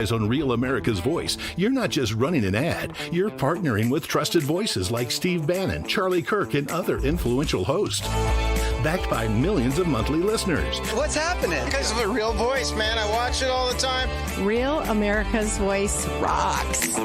On Real America's Voice, you're not just running an ad, you're partnering with trusted voices like Steve Bannon, Charlie Kirk, and other influential hosts. Backed by millions of monthly listeners. What's happening? Because of a real voice, man. I watch it all the time. Real America's Voice rocks.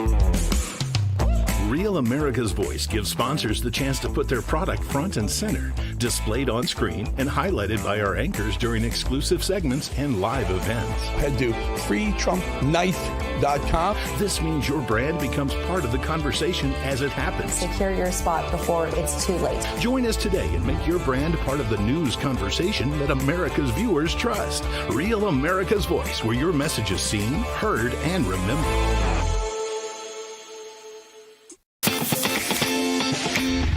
Real America's Voice gives sponsors the chance to put their product front and center, displayed on screen and highlighted by our anchors during exclusive segments and live events. Head to freetrumpknife.com. This means your brand becomes part of the conversation as it happens. Secure your spot before it's too late. Join us today and make your brand part of the news conversation that America's viewers trust. Real America's Voice, where your message is seen, heard, and remembered.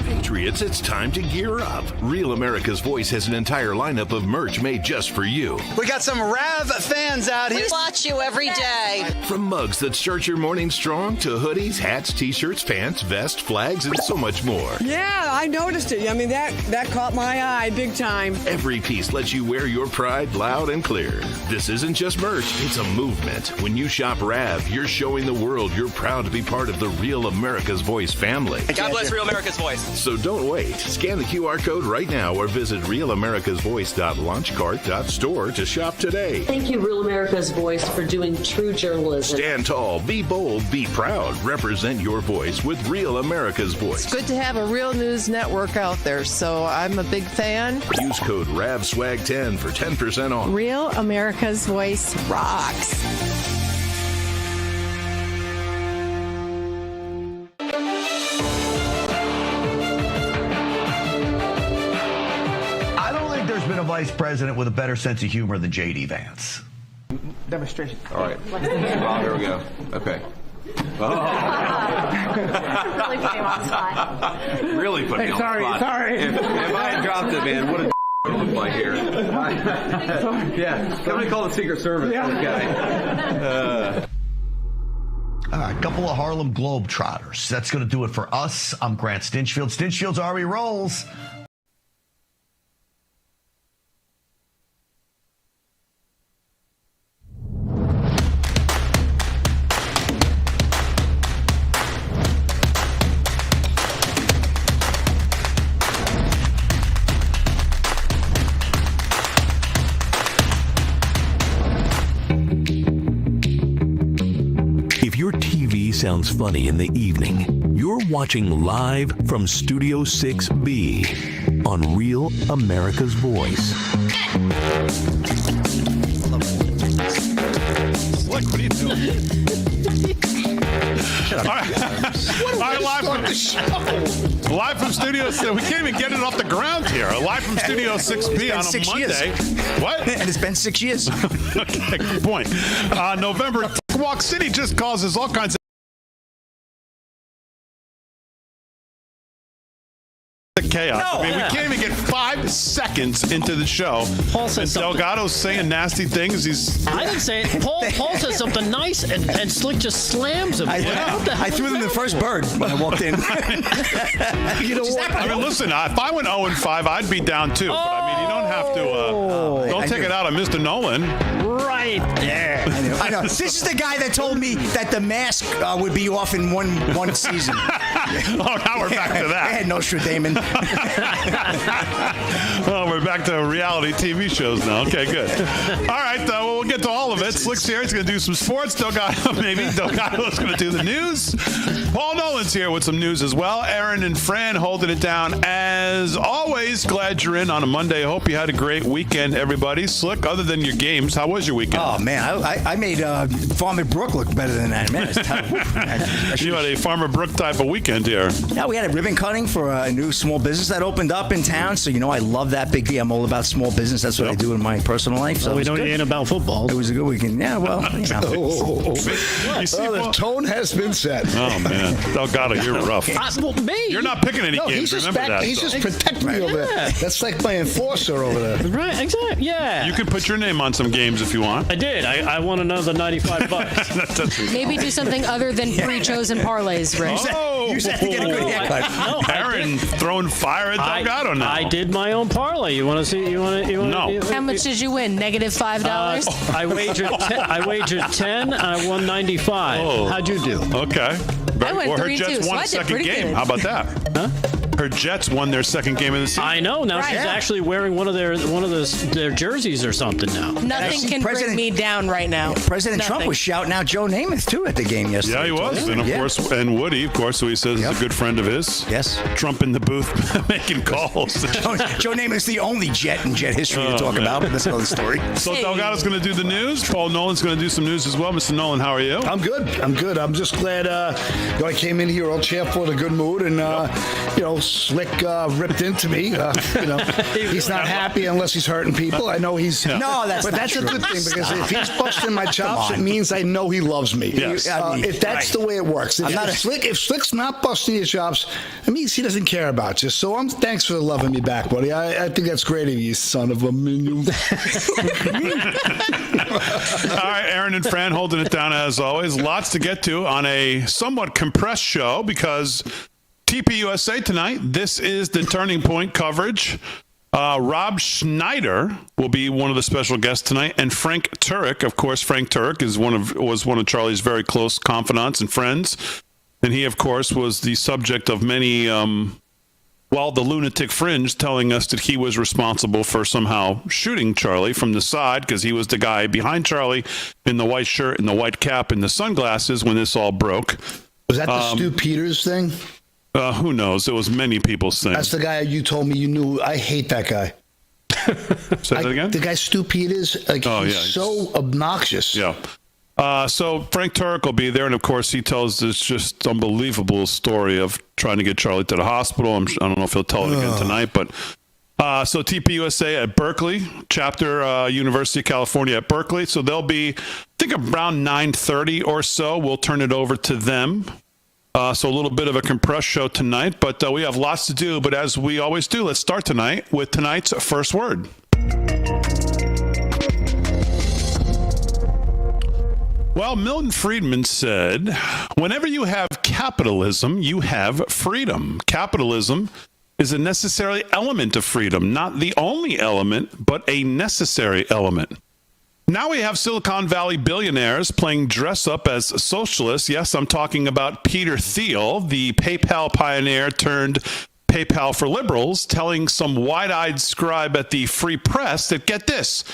Patriots, it's time to gear up. Real America's Voice has an entire lineup of merch made just for you. We got some Rav fans out here. We watch you every day. From mugs that start your morning strong to hoodies, hats, t-shirts, pants, vests, flags, and so much more. Yeah, I noticed it. I mean, that caught my eye big time. Every piece lets you wear your pride loud and clear. This isn't just merch, it's a movement. When you shop Rav, you're showing the world you're proud to be part of the Real America's Voice family. God bless Real America's Voice. So don't wait. Scan the QR code right now or visit realamericasvoice.launchcart.store to shop today. Thank you, Real America's Voice, for doing true journalism. Stand tall, be bold, be proud. Represent your voice with Real America's Voice. It's good to have a real news network out there, so I'm a big fan. Use code RAVSWAG10 for 10% off. Real America's Voice rocks. Been a vice president with a better sense of humor than J.D. Vance. Demonstration. All right. Well, here we go. Okay. Really put him on the spot. Really put me on the spot. Sorry. If I had dropped it, man, what a it look like here. Yeah. Somebody call the Secret Service. Yeah. Okay. All right, a couple of Harlem Globetrotters. That's going to do it for us. I'm Grant Stinchfield. Stinchfield's Ari Rolls. Sounds funny in the evening. You're watching live from Studio 6B on Real America's Voice. Look, what are you doing? All right, live from Studio 6. We can't even get it off the ground here. Live from Studio 6B on a Monday. What? And it's been 6 years. Okay, good point. November, Walk City just causes all kinds of chaos. No. I mean, we can't even get 5 seconds into the show. Paul said and something. Delgado's saying nasty things. I didn't say it. Paul said something nice, and Slick just slams him. I threw them the first bird when I walked in. You know what? I mean, listen, if I went 0-5, I'd be down too. But I mean, you don't have to. Don't take it out on Mr. Nolan. Right there. I know. This is the guy that told me that The Mask would be off in one season. Oh, now we're back to that. I had Nostradamus. Well, we're back to reality TV shows now. Okay, good. All right, well, we'll get to all of it. Slick's here. He's going to do some sports. Delgado's going to do the news. Paul Nolan's here with some news as well. Aaron and Fran holding it down as always. Glad you're in on a Monday. Hope you had a great weekend, everybody. Slick, other than your games, how was your weekend? Oh, man. I made Farmer Brook look better than that. Man, you had a Farmer Brook type of weekend here. Yeah, we had a ribbon cutting for a new small business that opened up in town. So, I love that big deal. I'm all about small business. That's what I do in my personal life. So we don't ain't about football. It was a good weekend. Yeah, well, the tone has been set. Oh, man. Delgado, you're rough. You're not picking any games. Remember that. He's just protecting me over there. That's like my enforcer over there. Right, exactly. Yeah. You can put your name on some games if you want. I did. I won another $95. Maybe do something other than pre-chosen parlays, Rick. You said to get a good haircut. Aaron throwing fire at Delgado now. I did my own parlay. You want to see? You want to? No. How much did you win? -$5? I wagered 10. I won 95. Oh. How'd you do? Okay. I went her 3-2, Jets so won I a did second pretty game. good. How about that? Huh? Her Jets won their second game of the season. I know. Now she's actually wearing one of their jerseys or something now. Nothing can bring me down right now. President Trump was shouting out Joe Namath too at the game yesterday. Yeah, he was, and of course, and Woody, of course, who he says is a good friend of his. Yes. Trump in the booth making calls. Joe Namath's the only Jet in Jet history to talk about, but that's another story. So Delgado's going to do the news. Paul Nolan's going to do some news as well. Mr. Nolan, how are you? I'm good. I'm just glad I came in here all cheerful in a good mood, and Slick ripped into me. He's not happy unless he's hurting people. I know he's that's a good thing, because if he's busting my chops, it means I know he loves me. Yes. If that's the way it works. If Slick's not busting your chops, it means he doesn't care about you. So thanks for loving me back, buddy. I think that's great of you, son of a minion. All right, Aaron and Fran holding it down as always. Lots to get to on a somewhat compressed show because TPUSA tonight. This is the Turning Point coverage. Rob Schneider will be one of the special guests tonight, and Frank Turek. Of course, Frank Turek is was one of Charlie's very close confidants and friends, and he, of course, was the subject of many. The lunatic fringe telling us that he was responsible for somehow shooting Charlie from the side because he was the guy behind Charlie in the white shirt and the white cap and the sunglasses when this all broke. Was that the Stu Peters thing? Who knows? It was many people's thing. That's the guy you told me you knew. I hate that guy. Say that again? The guy Stu Peters, he's so obnoxious. Yeah. So Frank Turek will be there, and of course he tells this just unbelievable story of trying to get Charlie to the hospital. I don't know if he'll tell it again tonight, but so TPUSA at Berkeley, chapter University of California at Berkeley. So they'll be, I think, around 9:30 or so. We'll turn it over to them. So a little bit of a compressed show tonight, but we have lots to do. But as we always do, let's start tonight with tonight's first word. Well, Milton Friedman said, whenever you have capitalism, you have freedom. Capitalism is a necessary element of freedom, not the only element, but a necessary element. Now we have Silicon Valley billionaires playing dress up as socialists. Yes, I'm talking about Peter Thiel, the PayPal pioneer turned PayPal for liberals, telling some wide-eyed scribe at the Free Press that, get this,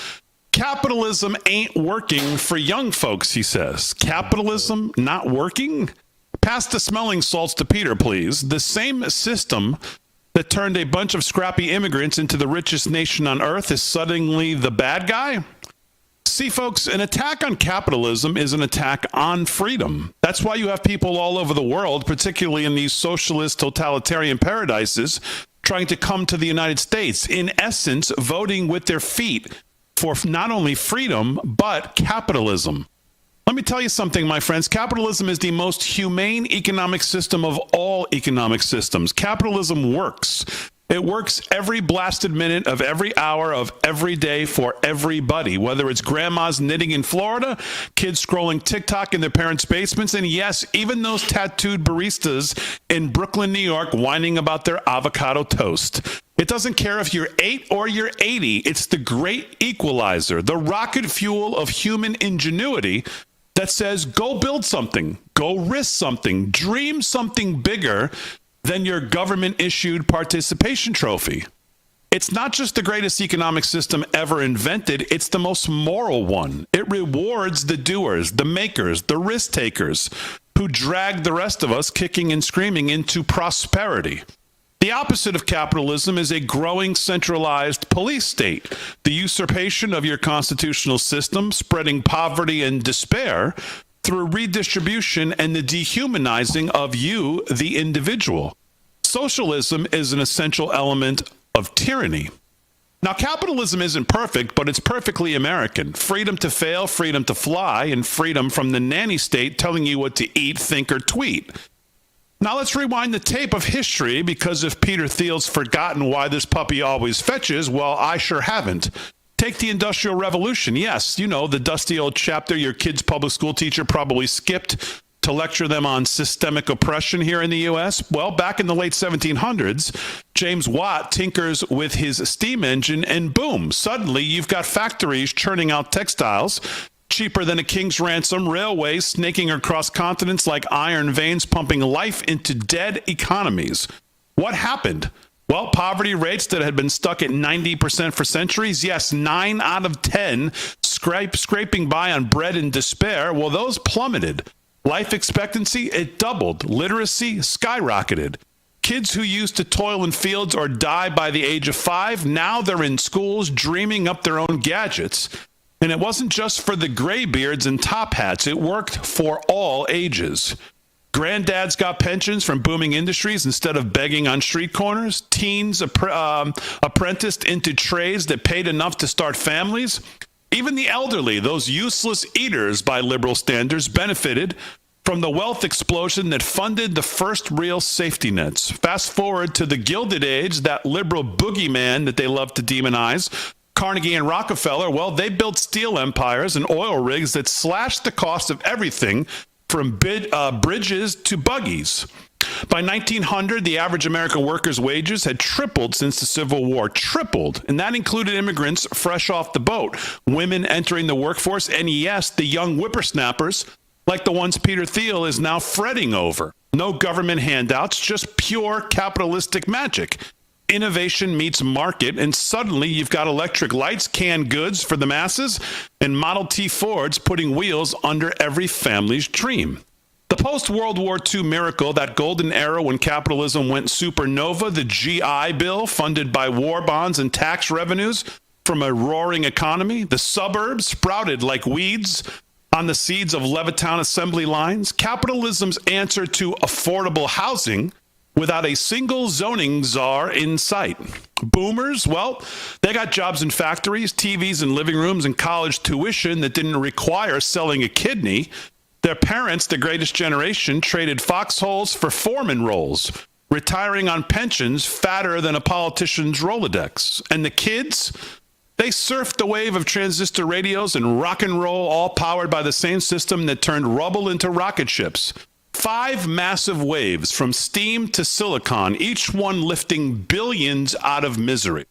capitalism ain't working for young folks, he says. Capitalism not working? Pass the smelling salts to Peter, please. The same system that turned a bunch of scrappy immigrants into the richest nation on earth is suddenly the bad guy? See, folks, an attack on capitalism is an attack on freedom. That's why you have people all over the world, particularly in these socialist totalitarian paradises, trying to come to the United States, in essence, voting with their feet for not only freedom, but capitalism. Let me tell you something, my friends. Capitalism is the most humane economic system of all economic systems. Capitalism works. It works every blasted minute of every hour of every day for everybody, whether it's grandmas knitting in Florida, kids scrolling TikTok in their parents' basements, and yes, even those tattooed baristas in Brooklyn, New York, whining about their avocado toast. It doesn't care if you're 8 or you're 80. It's the great equalizer, the rocket fuel of human ingenuity that says, go build something, go risk something, dream something bigger than your government-issued participation trophy. It's not just the greatest economic system ever invented, it's the most moral one. It rewards the doers, the makers, the risk-takers, who drag the rest of us kicking and screaming into prosperity. The opposite of capitalism is a growing centralized police state, the usurpation of your constitutional system, spreading poverty and despair through redistribution and the dehumanizing of you, the individual. Socialism is an essential element of tyranny. Now, capitalism isn't perfect, but it's perfectly American. Freedom to fail, freedom to fly, and freedom from the nanny state telling you what to eat, think, or tweet. Now, let's rewind the tape of history, because if Peter Thiel's forgotten why this puppy always fetches, well, I sure haven't. Take the Industrial Revolution. Yes, you know, the dusty old chapter your kid's public school teacher probably skipped to lecture them on systemic oppression here in the U.S. Well, back in the late 1700s, James Watt tinkers with his steam engine, and boom, suddenly you've got factories churning out textiles cheaper than a king's ransom, railways snaking across continents like iron veins, pumping life into dead economies. What happened? Well, poverty rates that had been stuck at 90% for centuries, yes, 9 out of 10 scraping by on bread and despair, well, those plummeted. Life expectancy, it doubled. Literacy skyrocketed. Kids who used to toil in fields or die by the age of 5, now they're in schools dreaming up their own gadgets. And it wasn't just for the graybeards and top hats. It worked for all ages. Granddads got pensions from booming industries instead of begging on street corners. Teens apprenticed into trades that paid enough to start families. Even the elderly, those useless eaters by liberal standards, benefited from the wealth explosion that funded the first real safety nets. Fast forward to the Gilded Age, that liberal boogeyman that they love to demonize. Carnegie and Rockefeller, well, they built steel empires and oil rigs that slashed the cost of everything from bridges to buggies. By 1900, the average American worker's wages had tripled since the Civil War. Tripled. And that included immigrants fresh off the boat, women entering the workforce, and yes, the young whippersnappers, like the ones Peter Thiel is now fretting over. No government handouts, just pure capitalistic magic. Innovation meets market, and suddenly you've got electric lights, canned goods for the masses, and Model T Fords putting wheels under every family's dream. The post-World War II miracle, that golden era when capitalism went supernova, the GI Bill funded by war bonds and tax revenues from a roaring economy, the suburbs sprouted like weeds on the seeds of Levittown assembly lines, capitalism's answer to affordable housing without a single zoning czar in sight. Boomers, well, they got jobs in factories, TVs in living rooms, and college tuition that didn't require selling a kidney. Their parents, the greatest generation, traded foxholes for foreman roles, retiring on pensions fatter than a politician's Rolodex. And the kids, they surfed the wave of transistor radios and rock and roll, all powered by the same system that turned rubble into rocket ships. 5 massive waves from steam to silicon, each one lifting billions out of misery.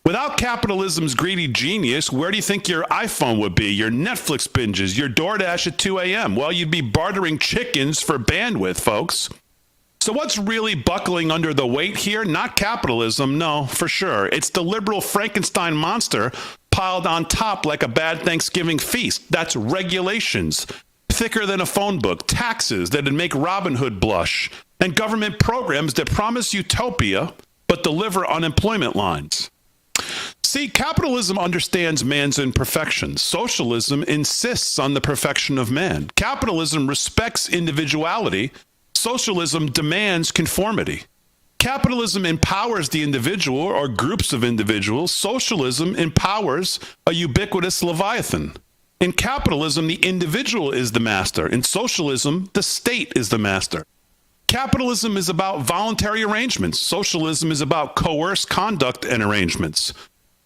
Without capitalism's greedy genius, where do you think your iPhone would be, your Netflix binges, your DoorDash at 2 a.m.? Well, you'd be bartering chickens for bandwidth, folks. So what's really buckling under the weight here? Not capitalism, no, for sure. It's the liberal Frankenstein monster piled on top like a bad Thanksgiving feast. That's regulations, thicker than a phone book, taxes that'd make Robin Hood blush, and government programs that promise utopia but deliver unemployment lines. See, capitalism understands man's imperfections. Socialism insists on the perfection of man. Capitalism respects individuality. Socialism demands conformity. Capitalism empowers the individual or groups of individuals. Socialism empowers a ubiquitous Leviathan. In capitalism, the individual is the master. In socialism, the state is the master. Capitalism is about voluntary arrangements. Socialism is about coerced conduct and arrangements.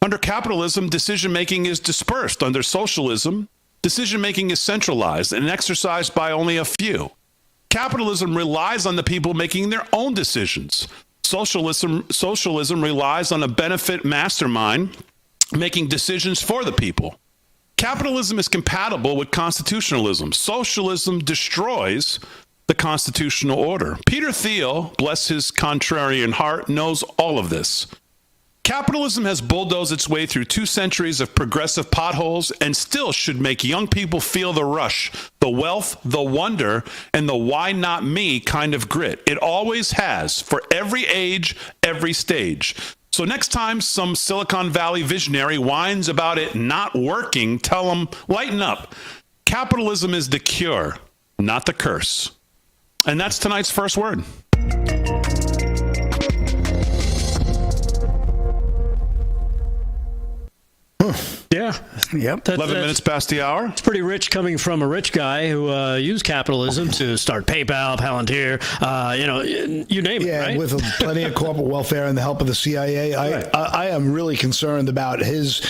Under capitalism, decision-making is dispersed. Under socialism, decision-making is centralized and exercised by only a few. Capitalism relies on the people making their own decisions. Socialism relies on a benefit mastermind making decisions for the people. Capitalism is compatible with constitutionalism. Socialism destroys the constitutional order. Peter Thiel, bless his contrarian heart, knows all of this. Capitalism has bulldozed its way through 2 centuries of progressive potholes and still should make young people feel the rush, the wealth, the wonder, and the why not me kind of grit. It always has, for every age, every stage. So next time some Silicon Valley visionary whines about it not working, tell them, lighten up. Capitalism is the cure, not the curse. And that's tonight's first word. Yeah. Yep. 11 minutes past the hour. It's pretty rich coming from a rich guy who used capitalism to start PayPal, Palantir, you name it, right? With plenty of corporate welfare and the help of the CIA. I am really concerned about his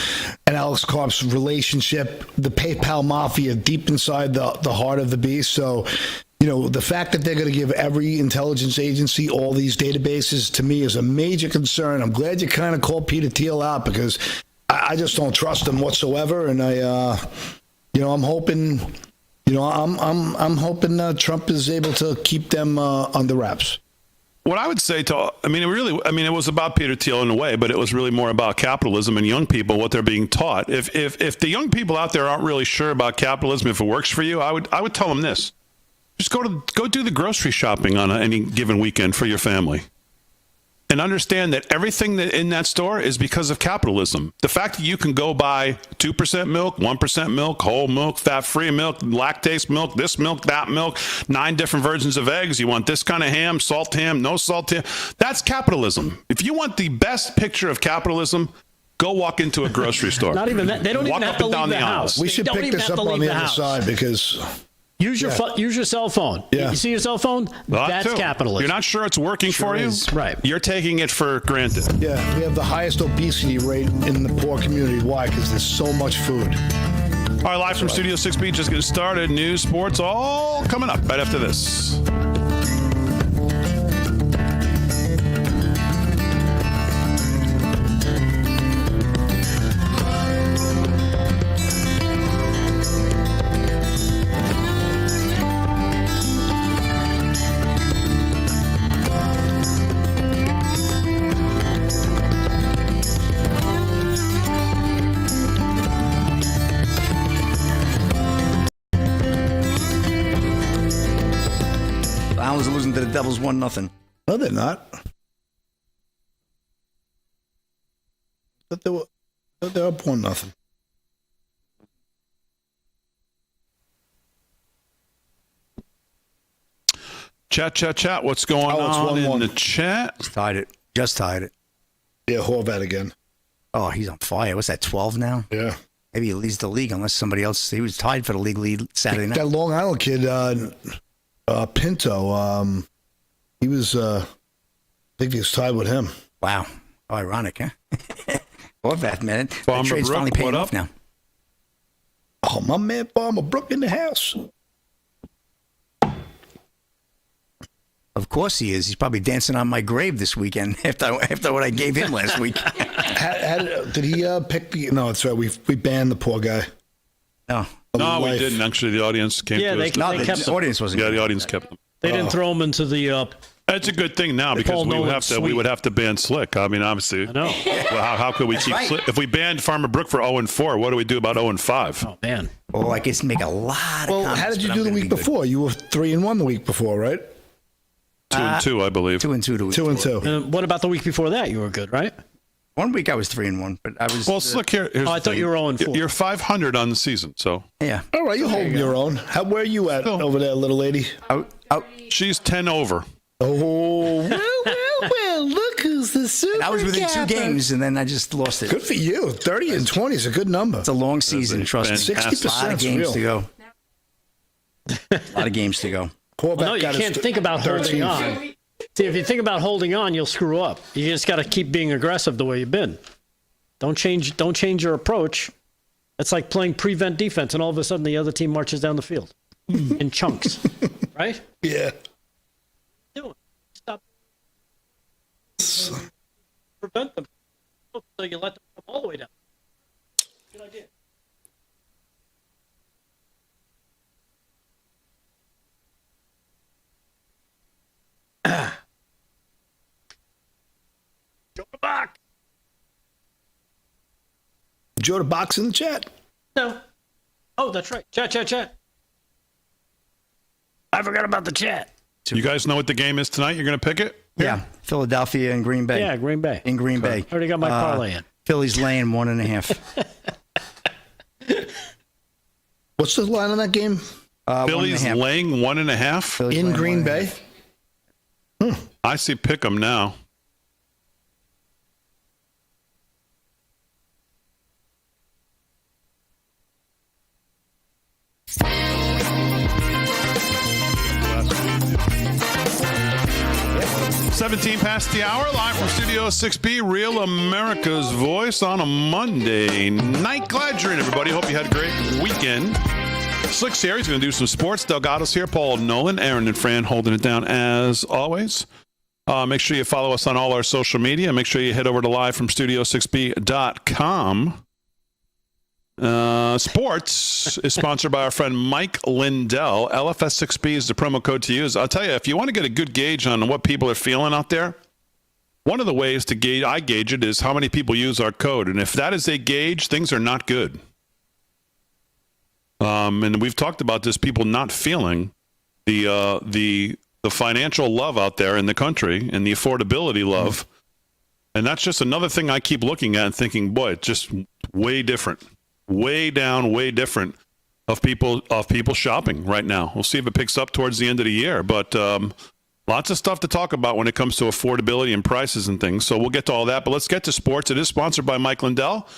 and Alex Karp's relationship, the PayPal mafia deep inside the heart of the beast. So the fact that they're going to give every intelligence agency all these databases, to me, is a major concern. I'm glad you kind of called Peter Thiel out, because I just don't trust him whatsoever. And I'm hoping, I'm hoping Trump is able to keep them under wraps. What I would say it was about Peter Thiel in a way, but it was really more about capitalism and young people, what they're being taught. If the young people out there aren't really sure about capitalism, if it works for you, I would tell them this: just go do the grocery shopping on any given weekend for your family, and understand that everything that in that store is because of capitalism. The fact that you can go buy 2% milk, 1% milk, whole milk, fat-free milk, lactase milk, this milk, that milk, 9 different versions of eggs. You want this kind of ham, salt ham, no salt ham. That's capitalism. If you want the best picture of capitalism, go walk into a grocery store. Not even that. They don't even have to leave the house. We should pick this up on the other side, because... Use your cell phone. Yeah. You see your cell phone? That's capitalism. You're not sure it's working for you? Right. You're taking it for granted. Yeah, we have the highest obesity rate in the poor community. Why? Because there's so much food. All right, live from Studio 6B, just getting started. News, sports, all coming up right after this. Losing to the Devils 1-0. No, they're not. But they're up 1-0. Chat. What's going on in the chat? Just tied it. Yeah, Horvat again. Oh, he's on fire. What's that, 12 now? Yeah. Maybe he leads the league unless somebody else. He was tied for the league lead Saturday night. That Long Island kid, Pinto, he was, I think he was tied with him. Wow. How ironic, huh? Horvat, man. The Farmer trade's Brook, finally paying what off now. Oh, my man, Farmer Brook in the house. Of course he is. He's probably dancing on my grave this weekend after what I gave him last week. Did he pick the... No, that's right. We banned the poor guy. No, we didn't. Actually, the audience came to us. The audience wasn't. Yeah, the audience kept them. They didn't throw him into the... That's a good thing now, because we would have to ban Slick. I mean, obviously. I know. Well, how could we keep Slick? If we banned Farmer Brook for 0-4, what do we do about 0-5? Oh, man. Oh, I guess make a lot of comments. How did you do the week before? You were 3-1 the week before, right? 2-2, I believe. 2-2 the week 2-2. What about the week before that? You were good, right? 1 week I was 3-1, but I was... Well, Slick, here's I thought you were 0-4. You're 500 on the season, so... Yeah. All right, you're holding your own. Where are you at over there, little lady? She's 10 over. Oh, well, look who's the super I was within capper. 2 games, and then I just lost it. Good for you. 30-20 is a good number. It's a long season, trust me. 60% A lot of games to go. A lot of games to go. Well, no, you can't think about holding on. See, if you think about holding on, you'll screw up. You just got to keep being aggressive the way you've been. Don't change your approach. It's like playing prevent defense, and all of a sudden the other team marches down the field in chunks, right? Yeah. Stop. Prevent them. So you let them come all the way down. Good idea. Joe the Box. Joe the Box in the chat. No. Oh, that's right. Chat. I forgot about the chat. You guys know what the game is tonight? You're going to pick it? Yeah. Philadelphia and Green Bay. Yeah, Green Bay. In Green Bay. I already got my parlay in. Philly's laying 1.5. What's the line on that game? Philly's laying 1.5 in Green Bay. I see pick 'em now. $17 past the hour, live from Studio 6B, Real America's Voice on a Monday night. Glad you're in, everybody. Hope you had a great weekend. Slick's here. He's going to do some sports. Delgado's here. Paul Nolan, Aaron, and Fran holding it down as always. Make sure you follow us on all our social media. Make sure you head over to livefromstudio6b.com. Sports is sponsored by our friend Mike Lindell. LFS6B is the promo code to use. I'll tell you, if you want to get a good gauge on what people are feeling out there, one of the ways to gauge it is how many people use our code. And if that is a gauge, things are not good. And we've talked about this, people not feeling the financial love out there in the country and the affordability love. And that's just another thing I keep looking at and thinking, boy, it's just way different. Way down, way different of people shopping right now. We'll see if it picks up towards the end of the year, but lots of stuff to talk about when it comes to affordability and prices and things. So we'll get to all that, but let's get to sports. It is sponsored by Mike Lindell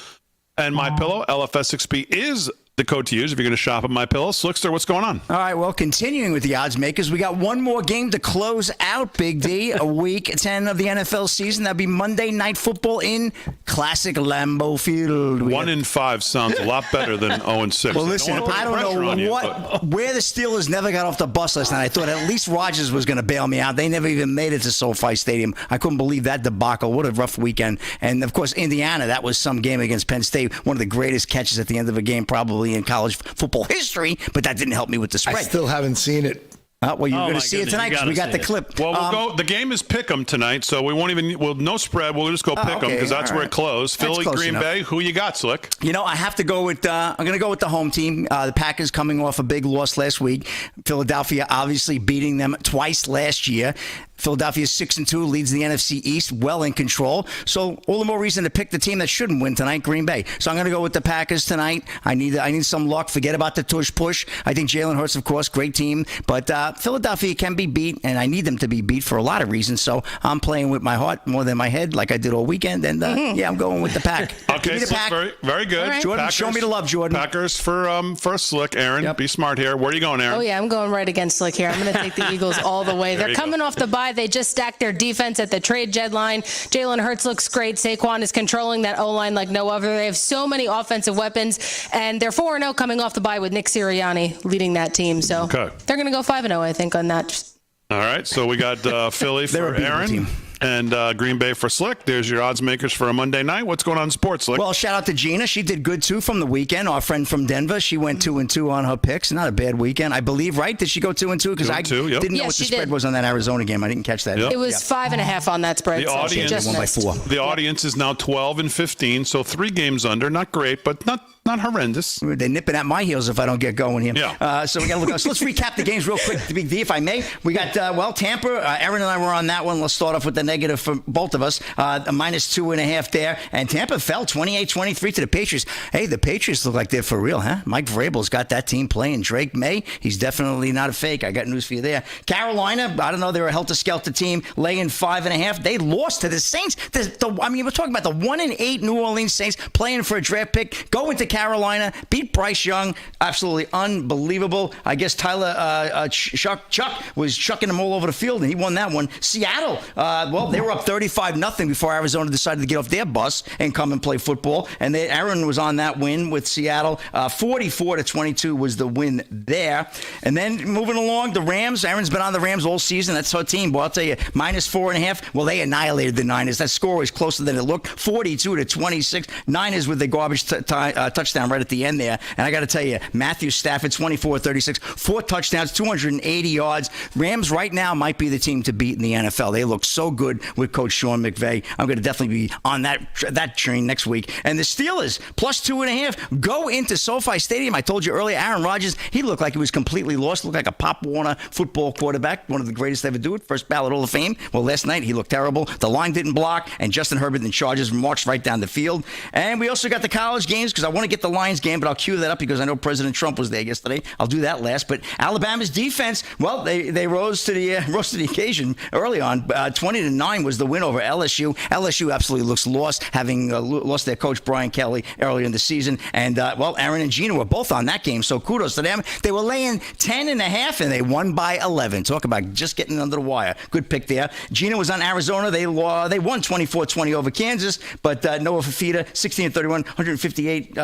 and MyPillow. LFS6B is the code to use if you're going to shop at MyPillow. Slickster, what's going on? All right, well, continuing with the odds makers, we got one more game to close out, Big D, a week 10 of the NFL season. That'll be Monday Night Football in classic Lambeau Field. 1 in 5 sounds a lot better than 0 and 6. Well, listen, I don't know where the Steelers never got off the bus last night. I thought at least Rodgers was going to bail me out. They never even made it to SoFi Stadium. I couldn't believe that debacle. What a rough weekend. And, of course, Indiana, that was some game against Penn State. One of the greatest catches at the end of a game probably in college football history, but that didn't help me with the spread. I still haven't seen it. Well, you're going to see it tonight because we got the clip. Well, we'll go. The game is Pick'em tonight, so we won't even. Well, no spread. We'll just go Pick'em because that's where it closed. Philly, Green Bay. Who you got, Slick? You know, I have to go with. I'm going to go with the home team. The Packers coming off a big loss last week. Philadelphia obviously beating them twice last year. Philadelphia 6-2, leads the NFC East, well in control. So all the more reason to pick the team that shouldn't win tonight, Green Bay. So I'm going to go with the Packers tonight. I need some luck. Forget about the tush push. I think Jalen Hurts, of course, great team, but Philadelphia can be beat, and I need them to be beat for a lot of reasons. So I'm playing with my heart more than my head, like I did all weekend. And yeah, I'm going with the Pack. Okay, the Pack. Very, very good. Right. Jordan, Packers, show me the love, Jordan. Packers for Slick. Aaron, be smart here. Where are you going, Aaron? Oh yeah, I'm going right against Slick here. I'm going to take the Eagles all the way. They're coming off the bye. They just stacked their defense at the trade deadline. Jalen Hurts looks great. Saquon is controlling that O-line like no other. They have so many offensive weapons, and they're 4-0 coming off the bye with Nick Sirianni leading that team. So they're going to go 5-0, I think, on that. All right, so we got Philly for Aaron and Green Bay for Slick. There's your odds makers for a Monday night. What's going on in sports, Slick? Well, shout out to Gina. She did good, too, from the weekend. Our friend from Denver, she went 2-2 on her picks. Not a bad weekend, I believe, right? Did she go 2-2? Because I didn't know what the spread was on that Arizona game. I didn't catch that. Yep. It was 5.5 on that spread. The audience, just won by 4. The audience is now 12-15, so 3 games under. Not great, but not horrendous. They're nipping at my heels if I don't get going here. Yeah. So we got to look. So let's recap the games real quick, Big D, if I may. We got, Tampa. Aaron and I were on that one. Let's start off with the negative for both of us. A -2.5 there. And Tampa fell 28-23 to the Patriots. Hey, the Patriots look like they're for real, huh? Mike Vrabel's got that team playing. Drake May, he's definitely not a fake. I got news for you there. Carolina, I don't know, they're a helter-skelter team, laying 5.5. They lost to the Saints. We're talking about the 1-8 New Orleans Saints playing for a draft pick, going to Carolina, beat Bryce Young. Absolutely unbelievable. I guess Tyler Chuck was chucking them all over the field, and he won that one. Seattle, they were up 35-0 before Arizona decided to get off their bus and come and play football. And Aaron was on that win with Seattle. 44-22 was the win there. And then moving along, the Rams. Aaron's been on the Rams all season. That's her team. Well, I'll tell you, -4.5. Well, they annihilated the Niners. That score was closer than it looked. 42-26. Niners with the garbage touchdown right at the end there. And I got to tell you, Matthew Stafford, 24-36, 4 touchdowns, 280 yards. Rams right now might be the team to beat in the NFL. They look so good with Coach Sean McVay. I'm going to definitely be on that train next week. And the Steelers, +2.5, go into SoFi Stadium. I told you earlier, Aaron Rodgers, he looked like he was completely lost. Looked like a Pop Warner football quarterback, one of the greatest to ever do it, first ballot Hall of Fame. Well, last night he looked terrible. The line didn't block, and Justin Herbert and the Chargers marched right down the field. And we also got the college games because I want to get the Lions game, but I'll cue that up because I know President Trump was there yesterday. I'll do that last. But Alabama's defense, well, they rose to the occasion early on. 20-9 was the win over LSU. LSU absolutely looks lost, having lost their coach Brian Kelly earlier in the season. And Aaron and Gina were both on that game, so kudos to them. They were laying 10.5 and they won by 11. Talk about just getting under the wire. Good pick there. Gina was on Arizona. They won 24-20 over Kansas, but Noah Fafita, 16-31, 158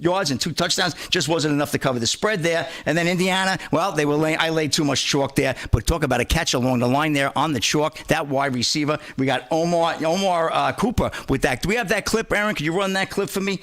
yards and 2 touchdowns. Just wasn't enough to cover the spread there. And then Indiana, well, I laid too much chalk there. But talk about a catch along the line there on the chalk. That wide receiver. We got Omar Cooper with that. Do we have that clip, Aaron? Could you run that clip for me?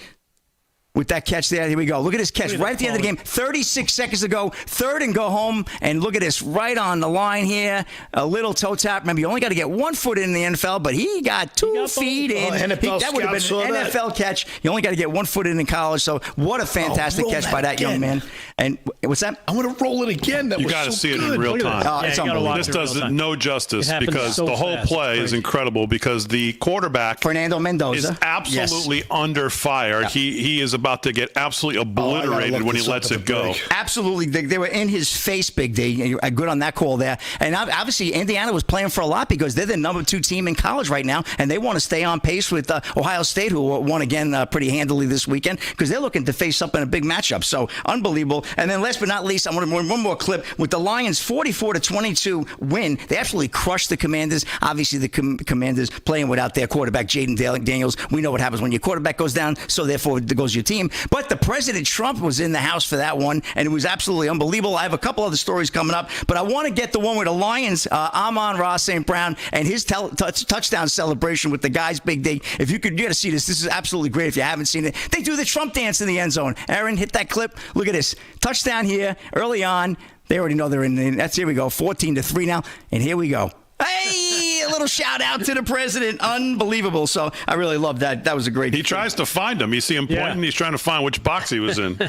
With that catch there. Here we go. Look at this catch right at the end of the game. 36 seconds to go. 3rd and go home. And look at this right on the line here. A little toe tap. Remember, you only got to get 1 foot in the NFL, but he got 2 feet in. That would have been an NFL catch. You only got to get 1 foot in college. So what a fantastic catch by that young man. And what's that? I want to roll it again. You got to see it in real time. It's unbelievable. This does it no justice because the whole play is incredible because the quarterback Fernando Mendoza is absolutely under fire. Yeah. He is about to get absolutely obliterated when he lets it go. Absolutely. They were in his face, Big D. Good on that call there. And obviously, Indiana was playing for a lot because they're the number 2 team in college right now, and they want to stay on pace with Ohio State, who won again pretty handily this weekend because they're looking to face something in a big matchup. So, unbelievable. And then last but not least, I want one more clip. With the Lions' 44-22 win, they absolutely crushed the Commanders. Obviously, the Commanders playing without their quarterback, Jaden Daniels. We know what happens when your quarterback goes down, so therefore goes your team. But the President Trump was in the house for that one, and it was absolutely unbelievable. I have a couple other stories coming up, but I want to get the one with the Lions, Amon-Ra St. Brown, and his touchdown celebration with the guys, Big D. If you got to see this. This is absolutely great if you haven't seen it. They do the Trump dance in the end zone. Aaron, hit that clip. Look at this. Touchdown here early on. They already know they're in. Here we go. 14-3 now, and here we go. Hey, a little shout out to the president. Unbelievable. So I really love that. That was a great. He tries to find him. You see him pointing. He's trying to find which box he was in.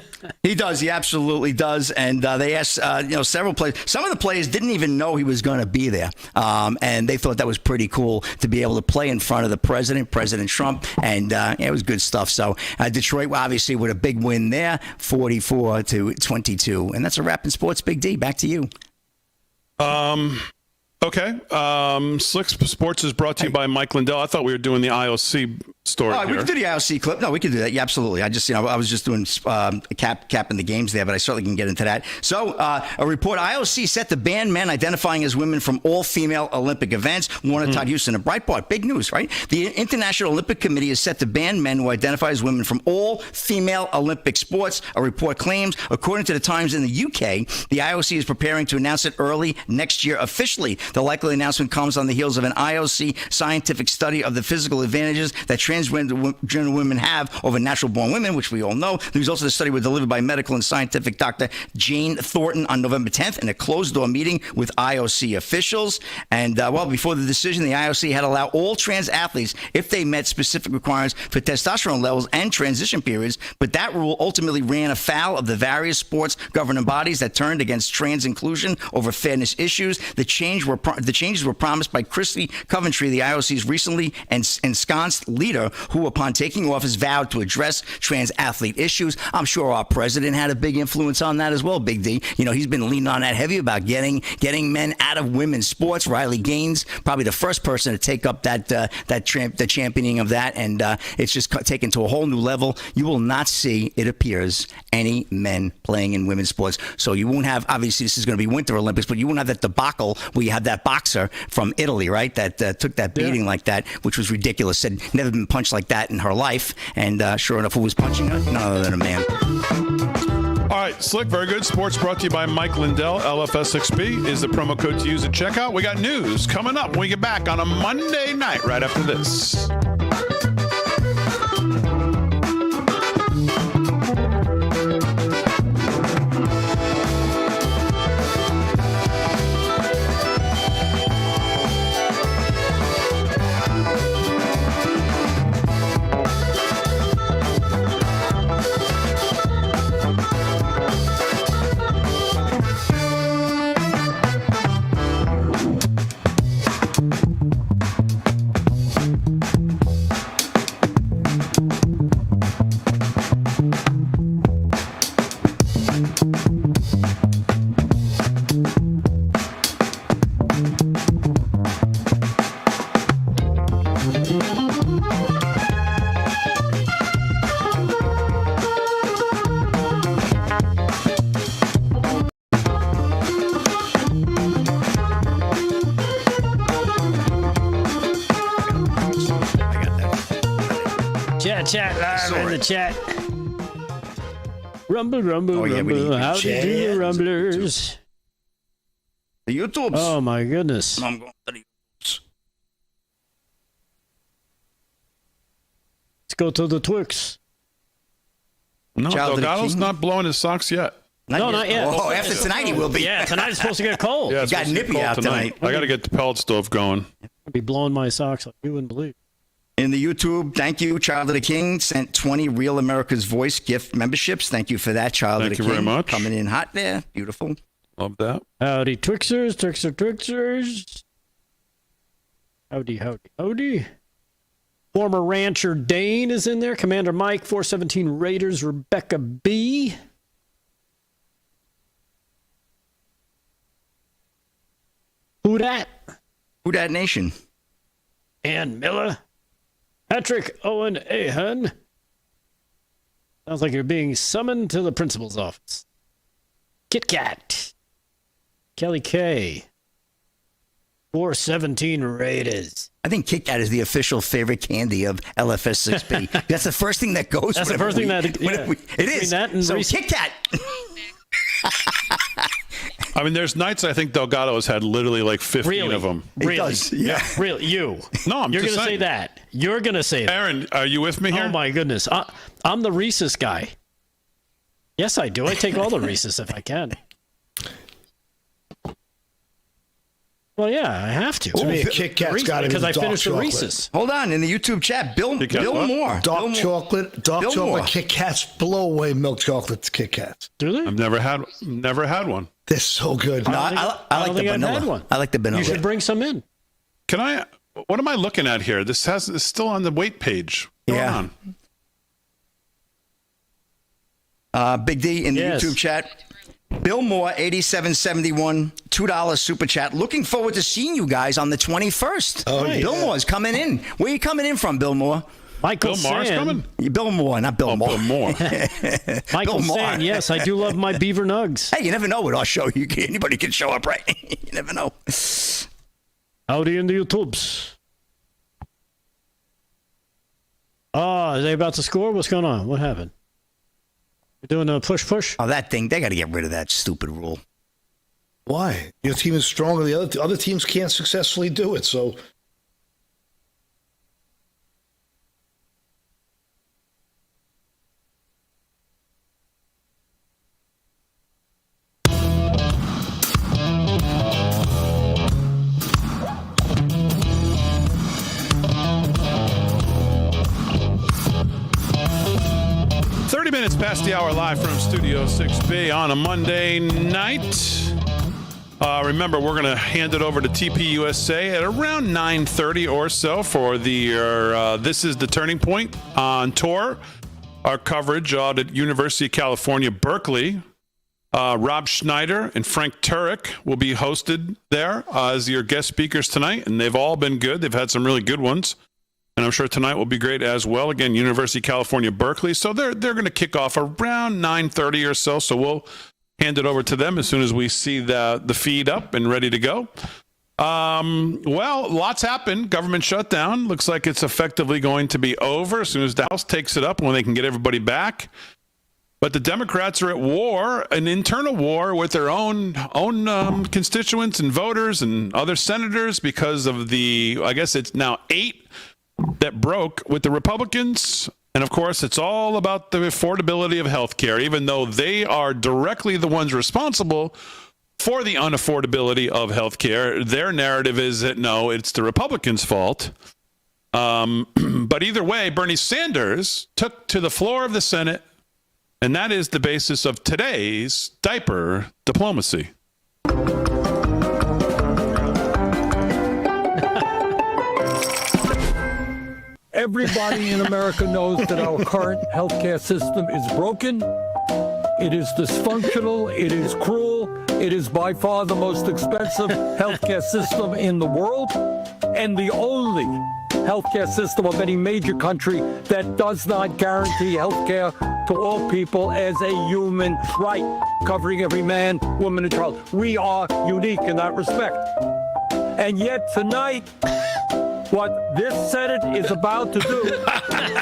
He does. He absolutely does. And they asked, several players. Some of the players didn't even know he was going to be there. And they thought that was pretty cool to be able to play in front of the president, President Trump. And it was good stuff. So Detroit, obviously, with a big win there, 44-22. And that's a wrap in sports. Big D, back to you. Okay. Slick Sports is brought to you by Mike Lindell. I thought we were doing the IOC story here. We can do the IOC clip. No, we can do that. Yeah, absolutely. I was just doing capping the games there, but I certainly can get into that. So, a report, IOC set to ban men identifying as women from all female Olympic events. Warner Todd Houston and Breitbart. Big news, right? The International Olympic Committee is set to ban men who identify as women from all female Olympic sports. A report claims, according to the Times in the UK, the IOC is preparing to announce it early next year officially. The likely announcement comes on the heels of an IOC scientific study of the physical advantages that transgender women have over natural-born women, which we all know. The results of the study were delivered by medical and scientific Dr. Jane Thornton on November 10th in a closed-door meeting with IOC officials. And, before the decision, the IOC had allowed all trans athletes, if they met specific requirements for testosterone levels and transition periods, but that rule ultimately ran afoul of the various sports governing bodies that turned against trans inclusion over fairness issues. The changes were promised by Christy Coventry, the IOC's recently ensconced leader, who, upon taking office, vowed to address trans athlete issues. I'm sure our president had a big influence on that as well, Big D. He's been leaning on that heavy about getting men out of women's sports. Riley Gaines, probably the first person to take up the championing of that, and it's just taken to a whole new level. You will not see, it appears, any men playing in women's sports. So you won't have, obviously, this is going to be Winter Olympics, but you won't have that debacle where you have that boxer from Italy, right, that took that beating like that, which was ridiculous. Said never been punched like that in her life, and sure enough, who was punching her? None other than a man. All right, Slick, very good. Sports brought to you by Mike Lindell. LFS6B is the promo code to use at checkout. We got news coming up when we get back on a Monday night right after this. Chat live in the chat. Rumble, rumble, Oh, yeah, we rumble. need How do you do, chats. rumblers? The YouTubes. Oh, my goodness. I'm going to the YouTubes. Let's go to the Twix. No, Child of the Delgado's King? not blowing his socks yet. Not yet. Oh, after tonight he will be. Yeah, tonight it's supposed to get cold. Yeah, It it's got supposed to get nippy cold out tonight. I got to get the pellet stove going. I'll be blowing my socks like you wouldn't believe. In the YouTube, thank you. Child of the King sent 20 Real America's Voice gift memberships. Thank you for that, Child Thank of the you King. very much. Coming in hot there. Beautiful. Love that. Howdy, Twixers, Twixers. Howdy, howdy, howdy. Former rancher Dane is in there. Commander Mike, 417 Raiders, Rebecca B. Who dat? Who Dat Nation? Ann Miller. Patrick Owen Ahan. Sounds like you're being summoned to the principal's office. Kit Kat. Kelly K. 417 Raiders. I think Kit Kat is the official favorite candy of LFS6B. That's the first thing that goes. That's the whenever first thing we- that- whenever yeah. we- it Between is. that and So Reese- Kit Kat. I mean, there's nights I think Delgado has had literally like 15 of them. It Really? does, yeah. Really? You? No, I'm You're just going to say saying. that. You're going to say that. Aaron, are you with me here? Oh, my goodness. I'm the Reese's guy. Yes, I do. I take all the Reese's if I can. Well, yeah, I have to. To me, a Kit Kat's got to be because the I dark finished the chocolate. Reese's. Hold on, in the YouTube chat, Bill Kit Kat what? Moore. Dark Bill Moore. chocolate, Bill Moore. Kit Kats blow away milk chocolate Kit Kats. Do they? I've never had one. They're so good. No, I I don't like the think I've had vanilla. one. I like the vanilla. You should bring some in. Can I? What am I looking at here? It's still on the weight page. What's Yeah. going on? Big D in the Yes. YouTube chat. Bill Moore, 8771, $2 super chat. Looking forward to seeing you guys on the 21st. Oh, yeah. Bill Moore's coming in. Where are you coming in from, Bill Moore? Michael Bill Maher's Sand. coming? Bill Moore, not Bill Moore. Bill Moore. Michael Bill Moore. Sand, yes, I do love my beaver nugs. Hey, you never know with our show. Anybody can show up, right? You never know. Howdy in the YouTubes. Are they about to score? What's going on? What happened? You're doing a push? Oh, that thing, they got to get rid of that stupid rule. Why? Your team is stronger. The other teams can't successfully do it. So Minutes past the hour, live from Studio 6B on a Monday night. Remember, we're going to hand it over to TPUSA at around 9:30 or so for the This is the Turning Point on tour. Our coverage out at University of California, Berkeley. Rob Schneider and Frank Turek will be hosted there as your guest speakers tonight, and they've all been good. They've had some really good ones. And I'm sure tonight will be great as well. Again, University of California, Berkeley. So they're going to kick off around 9:30 or so. So we'll hand it over to them as soon as we see the feed up and ready to go. Well, lots happened. Government shutdown. Looks like it's effectively going to be over as soon as the House takes it up when they can get everybody back. But the Democrats are at war, an internal war with their own constituents and voters and other senators because of I guess it's now 8 that broke with the Republicans. And of course, it's all about the affordability of health care, even though they are directly the ones responsible for the unaffordability of health care. Their narrative is that, no, it's the Republicans' fault. But either way, Bernie Sanders took to the floor of the Senate, and that is the basis of today's diaper diplomacy. Everybody in America knows that our current healthcare system is broken. It is dysfunctional. It is cruel. It is by far the most expensive healthcare system in the world, and the only healthcare system of any major country that does not guarantee healthcare to all people as a human right, covering every man, woman, and child. We are unique in that respect. And yet tonight, what this Senate is about to do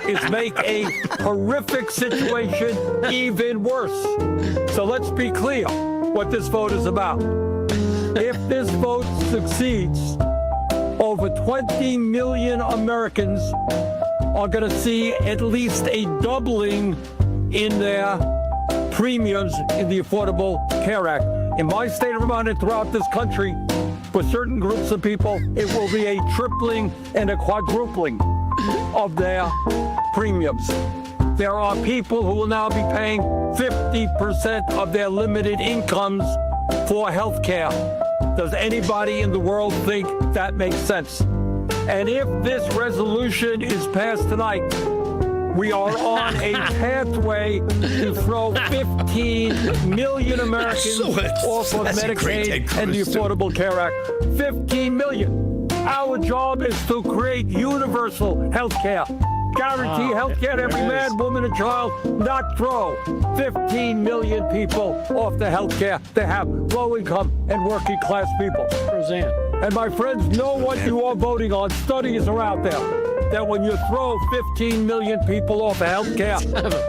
is make a horrific situation even worse. So let's be clear what this vote is about. If this vote succeeds, over 20 million Americans are going to see at least a doubling in their premiums in the Affordable Care Act. In my state of Vermont and throughout this country, for certain groups of people, it will be a tripling and a quadrupling of their premiums. There are people who will now be paying 50% of their limited incomes for health care. Does anybody in the world think that makes sense? And if this resolution is passed tonight, we are on a pathway to throw 15 million Americans off of Medicaid and the Affordable Care Act. 15 million. Our job is to create universal health care. Guarantee health care to every man, woman, and child, not throw 15 million people off the health care they have, low income and working class people. Roseanne. And my friends, know what you are voting on. Studies are out there that when you throw 15 million people off of health care,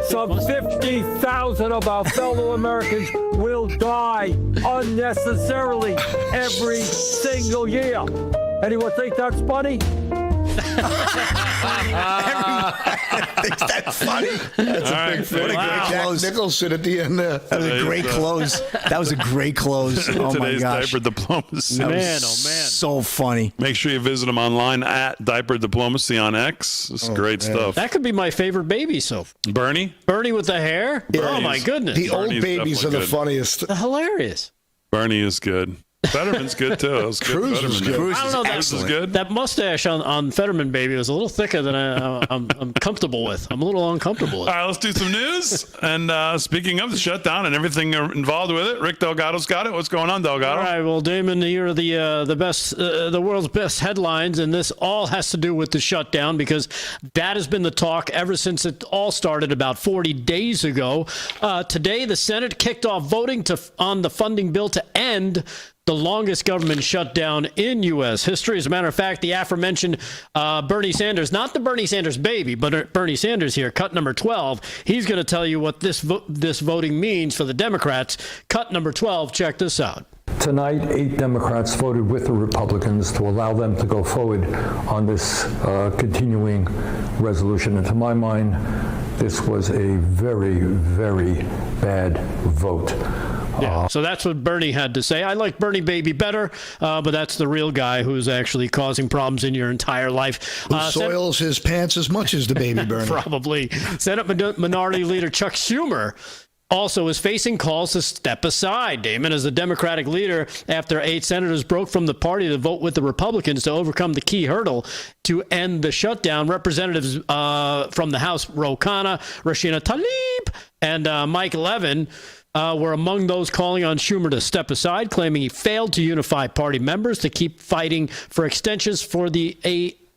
some 50,000 of our fellow Americans will die unnecessarily every single year. Anyone think that's funny? That's funny. That's All a big right. thing. What a great Jack close. Nicholson at the end there. That was a great close. That was a great close. Oh, my Today's gosh. Diaper Diplomacy. Man, oh, man. So funny. Make sure you visit them online at Diaper Diplomacy on X. It's great stuff. That could be my favorite baby so far. Bernie? Bernie with the hair? Oh, my goodness. The old Bernie's babies are definitely the good. funniest. Hilarious. Bernie is good. Fetterman's good, too. That was good. Cruz was Fetterman. good. I don't know. Cruz is good. That mustache on Fetterman baby was a little thicker than I'm comfortable with. I'm a little uncomfortable with. All right, let's do some news. And speaking of the shutdown and everything involved with it, Rick Delgado's got it. What's going on, Delgado? All right, well, Damon, here are the world's best headlines, and this all has to do with the shutdown because that has been the talk ever since it all started about 40 days ago. Today, the Senate kicked off voting on the funding bill to end the longest government shutdown in U.S. history. As a matter of fact, the aforementioned Bernie Sanders, not the Bernie Sanders baby, but Bernie Sanders here, cut number 12, he's going to tell you what this voting means for the Democrats. Cut number 12, check this out. Tonight, 8 Democrats voted with the Republicans to allow them to go forward on this continuing resolution. And to my mind, this was a very, very bad vote. Yeah, so that's what Bernie had to say. I like Bernie baby better, but that's the real guy who's actually causing problems in your entire life. Who soils his pants as much as the baby Bernie. Probably. Senate Minority Leader Chuck Schumer also is facing calls to step aside, Damon, as the Democratic leader after 8 senators broke from the party to vote with the Republicans to overcome the key hurdle to end the shutdown. Representatives from the House, Ro Khanna, Rashida Tlaib, and Mike Levin were among those calling on Schumer to step aside, claiming he failed to unify party members to keep fighting for extensions for the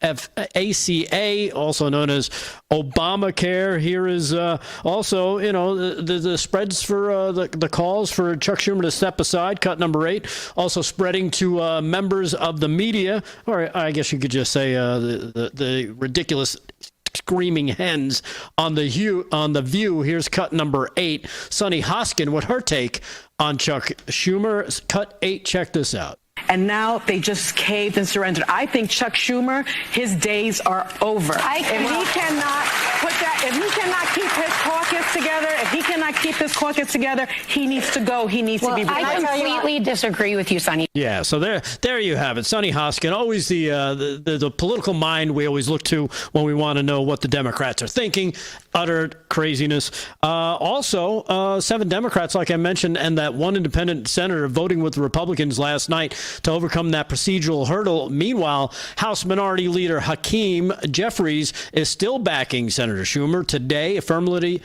ACA, also known as Obamacare. Here is also, the spreads for the calls for Chuck Schumer to step aside, cut number 8, also spreading to members of the media, or I guess you could just say the ridiculous screaming hens on the View. Here's cut number 8. Sunny Hoskin, what her take on Chuck Schumer. Cut 8, check this out. And now they just caved and surrendered. I think Chuck Schumer, his days are over. If he cannot keep his caucus together, he needs to go. He needs to be replaced. I completely disagree with you, Sonny. Yeah, so there you have it. Sunny Hoskin, always the political mind we always look to when we want to know what the Democrats are thinking. Utter craziness. Also, 7 Democrats, like I mentioned, and that 1 independent senator voting with the Republicans last night to overcome that procedural hurdle. Meanwhile, House Minority Leader Hakeem Jeffries is still backing Senator Schumer today, affirmatively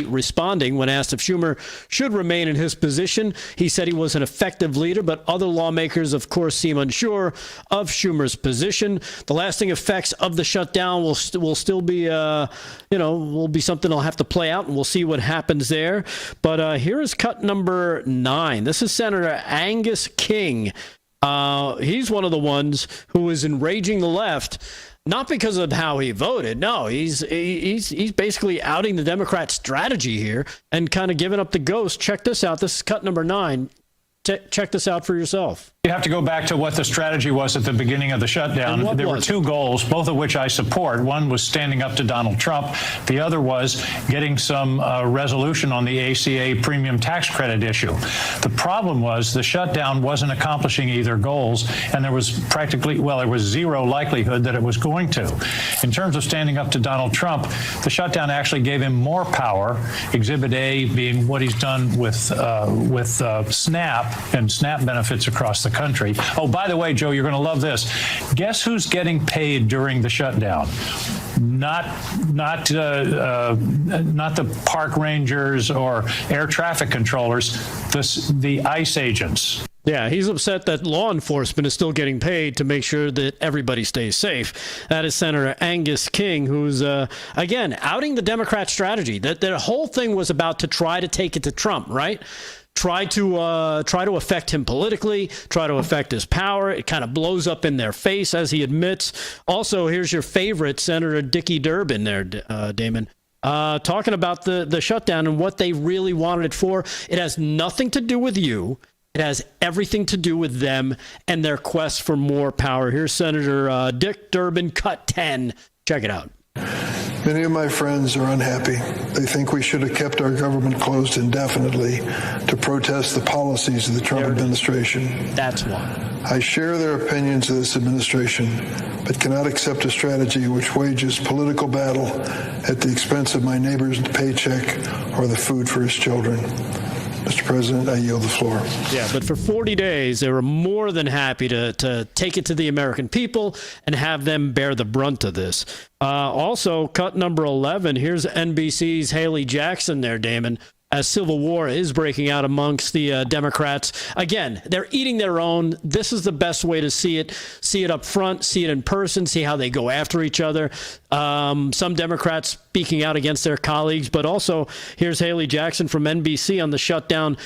responding when asked if Schumer should remain in his position. He said he was an effective leader, but other lawmakers, of course, seem unsure of Schumer's position. The lasting effects of the shutdown will still be, will be something that'll have to play out, and we'll see what happens there. But here is cut number 9. This is Senator Angus King. He's one of the ones who is enraging the left not because of how he voted. No, he's basically outing the Democrat strategy here and kind of giving up the ghost. Check this out. This is cut number 9. Check this out for yourself. You have to go back to what the strategy was at the beginning of the shutdown. There were 2 goals, both of which I support. One was standing up to Donald Trump. The other was getting some resolution on the ACA premium tax credit issue. The problem was the shutdown wasn't accomplishing either goals, and there was there was zero likelihood that it was going to. In terms of standing up to Donald Trump, the shutdown actually gave him more power, Exhibit A being what he's done with SNAP and SNAP benefits across the country. Oh, by the way, Joe, you're going to love this. Guess who's getting paid during the shutdown? Not the park rangers or air traffic controllers, the ICE agents. Yeah, he's upset that law enforcement is still getting paid to make sure that everybody stays safe. That is Senator Angus King, who's, again, outing the Democrat strategy. That their whole thing was about to try to take it to Trump, right? Try to affect him politically, try to affect his power. It kind of blows up in their face, as he admits. Also, here's your favorite, Senator Dickie Durbin there, Damon, talking about the shutdown and what they really wanted it for. It has nothing to do with you. It has everything to do with them and their quest for more power. Here's Senator Dick Durbin, cut 10. Check it out. Many of my friends are unhappy. They think we should have kept our government closed indefinitely to protest the policies of the Trump administration. That's why. I share their opinions of this administration, but cannot accept a strategy which wages political battle at the expense of my neighbor's paycheck or the food for his children. Mr. President, I yield the floor. Yeah, but for 40 days, they were more than happy to take it to the American people and have them bear the brunt of this. Also, cut number 11, here's NBC's Haley Jackson there, Damon, as civil war is breaking out amongst the Democrats. Again, they're eating their own. This is the best way to see it up front, see it in person, see how they go after each other. Some Democrats speaking out against their colleagues, but also here's Haley Jackson from NBC on the shutdown.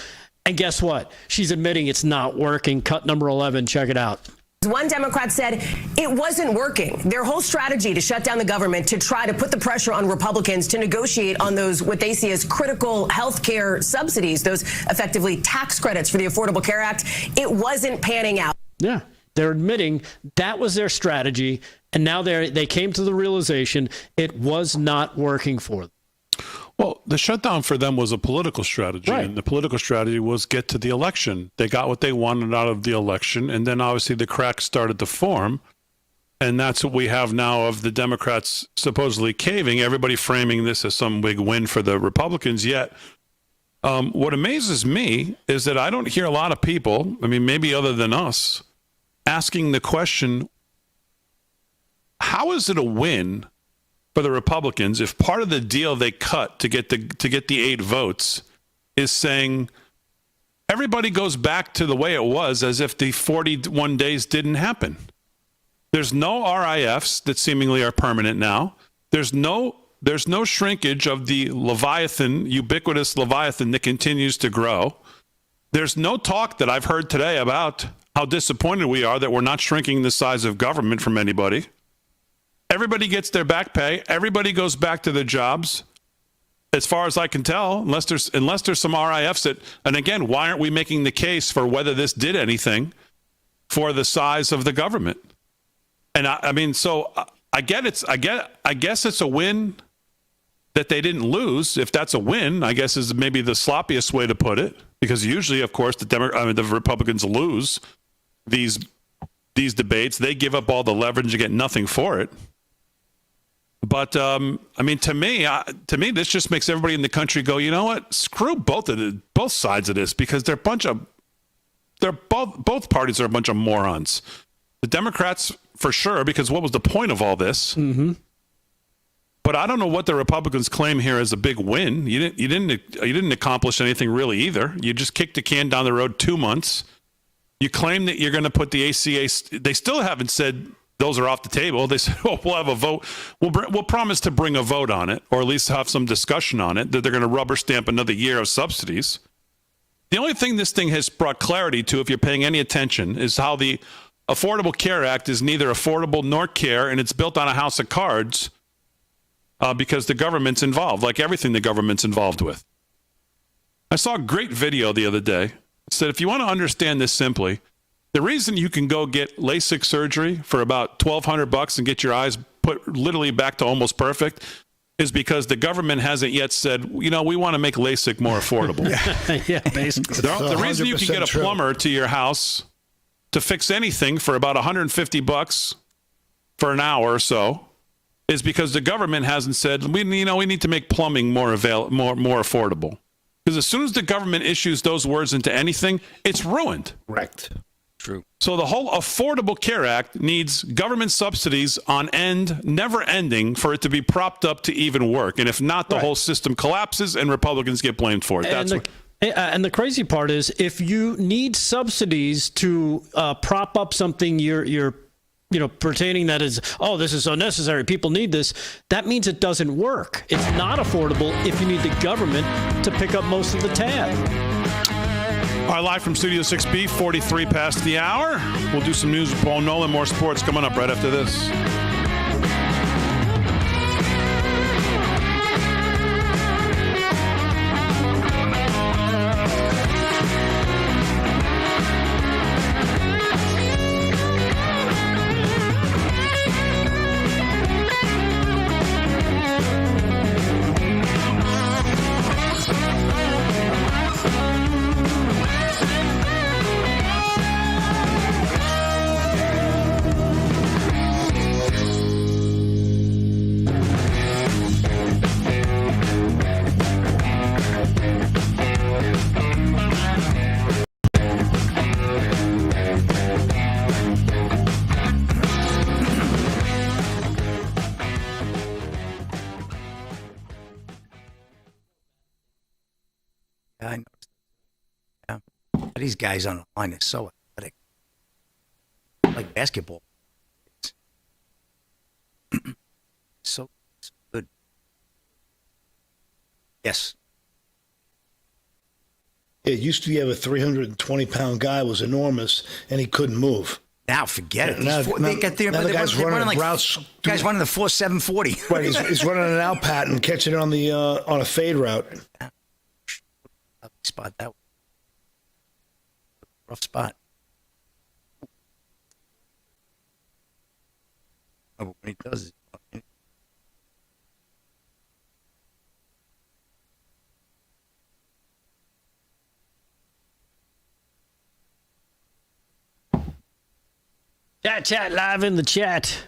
And guess what? She's admitting it's not working. Cut number 11. Check it out. One Democrat said it wasn't working. Their whole strategy to shut down the government, to try to put the pressure on Republicans to negotiate on those what they see as critical health care subsidies, those effectively tax credits for the Affordable Care Act, it wasn't panning out. Yeah, they're admitting that was their strategy, and now they came to the realization it was not working for them. Well, the shutdown for them was a political strategy, right. And the political strategy was get to the election. They got what they wanted out of the election, and then obviously the cracks started to form, and that's what we have now of the Democrats supposedly caving, everybody framing this as some big win for the Republicans, yet what amazes me is that I don't hear a lot of people, I mean, maybe other than us, asking the question, how is it a win for the Republicans if part of the deal they cut to get the 8 votes is saying everybody goes back to the way it was as if the 41 days didn't happen? There's no RIFs that seemingly are permanent now. There's no shrinkage of the Leviathan, ubiquitous Leviathan that continues to grow. There's no talk that I've heard today about how disappointed we are that we're not shrinking the size of government from anybody. Everybody gets their back pay. Everybody goes back to their jobs. As far as I can tell, unless there's some RIFs that, and again, why aren't we making the case for whether this did anything for the size of the government? And I mean, so I guess it's a win that they didn't lose. If that's a win, I guess is maybe the sloppiest way to put it, because usually, of course, the Republicans lose these debates. They give up all the leverage and get nothing for it. But I mean, to me, this just makes everybody in the country go, you know what? Screw both sides of this, because both parties are a bunch of morons. The Democrats for sure, because what was the point of all this? Mm-hmm. But I don't know what the Republicans claim here as a big win. You didn't accomplish anything really either. You just kicked the can down the road 2 months. You claim that you're going to put the ACA. They still haven't said those are off the table. They said, "Oh, we'll have a vote. We'll promise to bring a vote on it, or at least have some discussion on it. That they're going to rubber stamp another year of subsidies." The only thing this thing has brought clarity to, if you're paying any attention, is how the Affordable Care Act is neither affordable nor care, and it's built on a house of cards because the government's involved, like everything the government's involved with. I saw a great video the other day. It said, if you want to understand this simply, the reason you can go get LASIK surgery for about $1,200 and get your eyes put literally back to almost perfect is because the government hasn't yet said, we want to make LASIK more affordable. Yeah, basically. The reason you can get a plumber to your house to fix anything for about $150 for an hour or so is because the government hasn't said, we need to make plumbing more affordable. Because as soon as the government issues those words into anything, it's ruined. Correct. True. So the whole Affordable Care Act needs government subsidies on end, never ending, for it to be propped up to even work. And if not, the whole system collapses and Republicans get blamed for it. And the crazy part is, if you need subsidies to prop up something you're pertaining that is, this is unnecessary, people need this, that means it doesn't work. It's not affordable if you need the government to pick up most of the tab. All right, live from Studio 6B, 43 past the hour. We'll do some news with Paul Nolan. More sports coming up right after this. I know. Yeah. These guys on the line are so athletic. Like basketball. so good. Yes. It used to be, you have a 320-pound guy was enormous, and he couldn't move. Now forget it. Now the guy's running like routes. Guy's running the 4.740. Right, he's running an out pat and catching it on the on a fade route. Spot that. Rough spot. Oh, but when he does it. Chat live in the chat.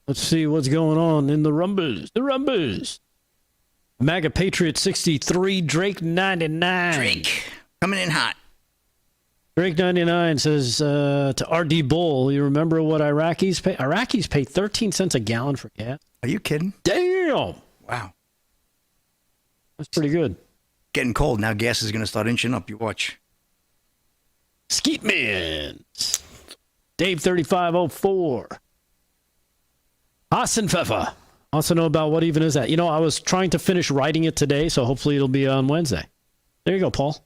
Let's see what's going on in the Rumbles. The Rumbles. MAGA Patriot 63, Drake 99. Drake coming in hot. Drake 99 says to RD Bull, you remember what Iraqis pay? Iraqis pay 13 cents a gallon for gas. Are you kidding? Damn. Wow. That's pretty good. Getting cold. Now gas is going to start inching up. You watch. Skeetmans. Dave 3504. Hassan Fefa. Also know about what even is that. I was trying to finish writing it today, so hopefully it'll be on Wednesday. There you go, Paul.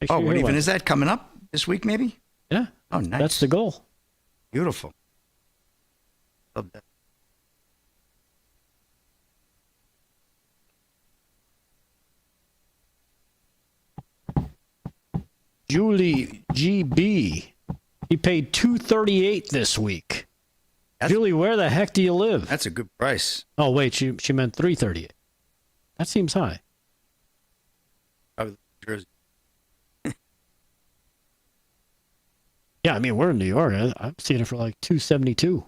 Sure what even is that? Coming up this week, maybe? Yeah. Oh, nice. That's the goal. Beautiful. Love that. Julie GB. He paid $238 this week. Julie, where the heck do you live? That's a good price. Oh, wait, she meant $338. That seems high. Probably Jersey. Yeah, I mean, we're in New York. I've seen it for like $272.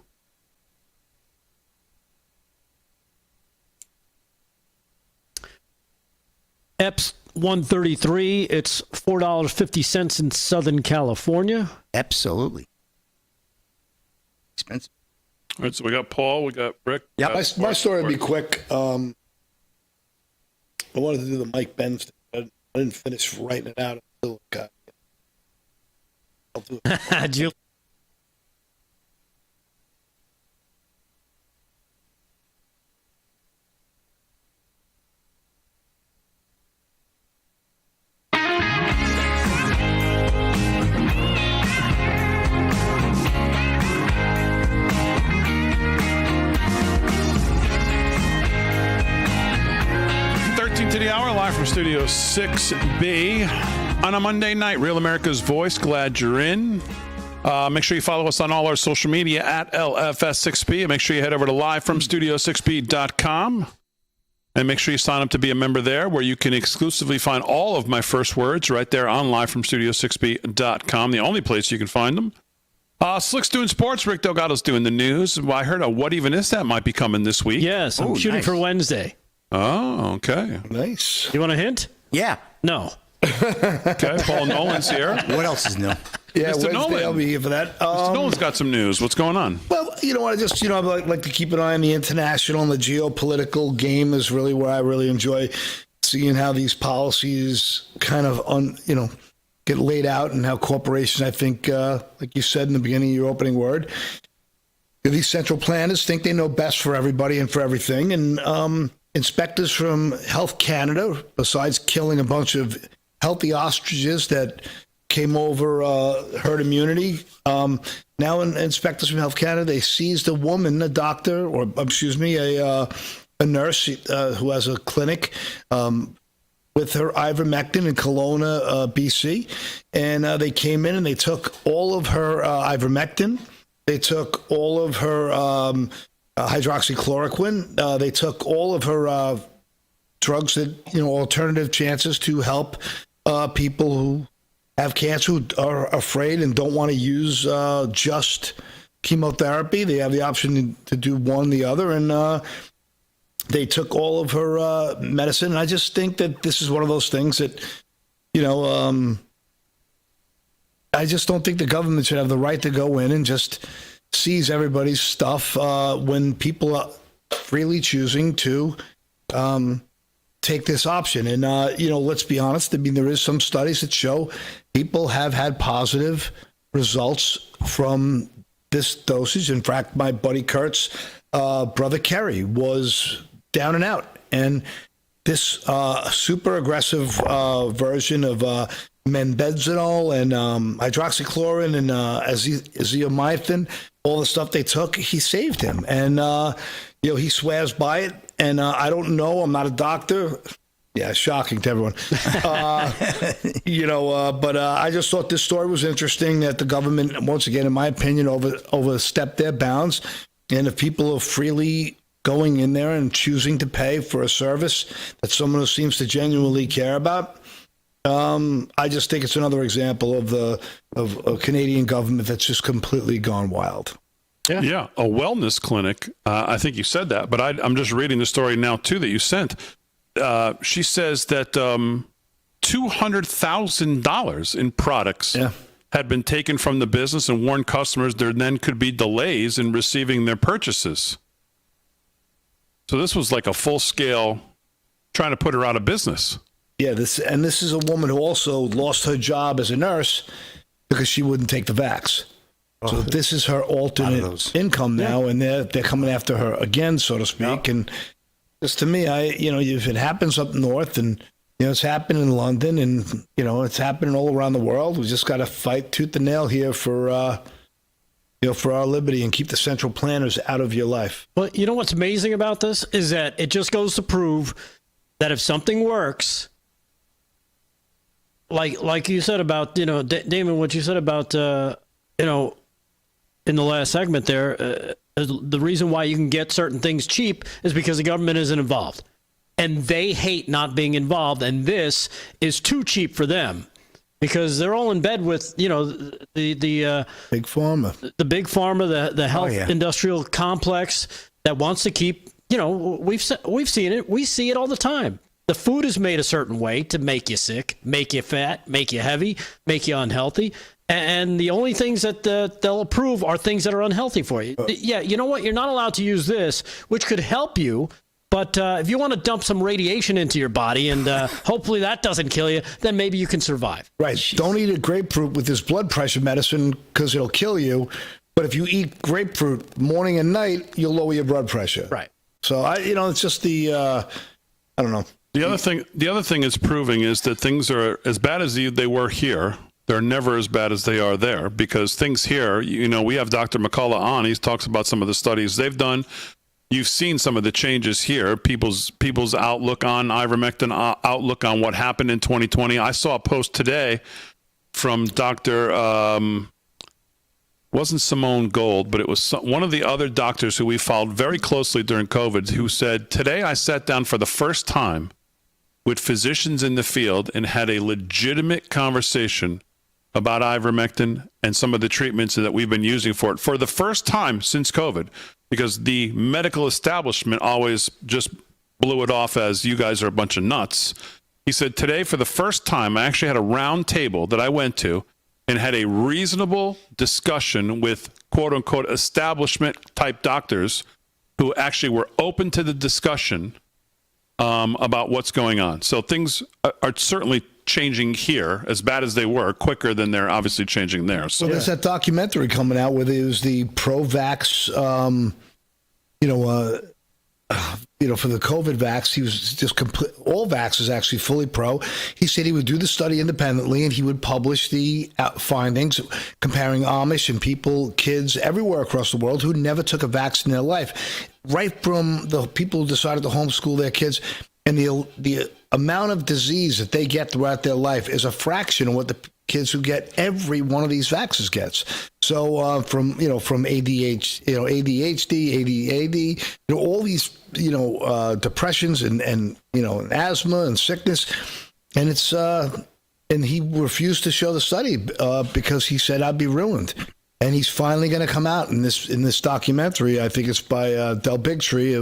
Epps 133. It's $4.50 in Southern California. Absolutely. Expensive. All right, so we got Paul, we got Rick. Yeah, my story would be quick. I wanted to do the Mike Benz thing. I didn't finish writing it out until it got. I'll do it. from Studio 6B on a Monday night. Real America's Voice. Glad you're in. Make sure you follow us on all our social media at LFS6B. And make sure you head over to livefromstudio6b.com. And make sure you sign up to be a member there, where you can exclusively find all of my first words right there on livefromstudio6b.com, the only place you can find them. Slick's doing sports. Rick Delgado's doing the news. Well, I heard a What Even Is That might be coming this week. Yes, I'm shooting for Wednesday. Oh, okay. Nice. You want a hint? Yeah. No. Okay, Paul Nolan's here. What else is new? Yeah, Mr. Wednesday Nolan. I'll be here for that. Mr. Nolan's got some news. What's going on? Well, you know what? I like to keep an eye on the international and the geopolitical game is really where I really enjoy seeing how these policies kind of get laid out and how corporations, I think, like you said in the beginning of your opening word, these central planners think they know best for everybody and for everything. And inspectors from Health Canada, besides killing a bunch of healthy ostriches that came over herd immunity, now inspectors from Health Canada, they seized a woman, a doctor, or excuse me, a nurse who has a clinic with her ivermectin in Kelowna, BC. And they came in and they took all of her ivermectin. They took all of her hydroxychloroquine. They took all of her drugs that, alternative chances to help people who have cancer, who are afraid and don't want to use just chemotherapy. They have the option to do one or the other. And they took all of her medicine. And I just think that this is one of those things that, I just don't think the government should have the right to go in and just seize everybody's stuff when people are freely choosing to take this option. And, let's be honest. I mean, there is some studies that show people have had positive results from this dosage. In fact, my buddy Kurt's brother Kerry was down and out. And this super aggressive version of menbenzol and hydroxychloroquine and azithromycin, all the stuff they took, he saved him. And, he swears by it. And I don't know. I'm not a doctor. Yeah, shocking to everyone. But I just thought this story was interesting, that the government, once again, in my opinion, overstepped their bounds. And if people are freely going in there and choosing to pay for a service that someone who seems to genuinely care about, I just think it's another example of a Canadian government that's just completely gone wild. Yeah, a wellness clinic. I think you said that, but I'm just reading the story now, too, that you sent. She says that $200,000 in products had been taken from the business and warned customers there then could be delays in receiving their purchases. So this was like a full-scale trying to put her out of business. Yeah, this is a woman who also lost her job as a nurse because she wouldn't take the vax. So this is her alternate income now, and they're coming after her again, so to speak. And just to me, if it happens up north, and it's happening in London, and it's happening all around the world, we just got to fight tooth and nail here for our liberty and keep the central planners out of your life. Well, you know what's amazing about this is that it just goes to prove that if something works, like you said about Damon, what you said about in the last segment there, the reason why you can get certain things cheap is because the government isn't involved. And they hate not being involved, and this is too cheap for them because they're all in bed with, the big pharma. The big pharma, the health industrial complex that wants to keep, we've seen it. We see it all the time. The food is made a certain way to make you sick, make you fat, make you heavy, make you unhealthy. And the only things that they'll approve are things that are unhealthy for you. Yeah, you know what? You're not allowed to use this, which could help you. But if you want to dump some radiation into your body and hopefully that doesn't kill you, then maybe you can survive. Right. Jeez. Don't eat a grapefruit with this blood pressure medicine because it'll kill you. But if you eat grapefruit morning and night, you'll lower your blood pressure. Right. So, it's just I don't know. The other thing it's proving is that things are as bad as they were here. They're never as bad as they are there, because things here, we have Dr. McCullough on. He talks about some of the studies they've done. you've seen some of the changes here, people's outlook on ivermectin, outlook on what happened in 2020. I saw a post today from Dr. Wasn't Simone Gold, but it was one of the other doctors who we followed very closely during COVID, who said, today I sat down for the first time with physicians in the field and had a legitimate conversation about ivermectin and some of the treatments that we've been using for it for the first time since COVID, because the medical establishment always just blew it off as you guys are a bunch of nuts. He said, today, for the first time, I actually had a round table that I went to and had a reasonable discussion with quote unquote establishment type doctors who actually were open to the discussion about what's going on. So things are certainly changing here, as bad as they were, quicker than they're obviously changing there. So there's that documentary coming out where it was the pro-vax, for the COVID vax, he was just all vax is actually fully pro. He said he would do the study independently and he would publish the findings comparing Amish and kids everywhere across the world who never took a vax in their life. Right from the people who decided to homeschool their kids, and the amount of disease that they get throughout their life is a fraction of what the kids who get every one of these vaccines gets. So from ADHD, ADD, all these depressions and asthma and sickness, and it's and he refused to show the study because he said I'd be ruined. And he's finally going to come out in this documentary. I think it's by Del Bigtree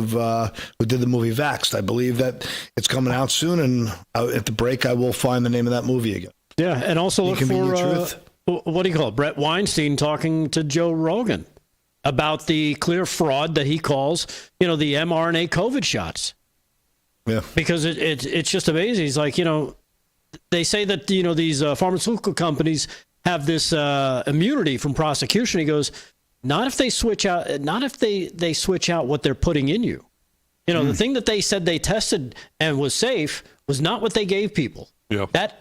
who did the movie Vaxxed. I believe that it's coming out soon, and at the break I will find the name of that movie again. Yeah, and also look for what do you call it? Brett Weinstein talking to Joe Rogan about the clear fraud that he calls, the mRNA COVID shots. Yeah, because it's just amazing. He's like, they say that these pharmaceutical companies have this immunity from prosecution. He goes, not if they switch out what they're putting in you. The thing that they said they tested and was safe was not what they gave people. Yeah. That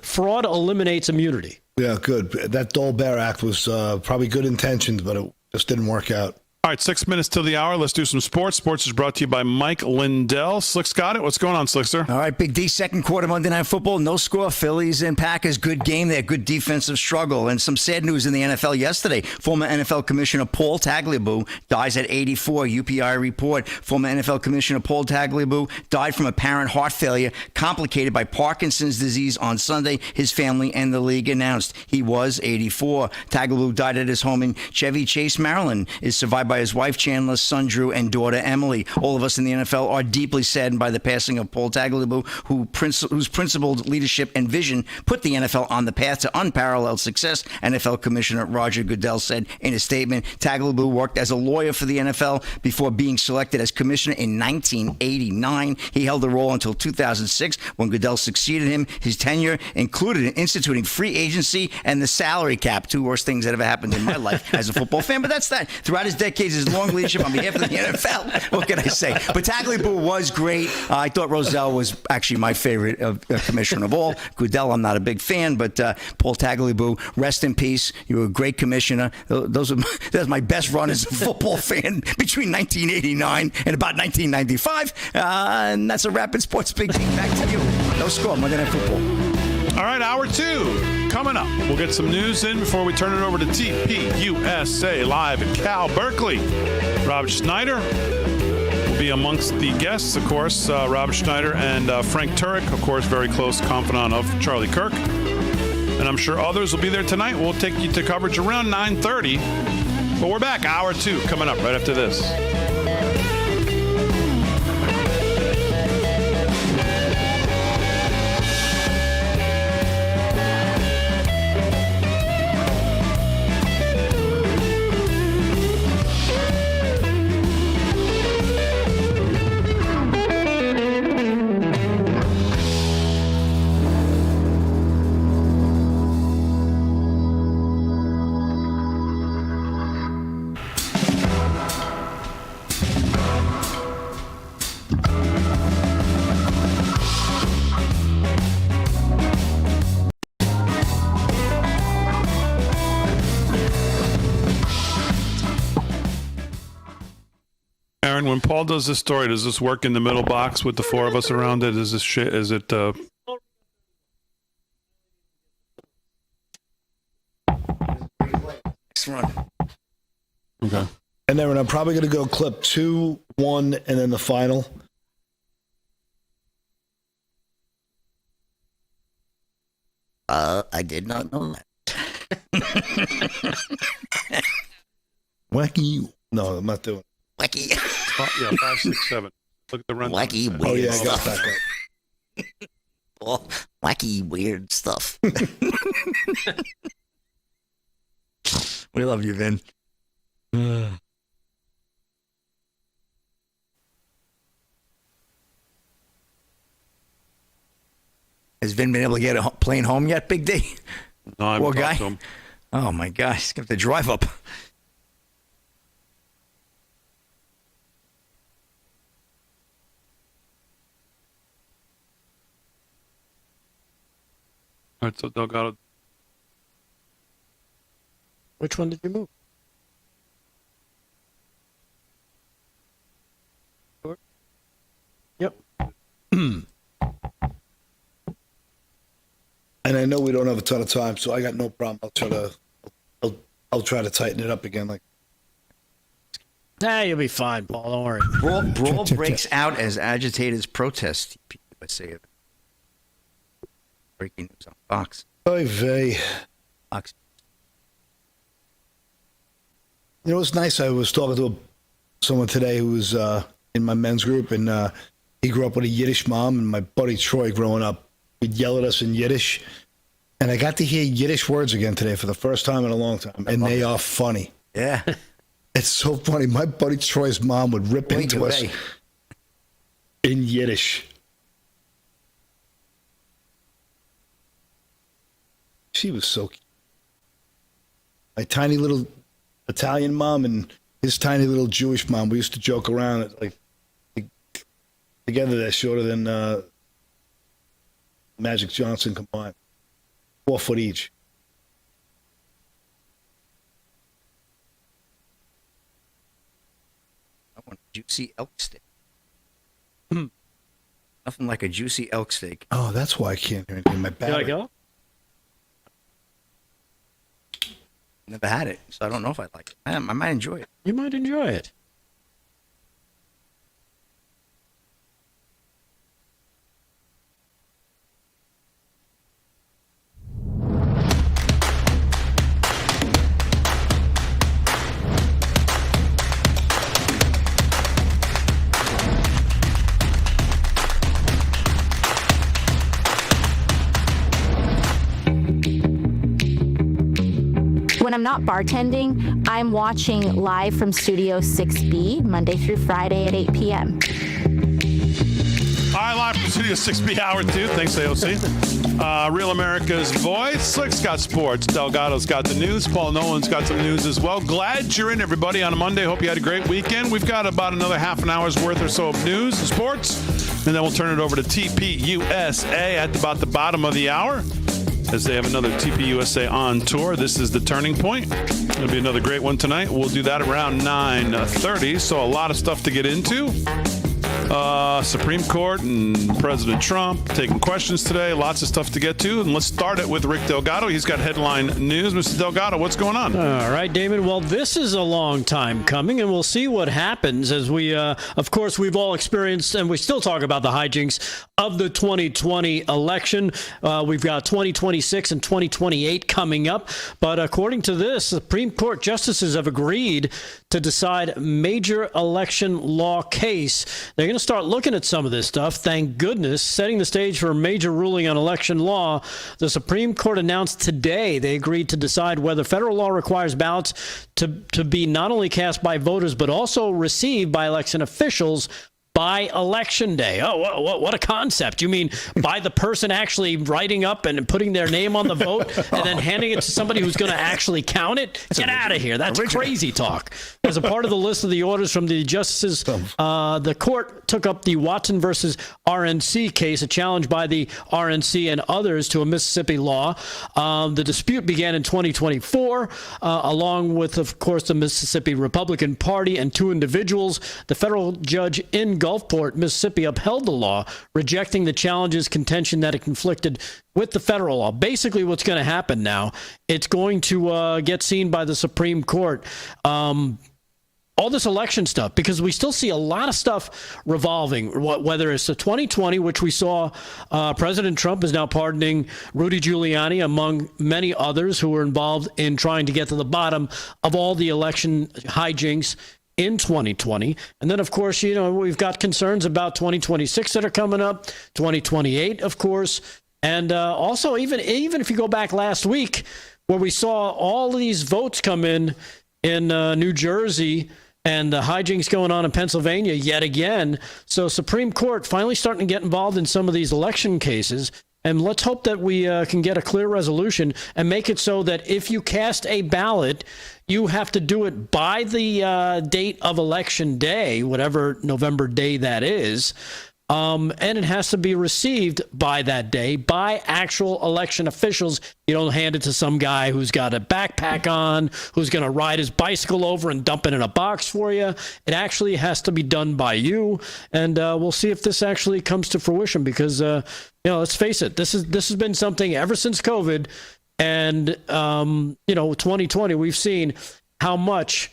fraud eliminates immunity. Yeah, good. That Dole-Bear Act was probably good intentions, but it just didn't work out. All right, 6 minutes till the hour. Let's do some sports. Sports is brought to you by Mike Lindell. Slick's got it. What's going on, Slickster? All right, Big D, second quarter Monday Night Football. No score. Phillies and Packers. Good game there. Good defensive struggle. And some sad news in the NFL yesterday. Former NFL Commissioner Paul Tagliabue dies at 84. UPI report. Former NFL Commissioner Paul Tagliabue died from apparent heart failure complicated by Parkinson's disease on Sunday. His family and the league announced he was 84. Tagliabue died at his home in Chevy Chase, Maryland. Is survived by his wife Chandler, son Drew, and daughter Emily. All of us in the NFL are deeply saddened by the passing of Paul Tagliabue, whose principled leadership and vision put the NFL on the path to unparalleled success. NFL Commissioner Roger Goodell said in a statement, Tagliabue worked as a lawyer for the NFL before being selected as commissioner in 1989. He held the role until 2006 when Goodell succeeded him. His tenure included instituting free agency and the salary cap, two worst things that ever happened in my life as a football fan. But that's that. Throughout his decades, his long leadership on behalf of the NFL. What can I say? But Tagliabue was great. I thought Rozelle was actually my favorite commissioner of all. Goodell, I'm not a big fan, but Paul Tagliabue, rest in peace. You were a great commissioner. That was my best run as a football fan between 1989 and about 1995. And that's a wrap in Sports Big Team. Back to you. No score. Monday Night Football. All right, hour two coming up. We'll get some news in before we turn it over to TPUSA live in Cal Berkeley. Rob Schneider will be amongst the guests, of course. Rob Schneider and Frank Turek, of course, very close confidant of Charlie Kirk. And I'm sure others will be there tonight. We'll take you to coverage around 9:30. But we're back, hour two coming up right after this. when Paul does this story, does this work in the middle box with the four of us around it? Is this shit? Is it? Run. Okay. And then I'm probably going to go clip 2, 1, and then the final. I did not know that. Wacky. No, I'm not doing it. Wacky. Yeah, 5, 6, 7. Look at the run. Wacky weird Oh, yeah, I got stuff. that. Oh, wacky weird stuff. We love you, Vin. Has Vin been able to get a plane home yet, Big D? No, I haven't talked to him. Oh, my gosh. He's going to have to drive up. All right, so Delgado. Which one did you move? Yep. And I know we don't have a ton of time, so I got no problem. I'll try to tighten it up again. Like, Nah, you'll be fine, Paul. Don't worry. Brawl breaks out as agitators protest. USA. Breaking news on Fox. oy vey. Fox. You know, it's nice. I was talking to someone today who was in my men's group, and he grew up with a Yiddish mom, and my buddy Troy growing up would yell at us in Yiddish. And I got to hear Yiddish words again today for the first time in a long time, and they are funny. Yeah. It's so funny. My buddy Troy's mom would rip into us in Yiddish. She was so cute. My tiny little Italian mom and his tiny little Jewish mom, we used to joke around. It's like together they're shorter than Magic Johnson combined. 4 foot each. I want a juicy elk steak. Nothing like a juicy elk steak. Oh, that's why I can't hear anything in my battery. Did I go? Never had it, so I don't know if I'd like it. I might enjoy it. You might enjoy it. When I'm not bartending, I'm watching live from Studio 6B, Monday through Friday at 8 p.m. All right, live from Studio 6B, Hour 2. Thanks, AOC. Real America's Voice. Slick's got sports. Delgado's got the news. Paul Nolan's got some news as well. Glad you're in, everybody, on a Monday. Hope you had a great weekend. We've got about another half an hour's worth or so of news and sports, and then we'll turn it over to TPUSA at about the bottom of the hour, as they have another TPUSA on tour. This is the Turning Point. It'll be another great one tonight. We'll do that around 9:30, so a lot of stuff to get into. Supreme Court and President Trump taking questions today. Lots of stuff to get to. And let's start it with Rick Delgado. He's got headline news. Mr. Delgado, what's going on? All right, Damon. Well, this is a long time coming, and we'll see what happens as we, of course, we've all experienced, and we still talk about the hijinks of the 2020 election. We've got 2026 and 2028 coming up. But according to this, Supreme Court justices have agreed to decide major election law case. They're going to start looking at some of this stuff. Thank goodness. Setting the stage for a major ruling on election law, the Supreme Court announced today they agreed to decide whether federal law requires ballots to be not only cast by voters but also received by election officials by Election Day. Oh, what a concept. You mean by the person actually writing up and putting their name on the vote and then handing it to somebody who's going to actually count it? Get out of here. That's crazy talk. As a part of the list of the orders from the justices, the court took up the Watson versus RNC case, a challenge by the RNC and others to a Mississippi law. The dispute began in 2024, along with, of course, the Mississippi Republican Party and two individuals. The federal judge in Gulfport, Mississippi, upheld the law, rejecting the challenge's contention that it conflicted with the federal law. Basically, what's going to happen now, it's going to get seen by the Supreme Court. All this election stuff, because we still see a lot of stuff revolving, whether it's the 2020, which we saw President Trump is now pardoning Rudy Giuliani, among many others who were involved in trying to get to the bottom of all the election hijinks in 2020. And then, of course, we've got concerns about 2026 that are coming up, 2028, of course. And also, even if you go back last week, where we saw all of these votes come in New Jersey, and the hijinks going on in Pennsylvania yet again. So Supreme Court finally starting to get involved in some of these election cases. And let's hope that we can get a clear resolution and make it so that if you cast a ballot, you have to do it by the date of Election Day, whatever November day that is. And it has to be received by that day by actual election officials. You don't hand it to some guy who's got a backpack on, who's going to ride his bicycle over and dump it in a box for you. It actually has to be done by you. And we'll see if this actually comes to fruition because, let's face it, this has been something ever since COVID. And, 2020, we've seen how much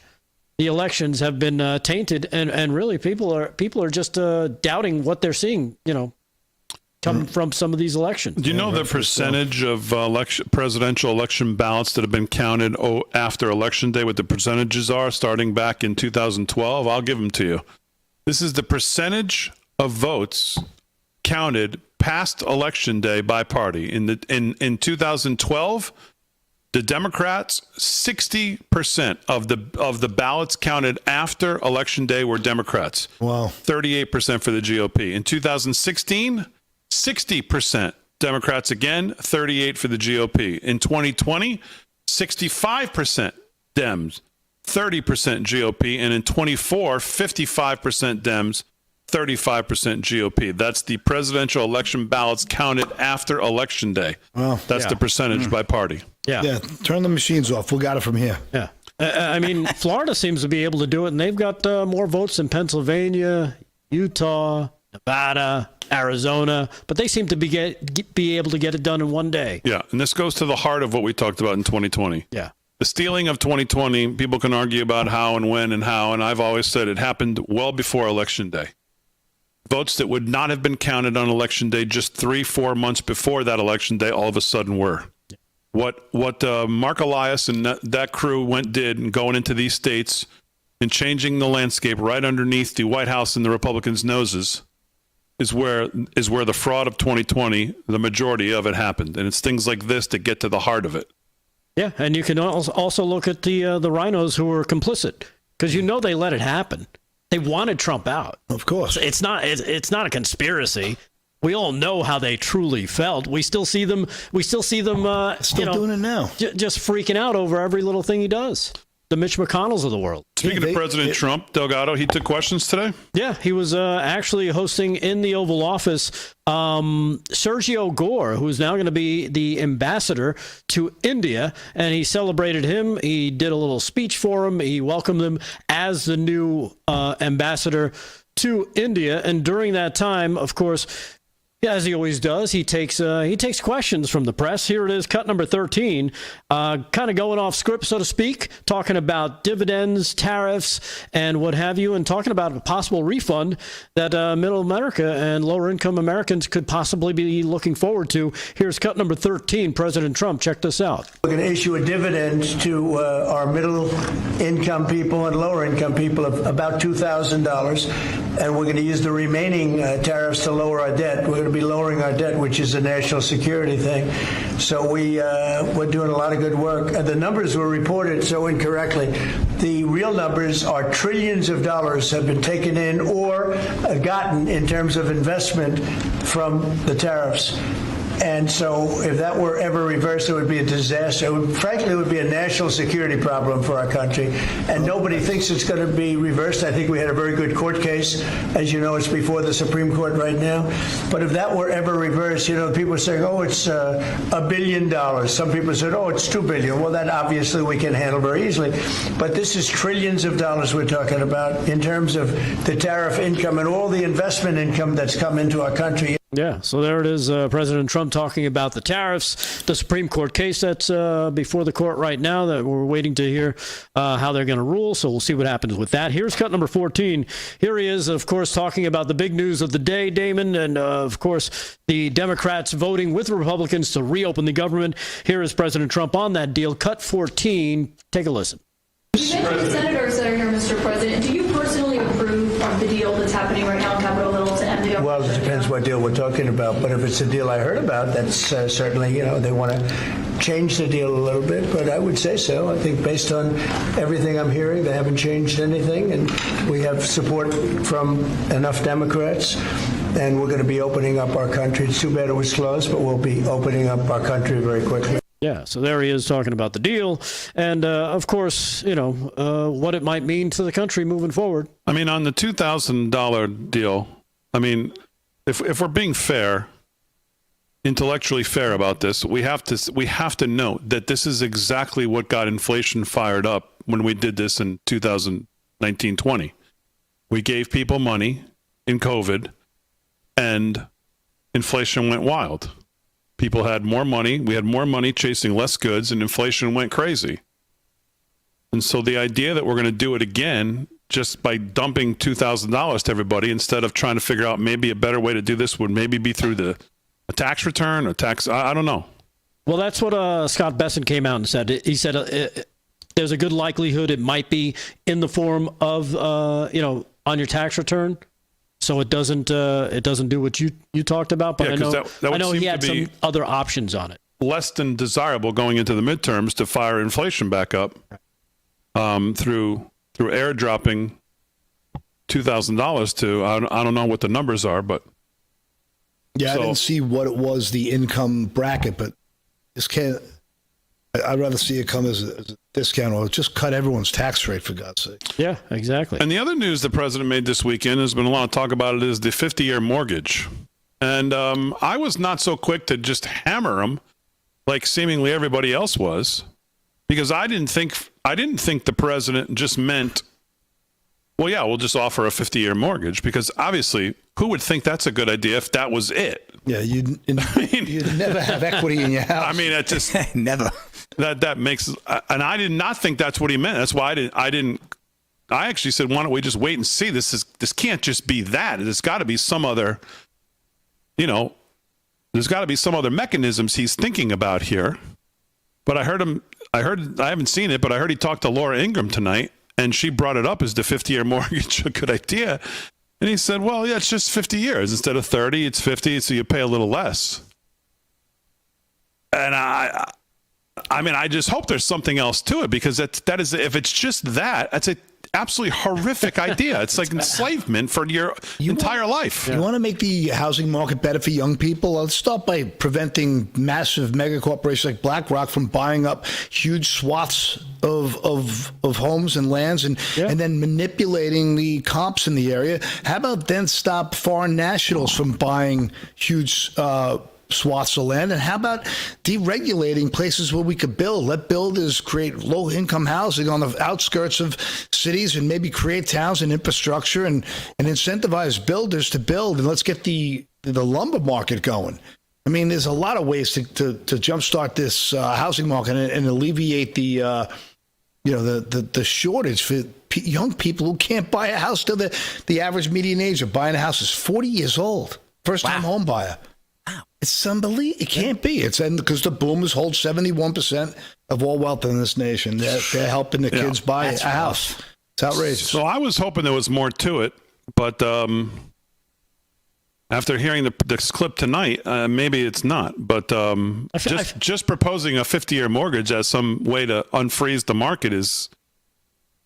the elections have been tainted, and really people are just doubting what they're seeing, coming from some of these elections. Do you know the percentage of presidential election ballots that have been counted after Election Day, what the percentages are starting back in 2012? I'll give them to you. This is the percentage of votes counted past Election Day by party. In 2012, the Democrats, 60% of the ballots counted after Election Day were Democrats. Wow. 38% for the GOP. In 2016, 60% Democrats again, 38% for the GOP. In 2020, 65% Dems, 30% GOP. And in 24, 55% Dems, 35% GOP. That's the presidential election ballots counted after Election Day. Well, that's the percentage by party. Yeah. Turn the machines off. We got it from here. Yeah. Florida seems to be able to do it, and they've got more votes than Pennsylvania, Utah, Nevada, Arizona, but they seem to be able to get it done in one day. Yeah, and this goes to the heart of what we talked about in 2020. Yeah. The stealing of 2020, people can argue about how and when and how, and I've always said it happened well before Election Day. Votes that would not have been counted on Election Day just 3-4 months before that Election Day all of a sudden were. What Mark Elias and that crew did and going into these states and changing the landscape right underneath the White House and the Republicans' noses is where the fraud of 2020, the majority of it happened. And it's things like this that get to the heart of it. Yeah, and you can also look at the rhinos who were complicit because they let it happen. They wanted Trump out. Of course. It's not a conspiracy. We all know how they truly felt. We still see them. Still doing it now. Just freaking out over every little thing he does. The Mitch McConnells of the world. Speaking of President Trump, Delgado, he took questions today? Yeah, he was actually hosting in the Oval Office Sergio Gore, who is now going to be the ambassador to India, and he celebrated him. He did a little speech for him. He welcomed him as the new ambassador to India, and during that time, of course, as he always does, he takes questions from the press. Here it is, cut number 13, kind of going off script, so to speak, talking about dividends, tariffs, and what have you, and talking about a possible refund that middle America and lower-income Americans could possibly be looking forward to. Here's cut number 13, President Trump. Check this out. We're going to issue a dividend to our middle-income people and lower-income people of about $2,000. and we're going to use the remaining tariffs to lower our debt. We're going to be lowering our debt, which is a national security thing. So we're doing a lot of good work. The numbers were reported so incorrectly. The real numbers are trillions of dollars have been taken in or gotten in terms of investment from the tariffs. And so if that were ever reversed, it would be a disaster. Frankly, it would be a national security problem for our country. And nobody thinks it's going to be reversed. I think we had a very good court case. As you know, it's before the Supreme Court right now. But if that were ever reversed, people are saying, oh, it's $1 billion. Some people said, oh, it's $2 billion. Well, that obviously we can handle very easily. But this is trillions of dollars we're talking about in terms of the tariff income and all the investment income that's come into our country. Yeah, so there it is, President Trump talking about the tariffs, the Supreme Court case that's before the court right now that we're waiting to hear how they're going to rule, so we'll see what happens with that. Here's cut number 14. Here he is, of course, talking about the big news of the day, Damon, and, of course, the Democrats voting with Republicans to reopen the government. Here is President Trump on that deal. Cut 14. Take a listen. You mentioned senators that are here, Mr. President. Do you personally approve of the deal that's happening right now on Capitol Hill to end the government? Well, it depends what deal we're talking about. But if it's a deal I heard about, that's certainly, they want to change the deal a little bit. But I would say so. I think based on everything I'm hearing, they haven't changed anything. And we have support from enough Democrats. And we're going to be opening up our country. It's too bad it was closed, but we'll be opening up our country very quickly. Yeah, so there he is talking about the deal and, of course, what it might mean to the country moving forward. I mean, on the $2,000 deal, I mean, if we're being fair, intellectually fair about this, we have to note that this is exactly what got inflation fired up when we did this in 2019-20. We gave people money in COVID, and inflation went wild. People had more money. We had more money chasing less goods, and inflation went crazy. And so the idea that we're going to do it again just by dumping $2,000 to everybody instead of trying to figure out maybe a better way to do this would maybe be through a tax return or tax. I don't know. Well, that's what Scott Besson came out and said. He said there's a good likelihood it might be in the form of, on your tax return. So it doesn't do what you talked about, but yeah, I know he had some other options on it. Less than desirable going into the midterms to fire inflation back up through airdropping $2,000 to I don't know what the numbers are, but yeah, I didn't see what it was the income bracket, but this can't. I'd rather see it come as a discount or just cut everyone's tax rate, for God's sake. Yeah, exactly. And the other news the president made this weekend, there's been a lot of talk about it, is the 50-year mortgage. And I was not so quick to just hammer him like seemingly everybody else was, because I didn't think the president just meant, well, yeah, we'll just offer a 50-year mortgage, because obviously who would think that's a good idea if that was it? Yeah, you'd never have equity in your house. I mean, it just never. That makes, and I did not think that's what he meant. That's why I actually said, why don't we just wait and see? This can't just be that. There's got to be some other, there's got to be some other mechanisms he's thinking about here. But I haven't seen it, but I heard he talked to Laura Ingraham tonight, and she brought it up as the 50-year mortgage a good idea. And he said, well, yeah, it's just 50 years. Instead of 30, it's 50, so you pay a little less. And I mean, I just hope there's something else to it, because that is, if it's just that, that's an absolutely horrific idea. It's like enslavement for your entire life. You want to make the housing market better for young people? Let's start by preventing massive mega corporations like BlackRock from buying up huge swaths of homes and lands and then manipulating the comps in the area. How about then stop foreign nationals from buying huge swaths of land? And how about deregulating places where we could build? Let builders create low-income housing on the outskirts of cities and maybe create towns and infrastructure and incentivize builders to build. And let's get the lumber market going. I mean, there's a lot of ways to jumpstart this housing market and alleviate the shortage for young people who can't buy a house till the average median age of buying a house is 40 years old. First-time home buyer. It's unbelievable. It can't be. It's because the boomers hold 71% of all wealth in this nation. They're helping the kids buy a house. It's outrageous. So I was hoping there was more to it, But after hearing this clip tonight, maybe it's not. But just proposing a 50-year mortgage as some way to unfreeze the market is.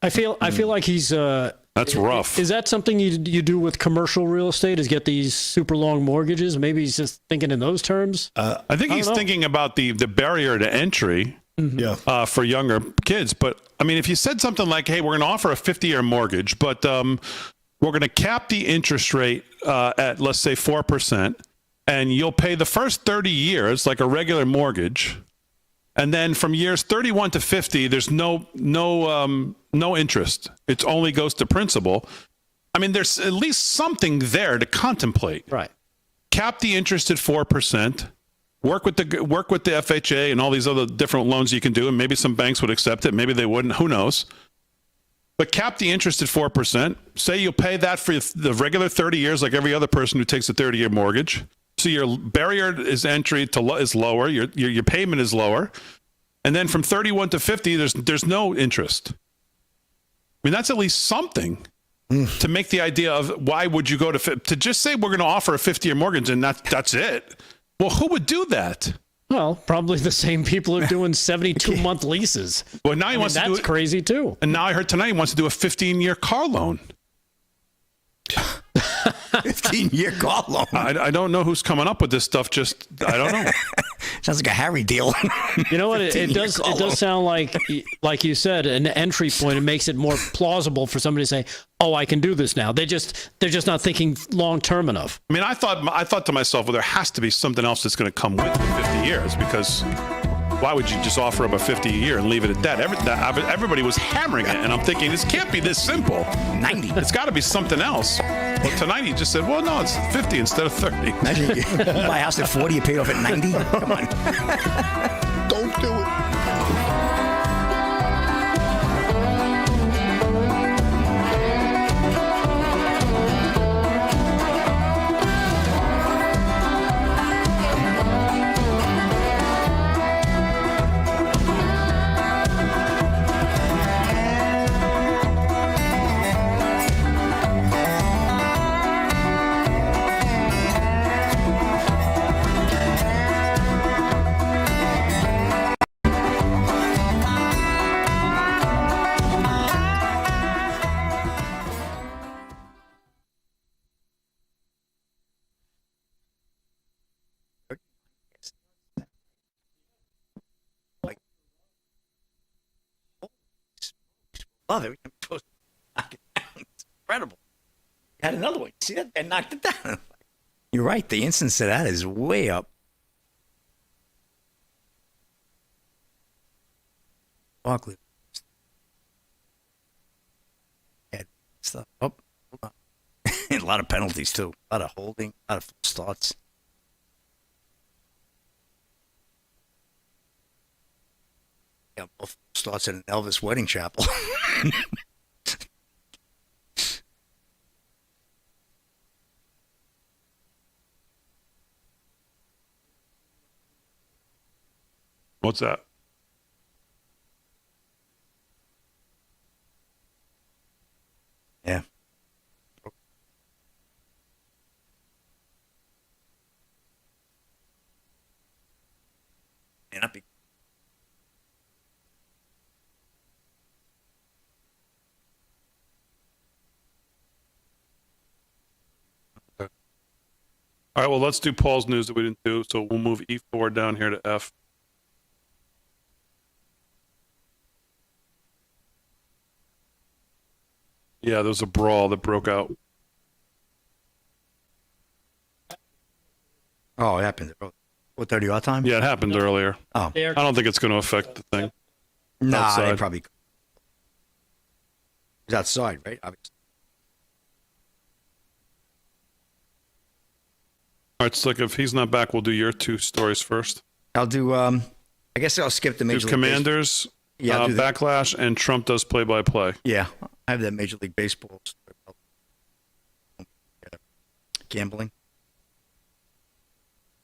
I feel like he's. That's rough. Is that something you do with commercial real estate? Is get these super long mortgages? Maybe he's just thinking in those terms. I think he's thinking about the barrier to entry. For younger kids. But I mean, if you said something like, hey, we're going to offer a 50-year mortgage, but we're going to cap the interest rate at, let's say, 4%, and you'll pay the first 30 years like a regular mortgage. And then from years 31 to 50, there's no interest. It only goes to principal. I mean, there's at least something there to contemplate. Right. Cap the interest at 4%. Work with the FHA and all these other different loans you can do, and maybe some banks would accept it, maybe they wouldn't. Who knows? But cap the interest at 4%. Say you'll pay that for the regular 30 years, like every other person who takes a 30-year mortgage. So your barrier is entry is lower. Your payment is lower, and then from 31 to 50, there's no interest. I mean, that's at least something to make the idea of why would you go to just say we're going to offer a 50-year mortgage and that's it. Well, who would do that? Well, probably the same people who are doing 72-month leases. Well, now he wants to do it. That's crazy, too. And now I heard tonight he wants to do a 15-year car loan. 15-year car loan. I don't know who's coming up with this stuff. I don't know. Sounds like a Harry deal. You know what? It does sound like you said, an entry point. It makes it more plausible for somebody to say, "Oh, I can do this now." They're just not thinking long term enough. I mean, I thought to myself, well, there has to be something else that's going to come with 50 years because why would you just offer up a 50-year and leave it at that? Everybody was hammering it, and I'm thinking this can't be this simple. 90. It's got to be something else. But tonight he just said, well, no, it's 50 instead of 30. Imagine you buy a house at 40, you pay it off at 90. Come on. Don't do it. Love it. Knock it down. It's incredible. Had another one. See that? And knocked it down. You're right. The instance of that is way up. Barkley. Stuff. Oh, hold on. A lot of penalties too. A lot of holding. A lot of false starts. Yeah, both starts at an Elvis wedding chapel. What's that? Yeah. May not be. All right, well, let's do Paul's news that we didn't do. So we'll move E4 down here to F. Yeah, there was a brawl that broke out. Oh, it happened. 4:30 our time? Yeah, it happened earlier. Oh. I don't think it's going to affect the thing. Nah, outside. they probably. It was outside, right? Obviously. All right, Slick, if he's not back, we'll do your two stories first. I'll do, I guess I'll skip the Major League Commanders, Yeah, Backlash, and Trump does play-by-play. Yeah, I have that Major League Baseball story about gambling.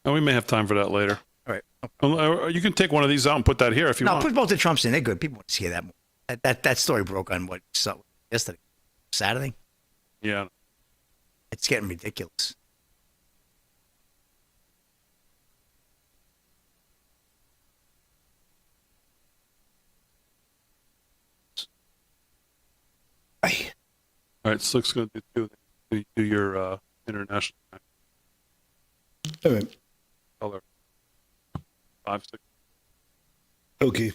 And we may have time for that later. All right. You can take one of these out and put that here if you want. No, put both the Trumps in. They're good. People want to hear that more. That story broke on yesterday? Saturday? Yeah. It's getting ridiculous. All right, Slick's going to do your international All right. color. 5, 6. Okay.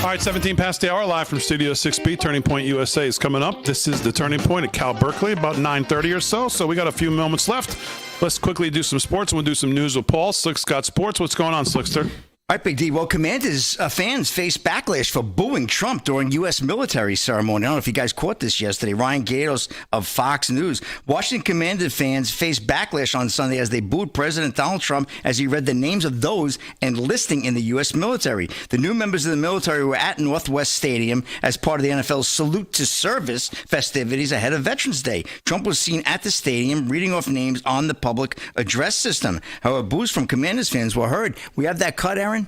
All right, 17 past the hour, live from Studio 6B. Turning Point USA is coming up. This is the Turning Point at Cal Berkeley, about 9:30 or so. So we got a few moments left. Let's quickly do some sports. We'll do some news with Paul. Slick's got sports. What's going on, Slickster? All right, Big D. Well, Commanders fans face backlash for booing Trump during U.S. military ceremony. I don't know if you guys caught this yesterday. Ryan Gatos of Fox News. Washington Commanders fans faced backlash on Sunday as they booed President Donald Trump as he read the names of those enlisting in the U.S. military. The new members of the military were at Northwest Stadium as part of the NFL's Salute to Service festivities ahead of Veterans Day. Trump was seen at the stadium reading off names on the public address system. However, boos from Commanders fans were heard. We have that cut, Aaron?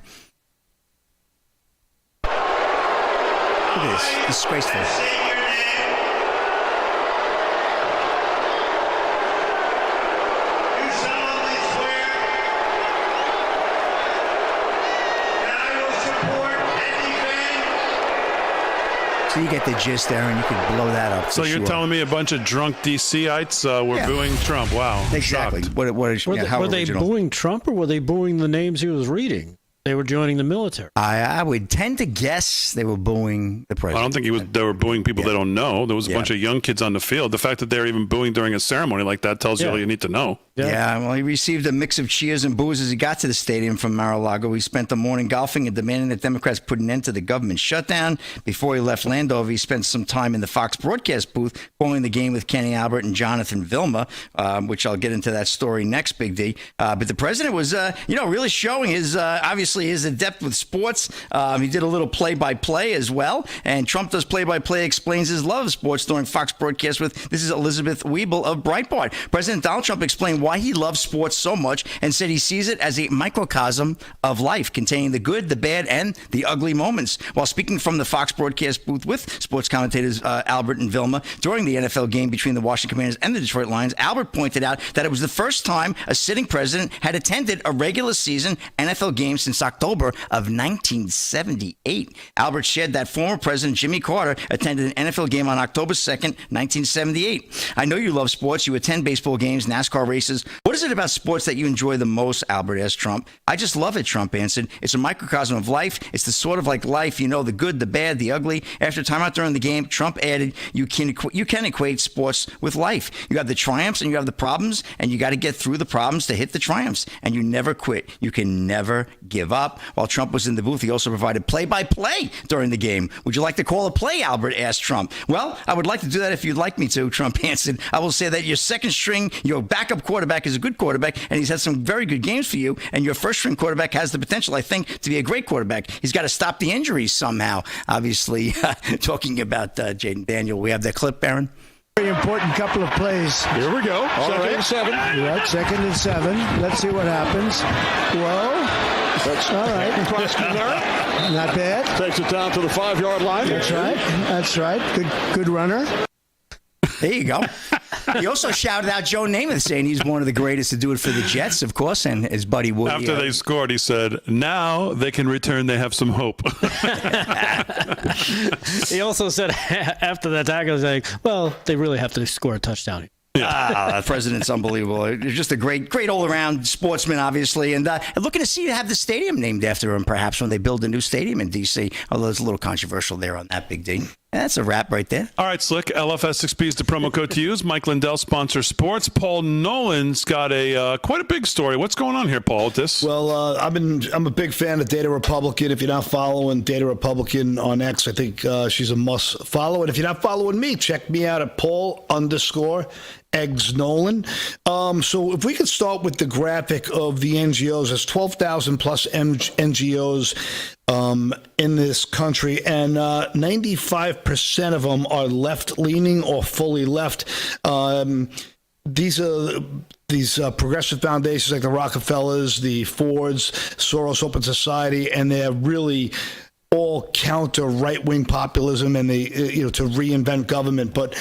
Look at this. Disgraceful. So you get the gist, Aaron. You could blow that up. So you're telling me a bunch of drunk DCites were booing Trump? Wow. Exactly. Were they booing Trump or were they booing the names he was reading? They were joining the military. I would tend to guess they were booing the president. I don't think they were booing people they don't know. There was a bunch of young kids on the field. The fact that they're even booing during a ceremony like that tells you all you need to know. Yeah, well, he received a mix of cheers and boos as he got to the stadium from Mar-a-Lago. He spent the morning golfing and demanding that Democrats put an end to the government shutdown. Before he left Landover, he spent some time in the Fox broadcast booth calling the game with Kenny Albert and Jonathan Vilma, which I'll get into that story next, Big D. But the president was, really showing his, obviously, his adept with sports. He did a little play-by-play as well. And Trump does play-by-play, explains his love of sports during Fox broadcast with, this is Elizabeth Wiebel of Breitbart. President Donald Trump explained why he loves sports so much and said he sees it as a microcosm of life, containing the good, the bad, and the ugly moments. While speaking from the Fox broadcast booth with sports commentators Albert and Vilma during the NFL game between the Washington Commanders and the Detroit Lions, Albert pointed out that it was the first time a sitting president had attended a regular season NFL game since October of 1978. Albert shared that former President Jimmy Carter attended an NFL game on October 2nd, 1978. I know you love sports. You attend baseball games, NASCAR races. What is it about sports that you enjoy the most, Albert asked Trump. I just love it, Trump answered. It's a microcosm of life. It's the sort of like life, the good, the bad, the ugly. After time out during the game, Trump added, you can equate sports with life. You have the triumphs and you have the problems, and you got to get through the problems to hit the triumphs. And you never quit. You can never give up. While Trump was in the booth, he also provided play-by-play during the game. Would you like to call a play, Albert asked Trump. Well, I would like to do that if you'd like me to, Trump answered. I will say that your second string, your backup quarterback is a good quarterback, and he's had some very good games for you, and your first string quarterback has the potential, I think, to be a great quarterback. He's got to stop the injuries somehow. Obviously, talking about Jaden Daniel. We have that clip, Aaron? Very important couple of plays. Here we go. Second and 7. Right, 2nd and 7. Let's see what happens. Whoa. That's all right. Not bad. Takes it down to the 5-yard line. That's right. That's right. Good runner. There you go. He also shouted out Joe Namath, saying he's one of the greatest to do it for the Jets, of course, and his buddy Woody. After they scored, he said, now they can return. They have some hope. He also said after that tackle, he's like, well, they really have to score a touchdown. The president's unbelievable. He's just a great all-around sportsman, obviously, and looking to see to have the stadium named after him, perhaps, when they build a new stadium in D.C., although it's a little controversial there on that, Big D. That's a wrap right there. All right, Slick. LFS6B is the promo code to use. Mike Lindell sponsors sports. Paul Nolan's got quite a big story. What's going on here, Paul, with this? Well, I'm a big fan of Data Republican. If you're not following Data Republican on X, I think she's a must follow. And if you're not following me, check me out at Paul_NLD. Eggs Nolan. So if we could start with the graphic of the NGOs, there's 12,000 plus NGOs in this country, and 95% of them are left-leaning or fully left. These progressive foundations like the Rockefellers, the Fords, Soros Open Society, and they're really all counter right-wing populism and they, to reinvent government. But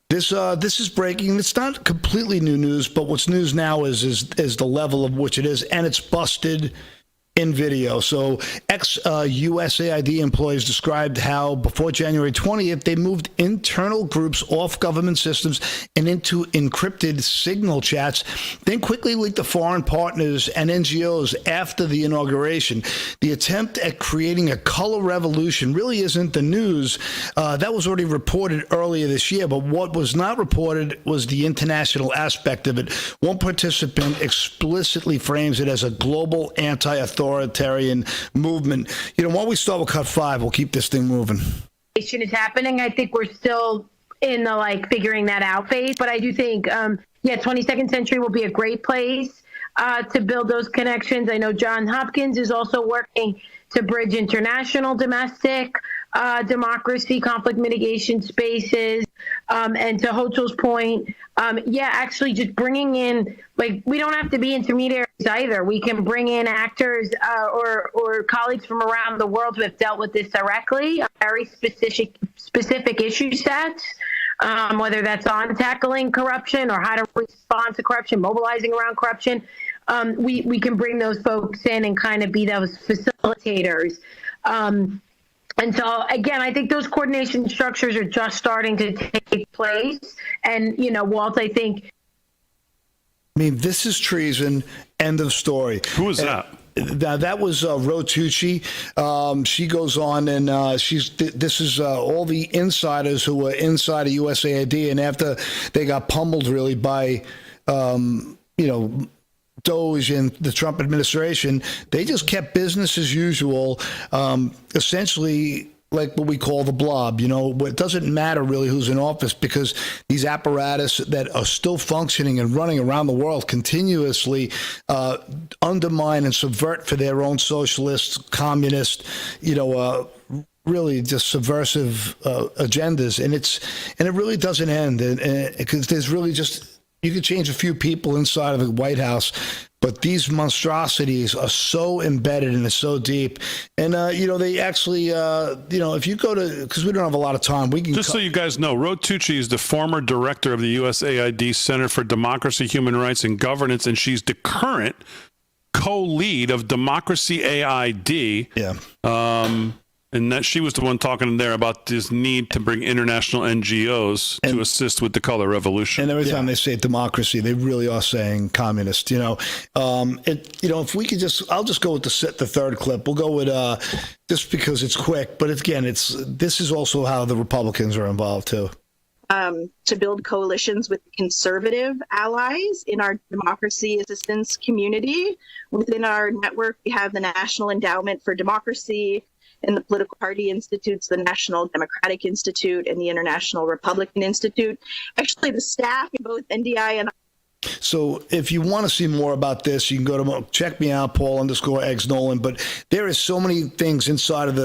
this is breaking. It's not completely new news, but what's news now is the level of which it is, and it's busted in video. So ex-USAID employees described how before January 20th, they moved internal groups off government systems and into encrypted signal chats, then quickly leaked to foreign partners and NGOs after the inauguration. The attempt at creating a color revolution really isn't the news. That was already reported earlier this year, but what was not reported was the international aspect of it. One participant explicitly frames it as a global anti-authoritarian movement. Why don't we start with cut 5? We'll keep this thing moving. Is happening. I think we're still in the figuring that out phase, but I do think 22nd Century will be a great place to build those connections. I know Johns Hopkins is also working to bridge international domestic democracy, conflict mitigation spaces. And to Hochul's point, actually just bringing in, we don't have to be intermediaries either. We can bring in actors or colleagues from around the world who have dealt with this directly, very specific issue sets, whether that's on tackling corruption or how to respond to corruption, mobilizing around corruption. We can bring those folks in and kind of be those facilitators. And so, again, I think those coordination structures are just starting to take place. And, Walt, I think... this is treason. End of story. Who is that? That was Ro Tucci. She goes on and this is all the insiders who were inside of USAID. And after they got pummeled really by, DOGE and the Trump administration, they just kept business as usual, essentially like what we call the blob. It doesn't matter really who's in office because these apparatus that are still functioning and running around the world continuously undermine and subvert for their own socialist, communist, really just subversive agendas. And it really doesn't end because there's really just... You could change a few people inside of the White House, but these monstrosities are so embedded and it's so deep. And, they actually, if you go to, because we don't have a lot of time, we can... Just so you guys know, Ro Tucci is the former director of the USAID Center for Democracy, Human Rights, and Governance, and she's the current co-lead of Democracy AID. Yeah. And that she was the one talking there about this need to bring international NGOs to assist with the color revolution. And every time they say democracy, they really are saying communist. If we could I'll just go with the third clip. We'll go with just because it's quick, but this is also how the Republicans are involved too. To build coalitions with conservative allies in our democracy assistance community. Within our network, we have the National Endowment for Democracy, and the political party institutes, the National Democratic Institute and the International Republican Institute. Actually, the staff in both NDI and... So if you want to see more about this, you can go to check me out, Paul_Eggs Nolan. But there is so many things inside of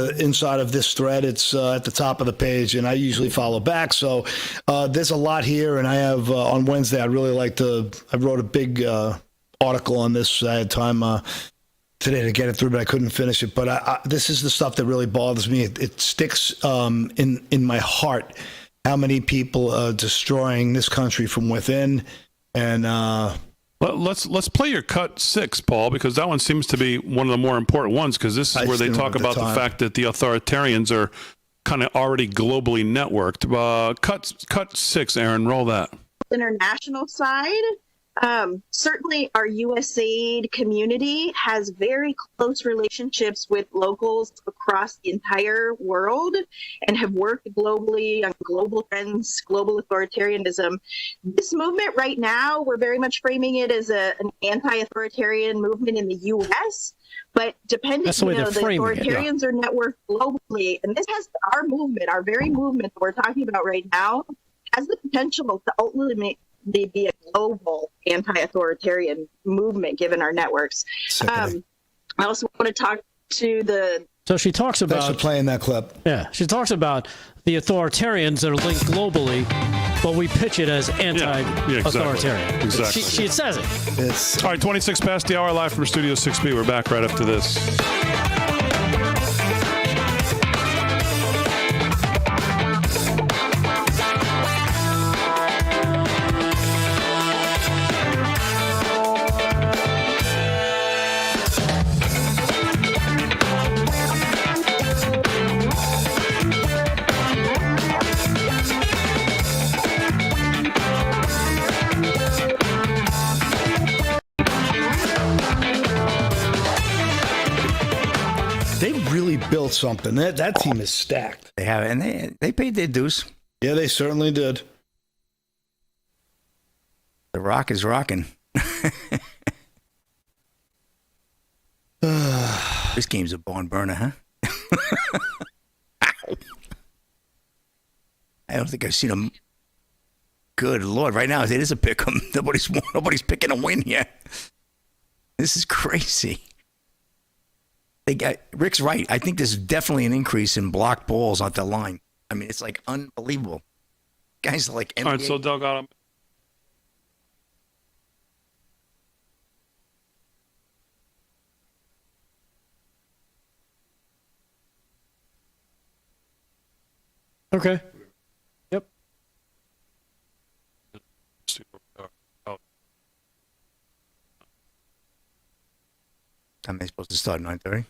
this thread. It's at the top of the page, and I usually follow back. So there's a lot here, and I have on Wednesday. I wrote a big article on this. I had time today to get it through, but I couldn't finish it. But this is the stuff that really bothers me. It sticks in my heart how many people are destroying this country from within. And let's play your cut 6, Paul, because that one seems to be one of the more important ones, because this is where they talk about the fact that the authoritarians are kind of already globally networked. Cut 6, Aaron, roll that. International side. Certainly our USAID community has very close relationships with locals across the entire world and have worked globally on global trends, global authoritarianism. This movement right now, we're very much framing it as an anti-authoritarian movement in the U.S., but depending, the authoritarians are networked globally. And this has our movement, our very movement that we're talking about right now, has the potential to be a global anti-authoritarian movement given our networks. I also want to talk to the. So she talks about. Thanks for playing that clip. Yeah, she talks about the authoritarians that are linked globally, but we pitch it as anti-authoritarian. Exactly. She says it. All right, 26 past the hour, live from Studio 6B. We're back right after this. They really built something. That team is stacked. They have, and they paid their dues. Yeah, they certainly did. The Rock is rocking. This game's a barn burner, huh? Ow. I don't think I've seen him. Good Lord! Right now, it is a pick 'em. Nobody's picking a win here. This is crazy. Rick's right. I think there's definitely an increase in blocked balls at the line. I mean, it's like unbelievable. Guys are like NBA. All right, so Delgado. Okay. Yep. Time they supposed to start 9:30.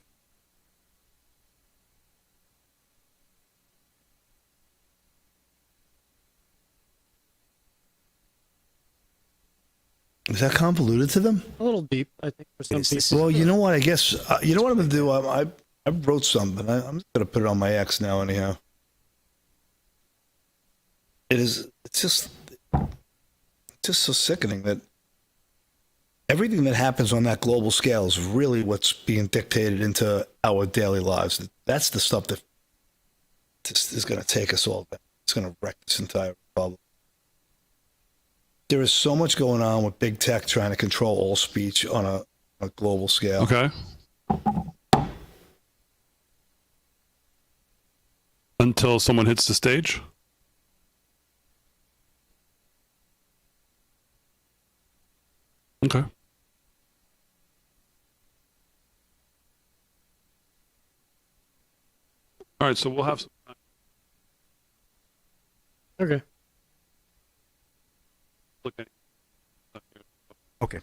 Is that convoluted to them? A little deep, I think, for some people. Well, you know what? I guess you know what I'm gonna do. I wrote something. I'm just gonna put it on my X now. Anyhow, it's just so sickening that everything that happens on that global scale is really what's being dictated into our daily lives. That's the stuff that just is going to take us all down. It's going to wreck this entire republic. There is so much going on with big tech trying to control all speech on a global scale. Okay. Until someone hits the stage? Okay. All right, so we'll have some time. Okay. Look at Okay.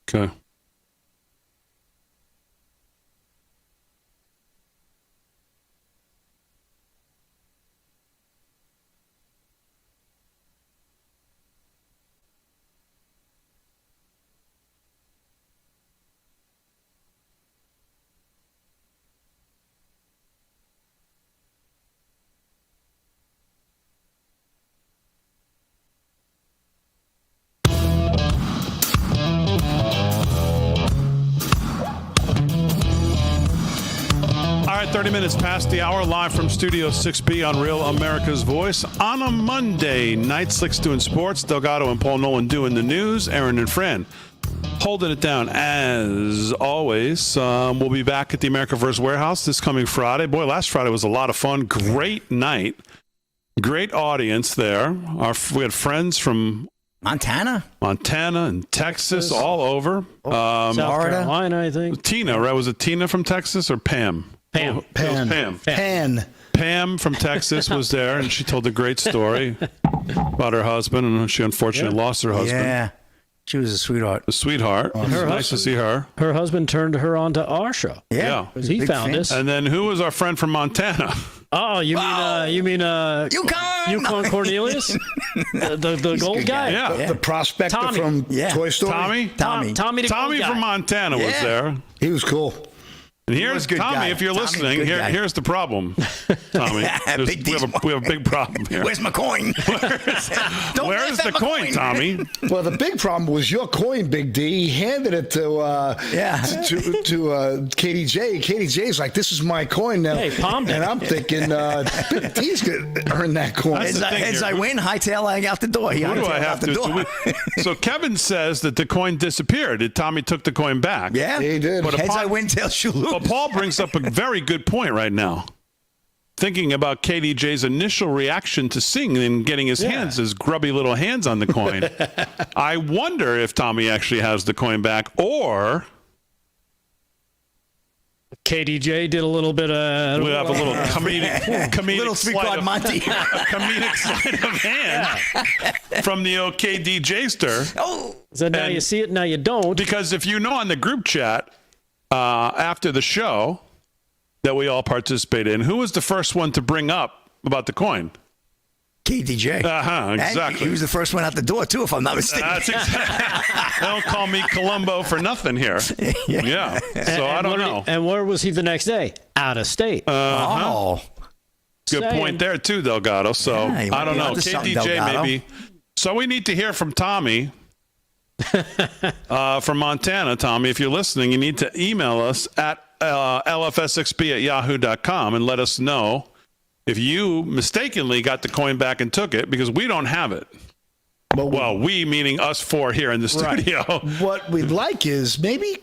Okay. All right, 30 minutes past the hour, live from Studio 6B on Real America's Voice. On a Monday night, Slicks doing sports, Delgado and Paul Nolan doing the news, Aaron and Fran holding it down as always. We'll be back at the America First Warehouse this coming Friday. Boy, last Friday was a lot of fun. Great night. Great audience there. We had friends from Montana and Texas, all over. South Carolina, I think. Tina, right? Was it Tina from Texas or Pam? Pam. It was Pam. Pam from Texas was there, and she told a great story about her husband, and she unfortunately lost her husband. Yeah. She was a sweetheart. A sweetheart. It was nice to see her. Her husband turned her on to our show. Yeah. Because he found us. And then who was our friend from Montana? Oh, you mean Yukon Cornelius? the gold guy? Yeah. The prospector Tommy. from Toy Story. Tommy Tommy from Montana was there. He was cool. And He was here's a good Tommy, guy. if you're Tommy's a listening, good guy. here's the problem, Tommy. We have a big problem here. Where's my coin? Where's the coin, Tommy? Well, the big problem was your coin, Big D. He handed it to KDJ. KDJ's like, "This is my coin now." Hey, palmed it. And I'm thinking, Big D's gonna earn that coin. As I win, hightail out the door. He Who do I hightailed have out the to? door. So Kevin says that the coin disappeared. Tommy took the coin back. Yeah, he did. But Heads I win, tails you lose. But Paul brings up a very good point right now. Thinking about KDJ's initial reaction to seeing and getting his grubby little hands on the coin. I wonder if Tommy actually has the coin back, or KDJ did a little bit of. we have a little comedic little sleight three-quad of, Monty. comedic sleight of hand from the old KDJster. Oh, So now you see it, now you don't. Because if you know on the group chat after the show that we all participate in, who was the first one to bring up about the coin? KDJ. Exactly. And he was the first one out the door, too, if I'm not mistaken. That's exactly. Don't call me Columbo for nothing here. Yeah. So I don't know. And where was he the next day? Out of state. Oh. Good Saying. point there, too, Delgado. So Yeah, you might I don't be know. onto something, KDJ Delgado. maybe. So we need to hear from Tommy from Montana. Tommy, if you're listening, you need to email us at lfs6b@yahoo.com and let us know if you mistakenly got the coin back and took it, because we don't have it. Well, we meaning us four here in the studio. What we'd like is maybe,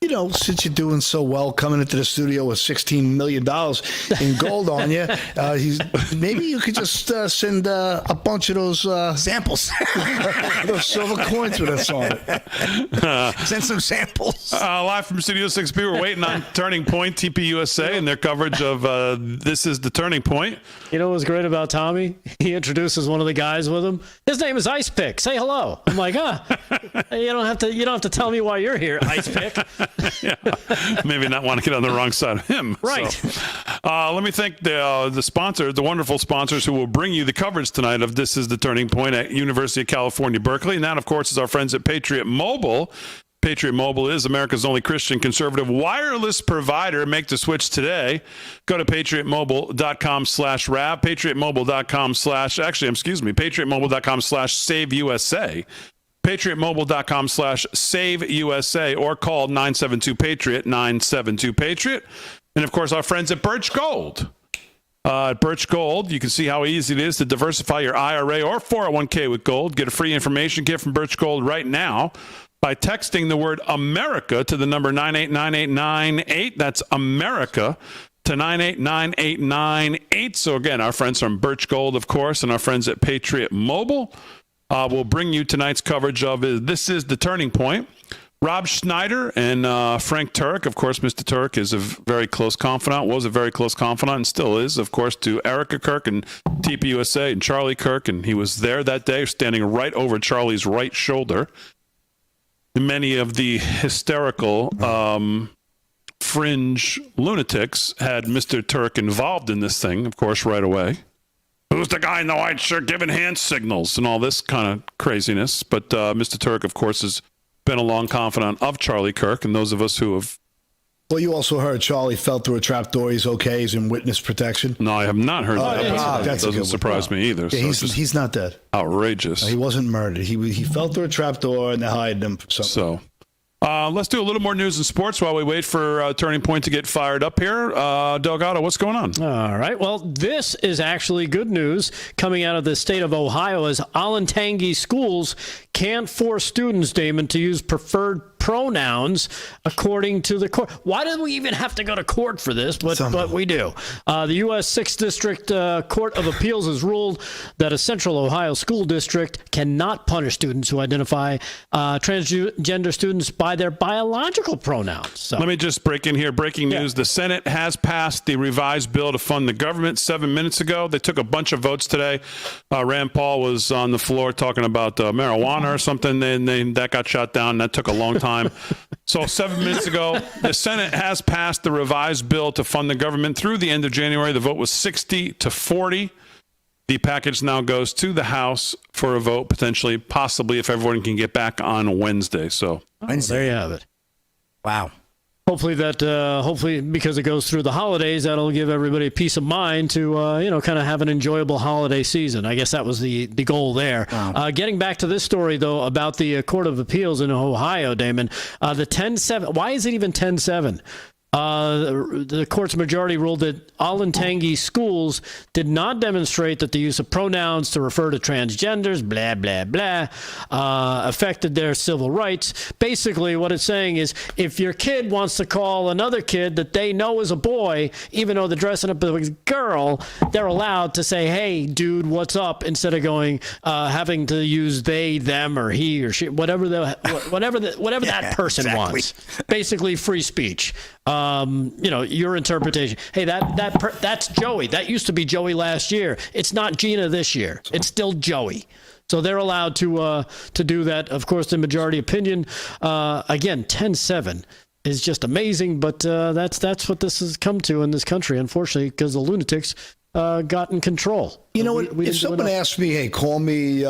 since you're doing so well coming into the studio with $16 million in gold on you, maybe you could just send a bunch of those samples, those silver coins with us on it. Send some samples. Live from Studio 6B, we're waiting on Turning Point, TPUSA, and their coverage of This Is the Turning Point. You know what's great about Tommy? He introduces one of the guys with him. His name is Ice Pick. Say hello. I'm like, you don't have to tell me why you're here, Ice Pick. Yeah. Maybe not want to get on the wrong side of him. Right. So, let me thank the sponsor, the wonderful sponsors who will bring you the coverage tonight of This Is the Turning Point at University of California, Berkeley. And that, of course, is our friends at Patriot Mobile. Patriot Mobile is America's only Christian conservative wireless provider. Make the switch today. Go to patriotmobile.com/RAB, patriotmobile.com/SaveUSA. patriotmobile.com/SaveUSA, or call 972-PATRIOT, 972-PATRIOT. And, of course, our friends at Birch Gold. At Birch Gold, you can see how easy it is to diversify your IRA or 401k with gold. Get a free information kit from Birch Gold right now by texting the word America to the number 989898. That's America to 989898. So, again, our friends from Birch Gold, of course, and our friends at Patriot Mobile will bring you tonight's coverage of This Is the Turning Point. Rob Schneider and Frank Turek. Of course, Mr. Turek is a very close confidant, was a very close confidant, and still is, of course, to Erica Kirk and TPUSA and Charlie Kirk. And he was there that day, standing right over Charlie's right shoulder. Many of the hysterical fringe lunatics had Mr. Turek involved in this thing, of course, right away. Who's the guy in the white shirt giving hand signals and all this kind of craziness? But Mr. Turek, of course, has been a long confidant of Charlie Kirk, and those of us who have... Well, you also heard Charlie fell through a trapdoor. He's okay. He's in witness protection. No, I have not heard that. Yeah, That that's a doesn't good one. surprise me either. Yeah, So he's not dead. outrageous. He wasn't murdered. He fell through a trapdoor and they hired him for something. So let's do a little more news and sports while we wait for Turning Point to get fired up here. Delgado, what's going on? All right. Well, this is actually good news coming out of the state of Ohio, as Olentangy schools can't force students, Damon, to use preferred pronouns according to the court. Why do we even have to go to court for this? But we do. The U.S. 6th District Court of Appeals has ruled that a Central Ohio school district cannot punish students who identify transgender students by their biological pronouns. So. Let me just break in here. Breaking news. The Senate has passed the revised bill to fund the government 7 minutes ago. They took a bunch of votes today. Rand Paul was on the floor talking about marijuana or something, and that got shot down. That took a long time. So 7 minutes ago, the Senate has passed the revised bill to fund the government through the end of January. The vote was 60-40. The package now goes to the House for a vote, potentially, possibly, if everyone can get back on Wednesday. So there you have it. Wow. hopefully because it goes through the holidays, that'll give everybody peace of mind to kind of have an enjoyable holiday season. I guess that was the goal there. Wow. Getting back to this story though about the Court of Appeals in Ohio, Damon, the 10-7. Why is it even 10-7? The court's majority ruled that Olentangy schools did not demonstrate that the use of pronouns to refer to transgenders, blah, blah, blah, affected their civil rights. Basically, what it's saying is if your kid wants to call another kid that they know is a boy, even though they're dressing up as a girl, they're allowed to say, hey, dude, what's up? Instead of having to use they, them, or he or she, whatever that person wants. Basically, free speech. Your interpretation. Hey, that's Joey. That used to be Joey last year. It's not Gina this year. It's still Joey. So they're allowed to do that. Of course, the majority opinion. Again, 10-7 is just amazing. But that's what this has come to in this country, unfortunately, because the lunatics got in control. You know what? If someone asks me, hey, call me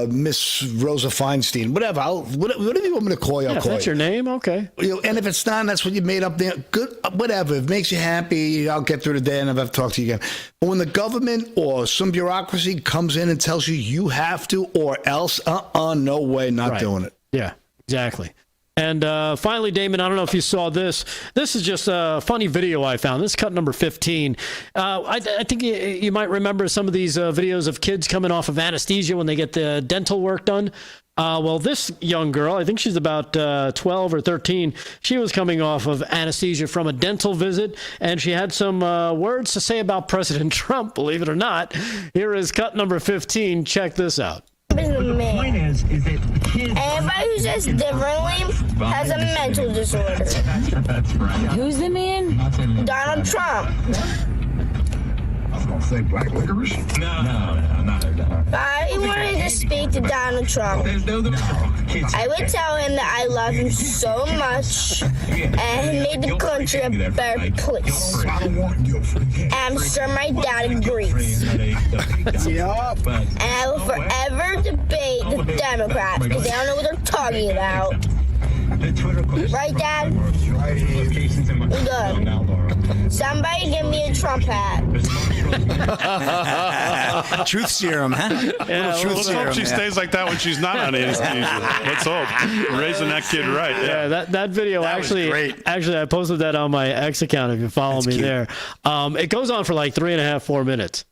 Miss Rosa Feinstein, whatever, whatever you want me to call you, I'll if call that's you. your name, okay. And if it's not, that's what you made up there. Good, whatever. If it makes you happy, I'll get through the day and I'll have to talk to you again. But when the government or some bureaucracy comes in and tells you you have to or else, no way, not doing it. Yeah, exactly. And finally, Damon, I don't know if you saw this. This is just a funny video I found. This is cut number 15. I think you might remember some of these videos of kids coming off of anesthesia when they get the dental work done. Well, this young girl, I think she's about 12 or 13, she was coming off of anesthesia from a dental visit, and she had some words to say about President Trump, believe it or not. Here is cut number 15. Check this out. The point is that kids. Everybody who says differently has a mental disorder. That's right. Who's the man? Donald Trump. I was gonna say black licorice. No, not that. I wanted to speak to Donald Trump. I would tell him that I love him so much and he made the country a better place. And I'm sure my dad agrees. And I will forever debate the Democrats because they don't know what they're talking about. Right, Dad? Good. Somebody give me a Trump hat. Truth serum, huh? Yeah, let's hope she stays like that when she's not on anesthesia. Let's hope. Raising that kid right. Yeah, that video actually, I posted that on my X account if you follow me there. It goes on for like 3.5-4 minutes.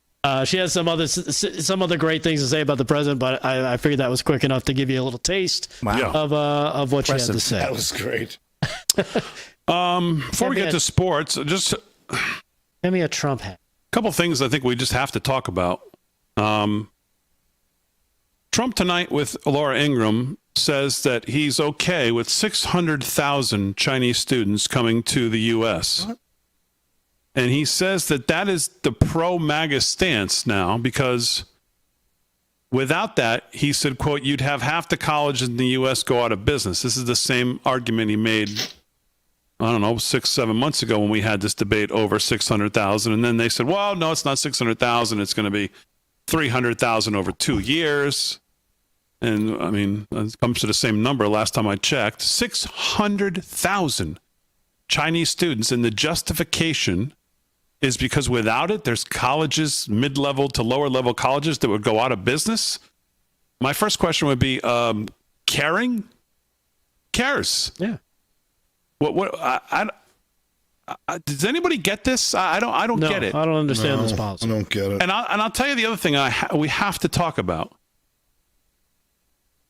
She has some other great things to say about the president, but I figured that was quick enough to give you a little taste of what she had to say. That was great. Before we get to sports, just give me a Trump hat. A couple things I think we just have to talk about. Trump tonight with Laura Ingraham says that he's okay with 600,000 Chinese students coming to the U.S. What? And he says that is the pro-MAGA stance now, because without that, he said, quote, you'd have half the colleges in the U.S. go out of business. This is the same argument he made, I don't know, 6-7 months ago when we had this debate over 600,000. And then they said, well, no, it's not 600,000. It's going to be 300,000 over 2 years. And, I mean, it comes to the same number last time I checked. 600,000 Chinese students, and the justification is because without it, there's colleges, mid-level to lower-level colleges that would go out of business. My first question would be, caring? Cares. Yeah. Does anybody get this? I don't get it. I don't understand this policy. I don't get it. And I'll tell you the other thing we have to talk about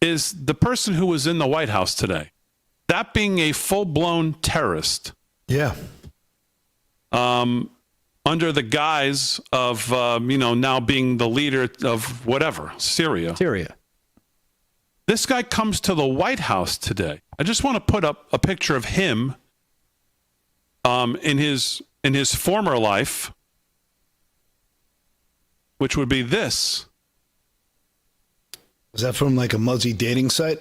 is the person who was in the White House today. That being a full-blown terrorist. Yeah. Under the guise of, now being the leader of whatever, Syria. This guy comes to the White House today. I just want to put up a picture of him in his former life, which would be this. Is that from like a Muzzy dating site?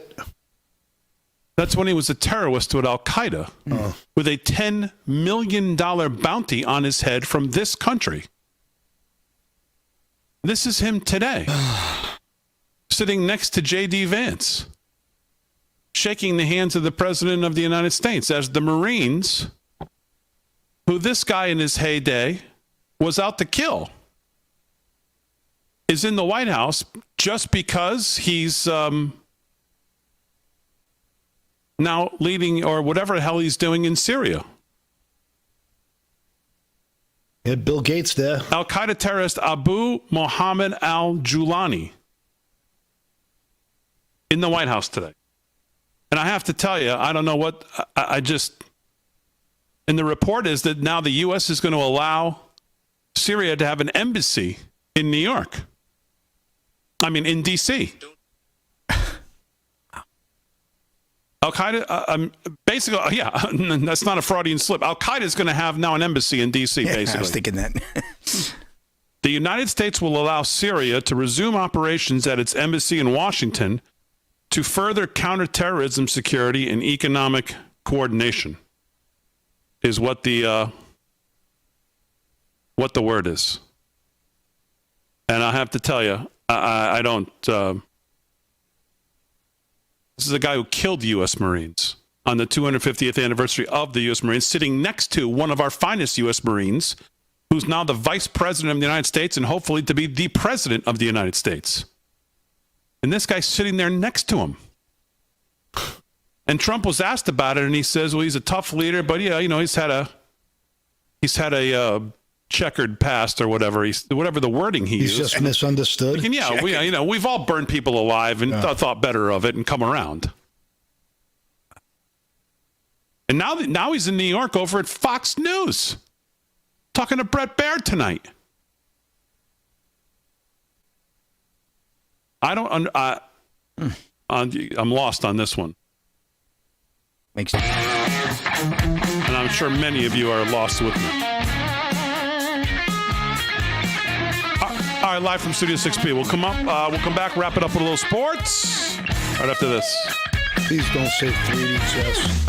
That's when he was a terrorist with Al-Qaeda, with a $10 million bounty on his head from this country. This is him today, sitting next to J.D. Vance, shaking the hands of the President of the United States as the Marines who this guy in his heyday was out to kill, is in the White House just because he's now leading or whatever the hell he's doing in Syria. Yeah, Bill Gates there. Al-Qaeda terrorist Abu Mohammed al-Julani in the White House today. And I have to tell you, I don't know what, I just, and the report is that now the U.S. is going to allow Syria to have an embassy in New York. I mean, in D.C. Al-Qaeda, basically, yeah, that's not a Freudian slip. Al-Qaeda is going to have now an embassy in D.C., basically. I was thinking that. The United States will allow Syria to resume operations at its embassy in Washington to further counterterrorism security and economic coordination, is what the word is. And I have to tell you, I don't... This is a guy who killed U.S. Marines on the 250th anniversary of the U.S. Marines, sitting next to one of our finest U.S. Marines, who's now the Vice President of the United States and hopefully to be the President of the United States. And this guy's sitting there next to him. And Trump was asked about it, and he says, well, he's a tough leader, but yeah, you know, he's had a checkered past or whatever. Whatever the wording he's just and misunderstood. And yeah, we've all burned people alive and thought better of it and come around. And now he's in New York over at Fox News, talking to Brett Baird tonight. I'm lost on this one. Makes sense. And I'm sure many of you are lost with me. All right, live from Studio 6B. We'll come back, wrap it up with a little sports right after this. Please don't say 3D chess.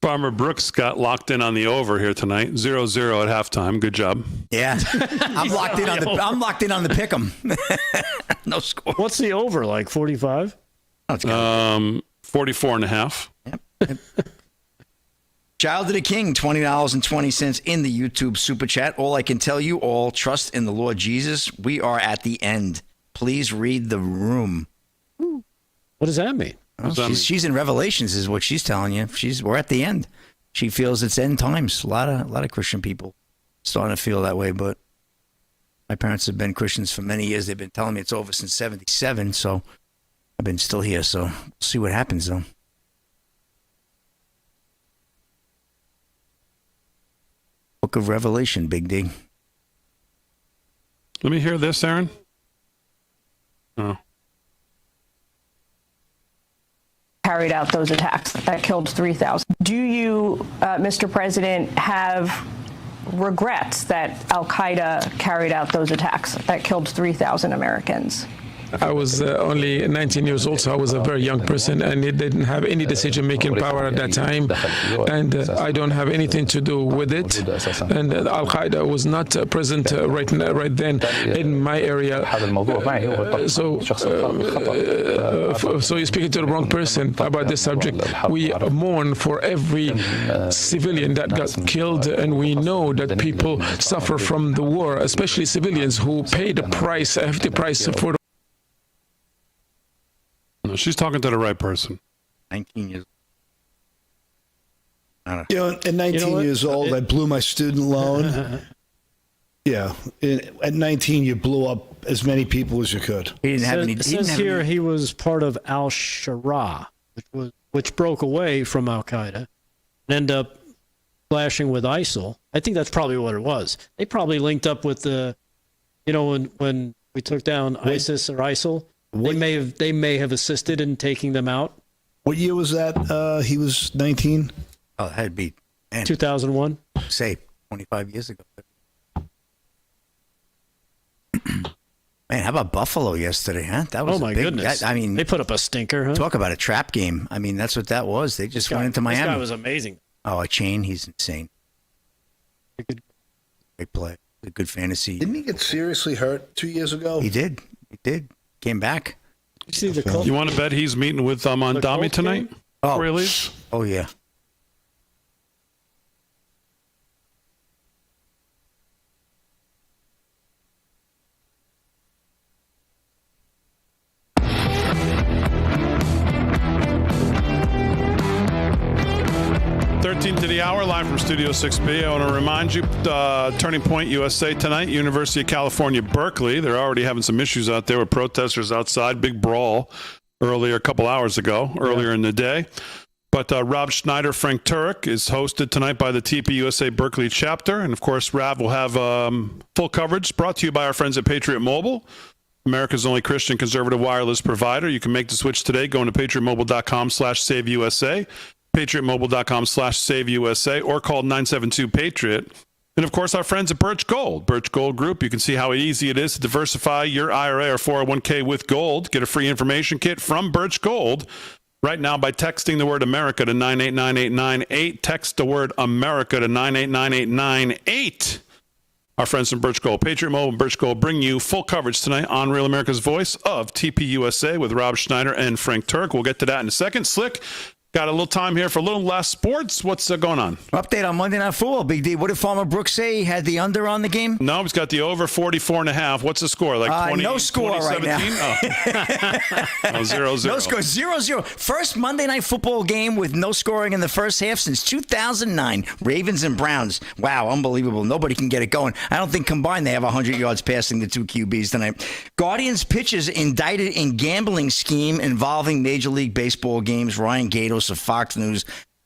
Farmer Brooks got locked in on the over here tonight. 0-0 at halftime. Good job. Yeah, I'm locked in on the pick'em. No score. What's the over, like 45? 44.5. Yep. Child of the King, $20.20 in the YouTube Super Chat. All I can tell you, all trust in the Lord Jesus. We are at the end. Please read the room. What does that mean? Well, she's in Revelations, is what she's telling you. We're at the end. She feels it's end times. A lot of Christian people starting to feel that way. But my parents have been Christians for many years. They've been telling me it's over since '77. So I've been still here. So we'll see what happens, though. Book of Revelation, Big D. Let me hear this, Aaron. Oh. Carried out those attacks that killed 3,000. Do you, Mr. President, have regrets that Al-Qaeda carried out those attacks that killed 3,000 Americans? I was only 19 years old, so I was a very young person, and it didn't have any decision-making power at that time, and I don't have anything to do with it. And Al-Qaeda was not present right then in my area. So you're speaking to the wrong person about this subject. We mourn for every civilian that got killed, and we know that people suffer from the war, especially civilians who pay the price, a hefty price for. No, she's talking to the right person. 19 years. At 19 years old, I blew my student loan. Yeah, at 19, you blew up as many people as you could. He didn't have any. It says here he was part of Al-Sharaa, which broke away from Al-Qaeda and end up clashing with ISIL. I think that's probably what it was. They probably linked up with the, when we took down ISIS or ISIL, they may have assisted in taking them out. What year was that? He was 19? Oh, that'd be 2001. Say 25 years ago. Man, how about Buffalo yesterday, huh? That was my goodness. I mean, they put up a stinker, huh? Talk about a trap game. I mean, that's what that was. They just went into Miami. This guy was amazing. Oh, a chain. He's insane. Great play. A good fantasy. Didn't he get seriously hurt 2 years ago? He did. Came back. You see the Colts? You want to bet he's meeting with Mondami tonight? Oh, before he leaves? Oh, yeah. To the hour, live from Studio 6B. I want to remind you, Turning Point USA tonight, University of California, Berkeley. They're already having some issues out there with protesters outside. Big brawl earlier, a couple hours ago, earlier in the day. But Rob Schneider, Frank Turek is hosted tonight by the TPUSA Berkeley chapter. And, of course, Rob will have full coverage brought to you by our friends at Patriot Mobile, America's only Christian conservative wireless provider. You can make the switch today going to patriotmobile.com/SaveUSA. patriotmobile.com/SaveUSA or call 972-PATRIOT. And, of course, our friends at Birch Gold. Birch Gold Group, you can see how easy it is to diversify your IRA or 401k with gold. Get a free information kit from Birch Gold right now by texting the word America to 9898898. Text the word America to 9898898. Our friends from Birch Gold. Patriot Mobile and Birch Gold bring you full coverage tonight on Real America's Voice of TPUSA with Rob Schneider and Frank Turek. We'll get to that in a second. Slick, got a little time here for a little less sports. What's going on? Update on Monday Night Football, Big D. What did Farmer Brooks say? He had the under on the game? No, he's got the over 44.5. What's the score? Like 20, no score right now. Oh. 0-0. No score, 0-0. First Monday Night Football game with no scoring in the first half since 2009. Ravens and Browns. Wow, unbelievable. Nobody can get it going. I don't think combined they have 100 yards passing the two QBs tonight. Guardians pitchers indicted in gambling scheme involving Major League Baseball games. Ryan Gatos of Fox News.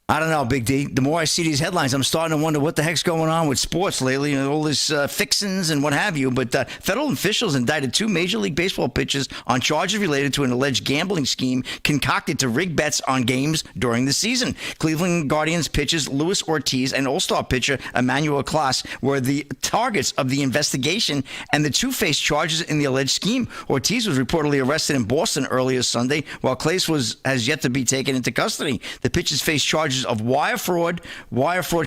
I don't know, Big D. The more I see these headlines, I'm starting to wonder what the heck's going on with sports lately, and all this fixins and what have you. But federal officials indicted two Major League Baseball pitchers on charges related to an alleged gambling scheme concocted to rig bets on games during the season. Cleveland Guardians pitchers Luis Ortiz and All-Star pitcher Emmanuel Clase were the targets of the investigation, and the two faced charges in the alleged scheme. Ortiz was reportedly arrested in Boston earlier Sunday, while Clase has yet to be taken into custody. The pitchers face charges of wire fraud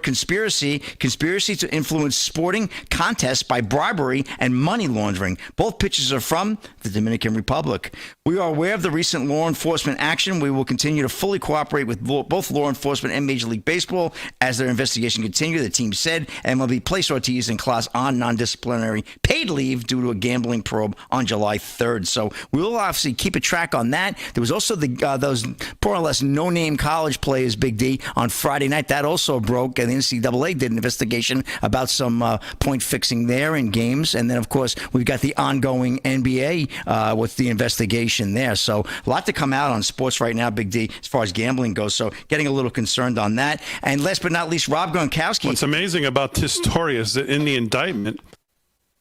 conspiracy to influence sporting contests by bribery, and money laundering. Both pitchers are from the Dominican Republic. We are aware of the recent law enforcement action. We will continue to fully cooperate with both law enforcement and Major League Baseball as their investigation continues, the team said, and will be placed Ortiz and Clase on non-disciplinary paid leave due to a gambling probe on July 3rd. So we will obviously keep a track on that. There was also those more or less no-name college players, Big D, on Friday night. That also broke, and the NCAA did an investigation about some point fixing there in games. And then, of course, we've got the ongoing NBA with the investigation there. So a lot to come out on sports right now, Big D, as far as gambling goes. So getting a little concerned on that. And last but not least, Rob Gronkowski. What's amazing about this story is that in the indictment,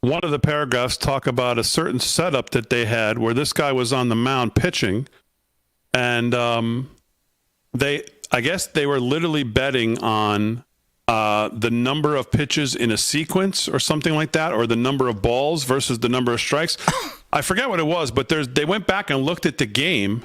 one of the paragraphs talk about a certain setup that they had where this guy was on the mound pitching, and I guess they were literally betting on the number of pitches in a sequence or something like that, or the number of balls versus the number of strikes. I forget what it was, but they went back and looked at the game,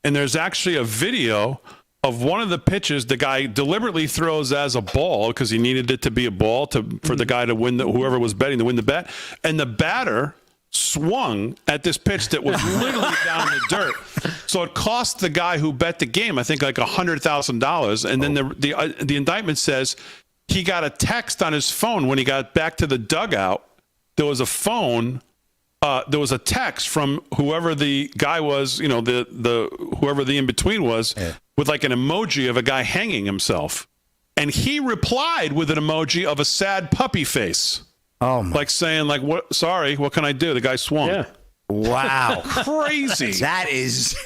and there's actually a video of one of the pitches the guy deliberately throws as a ball because he needed it to be a ball for the guy to win, whoever was betting to win the bet, and the batter swung at this pitch that was literally down in the dirt. So it cost the guy who bet the game, I think, like $100,000. And then the indictment says he got a text on his phone when he got back to the dugout. There was a text from whoever the guy was, whoever the in-between was, with like an emoji of a guy hanging himself. And he replied with an emoji of a sad puppy face. Oh my. Like saying, like, what? Sorry, what can I do? The guy swung. Yeah. Wow. Crazy. That is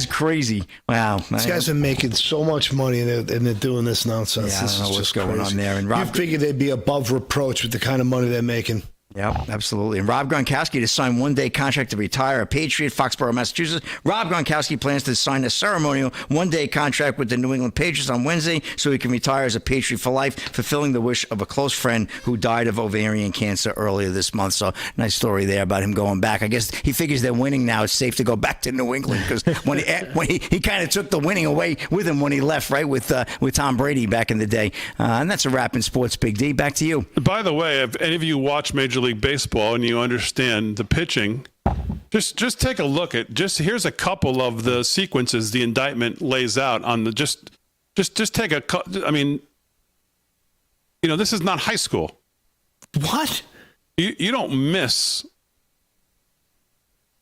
crazy. Wow. These guys are making so much money and they're doing this nonsense. Yeah, This I don't know is what's just going crazy. on there. And You Rob, figured they'd be above reproach with the kind of money they're making. Yep, absolutely. And Rob Gronkowski to sign one-day contract to retire, a Patriot, Foxborough, Massachusetts. Rob Gronkowski plans to sign a ceremonial one-day contract with the New England Patriots on Wednesday so he can retire as a Patriot for life, fulfilling the wish of a close friend who died of ovarian cancer earlier this month. So nice story there about him going back. I guess he figures they're winning now. It's safe to go back to New England because when he kind of took the winning away with him when he left, right, with Tom Brady back in the day. And that's a wrap in sports, Big D. Back to you. By the way, if any of you watch Major League Baseball and you understand the pitching, just take a look at here's a couple of the sequences the indictment lays out on the just take a. I mean, this is not high school. What? You don't miss.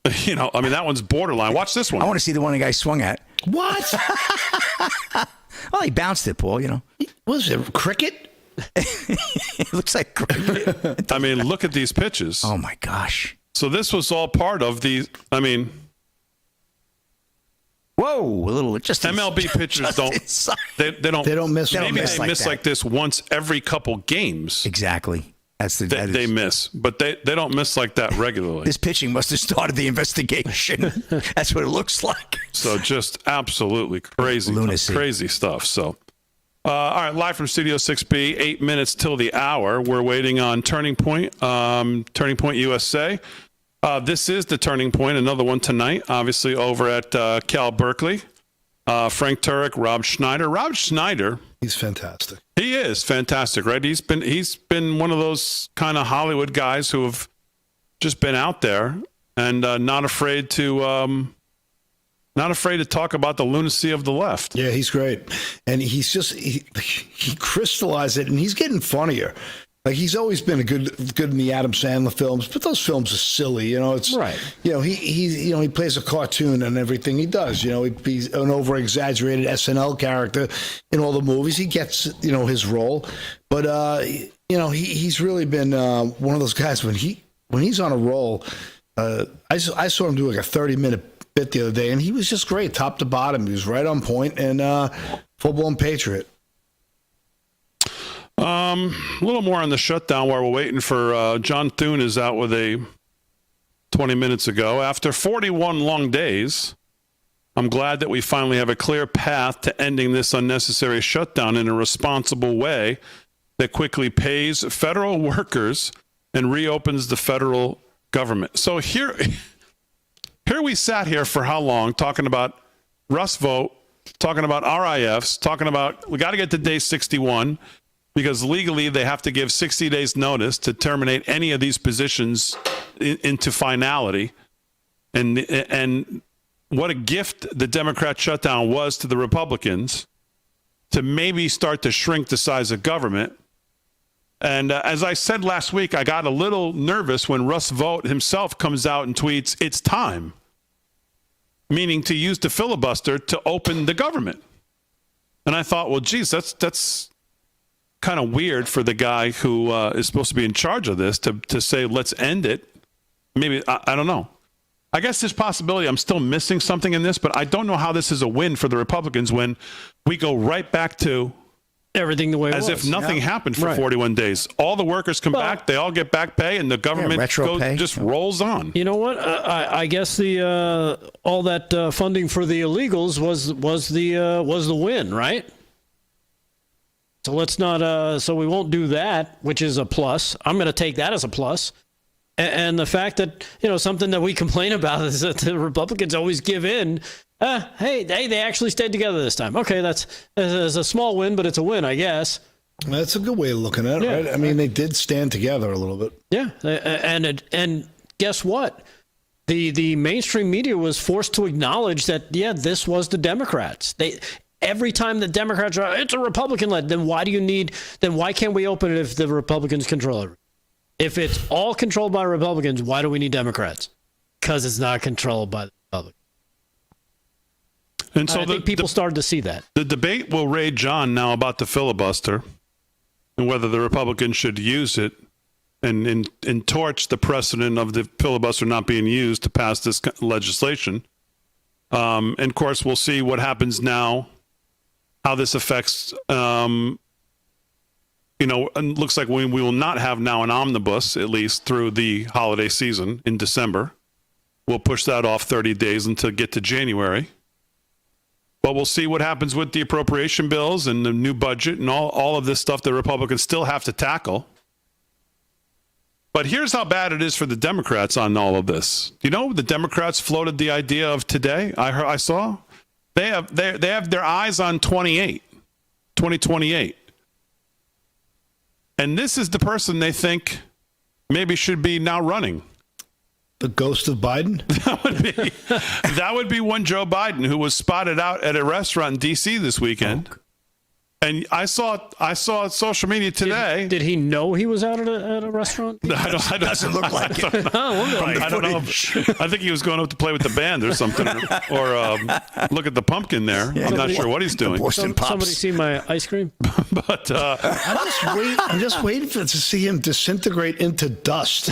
I mean, that one's borderline. Watch this one. I want to see the one the guy swung at. What? Well, he bounced it, Paul. What was it, cricket? It looks like cricket. I mean, look at these pitches. Oh my gosh. So this was all part of the. I mean, whoa, a little just MLB pitchers don't. They don't miss. Maybe they miss like this once every couple games. Exactly. They miss, but they don't miss like that regularly. This pitching must have started the investigation. That's what it looks like. So just absolutely crazy, lunacy, crazy stuff. So, all right, live from Studio 6B, 8 minutes till the hour. We're waiting on Turning Point, Turning Point USA. This is the Turning Point, another one tonight, obviously over at Cal Berkeley. Frank Turek, Rob Schneider. Rob Schneider. He's fantastic. He is fantastic, right? He's been one of those kind of Hollywood guys who have just been out there and not afraid to talk about the lunacy of the left. Yeah, he's great, and he's just he crystallized it, and he's getting funnier. Like he's always been good in the Adam Sandler films, but those films are silly. It's right. He plays a cartoon and everything he does. He's an over exaggerated SNL character in all the movies. He gets his role, but he's really been one of those guys when he's on a roll. I saw him do like a 30-minute bit the other day, and he was just great, top to bottom. He was right on point and full-blown patriot. A little more on the shutdown while we're waiting for John Thune is out with 20 minutes ago. After 41 long days, I'm glad that we finally have a clear path to ending this unnecessary shutdown in a responsible way that quickly pays federal workers and reopens the federal government. So here we sat here for how long talking about Russ Vogt, talking about RIFs, talking about we got to get to day 61. Because legally, they have to give 60 days notice to terminate any of these positions into finality. And what a gift the Democrat shutdown was to the Republicans to maybe start to shrink the size of government. And as I said last week, I got a little nervous when Russ Vogt himself comes out and tweets, "It's time," meaning to use the filibuster to open the government. And I thought, well, geez, that's kind of weird for the guy who is supposed to be in charge of this to say, let's end it. Maybe, I don't know. I guess there's possibility I'm still missing something in this, but I don't know how this is a win for the Republicans when we go right back to everything the way it was. As if nothing happened for Right. 41 days. All the workers come back, they all get back pay, and the government just rolls on. You know what? I guess the all that funding for the illegals was the win, right? So let's not. So we won't do that, which is a plus. I'm going to take that as a plus. And the fact that something that we complain about is that the Republicans always give in. Hey, they actually stayed together this time. Okay, that's a small win, but it's a win, I guess. That's a good way of looking at it, right? I mean, they did stand together a little bit. Yeah, and guess what? The mainstream media was forced to acknowledge that this was the Democrats. Every time the Democrats are, it's a Republican-led. Then why can't we open it if the Republicans control it? If it's all controlled by Republicans, why do we need Democrats? Because it's not controlled by the Republicans. And so I think people started to see that. The debate will rage on now about the filibuster and whether the Republicans should use it. and torch the precedent of the filibuster not being used to pass this legislation. And of course, we'll see what happens now, how this affects, it looks like we will not have now an omnibus, at least through the holiday season in December. We'll push that off 30 days until get to January. But we'll see what happens with the appropriation bills and the new budget and all of this stuff that Republicans still have to tackle. But here's how bad it is for the Democrats on all of this. You know, the Democrats floated the idea of today. I saw they have their eyes on 2028. And this is the person they think maybe should be now running. The ghost of Biden? That would be one Joe Biden, who was spotted out at a restaurant in D.C. this weekend. And I saw social media today. Did he know he was out at a restaurant? I don't Doesn't look like it. I don't know. I think he was going up to play with the band or something, or look at the pumpkin there. I'm not sure what he's doing. Somebody see my ice cream? But I'm just waiting to see him disintegrate into dust.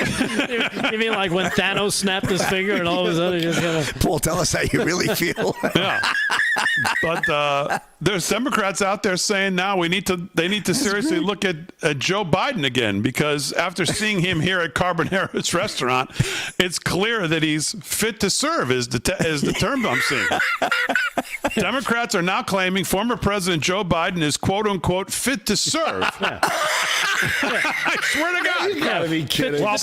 You mean like when Thanos snapped his finger and all of a sudden he just kind of... Paul, tell us how you really feel. Yeah. But there's Democrats out there saying now they need to seriously look at Joe Biden again, because after seeing him here at Carbonera's restaurant, it's clear that he's fit to serve is the term I'm seeing. Democrats are now claiming former President Joe Biden is quote unquote fit to serve. Yeah. I swear to God. You gotta be kidding. While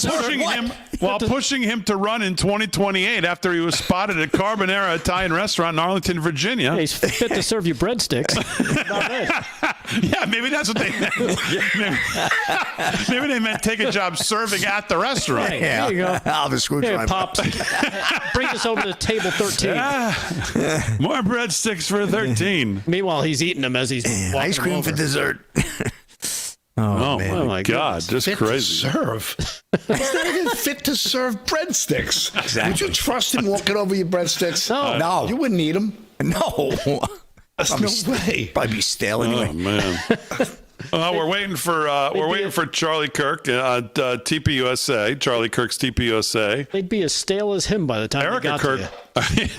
pushing him to run in 2028 after he was spotted at Carbonera Italian restaurant in Arlington, Virginia. Yeah, he's fit to serve you breadsticks. Yeah, maybe that's what they meant. Maybe they meant take a job serving at the restaurant. Hey, there you go. I'll the screwdriver. Hey, Pops, bring us over to table 13. More breadsticks for 13. Meanwhile, he's eating them as he's walking ice cream over. for dessert. Oh, man. Oh my God, just fit crazy. To serve. He's not even fit to serve breadsticks. Exactly. Would you trust him walking over your breadsticks? No. You wouldn't eat them. No. That's no way. Probably be stale anyway. Oh man. We're waiting for Charlie Kirk at TPUSA. Charlie Kirk's TPUSA. They'd be as stale as him by the time they got to you.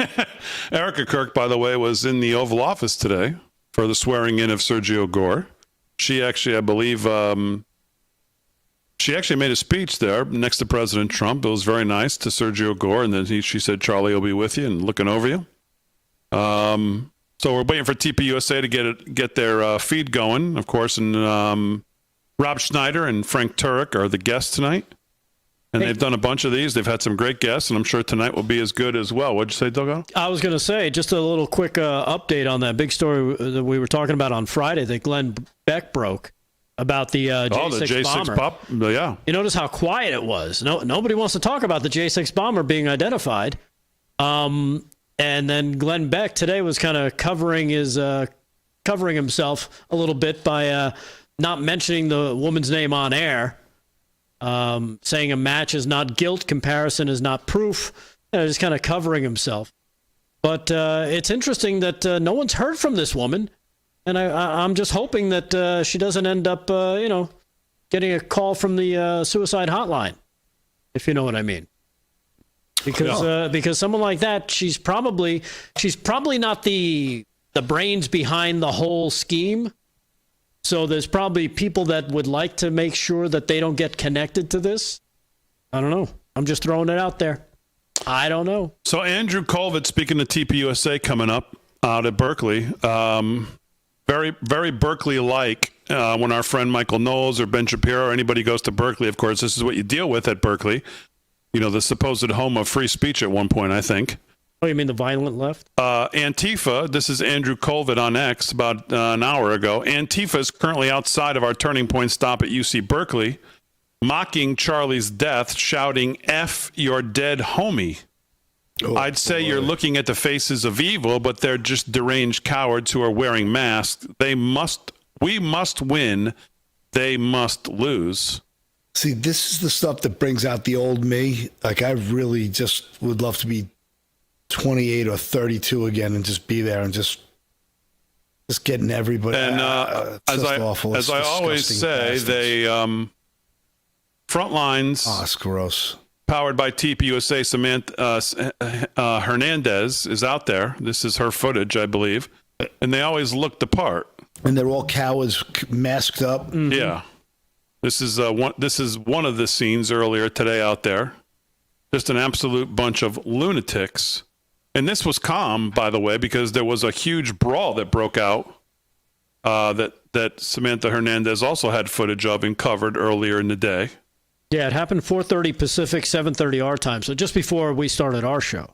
Erica Kirk, by the way, was in the Oval Office today for the swearing in of Sergio Gore. She actually, I believe, she actually made a speech there next to President Trump. It was very nice to Sergio Gore, and then she said, "Charlie will be with you and looking over you." So we're waiting for TPUSA to get their feed going, of course. And Rob Schneider and Frank Turek are the guests tonight, and they've done a bunch of these. They've had some great guests, and I'm sure tonight will be as good as well. What'd you say, Delgado? I was going to say just a little quick update on that big story that we were talking about on Friday that Glenn Beck broke about the J6 bomber. Pop, yeah. You notice how quiet it was. Nobody wants to talk about the J6 bomber being identified. And then Glenn Beck today was kind of covering himself a little bit by not mentioning the woman's name on air, saying a match is not guilt, comparison is not proof. Just kind of covering himself. But it's interesting that no one's heard from this woman. And I'm just hoping that she doesn't end up, getting a call from the suicide hotline, if you know what I mean. Because someone like that, she's probably not the brains behind the whole scheme. So there's probably people that would like to make sure that they don't get connected to this. I don't know. I'm just throwing it out there. I don't know. So Andrew Colvett, speaking to TPUSA coming up out at Berkeley, very, very Berkeley-like. When our friend Michael Knowles or Ben Shapiro or anybody goes to Berkeley, of course, this is what you deal with at Berkeley. The supposed home of free speech at one point, I think. Oh, you mean the violent left? Antifa, this is Andrew Colvett on X about an hour ago. Antifa is currently outside of our Turning Point stop at UC Berkeley, mocking Charlie's death, shouting, "F your dead homie." Oh, I'd say you're looking at the faces of evil, but they're just deranged cowards who are wearing masks. We must win. They must lose. See, this is the stuff that brings out the old me. Like, I really just would love to be 28 or 32 again and just be there and just Just getting everybody. And as I always say, bastards. they Frontlines. Oh, it's gross. Powered by TP USA, Samantha Hernandez is out there. This is her footage, I believe. And they always look the part. And they're all cowards masked up. Mm-hmm. Yeah. This is one of the scenes earlier today out there. Just an absolute bunch of lunatics. And this was calm, by the way, because there was a huge brawl that broke out that Samantha Hernandez also had footage of and covered earlier in the day. Yeah, it happened 4:30 Pacific, 7:30 our time. So just before we started our show.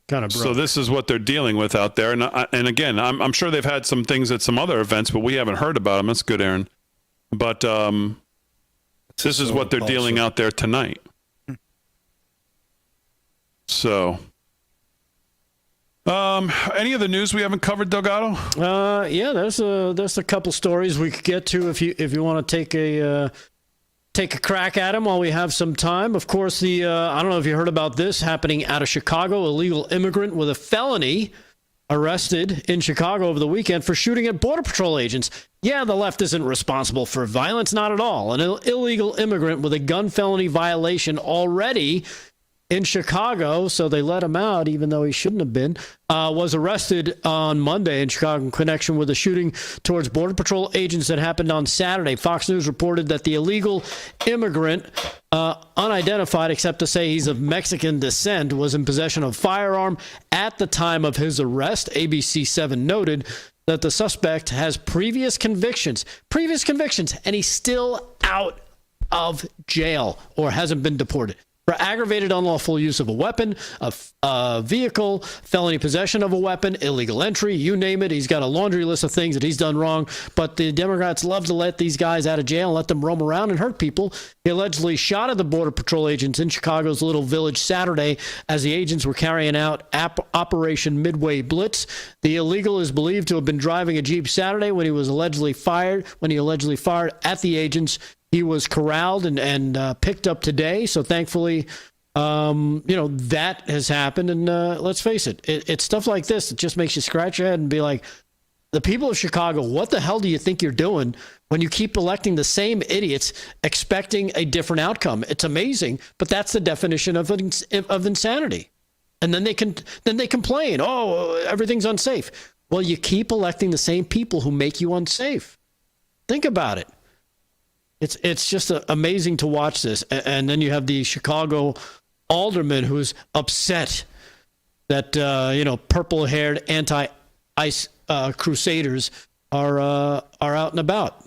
Kind of broke. So this is what they're dealing with out there. And again, I'm sure they've had some things at some other events, but we haven't heard about them. That's good, Aaron. But this is what they're dealing out there tonight. So, any of the news we haven't covered, Delgado? Yeah, there's a couple stories we could get to if you want to take a crack at them while we have some time. Of course, I don't know if you heard about this happening out of Chicago. Illegal immigrant with a felony arrested in Chicago over the weekend for shooting at Border Patrol agents. Yeah, the left isn't responsible for violence, not at all. An illegal immigrant with a gun felony violation already in Chicago, so they let him out even though he shouldn't have been, was arrested on Monday in Chicago in connection with a shooting towards Border Patrol agents that happened on Saturday. Fox News reported that the illegal immigrant, unidentified except to say he's of Mexican descent, was in possession of a firearm at the time of his arrest. ABC7 noted that the suspect has previous convictions, and he's still out of jail or hasn't been deported. For aggravated unlawful use of a weapon, a vehicle, felony possession of a weapon, illegal entry, you name it. He's got a laundry list of things that he's done wrong. But the Democrats love to let these guys out of jail and let them roam around and hurt people. He allegedly shot at the Border Patrol agents in Chicago's Little Village Saturday as the agents were carrying out Operation Midway Blitz. The illegal is believed to have been driving a Jeep Saturday when he allegedly fired at the agents. He was corralled and picked up today. So thankfully, that has happened. And let's face it, it's stuff like this that just makes you scratch your head and be like, the people of Chicago, what the hell do you think you're doing when you keep electing the same idiots expecting a different outcome? It's amazing, but that's the definition of insanity. And then they complain, oh, everything's unsafe. Well, you keep electing the same people who make you unsafe. Think about it. It's just amazing to watch this. And then you have the Chicago alderman who's upset that, purple-haired anti-ICE crusaders are out and about.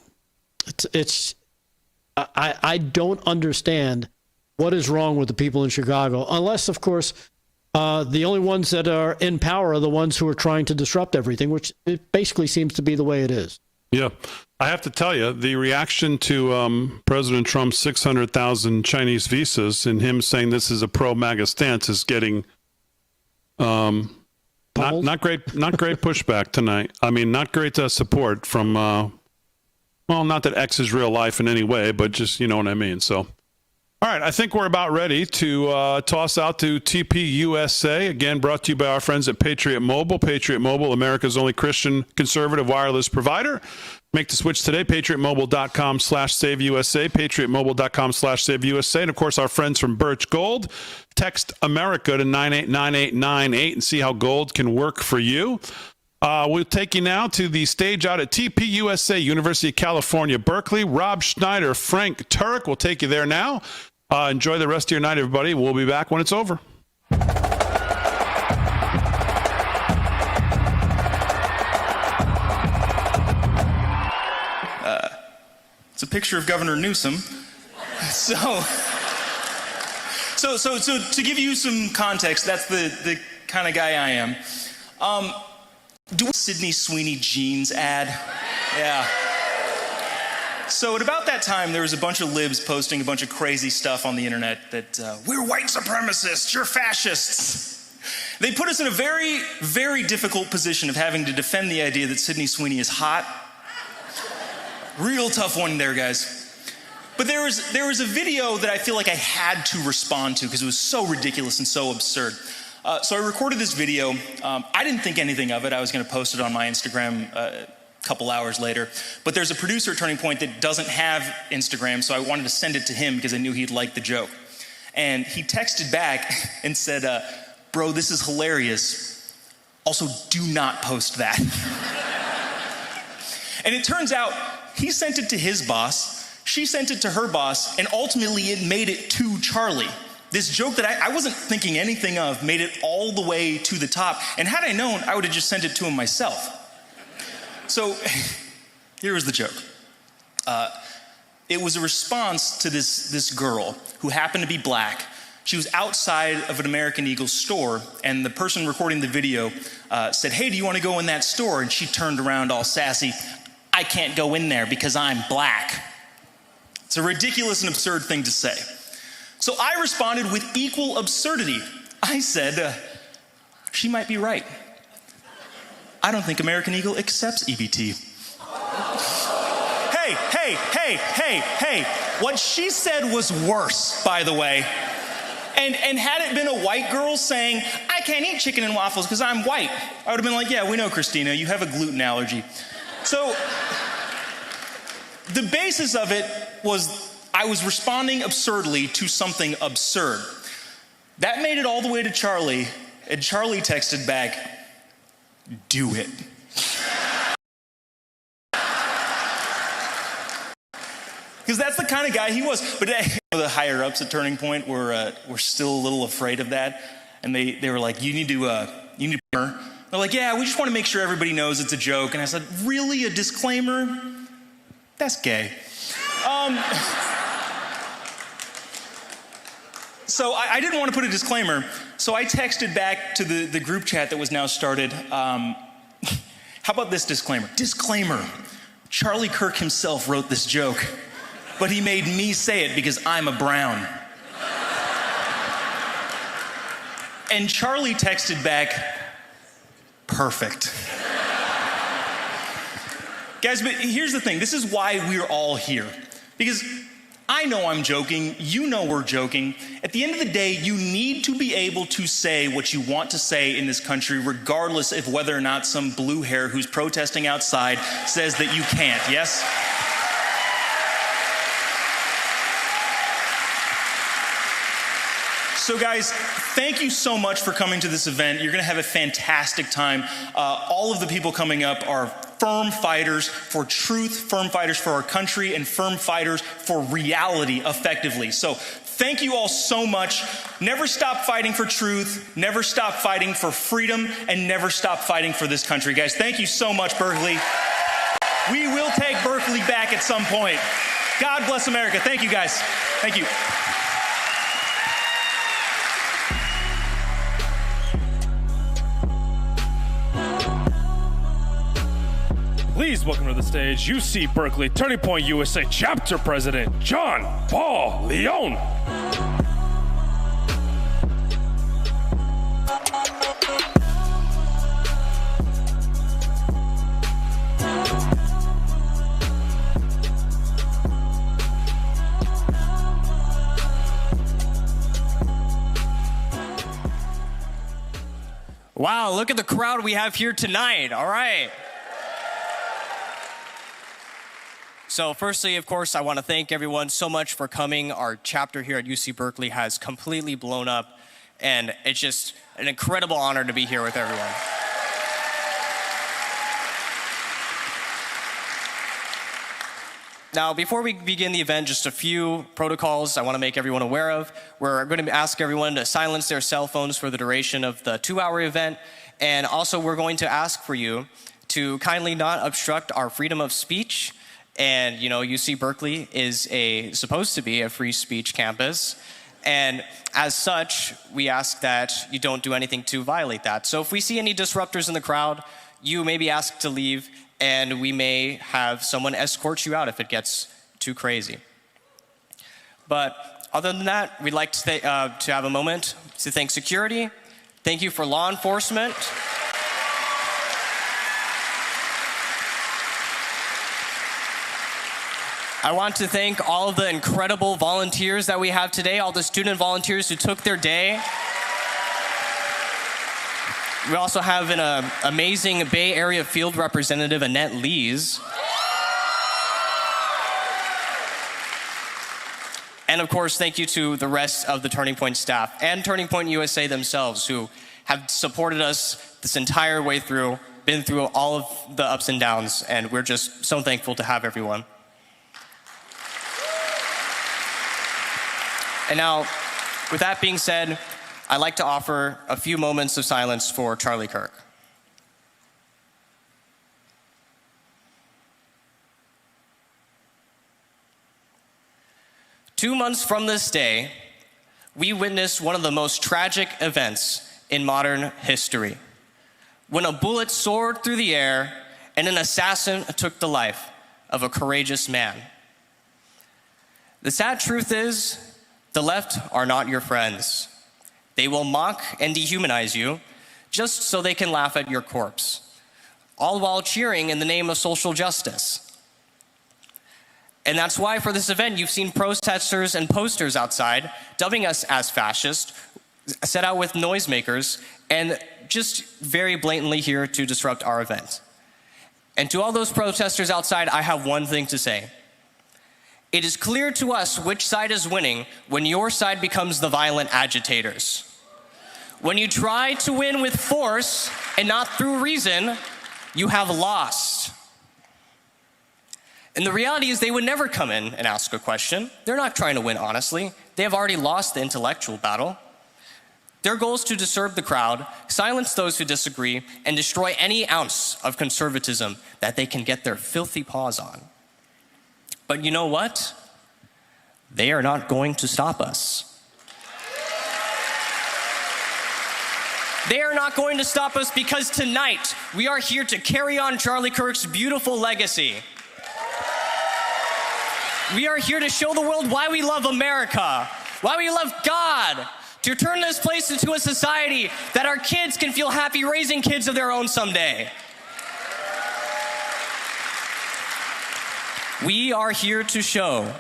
I don't understand what is wrong with the people in Chicago, unless, of course, the only ones that are in power are the ones who are trying to disrupt everything, which it basically seems to be the way it is. Yeah. I have to tell you, the reaction to President Trump's 600,000 Chinese visas and him saying this is a pro-MAGA stance is getting not great pushback tonight. I mean, not great support from, not that X is real life in any way, but just, you know what I mean. So, all right, I think we're about ready to toss out to TP USA. Again, brought to you by our friends at Patriot Mobile. Patriot Mobile, America's only Christian conservative wireless provider. Make the switch today, patriotmobile.com/SaveUSA, patriotmobile.com/SaveUSA. And, of course, our friends from Birch Gold. Text America to 989898 and see how gold can work for you. We'll take you now to the stage out at TP USA, University of California, Berkeley. Rob Schneider, Frank Turek will take you there now. Enjoy the rest of your night, everybody. We'll be back when it's over. It's a picture of Governor Newsom. So to give you some context, that's the kind of guy I am. Do a Sydney Sweeney jeans ad? Yeah. So at about that time, there was a bunch of libs posting a bunch of crazy stuff on the internet that we're white supremacists, you're fascists. They put us in a very, very difficult position of having to defend the idea that Sydney Sweeney is hot. Real tough one there, guys. But there was a video that I feel like I had to respond to because it was so ridiculous and so absurd. So I recorded this video. I didn't think anything of it. I was going to post it on my Instagram a couple hours later. But there's a producer at Turning Point that doesn't have Instagram, so I wanted to send it to him because I knew he'd like the joke. And he texted back and said, bro, this is hilarious. Also, do not post that. And it turns out he sent it to his boss, she sent it to her boss, and ultimately it made it to Charlie. This joke that I wasn't thinking anything of made it all the way to the top. And had I known, I would have just sent it to him myself. So here was the joke. It was a response to this girl who happened to be black. She was outside of an American Eagle store, and the person recording the video said, hey, do you want to go in that store? And she turned around all sassy. I can't go in there because I'm black. It's a ridiculous and absurd thing to say. So I responded with equal absurdity. I said, she might be right. I don't think American Eagle accepts EBT. Hey. What she said was worse, by the way. And had it been a white girl saying, I can't eat chicken and waffles because I'm white, I would have been like, yeah, we know, Christina, you have a gluten allergy. So the basis of it was I was responding absurdly to something absurd. That made it all the way to Charlie, and Charlie texted back, do it. Because that's the kind of guy he was. But the higher ups at Turning Point were still a little afraid of that. And they were like, you need to They're like, yeah, we just want to make sure everybody knows it's a joke. And I said, really, a disclaimer? That's gay. So I didn't want to put a disclaimer. So I texted back to the group chat that was now started. How about this disclaimer? Disclaimer. Charlie Kirk himself wrote this joke, but he made me say it because I'm a brown. And Charlie texted back, perfect. Guys, but here's the thing. This is why we're all here. Because I know I'm joking. You know we're joking. At the end of the day, you need to be able to say what you want to say in this country, regardless of whether or not some blue hair who's protesting outside says that you can't, yes? So guys, thank you so much for coming to this event. You're gonna have a fantastic time. All of the people coming up are firm fighters for truth, firm fighters for our country, and firm fighters for reality effectively. So thank you all so much. Never stop fighting for truth, never stop fighting for freedom, and never stop fighting for this country. Guys, thank you so much, Berkeley. We will take Berkeley back at some point. God bless America. Thank you, guys. Thank you. Please welcome to the stage UC Berkeley Turning Point USA Chapter President John Paul Leon. Wow, look at the crowd we have here tonight. All right. So firstly, of course, I want to thank everyone so much for coming. Our chapter here at UC Berkeley has completely blown up, and it's just an incredible honor to be here with everyone. Now, before we begin the event, just a few protocols I want to make everyone aware of. We're going to ask everyone to silence their cell phones for the duration of the 2-hour event, and also we're going to ask for you to kindly not obstruct our freedom of speech. And, you know, UC Berkeley is supposed to be a free speech campus. And as such, we ask that you don't do anything to violate that. So if we see any disruptors in the crowd, you may be asked to leave, and we may have someone escort you out if it gets too crazy. But other than that, we'd like to have a moment to thank security. Thank you for law enforcement. I want to thank all of the incredible volunteers that we have today, all the student volunteers who took their day. We also have an amazing Bay Area field representative, Annette Lees. And of course, thank you to the rest of the Turning Point staff and Turning Point USA themselves, who have supported us this entire way through, been through all of the ups and downs, and we're just so thankful to have everyone. And now, with that being said, I'd like to offer a few moments of silence for Charlie Kirk. Two months from this day, we witnessed one of the most tragic events in modern history, when a bullet soared through the air and an assassin took the life of a courageous man. The sad truth is, the left are not your friends. They will mock and dehumanize you just so they can laugh at your corpse, all while cheering in the name of social justice. And that's why for this event, you've seen protesters and posters outside dubbing us as fascist, set out with noisemakers, and just very blatantly here to disrupt our event. And to all those protesters outside, I have one thing to say. It is clear to us which side is winning when your side becomes the violent agitators. When you try to win with force and not through reason, you have lost. And the reality is they would never come in and ask a question. They're not trying to win honestly. They have already lost the intellectual battle. Their goal is to disturb the crowd, silence those who disagree, and destroy any ounce of conservatism that they can get their filthy paws on. But you know what? They are not going to stop us. They are not going to stop us because tonight we are here to carry on Charlie Kirk's beautiful legacy. We are here to show the world why we love America, why we love God, to turn this place into a society that our kids can feel happy raising kids of their own someday. We are here to show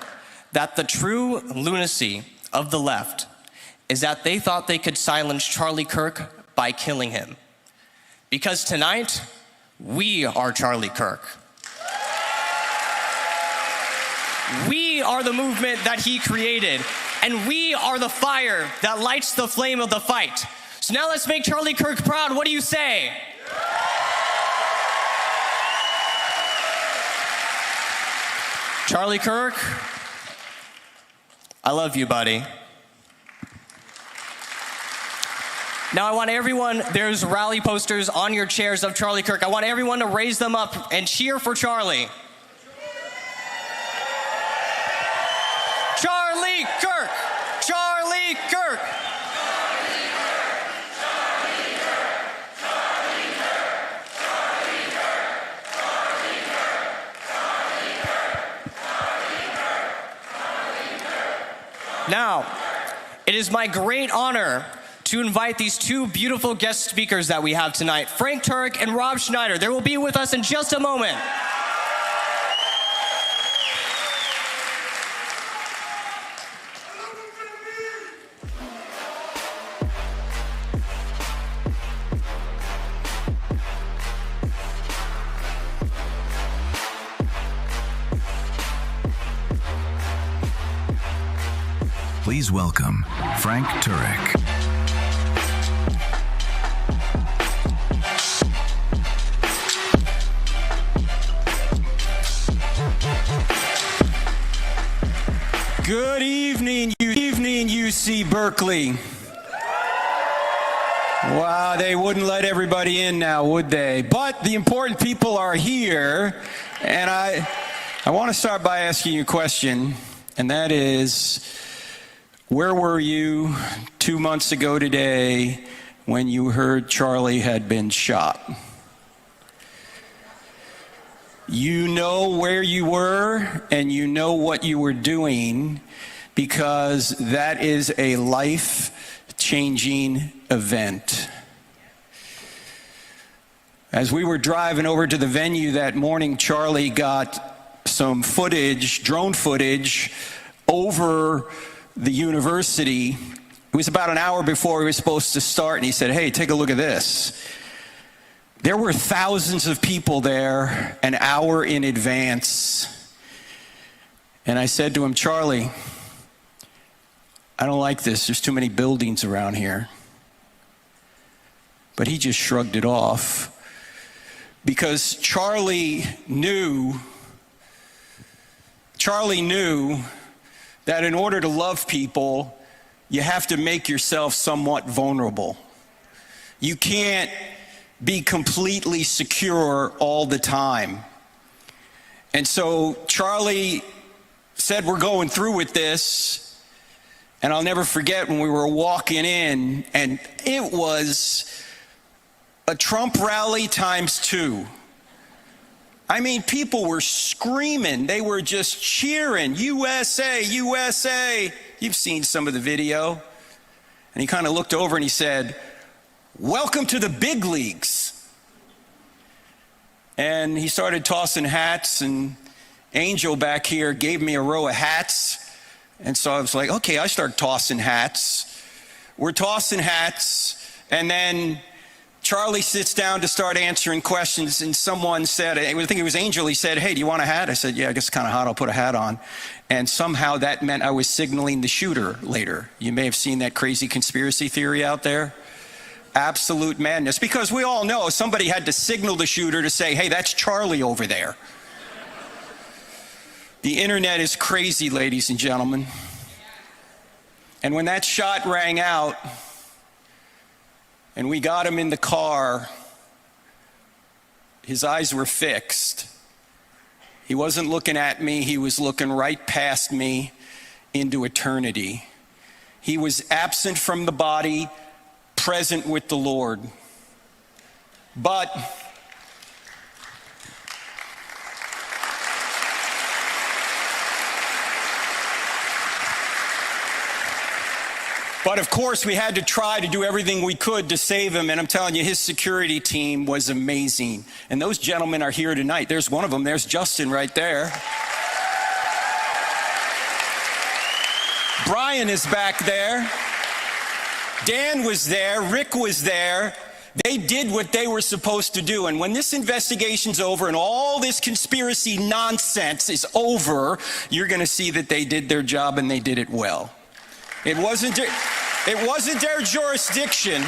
that the true lunacy of the left is that they thought they could silence Charlie Kirk by killing him. Because tonight, we are Charlie Kirk. We are the movement that he created, and we are the fire that lights the flame of the fight. So now let's make Charlie Kirk proud. What do you say? Charlie Kirk, I love you, buddy. Now I want everyone, there's rally posters on your chairs of Charlie Kirk. I want everyone to raise them up and cheer for Charlie. Charlie Kirk! Charlie Kirk! Now, it is my great honor to invite these two beautiful guest speakers that we have tonight, Frank Turek and Rob Schneider. They will be with us in just a moment. Please welcome Frank Turek. Good evening, UC Berkeley. Wow, they wouldn't let everybody in now, would they? But the important people are here, and I want to start by asking you a question, and that is, where were you 2 months ago today when you heard Charlie had been shot? You know where you were and you know what you were doing, because that is a life-changing event. As we were driving over to the venue that morning, Charlie got some footage, drone footage, over the university It was about an hour before we were supposed to start, and he said, hey, take a look at this. There were thousands of people there an hour in advance. And I said to him, Charlie, I don't like this. There's too many buildings around here. But he just shrugged it off because Charlie knew that in order to love people, you have to make yourself somewhat vulnerable. You can't be completely secure all the time. And so Charlie said, we're going through with this. And I'll never forget when we were walking in, and it was a Trump rally times 2. I mean, people were screaming. They were just cheering, USA, USA. You've seen some of the video. And he kind of looked over and he said, welcome to the big leagues. And he started tossing hats, and Angel back here gave me a row of hats. And so I was like, okay, I start tossing hats. We're tossing hats, and then Charlie sits down to start answering questions, and someone said, I think it was Angel, he said, hey, do you want a hat? I said, yeah, I guess it's kind of hot, I'll put a hat on. And somehow that meant I was signaling the shooter later. You may have seen that crazy conspiracy theory out there. Absolute madness, because we all know somebody had to signal the shooter to say, hey, that's Charlie over there. The internet is crazy, ladies and gentlemen. And when that shot rang out, and we got him in the car, his eyes were fixed. He wasn't looking at me, he was looking right past me into eternity. He was absent from the body, present with the Lord. But of course, we had to try to do everything we could to save him, and I'm telling you, his security team was amazing. And those gentlemen are here tonight. There's one of them. There's Justin right there. Brian is back there. Dan was there. Rick was there. They did what they were supposed to do. And when this investigation's over and all this conspiracy nonsense is over, you're going to see that they did their job and they did it well. It wasn't their jurisdiction.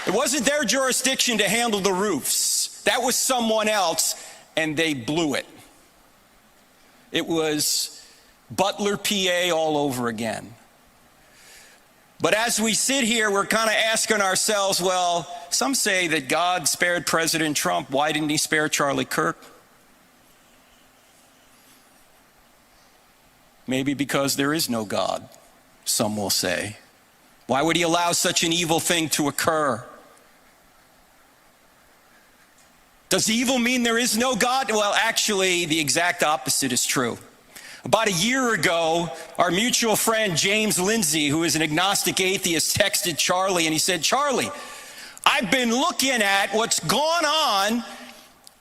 It wasn't their jurisdiction to handle the roofs. That was someone else, and they blew it. It was Butler, PA all over again. But as we sit here, we're kind of asking ourselves, well, some say that God spared President Trump. Why didn't he spare Charlie Kirk? Maybe because there is no God, some will say. Why would he allow such an evil thing to occur? Does evil mean there is no God? Well, actually, the exact opposite is true. About a year ago, our mutual friend James Lindsay, who is an agnostic atheist, texted Charlie, and he said, Charlie, I've been looking at what's gone on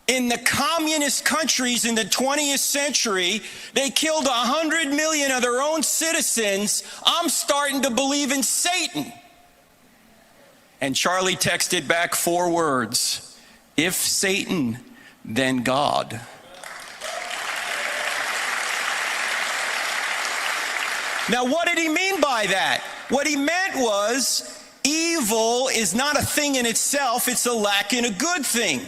in the communist countries in the 20th century. They killed 100 million of their own citizens. I'm starting to believe in Satan. And Charlie texted back 4 words: if Satan, then God. Now, what did he mean by that? What he meant was, evil is not a thing in itself, it's a lack in a good thing.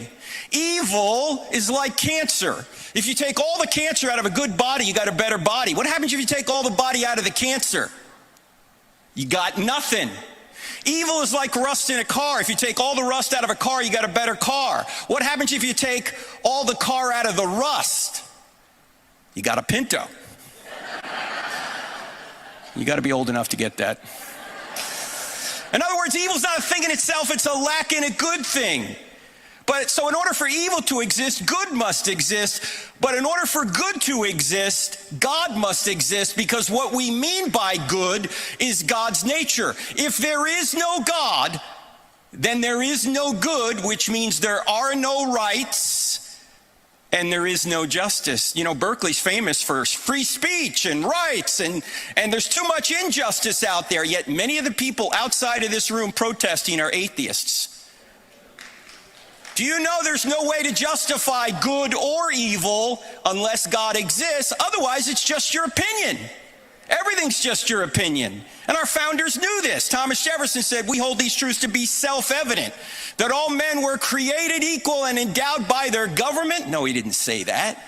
Evil is like cancer. If you take all the cancer out of a good body, you got a better body. What happens if you take all the body out of the cancer? You got nothing. Evil is like rust in a car. If you take all the rust out of a car, you got a better car. What happens if you take all the car out of the rust? You got a Pinto. You got to be old enough to get that. In other words, evil's not a thing in itself, it's a lack in a good thing. But so in order for evil to exist, good must exist. But in order for good to exist, God must exist, because what we mean by good is God's nature. If there is no God, then there is no good, which means there are no rights and there is no justice. You know, Berkeley's famous for free speech and rights, and there's too much injustice out there, yet many of the people outside of this room protesting are atheists. Do you know there's no way to justify good or evil unless God exists? Otherwise, it's just your opinion. Everything's just your opinion. And our founders knew this. Thomas Jefferson said, we hold these truths to be self-evident, that all men were created equal and endowed by their government. No, he didn't say that.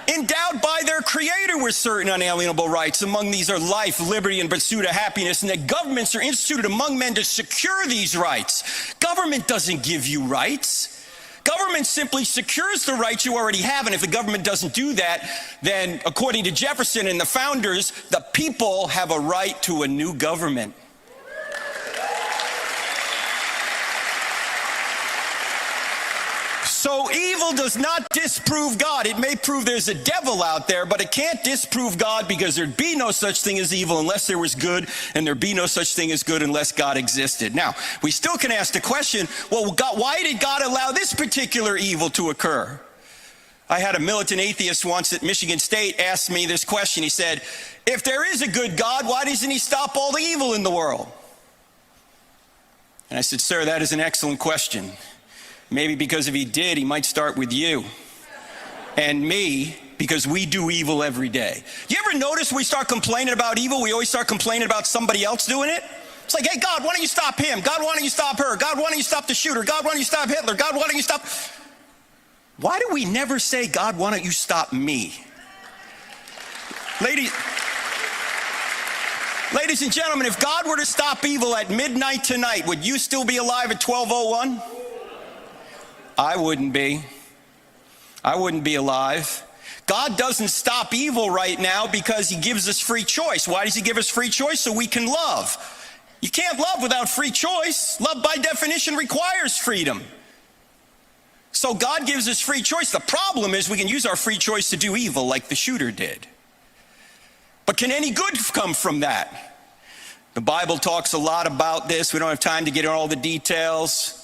Endowed by their creator with certain unalienable rights. Among these are life, liberty, and pursuit of happiness, and that governments are instituted among men to secure these rights. Government doesn't give you rights. Government simply secures the rights you already have, and if the government doesn't do that, then according to Jefferson and the founders, the people have a right to a new government. So evil does not disprove God. It may prove there's a devil out there, but it can't disprove God, because there'd be no such thing as evil unless there was good, and there'd be no such thing as good unless God existed. Now, we still can ask the question, well, God, why did God allow this particular evil to occur? I had a militant atheist once at Michigan State ask me this question. He said, if there is a good God, why doesn't he stop all the evil in the world? And I said, sir, that is an excellent question. Maybe because if he did, he might start with you and me, because we do evil every day. You ever notice we start complaining about evil, we always start complaining about somebody else doing it? It's like, hey, God, why don't you stop him? God, why don't you stop her? God, why don't you stop the shooter? God, why don't you stop Hitler? God, why don't you stop... Why do we never say, God, why don't you stop me? Ladies and gentlemen, if God were to stop evil at midnight tonight, would you still be alive at 12:01? I wouldn't be. I wouldn't be alive. God doesn't stop evil right now because he gives us free choice. Why does he give us free choice? So we can love. You can't love without free choice. Love by definition requires freedom. So God gives us free choice. The problem is we can use our free choice to do evil like the shooter did. But can any good come from that? The Bible talks a lot about this. We don't have time to get into all the details.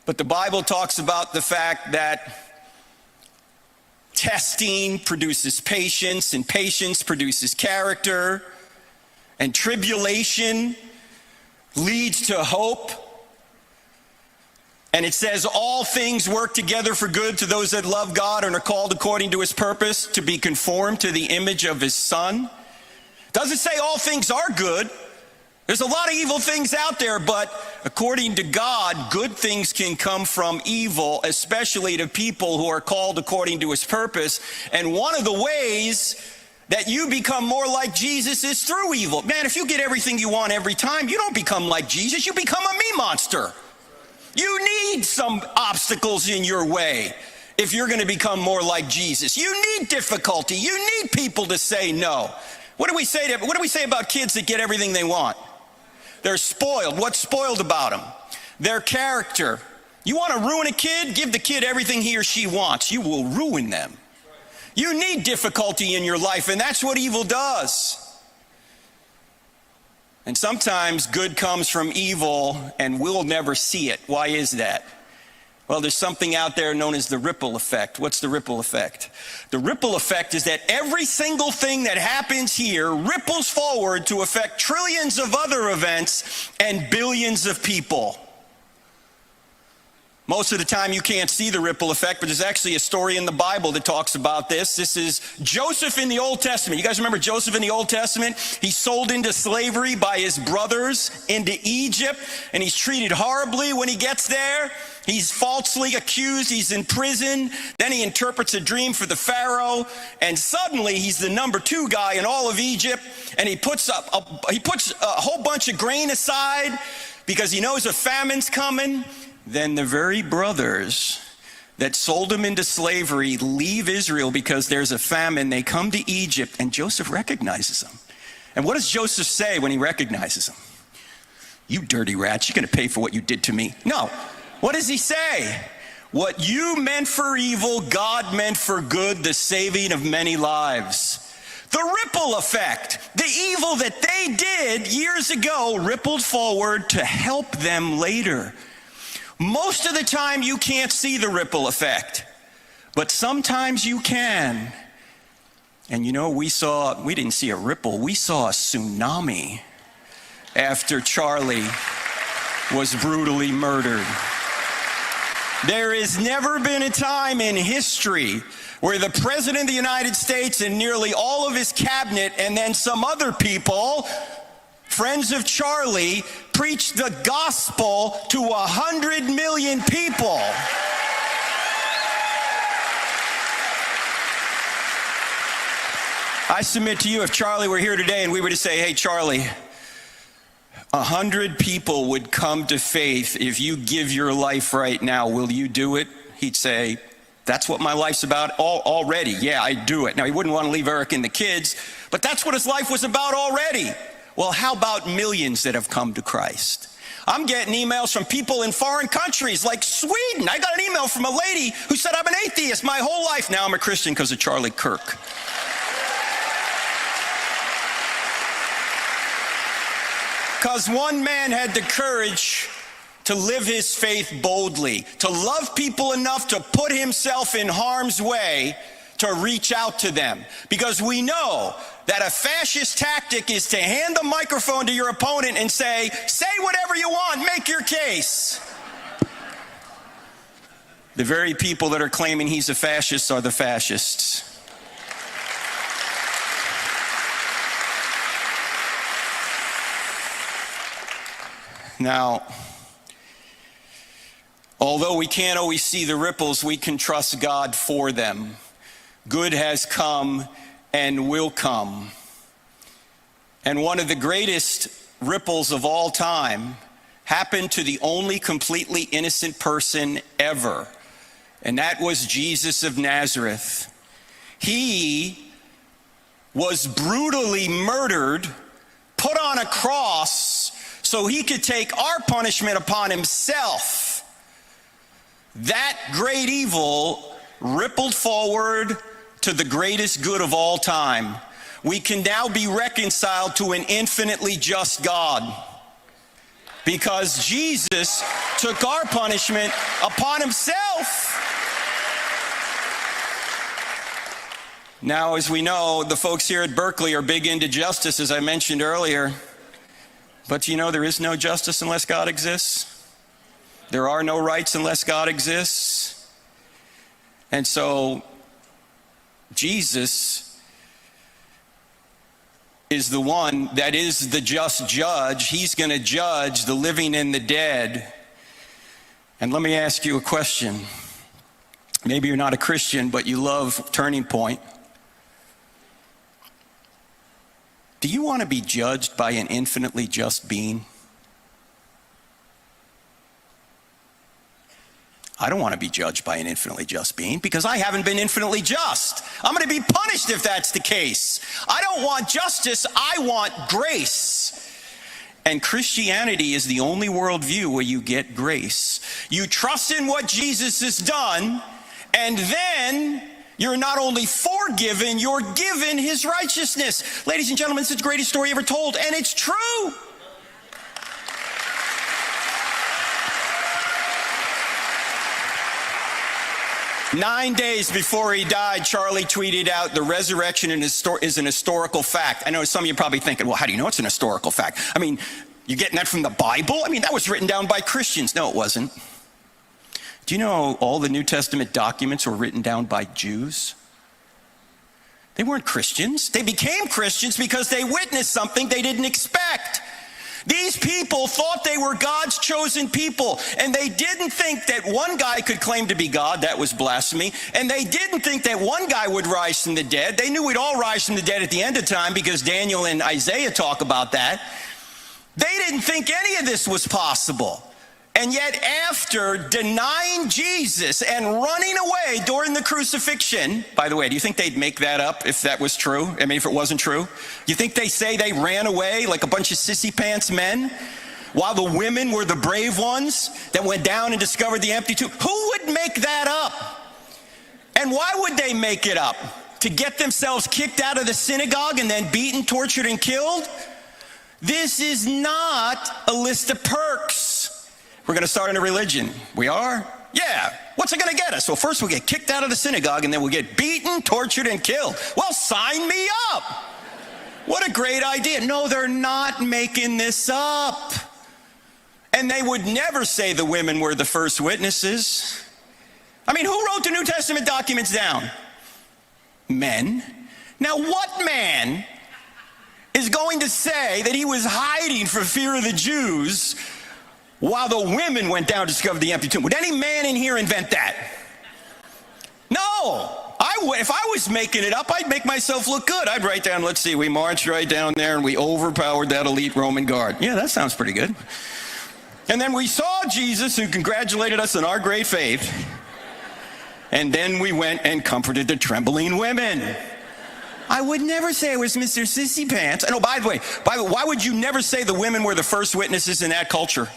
But the Bible talks about the fact that testing produces patience, and patience produces character, and tribulation leads to hope. And it says all things work together for good to those that love God and are called according to his purpose to be conformed to the image of his Son. Doesn't say all things are good. There's a lot of evil things out there, but according to God, good things can come from evil, especially to people who are called according to his purpose. And one of the ways that you become more like Jesus is through evil. Man, if you get everything you want every time, you don't become like Jesus, you become a me monster. You need some obstacles in your way if you're going to become more like Jesus. You need difficulty. You need people to say no. What do we say about kids that get everything they want? They're spoiled. What's spoiled about them? Their character. You want to ruin a kid? Give the kid everything he or she wants. You will ruin them. You need difficulty in your life, and that's what evil does. And sometimes good comes from evil, and we'll never see it. Why is that? Well, there's something out there known as the ripple effect. What's the ripple effect? The ripple effect is that every single thing that happens here ripples forward to affect trillions of other events and billions of people. Most of the time you can't see the ripple effect, but there's actually a story in the Bible that talks about this. This is Joseph in the Old Testament. You guys remember Joseph in the Old Testament? He's sold into slavery by his brothers into Egypt, and he's treated horribly when he gets there. He's falsely accused. He's in prison. Then he interprets a dream for the Pharaoh, and suddenly he's the number 2 guy in all of Egypt, and he puts a whole bunch of grain aside because he knows a famine's coming. Then the very brothers that sold him into slavery leave Israel because there's a famine. They come to Egypt, and Joseph recognizes them. And what does Joseph say when he recognizes them? You dirty rats, you're going to pay for what you did to me. No. What does he say? What you meant for evil, God meant for good, the saving of many lives. The ripple effect. The evil that they did years ago rippled forward to help them later. Most of the time you can't see the ripple effect, but sometimes you can. And you know, we didn't see a ripple, we saw a tsunami after Charlie was brutally murdered. There has never been a time in history where the President of the United States and nearly all of his cabinet and then some other people, friends of Charlie, preached the gospel to 100 million people. I submit to you, if Charlie were here today and we were to say, hey, Charlie, 100 people would come to faith if you give your life right now. Will you do it? He'd say, that's what my life's about already. Yeah, I'd do it. Now, he wouldn't want to leave Eric and the kids, but that's what his life was about already. Well, how about millions that have come to Christ? I'm getting emails from people in foreign countries like Sweden. I got an email from a lady who said, I'm an atheist my whole life. Now I'm a Christian because of Charlie Kirk. Because one man had the courage to live his faith boldly, to love people enough to put himself in harm's way to reach out to them. Because we know that a fascist tactic is to hand the microphone to your opponent and say whatever you want, make your case. The very people that are claiming he's a fascist are the fascists. Now, although we can't always see the ripples, we can trust God for them. Good has come and will come. And one of the greatest ripples of all time happened to the only completely innocent person ever, and that was Jesus of Nazareth. He was brutally murdered, put on a cross, so he could take our punishment upon himself. That great evil rippled forward to the greatest good of all time. We can now be reconciled to an infinitely just God because Jesus took our punishment upon himself. Now, as we know, the folks here at Berkeley are big into justice, as I mentioned earlier. But you know, there is no justice unless God exists. There are no rights unless God exists. And so, Jesus is the one that is the just judge. He's going to judge the living and the dead. And let me ask you a question. Maybe you're not a Christian, but you love Turning Point. Do you want to be judged by an infinitely just being? I don't want to be judged by an infinitely just being because I haven't been infinitely just. I'm going to be punished if that's the case. I don't want justice, I want grace. And Christianity is the only worldview where you get grace. You trust in what Jesus has done, and then you're not only forgiven, you're given his righteousness. Ladies and gentlemen, it's the greatest story ever told, and it's true. Nine days before he died, Charlie tweeted out, the resurrection is an historical fact. I know some of you are probably thinking, well, how do you know it's an historical fact? I mean, you're getting that from the Bible? I mean, that was written down by Christians. No, it wasn't. Do you know all the New Testament documents were written down by Jews? They weren't Christians. They became Christians because they witnessed something they didn't expect. These people thought they were God's chosen people, and they didn't think that one guy could claim to be God. That was blasphemy. And they didn't think that one guy would rise from the dead. They knew we'd all rise from the dead at the end of time because Daniel and Isaiah talk about that. They didn't think any of this was possible. And yet, after denying Jesus and running away during the crucifixion, by the way, do you think they'd make that up if that was true? I mean, if it wasn't true? You think they say they ran away like a bunch of sissy pants men while the women were the brave ones that went down and discovered the empty tomb? Who would make that up? And why would they make it up? To get themselves kicked out of the synagogue and then beaten, tortured, and killed? This is not a list of perks. We're going to start a new religion. We are? Yeah. What's it going to get us? Well, first we'll get kicked out of the synagogue, and then we'll get beaten, tortured, and killed. Well, sign me up. What a great idea. No, they're not making this up. And they would never say the women were the first witnesses. I mean, who wrote the New Testament documents down? Men. Now, what man is going to say that he was hiding for fear of the Jews while the women went down to discover the empty tomb? Would any man in here invent that? No. If I was making it up, I'd make myself look good. I'd write down, let's see, we marched right down there and we overpowered that elite Roman guard. Yeah, that sounds pretty good. And then we saw Jesus, who congratulated us on our great faith. And then we went and comforted the trembling women. I would never say it was Mr. Sissy Pants. And oh, by the way, why would you never say the women were the first witnesses in that culture?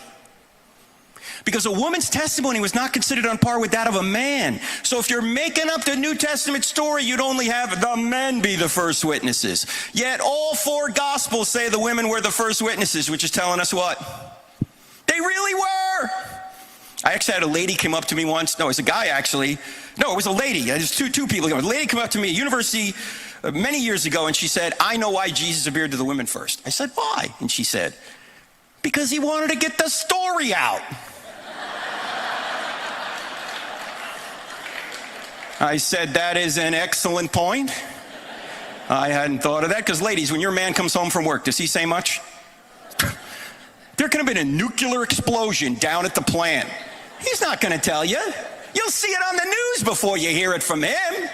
Because a woman's testimony was not considered on par with that of a man. So if you're making up the New Testament story, you'd only have the men be the first witnesses. Yet all 4 Gospels say the women were the first witnesses, which is telling us what? They really were. I actually had a lady come up to me once. No, it was a guy, actually. No, it was a lady. There's two people. A lady came up to me at university many years ago, and she said, I know why Jesus appeared to the women first. I said, why? And she said, because he wanted to get the story out. I said, that is an excellent point. I hadn't thought of that, because ladies, when your man comes home from work, does he say much? There could have been a nuclear explosion down at the plant. He's not going to tell you. You'll see it on the news before you hear it from him.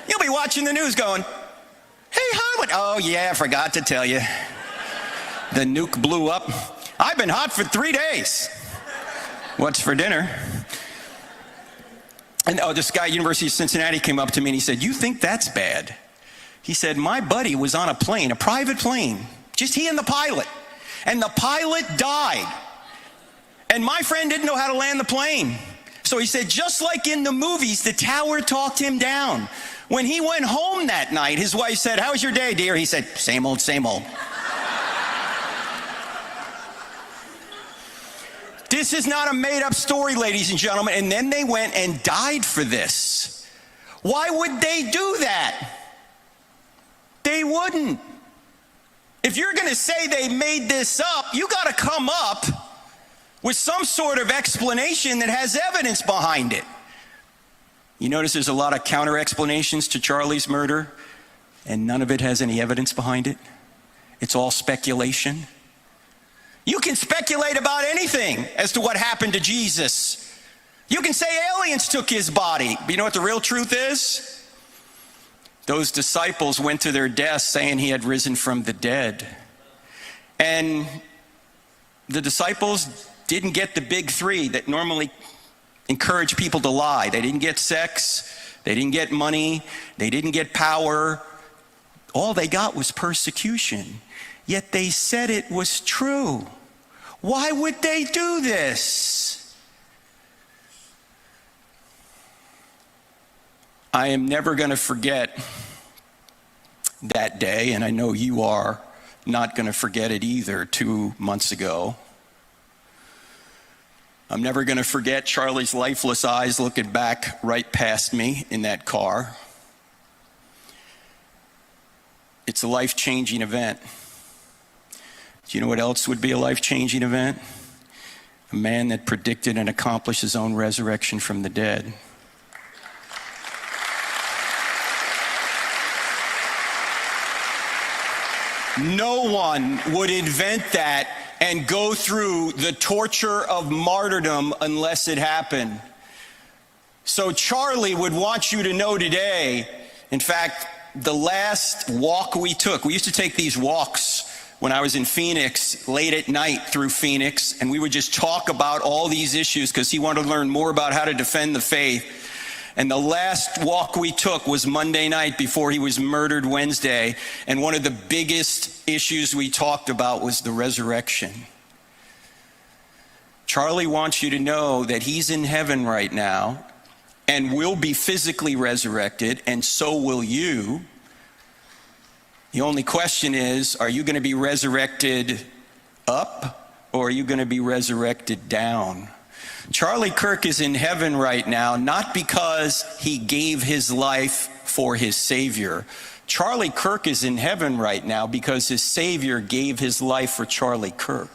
You'll be watching the news going, hey, hon, what? Oh, yeah, I forgot to tell you. The nuke blew up. I've been hot for 3 days. What's for dinner? And this guy at University of Cincinnati came up to me and he said, you think that's bad? He said, my buddy was on a plane, a private plane, just he and the pilot. And the pilot died. And my friend didn't know how to land the plane. So he said, just like in the movies, the tower talked him down. When he went home that night, his wife said, how was your day, dear? He said, same old, same old. This is not a made-up story, ladies and gentlemen. And then they went and died for this. Why would they do that? They wouldn't. If you're going to say they made this up, you got to come up with some sort of explanation that has evidence behind it. You notice there's a lot of counter-explanations to Charlie's murder, and none of it has any evidence behind it. It's all speculation. You can speculate about anything as to what happened to Jesus. You can say aliens took his body, but you know what the real truth is? Those disciples went to their deaths saying he had risen from the dead. And the disciples didn't get the big 3 that normally encourage people to lie. They didn't get sex, they didn't get money, they didn't get power. All they got was persecution. Yet they said it was true. Why would they do this? I am never going to forget that day, and I know you are not going to forget it either 2 months ago. I'm never going to forget Charlie's lifeless eyes looking back right past me in that car. It's a life-changing event. Do you know what else would be a life-changing event? A man that predicted and accomplished his own resurrection from the dead. No one would invent that and go through the torture of martyrdom unless it happened. So Charlie would want you to know today, in fact, the last walk we took, we used to take these walks when I was in Phoenix, late at night through Phoenix, and we would just talk about all these issues because he wanted to learn more about how to defend the faith. And the last walk we took was Monday night before he was murdered Wednesday. And one of the biggest issues we talked about was the resurrection. Charlie wants you to know that he's in heaven right now and will be physically resurrected, and so will you. The only question is, are you going to be resurrected up, or are you going to be resurrected down? Charlie Kirk is in heaven right now, not because he gave his life for his Savior. Charlie Kirk is in heaven right now because his Savior gave his life for Charlie Kirk.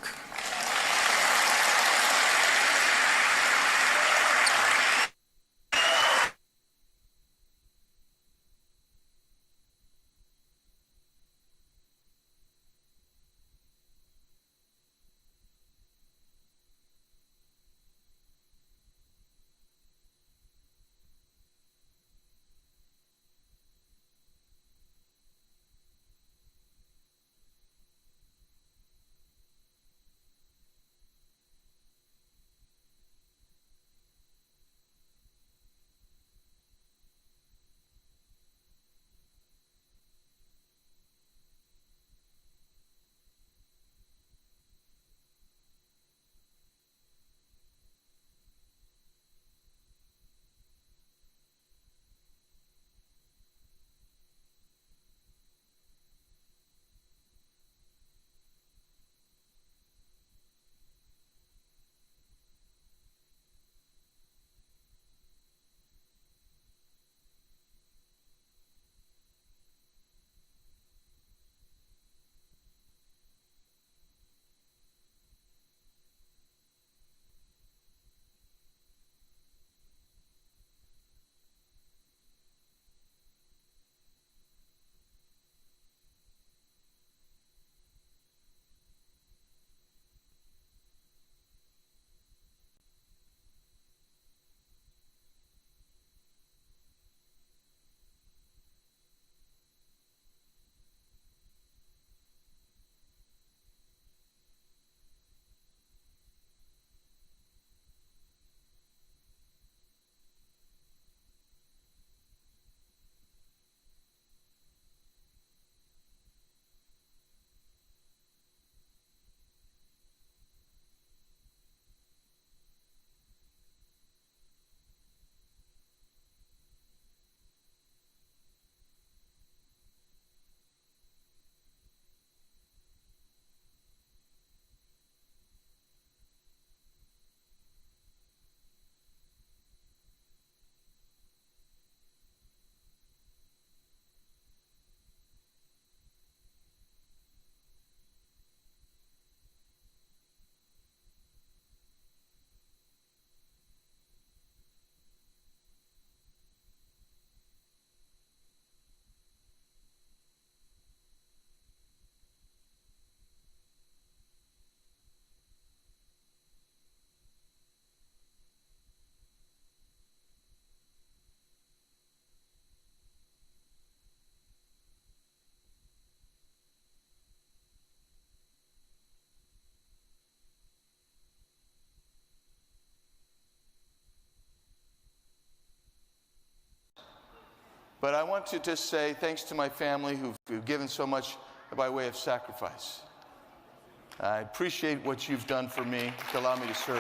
But I want to just say thanks to my family who've given so much by way of sacrifice. I appreciate what you've done for me to allow me to serve.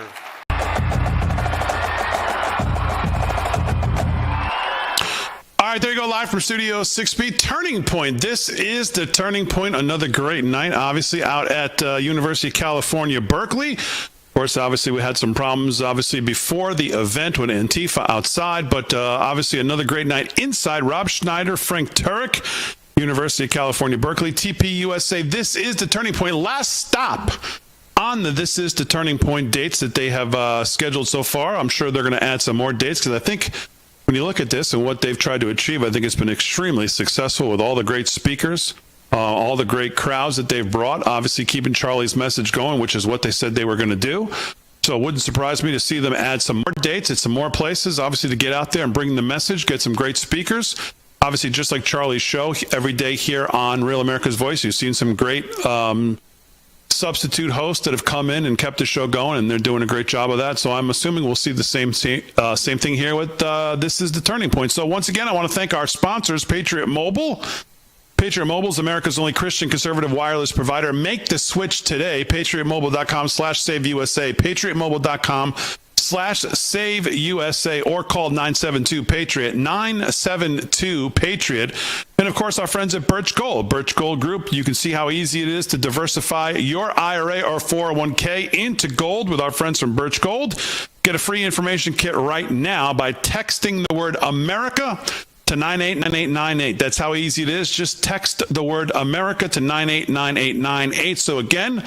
All right, there you go, live from Studio 6B. Turning Point. This is the Turning Point. Another great night, obviously, out at University of California, Berkeley. Of course, obviously, we had some problems, obviously, before the event with Antifa outside, but obviously another great night inside. Rob Schneider, Frank Turek, University of California, Berkeley, TPUSA. This is the Turning Point. Last stop on the This is the Turning Point dates that they have scheduled so far. I'm sure they're going to add some more dates because I think when you look at this and what they've tried to achieve, I think it's been extremely successful with all the great speakers. All the great crowds that they've brought, obviously keeping Charlie's message going, which is what they said they were going to do. So it wouldn't surprise me to see them add some more dates at some more places, obviously to get out there and bring the message, get some great speakers. Obviously, just like Charlie's show every day here on Real America's Voice, you've seen some great substitute hosts that have come in and kept the show going, and they're doing a great job of that. So I'm assuming we'll see the same thing here with This is the Turning Point. So once again, I want to thank our sponsors, Patriot Mobile. Patriot Mobile is America's only Christian conservative wireless provider. Make the switch today. PatriotMobile.com/SaveUSA. PatriotMobile.com /SaveUSA or call 972-PATRIOT, 972-PATRIOT. And of course, our friends at Birch Gold Group. You can see how easy it is to diversify your IRA or 401k into gold with our friends from Birch Gold. Get a free information kit right now by texting the word America to 989898. That's how easy it is. Just text the word America to 989898. So again,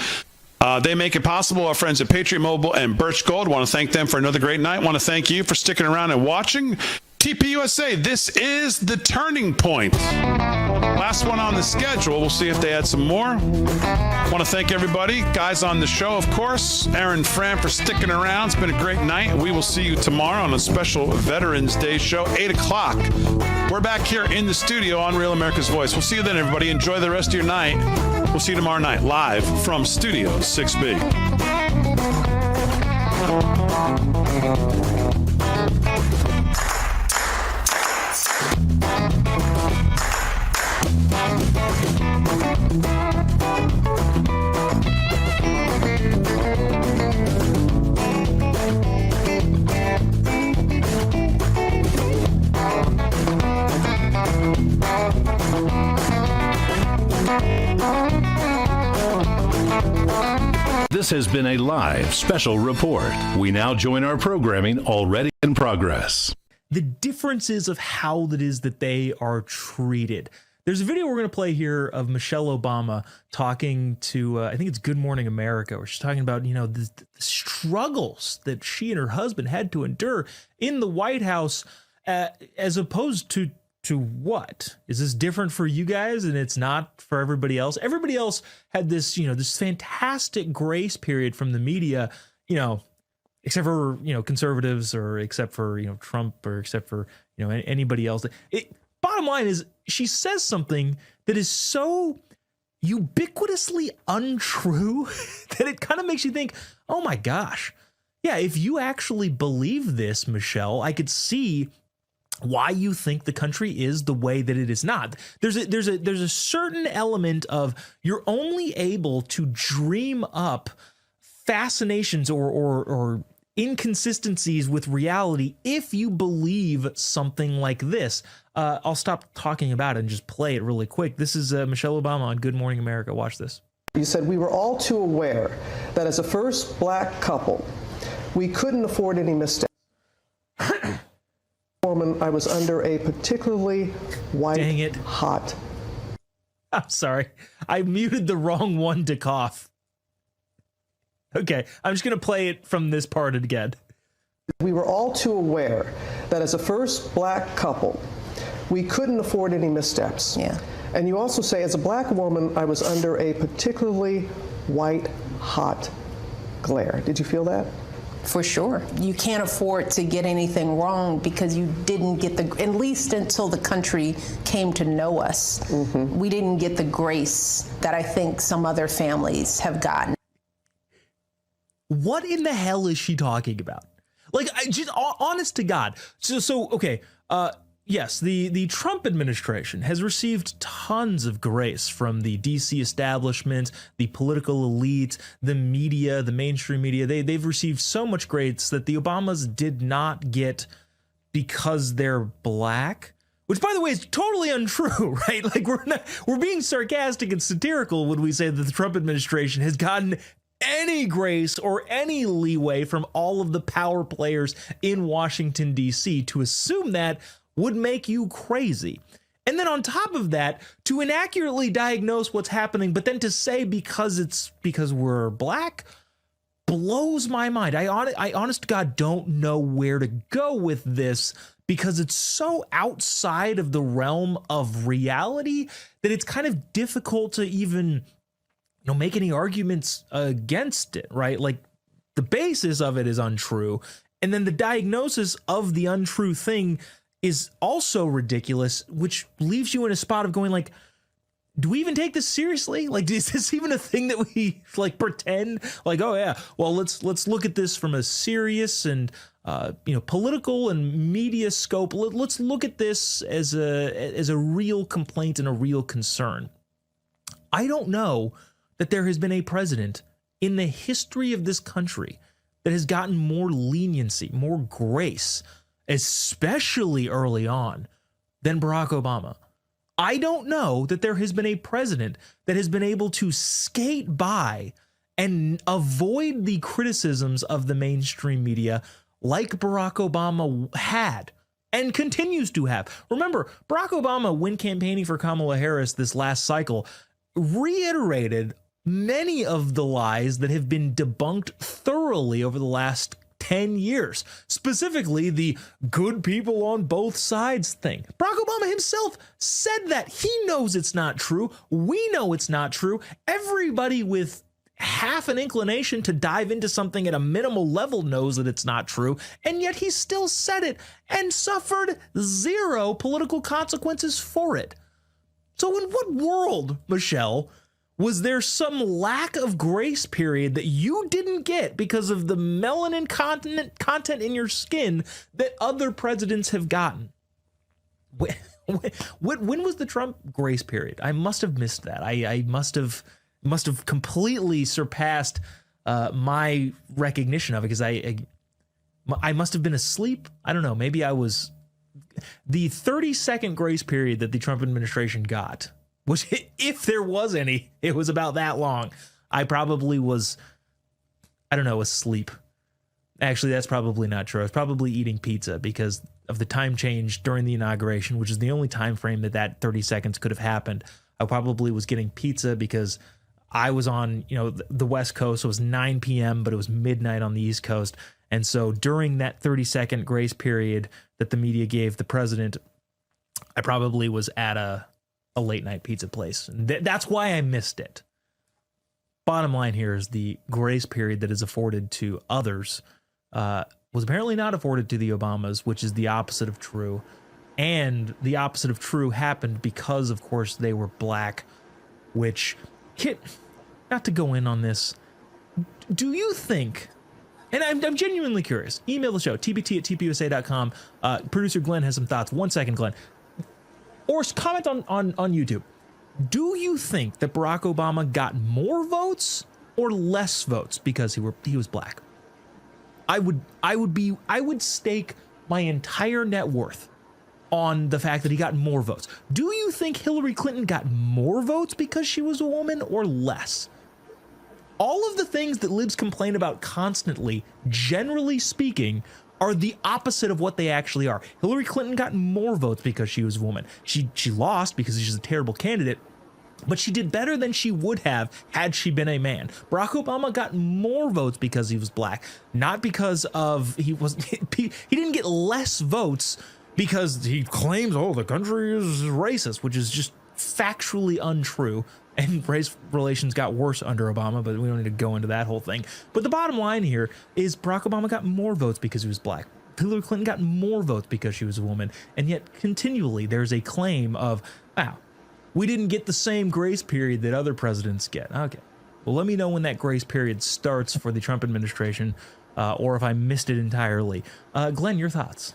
they make it possible. Our friends at Patriot Mobile and Birch Gold. Want to thank them for another great night. Want to thank you for sticking around and watching. TPUSA, this is the turning point. Last one on the schedule. We'll see if they add some more. Want to thank everybody, guys on the show, of course. Aaron Fran for sticking around. It's been a great night. We will see you tomorrow on a special Veterans Day show, 8 o'clock. We're back here in the studio on Real America's Voice. We'll see you then, everybody. Enjoy the rest of your night. We'll see you tomorrow night, live from Studio 6B. This has been a live special report. We now join our programming already in progress. The differences of how it is that they are treated. There's a video we're going to play here of Michelle Obama talking to, I think it's Good Morning America, where she's talking about, the struggles that she and her husband had to endure in the White House, as opposed to what? Is this different for you guys and it's not for everybody else? Everybody else had this, this fantastic grace period from the media, except for, conservatives, or except for, Trump, or except for, anybody else. Bottom line is, she says something that is so ubiquitously untrue that it kind of makes you think, oh my gosh, yeah, if you actually believe this, Michelle, I could see why you think the country is the way that it is not. There's a certain element of you're only able to dream up fascinations or inconsistencies with reality if you believe something like this. I'll stop talking about it and just play it really quick. This is Michelle Obama on Good Morning America. Watch this. You said we were all too aware that as a first black couple, we couldn't afford any mistakes. Woman, I was under a particularly white hot. I'm sorry. I muted the wrong one to cough. Okay, I'm just going to play it from this part again. We were all too aware that as a first black couple, we couldn't afford any missteps. Yeah. And you also say, as a black woman, I was under a particularly white hot glare. Did you feel that? For sure. You can't afford to get anything wrong because you didn't get at least until the country came to know us, we didn't get the grace that I think some other families have gotten. What in the hell is she talking about? Like, just honest to God. So okay. Yes, the Trump administration has received tons of grace from the DC establishment, the political elite, the media, the mainstream media. They've received so much grace that the Obamas did not get because they're black, which, by the way, is totally untrue, right? Like, we're being sarcastic and satirical when we say that the Trump administration has gotten any grace or any leeway from all of the power players in Washington, D.C. To assume that would make you crazy. And then on top of that, to inaccurately diagnose what's happening, but then to say because we're black, blows my mind. I honest to God don't know where to go with this, because it's so outside of the realm of reality that it's kind of difficult to even make any arguments against it, right? Like, the basis of it is untrue, and then the diagnosis of the untrue thing is also ridiculous, which leaves you in a spot of going like, do we even take this seriously? Like, is this even a thing that we like pretend like, oh yeah, well, let's look at this from a serious and political and media scope. Let's look at this as a real complaint and a real concern. I don't know that there has been a president in the history of this country that has gotten more leniency, more grace, especially early on, than Barack Obama. I don't know that there has been a president that has been able to skate by and avoid the criticisms of the mainstream media like Barack Obama had and continues to have. Remember, Barack Obama, when campaigning for Kamala Harris this last cycle, reiterated many of the lies that have been debunked thoroughly over the last 10 years, specifically the good people on both sides thing. Barack Obama himself said that. He knows it's not true. We know it's not true. Everybody with half an inclination to dive into something at a minimal level knows that it's not true, and yet he still said it and suffered zero political consequences for it. So in what world, Michelle, was there some lack of grace period that you didn't get because of the melanin content in your skin that other presidents have gotten? When was the Trump grace period? I must have missed that. I must have completely surpassed my recognition of it because I must have been asleep. I don't know. Maybe I was. The 30-second grace period that the Trump administration got, which, if there was any, it was about that long. I probably was, I don't know, asleep. Actually, that's probably not true. I was probably eating pizza because of the time change during the inauguration, which is the only time frame that 30 seconds could have happened. I probably was getting pizza because I was on, the West Coast. So it was 9 p.m., but it was midnight on the East Coast. And so during that 30-second grace period that the media gave the president, I probably was at a late night pizza place. That's why I missed it. Bottom line here is the grace period that is afforded to others was apparently not afforded to the Obamas, which is the opposite of true. And the opposite of true happened because, of course, they were black, which, not to go in on this, do you think, and I'm genuinely curious, email the show, tbt@tpusa.com. Producer Glenn has some thoughts. 1 second, Glenn. Or comment on YouTube. Do you think that Barack Obama got more votes or less votes because he was black? I would stake my entire net worth on the fact that he got more votes. Do you think Hillary Clinton got more votes because she was a woman or less? All of the things that libs complain about constantly, generally speaking, are the opposite of what they actually are. Hillary Clinton got more votes because she was a woman. She lost because she's a terrible candidate, but she did better than she would have had she been a man. Barack Obama got more votes because he was black, not because of he didn't get less votes because he claims, the country is racist, which is just factually untrue. And race relations got worse under Obama, but we don't need to go into that whole thing. But the bottom line here is Barack Obama got more votes because he was black. Hillary Clinton got more votes because she was a woman. And yet continually there's a claim of, wow, we didn't get the same grace period that other presidents get. Okay. Well, let me know when that grace period starts for the Trump administration, or if I missed it entirely. Glenn, your thoughts?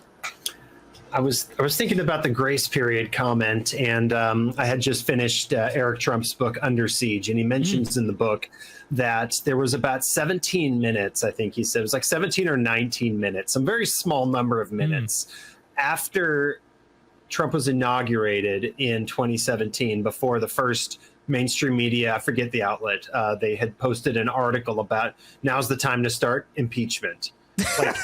I was thinking about the grace period comment, and I had just finished Eric Trump's book Under Siege, and he mentions in the book that there was about 17 minutes, I think he said, it was like 17 or 19 minutes, some very small number of minutes after Trump was inaugurated in 2017, before the first mainstream media, I forget the outlet, they had posted an article about now's the time to start impeachment. Like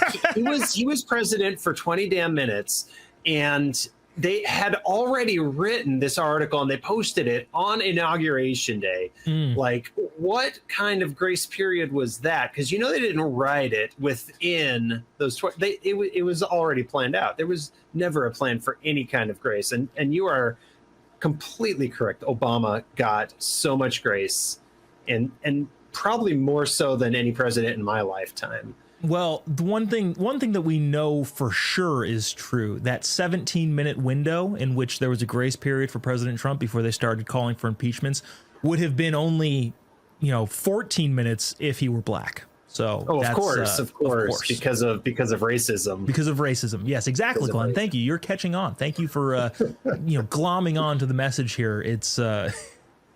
he was president for 20 damn minutes, and they had already written this article and they posted it on Inauguration Day. Like, what kind of grace period was that? Because they didn't write it within those. It was already planned out. There was never a plan for any kind of grace. And you are completely correct. Obama got so much grace, and probably more so than any president in my lifetime. Well, the one thing that we know for sure is true, that 17-minute window in which there was a grace period for President Trump before they started calling for impeachments would have been only, 14 minutes if he were black. So of course, because of racism. Because of racism. Yes, exactly, Glenn. Thank you. You're catching on. Thank you for glomming on to the message here. It's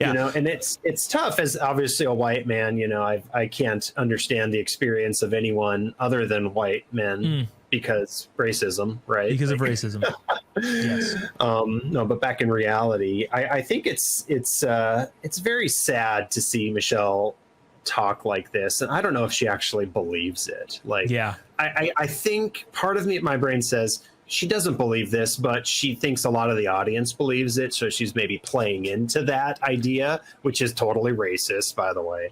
You know, and it's tough as obviously a white man. You know, I can't understand the experience of anyone other than white men because racism, right? Because of racism. Yes. No, but back in reality, I think it's very sad to see Michelle talk like this, and I don't know if she actually believes it. Like, yeah, I think part of my brain says she doesn't believe this, but she thinks a lot of the audience believes it, so she's maybe playing into that idea, which is totally racist, by the way.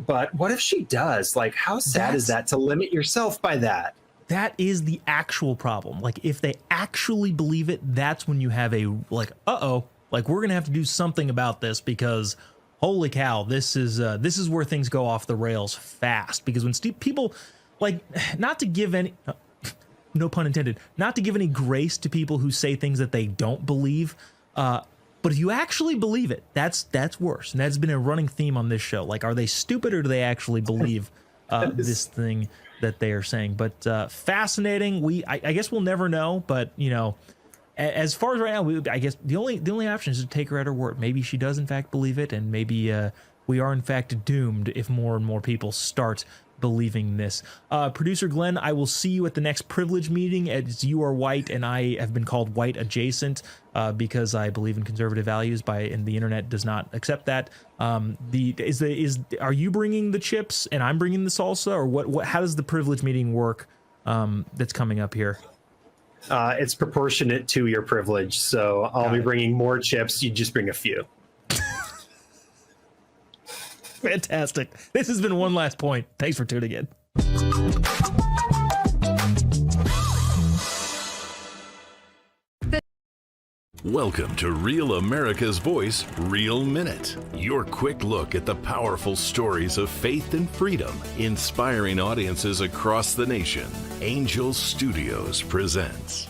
But what if she does? Like, how sad is that to limit yourself by that? That is the actual problem. Like, if they actually believe it, that's when you have a, like, like, we're going to have to do something about this, because holy cow, this is where things go off the rails fast. Because when people, like, not to give any, no pun intended, not to give any grace to people who say things that they don't believe, but if you actually believe it, that's worse. And that's been a running theme on this show. Like, are they stupid, or do they actually believe this thing that they are saying? But fascinating. I guess we'll never know. But, you know, as far as right now, I guess the only option is to take her at her word. Maybe she does in fact believe it, and maybe we are in fact doomed if more and more people start believing this. Producer Glenn, I will see you at the next privilege meeting, as you are white and I have been called white adjacent because I believe in conservative values, and the internet does not accept that. Are you bringing the chips and I'm bringing the salsa, or what? How does the privilege meeting work that's coming up here? It's proportionate to your privilege, so I'll be bringing more chips. You just bring a few. Fantastic. This has been One Last Point. Thanks for tuning in. Welcome to Real America's Voice, Real Minute. Your quick look at the powerful stories of faith and freedom, inspiring audiences across the nation. Angel Studios presents.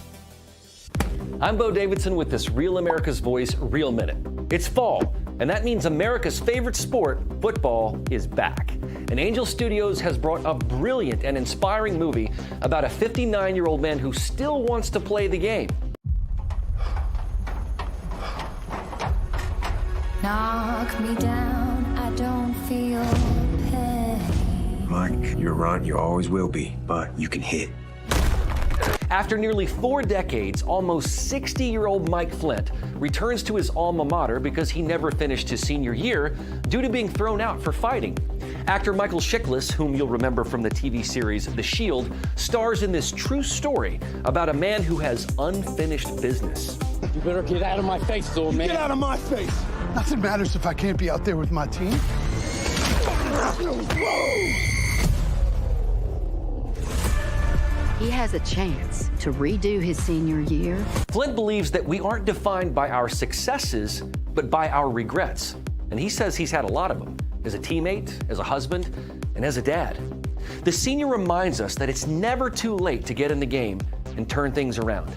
I'm Bo Davidson with this Real America's Voice, Real Minute. It's fall, and that means America's favorite sport, football, is back. And Angel Studios has brought a brilliant and inspiring movie about a 59-year-old man who still wants to play the game. Knock me down, I don't feel pain. Mike, you're right, you always will be, but you can hit. After nearly 4 decades, almost 60-year-old Mike Flint returns to his alma mater because he never finished his senior year due to being thrown out for fighting. Actor Michael Chiklis, whom you'll remember from the TV series The Shield, stars in this true story about a man who has unfinished business. You better get out of my face, little man. Get out of my face. Nothing matters if I can't be out there with my team. He has a chance to redo his senior year. Flint believes that we aren't defined by our successes, but by our regrets. And he says he's had a lot of them, as a teammate, as a husband, and as a dad. The senior reminds us that it's never too late to get in the game and turn things around.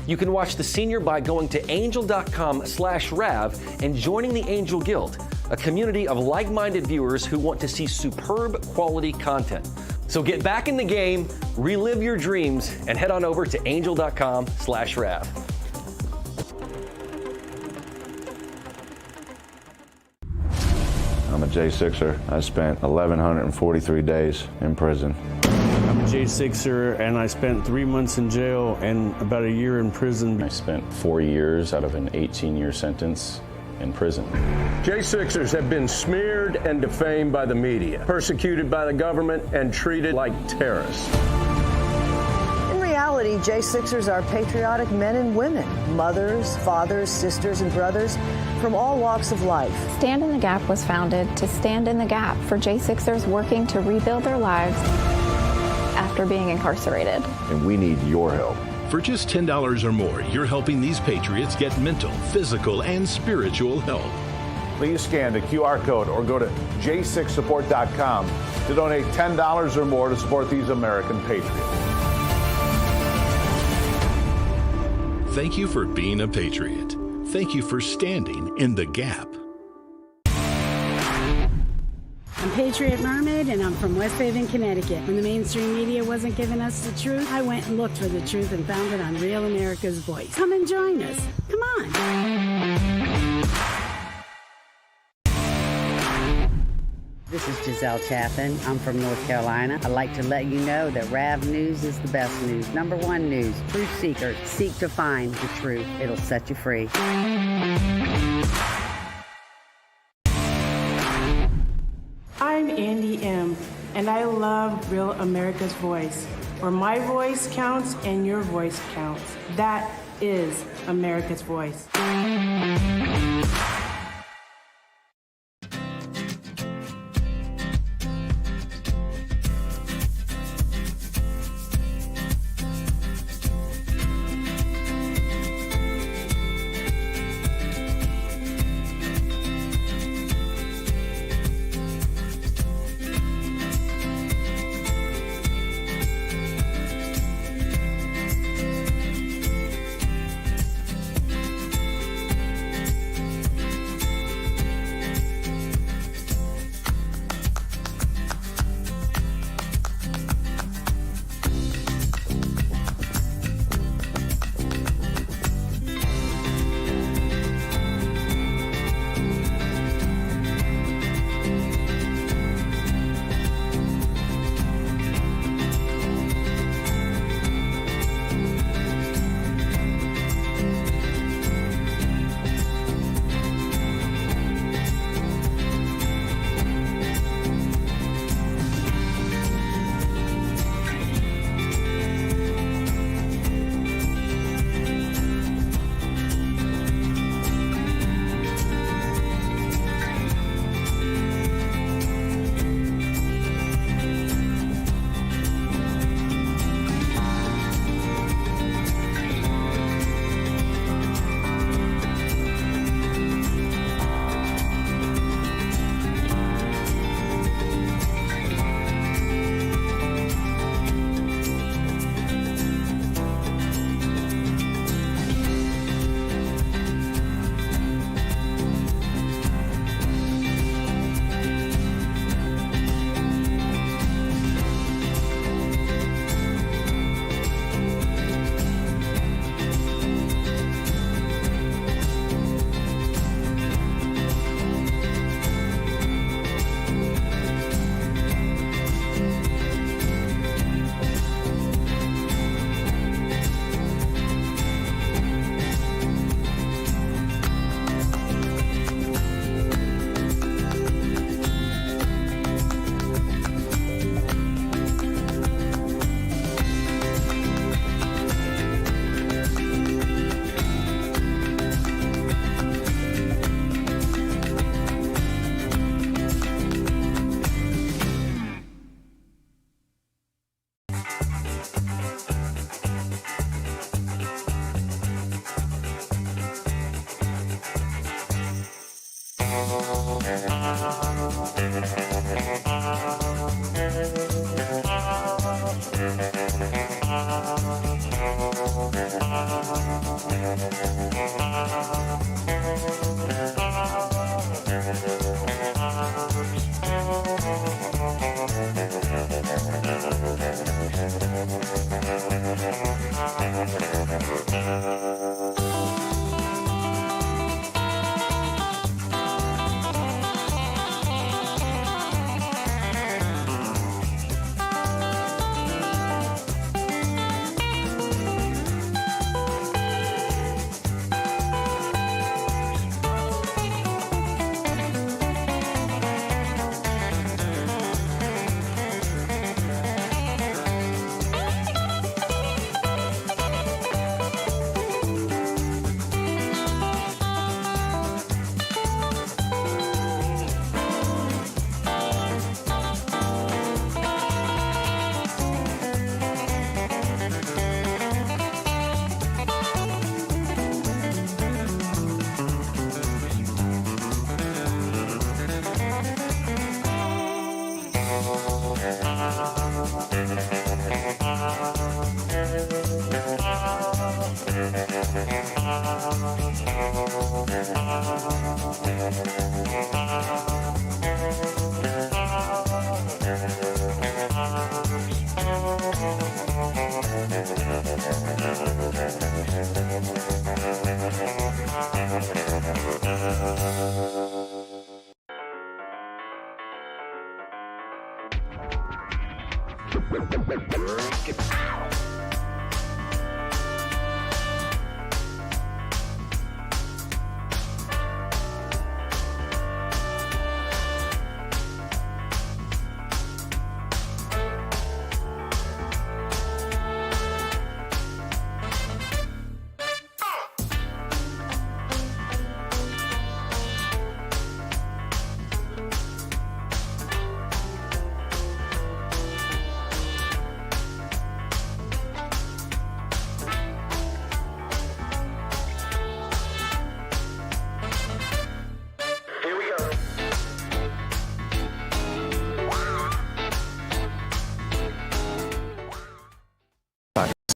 You can watch The Senior by going to angel.com/Rav and joining the Angel Guild, a community of like-minded viewers who want to see superb quality content. So get back in the game, relive your dreams, and head on over to angel.com/Rav. I'm a J6er. I spent 1,143 days in prison. I'm a J6er, and I spent 3 months in jail and about a year in prison. I spent 4 years out of an 18-year sentence in prison. J6ers have been smeared and defamed by the media, persecuted by the government, and treated like terrorists. In reality, J6ers are patriotic men and women, mothers, fathers, sisters, and brothers from all walks of life. Stand in the Gap was founded to stand in the gap for J6ers working to rebuild their lives after being incarcerated. And we need your help. For just $10 or more, you're helping these patriots get mental, physical, and spiritual help. Please scan the QR code or go to j6support.com to donate $10 or more to support these American patriots. Thank you for being a patriot. Thank you for standing in the gap. I'm Patriot Mermaid, and I'm from West Haven, Connecticut. When the mainstream media wasn't giving us the truth, I went and looked for the truth and found it on Real America's Voice. Come and join us. Come on. This is Giselle Chaffin. I'm from North Carolina. I'd like to let you know that Rav News is the best news. Number one news. Truth seekers seek to find the truth. It'll set you free. I'm Andy M., and I love Real America's Voice, where my voice counts and your voice counts. That is America's Voice.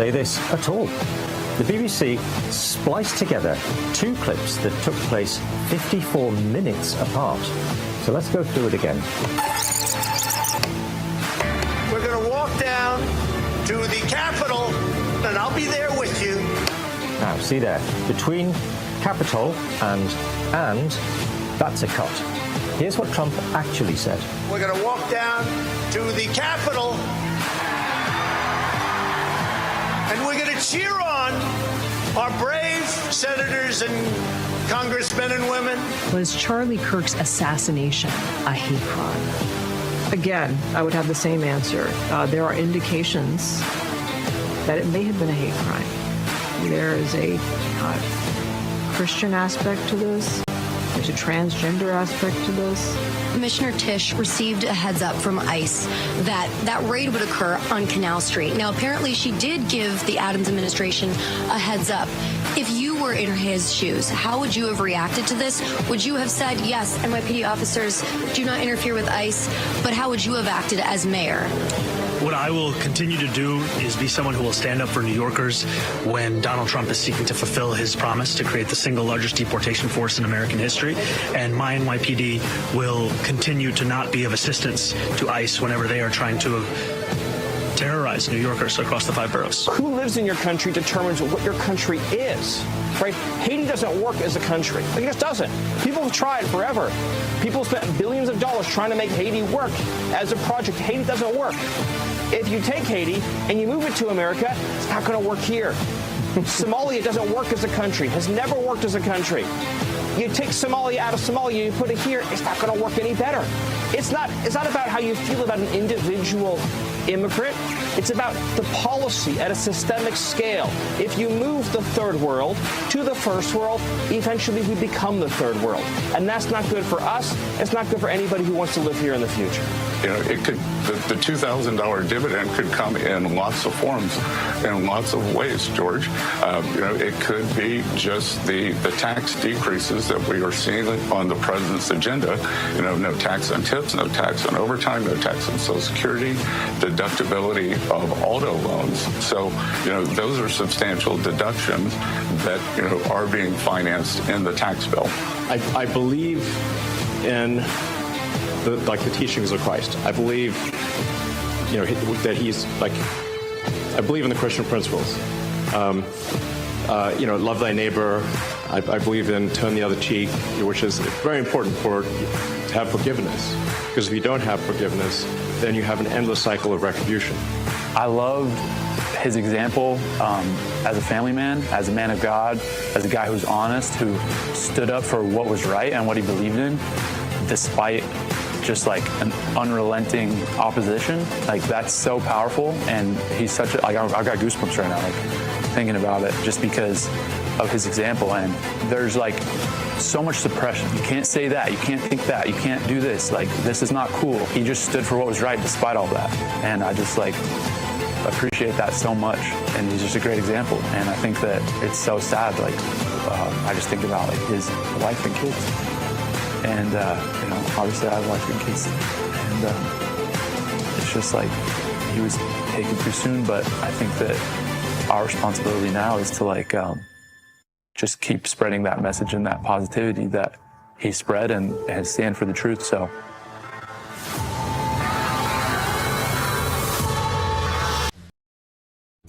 say this at all. The BBC spliced together two clips that took place 54 minutes apart. So let's go through it again. We're going to walk down to the Capitol, and I'll be there with you. Now, see there, between Capitol and that's a cut. Here's what Trump actually said. We're going to walk down to the Capitol, and we're going to cheer on our brave senators and congressmen and women. Was Charlie Kirk's assassination a hate crime? Again, I would have the same answer. There are indications that it may have been a hate crime. There is a Christian aspect to this. There's a transgender aspect to this. Commissioner Tisch received a heads up from ICE that raid would occur on Canal Street. Now, apparently she did give the Adams administration a heads up. If you were in his shoes, how would you have reacted to this? Would you have said, yes, NYPD officers do not interfere with ICE, but how would you have acted as mayor? What I will continue to do is be someone who will stand up for New Yorkers when Donald Trump is seeking to fulfill his promise to create the single largest deportation force in American history. And my NYPD will continue to not be of assistance to ICE whenever they are trying to terrorize New Yorkers across the 5 boroughs. Who lives in your country determines what your country is, right? Haiti doesn't work as a country. It just doesn't. People have tried forever. People spent billions of dollars trying to make Haiti work as a project. Haiti doesn't work. If you take Haiti and you move it to America, it's not going to work here. Somalia doesn't work as a country, has never worked as a country. You take Somalia out of Somalia, you put it here, it's not going to work any better. It's not about how you feel about an individual immigrant. It's about the policy at a systemic scale. If you move the third world to the first world, eventually we become the third world. And that's not good for us. It's not good for anybody who wants to live here in the future. You know, the $2,000 dividend could come in lots of forms, in lots of ways, George. You know, it could be just the tax decreases that we are seeing on the president's agenda. You know, no tax on tips, no tax on overtime, no tax on Social Security, deductibility of auto loans. So, you know, those are substantial deductions that, you know, are being financed in the tax bill. I believe in the teachings of Christ. I believe, you know, that he's like, I believe in the Christian principles. You know, love thy neighbor. I believe in turn the other cheek, which is very important to have forgiveness. Because if you don't have forgiveness, then you have an endless cycle of retribution. I loved his example as a family man, as a man of God, as a guy who's honest, who stood up for what was right and what he believed in, despite just like an unrelenting opposition. Like, that's so powerful. And he's such a, like, I've got goosebumps right now, like thinking about it, just because of his example. And there's like so much suppression. You can't say that. You can't think that. You can't do this. Like, this is not cool. He just stood for what was right despite all that. And I just like appreciate that so much. And he's just a great example. And I think that it's so sad. Like, I just think about like his wife and kids. And, you know, obviously I have a wife and kids. And it's just like he was taken too soon. But I think that our responsibility now is to like just keep spreading that message and that positivity that he spread and stand for the truth. So.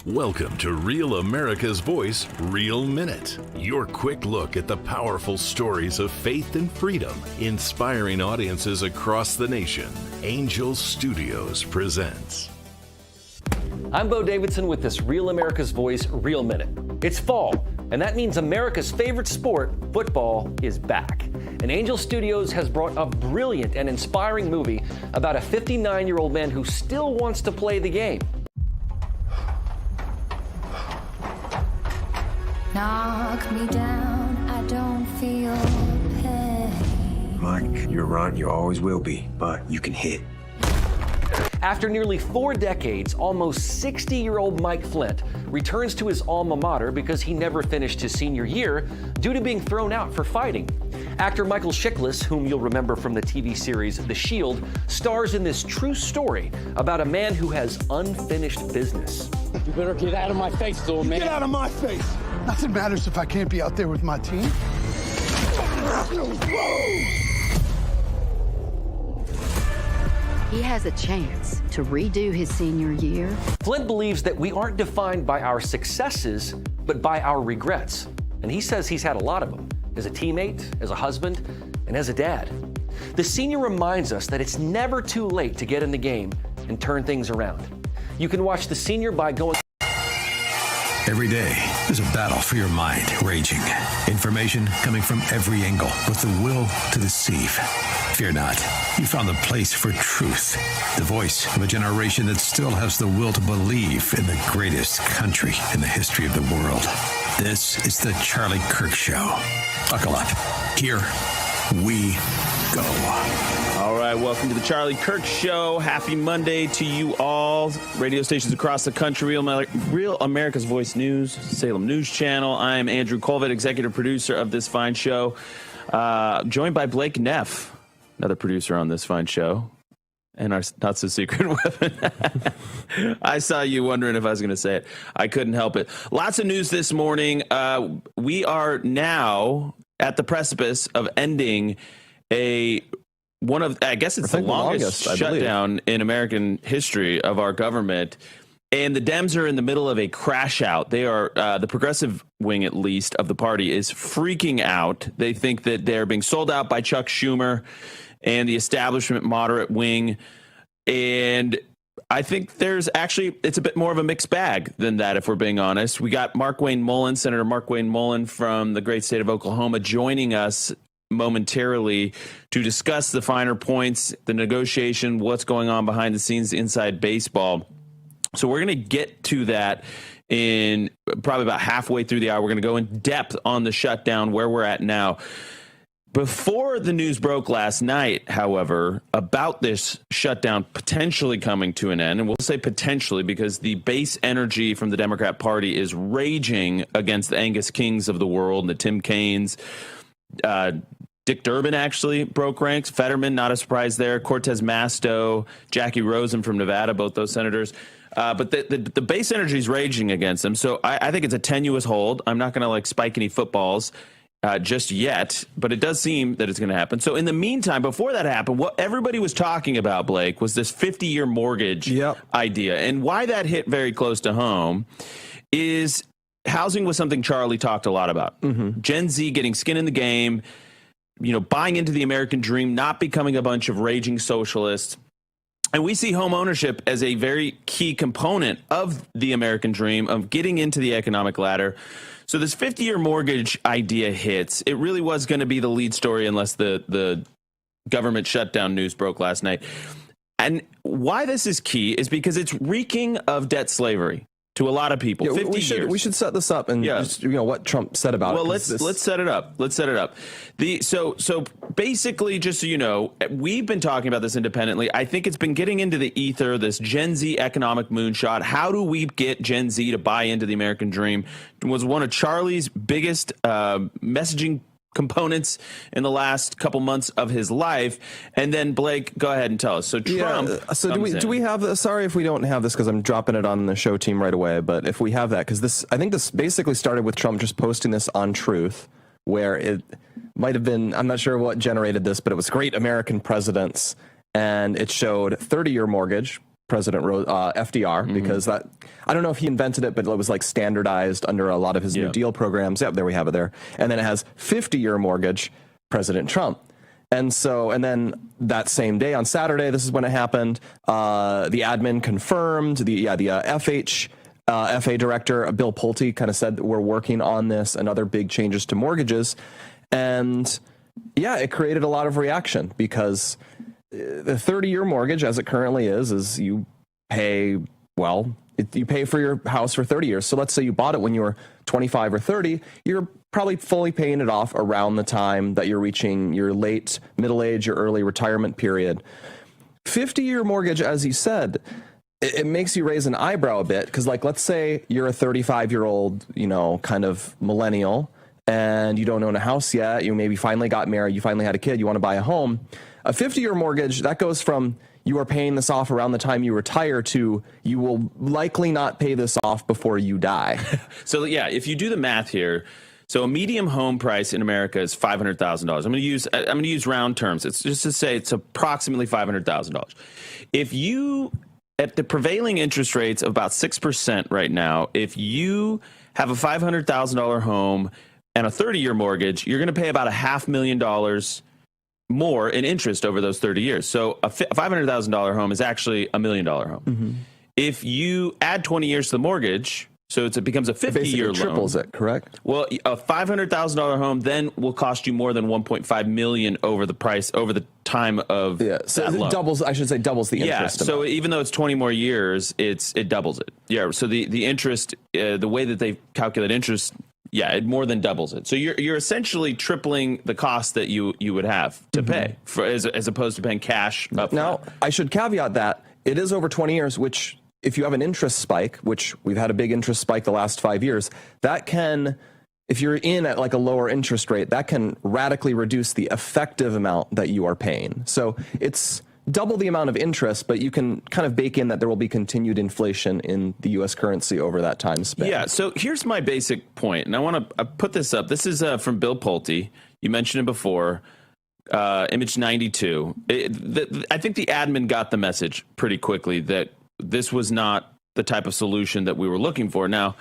Welcome to Real America's Voice, Real Minute. Your quick look at the powerful stories of faith and freedom, inspiring audiences across the nation. Angel Studios presents. I'm Bo Davidson with this Real America's Voice, Real Minute. It's fall, and that means America's favorite sport, football, is back. And Angel Studios has brought a brilliant and inspiring movie about a 59-year-old man who still wants to play the game. Knock me down, I don't feel pain. Mike, you're right, you always will be, but you can hit. After nearly 4 decades, almost 60-year-old Mike Flint returns to his alma mater because he never finished his senior year due to being thrown out for fighting. Actor Michael Chiklis, whom you'll remember from the TV series The Shield, stars in this true story about a man who has unfinished business. You better get out of my face, little man. Get out of my face. Nothing matters if I can't be out there with my team. He has a chance to redo his senior year. Flint believes that we aren't defined by our successes, but by our regrets. And he says he's had a lot of them, as a teammate, as a husband, and as a dad. The senior reminds us that it's never too late to get in the game and turn things around. You can watch The Senior by going... Every day, there's a battle for your mind raging. Information coming from every angle with the will to deceive. Fear not. You found the place for truth. The voice of a generation that still has the will to believe in the greatest country in the history of the world. This is the Charlie Kirk Show. Buckle up. Here we go. All right, welcome to the Charlie Kirk Show. Happy Monday to you all. Radio stations across the country, Real America's Voice News, Salem News Channel. I'm Andrew Colvett, executive producer of this fine show, joined by Blake Neff, another producer on this fine show, and our not-so-secret weapon. I saw you wondering if I was going to say it. I couldn't help it. Lots of news this morning. We are now at the precipice of ending I guess it's the longest shutdown in American history of our government. And the Dems are in the middle of a crash out. They are, the progressive wing, at least, of the party is freaking out. They think that they're being sold out by Chuck Schumer and the establishment moderate wing. And I think it's a bit more of a mixed bag than that, if we're being honest. We got Senator Mark Wayne Mullen from the great state of Oklahoma joining us momentarily to discuss the finer points, the negotiation, what's going on behind the scenes inside baseball. So we're going to get to that in probably about halfway through the hour. We're going to go in depth on the shutdown, where we're at now. Before the news broke last night, however, about this shutdown potentially coming to an end, and we'll say potentially because the base energy from the Democrat Party is raging against the Angus Kings of the world, the Tim Kaines. Dick Durbin actually broke ranks. Fetterman, not a surprise there. Cortez Masto, Jackie Rosen from Nevada, both those senators. But the base energy is raging against them. So I think it's a tenuous hold. I'm not going to spike any footballs just yet, but it does seem that it's going to happen. So in the meantime, before that happened, what everybody was talking about, Blake, was this 50-year mortgage idea. And why that hit very close to home is housing was something Charlie talked a lot about. Mm-hmm. Gen Z getting skin in the game, buying into the American dream, not becoming a bunch of raging socialists. And we see home ownership as a very key component of the American dream, of getting into the economic ladder. So this 50-year mortgage idea hits. It really was going to be the lead story unless the government shutdown news broke last night. And why this is key is because it's reeking of debt slavery to a lot of people. 50 years. We should set this up and just, what Trump said about it. Well, let's set it up. Let's set it up. So basically, just so you know, we've been talking about this independently. I think it's been getting into the ether, this Gen Z economic moonshot. How do we get Gen Z to buy into the American dream? It was one of Charlie's biggest messaging components in the last couple months of his life. And then Blake, go ahead and tell us. So Trump. So do we have this? Sorry if we don't have this because I'm dropping it on the show team right away. But if we have that, because I think this basically started with Trump just posting this on Truth, where it might have been, I'm not sure what generated this, but it was Great American Presidents. And it showed 30-year mortgage, President FDR, because that, I don't know if he invented it, but it was standardized under a lot of his New Deal programs. Yep, there we have it there. And then it has 50-year mortgage, President Trump. And then that same day on Saturday, this is when it happened. The admin confirmed, the FA director, Bill Pulte, kind of said that we're working on this and other big changes to mortgages. And it created a lot of reaction because the 30-year mortgage, as it currently is you pay, you pay for your house for 30 years. So let's say you bought it when you were 25 or 30, you're probably fully paying it off around the time that you're reaching your late middle age, your early retirement period. 50-year mortgage, as you said, it makes you raise an eyebrow a bit because, let's say you're a 35-year-old, kind of millennial, and you don't own a house yet, you maybe finally got married, you finally had a kid, you want to buy a home, a 50-year mortgage, that goes from you are paying this off around the time you retire to you will likely not pay this off before you die. So yeah, if you do the math here, so a medium home price in America is $500,000. I'm going to use round terms. It's just to say it's approximately $500,000. If you, at the prevailing interest rates of about 6% right now, if you have a $500,000 home and a 30-year mortgage, you're going to pay about $500,000 more in interest over those 30 years. So a $500,000 home is actually $1 million home. Mm-hmm. If you add 20 years to the mortgage, so it becomes a 50-year loan. Triples it, correct? Well, a $500,000 home then will cost you more than $1.5 million over the time of so that loan. doubles the interest. Yeah, so amount. even though it's 20 more years, it doubles it. Yeah, so the interest, the way that they calculate interest, yeah, it more than doubles it. So you're essentially tripling the cost that you would have to pay as opposed to paying cash up front. Now, I should caveat that it is over 20 years, which if you have an interest spike, which we've had a big interest spike the last 5 years, that can, if you're in at like a lower interest rate, that can radically reduce the effective amount that you are paying. So it's double the amount of interest, but you can kind of bake in that there will be continued inflation in the U.S. currency over that time span. Yeah, so here's my basic point, and I want to put this up. This is from Bill Pulte. You mentioned it before. Image 92. I think the admin got the message pretty quickly that this was not the type of solution that we were looking for. Now,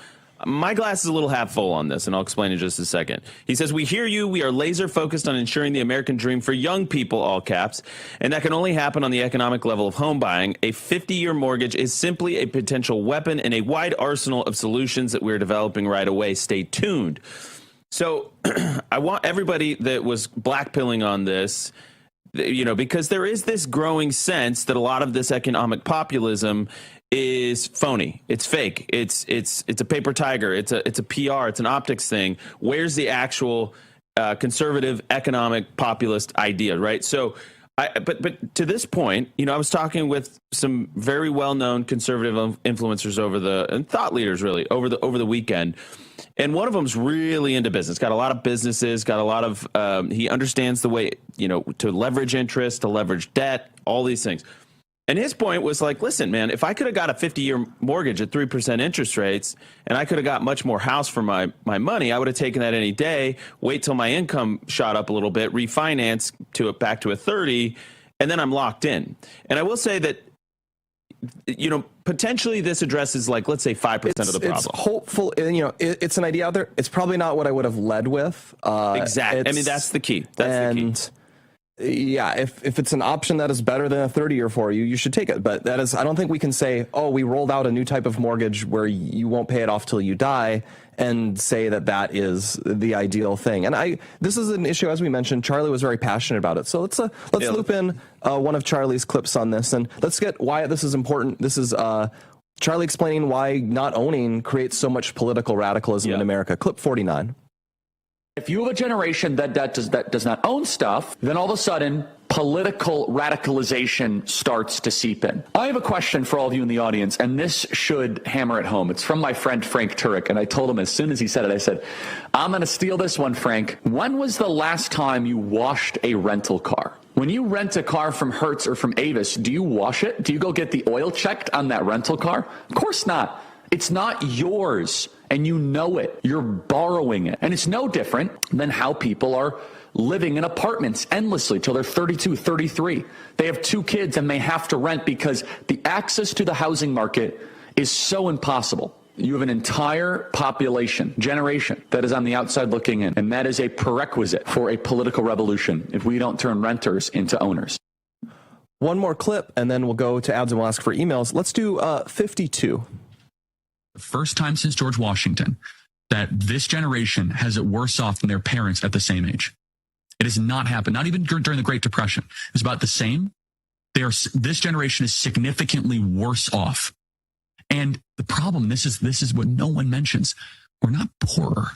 my glass is a little half full on this, and I'll explain in just a second. He says, we hear you. We are laser focused on ensuring the American dream for young people, all caps, and that can only happen on the economic level of home buying. A 50-year mortgage is simply a potential weapon in a wide arsenal of solutions that we're developing right away. Stay tuned. So I want everybody that was blackpilling on this, because there is this growing sense that a lot of this economic populism is phony. It's fake. It's a paper tiger. It's a PR. It's an optics thing. Where's the actual conservative economic populist idea, right? So, but to this point, I was talking with some very well-known conservative influencers and thought leaders really over the weekend. And one of them's really into business, got a lot of businesses, got a lot of, he understands the way, to leverage interest, to leverage debt, all these things. And his point was like, listen, man, if I could have got a 50-year mortgage at 3% interest rates and I could have got much more house for my money, I would have taken that any day, wait till my income shot up a little bit, refinance back to a 30, and then I'm locked in. And I will say that, potentially this addresses let's say 5% of the problem. It's hopeful, it's an idea out there. It's probably not what I would have led with. Exactly. I mean, that's the key. That's the key. Yeah, if it's an option that is better than a 30-year for you, you should take it. But I don't think we can say, we rolled out a new type of mortgage where you won't pay it off till you die and say that is the ideal thing. And this is an issue, as we mentioned, Charlie was very passionate about it. So let's loop in one of Charlie's clips on this, and let's get why this is important. This is Charlie explaining why not owning creates so much political radicalism in America. Clip 49. If you have a generation that does not own stuff, then all of a sudden political radicalization starts to seep in. I have a question for all of you in the audience, and this should hammer it home. It's from my friend Frank Turek, and I told him as soon as he said it, I said, I'm going to steal this one, Frank. When was the last time you washed a rental car? When you rent a car from Hertz or from Avis, do you wash it? Do you go get the oil checked on that rental car? Of course not. It's not yours, and you know it. You're borrowing it. And it's no different than how people are living in apartments endlessly till they're 32, 33. They have 2 kids, and they have to rent because the access to the housing market is so impossible. You have an entire generation that is on the outside looking in, and that is a prerequisite for a political revolution if we don't turn renters into owners. One more clip, and then we'll go to ads and we'll ask for emails. Let's do 52. The first time since George Washington that this generation has it worse off than their parents at the same age. It has not happened, not even during the Great Depression. It's about the same. This generation is significantly worse off. And the problem, this is what no one mentions. We're not poorer.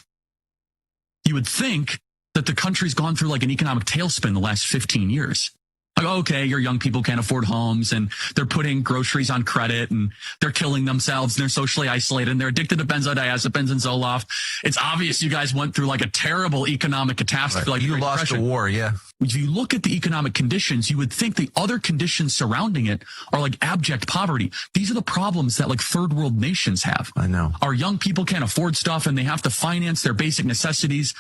You would think that the country's gone through like an economic tailspin the last 15 years. Like, okay, your young people can't afford homes and they're putting groceries on credit and they're killing themselves and they're socially isolated and they're addicted to benzodiazepines and Zoloft. It's obvious you guys went through like a terrible economic catastrophe. Like you lost a war, yeah. If you look at the economic conditions, you would think the other conditions surrounding it are like abject poverty. These are the problems that like third world nations have. I know. Our young people can't afford stuff and they have to finance their basic necessities.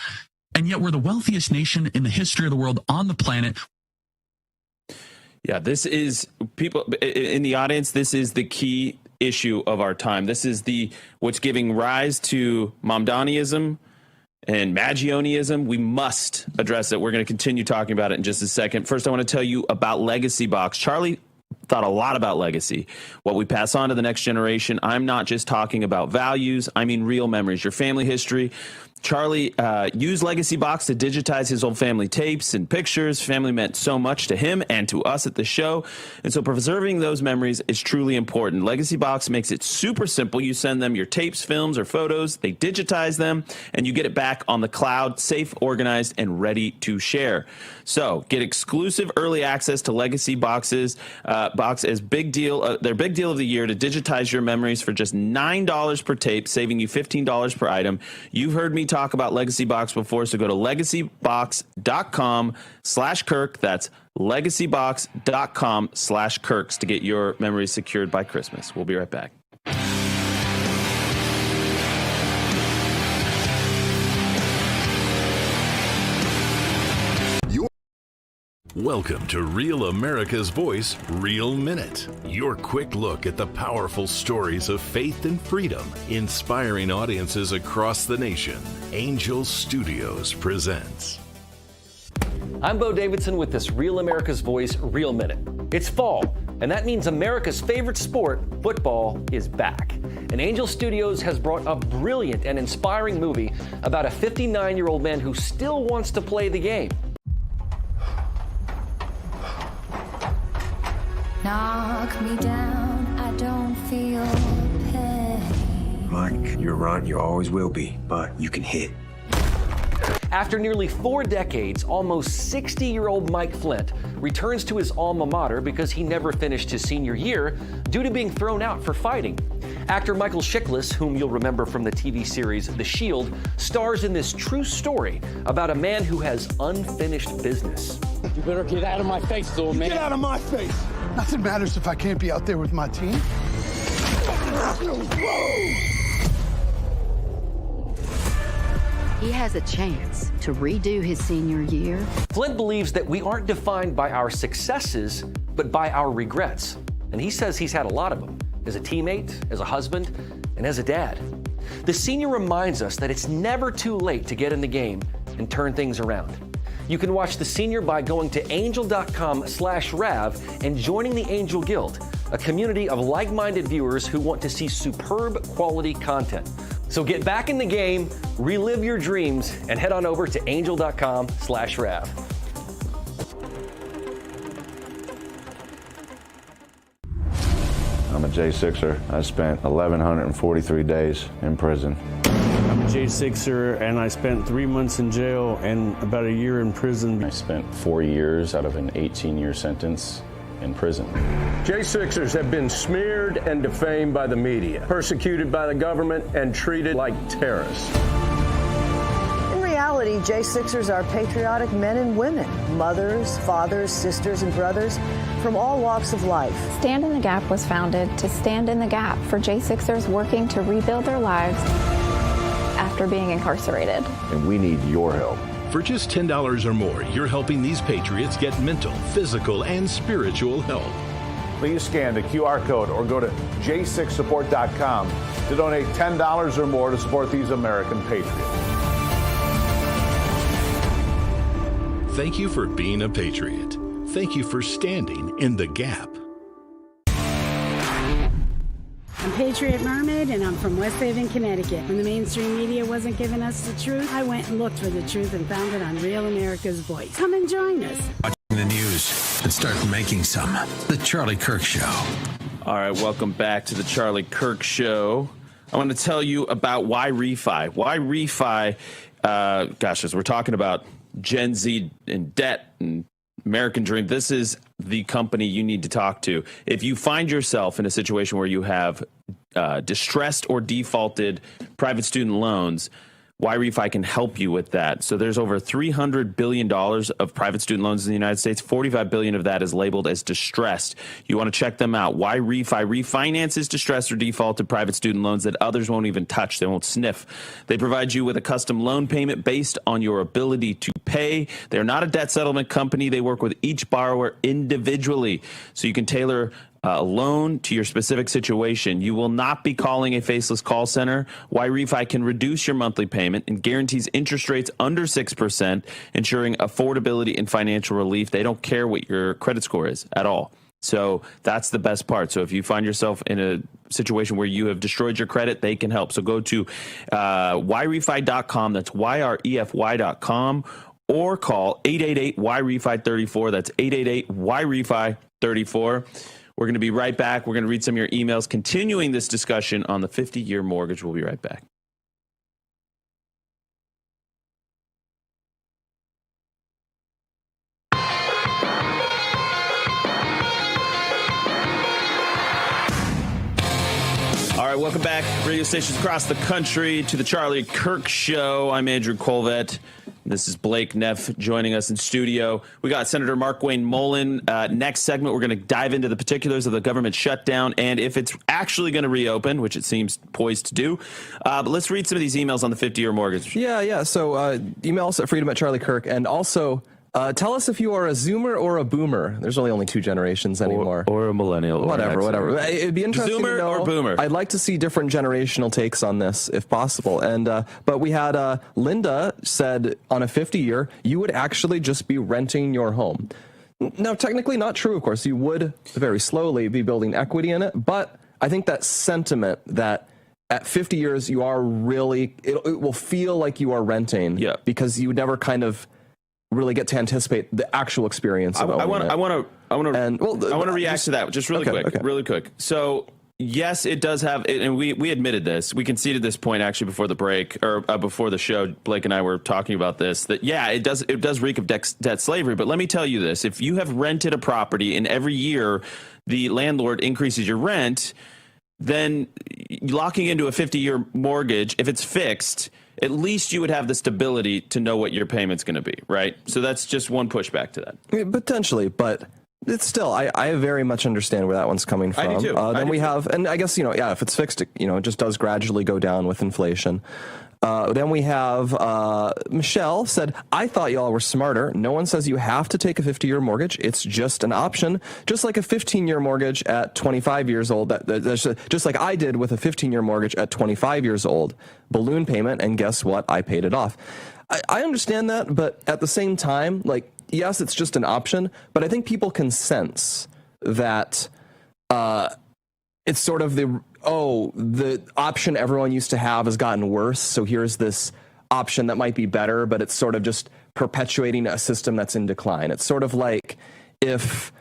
And yet we're the wealthiest nation in the history of the world on the planet. Yeah, this is, people in the audience, this is the key issue of our time. This is what's giving rise to Mamdaniism and Magioniism. We must address it. We're going to continue talking about it in just a second. First, I want to tell you about Legacy Box. Charlie thought a lot about legacy, what we pass on to the next generation. I'm not just talking about values. I mean real memories, your family history. Charlie used Legacy Box to digitize his old family tapes and pictures. Family meant so much to him and to us at the show. And so preserving those memories is truly important. Legacy Box makes it super simple. You send them your tapes, films, or photos. They digitize them, and you get it back on the cloud, safe, organized, and ready to share. So get exclusive early access to Legacy Boxes. Box is big deal. Their big deal of the year to digitize your memories for just $9 per tape, saving you $15 per item. You've heard me talk about Legacy Box before, so go to legacybox.com/Kirk. That's legacybox.com/Kirks to get your memories secured by Christmas. We'll be right back. Welcome to Real America's Voice, Real Minute. Your quick look at the powerful stories of faith and freedom, inspiring audiences across the nation. Angel Studios presents. I'm Bo Davidson with this Real America's Voice, Real Minute. It's fall, and that means America's favorite sport, football, is back. And Angel Studios has brought a brilliant and inspiring movie about a 59-year-old man who still wants to play the game. Knock me down, I don't feel pain. Mike, you're right, you always will be, but you can hit. After nearly 4 decades, almost 60-year-old Mike Flint returns to his alma mater because he never finished his senior year due to being thrown out for fighting. Actor Michael Chiklis, whom you'll remember from the TV series The Shield, stars in this true story about a man who has unfinished business. You better get out of my face, little man. Get out of my face. Nothing matters if I can't be out there with my team. He has a chance to redo his senior year. Flint believes that we aren't defined by our successes, but by our regrets. And he says he's had a lot of them, as a teammate, as a husband, and as a dad. The senior reminds us that it's never too late to get in the game and turn things around. You can watch The Senior by going to angel.com/Rav and joining the Angel Guild, a community of like-minded viewers who want to see superb quality content. So get back in the game, relive your dreams, and head on over to angel.com/Rav. I'm a J6er. I spent 1,143 days in prison. I'm a J6er, and I spent 3 months in jail and about a year in prison. I spent 4 years out of an 18-year sentence in prison. J6ers have been smeared and defamed by the media, persecuted by the government, and treated like terrorists. In reality, J6ers are patriotic men and women, mothers, fathers, sisters, and brothers from all walks of life. Stand in the Gap was founded to stand in the gap for J6ers working to rebuild their lives after being incarcerated. And we need your help. For just $10 or more, you're helping these patriots get mental, physical, and spiritual help. Please scan the QR code or go to j6support.com to donate $10 or more to support these American patriots. Thank you for being a patriot. Thank you for standing in the gap. I'm Patriot Mermaid, and I'm from West Haven, Connecticut. When the mainstream media wasn't giving us the truth, I went and looked for the truth and found it on Real America's Voice. Come and join us. Watching the news and start making some. The Charlie Kirk Show. All right, welcome back to the Charlie Kirk Show. I want to tell you about why refi. Why refi, as we're talking about Gen Z and debt and American Dream, this is the company you need to talk to. If you find yourself in a situation where you have distressed or defaulted private student loans, YRefi can help you with that. So there's over $300 billion of private student loans in the United States. $45 billion of that is labeled as distressed. You want to check them out. YRefi refinances distressed or defaulted private student loans that others won't even touch. They won't sniff. They provide you with a custom loan payment based on your ability to pay. They're not a debt settlement company. They work with each borrower individually, so you can tailor a loan to your specific situation. You will not be calling a faceless call center. YRefi can reduce your monthly payment and guarantees interest rates under 6%, ensuring affordability and financial relief. They don't care what your credit score is at all. So that's the best part. So if you find yourself in a situation where you have destroyed your credit, they can help. So go to YRefi.com. That's YREFY.com, or call 888-YRefi34. That's 888-YRefi34. We're going to be right back. We're going to read some of your emails, continuing this discussion on the 50-year mortgage. We'll be right back. All right, welcome back, radio stations across the country, to the Charlie Kirk Show. I'm Andrew Colvett. This is Blake Neff joining us in studio. We got Senator Markwayne Mullin. Next segment, we're going to dive into the particulars of the government shutdown and if it's actually going to reopen, which it seems poised to do. But let's read some of these emails on the 50-year mortgage. Yeah. So email us at freedom@charliekirk. And also, tell us if you are a Zoomer or a Boomer. There's only two generations anymore. Or a millennial. Whatever. It'd be interesting Zoomer to know. Or Boomer. I'd like to see different generational takes on this, if possible. And but we had Linda said on a 50-year, you would actually just be renting your home. Now, technically not true, of course. You would very slowly be building equity in it. But I think that sentiment that at 50 years, you are really, it will feel like you are renting. Yeah. Because you never kind of really get to anticipate the actual experience of owning it. I want to react to that just really quick. So yes, it does have, and we admitted this. We conceded this point actually before the break, or before the show. Blake and I were talking about this. That it does reek of debt slavery. But let me tell you this: if you have rented a property and every year the landlord increases your rent, then locking into a 50-year mortgage, if it's fixed, at least you would have the stability to know what your payment's going to be, right? So that's just one pushback to that. Potentially, but it's still, I very much understand where that one's coming from. I do too. Then we have, and I guess, if it's fixed, it just does gradually go down with inflation. Then we have Michelle said, I thought y'all were smarter. No one says you have to take a 50-year mortgage. It's just an option, just like a 15-year mortgage at 25 years old. That's just like I did with a 15-year mortgage at 25 years old. Balloon payment, and guess what? I paid it off. I understand that, but at the same time, yes, it's just an option, but I think people can sense that it's sort of the option everyone used to have has gotten worse. So here's this option that might be better, but it's sort of just perpetuating a system that's in decline. It's sort of like if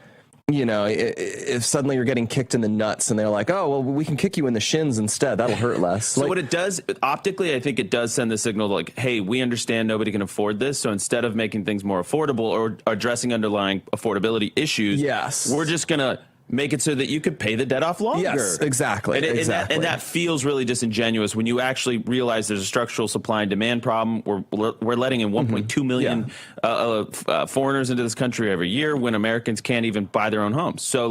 suddenly you're getting kicked in the nuts and they're like, oh, well, we can kick you in the shins instead. That'll hurt less. So what it does, optically, I think it does send the signal like, hey, we understand nobody can afford this. So instead of making things more affordable or addressing underlying affordability issues, we're just going to make it so that you could pay the debt off longer. Yes, exactly. And that feels really disingenuous when you actually realize there's a structural supply and demand problem. We're letting in 1.2 million foreigners into this country every year when Americans can't even buy their own homes. So,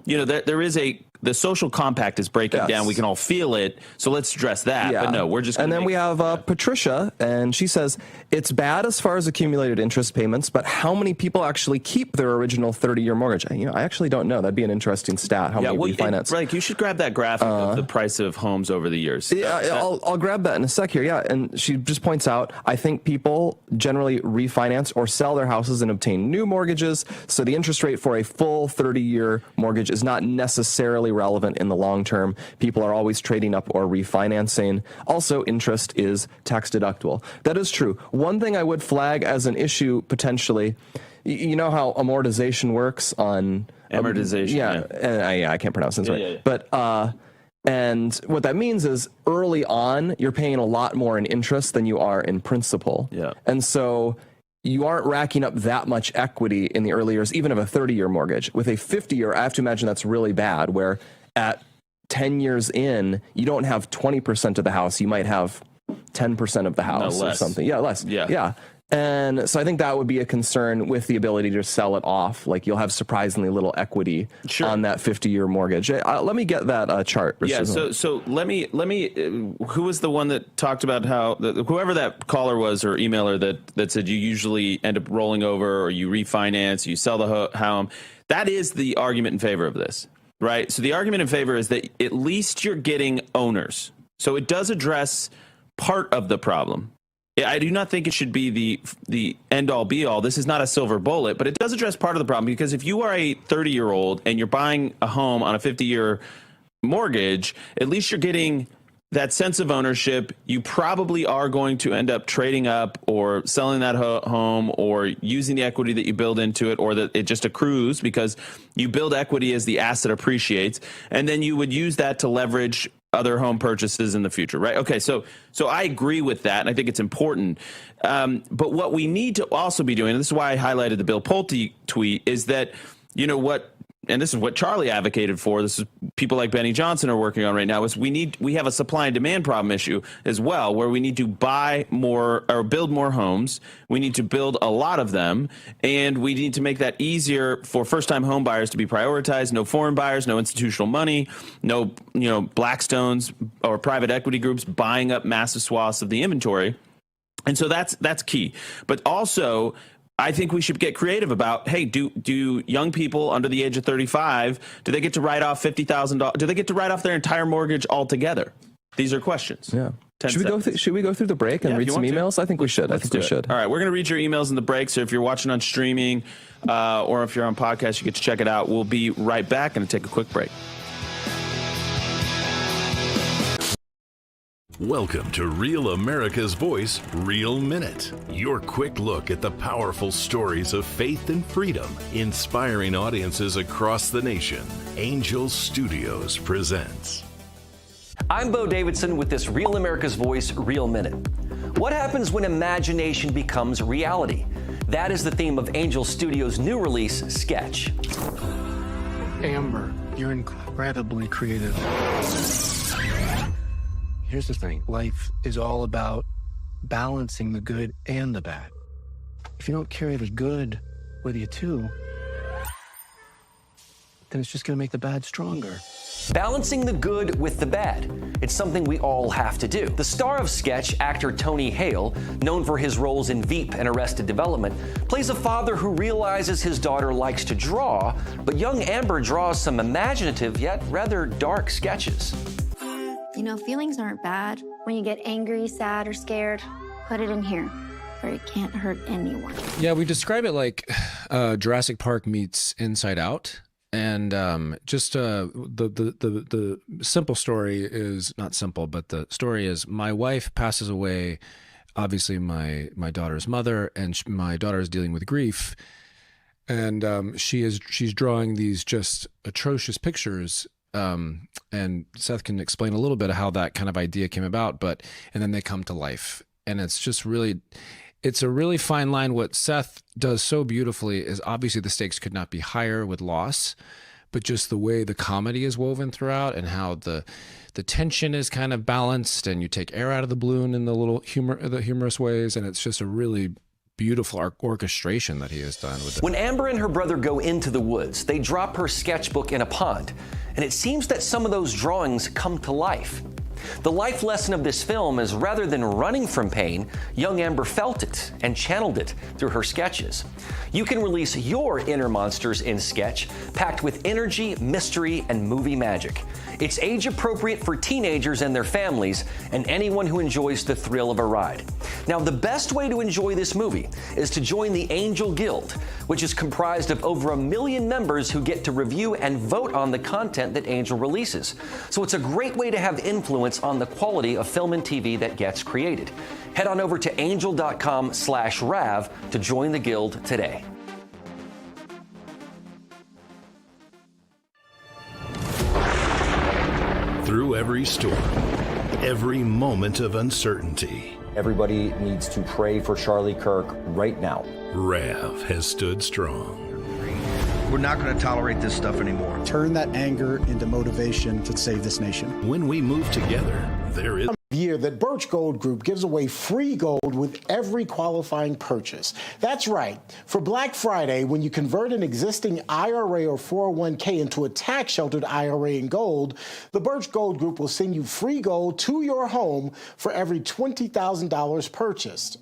there is the social compact is breaking down. We can all feel it. So let's address that. Yeah. But no, we're just. And then we have Patricia, and she says it's bad as far as accumulated interest payments, but how many people actually keep their original 30-year mortgage? I actually don't know. That'd be an interesting stat. How many refinance? Right, you should grab that graphic of the price of homes over the years. I'll grab that in a sec here. Yeah, and she just points out, I think people generally refinance or sell their houses and obtain new mortgages, so the interest rate for a full 30-year mortgage is not necessarily relevant in the long term. People are always trading up or refinancing. Also, interest is tax deductible. That is true. One thing I would flag as an issue potentially, you know how amortization works on amortization. I can't pronounce this right. But and what that means is early on you're paying a lot more in interest than you are in principal. Yeah. And so you aren't racking up that much equity in the early years, even of a 30-year mortgage. With a 50-year, I have to imagine that's really bad, where at 10 years in, you don't have 20% of the house. You might have 10% of the house or something. Yeah, less. Yeah. And so I think that would be a concern with the ability to sell it off. Like you'll have surprisingly little equity on that 50-year mortgage. Let me get that chart. Yeah. So let me. Who was the one that talked about how whoever that caller was or emailer that said you usually end up rolling over or you refinance, you sell the home. That is the argument in favor of this, right? So the argument in favor is that at least you're getting owners. So it does address part of the problem. I do not think it should be the end-all, be-all. This is not a silver bullet, but it does address part of the problem, because if you are a 30-year-old and you're buying a home on a 50-year mortgage, at least you're getting that sense of ownership. You probably are going to end up trading up or selling that home or using the equity that you build into it, or that it just accrues because you build equity as the asset appreciates, and then you would use that to leverage other home purchases in the future, right? Okay, so I agree with that, and I think it's important. But what we need to also be doing, and this is why I highlighted the Bill Pulte tweet, is that, you know what, and this is what Charlie advocated for, this is people like Benny Johnson are working on right now, is we have a supply and demand problem issue as well, where we need to buy more or build more homes. We need to build a lot of them, and we need to make that easier for first-time home buyers to be prioritized. No foreign buyers, no institutional money, no Blackstones or private equity groups buying up massive swaths of the inventory. And so that's key. But also, I think we should get creative about, hey, do young people under the age of 35, do they get to write off $50,000? Do they get to write off their entire mortgage altogether? These are questions. Yeah. Should we go through the break and read some emails? I think we should. We should. All right, we're going to read your emails in the break. So if you're watching on streaming or if you're on podcast, you get to check it out. We'll be right back and take a quick break. Welcome to Real America's Voice, Real Minute. Your quick look at the powerful stories of faith and freedom, inspiring audiences across the nation. Angel Studios presents. I'm Bo Davidson with this Real America's Voice, Real Minute. What happens when imagination becomes reality? That is the theme of Angel Studios' new release, Sketch. Amber, you're incredibly creative. Here's the thing. Life is all about balancing the good and the bad. If you don't carry the good with you too, then it's just going to make the bad stronger. Balancing the good with the bad. It's something we all have to do. The star of Sketch, actor Tony Hale, known for his roles in Veep and Arrested Development, plays a father who realizes his daughter likes to draw, but young Amber draws some imaginative yet rather dark sketches. You know, feelings aren't bad. When you get angry, sad, or scared, put it in here, where it can't hurt anyone. Yeah, we describe it like Jurassic Park meets Inside Out. And just the simple story is not simple, but the story is my wife passes away, obviously my daughter's mother, and my daughter is dealing with grief. And she's drawing these just atrocious pictures. And Seth can explain a little bit of how that kind of idea came about, and then they come to life. And it's just really, it's a really fine line. What Seth does so beautifully is obviously the stakes could not be higher with loss, but just the way the comedy is woven throughout and how the tension is kind of balanced, and you take air out of the balloon in the little humorous ways. And it's just a really beautiful orchestration that he has done with it. When Amber and her brother go into the woods, they drop her sketchbook in a pond, and it seems that some of those drawings come to life. The life lesson of this film is rather than running from pain, young Amber felt it and channeled it through her sketches. You can release your inner monsters in Sketch, packed with energy, mystery, and movie magic. It's age appropriate for teenagers and their families, and anyone who enjoys the thrill of a ride. Now, the best way to enjoy this movie is to join the Angel Guild, which is comprised of over 1 million members who get to review and vote on the content that Angel releases. So it's a great way to have influence on the quality of film and TV that gets created. Head on over to angel.com/RAV to join the Guild today. Through every storm, every moment of uncertainty. Everybody needs to pray for Charlie Kirk right now. Rev has stood strong. We're not going to tolerate this stuff anymore. Turn that anger into motivation to save this nation. When we move together, there is year that Birch Gold Group gives away free gold with every qualifying purchase. That's right. For Black Friday, when you convert an existing IRA or 401k into a tax-sheltered IRA in gold, the Birch Gold Group will send you free gold to your home for every $20,000 purchased.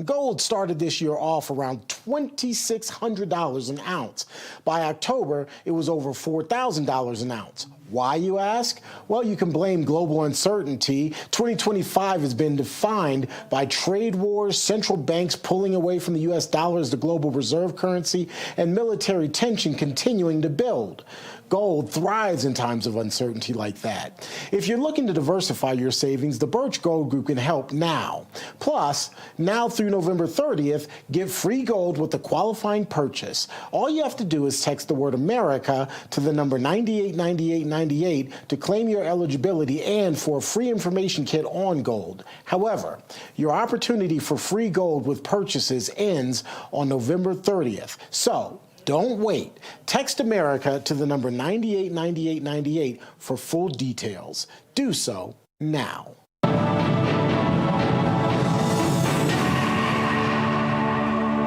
Gold started this year off around $2,600 an ounce. By October, it was over $4,000 an ounce. Why, you ask? Well, you can blame global uncertainty. 2025 has been defined by trade wars, central banks pulling away from the U.S. dollar as the global reserve currency, and military tension continuing to build. Gold thrives in times of uncertainty like that. If you're looking to diversify your savings, the Birch Gold Group can help now. Plus, now through November 30th, get free gold with a qualifying purchase. All you have to do is text the word America to the number 989898 to claim your eligibility and for a free information kit on gold. However, your opportunity for free gold with purchases ends on November 30th. So, don't wait. Text America to the number 989898 for full details. Do so now.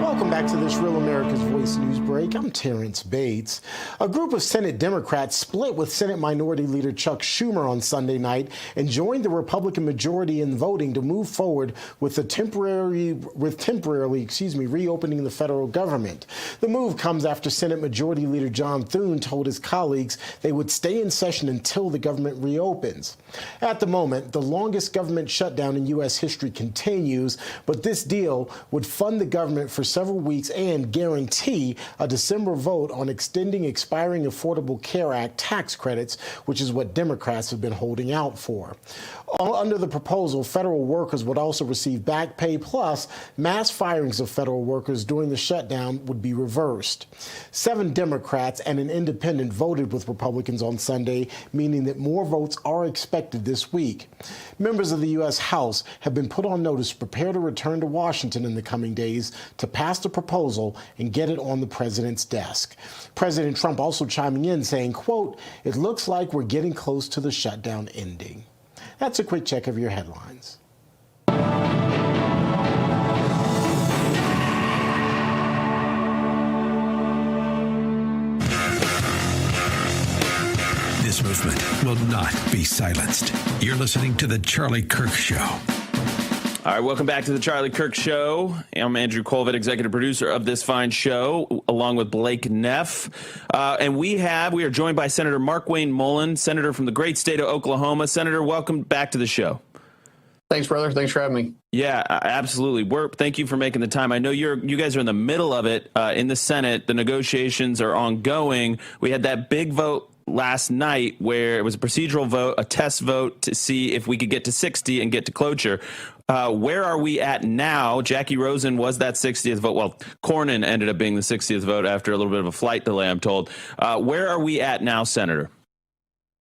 Welcome back to this Real America's Voice news break. I'm Terrence Bates. A group of Senate Democrats split with Senate Minority Leader Chuck Schumer on Sunday night and joined the Republican majority in voting to move forward with temporarily reopening the federal government. The move comes after Senate Majority Leader John Thune told his colleagues they would stay in session until the government reopens. At the moment, the longest government shutdown in U.S. history continues, but this deal would fund the government for several weeks and guarantee a December vote on extending expiring Affordable Care Act tax credits, which is what Democrats have been holding out for. Under the proposal, federal workers would also receive back pay, plus mass firings of federal workers during the shutdown would be reversed. 7 Democrats and an independent voted with Republicans on Sunday, meaning that more votes are expected this week. Members of the U.S. House have been put on notice to prepare to return to Washington in the coming days to pass the proposal and get it on the president's desk. President Trump also chiming in saying, quote, "It looks like we're getting close to the shutdown ending." That's a quick check of your headlines. This movement will not be silenced. You're listening to The Charlie Kirk Show. All right, welcome back to The Charlie Kirk Show. I'm Andrew Colvett, executive producer of this fine show, along with Blake Neff. And we are joined by Senator Markwayne Mullin, senator from the great state of Oklahoma. Senator, welcome back to the show. Thanks, brother. Thanks for having me. Yeah, absolutely. Thank you for making the time. I know you guys are in the middle of it in the Senate. The negotiations are ongoing. We had that big vote last night where it was a procedural vote, a test vote to see if we could get to 60 and get to cloture. Where are we at now? Jackie Rosen was that 60th vote. Well, Cornyn ended up being the 60th vote after a little bit of a flight delay, I'm told. Where are we at now, Senator?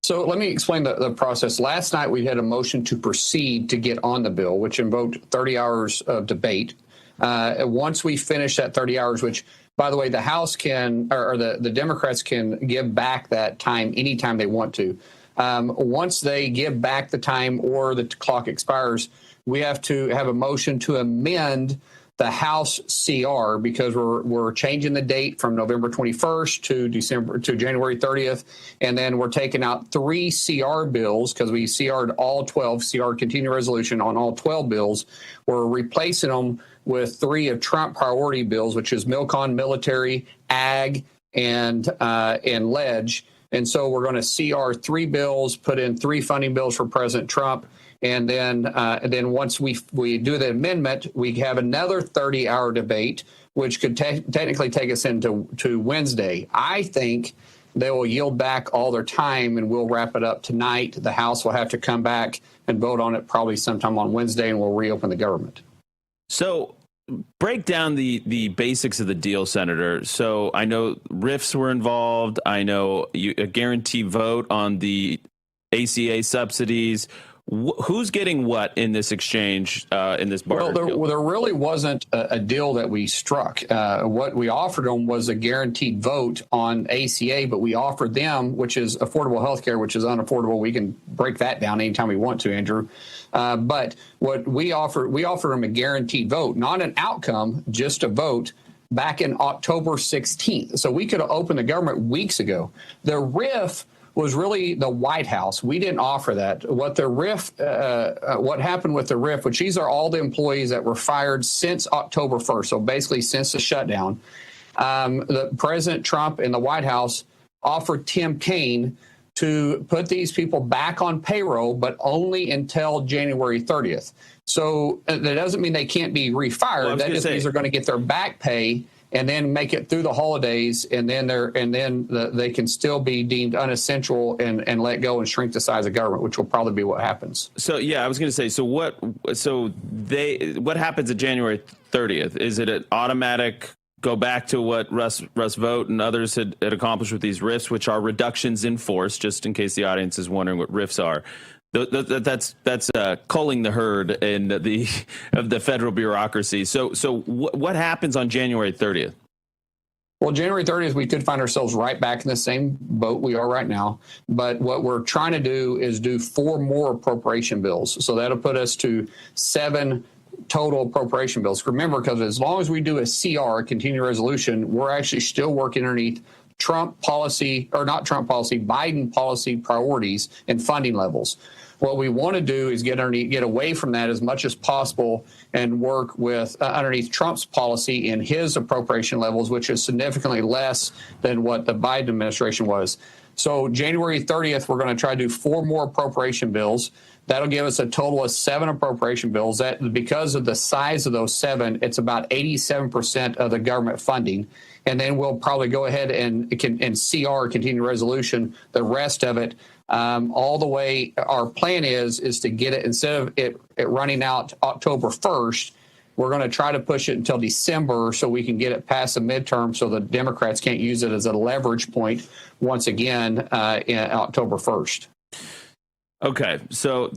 So let me explain the process. Last night, we had a motion to proceed to get on the bill, which invoked 30 hours of debate. Once we finish that 30 hours, which, by the way, the House can, or the Democrats can give back that time anytime they want to. Once they give back the time or the clock expires, we have to have a motion to amend the House CR because we're changing the date from November 21st to January 30th, and then we're taking out 3 CR bills because we CR'd all 12, CR continuing resolution on all 12 bills. We're replacing them with 3 of Trump priority bills, which is MilCon, military, ag, and ledge. And so we're going to CR 3 bills, put in 3 funding bills for President Trump. And then once we do the amendment, we have another 30-hour debate, which could technically take us into Wednesday. I think they will yield back all their time, and we'll wrap it up tonight. The House will have to come back and vote on it probably sometime on Wednesday, and we'll reopen the government. So break down the basics of the deal, Senator. So I know RIFs were involved. I know a guarantee vote on the ACA subsidies. Who's getting what in this exchange, in this barter deal? Well, there really wasn't a deal that we struck. What we offered them was a guaranteed vote on ACA, but we offered them, which is affordable health care, which is unaffordable. We can break that down anytime we want to, Andrew. But what we offer them a guaranteed vote, not an outcome, just a vote, back in October 16th. So we could have opened the government weeks ago. The RIF was really the White House. We didn't offer that. What happened with the RIF, which these are all the employees that were fired since October 1st, so basically since the shutdown, the President Trump and the White House offered Tim Kaine to put these people back on payroll, but only until January 30th. So that doesn't mean they can't be refired. Well, that just means they're going to get their back pay and then make it through the holidays, and then they can still be deemed unessential and let go and shrink the size of government, which will probably be what happens. So yeah, I was going to say. So what happens at January 30th? Is it an automatic go back to what Russ Vought and others had accomplished with these RIFs, which are reductions in force? Just in case the audience is wondering what RIFs are. That's culling the herd in of the federal bureaucracy. So what happens on January 30th? Well, January 30th, we could find ourselves right back in the same boat we are right now. But what we're trying to do is do 4 more appropriation bills. So that'll put us to 7 total appropriation bills. Remember, because as long as we do a CR, a continuing resolution, we're actually still working underneath Trump policy, or not Trump policy, Biden policy priorities and funding levels. What we want to do is get away from that as much as possible and work with underneath Trump's policy in his appropriation levels, which is significantly less than what the Biden administration was. So January 30th, we're going to try to do 4 more appropriation bills. That'll give us a total of 7 appropriation bills. That, because of the size of those 7, it's about 87% of the government funding. And then we'll probably go ahead and CR, continuing resolution, the rest of it. All the way, our plan is to get it, instead of it running out October 1st, we're going to try to push it until December so we can get it past the midterm so the Democrats can't use it as a leverage point once again in October 1st. Okay, so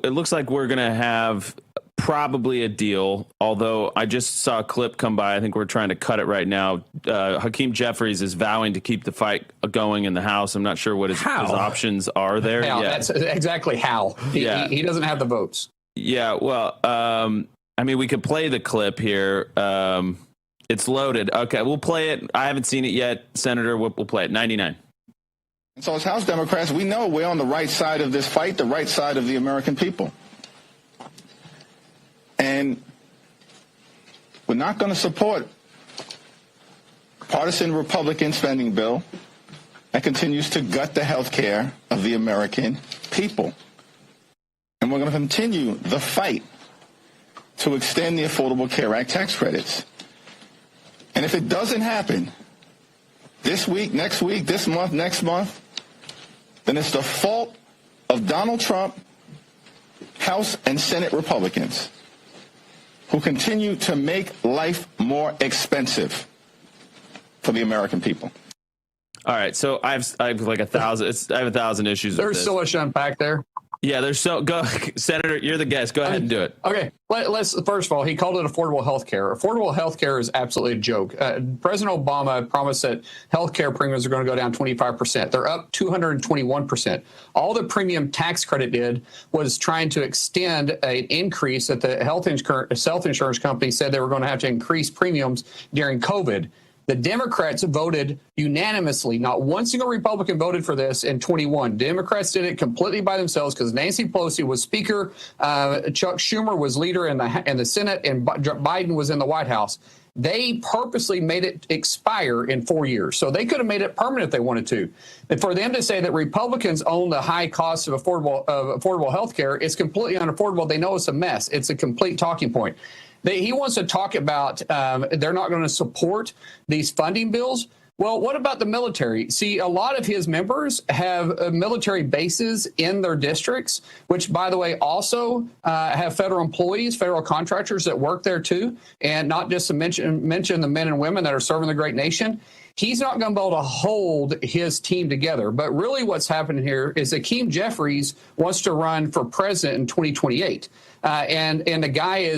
it looks like we're going to have probably a deal, although I just saw a clip come by. I think we're trying to cut it right now. Hakeem Jeffries is vowing to keep the fight going in the House. I'm not sure what his options are there. How? Yeah. That's exactly how. He doesn't have the votes. Yeah, well, I mean, we could play the clip here. It's loaded. Okay, we'll play it. I haven't seen it yet. Senator, we'll play it. 99. And so as House Democrats, we know we're on the right side of this fight, the right side of the American people. And we're not going to support partisan Republican spending bill that continues to gut the health care of the American people. And we're going to continue the fight to extend the Affordable Care Act tax credits. And if it doesn't happen this week, next week, this month, next month, then it's the fault of Donald Trump, House and Senate Republicans, who continue to make life more expensive for the American people. All right, so I have like 1,000. I have 1,000 issues. There's so much to unpack there. Yeah, go, Senator. You're the guest. Go ahead and do it. Okay, let's first of all, he called it affordable health care. Affordable health care is absolutely a joke. President Obama promised that health care premiums are going to go down 25%. They're up 221%. All the premium tax credit did was trying to extend an increase that the health insurance company said they were going to have to increase premiums during COVID. The Democrats voted unanimously. Not one single Republican voted for this in 21. Democrats did it completely by themselves because Nancy Pelosi was Speaker, Chuck Schumer was leader in the Senate, and Biden was in the White House. They purposely made it expire in 4 years. So they could have made it permanent if they wanted to. And for them to say that Republicans own the high cost of affordable health care, it's completely unaffordable. They know it's a mess. It's a complete talking point. He wants to talk about they're not going to support these funding bills. Well, what about the military? See, a lot of his members have military bases in their districts, which, by the way, also have federal employees, federal contractors that work there, too. And not just to mention the men and women that are serving the great nation. he's not going to be able to hold his team together. But really what's happening here is Hakeem Jeffries wants to run for president in 2028. And the guy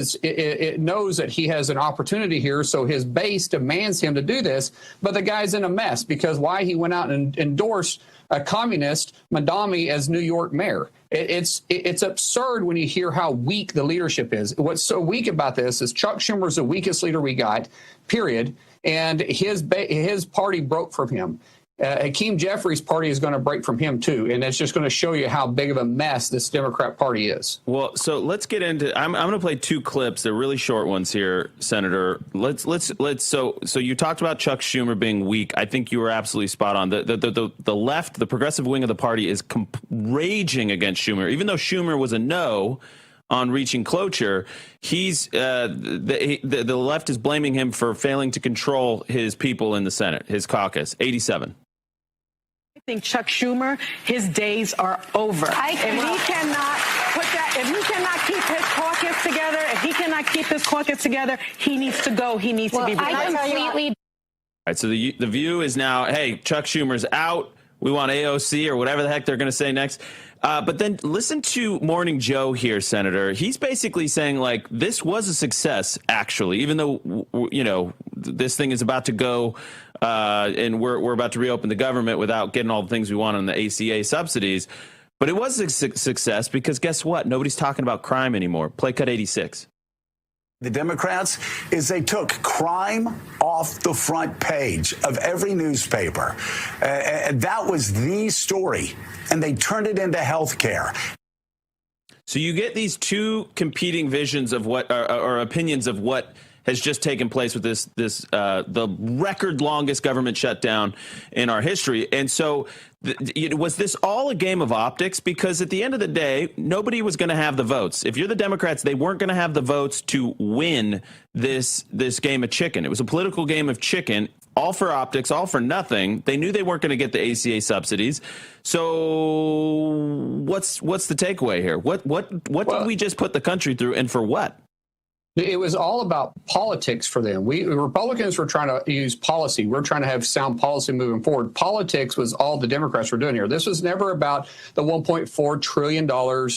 knows that he has an opportunity here, so his base demands him to do this. But the guy's in a mess because why he went out and endorsed a communist, Madami, as New York mayor. It's absurd when you hear how weak the leadership is. What's so weak about this is Chuck Schumer's the weakest leader we got, period. And his party broke from him. Hakeem Jeffries' party is going to break from him too, and it's just going to show you how big of a mess this Democrat Party is. Well, so let's get into. I'm going to play two clips. They're really short ones here, Senator. Let's. So you talked about Chuck Schumer being weak. I think you were absolutely spot on. The left, the progressive wing of the party, is raging against Schumer, even though Schumer was a no on reaching cloture. He's the left is blaming him for failing to control his people in the Senate, his caucus. 87. I think Chuck Schumer, his days are over. If he cannot keep his caucus together, he needs to go. He needs to be replaced. All right, so the view is now, hey, Chuck Schumer's out. We want AOC or whatever the heck they're going to say next. But then listen to Morning Joe here, Senator. He's basically saying, like, this was a success, actually, even though, you know, this thing is about to go and we're about to reopen the government without getting all the things we want on the ACA subsidies. But it was a success because guess what? Nobody's talking about crime anymore. Play cut 86. The Democrats is they took crime off the front page of every newspaper. And that was the story. And they turned it into health care. So you get these two competing visions of what or opinions of what has just taken place with the record longest government shutdown in our history. And so was this all a game of optics? Because at the end of the day, nobody was going to have the votes. If you're the Democrats, they weren't going to have the votes to win this game of chicken. It was a political game of chicken, all for optics, all for nothing. They knew they weren't going to get the ACA subsidies. So what's the takeaway here? What did we just put the country through, and for what? It was all about politics for them. Republicans were trying to use policy. We're trying to have sound policy moving forward. Politics was all the Democrats were doing here. This was never about the $1.4 trillion for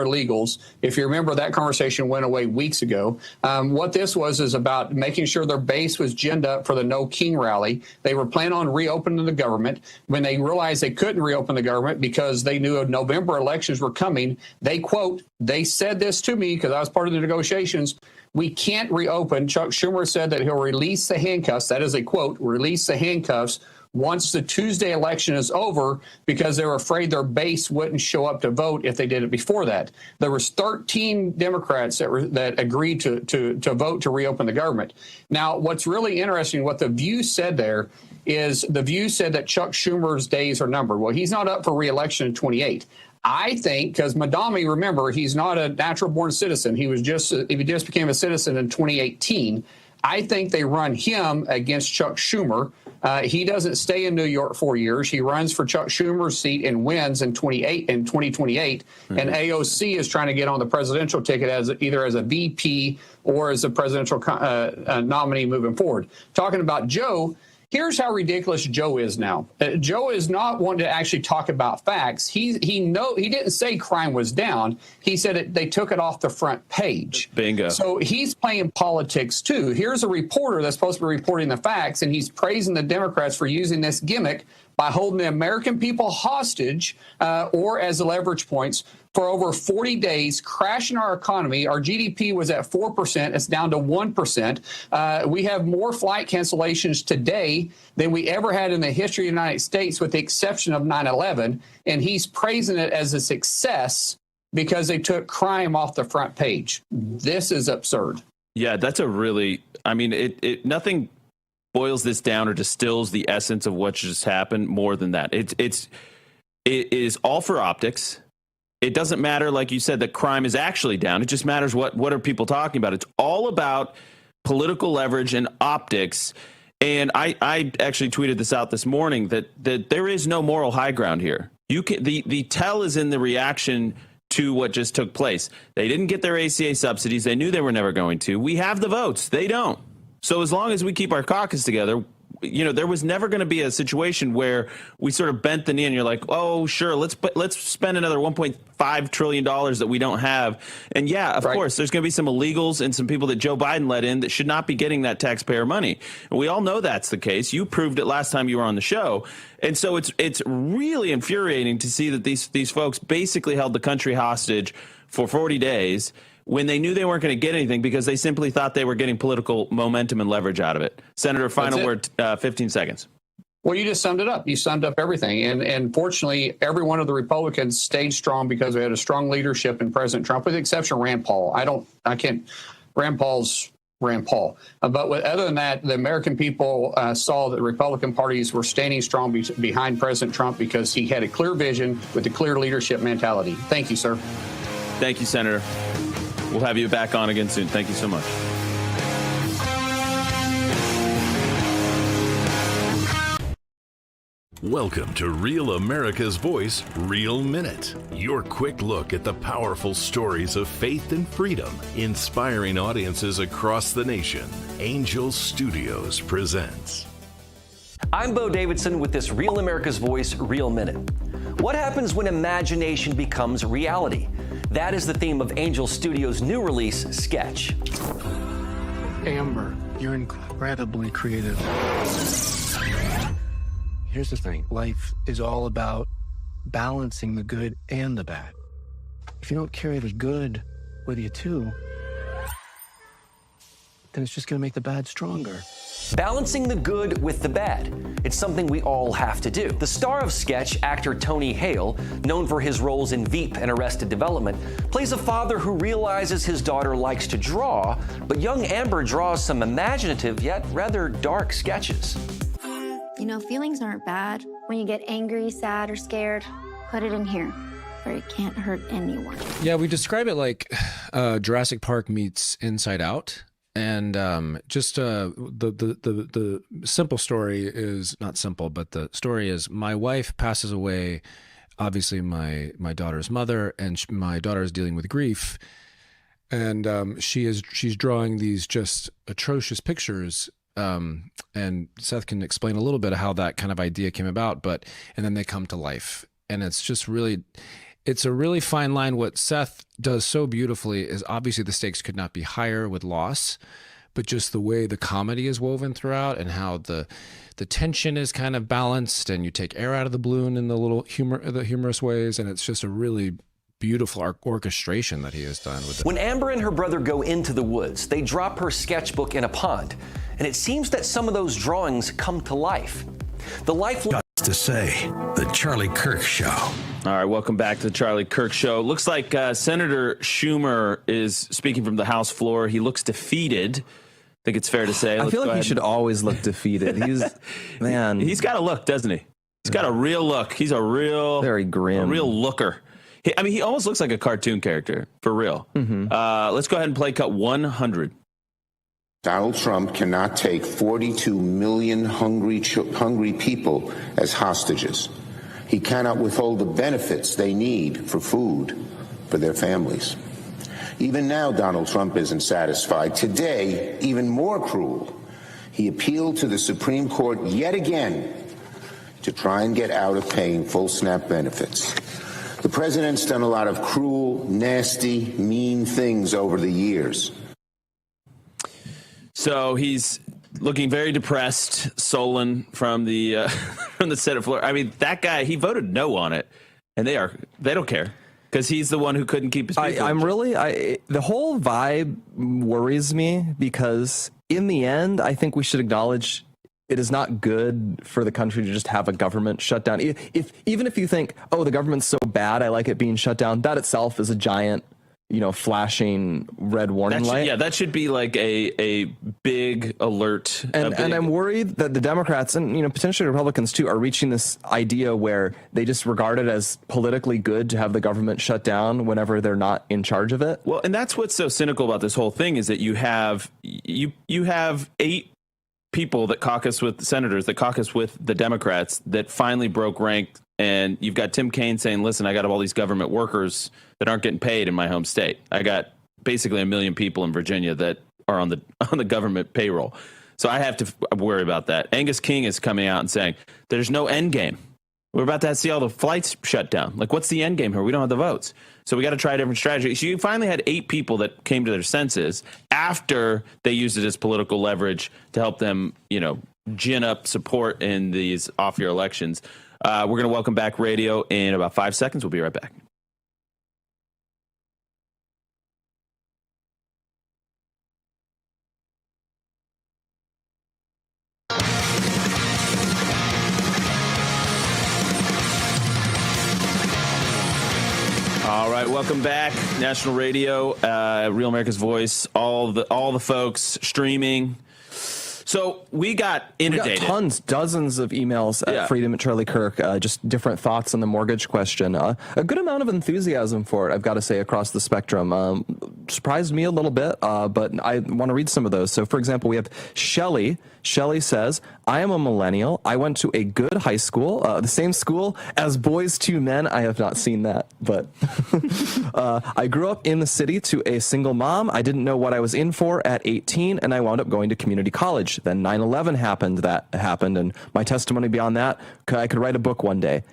illegals. If you remember, that conversation went away weeks ago. What this is about making sure their base was ginned up for the No King rally. They were planning on reopening the government. When they realized they couldn't reopen the government because they knew November elections were coming, they, quote, they said this to me because I was part of the negotiations. We can't reopen. Chuck Schumer said that he'll release the handcuffs. That is a quote, release the handcuffs once the Tuesday election is over, because they were afraid their base wouldn't show up to vote if they did it before that. There was 13 Democrats that agreed to vote to reopen the government. Now, what's really interesting, what the View said there is the View said that Chuck Schumer's days are numbered. Well, he's not up for re-election in 28. I think because Madami, remember, he's not a natural-born citizen. He just became a citizen in 2018. I think they run him against Chuck Schumer. He doesn't stay in New York 4 years. He runs for Chuck Schumer's seat and wins in 2028. Mm-hmm. And AOC is trying to get on the presidential ticket either as a VP or as a presidential nominee moving forward. Talking about Joe, here's how ridiculous Joe is now. Joe is not wanting to actually talk about facts. He didn't say crime was down. He said they took it off the front page. Bingo. So he's playing politics too. Here's a reporter that's supposed to be reporting the facts, and he's praising the Democrats for using this gimmick by holding the American people hostage or as leverage points for over 40 days, crashing our economy. Our GDP was at 4%. It's down to 1%. We have more flight cancellations today than we ever had in the history of the United States, with the exception of 9/11. And he's praising it as a success because they took crime off the front page. This is absurd. Yeah, that's nothing boils this down or distills the essence of what just happened more than that. It is all for optics. It doesn't matter, like you said, that crime is actually down. It just matters what are people talking about. It's all about political leverage and optics. And I actually tweeted this out this morning that there is no moral high ground here. The tell is in the reaction to what just took place. They didn't get their ACA subsidies. They knew they were never going to. We have the votes. They don't. So as long as we keep our caucus together, there was never going to be a situation where we sort of bent the knee and you're like, oh, sure, let's spend another $1.5 trillion that we don't have. And yeah, of course, there's going to be some illegals and some people that Joe Biden let in that should not be getting that taxpayer money. And we all know that's the case. You proved it last time you were on the show. And so it's really infuriating to see that these folks basically held the country hostage for 40 days when they knew they weren't going to get anything because they simply thought they were getting political momentum and leverage out of it. Senator, final word, 15 seconds. Well, you just summed it up. You summed up everything. And fortunately, every one of the Republicans stayed strong because we had a strong leadership in President Trump, with the exception of Rand Paul. Rand Paul's Rand Paul. But other than that, the American people saw that the Republican parties were standing strong behind President Trump because he had a clear vision with a clear leadership mentality. Thank you, sir. Thank you, Senator. We'll have you back on again soon. Thank you so much. Welcome to Real America's Voice, Real Minute. Your quick look at the powerful stories of faith and freedom, inspiring audiences across the nation. Angel Studios presents. I'm Bo Davidson with this Real America's Voice, Real Minute. What happens when imagination becomes reality? That is the theme of Angel Studios' new release, Sketch. Amber, you're incredibly creative. Here's the thing. Life is all about balancing the good and the bad. If you don't carry the good with you too, then it's just going to make the bad stronger. Balancing the good with the bad. It's something we all have to do. The star of Sketch, actor Tony Hale, known for his roles in Veep and Arrested Development, plays a father who realizes his daughter likes to draw, but young Amber draws some imaginative yet rather dark sketches. Feelings aren't bad. When you get angry, sad, or scared, put it in here, where it can't hurt anyone. Yeah, we describe it like Jurassic Park meets Inside Out. And just the simple story is not simple, but the story is my wife passes away, obviously my daughter's mother, and my daughter is dealing with grief, and she's drawing these just atrocious pictures. And Seth can explain a little bit of how that kind of idea came about, and then they come to life, and it's a really fine line. What Seth does so beautifully is obviously the stakes could not be higher with loss, but just the way the comedy is woven throughout and how the tension is kind of balanced, and you take air out of the balloon in the humorous ways, and it's just a really beautiful orchestration that he has done with it. When Amber and her brother go into the woods, they drop her sketchbook in a pond, and it seems that some of those drawings come to life. The life to say, The Charlie Kirk Show. All right, welcome back to the Charlie Kirk Show. Looks like Senator Schumer is speaking from the House floor. He looks defeated. I think it's fair to say. I feel like he should always look defeated. He's got a look, doesn't he? He's got a real look. He's very grim, a real looker. He almost looks like a cartoon character, for real. Mm-hmm. Let's go ahead and play cut 100. Donald Trump cannot take 42 million hungry people as hostages. He cannot withhold the benefits they need for food for their families. Even now, Donald Trump isn't satisfied. Today, even more cruel, he appealed to the Supreme Court yet again to try and get out of paying full SNAP benefits. The president's done a lot of cruel, nasty, mean things over the years. So he's looking very depressed, sullen from the Senate floor. I mean, that guy, he voted no on it, and they don't care because he's the one who couldn't keep his people. The whole vibe worries me because in the end, I think we should acknowledge it is not good for the country to just have a government shut down. Even if you think, oh, the government's so bad, I like it being shut down, that itself is a giant, flashing red warning light. Yeah, that should be like a big alert. And I'm worried that the Democrats and potentially Republicans too are reaching this idea where they just regard it as politically good to have the government shut down whenever they're not in charge of it. Well, and that's what's so cynical about this whole thing is that you have 8 people that caucus with senators that caucus with the Democrats that finally broke rank. And you've got Tim Kaine saying, listen, I got all these government workers that aren't getting paid in my home state. I got basically 1 million people in Virginia that are on the government payroll. So I have to worry about that. Angus King is coming out and saying there's no end game. We're about to see all the flights shut down. Like, what's the end game here? We don't have the votes. So we got to try a different strategy. So you finally had 8 people that came to their senses after they used it as political leverage to help them, gin up support in these off-year elections. We're going to welcome back radio in about 5 seconds. We'll be right back. All right, welcome back. National Radio, Real America's Voice, all the folks streaming. So we got inundated. We got dozens of emails at Freedom at Charlie Kirk, just different thoughts on the mortgage question. A good amount of enthusiasm for it, I've got to say, across the spectrum. Surprised me a little bit, but I want to read some of those. So, for example, we have Shelley. Shelley says, I am a millennial. I went to a good high school, the same school as Boys to Men. I have not seen that, but I grew up in the city to a single mom. I didn't know what I was in for at 18, and I wound up going to community college. Then 9/11 happened, and my testimony beyond that, I could write a book one day.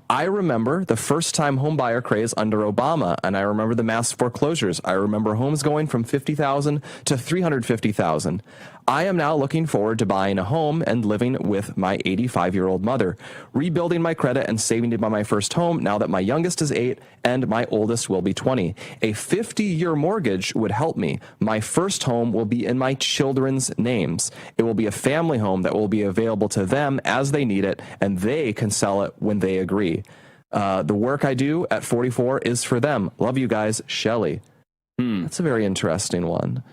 I remember the first time home buyer craze under Obama, and I remember the mass foreclosures. I remember homes going from 50,000 to 350,000. I am now looking forward to buying a home and living with my 85-year-old mother, rebuilding my credit and saving to buy my first home now that my youngest is 8 and my oldest will be 20. A 50-year mortgage would help me. My first home will be in my children's names. It will be a family home that will be available to them as they need it, and they can sell it when they agree. The work I do at 44 is for them. Love you guys, Shelley. That's a very interesting one.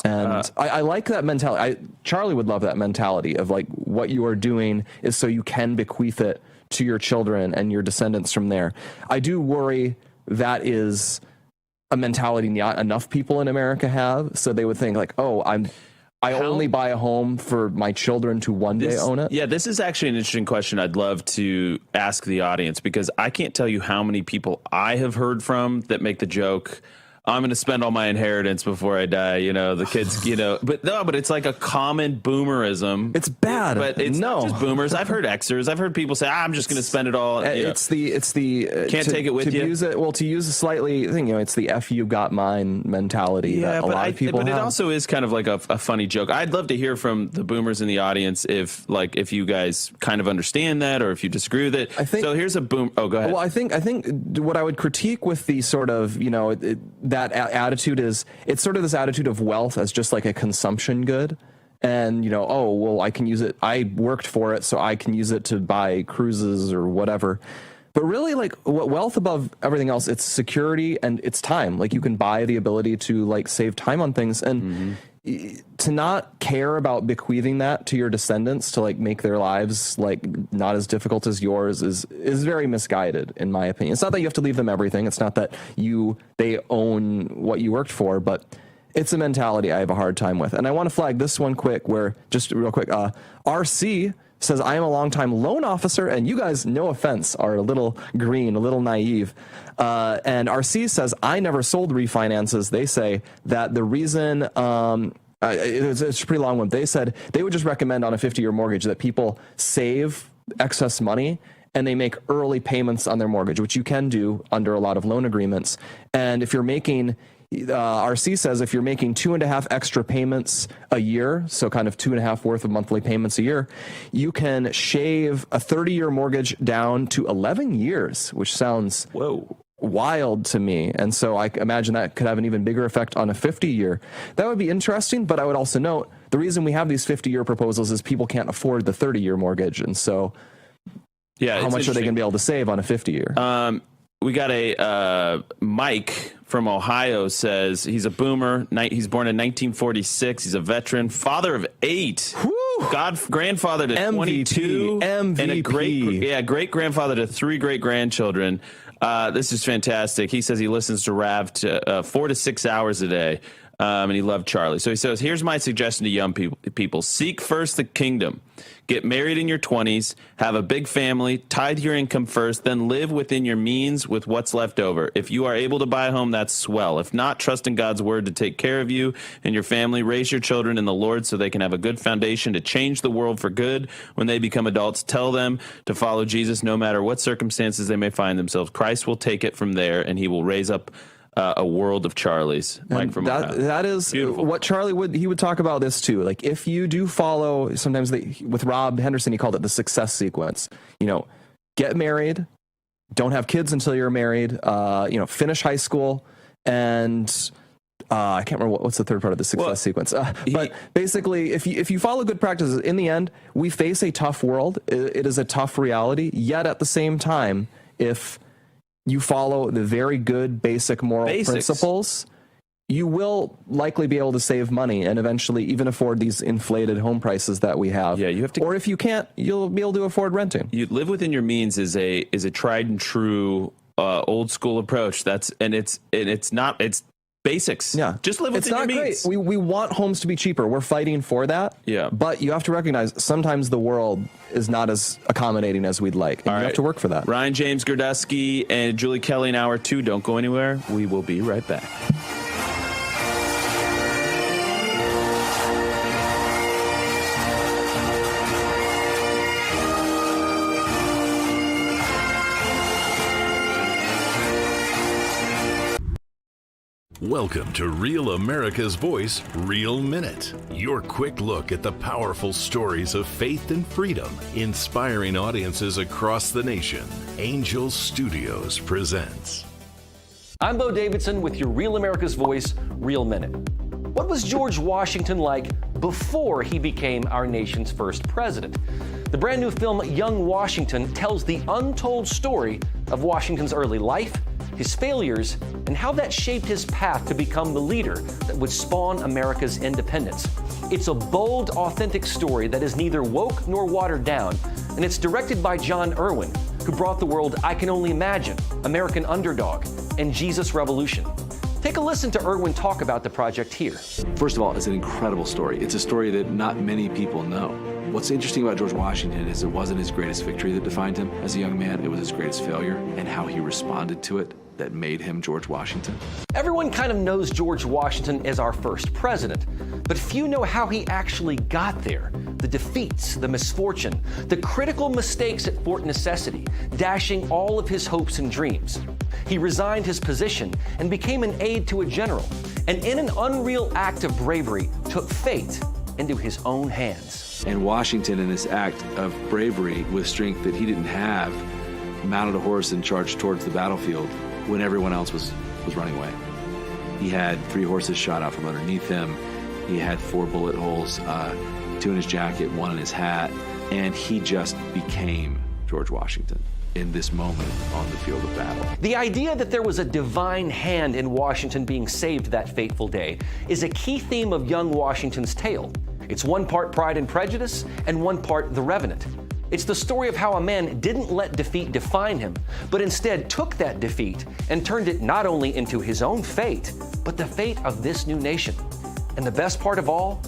And I like that mentality. Charlie would love that mentality of like what you are doing is so you can bequeath it to your children and your descendants from there. I do worry that is a mentality not enough people in America have. So they would think like, oh, I only buy a home for my children to one day own it. Yeah, this is actually an interesting question I'd love to ask the audience, because I can't tell you how many people I have heard from that make the joke, I'm going to spend all my inheritance before I die. The kids, but it's like a common boomerism. It's bad. But it's not just boomers. I've heard Xers. I've heard people say, I'm just going to spend it all. It's the can't take it with you. To use a slightly thing, it's the F you got mine mentality that a lot of people have. But it also is kind of like a funny joke. I'd love to hear from the boomers in the audience if you guys kind of understand that or if you disagree with it. So here's a boom. Oh, go ahead. Well, I think what I would critique with the sort of, that attitude is it's sort of this attitude of wealth as just like a consumption good. And, I can use it. I worked for it, so I can use it to buy cruises or whatever. But really, like, what wealth above everything else, it's security and it's time. Like, you can buy the ability to, like, save time on things. And to not care about bequeathing that to your descendants to, like, make their lives, like, not as difficult as yours is very misguided, in my opinion. It's not that you have to leave them everything. It's not that they own what you worked for, but it's a mentality I have a hard time with. And I want to flag this one just real quick. RC says, I am a longtime loan officer, and you guys, no offense, are a little green, a little naive. And RC says, I never sold refinances. They say that the reason, it's a pretty long one. They said they would just recommend on a 50-year mortgage that people save excess money and they make early payments on their mortgage, which you can do under a lot of loan agreements. And if you're making... RC says if you're making 2.5 extra payments a year, so kind of 2.5 worth of monthly payments a year, you can shave a 30-year mortgage down to 11 years, which sounds wild to me. And so I imagine that could have an even bigger effect on a 50-year. That would be interesting, but I would also note the reason we have these 50-year proposals is people can't afford the 30-year mortgage. And so how much are they going to be able to save on a 50-year? We got a Mike from Ohio says he's a boomer. He's born in 1946. He's a veteran, father of 8, grandfather to 22, MVP. and a great grandfather to 3 great grandchildren. This is fantastic. He says he listens to Rav 4 to 6 hours a day. And he loved Charlie. So he says, here's my suggestion to young people. Seek first the kingdom. Get married in your 20s, have a big family, tithe your income first, then live within your means with what's left over. If you are able to buy a home, that's swell. If not, trust in God's word to take care of you and your family. Raise your children in the Lord so they can have a good foundation to change the world for good. When they become adults, tell them to follow Jesus no matter what circumstances they may find themselves. Christ will take it from there, and he will raise up a world of Charlies. Mike from that is beautiful. What Charlie would talk about this too. Like if you do follow, sometimes with Rob Henderson, he called it the success sequence. Get married, don't have kids until you're married. Finish high school, and I can't remember what's the third part of the success sequence. But basically, if you follow good practices, in the end, we face a tough world. It is a tough reality. Yet at the same time, if you follow the very good basic moral principles, you will likely be able to save money and eventually even afford these inflated home prices that we have. Yeah, you have to. Or if you can't, you'll be able to afford renting. You live within your means is a tried and true old school approach. It's basics. Yeah, just live within your means. Great. We want homes to be cheaper. We're fighting for that. Yeah, but you have to recognize sometimes the world is not as accommodating as we'd like, and you have to work for that. Ryan James Gerdusky and Julie Kelly in hour 2. Don't go anywhere. We will be right back. Welcome to Real America's Voice, Real Minute. Your quick look at the powerful stories of faith and freedom, inspiring audiences across the nation. Angel Studios presents. I'm Bo Davidson with your Real America's Voice, Real Minute. What was George Washington like before he became our nation's first president? The brand new film, Young Washington, tells the untold story of Washington's early life, his failures, and how that shaped his path to become the leader that would spawn America's independence. It's a bold, authentic story that is neither woke nor watered down, and it's directed by John Irwin, who brought the world I Can Only Imagine, American Underdog, and Jesus Revolution. Take a listen to Irwin talk about the project here. First of all, it's an incredible story. It's a story that not many people know. What's interesting about George Washington is it wasn't his greatest victory that defined him as a young man. It was his greatest failure and how he responded to it that made him George Washington. Everyone kind of knows George Washington as our first president, but few know how he actually got there. The defeats, the misfortune, the critical mistakes at Fort Necessity, dashing all of his hopes and dreams. He resigned his position and became an aide to a general, and in an unreal act of bravery, took fate into his own hands. And Washington, in this act of bravery with strength that he didn't have, mounted a horse and charged towards the battlefield when everyone else was running away. He had 3 horses shot out from underneath him. He had 4 bullet holes, 2 in his jacket, 1 in his hat, and he just became George Washington in this moment on the field of battle. The idea that there was a divine hand in Washington being saved that fateful day is a key theme of young Washington's tale. It's one part Pride and Prejudice and one part The Revenant. It's the story of how a man didn't let defeat define him, but instead took that defeat and turned it not only into his own fate, but the fate of this new nation. And the best part of all,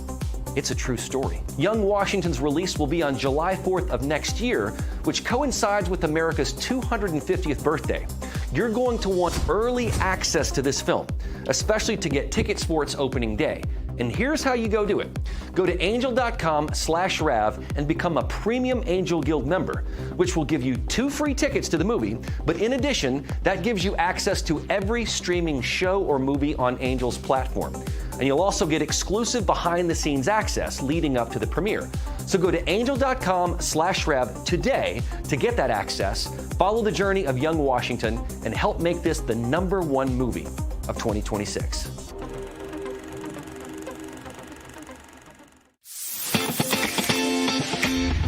it's a true story. Young Washington's release will be on July 4th of next year, which coincides with America's 250th birthday. You're going to want early access to this film, especially to get tickets for its opening day. And here's how you go do it. Go to angel.com/Rav and become a premium Angel Guild member, which will give you 2 free tickets to the movie. But in addition, that gives you access to every streaming show or movie on Angel's platform. And you'll also get exclusive behind-the-scenes access leading up to the premiere. So go to angel.com/Rav today to get that access, follow the journey of young Washington, and help make this the #1 movie of 2026.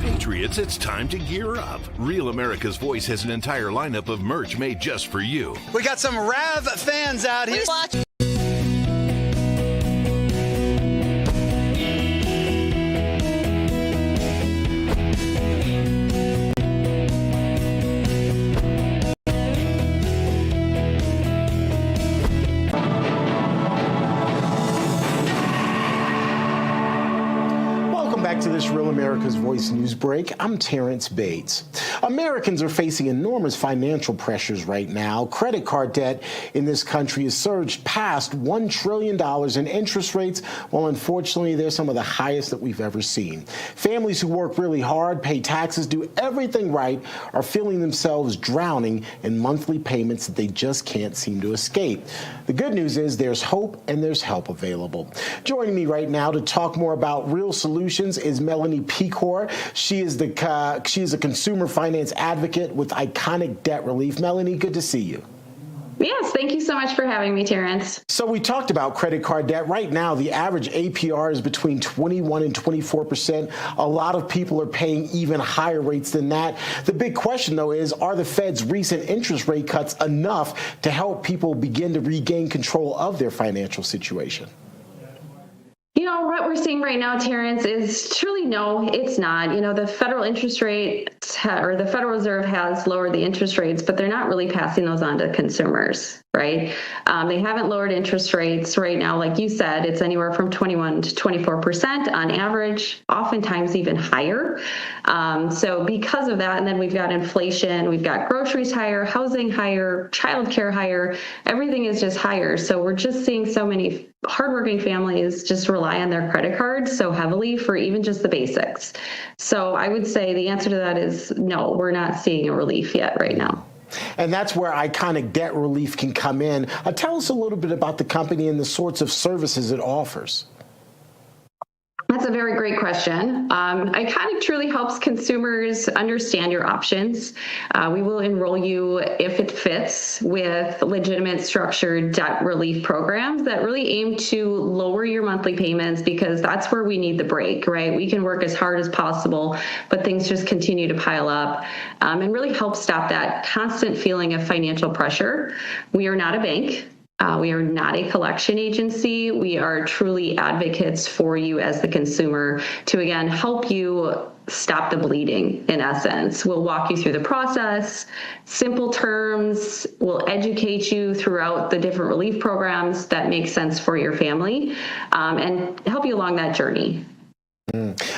Patriots, it's time to gear up. Real America's Voice has an entire lineup of merch made just for you. We got some Rav fans out here. back to this Real America's Voice news break. I'm Terrence Bates. Americans are facing enormous financial pressures right now. Credit card debt in this country has surged past $1 trillion in interest rates. Well, unfortunately, they're some of the highest that we've ever seen. Families who work really hard, pay taxes, do everything right, are feeling themselves drowning in monthly payments that they just can't seem to escape. The good news is there's hope and there's help available. Joining me right now to talk more about real solutions is Melanie Pecor. She is a consumer finance advocate with Iconic Debt Relief. Melanie, good to see you. Yes, thank you so much for having me, Terrence. So we talked about credit card debt. Right now, the average APR is between 21 and 24%. A lot of people are paying even higher rates than that. The big question, though, is are the Fed's recent interest rate cuts enough to help people begin to regain control of their financial situation? You know, what we're seeing right now, Terrence, is truly no, it's not. You know, the federal interest rate or the Federal Reserve has lowered the interest rates, but they're not really passing those on to consumers, right? They haven't lowered interest rates right now. Like you said, it's anywhere from 21 to 24% on average, oftentimes even higher. So because of that, and then we've got inflation, we've got groceries higher, housing higher, childcare higher, everything is just higher. So we're just seeing so many hardworking families just rely on their credit cards so heavily for even just the basics. So I would say the answer to that is no, we're not seeing a relief yet right now. And that's where Iconic Debt Relief can come in. Tell us a little bit about the company and the sorts of services it offers. That's a very great question. Iconic truly helps consumers understand your options. We will enroll you, if it fits, with legitimate structured debt relief programs that really aim to lower your monthly payments, because that's where we need the break, right? We can work as hard as possible, but things just continue to pile up, and really help stop that constant feeling of financial pressure. We are not a bank. We are not a collection agency. We are truly advocates for you as the consumer to, again, help you stop the bleeding, in essence. We'll walk you through the process, simple terms. We'll educate you throughout the different relief programs that make sense for your family, and help you along that journey.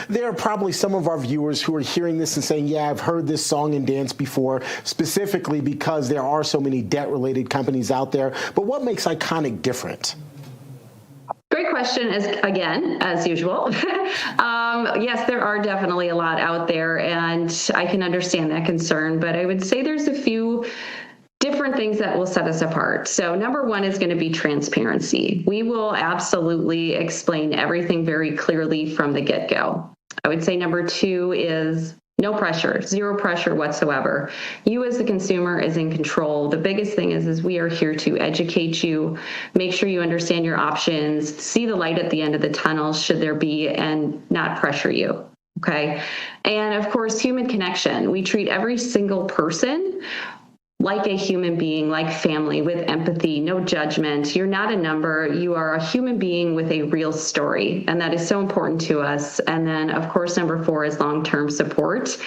There are probably some of our viewers who are hearing this and saying, yeah, I've heard this song and dance before, specifically because there are so many debt-related companies out there. But what makes Iconic different? Great question, as usual. Yes, there are definitely a lot out there, and I can understand that concern, but I would say there's a few different things that will set us apart. So number one is going to be transparency. We will absolutely explain everything very clearly from the get-go. I would say number two is no pressure, zero pressure whatsoever. You as the consumer is in control. The biggest thing is we are here to educate you, make sure you understand your options, see the light at the end of the tunnel should there be, and not pressure you. Okay. And of course, human connection. We treat every single person like a human being, like family, with empathy, no judgment. You're not a number. You are a human being with a real story. And that is so important to us. And then, of course, number four is long-term support.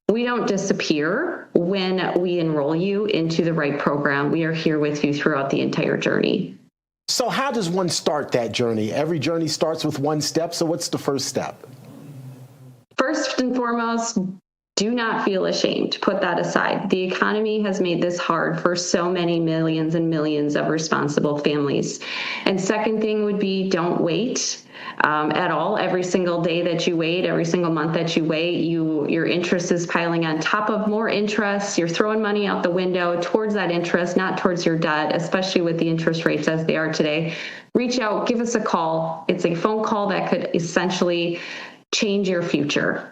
We don't disappear when we enroll you into the right program. We are here with you throughout the entire journey. So how does one start that journey? Every journey starts with one step. So what's the first step? First and foremost, do not feel ashamed. Put that aside. The economy has made this hard for so many millions and millions of responsible families. And second thing would be don't wait at all. Every single day that you wait, every single month that you wait, your interest is piling on top of more interest. You're throwing money out the window towards that interest, not towards your debt, especially with the interest rates as they are today. Reach out, give us a call. It's a phone call that could essentially change your future.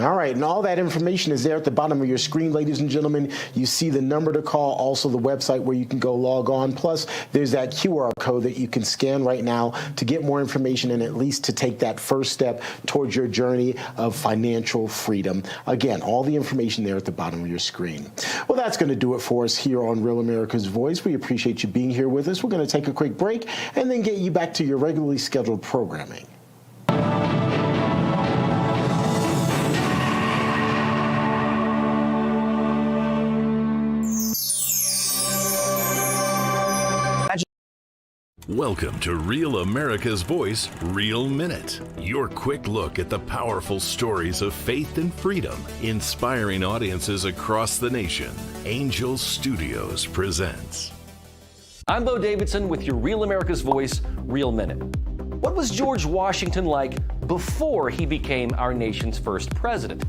All right, and all that information is there at the bottom of your screen, ladies and gentlemen. You see the number to call, also the website where you can go log on. Plus, there's that QR code that you can scan right now to get more information and at least to take that first step towards your journey of financial freedom. Again, all the information there at the bottom of your screen. Well, that's going to do it for us here on Real America's Voice. We appreciate you being here with us. We're going to take a quick break and then get you back to your regularly scheduled programming. Welcome to Real America's Voice, Real Minute. Your quick look at the powerful stories of faith and freedom, inspiring audiences across the nation. Angel Studios presents. I'm Bo Davidson with your Real America's Voice, Real Minute. What was George Washington like before he became our nation's first president?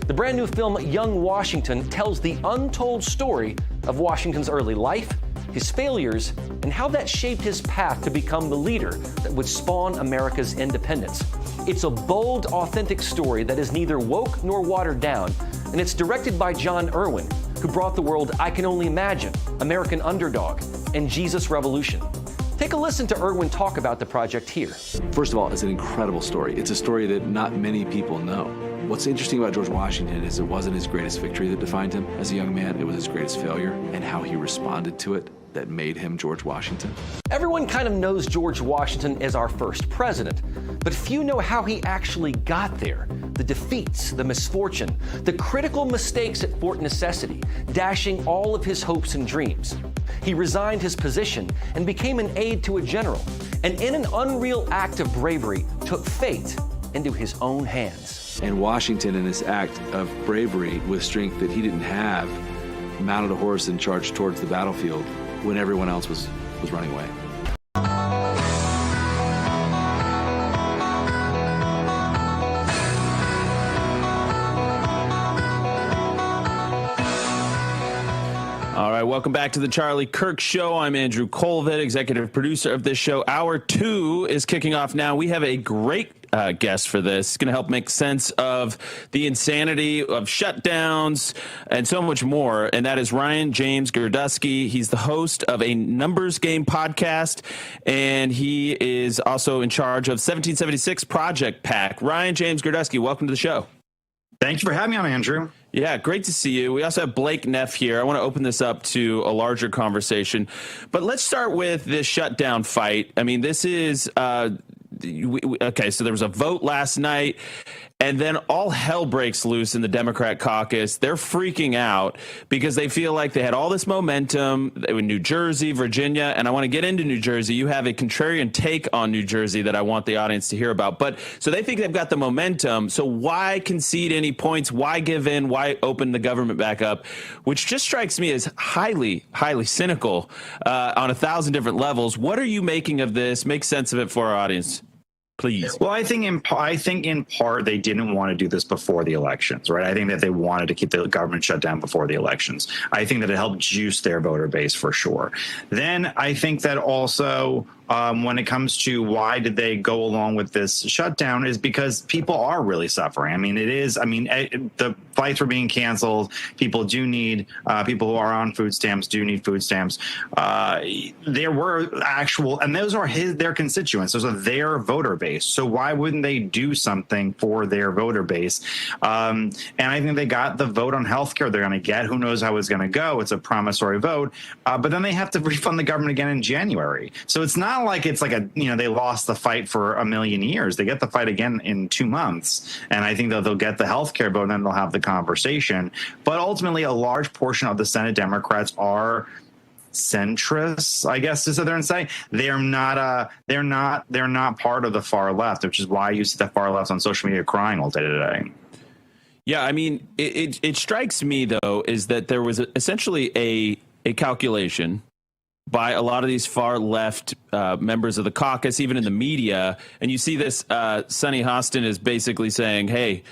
The brand new film Young Washington tells the untold story of Washington's early life, his failures, and how that shaped his path to become the leader that would spawn America's independence. It's a bold, authentic story that is neither woke nor watered down, and it's directed by John Irwin, who brought the world I Can Only Imagine, American Underdog, and Jesus Revolution. Take a listen to Irwin talk about the project here. First of all, it's an incredible story. It's a story that not many people know. What's interesting about George Washington is it wasn't his greatest victory that defined him as a young man. It was his greatest failure and how he responded to it that made him George Washington. Everyone kind of knows George Washington as our first president, but few know how he actually got there. The defeats, the misfortune, the critical mistakes at Fort Necessity, dashing all of his hopes and dreams. He resigned his position and became an aide to a general, and in an unreal act of bravery, took fate into his own hands. And Washington, in this act of bravery with strength that he didn't have, mounted a horse and charged towards the battlefield when everyone else was running away. All right, welcome back to the Charlie Kirk Show. I'm Andrew Colvin, executive producer of this show. Hour 2 is kicking off now. We have a great guest for this. It's going to help make sense of the insanity of shutdowns and so much more. And that is Ryan James Girdusky. He's the host of a Numbers Game podcast, and he is also in charge of 1776 Project PAC. Ryan James Girdusky, welcome to the show. Thank you for having me on, Andrew. Yeah, great to see you. We also have Blake Neff here. I want to open this up to a larger conversation, but let's start with this shutdown fight. I mean, this is okay, so there was a vote last night, and then all hell breaks loose in the Democrat caucus. They're freaking out because they feel like they had all this momentum in New Jersey, Virginia, and I want to get into New Jersey. You have a contrarian take on New Jersey that I want the audience to hear about. But so they think they've got the momentum. So why concede any points? Why give in? Why open the government back up? Which just strikes me as highly, highly cynical on 1,000 different levels. What are you making of this? Make sense of it for our audience, please. Well, I think in part they didn't want to do this before the elections, right? I think that they wanted to keep the government shut down before the elections. I think that it helped juice their voter base for sure. Then I think that also when it comes to why did they go along with this shutdown is because people are really suffering. I mean, the flights were being canceled. People do need, people who are on food stamps do need food stamps. There were and those are their constituents. Those are their voter base. So why wouldn't they do something for their voter base? And I think they got the vote on healthcare they're going to get. Who knows how it's going to go? It's a promissory vote. But then they have to refund the government again in January. So it's not like it's like they lost the fight for a million years. They get the fight again in 2 months. And I think that they'll get the healthcare vote and then they'll have the conversation. But ultimately, a large portion of the Senate Democrats are centrists, I guess, to sit there and say they're not part of the far left, which is why you see the far left on social media crying all day today. Yeah, I mean, it strikes me though is that there was essentially a calculation by a lot of these far left members of the caucus, even in the media, and you see this. Sunny Hostin is basically saying, "Hey,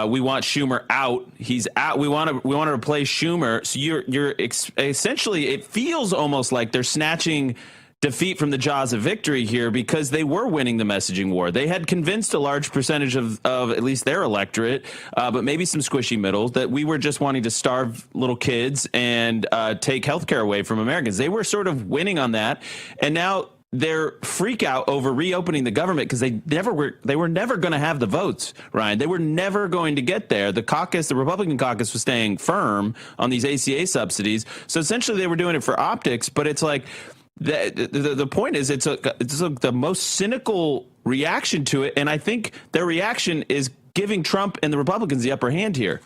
we want Schumer out. He's out. We want to replace Schumer." So you're essentially, it feels almost like they're snatching defeat from the jaws of victory here because they were winning the messaging war. They had convinced a large percentage of at least their electorate, but maybe some squishy middle, that we were just wanting to starve little kids and take healthcare away from Americans. They were sort of winning on that, and now their freak out over reopening the government because they were never going to have the votes, Ryan. They were never going to get there. The Republican caucus was staying firm on these ACA subsidies. So essentially they were doing it for optics, but it's like the point is it's the most cynical reaction to it. And I think their reaction is giving Trump and the Republicans the upper hand here.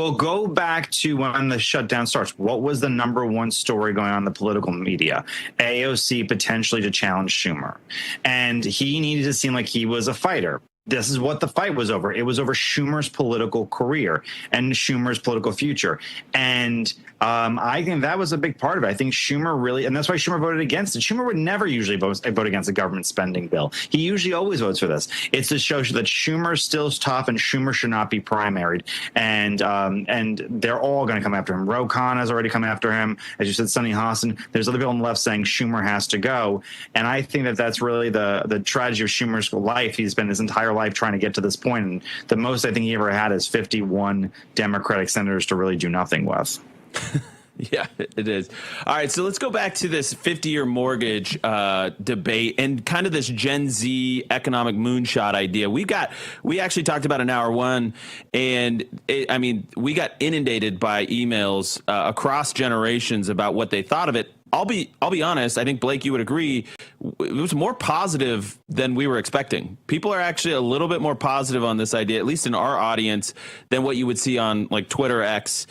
Well, go back to when the shutdown starts. What was the number one story going on in the political media? AOC potentially to challenge Schumer. And he needed to seem like he was a fighter. This is what the fight was over. It was over Schumer's political career and Schumer's political future. And I think that was a big part of it. I think Schumer really, and that's why Schumer voted against it. Schumer would never usually vote against a government spending bill. He usually always votes for this. It's to show that Schumer still is tough and Schumer should not be primaried. And they're all going to come after him. Ro Khan has already come after him. As you said, Sunny Hostin. There's other people on the left saying Schumer has to go. And I think that that's really the tragedy of Schumer's life. He's been his entire life trying to get to this point. And the most I think he ever had is 51 Democratic senators to really do nothing with. Yeah, it is. All right, so let's go back to this 50-year mortgage debate and kind of this Gen Z economic moonshot idea. We actually talked about in hour one, and we got inundated by emails across generations about what they thought of it. I'll be honest. I think, Blake, you would agree. It was more positive than we were expecting. People are actually a little bit more positive on this idea, at least in our audience, than what you would see on like Twitter X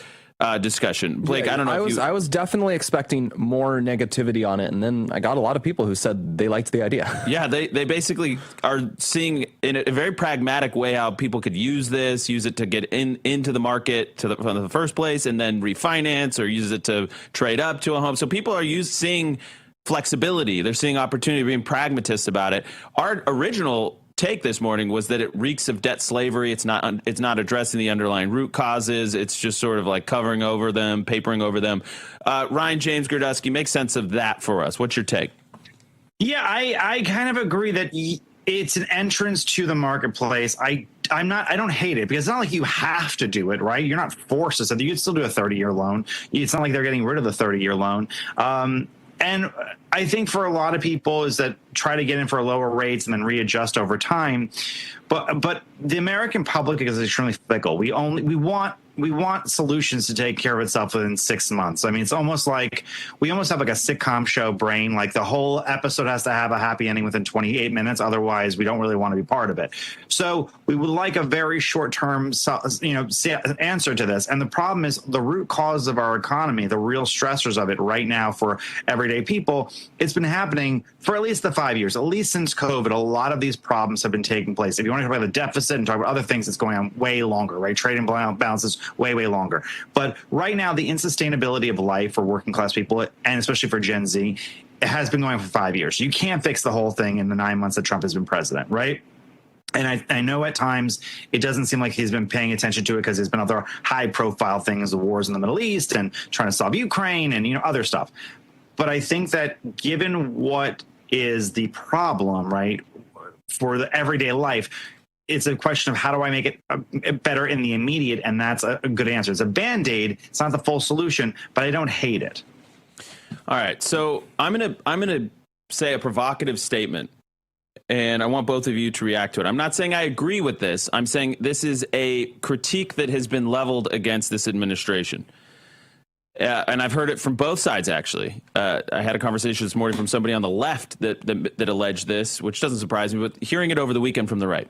discussion. Blake, yeah, I don't know. I was definitely expecting more negativity on it, and then I got a lot of people who said they liked the idea. Yeah, they basically are seeing in a very pragmatic way how people could use it to get into the market from the first place, and then refinance or use it to trade up to a home. So people are seeing flexibility. They're seeing opportunity, being pragmatists about it. Our original take this morning was that it reeks of debt slavery. It's not addressing the underlying root causes. It's just sort of like covering over them, papering over them. Ryan James Gerdusky, make sense of that for us. What's your take? Yeah, I kind of agree that it's an entrance to the marketplace. I don't hate it because it's not like you have to do it, right? You're not forced to. So you can still do a 30-year loan. It's not like they're getting rid of the 30-year loan. And I think for a lot of people is that try to get in for lower rates and then readjust over time. But the American public is extremely fickle. We want solutions to take care of itself within 6 months. I mean, it's almost like we almost have like a sitcom show brain. Like the whole episode has to have a happy ending within 28 minutes. Otherwise, we don't really want to be part of it. So we would like a very short-term, answer to this. And the problem is the root cause of our economy, the real stressors of it right now for everyday people, it's been happening for at least the 5 years, at least since COVID. A lot of these problems have been taking place. If you want to talk about the deficit and talk about other things, it's going on way longer, right? Trading balances way longer. But right now, the insustainability of life for working class people, and especially for Gen Z, it has been going on for 5 years. You can't fix the whole thing in the 9 months that Trump has been president, right? And I know at times it doesn't seem like he's been paying attention to it because there's been other high profile things, the wars in the Middle East and trying to solve Ukraine and other stuff. But I think that given what is the problem, right, for the everyday life, it's a question of how do I make it better in the immediate, and that's a good answer. It's a Band-Aid. It's not the full solution, but I don't hate it. All right, so I'm gonna say a provocative statement, and I want both of you to react to it. I'm not saying I agree with this. I'm saying this is a critique that has been leveled against this administration. And I've heard it from both sides, actually. I had a conversation this morning from somebody on the left that alleged this, which doesn't surprise me, but hearing it over the weekend from the right.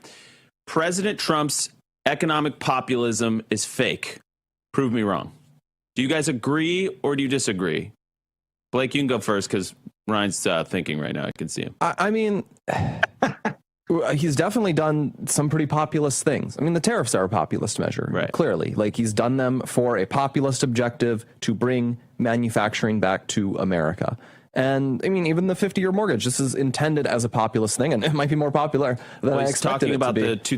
President Trump's economic populism is fake. Prove me wrong. Do you guys agree or do you disagree? Blake, you can go first because Ryan's thinking right now. I can see him. I mean, he's definitely done some pretty populist things. I mean, the tariffs are a populist measure, right? Clearly. Like, he's done them for a populist objective to bring manufacturing back to America. And I mean, even the 50-year mortgage, this is intended as a populist thing, and it might be more popular than I expected it to be. Talking about the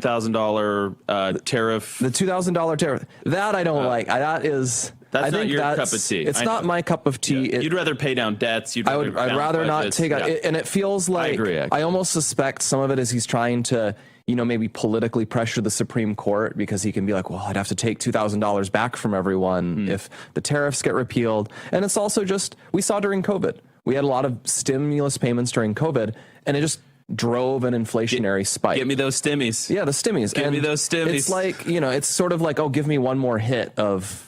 $2,000 tariff. The $2,000 tariff. That I don't like. That's not your cup of tea. It's not my cup of tea. Yeah. You'd rather pay down debts. I'd rather not take it. And it feels like, I agree, I almost suspect some of it is he's trying to, maybe politically pressure the Supreme Court because he can be like, well, I'd have to take $2,000 back from everyone if the tariffs get repealed. And it's also just, we saw during COVID. We had a lot of stimulus payments during COVID, and it just drove an inflationary spike. Get me those stimmies. Yeah, the stimmies. Give me those stimmies. It's like, it's sort of like, oh, give me one more hit of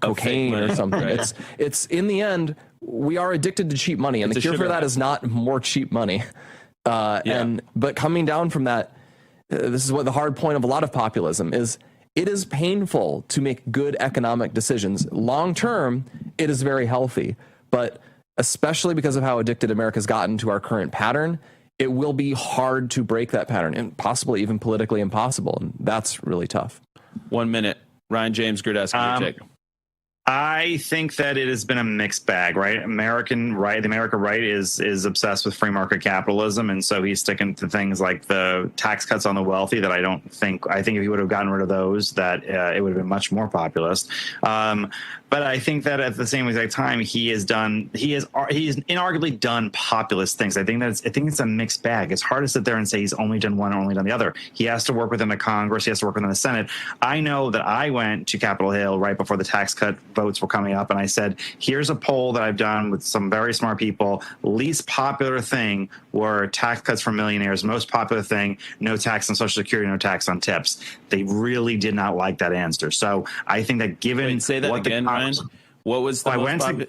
cocaine or something. Right. It's in the end, we are addicted to cheap money, and the cure for that is not more cheap money. But coming down from that, this is what the hard point of a lot of populism is. it is painful to make good economic decisions. Long term, it is very healthy. But especially because of how addicted America's gotten to our current pattern, it will be hard to break that pattern and possibly even politically impossible. And that's really tough. 1 minute. Ryan James Girdusky, your take. I think that it has been a mixed bag, right? The American right is obsessed with free market capitalism, and so he's sticking to things like the tax cuts on the wealthy that I think if he would have gotten rid of those, that it would have been much more populist. But I think that at the same exact time, he has inarguably done populist things. I think it's a mixed bag. It's hard to sit there and say he's only done one or only done the other. He has to work within the Congress. He has to work within the Senate. I know that I went to Capitol Hill right before the tax cut votes were coming up, and I said, here's a poll that I've done with some very smart people. Least popular thing were tax cuts for millionaires. Most popular thing, no tax on Social Security, no tax on tips. They really did not like that answer. So I think that given say that again, Ryan. What was the most popular?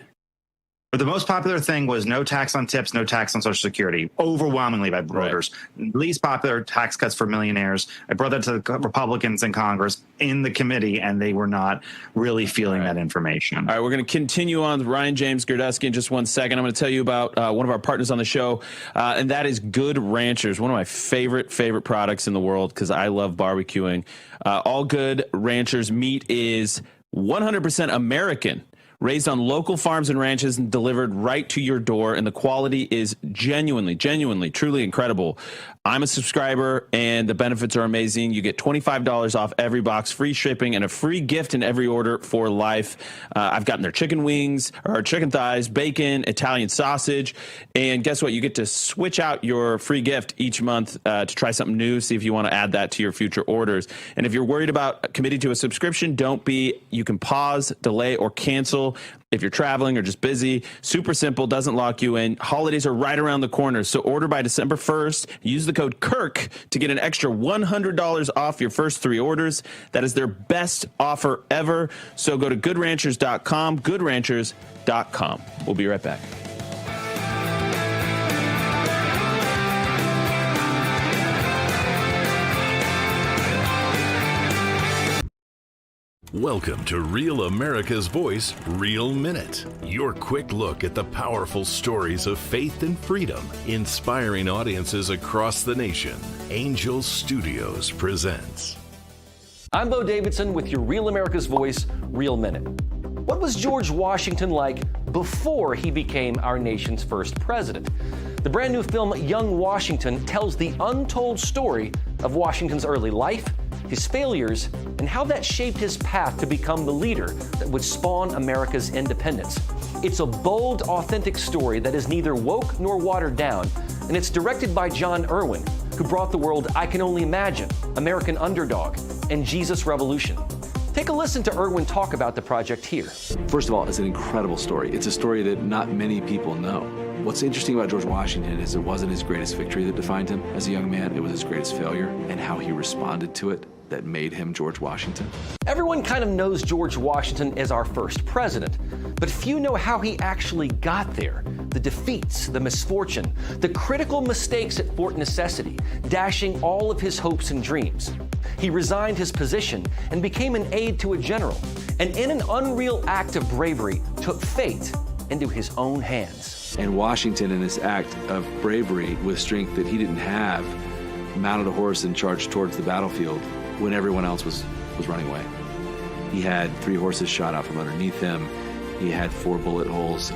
The most popular thing was no tax on tips, no tax on Social Security, overwhelmingly by voters. Right. Least popular, tax cuts for millionaires. I brought that to the Republicans in Congress in the committee, and they were not really feeling that information. All right, we're going to continue on with Ryan James Girdusky in just 1 second. I'm going to tell you about one of our partners on the show, and that is Good Ranchers, one of my favorite products in the world because I love barbecuing. All Good Ranchers meat is 100% American, raised on local farms and ranches and delivered right to your door. And the quality is genuinely, truly incredible. I'm a subscriber and the benefits are amazing. You get $25 off every box, free shipping, and a free gift in every order for life. I've gotten their chicken wings or chicken thighs, bacon, Italian sausage. And guess what? You get to switch out your free gift each month to try something new, see if you want to add that to your future orders. And if you're worried about committing to a subscription, don't be. You can pause, delay, or cancel if you're traveling or just busy. Super simple, doesn't lock you in. Holidays are right around the corner, so order by December 1st. Use the code KIRK to get an extra $100 off your first 3 orders. That is their best offer ever. So go to goodranchers.com, goodranchers.com. We'll be right back. Welcome to Real America's Voice, Real Minute. Your quick look at the powerful stories of faith and freedom, inspiring audiences across the nation. Angel Studios presents. I'm Bo Davidson with your Real America's Voice, Real Minute. What was George Washington like before he became our nation's first president? The brand new film, Young Washington, tells the untold story of Washington's early life, his failures, and how that shaped his path to become the leader that would spawn America's independence. It's a bold, authentic story that is neither woke nor watered down, and it's directed by John Irwin, who brought the world I Can Only Imagine, American Underdog, and Jesus Revolution. Take a listen to Irwin talk about the project here. First of all, it's an incredible story. It's a story that not many people know. What's interesting about George Washington is it wasn't his greatest victory that defined him as a young man. It was his greatest failure and how he responded to it that made him George Washington. Everyone kind of knows George Washington as our first president, but few know how he actually got there. The defeats, the misfortune, the critical mistakes at Fort Necessity, dashing all of his hopes and dreams. He resigned his position and became an aide to a general, and in an unreal act of bravery, took fate into his own hands. And Washington, in this act of bravery with strength that he didn't have, mounted a horse and charged towards the battlefield when everyone else was running away. He had 3 horses shot out from underneath him. He had 4 bullet holes,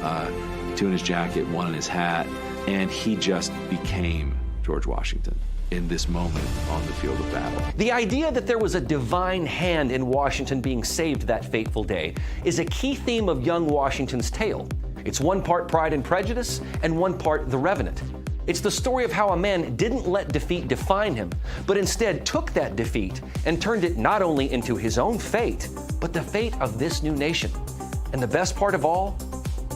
2 in his jacket, 1 in his hat, and he just became George Washington in this moment on the field of battle. The idea that there was a divine hand in Washington being saved that fateful day is a key theme of young Washington's tale. It's one part Pride and Prejudice and one part The Revenant. It's the story of how a man didn't let defeat define him, but instead took that defeat and turned it not only into his own fate, but the fate of this new nation. And the best part of all,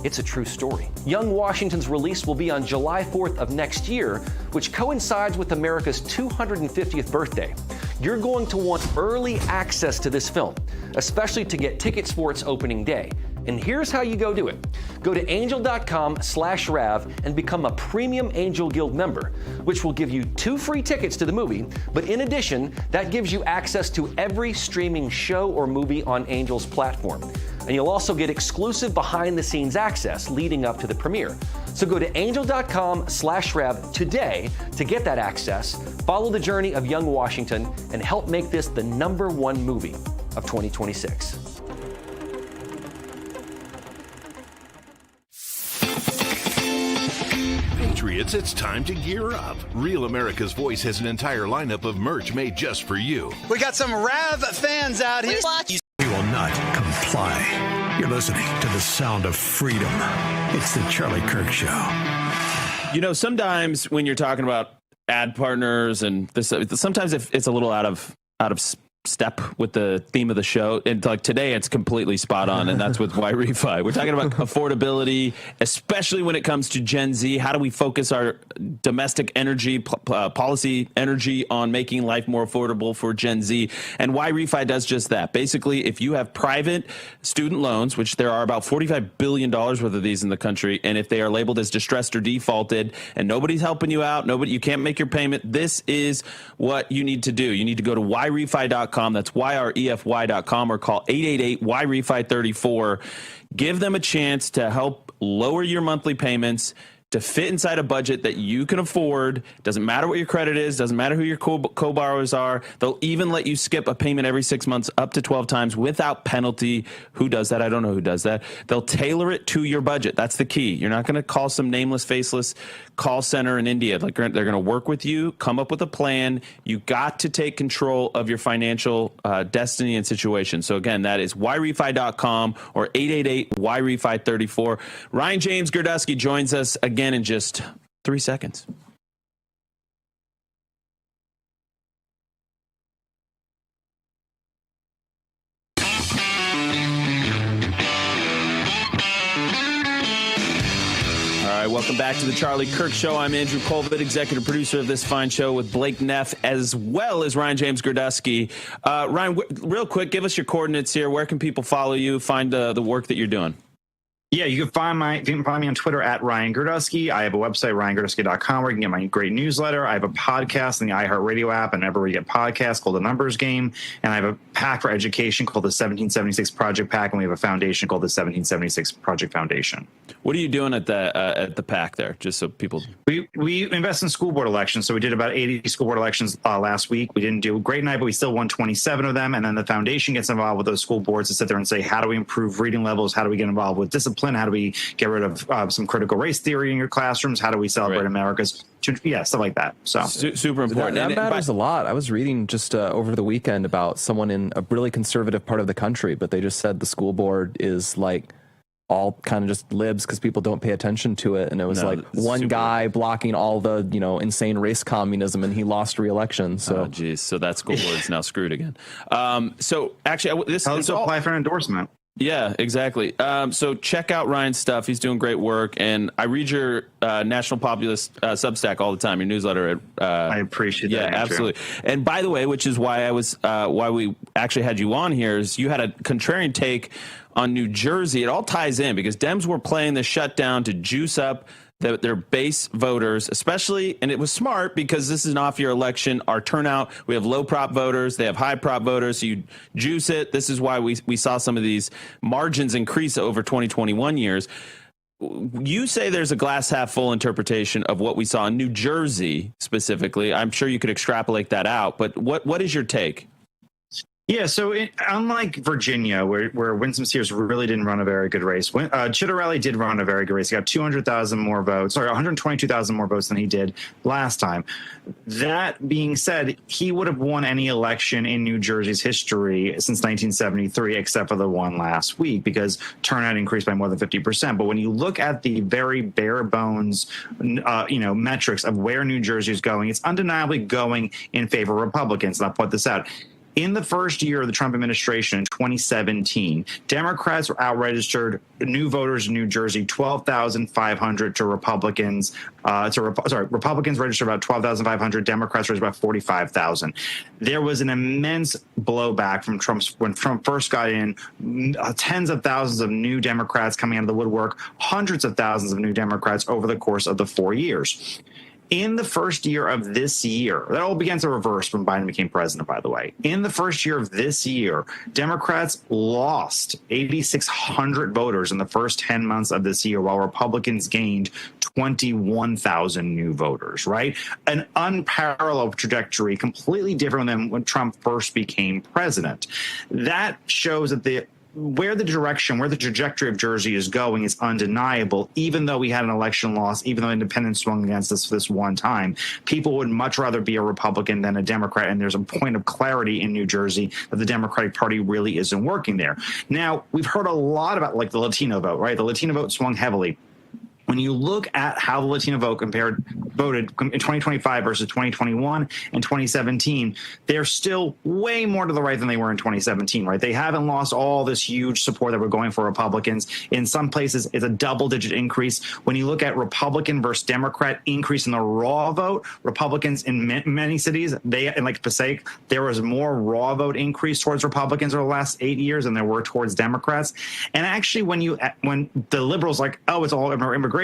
it's a true story. Young Washington's release will be on July 4th of next year, which coincides with America's 250th birthday. You're going to want early access to this film, especially to get tickets for its opening day. And here's how you go do it. Go to angel.com/Rav and become a premium Angel Guild member, which will give you 2 free tickets to the movie. But in addition, that gives you access to every streaming show or movie on Angel's platform. And you'll also get exclusive behind-the-scenes access leading up to the premiere. So go to angel.com/Rav today to get that access, follow the journey of young Washington, and help make this the #1 movie of 2026. Patriots, it's time to gear up. Real America's Voice has an entire lineup of merch made just for you. We got some Rav fans out here. We will not comply. You're listening to the sound of freedom. It's the Charlie Kirk Show. You know, sometimes when you're talking about ad partners and this, sometimes if it's a little out of step with the theme of the show, and like today it's completely spot on, and that's with YRefi. We're talking about affordability, especially when it comes to Gen Z. How do we focus our domestic energy policy energy on making life more affordable for Gen Z? And YRefi does just that. Basically, if you have private student loans, which there are about $45 billion worth of these in the country, and if they are labeled as distressed or defaulted and nobody's helping you out, you can't make your payment, this is what you need to do. You need to go to YRefi.com. That's YREFY.com, or call 888-YREFI34. Give them a chance to help lower your monthly payments to fit inside a budget that you can afford. Doesn't matter what your credit is, doesn't matter who your co-borrowers are. They'll even let you skip a payment every 6 months up to 12 times without penalty. Who does that? I don't know who does that. They'll tailor it to your budget. That's the key. You're not going to call some nameless, faceless call center in India. Like, they're going to work with you, come up with a plan. You got to take control of your financial destiny and situation. So again, that is YRefi.com or 888-YREFI34. Ryan James Girdusky joins us again in just 3 seconds. Welcome back to the Charlie Kirk Show. I'm Andrew Colvin, executive producer of this fine show with Blake Neff, as well as Ryan James Girdusky. Ryan, real quick, give us your coordinates here. Where can people follow you, find the work that you're doing? Yeah, you can find me on Twitter at Ryan Girdusky. I have a website, ryangirdusky.com, where you can get my great newsletter. I have a podcast in the iHeartRadio app and everywhere you get podcasts called The Numbers Game. And I have a PAC for education called the 1776 Project PAC, and we have a foundation called the 1776 Project Foundation. What are you doing at the PAC there, just so people... We invest in school board elections. So we did about 80 school board elections last week. We didn't do a great night, but we still won 27 of them. And then the foundation gets involved with those school boards to sit there and say, how do we improve reading levels? How do we get involved with discipline? How do we get rid of some critical race theory in your classrooms? How do we celebrate America's, stuff like that. So super important. That matters a lot. I was reading just over the weekend about someone in a really conservative part of the country, but they just said the school board is like all kind of just libs because people don't pay attention to it. And it was one guy blocking all the, insane race communism, and he lost re-election. So, so that school board is now screwed again. So actually, this is apply for an endorsement. Yeah, exactly. So check out Ryan's stuff. He's doing great work. And I read your National Populist Substack all the time, your newsletter. I appreciate that. Yeah, absolutely. And by the way, which is why why we actually had you on here, is you had a contrarian take on New Jersey. It all ties in because Dems were playing the shutdown to juice up their base voters, especially, and it was smart because this is an off-year election. Our turnout, we have low prop voters, they have high prop voters, so you juice it. This is why we saw some of these margins increase over 2021 years. You say there's a glass half full interpretation of what we saw in New Jersey specifically. I'm sure you could extrapolate that out, but what is your take? Yeah, so unlike Virginia, where Winsome Sears really didn't run a very good race, Chitterelli did run a very good race. He got 200,000 more votes, 122,000 more votes than he did last time. That being said, he would have won any election in New Jersey's history since 1973, except for the one last week, because turnout increased by more than 50%. But when you look at the very bare bones, metrics of where New Jersey is going, it's undeniably going in favor of Republicans. And I'll point this out. In the first year of the Trump administration in 2017, Democrats were out-registered new voters in New Jersey 12,500 to Republicans. Republicans registered about 12,500. Democrats registered about 45,000. There was an immense blowback from when Trump first got in. Tens of thousands of new Democrats coming out of the woodwork, hundreds of thousands of new Democrats over the course of the 4 years. In the first year of this year, that all began to reverse when Biden became president, by the way. In the first year of this year, Democrats lost 8,600 voters in the first 10 months of this year, while Republicans gained 21,000 new voters, right? An unparalleled trajectory, completely different than when Trump first became president. That shows that where the trajectory of Jersey is going is undeniable. Even though we had an election loss, even though independents swung against us this one time, people would much rather be a Republican than a Democrat. And there's a point of clarity in New Jersey that the Democratic Party really isn't working there. Now, we've heard a lot about like the Latino vote, right? The Latino vote swung heavily. When you look at how the Latino vote voted in 2025 versus 2021 and 2017, they're still way more to the right than they were in 2017, right? They haven't lost all this huge support that we're going for Republicans. In some places, it's a double-digit increase. When you look at Republican versus Democrat increase in the raw vote, Republicans in many cities, like Passaic, there was more raw vote increase towards Republicans over the last 8 years than there were towards Democrats. And actually, when the liberals like, oh, it's all immigration,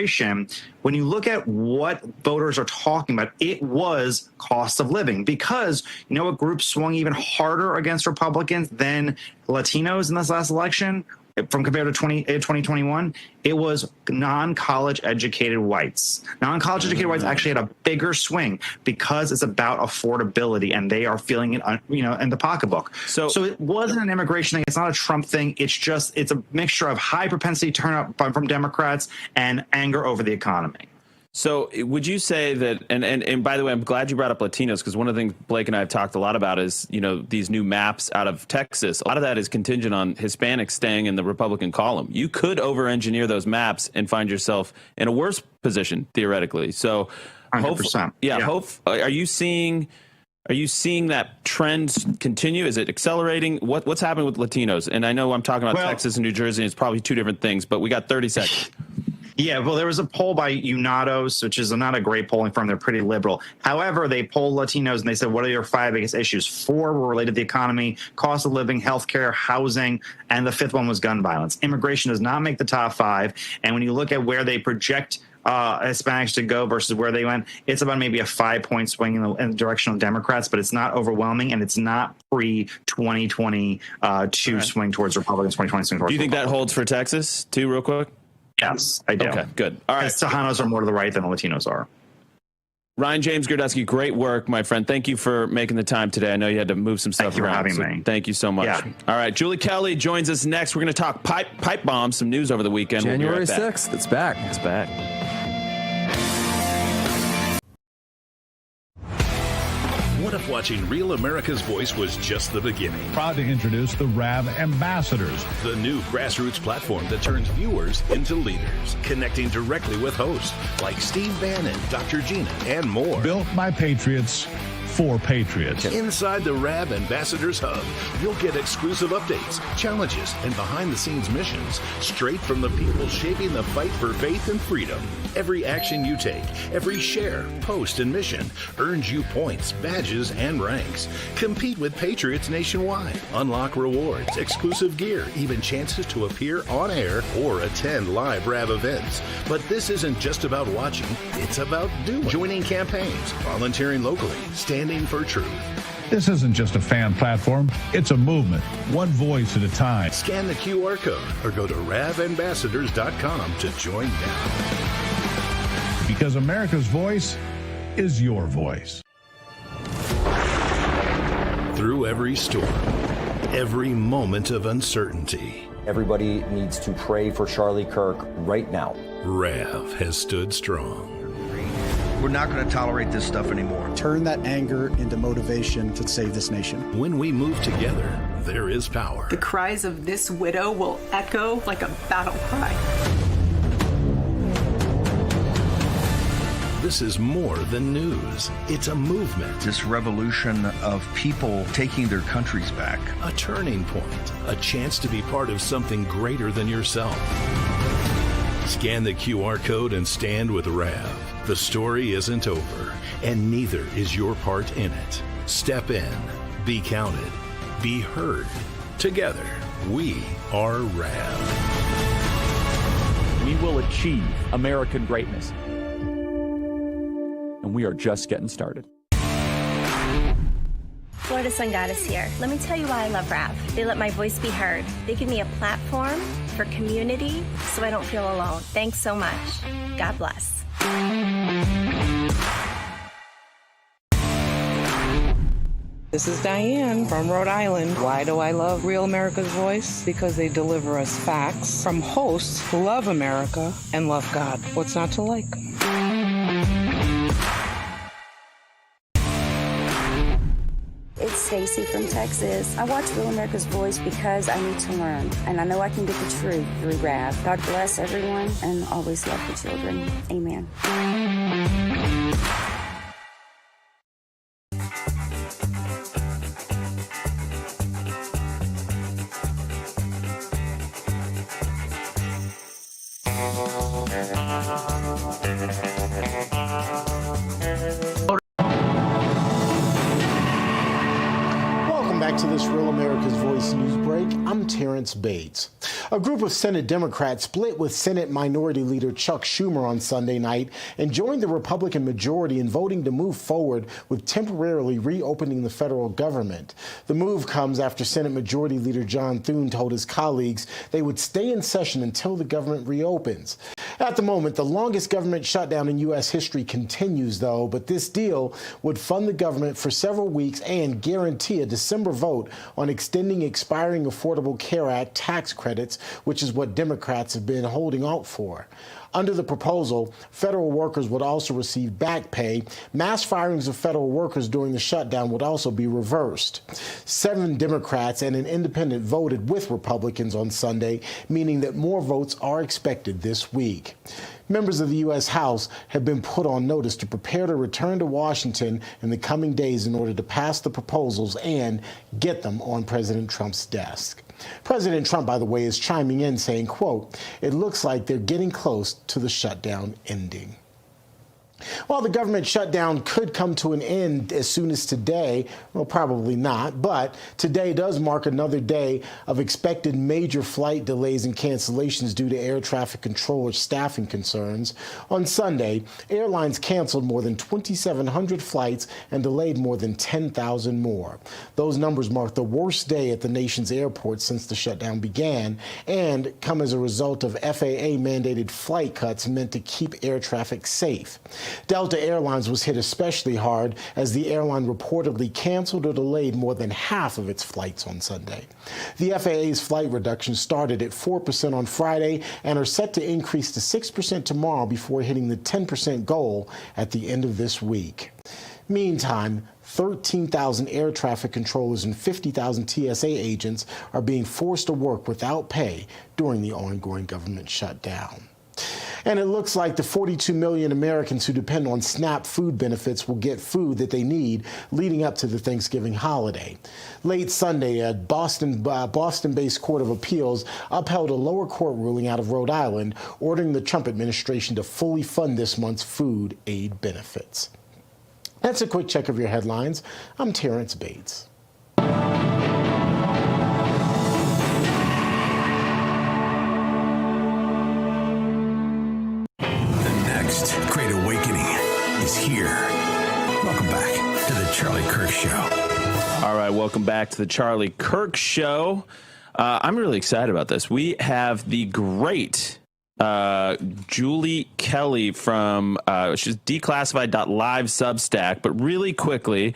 when you look at what voters are talking about, it was cost of living, because you know what group swung even harder against Republicans than Latinos in this last election from compared to 2021? It was non-college educated whites. Non-college educated whites actually had a bigger swing because it's about affordability, and they are feeling it, in the pocketbook. So it wasn't an immigration thing. It's not a Trump thing. It's a mixture of high propensity turnout from Democrats and anger over the economy. So would you say that, and by the way, I'm glad you brought up Latinos, because one of the things Blake and I have talked a lot about is, these new maps out of Texas. A lot of that is contingent on Hispanics staying in the Republican column. You could over-engineer those maps and find yourself in a worse position, theoretically. So 100%. Are you seeing that trend continue? Is it accelerating? What's happening with Latinos? And I know I'm talking about Texas and New Jersey, and it's probably two different things, but we got 30 seconds. Yeah, well, there was a poll by Unatos, which is not a great polling firm. They're pretty liberal. However, they polled Latinos and they said, what are your 5 biggest issues? 4 were related to the economy, cost of living, healthcare, housing, and the 5th one was gun violence. Immigration does not make the top 5. And when you look at where they project Hispanics to go versus where they went, it's about maybe a 5-point swing in the direction of Democrats, but it's not overwhelming, and it's not pre-2022 swing towards Republicans, 2020 swing towards Do you think that holds for Texas, too, real quick? Yes, I do. Okay, good. All right. Tejanos are more to the right than the Latinos are. Ryan James Girdusky, great work, my friend. Thank you for making the time today. I know you had to move some stuff around. Thank you for having me. Thank you so much. Yeah. All right, Julie Kelly joins us next. We're going to talk pipe bombs, some news over the weekend. January 6th, it's back. It's back. What if watching Real America's Voice was just the beginning? Proud to introduce the RAV Ambassadors, the new grassroots platform that turns viewers into leaders, connecting directly with hosts like Steve Bannon, Dr. Gina, and more. Built by patriots for patriots. Inside the RAV Ambassadors Hub, you'll get exclusive updates, challenges, and behind-the-scenes missions straight from the people shaping the fight for faith and freedom. Every action you take, every share, post, and mission earns you points, badges, and ranks. Compete with patriots nationwide. Unlock rewards, exclusive gear, even chances to appear on air or attend live RAV events. But this isn't just about watching, it's about doing. Joining campaigns, volunteering locally, standing for truth. This isn't just a fan platform, it's a movement, one voice at a time. Scan the QR code or go to ravambassadors.com to join now. Because America's voice is your voice. Through every storm, every moment of uncertainty, everybody needs to pray for Charlie Kirk right now. RAV has stood strong. We're not going to tolerate this stuff anymore. Turn that anger into motivation to save this nation. When we move together, there is power. The cries of this widow will echo like a battle cry. This is more than news. It's a movement. This revolution of people taking their countries back. A turning point. A chance to be part of something greater than yourself. Scan the QR code and stand with Rav. The story isn't over, and neither is your part in it. Step in. Be counted. Be heard. Together, we are Rav. We will achieve American greatness. And we are just getting started. Florida Sun Goddess here. Let me tell you why I love RAV. They let my voice be heard. They give me a platform for community so I don't feel alone. Thanks so much. God bless. This is Diane from Rhode Island. Why do I love Real America's Voice? Because they deliver us facts from hosts who love America and love God. What's not to like? It's Stacy from Texas. I watch Real America's Voice because I need to learn, and I know I can get the truth through RAV. God bless everyone, and always love the children. Amen. To this Real America's Voice news break, I'm Terrence Bates. A group of Senate Democrats split with Senate Minority Leader Chuck Schumer on Sunday night and joined the Republican majority in voting to move forward with temporarily reopening the federal government. The move comes after Senate Majority Leader John Thune told his colleagues they would stay in session until the government reopens. At the moment, the longest government shutdown in U.S. history continues, though, but this deal would fund the government for several weeks and guarantee a December vote on extending expiring Affordable Care Act tax credits, which is what Democrats have been holding out for. Under the proposal, federal workers would also receive back pay. Mass firings of federal workers during the shutdown would also be reversed. 7 Democrats and an independent voted with Republicans on Sunday, meaning that more votes are expected this week. Members of the U.S. House have been put on notice to prepare to return to Washington in the coming days in order to pass the proposals and get them on President Trump's desk. President Trump, by the way, is chiming in saying, quote, "It looks like they're getting close to the shutdown ending." While the government shutdown could come to an end as soon as today, well, probably not, but today does mark another day of expected major flight delays and cancellations due to air traffic controller staffing concerns. On Sunday, airlines canceled more than 2,700 flights and delayed more than 10,000 more. Those numbers mark the worst day at the nation's airports since the shutdown began and come as a result of FAA-mandated flight cuts meant to keep air traffic safe. Delta Airlines was hit especially hard as the airline reportedly canceled or delayed more than half of its flights on Sunday. The FAA's flight reductions started at 4% on Friday and are set to increase to 6% tomorrow before hitting the 10% goal at the end of this week. Meantime, 13,000 air traffic controllers and 50,000 TSA agents are being forced to work without pay during the ongoing government shutdown. And it looks like the 42 million Americans who depend on SNAP food benefits will get food that they need leading up to the Thanksgiving holiday. Late Sunday, a Boston-based Court of Appeals upheld a lower court ruling out of Rhode Island ordering the Trump administration to fully fund this month's food aid benefits. That's a quick check of your headlines. I'm Terrence Bates. Great Awakening is here. Welcome back to the Charlie Kirk Show. All right, welcome back to the Charlie Kirk Show. I'm really excited about this. We have the great Julie Kelly from she's declassified.live Substack. But really quickly,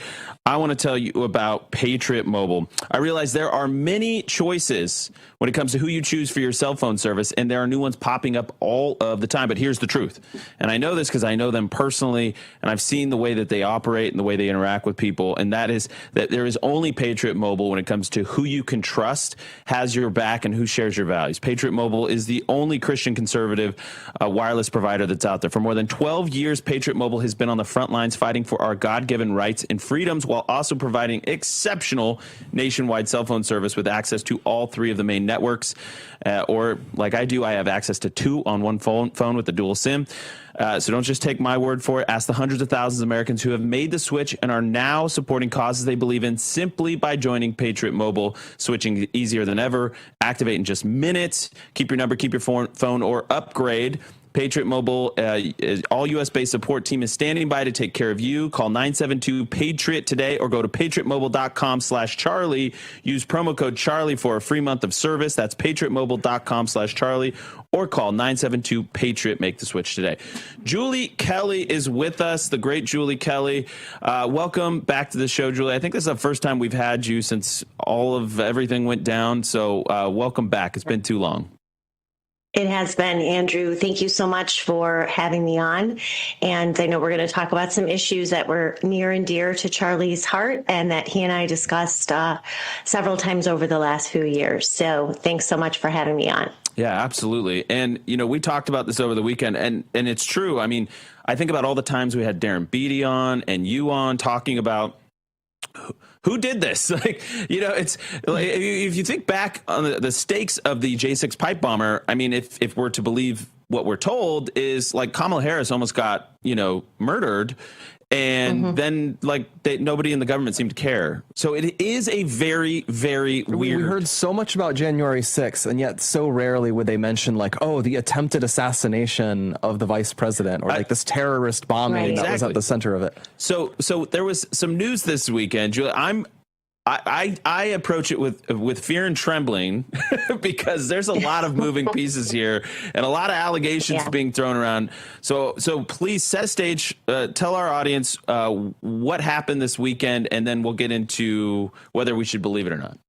I want to tell you about Patriot Mobile. I realize there are many choices when it comes to who you choose for your cell phone service, and there are new ones popping up all of the time. But here's the truth. And I know this because I know them personally, and I've seen the way that they operate and the way they interact with people. And that is that there is only Patriot Mobile when it comes to who you can trust, has your back, and who shares your values. Patriot Mobile is the only Christian conservative conservative wireless provider that's out there. For more than 12 years, Patriot Mobile has been on the front lines fighting for our God-given rights and freedoms while also providing exceptional nationwide cell phone service with access to all 3 of the main networks. Or like I do, I have access to 2 on one phone with the dual SIM. So don't just take my word for it. Ask the hundreds of thousands of Americans who have made the switch and are now supporting causes they believe in simply by joining Patriot Mobile. Switching easier than ever. Activate in just minutes. Keep your number, keep your phone, or upgrade. Patriot Mobile, all U.S.-based support team is standing by to take care of you. Call 972-PATRIOT today or go to patriotmobile.com/Charlie. Use promo code Charlie for a free month of service. That's patriotmobile.com/Charlie or call 972-PATRIOT. Make the switch today. Julie Kelly is with us, the great Julie Kelly. Welcome back to the show, Julie. I think this is the first time we've had you since all of everything went down. So welcome back. It's been too long. It has been, Andrew. Thank you so much for having me on. And I know we're going to talk about some issues that were near and dear to Charlie's heart and that he and I discussed several times over the last few years. So thanks so much for having me on. Yeah, absolutely. And, you know, we talked about this over the weekend, and it's true. I mean, I think about all the times we had Darren Beatty on and you on talking about who did this? Like, you know, it's like, if you think back on the stakes of the J6 pipe bomber, I mean, if we're to believe what we're told, is like Kamala Harris almost got, you know, murdered. And then, like, nobody in the government seemed to care. So it is a very, very weird. We heard so much about January 6th, and yet so rarely would they mention, like, oh, the attempted assassination of the vice president, or like this terrorist bombing that was at the center of it. So there was some news this weekend, Julia. I approach it with fear and trembling because there's a lot of moving pieces here and a lot of allegations being thrown around. So please set a stage, tell our audience what happened this weekend, and then we'll get into whether we should believe it or not.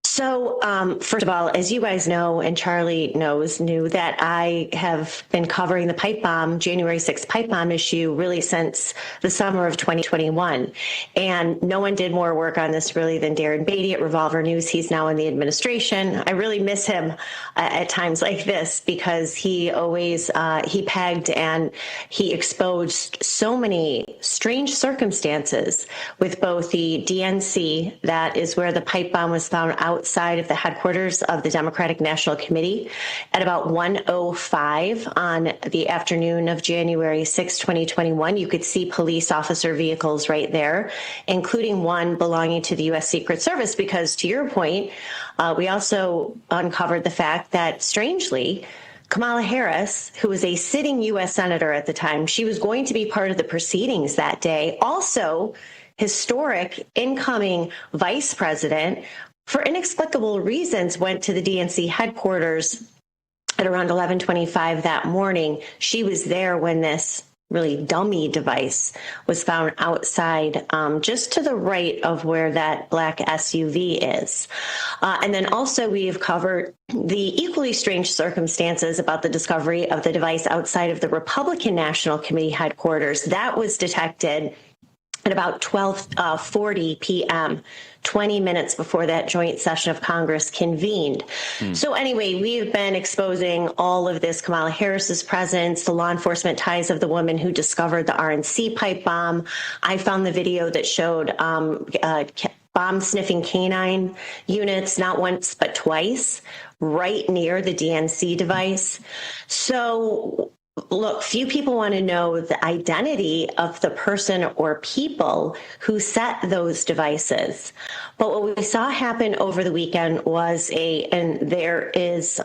So, first of all, as you guys know, and Charlie knew that I have been covering the pipe bomb, January 6th pipe bomb issue really since the summer of 2021. And no one did more work on this really than Darren Beatty at Revolver News. He's now in the administration. I really miss him at times like this because he always, he pegged and he exposed so many strange circumstances with both the DNC, that is where the pipe bomb was found outside of the headquarters of the Democratic National Committee at about 1:05 on the afternoon of January 6, 2021. You could see police officer vehicles right there, including one belonging to the U.S. Secret Service, because to your point, we also uncovered the fact that, strangely, Kamala Harris, who was a sitting U.S. Senator at the time, she was going to be part of the proceedings that day. Also, historic incoming vice president, for inexplicable reasons, went to the DNC headquarters at around 11:25 that morning. She was there when this really dummy device was found outside, just to the right of where that black SUV is. And then also we have covered the equally strange circumstances about the discovery of the device outside of the Republican National Committee headquarters. That was detected at about 12:40 p.m., 20 minutes before that joint session of Congress convened. So anyway, we have been exposing all of this, Kamala Harris's presence, the law enforcement ties of the woman who discovered the RNC pipe bomb. I found the video that showed bomb-sniffing canine units, not once but twice, right near the DNC device. So look, few people want to know the identity of the person or people who set those devices. But what we saw happen over the weekend was and there is,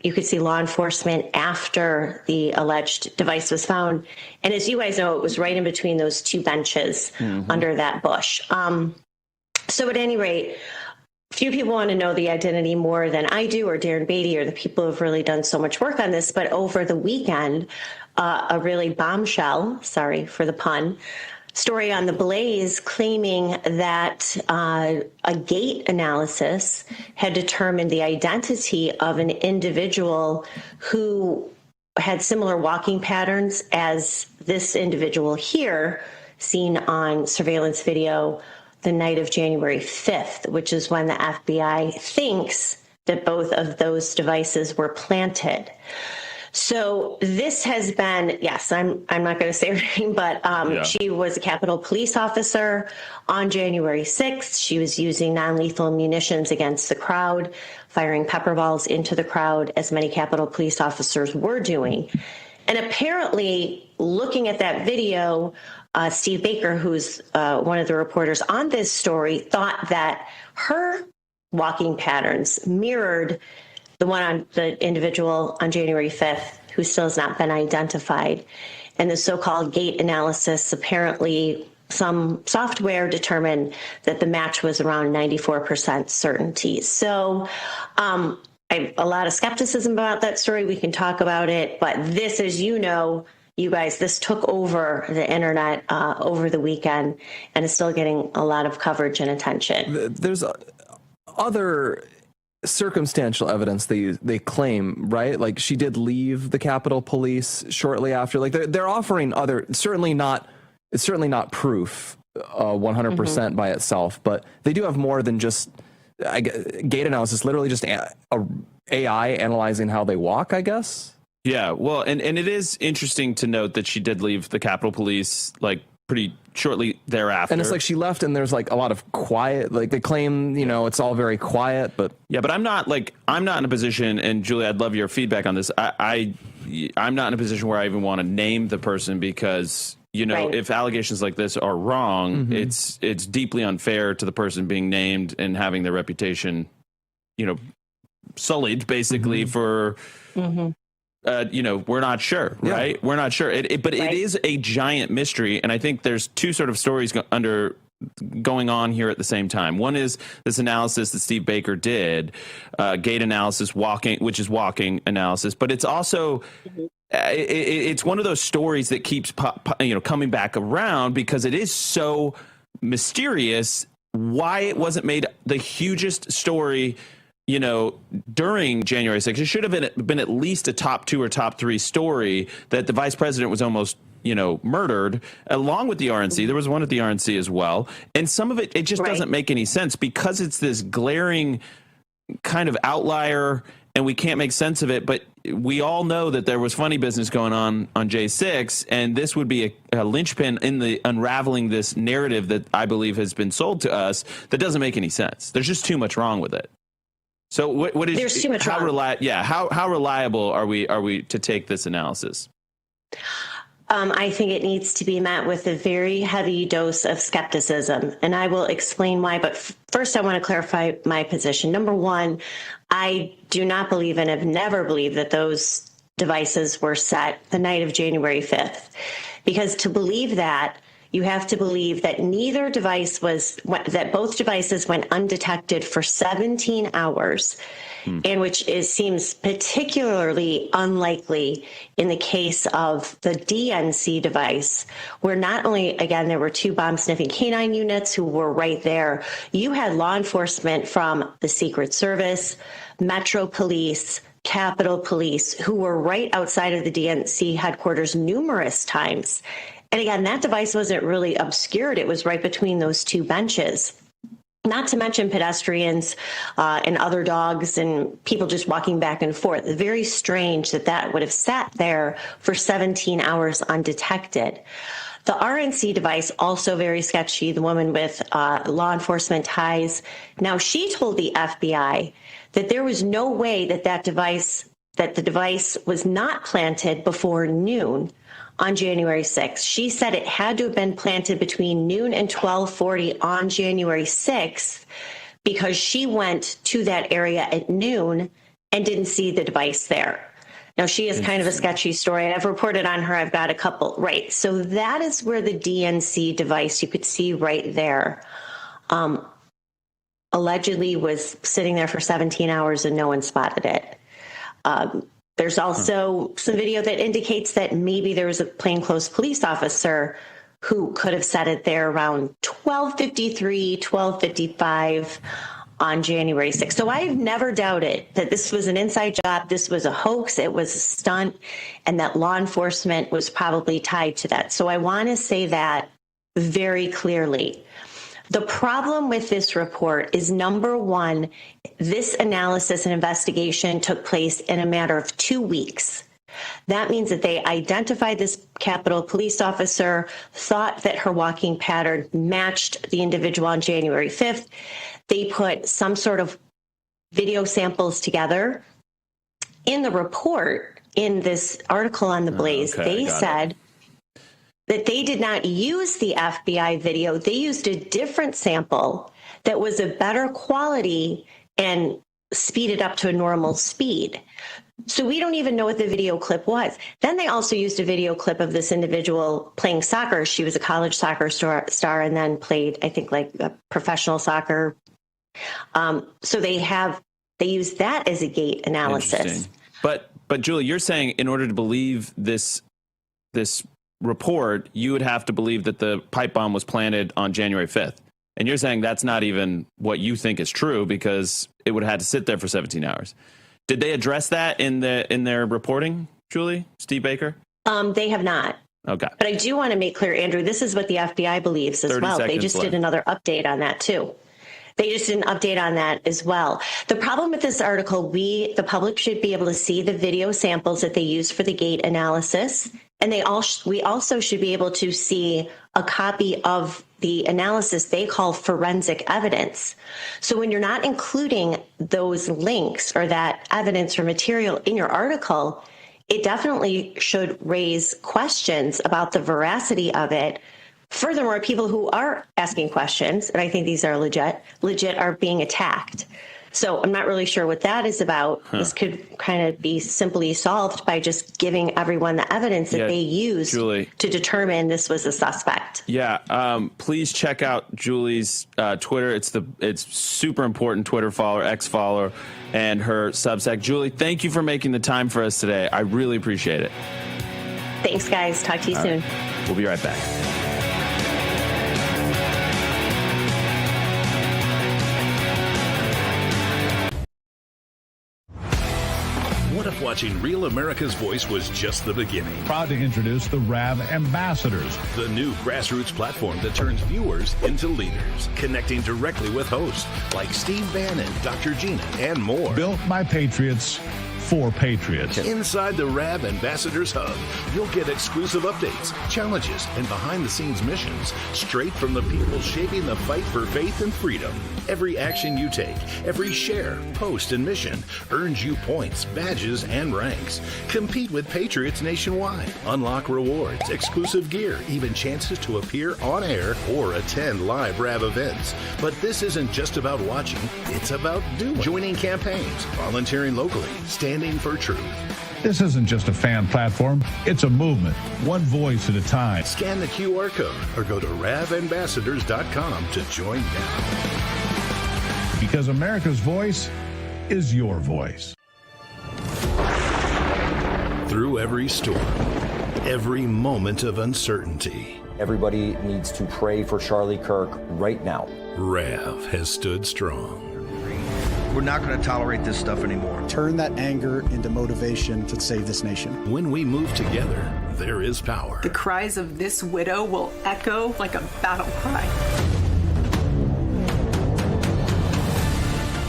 you could see law enforcement after the alleged device was found. And as you guys know, it was right in between those two benches under that bush. So at any rate, few people want to know the identity more than I do, or Darren Beatty, or the people who have really done so much work on this. But over the weekend, a really bombshell, sorry for the pun, story on The Blaze claiming that a gait analysis had determined the identity of an individual who had similar walking patterns as this individual here, seen on surveillance video the night of January 5th, which is when the FBI thinks that both of those devices were planted. So this has been, yes, I'm not going to say her name, but she was a Capitol Police officer on January 6th. She was using non-lethal munitions against the crowd, firing pepper balls into the crowd, as many Capitol Police officers were doing. And apparently, looking at that video, Steve Baker, who's one of the reporters on this story, thought that her walking patterns mirrored the one on the individual on January 5th, who still has not been identified. And the so-called gait analysis, apparently some software determined that the match was around 94% certainty. So I have a lot of skepticism about that story. We can talk about it. But this, as you know, you guys, this took over the internet over the weekend and is still getting a lot of coverage and attention. There's other circumstantial evidence they claim, right? Like she did leave the Capitol Police shortly after. Like they're offering other, it's certainly not proof 100% by itself, but they do have more than just gait analysis, literally just AI analyzing how they walk, I guess. Yeah, well, and it is interesting to note that she did leave the Capitol Police like pretty shortly thereafter. And it's like she left and there's like a lot of quiet, like they claim, it's all very quiet, but yeah, but I'm not in a position, and Julie, I'd love your feedback on this. I'm not in a position where I even want to name the person because, right. If allegations like this are wrong, it's deeply unfair to the person being named and having their reputation, sullied basically for, we're not sure, right? Yeah. We're not sure. But it is a giant mystery. And I think there's two sort of stories going on here at the same time. One is this analysis that Steve Baker did, gait analysis, which is walking analysis. But it's also, it's one of those stories that keeps, coming back around because it is so mysterious why it wasn't made the hugest story during January 6th. It should have been at least a top 2 or top 3 story that the vice president was almost, murdered along with the RNC. There was one at the RNC as well. And some of it just doesn't make any sense because it's this glaring kind of outlier and we can't make sense of it. But we all know that there was funny business going on J6, and this would be a linchpin in the unraveling this narrative that I believe has been sold to us that doesn't make any sense. There's just too much wrong with it. So what is There's too much how reliable are we to take this analysis? I think it needs to be met with a very heavy dose of skepticism, and I will explain why. But first, I want to clarify my position. Number one, I do not believe and have never believed that those devices were set the night of January 5th, because to believe that, you have to believe that that both devices went undetected for 17 hours, and which seems particularly unlikely in the case of the DNC device, where not only, again, there were 2 bomb-sniffing canine units who were right there, you had law enforcement from the Secret Service, Metro Police, Capitol Police, who were right outside of the DNC headquarters numerous times. And again, that device wasn't really obscured. It was right between those 2 benches. Not to mention pedestrians and other dogs and people just walking back and forth. It's very strange that would have sat there for 17 hours undetected. The RNC device, also very sketchy, the woman with law enforcement ties. Now, she told the FBI that there was no way that the device was not planted before noon on January 6th. She said it had to have been planted between noon and 12:40 on January 6th because she went to that area at noon and didn't see the device there. Now, she is kind of a sketchy story. I've reported on her. I've got a couple. Right. So that is where the DNC device, you could see right there, allegedly was sitting there for 17 hours and no one spotted it. There's also some video that indicates that maybe there was a plainclothes police officer who could have set it there around 12:53, 12:55 on January 6th. So I've never doubted that this was an inside job, this was a hoax, it was a stunt, and that law enforcement was probably tied to that. So I want to say that very clearly. The problem with this report is, number one, this analysis and investigation took place in a matter of 2 weeks. That means that they identified this Capitol police officer, thought that her walking pattern matched the individual on January 5th. They put some sort of video samples together. In the report, in this article on The Blaze, they said that they did not use the FBI video. They used a different sample that was a better quality and speeded up to a normal speed. So we don't even know what the video clip was. Then they also used a video clip of this individual playing soccer. She was a college soccer star and then played, I think, like professional soccer. So they use that as a gate analysis. But Julie, you're saying in order to believe this report, you would have to believe that the pipe bomb was planted on January 5th. And you're saying that's not even what you think is true because it would have had to sit there for 17 hours. Did they address that in their reporting, Julie? Steve Baker? They have not. Okay. But I do want to make clear, Andrew, this is what the FBI believes as well. They just did another update on that too. They just did an update on that as well. The problem with this article, the public should be able to see the video samples that they used for the gate analysis. And we also should be able to see a copy of the analysis they call forensic evidence. So when you're not including those links or that evidence or material in your article, it definitely should raise questions about the veracity of it. Furthermore, people who are asking questions, and I think these are legit are being attacked. So I'm not really sure what that is about. This could kind of be simply solved by just giving everyone the evidence that they used to determine this was a suspect. Yeah. Please check out Julie's Twitter. It's super important Twitter follower, X follower, and her Substack. Julie, thank you for making the time for us today. I really appreciate it. Thanks, guys. Talk to you soon. Right. We'll be right back. What if watching Real America's Voice was just the beginning? Proud to introduce the RAV Ambassadors, the new grassroots platform that turns viewers into leaders, connecting directly with hosts like Steve Bannon, Dr. Gina, and more. Built by patriots for patriots. Inside the RAV Ambassadors Hub, you'll get exclusive updates, challenges, and behind-the-scenes missions straight from the people shaping the fight for faith and freedom. Every action you take, every share, post, and mission earns you points, badges, and ranks. Compete with patriots nationwide. Unlock rewards, exclusive gear, even chances to appear on air or attend live RAV events. But this isn't just about watching, it's about doing. Joining campaigns, volunteering locally, standing for truth. This isn't just a fan platform, it's a movement, one voice at a time. Scan the QR code or go to ravambassadors.com to join now. Because America's voice is your voice. Through every storm, every moment of uncertainty, everybody needs to pray for Charlie Kirk right now. RAV has stood strong. We're not going to tolerate this stuff anymore. Turn that anger into motivation to save this nation. When we move together, there is power. The cries of this widow will echo like a battle cry.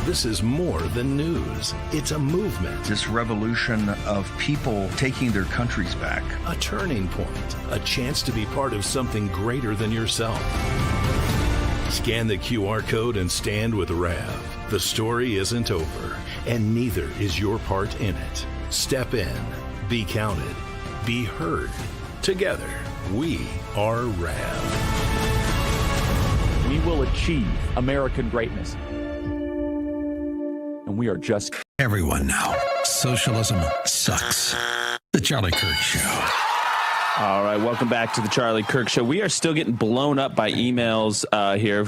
This is more than news. It's a movement. This revolution of people taking their countries back. A turning point. A chance to be part of something greater than yourself. Scan the QR code and stand with RAV. The story isn't over, and neither is your part in it. Step in, be counted, be heard. Together, we are RAV. We will achieve American greatness. And we are just... Everyone now. Socialism sucks. The Charlie Kirk Show. All right, welcome back to the Charlie Kirk Show. We are still getting blown up by emails here.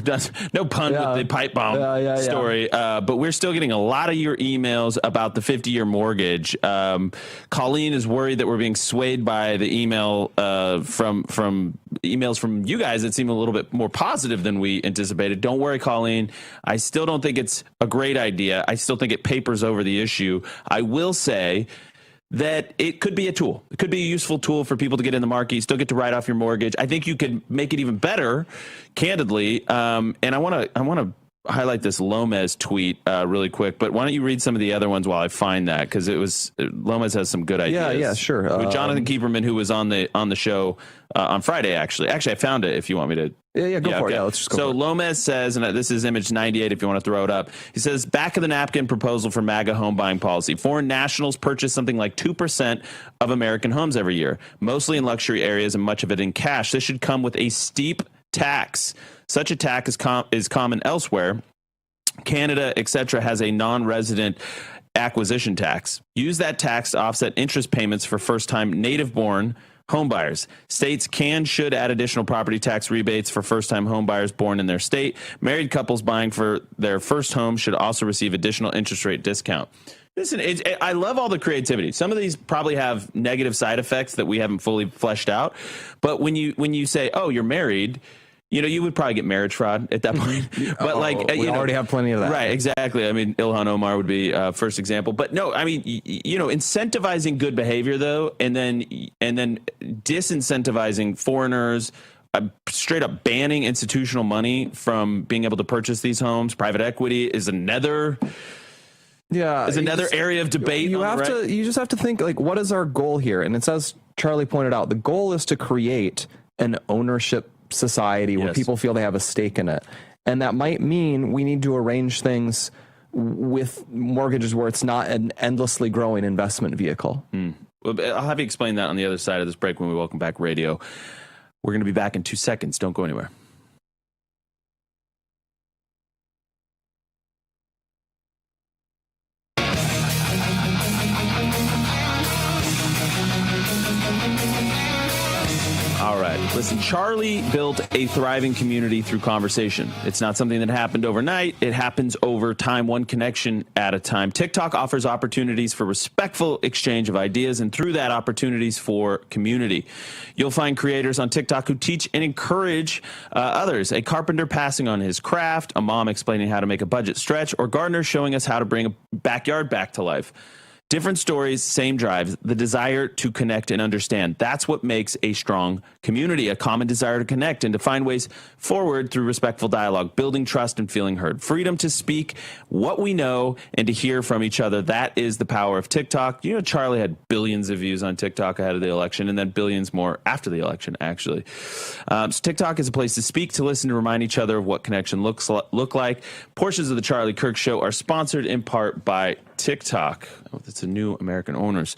No pun with the pipe bomb story, but we're still getting a lot of your emails about the 50-year mortgage. Colleen is worried that we're being swayed by the email from emails from you guys that seem a little bit more positive than we anticipated. Don't worry, Colleen. I still don't think it's a great idea. I still think it papers over the issue. I will say that it could be a tool. It could be a useful tool for people to get in the market. You still get to write off your mortgage. I think you could make it even better, candidly. And I want to highlight this Lomez tweet really quick, but why don't you read some of the other ones while I find that, because Lomez has some good ideas. Yeah, sure. With Jonathan Kieferman, who was on the show on Friday, actually I found it if you want me to. Yeah, go for it. Yeah, let's just go. So Lomez says, and this is image 98 if you want to throw it up. He says, back of the napkin proposal for MAGA home buying policy. Foreign nationals purchase something like 2% of American homes every year, mostly in luxury areas and much of it in cash. This should come with a steep tax. Such a tax is common elsewhere. Canada, etc., has a non-resident acquisition tax. Use that tax to offset interest payments for first-time native-born homebuyers. States should add additional property tax rebates for first-time homebuyers born in their state. Married couples buying for their first home should also receive additional interest rate discount. Listen, I love all the creativity. Some of these probably have negative side effects that we haven't fully fleshed out. But when you say, oh, you're married, you would probably get marriage fraud at that point. But we already have plenty of that. Right, exactly. I mean, Ilhan Omar would be first example. But no, I mean, incentivizing good behavior, though, and then disincentivizing foreigners, straight up banning institutional money from being able to purchase these homes, private equity is another area of debate. You just have to think, like, what is our goal here? And it's, as Charlie pointed out, the goal is to create an ownership society where people feel they have a stake in it. And that might mean we need to arrange things with mortgages where it's not an endlessly growing investment vehicle. Well, I'll have you explain that on the other side of this break when we welcome back radio. We're going to be back in 2 seconds. Don't go anywhere. All right. Listen, Charlie built a thriving community through conversation. It's not something that happened overnight. It happens over time, one connection at a time. TikTok offers opportunities for respectful exchange of ideas, and through that, opportunities for community. You'll find creators on TikTok who teach and encourage others. A carpenter passing on his craft, a mom explaining how to make a budget stretch, or gardeners showing us how to bring a backyard back to life. Different stories, same drive, the desire to connect and understand. That's what makes a strong community, a common desire to connect and to find ways forward through respectful dialogue, building trust and feeling heard. Freedom to speak what we know and to hear from each other. That is the power of TikTok. Charlie had billions of views on TikTok ahead of the election and then billions more after the election, actually. So TikTok is a place to speak, to listen, to remind each other of what connection look like. Portions of the Charlie Kirk Show are sponsored in part by TikTok. That's a new American owners.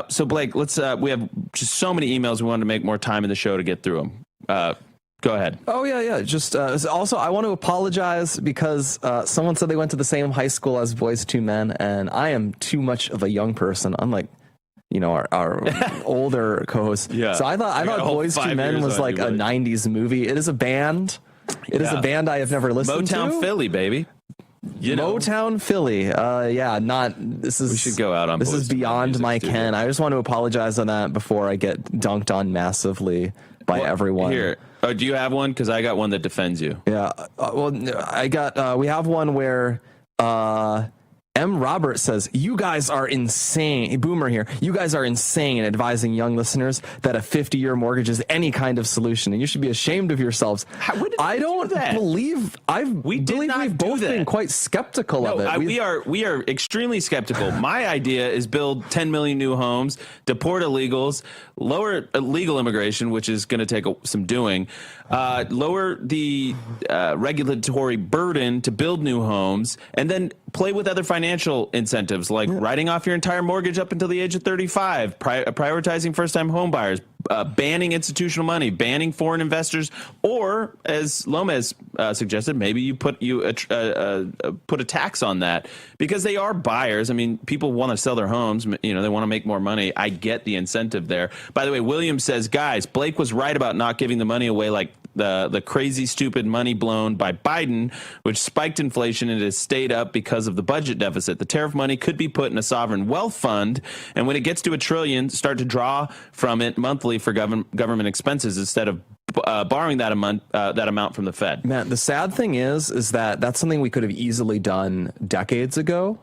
So Blake, we have just so many emails. We wanted to make more time in the show to get through them. Go ahead. Oh, yeah. Just also, I want to apologize because someone said they went to the same high school as Boys II Men, and I am too much of a young person, unlike our older co-host. Yeah. So I thought Boys II Men was like a 90s movie. It is a band. It is a band I have never listened to. Motown Philly, baby. Motown Philly. We should go out on this is beyond my ken. I just want to apologize on that before I get dunked on massively by everyone. Here. Do you have one? Because I got one that defends you. Yeah. We have one where M. Robert says, you guys are insane. Boomer here. You guys are insane advising young listeners that a 50-year mortgage is any kind of solution, and you should be ashamed of yourselves. I don't believe we've both been quite skeptical of it. We are extremely skeptical. My idea is build 10 million new homes, deport illegals, lower illegal immigration, which is going to take some doing, lower the regulatory burden to build new homes, and then play with other financial incentives like writing off your entire mortgage up until the age of 35, prioritizing first-time home buyers, banning institutional money, banning foreign investors, or, as Lomez suggested, maybe you put a tax on that because they are buyers. I mean, people want to sell their homes. They want to make more money. I get the incentive there. By the way, William says, guys, Blake was right about not giving the money away like the crazy, stupid money blown by Biden, which spiked inflation and has stayed up because of the budget deficit. The tariff money could be put in a sovereign wealth fund, and when it gets to $1 trillion, start to draw from it monthly for government expenses instead of borrowing that amount from the Fed. Man, the sad thing is that that's something we could have easily done decades ago.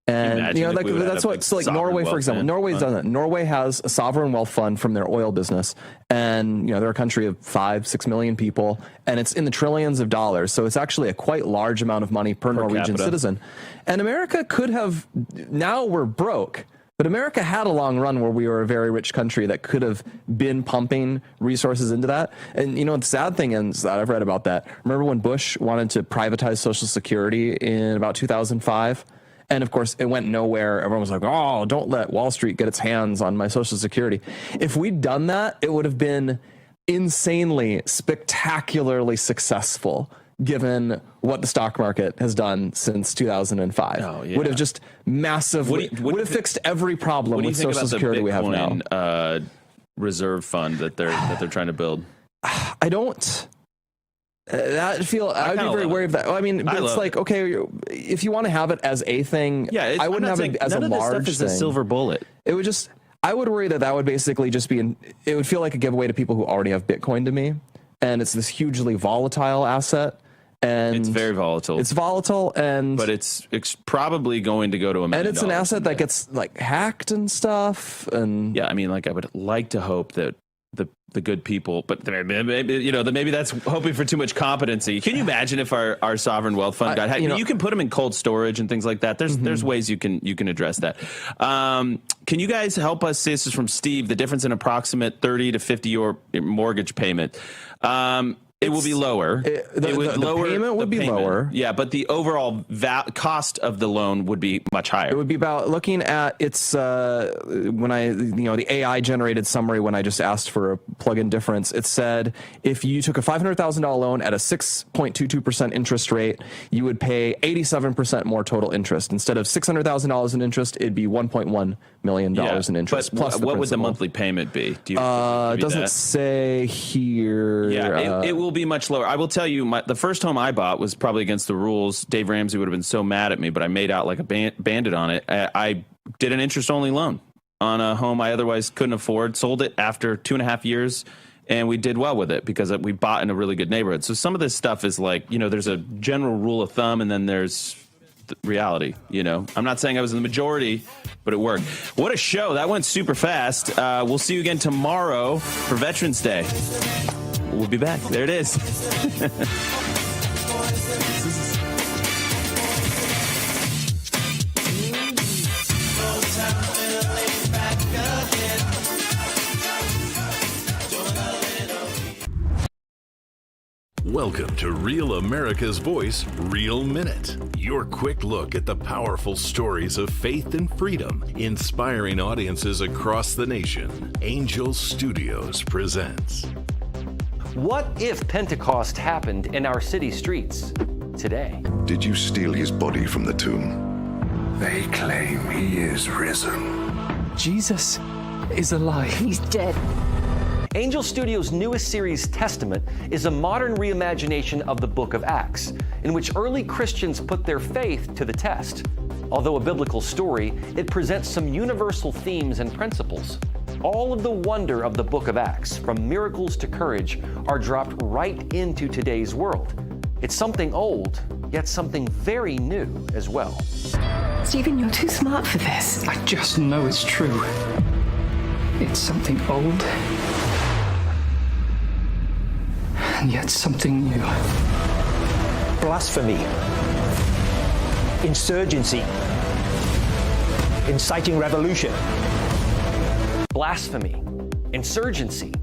And that's what. So like Norway, for example, Norway's done that. Norway has a sovereign wealth fund from their oil business, and they're a country of 5-6 million people, and it's in the trillions of dollars. So it's actually a quite large amount of money per Norwegian capita. citizen. And America could have. Now we're broke. But America had a long run where we were a very rich country that could have been pumping resources into that. And, the sad thing is that I've read about that. Remember when Bush wanted to privatize Social Security in about 2005? And, of course, it went nowhere. Everyone was like, oh, don't let Wall Street get its hands on my Social Security. If we'd done that, it would have been insanely, spectacularly successful, given what the stock market has done since 2005. Oh, yeah. Would have just massively would have fixed every problem with Social Security we have now. Reserve fund that they're trying to build. I don't. I'd be very wary of that. I mean, but it's like, okay, if you want to have it as a thing, I wouldn't have it as a large thing. None of this stuff is a silver bullet. It would just. I would worry that would basically just be. It would feel like a giveaway to people who already have Bitcoin to me, and it's this hugely volatile asset. And it's very volatile. It's volatile, but it's probably going to go to $1 million. And it's an asset that gets like hacked and stuff. And yeah, I mean, like I would like to hope that the good people, but maybe that's hoping for too much competency. Can you imagine if our sovereign wealth fund got hacked? You can put them in cold storage and things like that. There's ways you can address that. Can you guys help us? This is from Steve. The difference in approximate 30 to 50 year mortgage payment. It will be lower. The payment would be lower. Yeah, but the overall cost of the loan would be much higher. It would be about looking at its when the AI generated summary when I just asked for a plug-in difference. It said if you took a $500,000 loan at a 6.22% interest rate, you would pay 87% more total interest. Instead of $600,000 in interest, it'd be $1.1 million in interest. But plus what would the monthly payment be? Do you it doesn't say here. Yeah, it will be much lower. I will tell you, the first home I bought was probably against the rules. Dave Ramsey would have been so mad at me, but I made out like a bandit on it. I did an interest-only loan on a home I otherwise couldn't afford, sold it after 2.5 years, and we did well with it because we bought in a really good neighborhood. So some of this stuff is like, there's a general rule of thumb, and then there's reality. I'm not saying I was in the majority, but it worked. What a show. That went super fast. We'll see you again tomorrow for Veterans Day. We'll be back. There it is. Welcome to Real America's Voice, Real Minute. Your quick look at the powerful stories of faith and freedom, inspiring audiences across the nation. Angel Studios presents. What if Pentecost happened in our city streets today? Did you steal his body from the tomb? They claim he is risen. Jesus is alive. He's dead. Angel Studios' newest series, Testament, is a modern reimagination of the book of Acts, in which early Christians put their faith to the test. Although a biblical story, it presents some universal themes and principles. All of the wonder of the book of Acts, from miracles to courage, are dropped right into today's world. It's something old, yet something very new as well. Stephen, you're too smart for this. I just know it's true. It's something old, and yet something new. Blasphemy, insurgency, inciting revolution. Blasphemy, insurgency,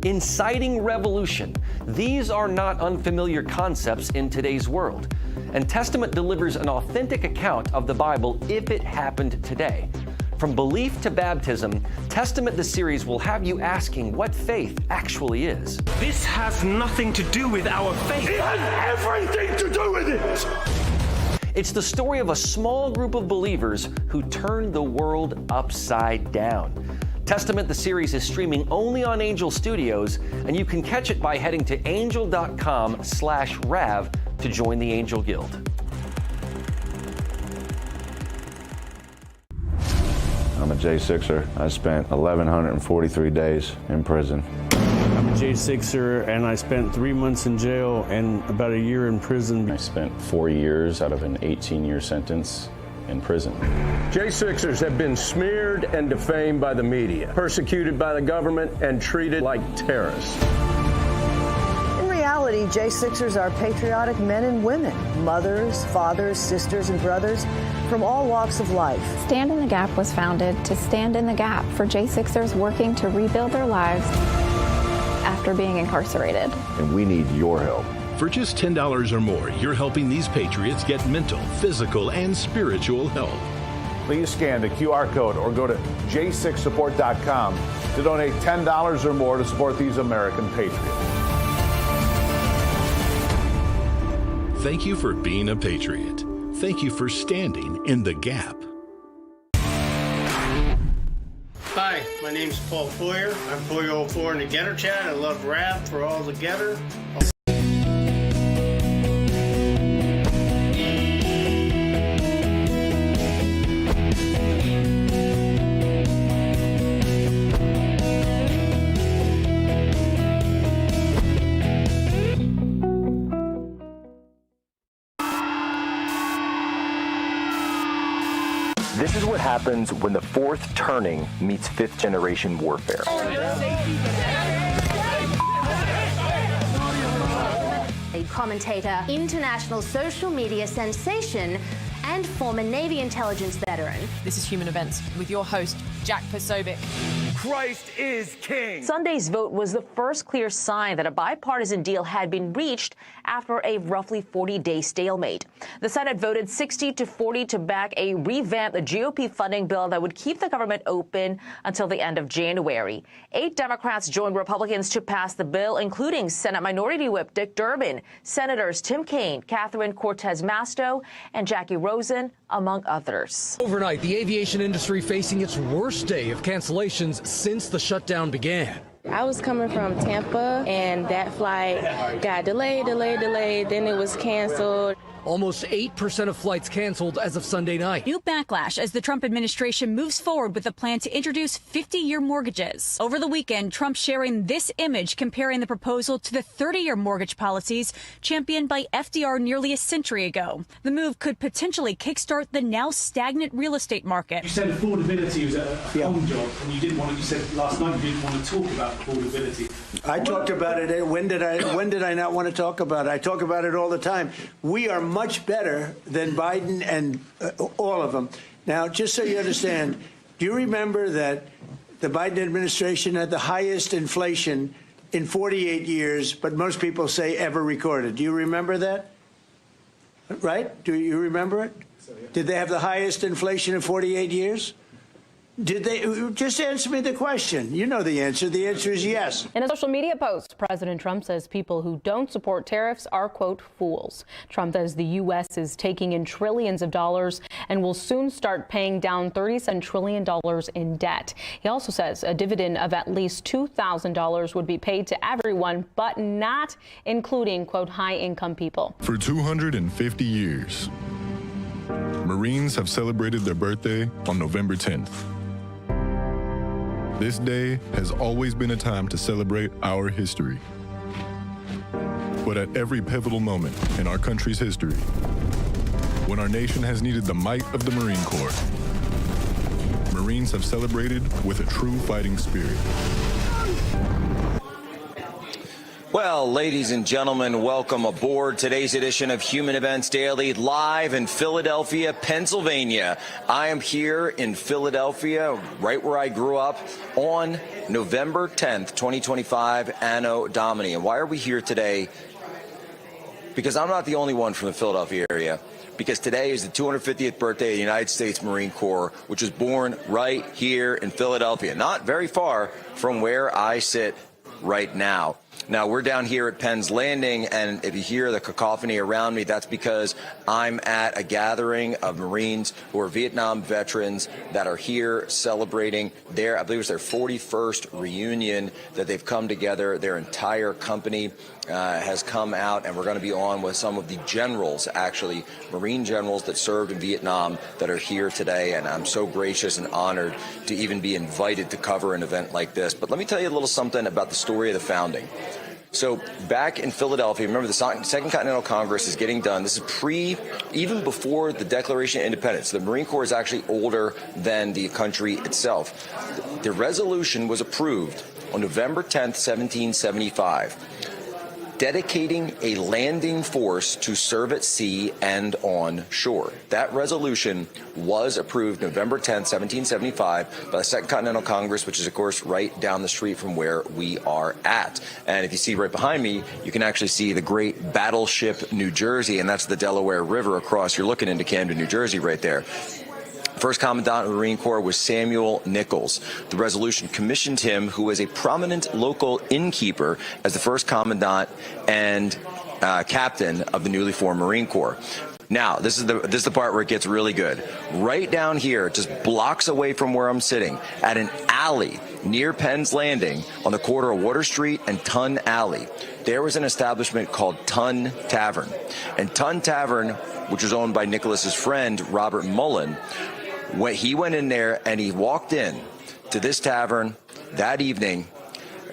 inciting revolution. These are not unfamiliar concepts in today's world. And Testament delivers an authentic account of the Bible if it happened today. From belief to baptism, Testament the series will have you asking what faith actually is. This has nothing to do with our faith. It has everything to do with it! It's the story of a small group of believers who turned the world upside down. Testament the series is streaming only on Angel Studios, and you can catch it by heading to angel.com/Rav to join the Angel Guild. I'm a J6er. I spent 1,143 days in prison. I'm a J6er, and I spent 3 months in jail and about a year in prison. I spent 4 years out of an 18-year sentence in prison. J6ers have been smeared and defamed by the media, persecuted by the government, and treated like terrorists. In reality, J6ers are patriotic men and women, mothers, fathers, sisters, and brothers from all walks of life. Stand in the Gap was founded to stand in the gap for J6ers working to rebuild their lives after being incarcerated. And we need your help. For just $10 or more, you're helping these patriots get mental, physical, and spiritual help. Please scan the QR code or go to j6support.com to donate $10 or more to support these American patriots. Thank you for being a patriot. Thank you for standing in the gap. Hi, my name's Paul Foyer. I'm Foyer04 in the Getter Chat. I love rap for all the Getter. This is what happens when the fourth turning meets fifth generation warfare. A commentator, international social media sensation, and former Navy intelligence veteran. This is Human Events with your host, Jack Posobiec. Christ is king. Sunday's vote was the first clear sign that a bipartisan deal had been reached after a roughly 40-day stalemate. The Senate voted 60-40 to back a revamped GOP funding bill that would keep the government open until the end of January. 8 Democrats joined Republicans to pass the bill, including Senate Minority Whip Dick Durbin, Senators Tim Kaine, Catherine Cortez Masto, and Jackie Rosen, among others. Overnight, the aviation industry facing its worst day of cancellations since the shutdown began. I was coming from Tampa, and that flight got delayed, then it was canceled. Almost 8% of flights canceled as of Sunday night. New backlash as the Trump administration moves forward with a plan to introduce 50-year mortgages. Over the weekend, Trump sharing this image comparing the proposal to the 30-year mortgage policies championed by FDR nearly a century ago. The move could potentially kickstart the now stagnant real estate market. You said affordability was a home job, and you didn't want to, you said last night you didn't want to talk about affordability. I talked about it. When did I not want to talk about it? I talk about it all the time. We are much better than Biden and all of them. Now, just so you understand, do you remember that the Biden administration had the highest inflation in 48 years, but most people say ever recorded? Do you remember that? Right? Do you remember it? Did they have the highest inflation in 48 years? Did they? Just answer me the question. You know the answer. The answer is yes. In a social media post, President Trump says people who don't support tariffs are, quote, fools. Trump says the U.S. is taking in trillions of dollars and will soon start paying down $37 trillion in debt. He also says a dividend of at least $2,000 would be paid to everyone, but not including, quote, high-income people. For 250 years, Marines have celebrated their birthday on November 10th. This day has always been a time to celebrate our history. But at every pivotal moment in our country's history, when our nation has needed the might of the Marine Corps, Marines have celebrated with a true fighting spirit. Well, ladies and gentlemen, welcome aboard today's edition of Human Events Daily, live in Philadelphia, Pennsylvania. I am here in Philadelphia, right where I grew up, on November 10th, 2025, Anno Domini. And why are we here today? Because I'm not the only one from the Philadelphia area. Because today is the 250th birthday of the United States Marine Corps, which was born right here in Philadelphia, not very far from where I sit right now. Now, we're down here at Penn's Landing, and if you hear the cacophony around me, that's because I'm at a gathering of Marines who are Vietnam veterans that are here celebrating their, I believe it's their 41st reunion that they've come together. Their entire company has come out, and we're going to be on with some of the generals, actually, Marine generals that served in Vietnam that are here today, and I'm so gracious and honored to even be invited to cover an event like this. But let me tell you a little something about the story of the founding. So back in Philadelphia, remember the Second Continental Congress is getting done. This is even before the Declaration of Independence. The Marine Corps is actually older than the country itself. The resolution was approved on November 10th, 1775, dedicating a landing force to serve at sea and on shore. That resolution was approved November 10th, 1775 by the Second Continental Congress, which is, of course, right down the street from where we are at. And if you see right behind me, you can actually see the great battleship New Jersey, and that's the Delaware River across. You're looking into Camden, New Jersey right there. First Commandant of the Marine Corps was Samuel Nichols. The resolution commissioned him, who was a prominent local innkeeper, as the first Commandant and Captain of the newly formed Marine Corps. Now, this is the part where it gets really good. Right down here, just blocks away from where I'm sitting, at an alley near Penn's Landing on the corner of Water Street and Tun Alley, there was an establishment called Tun Tavern. And Tun Tavern, which was owned by Nicholas's friend, Robert Mullen, when he went in there and he walked in to this tavern that evening,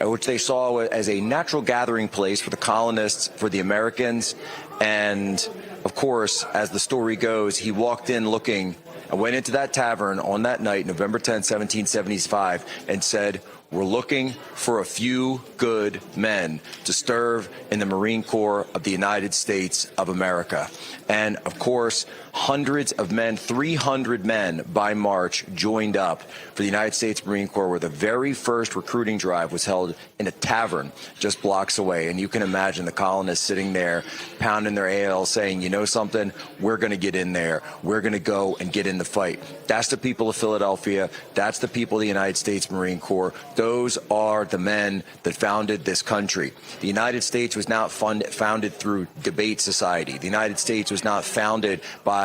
which they saw as a natural gathering place for the colonists, for the Americans. And of course, as the story goes, he walked in looking and went into that tavern on that night, November 10th, 1775, and said, "We're looking for a few good men to serve in the Marine Corps of the United States of America." And of course, hundreds of men, 300 men by March, joined up for the United States Marine Corps, where the very first recruiting drive was held in a tavern just blocks away. And you can imagine the colonists sitting there, pounding their ale, saying, "You know something? We're going to get in there. We're going to go and get in the fight." That's the people of Philadelphia. That's the people of the United States Marine Corps. Those are the men that founded this country. The United States was not founded through debate society. The United States was not founded by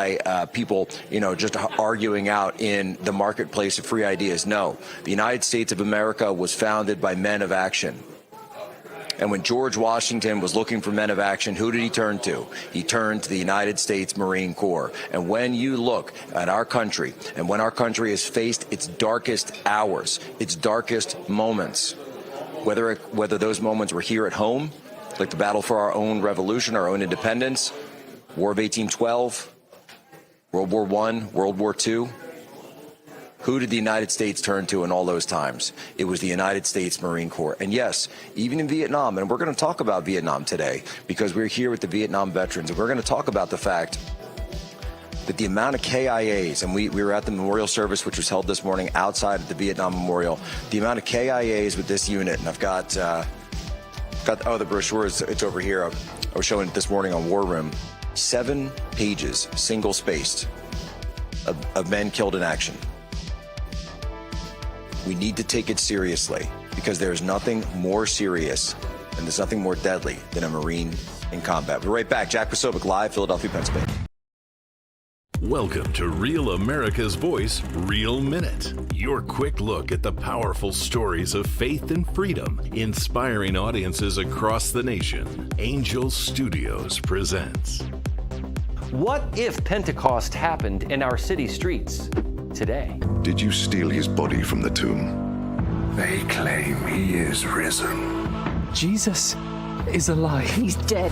people, just arguing out in the marketplace of free ideas. No, the United States of America was founded by men of action. And when George Washington was looking for men of action, who did he turn to? He turned to the United States Marine Corps. And when you look at our country, and when our country has faced its darkest hours, its darkest moments, whether those moments were here at home, like the battle for our own revolution, our own independence, War of 1812, World War I, World War II, who did the United States turn to in all those times? It was the United States Marine Corps. And yes, even in Vietnam, and we're going to talk about Vietnam today because we're here with the Vietnam veterans, and we're going to talk about the fact that the amount of KIAs, and we were at the memorial service, which was held this morning outside of the Vietnam Memorial, the amount of KIAs with this unit, and I've got the brochure, it's over here. I was showing it this morning on War Room. 7 pages, single-spaced, of men killed in action. We need to take it seriously because there's nothing more serious and there's nothing more deadly than a Marine in combat. We're right back. Jack Posobiec, live, Philadelphia, Pennsylvania. Welcome to Real America's Voice, Real Minute. Your quick look at the powerful stories of faith and freedom, inspiring audiences across the nation. Angel Studios presents. What if Pentecost happened in our city streets today? Did you steal his body from the tomb? They claim he is risen. Jesus is alive. He's dead.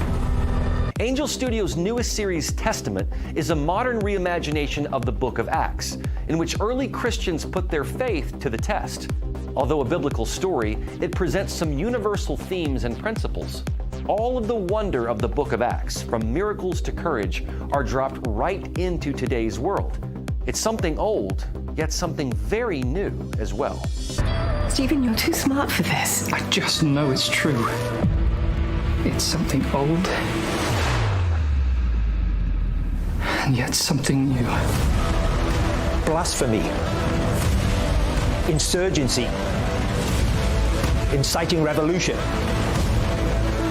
Angel Studios' newest series, Testament, is a modern reimagination of the book of Acts, in which early Christians put their faith to the test. Although a biblical story, it presents some universal themes and principles. All of the wonder of the book of Acts, from miracles to courage, are dropped right into today's world. It's something old, yet something very new as well. Stephen, you're too smart for this. I just know it's true. It's something old, and yet something new. Blasphemy, insurgency, inciting revolution.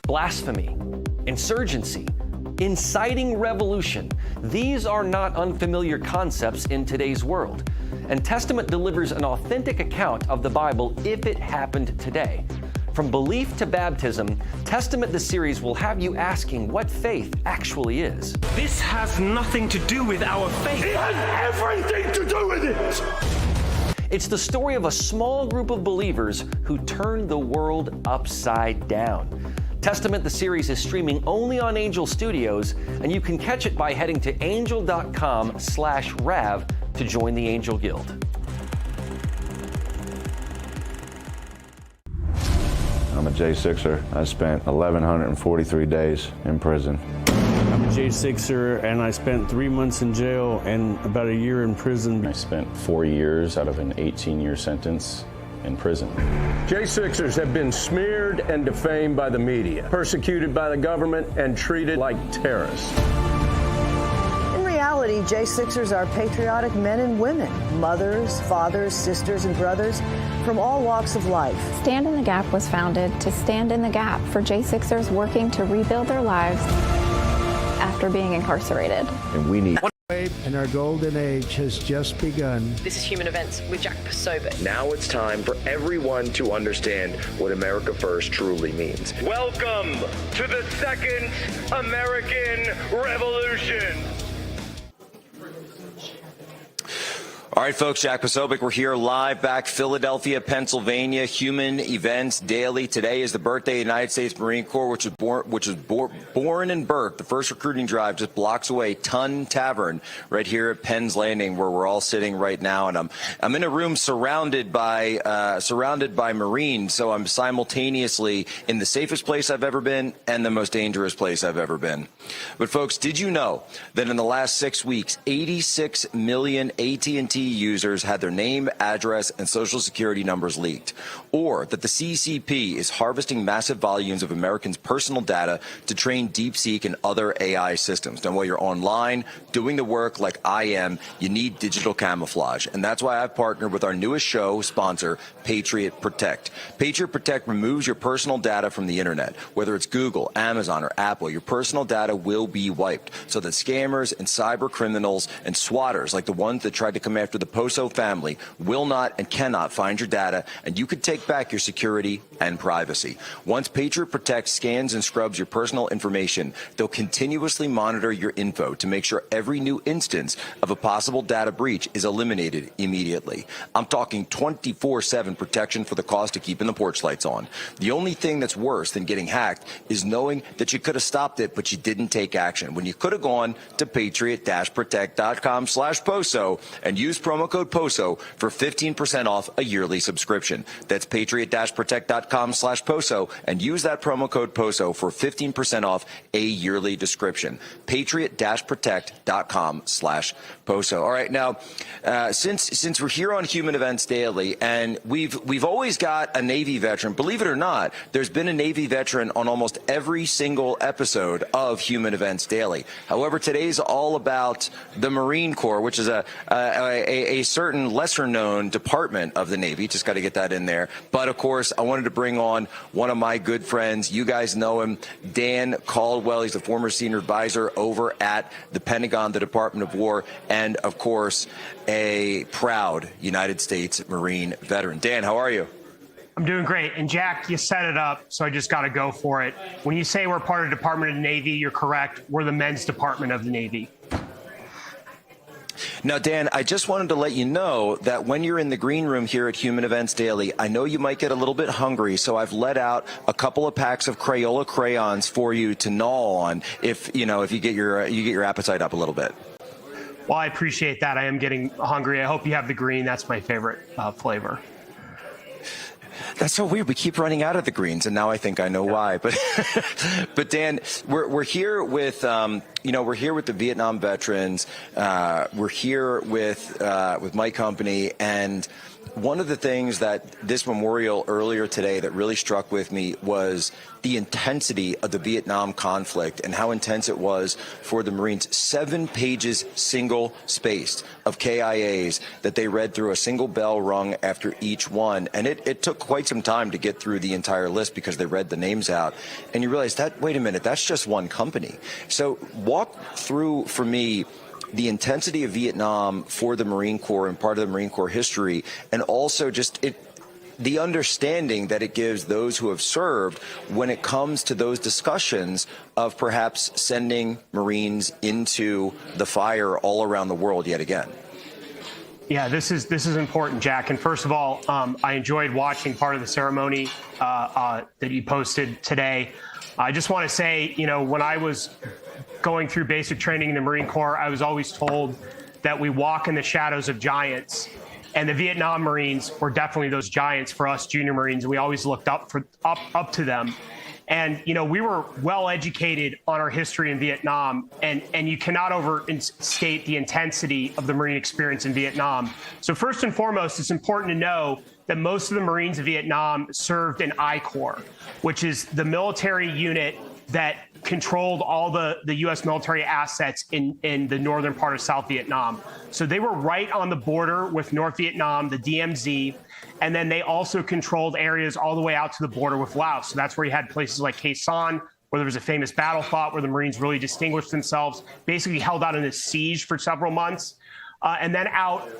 Blasphemy, insurgency, inciting revolution. These are not unfamiliar concepts in today's world. And Testament delivers an authentic account of the Bible if it happened today. From belief to baptism, Testament the series will have you asking what faith actually is. This has nothing to do with our faith. It has everything to do with it! It's the story of a small group of believers who turned the world upside down. Testament, the series, is streaming only on Angel Studios, and you can catch it by heading to angel.com/Rav to join the Angel Guild. I'm a J6er. I spent 1,143 days in prison. I'm a J6er, and I spent 3 months in jail and about a year in prison. I spent 4 years out of an 18-year sentence in prison. J6ers have been smeared and defamed by the media, persecuted by the government, and treated like terrorists. In reality, J6ers are patriotic men and women, mothers, fathers, sisters, and brothers from all walks of life. Stand in the Gap was founded to stand in the gap for J6ers working to rebuild their lives after being incarcerated. And we need... And our golden age has just begun. This is Human Events with Jack Posobiec. Now it's time for everyone to understand what America First truly means. Welcome to the Second American Revolution. All right, folks, Jack Posobiec. We're here live back Philadelphia, Pennsylvania. Human Events Daily. Today is the birthday of the United States Marine Corps, which was born and birthed. The first recruiting drive just blocks away, Ton Tavern, right here at Penn's Landing, where we're all sitting right now. And I'm in a room surrounded by Marines, so I'm simultaneously in the safest place I've ever been and the most dangerous place I've ever been. But folks, did you know that in the last 6 weeks, 86 million AT&T users had their name, address, and social security numbers leaked? Or that the CCP is harvesting massive volumes of Americans' personal data to train DeepSeek and other AI systems? Now, while you're online doing the work like I am, you need digital camouflage. And that's why I've partnered with our newest show sponsor, Patriot Protect. Patriot Protect removes your personal data from the internet. Whether it's Google, Amazon, or Apple, your personal data will be wiped so that scammers and cyber criminals and swatters like the ones that tried to come after the Poso family will not and cannot find your data, and you can take back your security and privacy. Once Patriot Protect scans and scrubs your personal information, they'll continuously monitor your info to make sure every new instance of a possible data breach is eliminated immediately. I'm talking 24/7 protection for the cost of keeping the porch lights on. The only thing that's worse than getting hacked is knowing that you could have stopped it, but you didn't take action, when you could have gone to patriot-protect.com/POSO and used promo code POSO for 15% off a yearly subscription. That's patriot-protect.com/POSO and use that promo code POSO for 15% off a yearly subscription. patriot-protect.com/POSO. All right, now, since we're here on Human Events Daily, and we've always got a Navy veteran, believe it or not, there's been a Navy veteran on almost every single episode of Human Events Daily. However, today's all about the Marine Corps, which is a certain lesser-known department of the Navy. Just got to get that in there. But, of course, I wanted to bring on one of my good friends. You guys know him, Dan Caldwell. He's the former senior advisor over at the Pentagon, the Department of War, and, of course, a proud United States Marine veteran. Dan, how are you? I'm doing great. And Jack, you set it up, so I just got to go for it. When you say we're part of the Department of the Navy, you're correct. We're the men's department of the Navy. Now, Dan, I just wanted to let you know that when you're in the green room here at Human Events Daily, I know you might get a little bit hungry, so I've let out a couple of packs of Crayola crayons for you to gnaw on if you get your appetite up a little bit. Well, I appreciate that. I am getting hungry. I hope you have the green. That's my favorite flavor. That's so weird. We keep running out of the greens, and now I think I know why. But, but Dan, we're here with we're here with the Vietnam veterans. We're here with my company, and one of the things that this memorial earlier today that really struck with me was the intensity of the Vietnam conflict and how intense it was for the Marines. 7 pages, single-spaced, of KIAs that they read through, a single bell rung after each one. And it took quite some time to get through the entire list because they read the names out. And you realize that, wait a minute, that's just one company. So walk through for me the intensity of Vietnam for the Marine Corps and part of the Marine Corps history, and also just the understanding that it gives those who have served when it comes to those discussions of perhaps sending Marines into the fire all around the world yet again. Yeah, this is important, Jack. And first of all, I enjoyed watching part of the ceremony that you posted today. I just want to say, when I was going through basic training in the Marine Corps, I was always told that we walk in the shadows of giants. And the Vietnam Marines were definitely those giants for us junior Marines. We always looked up to them. And, we were well educated on our history in Vietnam, and you cannot overstate the intensity of the Marine experience in Vietnam. So first and foremost, it's important to know that most of the Marines of Vietnam served in I Corps, which is the military unit that controlled all the U.S. military assets in the northern part of South Vietnam. So they were right on the border with North Vietnam, the DMZ, and then they also controlled areas all the way out to the border with Laos. So that's where you had places like Khe Sanh, where there was a famous battle fought, where the Marines really distinguished themselves, basically held out in a siege for several months. And then out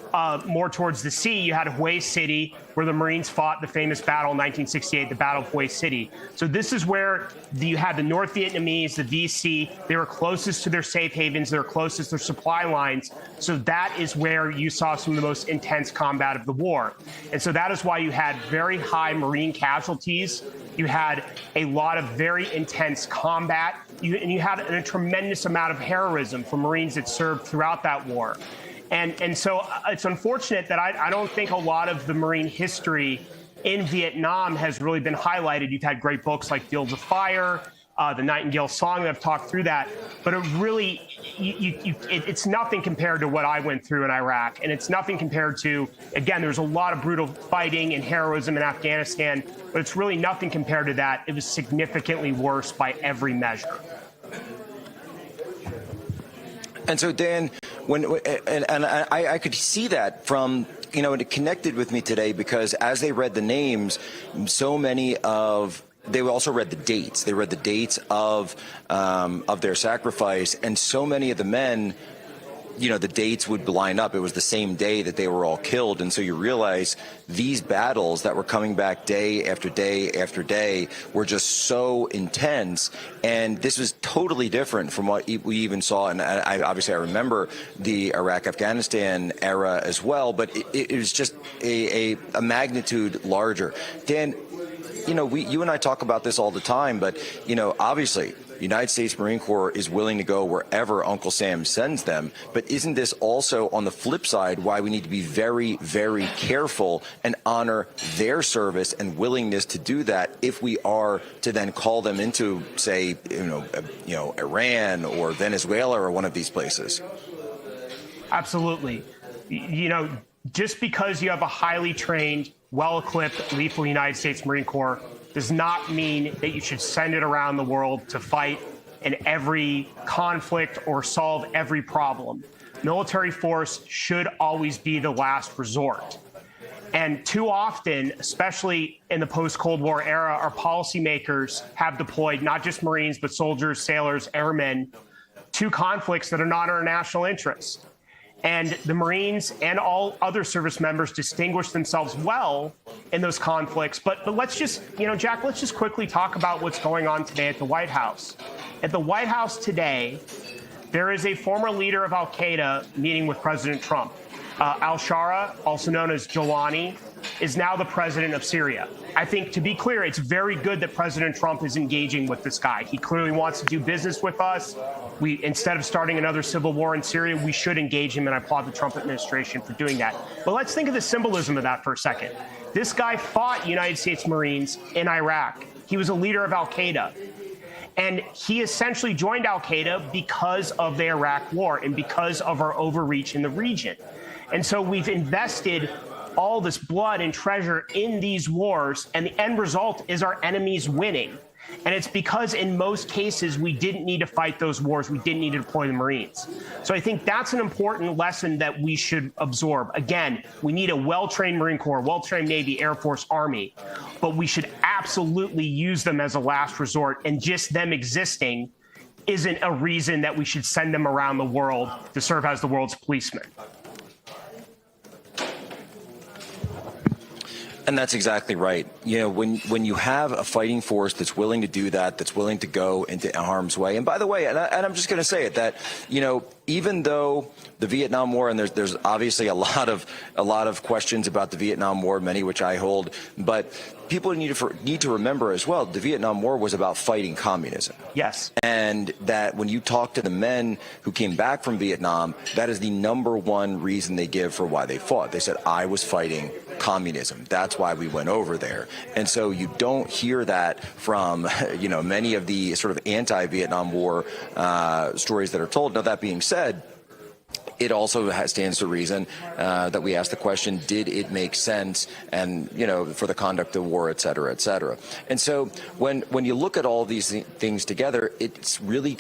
more towards the sea, you had Hue City, where the Marines fought the famous battle in 1968, the Battle of Hue City. So this is where you had the North Vietnamese, the VC. They were closest to their safe havens. They were closest to their supply lines. So that is where you saw some of the most intense combat of the war. And so that is why you had very high Marine casualties. You had a lot of very intense combat. And you had a tremendous amount of heroism from Marines that served throughout that war. And so it's unfortunate that I don't think a lot of the Marine history in Vietnam has really been highlighted. You've had great books like Fields of Fire, the Nightingale Song that have talked through that. But it really, it's nothing compared to what I went through in Iraq. And it's nothing compared to, again, there's a lot of brutal fighting and heroism in Afghanistan, but it's really nothing compared to that. It was significantly worse by every measure. And so, Dan, I could see that from, it connected with me today because as they read the names, so many of, they also read the dates. They read the dates of their sacrifice, and so many of the men, the dates would line up. It was the same day that they were all killed. And so you realize these battles that were coming back day after day after day were just so intense. And this was totally different from what we even saw. And obviously I remember the Iraq-Afghanistan era as well, but it was just a magnitude larger. Dan, you and I talk about this all the time, but, obviously, United States Marine Corps is willing to go wherever Uncle Sam sends them. But isn't this also, on the flip side, why we need to be very, very careful and honor their service and willingness to do that if we are to then call them into, say, Iran or Venezuela or one of these places? Absolutely. Just because you have a highly trained, well-equipped, lethal United States Marine Corps does not mean that you should send it around the world to fight in every conflict or solve every problem. Military force should always be the last resort. And too often, especially in the post-Cold War era, our policymakers have deployed not just Marines, but soldiers, sailors, airmen to conflicts that are not in our national interest. And the Marines and all other service members distinguish themselves well in those conflicts. But let's just, Jack, let's just quickly talk about what's going on today at the White House. At the White House today, there is a former leader of al-Qaeda meeting with President Trump. Al-Shara, also known as Jolani, is now the president of Syria. I think, to be clear, it's very good that President Trump is engaging with this guy. He clearly wants to do business with us. Instead of starting another civil war in Syria, we should engage him, and I applaud the Trump administration for doing that. But let's think of the symbolism of that for a second. This guy fought United States Marines in Iraq. He was a leader of al-Qaeda. And he essentially joined al-Qaeda because of the Iraq war and because of our overreach in the region. And so we've invested all this blood and treasure in these wars, and the end result is our enemies winning. And it's because in most cases, we didn't need to fight those wars. We didn't need to deploy the Marines. So I think that's an important lesson that we should absorb. Again, we need a well-trained Marine Corps, well-trained Navy, Air Force, Army, but we should absolutely use them as a last resort. And just them existing isn't a reason that we should send them around the world to serve as the world's policemen. And that's exactly right. You know, when you have a fighting force that's willing to do that, that's willing to go into harm's way. And by the way, and I'm just going to say it, that, you know, even though the Vietnam War, and there's obviously a lot of questions about the Vietnam War, many which I hold, but people need to remember as well, the Vietnam War was about fighting communism. Yes. And that when you talk to the men who came back from Vietnam, that is the number one reason they give for why they fought. They said, I was fighting communism. That's why we went over there. And so you don't hear that from, you know, many of the sort of anti-Vietnam War stories that are told. Now, that being said, it also stands to reason that we ask the question, did it make sense, and, you know, for the conduct of war, et cetera, et cetera. And so when you look at all these things together, it's really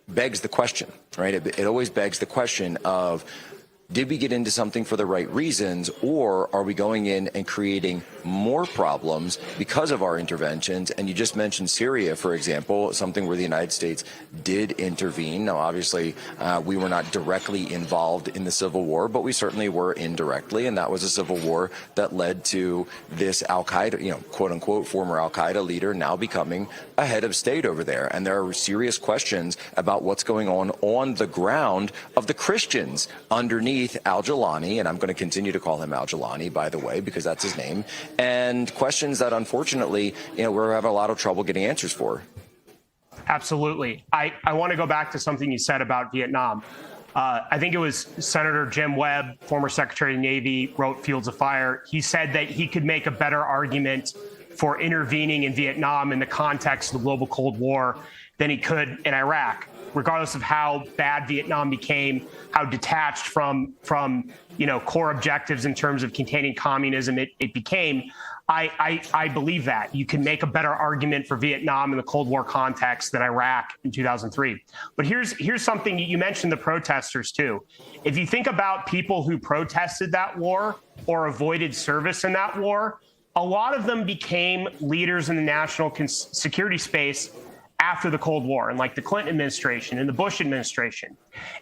begs the question, right? It always begs the question of, did we get into something for the right reasons, or are we going in and creating more problems because of our interventions? And you just mentioned Syria, for example, something where the United States did intervene. Now, obviously, we were not directly involved in the civil war, but we certainly were indirectly, and that was a civil war that led to this al-Qaeda, you know, quote-unquote, former al-Qaeda leader now becoming a head of state over there. And there are serious questions about what's going on the ground of the Christians underneath al-Jilani, and I'm going to continue to call him al-Jilani, by the way, because that's his name, and questions that, unfortunately, you know, we're having a lot of trouble getting answers for. Absolutely. I want to go back to something you said about Vietnam. I think it was Senator Jim Webb, former Secretary of the Navy, wrote Fields of Fire. He said that he could make a better argument for intervening in Vietnam in the context of the global Cold War than he could in Iraq, regardless of how bad Vietnam became, how detached from you know, core objectives in terms of containing communism it became. I believe that you can make a better argument for Vietnam in the Cold War context than Iraq in 2003. But here's something. You mentioned the protesters too. If you think about people who protested that war or avoided service in that war, a lot of them became leaders in the national security space after the Cold War, and like the Clinton administration and the Bush administration.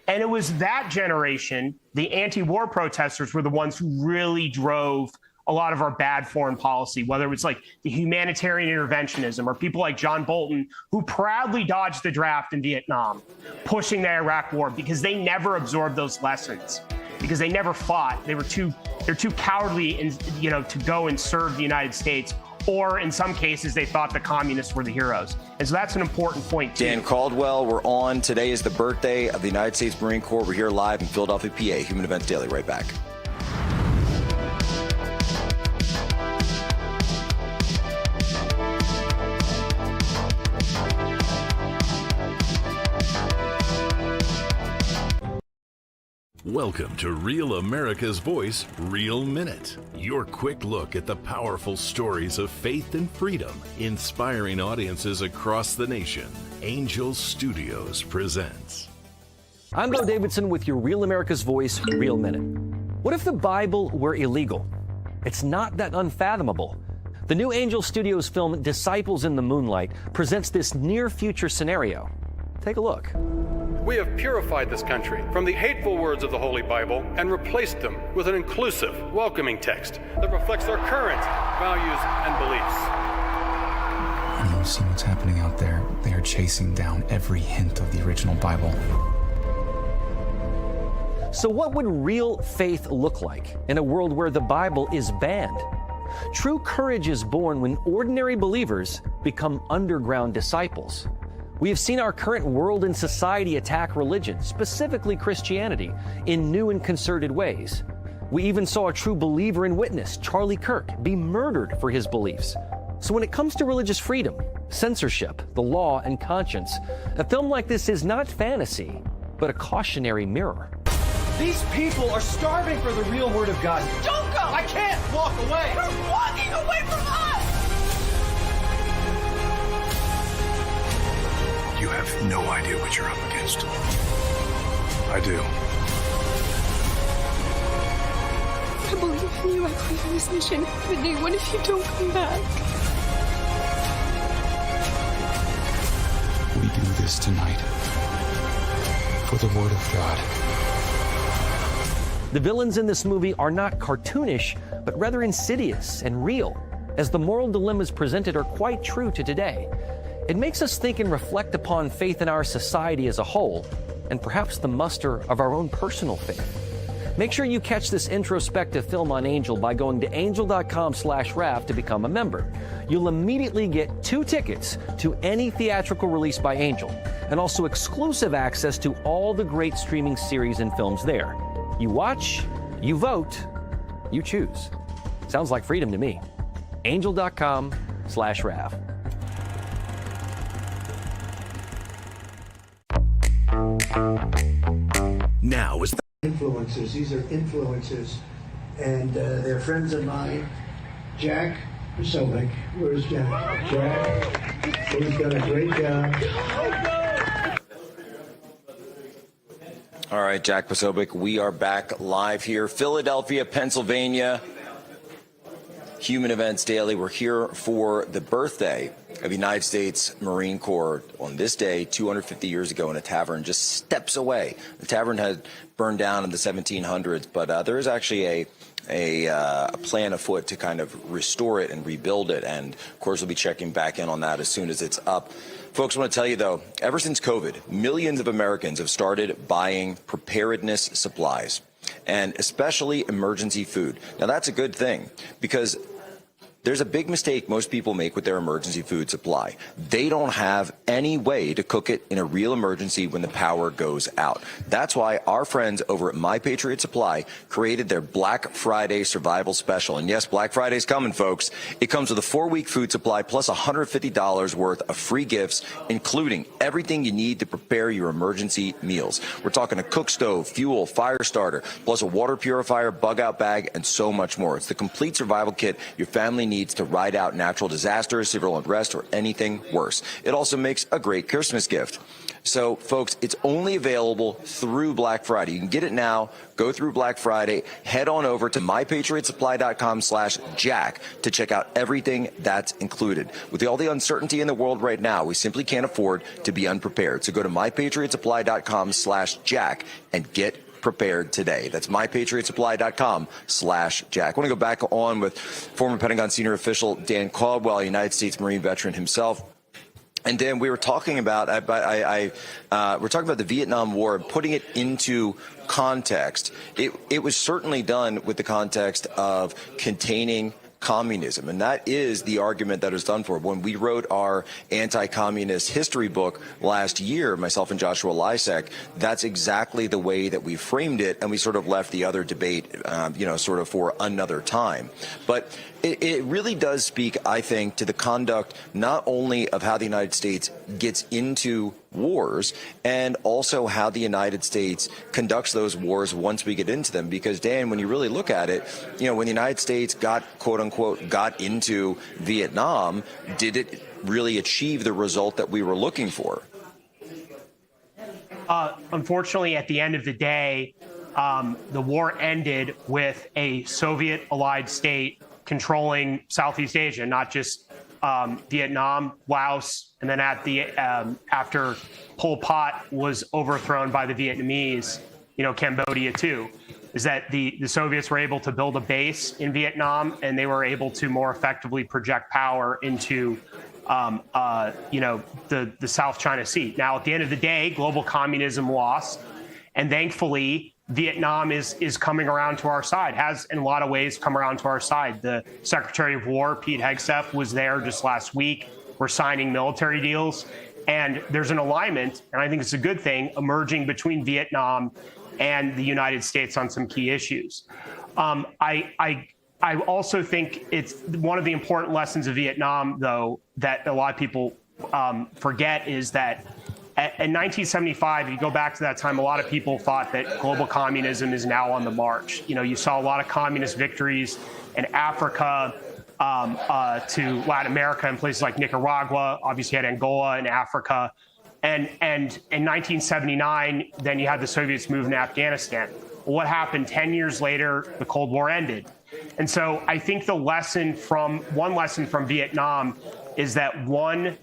And it was that generation, the anti-war protesters, were the ones who really drove a lot of our bad foreign policy, whether it was like the humanitarian interventionism or people like John Bolton, who proudly dodged the draft in Vietnam, pushing the Iraq war because they never absorbed those lessons, because they never fought. They're too cowardly, you know, to go and serve the United States. Or in some cases, they thought the communists were the heroes. And so that's an important point, too. Dan Caldwell, we're on. Today is the birthday of the United States Marine Corps. We're here live in Philadelphia, PA. Human Events Daily, right back. Welcome to Real America's Voice, Real Minute. Your quick look at the powerful stories of faith and freedom, inspiring audiences across the nation. Angel Studios presents. I'm Bo Davidson with your Real America's Voice, Real Minute. What if the Bible were illegal? It's not that unfathomable. The new Angel Studios film, Disciples in the Moonlight, presents this near-future scenario. Take a look. We have purified this country from the hateful words of the Holy Bible and replaced them with an inclusive, welcoming text that reflects our current values and beliefs. When you see what's happening out there, they are chasing down every hint of the original Bible. So what would real faith look like in a world where the Bible is banned? True courage is born when ordinary believers become underground disciples. We have seen our current world and society attack religion, specifically Christianity, in new and concerted ways. We even saw a true believer and witness, Charlie Kirk, be murdered for his beliefs. So when it comes to religious freedom, censorship, the law, and conscience, a film like this is not fantasy, but a cautionary mirror. These people are starving for the real word of God. Don't go! I can't walk away! You're walking away from us! You have no idea what you're up against. I do. I believe in you. I believe in this mission. Whitney, what if you don't come back? We do this tonight for the Word of God. The villains in this movie are not cartoonish, but rather insidious and real, as the moral dilemmas presented are quite true to today. It makes us think and reflect upon faith in our society as a whole, and perhaps the muster of our own personal faith. Make sure you catch this introspective film on Angel by going to angel.com/RAF to become a member. You'll immediately get 2 tickets to any theatrical release by Angel, and also exclusive access to all the great streaming series and films there. You watch, you vote, you choose. Sounds like freedom to me. Angel.com/RAF. Now is influencers. These are influencers, and they're friends of mine. Jack Posobiec. Where's Jack? Jack, who's done a great job. All right, Jack Posobiec, we are back live here, Philadelphia, Pennsylvania. Human Events Daily. We're here for the birthday of the United States Marine Corps on this day 250 years ago in a tavern just steps away. The tavern had burned down in the 1700s, but there is actually a plan afoot to kind of restore it and rebuild it, and of course we'll be checking back in on that as soon as it's up. Folks, I want to tell you though, ever since COVID, millions of Americans have started buying preparedness supplies, and especially emergency food. Now that's a good thing, because there's a big mistake most people make with their emergency food supply. They don't have any way to cook it in a real emergency when the power goes out. That's why our friends over at My Patriot Supply created their Black Friday Survival Special. And yes, Black Friday's coming, folks. It comes with a 4-week food supply plus $150 worth of free gifts, including everything you need to prepare your emergency meals. We're talking a cook stove, fuel, fire starter, plus a water purifier, bug out bag, and so much more. It's the complete survival kit your family needs to ride out natural disasters, civil unrest, or anything worse. It also makes a great Christmas gift. So, folks, it's only available through Black Friday. You can get it now. Go through Black Friday. Head on over to mypatriotsupply.com/Jack to check out everything that's included. With all the uncertainty in the world right now, we simply can't afford to be unprepared. So go to mypatriotsupply.com/Jack and get prepared today. That's mypatriotsupply.com/Jack. I want to go back on with former Pentagon senior official Dan Caldwell, United States Marine veteran himself. And Dan, we were talking about we're talking about the Vietnam War and putting it into context. It was certainly done with the context of containing communism, and that is the argument that is done for it. When we wrote our anti-communist history book last year, myself and Joshua Lysek, that's exactly the way that we framed it, and we sort of left the other debate, sort of for another time. But it really does speak, I think, to the conduct not only of how the United States gets into wars and also how the United States conducts those wars once we get into them. Because, Dan, when you really look at it, when the United States got, quote unquote, got into Vietnam, did it really achieve the result that we were looking for? Unfortunately, at the end of the day, the war ended with a Soviet allied state controlling Southeast Asia, not just Vietnam, Laos, and then after Pol Pot was overthrown by the Vietnamese, Cambodia too, is that the Soviets were able to build a base in Vietnam, and they were able to more effectively project power into the South China Sea. Now, at the end of the day, global communism lost, and thankfully, Vietnam is coming around to our side, has in a lot of ways come around to our side. The Secretary of War, Pete Hegseth, was there just last week. We're signing military deals, and there's an alignment, and I think it's a good thing, emerging between Vietnam and the United States on some key issues. I also think it's one of the important lessons of Vietnam, though, that a lot of people forget, is that in 1975, if you go back to that time, a lot of people thought that global communism is now on the march. You saw a lot of communist victories in Africa, to Latin America and places like Nicaragua. Obviously, you had Angola in Africa. And in 1979, then you had the Soviets move in Afghanistan. What happened 10 years later? The Cold War ended. And so I think one lesson from Vietnam is that one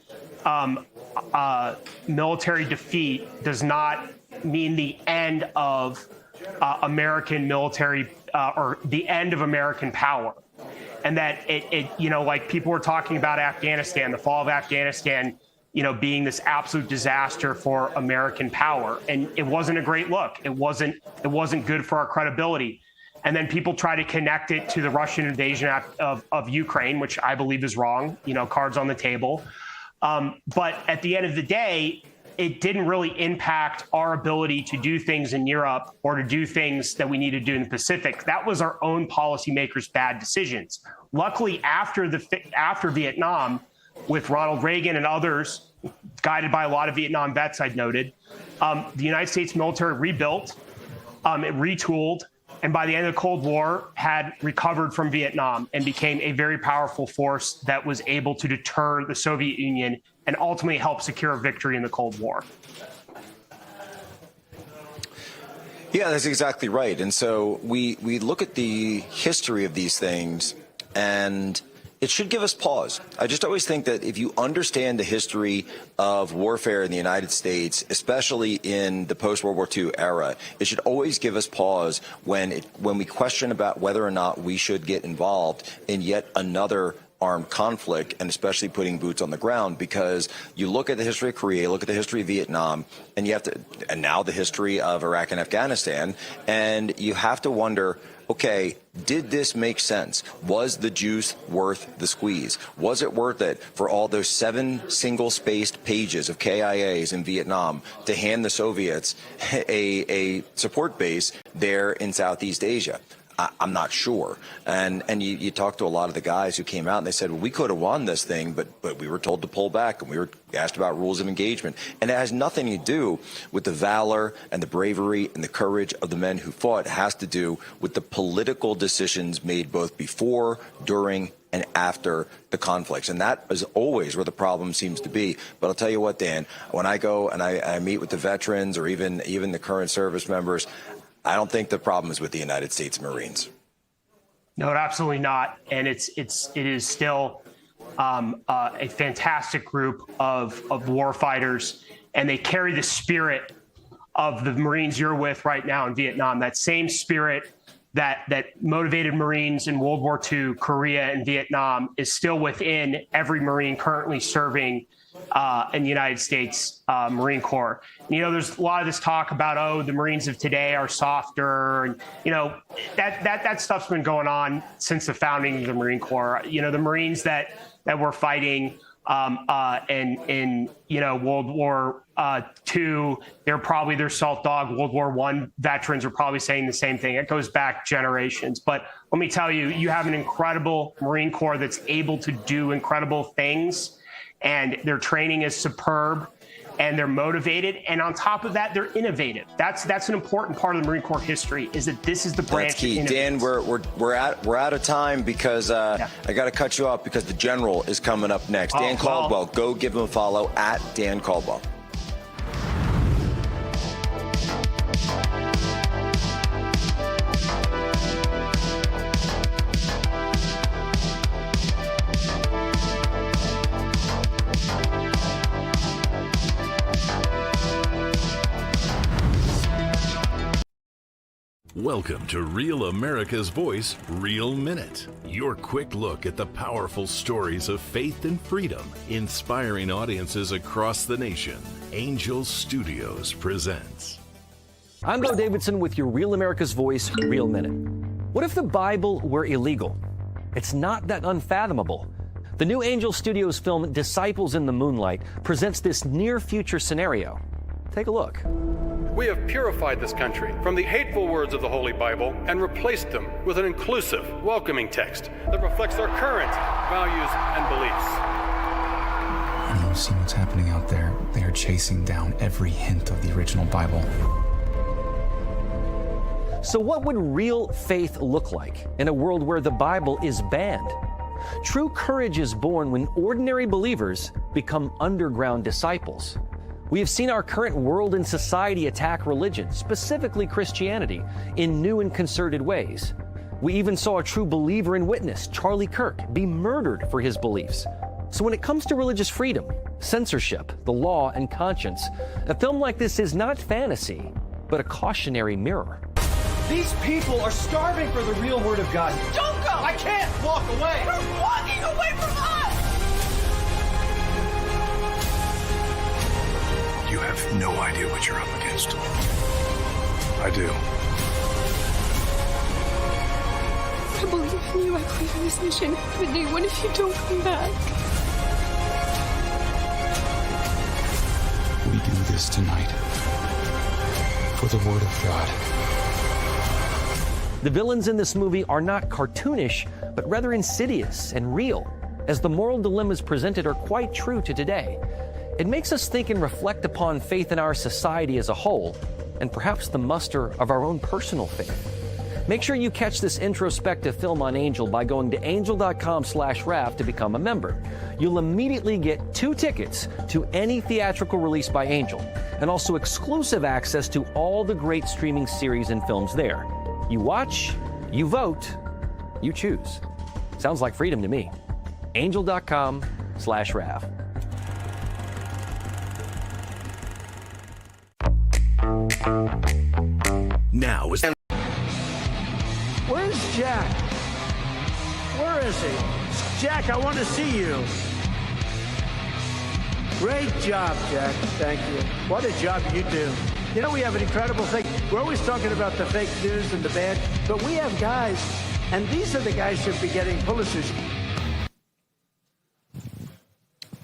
military defeat does not mean the end of American military or the end of American power. And that like people were talking about Afghanistan, the fall of Afghanistan, being this absolute disaster for American power. And it wasn't a great look. It wasn't good for our credibility. And then people try to connect it to the Russian invasion of Ukraine, which I believe is wrong, cards on the table. But at the end of the day, it didn't really impact our ability to do things in Europe or to do things that we need to do in the Pacific. That was our own policymakers' bad decisions. Luckily, after Vietnam, with Ronald Reagan and others, guided by a lot of Vietnam vets I'd noted, the United States military rebuilt, it retooled, and by the end of the Cold War had recovered from Vietnam and became a very powerful force that was able to deter the Soviet Union and ultimately help secure a victory in the Cold War. Yeah, that's exactly right. And so we look at the history of these things, and it should give us pause. I just always think that if you understand the history of warfare in the United States, especially in the post-World War II era, it should always give us pause when we question about whether or not we should get involved in yet another armed conflict, and especially putting boots on the ground, because you look at the history of Korea, look at the history of Vietnam, and and now the history of Iraq and Afghanistan, and you have to wonder, okay, did this make sense? Was the juice worth the squeeze? Was it worth it for all those 7 single-spaced pages of KIAs in Vietnam to hand the Soviets a support base there in Southeast Asia? I'm not sure. And you talk to a lot of the guys who came out and they said, well, we could have won this thing, but we were told to pull back, and we were asked about rules of engagement. And it has nothing to do with the valor and the bravery and the courage of the men who fought. It has to do with the political decisions made both before, during, and after the conflicts. And that is always where the problem seems to be. But I'll tell you what, Dan, when I go and I meet with the veterans or even the current service members, I don't think the problem is with the United States Marines. No, absolutely not. And it is still a fantastic group of war fighters, and they carry the spirit of the Marines you're with right now in Vietnam. That same spirit that motivated Marines in World War II, Korea, and Vietnam is still within every Marine currently serving in the United States Marine Corps. There's a lot of this talk about, the Marines of today are softer, and that stuff's been going on since the founding of the Marine Corps. The Marines that were fighting in World War II, they're self-dog. World War I veterans are probably saying the same thing. It goes back generations. But let me tell you, you have an incredible Marine Corps that's able to do incredible things, and their training is superb, and they're motivated, and on top of that, they're innovative. That's an important part of the Marine Corps history, is that this is the branch. That's key. Dan, we're out of time because I got to cut you off because the general is coming up next. Dan Caldwell, go give him a follow at Dan Caldwell. Welcome to Real America's Voice, Real Minute. Your quick look at the powerful stories of faith and freedom, inspiring audiences across the nation. Angel Studios presents. I'm Bo Davidson with your Real America's Voice, Real Minute. What if the Bible were illegal? It's not that unfathomable. The new Angel Studios film, Disciples in the Moonlight, presents this near-future scenario. Take a look. We have purified this country from the hateful words of the Holy Bible and replaced them with an inclusive, welcoming text that reflects our current values and beliefs. You see what's happening out there? They are chasing down every hint of the original Bible. So what would real faith look like in a world where the Bible is banned? True courage is born when ordinary believers become underground disciples. We have seen our current world and society attack religion, specifically Christianity, in new and concerted ways. We even saw a true believer and witness, Charlie Kirk, be murdered for his beliefs. So when it comes to religious freedom, censorship, the law, and conscience, a film like this is not fantasy, but a cautionary mirror. These people are starving for the real word of God. Don't go! I can't walk away. You're walking away from us! You have no idea what you're up against. I do. I believe in you. I believe in this mission. But Nate, what if you don't come back? We do this tonight for the Word of God. The villains in this movie are not cartoonish, but rather insidious and real, as the moral dilemmas presented are quite true to today. It makes us think and reflect upon faith in our society as a whole, and perhaps the muster of our own personal faith. Make sure you catch this introspective film on Angel by going to angel.com/RAF to become a member. You'll immediately get 2 tickets to any theatrical release by Angel, and also exclusive access to all the great streaming series and films there. You watch, you vote, you choose. Sounds like freedom to me. Angel.com/RAF. Now is... Where's Jack? Where is he? Jack, I want to see you. Great job, Jack. Thank you. What a job you do. You know, we have an incredible thing. We're always talking about the fake news and the bad, but we have guys, and these are the guys who should be getting Pulitzers.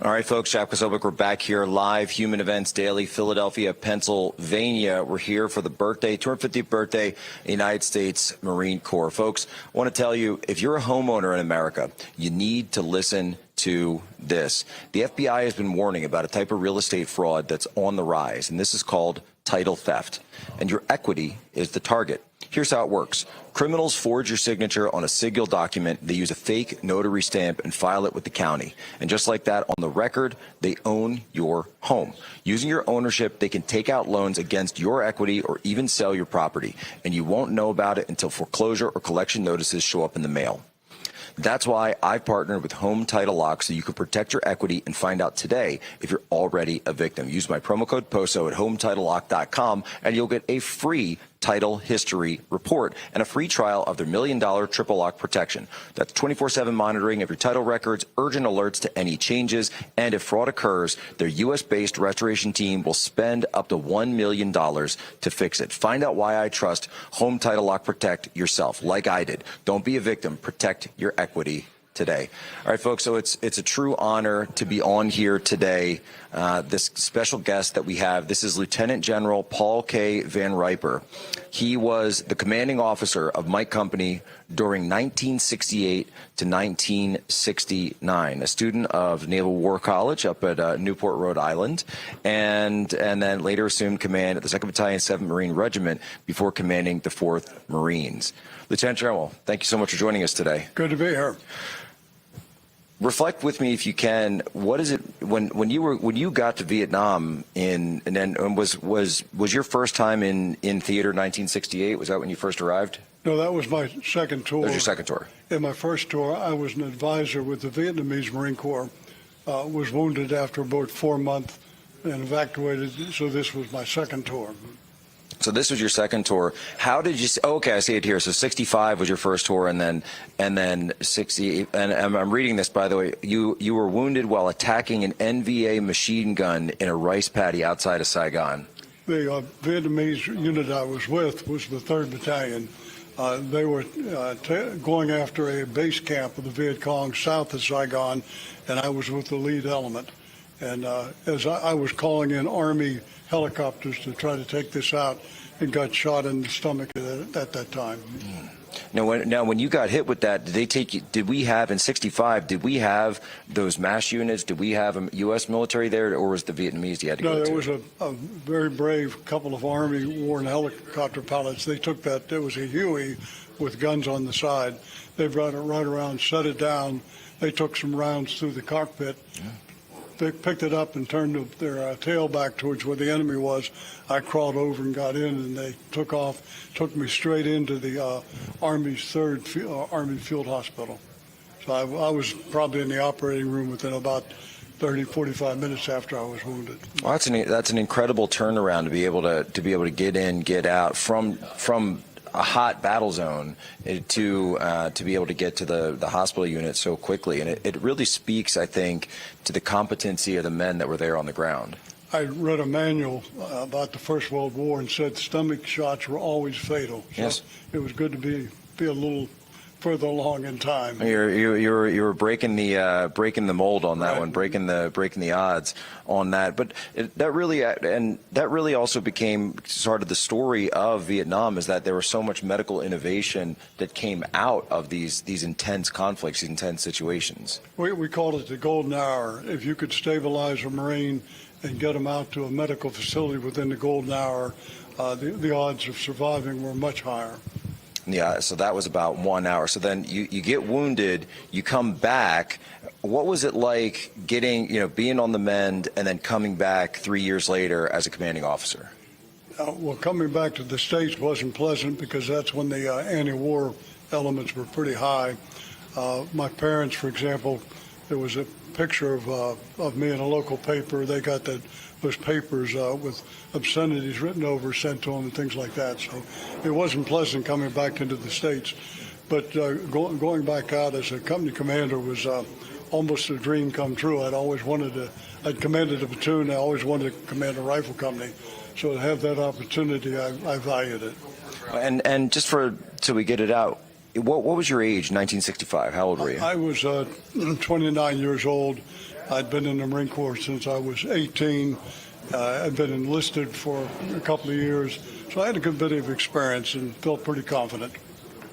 All right, folks, Jack Posobiec, we're back here live, Human Events Daily, Philadelphia, Pennsylvania. We're here for the 250th birthday of the United States Marine Corps. Folks, I want to tell you, if you're a homeowner in America, you need to listen to this. The FBI has been warning about a type of real estate fraud that's on the rise, and this is called title theft. And your equity is the target. Here's how it works. Criminals forge your signature on a signal document. They use a fake notary stamp and file it with the county. And just like that, on the record, they own your home. Using your ownership, they can take out loans against your equity or even sell your property. And you won't know about it until foreclosure or collection notices show up in the mail. That's why I partnered with Home Title Lock so you can protect your equity and find out today if you're already a victim. Use my promo code POSO at HometitleLock.com and you'll get a free title history report and a free trial of their $1 million triple lock protection. That's 24/7 monitoring of your title records, urgent alerts to any changes, and if fraud occurs, their U.S.-based restoration team will spend up to $1 million to fix it. Find out why I trust Home Title Lock Protect yourself, like I did. Don't be a victim. Protect your equity today. All right, folks, so it's a true honor to be on here today. This special guest that we have, this is Lieutenant General Paul K. Van Riper. He was the commanding officer of Mike Company during 1968 to 1969, a student of Naval War College up at Newport, Rhode Island, and then later assumed command at the 2nd Battalion, 7th Marine Regiment before commanding the 4th Marines. Lieutenant General, thank you so much for joining us today. Good to be here. Reflect with me, if you can. What is it when you got to Vietnam was your first time in theater 1968? Was that when you first arrived? No, that was my second tour. That was your second tour. In my first tour, I was an advisor with the Vietnamese Marine Corps. Was wounded after about 4 months and evacuated. So this was my second tour. So this was your second tour. How did you? Okay, I see it here. So 65 was your first tour, and then 60. And I'm reading this, by the way. You were wounded while attacking an NVA machine gun in a rice paddy outside of Saigon. The Vietnamese unit I was with was the 3rd Battalion. They were going after a base camp of the Viet Cong south of Saigon, and I was with the lead element. And as I was calling in Army helicopters to try to take this out, and got shot in the stomach at that time. Now, when you got hit with that, did they take you? Did we have in '65? Did we have those MASH units? Did we have a U.S. military there, or was the Vietnamese you had to go to? No, there was a very brave couple of Army war and helicopter pilots. They took that. There was a Huey with guns on the side. They brought it right around, set it down. They took some rounds through the cockpit. Yeah. They picked it up and turned their tail back towards where the enemy was. I crawled over and got in, and they took off, took me straight into the Army's 3rd Army Field Hospital. So I was probably in the operating room within about 30, 45 minutes after I was wounded. Well, that's an incredible turnaround to be able to get in, get out from a hot battle zone to be able to get to the hospital unit so quickly. And it really speaks, I think, to the competency of the men that were there on the ground. I read a manual about the First World War and said stomach shots were always fatal. So yes. It was good to be a little further along in time. You're breaking the mold on that one, breaking the odds on that. But that really also became sort of the story of Vietnam, is that there was so much medical innovation that came out of these intense conflicts, these intense situations. We called it the golden hour. If you could stabilize a Marine and get them out to a medical facility within the golden hour, the odds of surviving were much higher. Yeah, so that was about 1 hour. So then you get wounded, you come back. What was it like being on the mend and then coming back 3 years later as a commanding officer? Well, coming back to the States wasn't pleasant because that's when the anti-war elements were pretty high. My parents, for example, there was a picture of me in a local paper. They got those papers with obscenities written over, sent to them, and things like that. So it wasn't pleasant coming back into the States. But going back out as a company commander was almost a dream come true. I'd commanded a platoon. I always wanted to command a rifle company. So to have that opportunity, I valued it. And just so we get it out, what was your age in 1965? How old were you? I was 29 years old. I'd been in the Marine Corps since I was 18. I'd been enlisted for a couple of years. So I had a good bit of experience and felt pretty confident.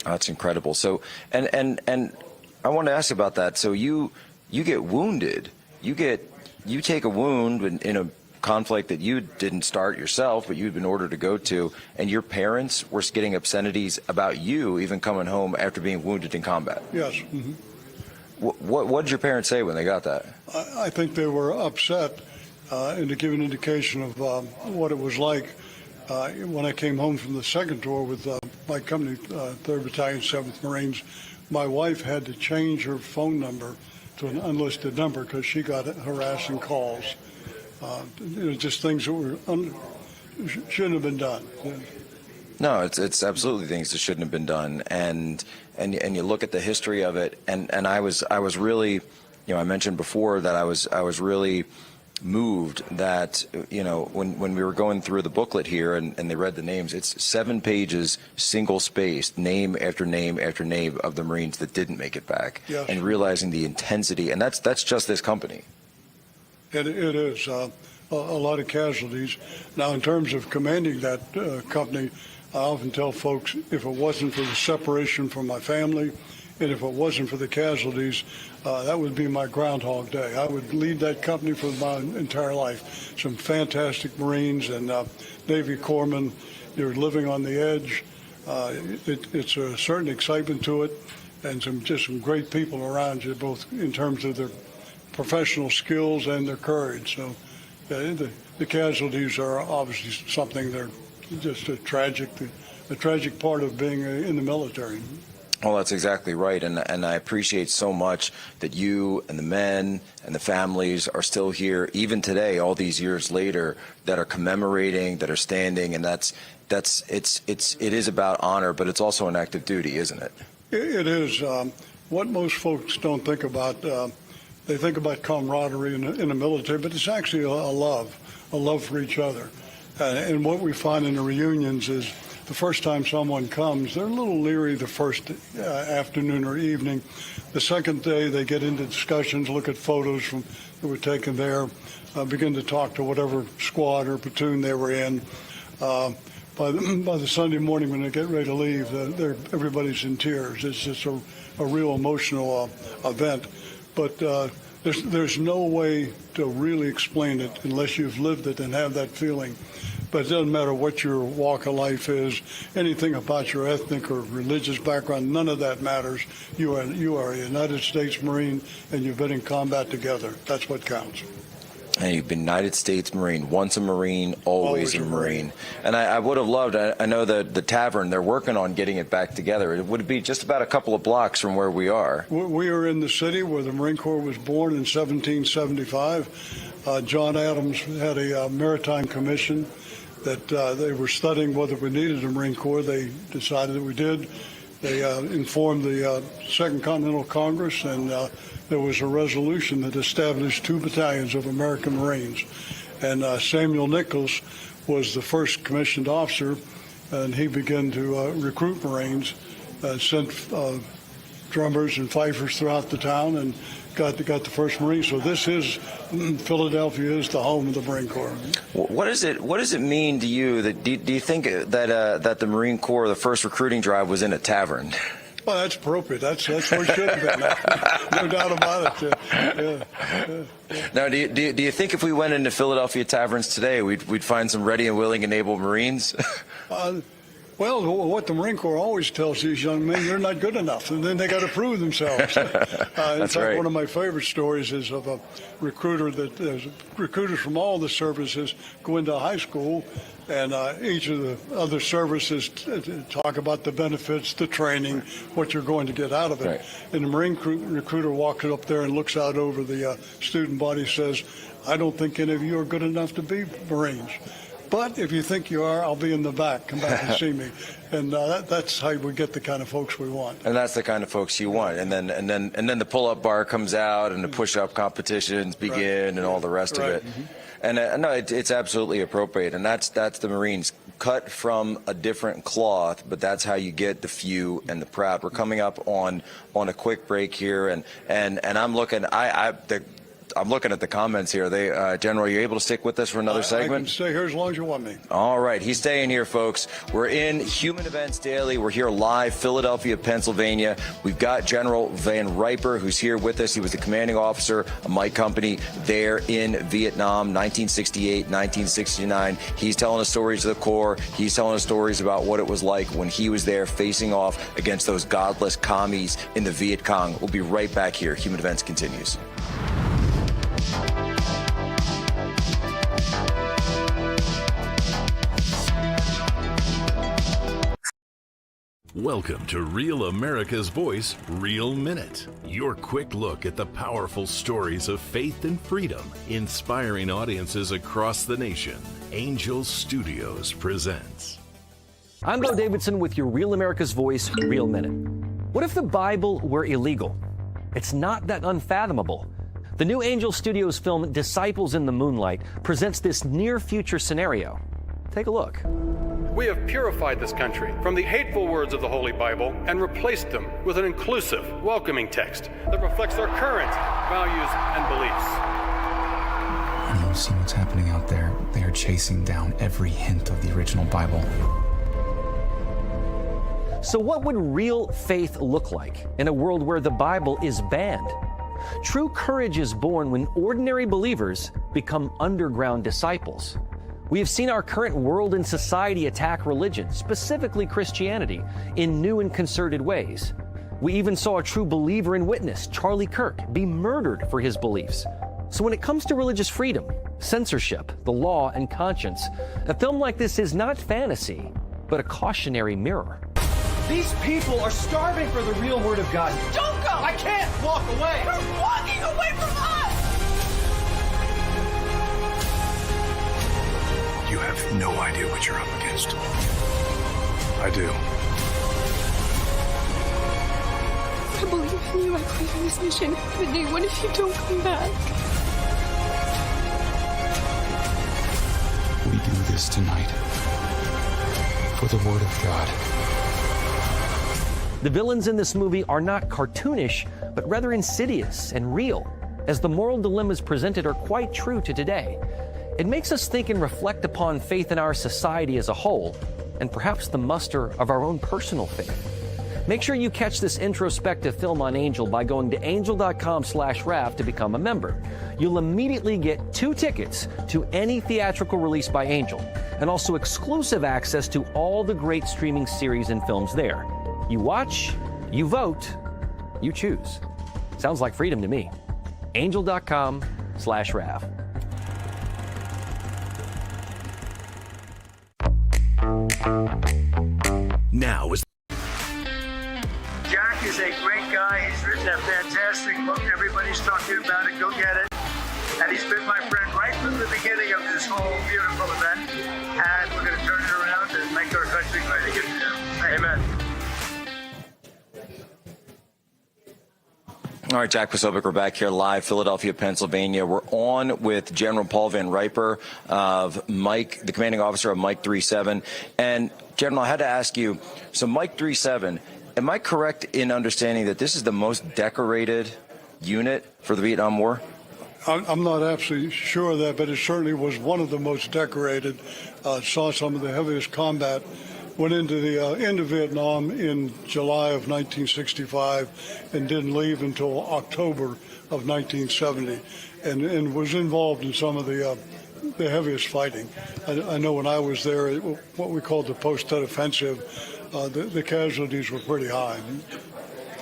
That's incredible. So, and I want to ask about that. So you get wounded. You take a wound in a conflict that you didn't start yourself, but you'd been ordered to go to, and your parents were getting obscenities about you even coming home after being wounded in combat. Yes. Mm-hmm. What did your parents say when they got that? I think they were upset, and to give an indication of what it was like, when I came home from the second tour with my company, 3rd Battalion, 7th Marines, my wife had to change her phone number to an unlisted number because she got harassing calls. Just things that shouldn't have been done. No, it's absolutely things that shouldn't have been done, and you look at the history of it, and I was really, I mentioned before that I was really moved that when we were going through the booklet here and they read the names, it's 7 pages, single spaced, name after name after name of the Marines that didn't make it back, yes. And realizing the intensity, and that's just this company. It is a lot of casualties. Now, in terms of commanding that company, I often tell folks, if it wasn't for the separation from my family, and if it wasn't for the casualties, that would be my Groundhog Day. I would lead that company for my entire life. Some fantastic Marines and Navy corpsmen. You're living on the edge. It's a certain excitement to it, and some great people around you, both in terms of their professional skills and their courage. So the casualties are obviously something they're just a tragic part of being in the military. Well, that's exactly right, and I appreciate so much that you and the men and the families are still here, even today, all these years later, that are commemorating, that are standing, and it is about honor, but it's also an act of duty, isn't it? It is. What most folks don't think about, they think about camaraderie in the military, but it's actually a love for each other. And what we find in the reunions is the first time someone comes, they're a little leery the first afternoon or evening. The second day, they get into discussions, look at photos that were taken there, begin to talk to whatever squad or platoon they were in. By the Sunday morning when they get ready to leave, everybody's in tears. It's just a real emotional event. But there's no way to really explain it unless you've lived it and have that feeling. But it doesn't matter what your walk of life is, anything about your ethnic or religious background, none of that matters. You are a United States Marine, and you've been in combat together. That's what counts. And you've been United States Marine, once a Marine, always a Marine. And I would have loved, I know that the tavern, they're working on getting it back together. It would be just about a couple of blocks from where we are. We are in the city where the Marine Corps was born in 1775. John Adams had a maritime commission. that they were studying whether we needed a Marine Corps. They decided that we did. They informed the Second Continental Congress, and there was a resolution that established 2 battalions of American Marines. And Samuel Nichols was the first commissioned officer, and he began to recruit Marines, sent drummers and fifers throughout the town, and got the first Marines. So this is, Philadelphia is the home of the Marine Corps. What does it mean to you that do you think that the Marine Corps, the first recruiting drive, was in a tavern? Well, that's appropriate. That's where it should have been. No doubt about it. Now, do you think if we went into Philadelphia taverns today, we'd find some ready and willing and able Marines? Well, what the Marine Corps always tells these young men, you're not good enough, and then they got to prove themselves. In fact, right. One of my favorite stories is of a recruiter that recruiters from all the services go into high school, and each of the other services talk about the benefits, the training, what you're going to get out of it. Right. And the Marine recruiter walks up there and looks out over the student body, says, I don't think any of you are good enough to be Marines. But if you think you are, I'll be in the back. Come back and see me. And that's how we get the kind of folks we want. And that's the kind of folks you want. And then the pull-up bar comes out, and the push-up competitions begin, and all the rest of it. And no, it's absolutely appropriate. And that's the Marines, cut from a different cloth, but that's how you get the few and the proud. We're coming up on a quick break here, and I'm looking. I'm looking at the comments here. General, are you able to stick with us for another segment? I can stay here as long as you want me. All right. He's staying here, folks. We're in Human Events Daily. We're here live, Philadelphia, Pennsylvania. We've got General Van Riper, who's here with us. He was the commanding officer of my company there in Vietnam, 1968, 1969. He's telling us stories of the Corps. He's telling us stories about what it was like when he was there facing off against those godless commies in the Viet Cong. We'll be right back here. Human Events continues. Welcome to Real America's Voice, Real Minute. Your quick look at the powerful stories of faith and freedom, inspiring audiences across the nation. Angel Studios presents. I'm Bo Davidson with your Real America's Voice, Real Minute. What if the Bible were illegal? It's not that unfathomable. The new Angel Studios film, Disciples in the Moonlight, presents this near-future scenario. Take a look. We have purified this country from the hateful words of the Holy Bible and replaced them with an inclusive, welcoming text that reflects our current values and beliefs. Honey, you see what's happening out there? They are chasing down every hint of the original Bible. So what would real faith look like in a world where the Bible is banned? True courage is born when ordinary believers become underground disciples. We have seen our current world and society attack religion, specifically Christianity, in new and concerted ways. We even saw a true believer and witness, Charlie Kirk, be murdered for his beliefs. So when it comes to religious freedom, censorship, the law, and conscience, a film like this is not fantasy, but a cautionary mirror. These people are starving for the real word of God. Don't go! I can't walk away! You're walking away from us! You have no idea what you're up against. I do. I believe in you. I believe in this mission. But Nate, what if you don't come back? We do this tonight for the Word of God. The villains in this movie are not cartoonish, but rather insidious and real, as the moral dilemmas presented are quite true to today. It makes us think and reflect upon faith in our society as a whole, and perhaps the muster of our own personal faith. Make sure you catch this introspective film on Angel by going to angel.com/RAF to become a member. You'll immediately get 2 tickets to any theatrical release by Angel, and also exclusive access to all the great streaming series and films there. You watch, you vote, you choose. Sounds like freedom to me. Angel.com/RAF. Now is Jack is a great guy. He's written a fantastic book. Everybody's talking about it. Go get it. And he's been my friend right from the beginning of this whole beautiful event. And All right, Jack Posobiec, we're back here live, Philadelphia, Pennsylvania. We're on with General Paul Van Riper of Mike, the commanding officer of Mike 37. And General, I had to ask you, so Mike 37, am I correct in understanding that this is the most decorated unit for the Vietnam War? I'm not absolutely sure of that, but it certainly was one of the most decorated. Saw some of the heaviest combat. Went into the into Vietnam in July of 1965 and didn't leave until October of 1970, and was involved in some of the heaviest fighting. I know when I was there, what we called the post-Tet offensive, the casualties were pretty high.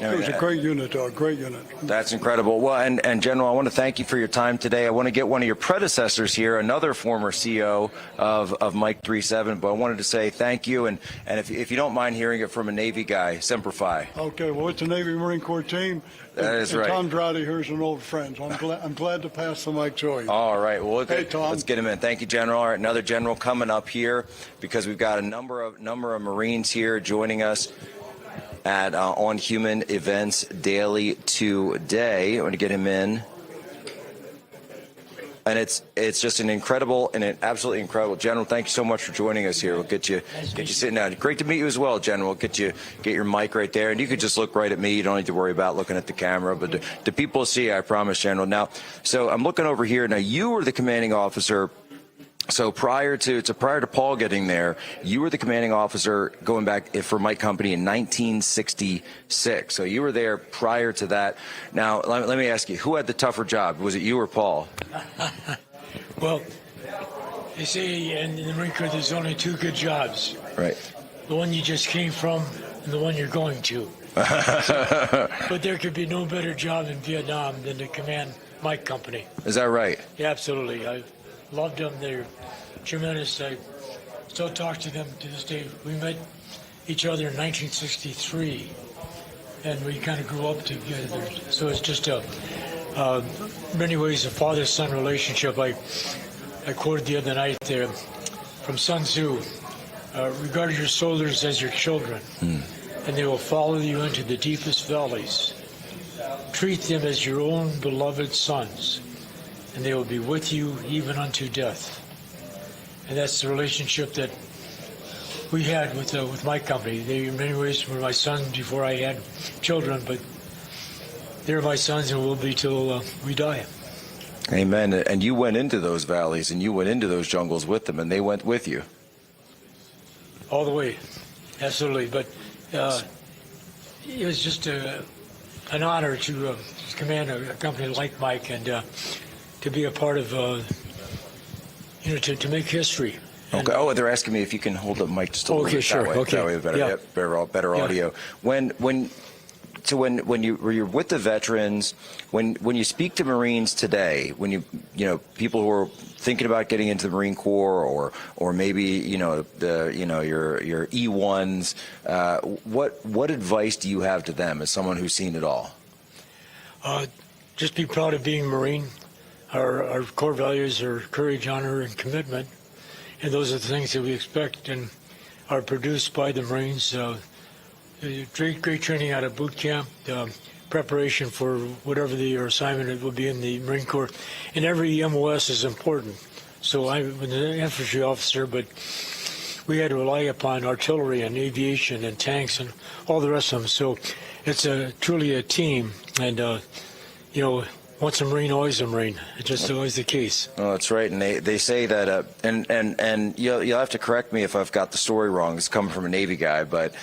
It was a great unit, though, a great unit. That's incredible. Well, and General, I want to thank you for your time today. I want to get one of your predecessors here, another former CO of Mike 37, but I wanted to say thank you, and if you don't mind hearing it from a Navy guy, Semper Fi. Okay, well, it's a Navy Marine Corps team. That is right. Tom Droughty here is an old friend, so I'm glad to pass the mic to you. All right. Well, hey, Tom. Let's get him in. Thank you, General. All right, another general coming up here because we've got a number of Marines here joining us at On Human Events Daily today. I want to get him in. And it's just an incredible and an absolutely incredible. General, thank you so much for joining us here. We'll get you sitting down. Great to meet you as well, General. Get your mic right there, and you could just look right at me. You don't need to worry about looking at the camera, but the people see, I promise, General. Now, so I'm looking over here. Now, you were the commanding officer. So prior to Paul getting there, you were the commanding officer going back for Mike Company in 1966. So you were there prior to that. Now, let me ask you, who had the tougher job? Was it you or Paul? Well, they say in the Marine Corps there's only two good jobs. Right. The one you just came from and the one you're going to. But there could be no better job in Vietnam than to command Mike Company. Is that right? Yeah, absolutely. I loved them. They're tremendous. I still talk to them to this day. We met each other in 1963, and we kind of grew up together. So it's just many ways a father-son relationship. I quoted the other night there from Sun Tzu, regard your soldiers as your children, and they will follow you into the deepest valleys. Treat them as your own beloved sons, and they will be with you even unto death. And that's the relationship that we had with my company. They, in many ways, were my sons before I had children, but they're my sons and will be till we die. Amen. And you went into those valleys and you went into those jungles with them, and they went with you. All the way, absolutely. But it was just an honor to command a company like Mike and to be a part of, to make history. Okay. Oh, they're asking me if you can hold the mic just a little bit sure. that way. Okay. That way, better, Yeah. yep, better audio. When you're with the veterans, when you speak to Marines today, when you people who are thinking about getting into the Marine Corps or maybe your E1s, what advice do you have to them as someone who's seen it all? Just be proud of being a Marine. Our core values are courage, honor, and commitment, and those are the things that we expect and are produced by the Marines. Great training out of boot camp, preparation for whatever your assignment will be in the Marine Corps, and every MOS is important. So I'm an infantry officer, but we had to rely upon artillery and aviation and tanks and all the rest of them. So it's truly a team, and once a Marine, always a Marine. It's just always the case. Oh, that's right. And they say that, and you'll have to correct me if I've got the story wrong. It's coming from a Navy guy, but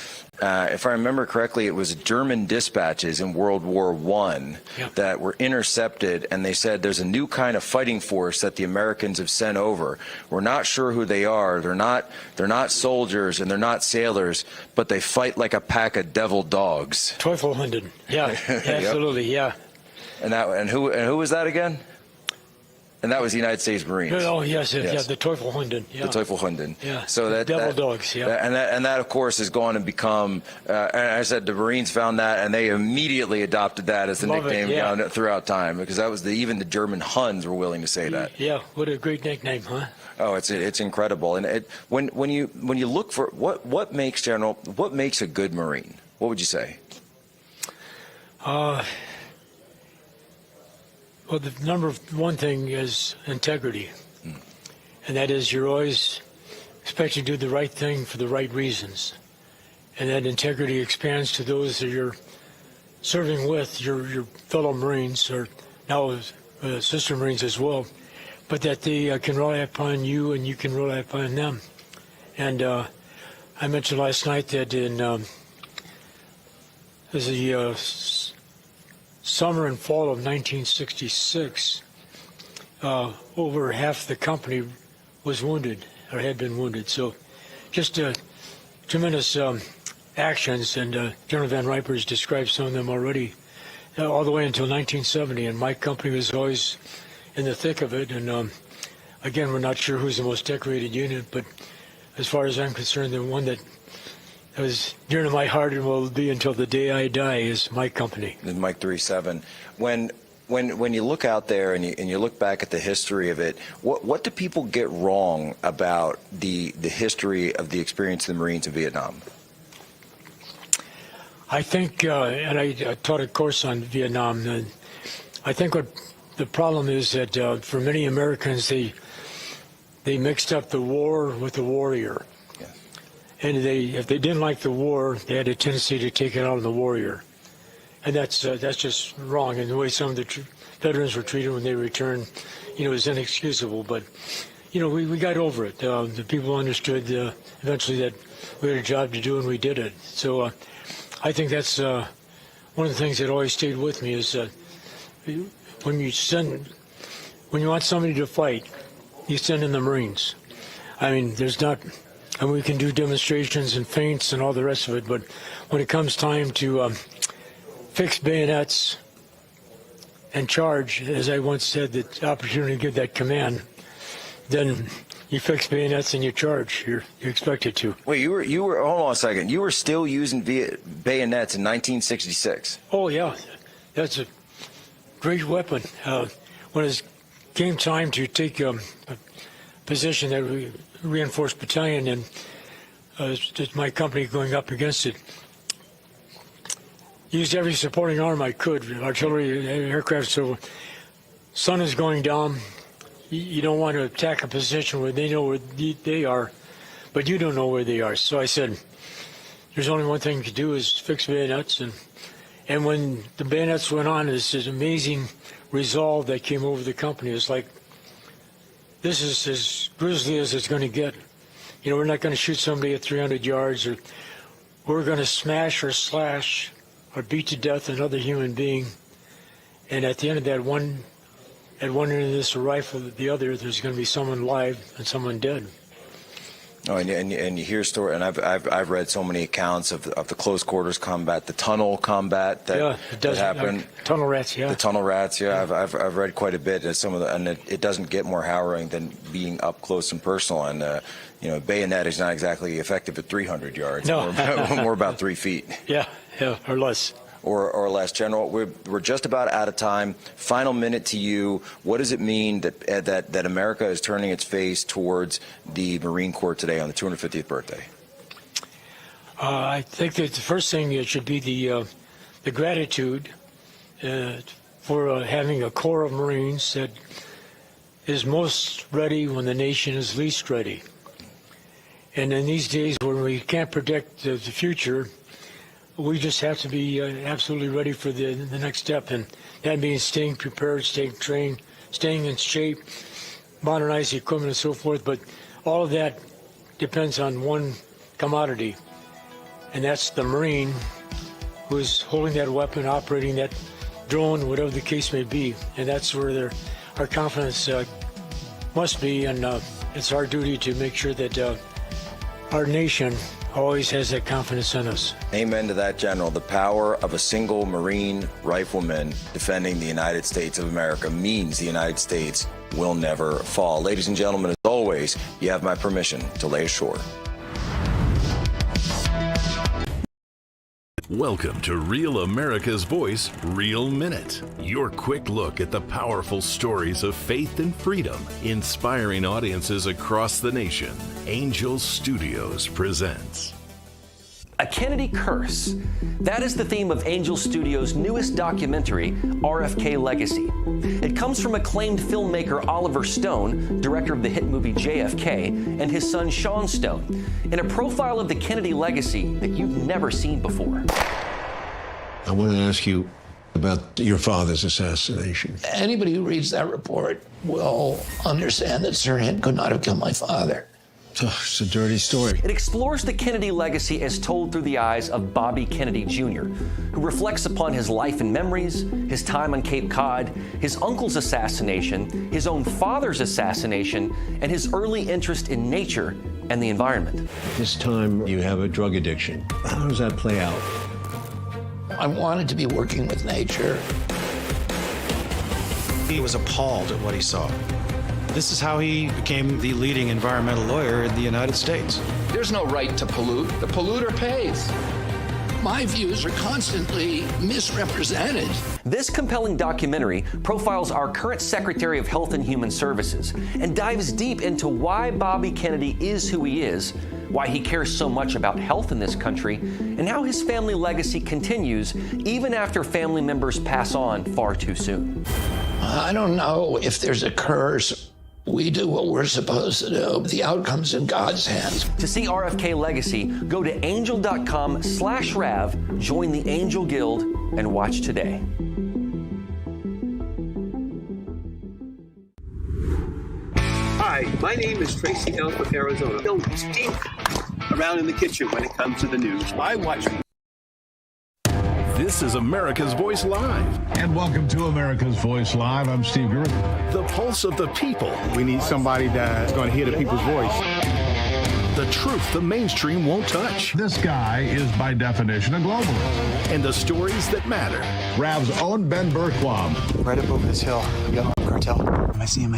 if I remember correctly, it was German dispatches in World War I that were intercepted, and they said there's a new kind of fighting force that the Americans have sent over. We're not sure who they are. They're not soldiers and they're not sailors, but they fight like a pack of devil dogs. Teufelhunden. Yeah, absolutely. Yeah. And who was that again? And that was the United States Marines. Oh yes, yeah, the Teufelhunden. Yeah. The Teufelhunden. Yeah. So that devil dogs. Yeah. And that of course has gone and become. And I said the Marines found that, and they immediately adopted that as the nickname throughout time, because that was even the German Huns were willing to say that. Yeah. What a great nickname, huh? Oh, it's incredible. And when you look for what makes a good Marine, what would you say? Well, the number one thing is integrity. And that is you're always expected to do the right thing for the right reasons. And that integrity expands to those that you're serving with, your fellow Marines, or now sister Marines as well, but that they can rely upon you and you can rely upon them. And I mentioned last night that in the summer and fall of 1966, over half the company was wounded or had been wounded. So just tremendous actions, and General Van Riper has described some of them already, all the way until 1970, and my company was always in the thick of it. And again, we're not sure who's the most decorated unit, but as far as I'm concerned, the one that was dear to my heart and will be until the day I die is my company. And Mike 37. When you look out there and you look back at the history of it, what do people get wrong about the history of the experience of the Marines in Vietnam? I think, and I taught a course on Vietnam, and I think what the problem is that for many Americans, they mixed up the war with the warrior. Yeah. And if they didn't like the war, they had a tendency to take it out on the warrior. And that's just wrong. And the way some of the veterans were treated when they returned, is inexcusable. But, we got over it. The people understood eventually that we had a job to do, and we did it. So I think that's one of the things that always stayed with me is when you want somebody to fight, you send in the Marines. I mean, and we can do demonstrations and feints and all the rest of it, but when it comes time to fix bayonets and charge, as I once said, the opportunity to give that command, then you fix bayonets and you charge. You're expected to. Wait, you were hold on a second. You were still using bayonets in 1966. Oh yeah, that's a great weapon. When it came time to take a position that we reinforced battalion, and my company going up against it, used every supporting arm I could, artillery, aircraft. So sun is going down. You don't want to attack a position where they know where they are, but you don't know where they are. So I said, there's only one thing to do is fix bayonets. And when the bayonets went on, this amazing resolve that came over the company. It's like, this is as grisly as it's going to get. We're not going to shoot somebody at 300 yards, or we're going to smash or slash or beat to death another human being. And at the end of that one, at one end of this rifle, the other, there's going to be someone alive and someone dead. Oh, and you hear story, and I've read so many accounts of the close quarters combat, the tunnel combat that happened. Tunnel rats, yeah. The tunnel rats, yeah. I've read quite a bit, and it doesn't get more harrowing than being up close and personal. And bayonet is not exactly effective at 300 yards. No, more about 3 feet. Yeah, or less. Or less. General, we're just about out of time. Final minute to you. What does it mean that America is turning its face towards the Marine Corps today on the 250th birthday? I think that the first thing should be the gratitude for having a Corps of Marines that is most ready when the nation is least ready. And in these days when we can't predict the future, we just have to be absolutely ready for the next step, and that means staying prepared, staying trained, staying in shape, modernize the equipment and so forth. But all of that depends on one commodity, and that's the Marine who's holding that weapon, operating that drone, whatever the case may be. And that's where our confidence must be, and it's our duty to make sure that our nation always has that confidence in us. Amen to that, General. The power of a single Marine rifleman defending the United States of America means the United States will never fall. Ladies and gentlemen, as always, you have my permission to lay ashore. Welcome to Real America's Voice, Real Minute. Your quick look at the powerful stories of faith and freedom, inspiring audiences across the nation. Angel Studios presents. A Kennedy Curse. That is the theme of Angel Studios' newest documentary, RFK Legacy. It comes from acclaimed filmmaker Oliver Stone, director of the hit movie JFK, and his son Sean Stone, in a profile of the Kennedy legacy that you've never seen before. I want to ask you about your father's assassination. Anybody who reads that report will understand that Sirhan could not have killed my father. It's a dirty story. It explores the Kennedy legacy as told through the eyes of Bobby Kennedy Jr., who reflects upon his life and memories, his time on Cape Cod, his uncle's assassination, his own father's assassination, and his early interest in nature and the environment. This time you have a drug addiction. How does that play out? I wanted to be working with nature. He was appalled at what he saw. This is how he became the leading environmental lawyer in the United States. There's no right to pollute. The polluter pays. My views are constantly misrepresented. This compelling documentary profiles our current Secretary of Health and Human Services and dives deep into why Bobby Kennedy is who he is, why he cares so much about health in this country, and how his family legacy continues even after family members pass on far too soon. I don't know if there's a curse. We do what we're supposed to do. The outcome's in God's hands. To see RFK Legacy, go to angel.com/Rav, join the Angel Guild, and watch today. Hi, my name is Tracy L. from Arizona. Don't stink around in the kitchen when it comes to the news. I watch. This is America's Voice Live. And welcome to America's Voice Live. I'm Steve Gerber. The pulse of the people. We need somebody that's going to hear the people's voice. The truth the mainstream won't touch. This guy is by definition a globalist. And the stories that matter. Rav's own Ben Bergquam. Right up over this hill, yellow cartel. I see him.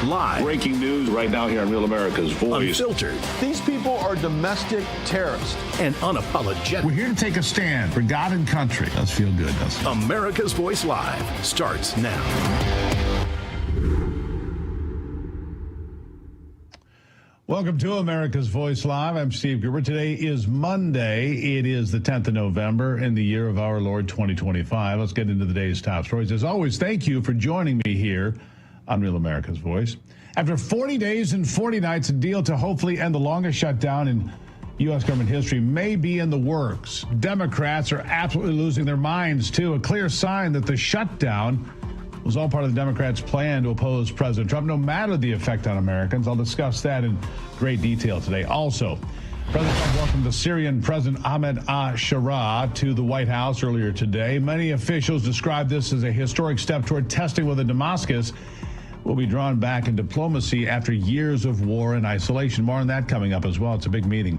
Live. Breaking news right now here on Real America's Voice. Unfiltered. These people are domestic terrorists. And unapologetic. We're here to take a stand for God and country. Does feel good, doesn't it? America's Voice Live starts now. Welcome to America's Voice Live. I'm Steve Gerber. Today is Monday. It is the 10th of November in the year of our Lord 2025. Let's get into the day's top stories. As always, thank you for joining me here on Real America's Voice. After 40 days and 40 nights, a deal to hopefully end the longest shutdown in U.S. government history may be in the works. Democrats are absolutely losing their minds, too. A clear sign that the shutdown was all part of the Democrats' plan to oppose President Trump, no matter the effect on Americans. I'll discuss that in great detail today. Also, President Trump welcomed the Syrian President Ahmed al-Sharaa to the White House earlier today. Many officials described this as a historic step toward testing whether Damascus will be drawn back in diplomacy after years of war and isolation. More on that coming up as well. It's a big meeting.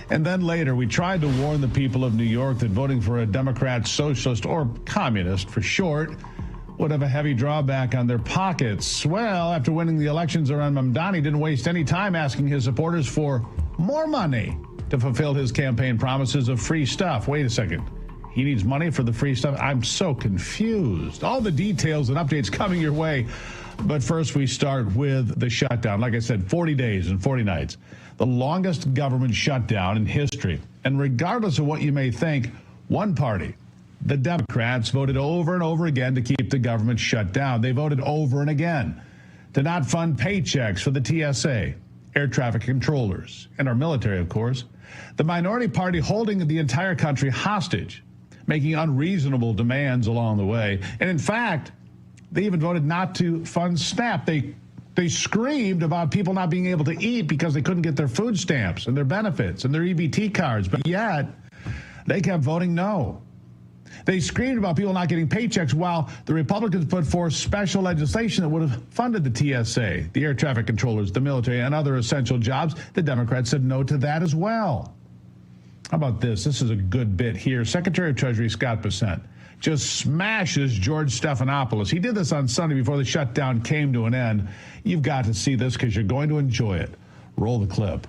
And then later, we tried to warn the people of New York that voting for a Democrat, socialist, or communist for short would have a heavy drawback on their pockets. Well, after winning the elections, Zohran Mamdani didn't waste any time asking his supporters for more money to fulfill his campaign promises of free stuff. Wait a second. He needs money for the free stuff? I'm so confused. All the details and updates coming your way. But first, we start with the shutdown. Like I said, 40 days and 40 nights. The longest government shutdown in history. And regardless of what you may think, one party, the Democrats, voted over and over again to keep the government shut down. They voted over and again to not fund paychecks for the TSA, air traffic controllers, and our military, of course. The minority party holding the entire country hostage, making unreasonable demands along the way. And in fact, they even voted not to fund SNAP. They screamed about people not being able to eat because they couldn't get their food stamps and their benefits and their EBT cards. But yet, they kept voting no. They screamed about people not getting paychecks while the Republicans put forth special legislation that would have funded the TSA, the air traffic controllers, the military, and other essential jobs. The Democrats said no to that as well. How about this? This is a good bit here. Secretary of Treasury Scott Bessent just smashes George Stephanopoulos. He did this on Sunday before the shutdown came to an end. You've got to see this because you're going to enjoy it. Roll the clip.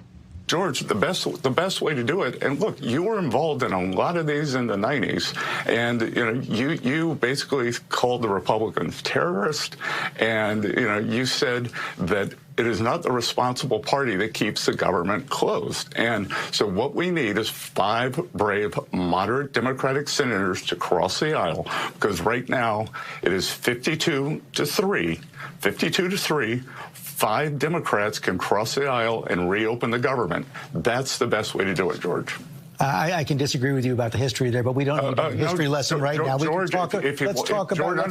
George, the best way to do it, and look, you were involved in a lot of these in the 90s, and you basically called the Republicans terrorists, and you said that it is not the responsible party that keeps the government closed. And so what we need is 5 brave, moderate Democratic senators to cross the aisle, because right now it is 52 to 3. 5 Democrats can cross the aisle and reopen the government. That's the best way to do it, George. I can disagree with you about the history there, but we don't need a history lesson right now. George, let's talk about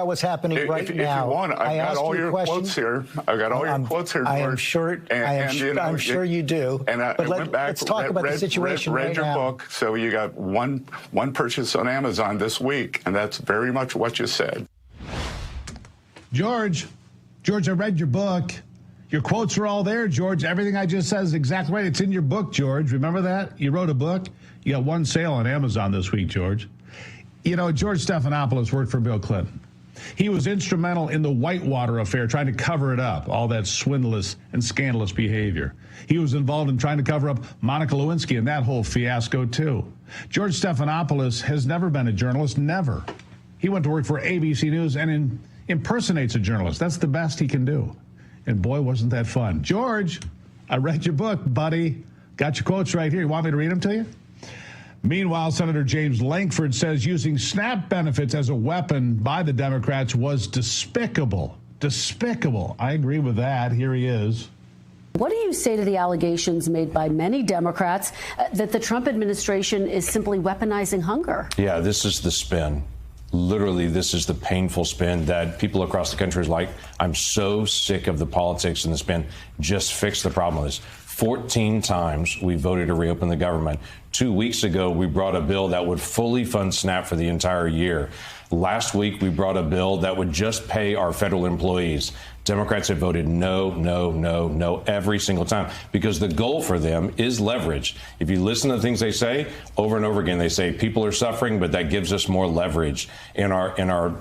what's happening right now. If you want, I've got all your quotes here. George. I'm sure you do. But let's talk about the situation right now. Read your book. So you got one purchase on Amazon this week, and that's very much what you said. George, I read your book. Your quotes are all there, George. Everything I just said is exactly right. It's in your book, George. Remember that? You wrote a book. You got one sale on Amazon this week, George. You know, George Stephanopoulos worked for Bill Clinton. He was instrumental in the Whitewater affair, trying to cover it up, all that swindless and scandalous behavior. He was involved in trying to cover up Monica Lewinsky and that whole fiasco, too. George Stephanopoulos has never been a journalist, never. He went to work for ABC News and impersonates a journalist. That's the best he can do. And boy, wasn't that fun. George, I read your book, buddy. Got your quotes right here. You want me to read them to you? Meanwhile, Senator James Lankford says using SNAP benefits as a weapon by the Democrats was despicable. Despicable. I agree with that. Here he is. What do you say to the allegations made by many Democrats that the Trump administration is simply weaponizing hunger? Yeah, this is the spin. Literally, this is the painful spin that people across the country is like, I'm so sick of the politics and the spin. Just fix the problem with this. 14 times we voted to reopen the government. 2 weeks ago, we brought a bill that would fully fund SNAP for the entire year. Last week, we brought a bill that would just pay our federal employees. Democrats have voted no, no, no, no every single time because the goal for them is leverage. If you listen to the things they say over and over again, they say people are suffering, but that gives us more leverage in our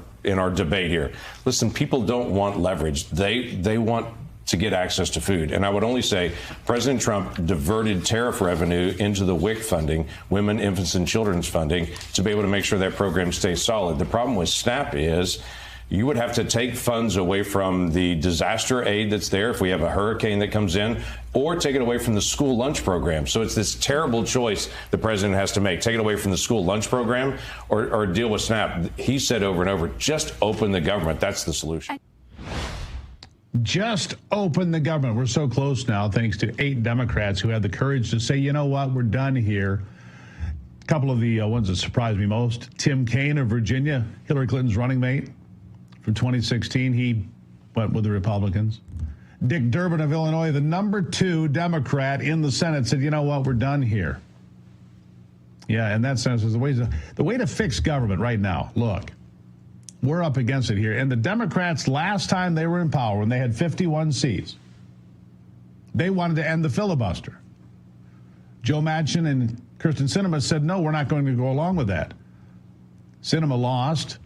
debate here. Listen, people don't want leverage. They want to get access to food. And I would only say President Trump diverted tariff revenue into the WIC funding, Women, Infants, and Children's funding, to be able to make sure that program stays solid. The problem with SNAP is you would have to take funds away from the disaster aid that's there if we have a hurricane that comes in, or take it away from the school lunch program. So it's this terrible choice the president has to make. Take it away from the school lunch program or deal with SNAP. He said over and over, just open the government. That's the solution. Just open the government. We're so close now, thanks to 8 Democrats who had the courage to say, you know what, we're done here. A couple of the ones that surprised me most. Tim Kaine of Virginia, Hillary Clinton's running mate from 2016. He went with the Republicans. Dick Durbin of Illinois, the number 2 Democrat in the Senate, said, you know what, we're done here. Yeah, in that sense, is the way to fix government right now. Look. We're up against it here. And the Democrats, last time they were in power, when they had 51 seats, they wanted to end the filibuster. Joe Manchin and Kyrsten Sinema said, no, we're not going to go along with that. Sinema lost.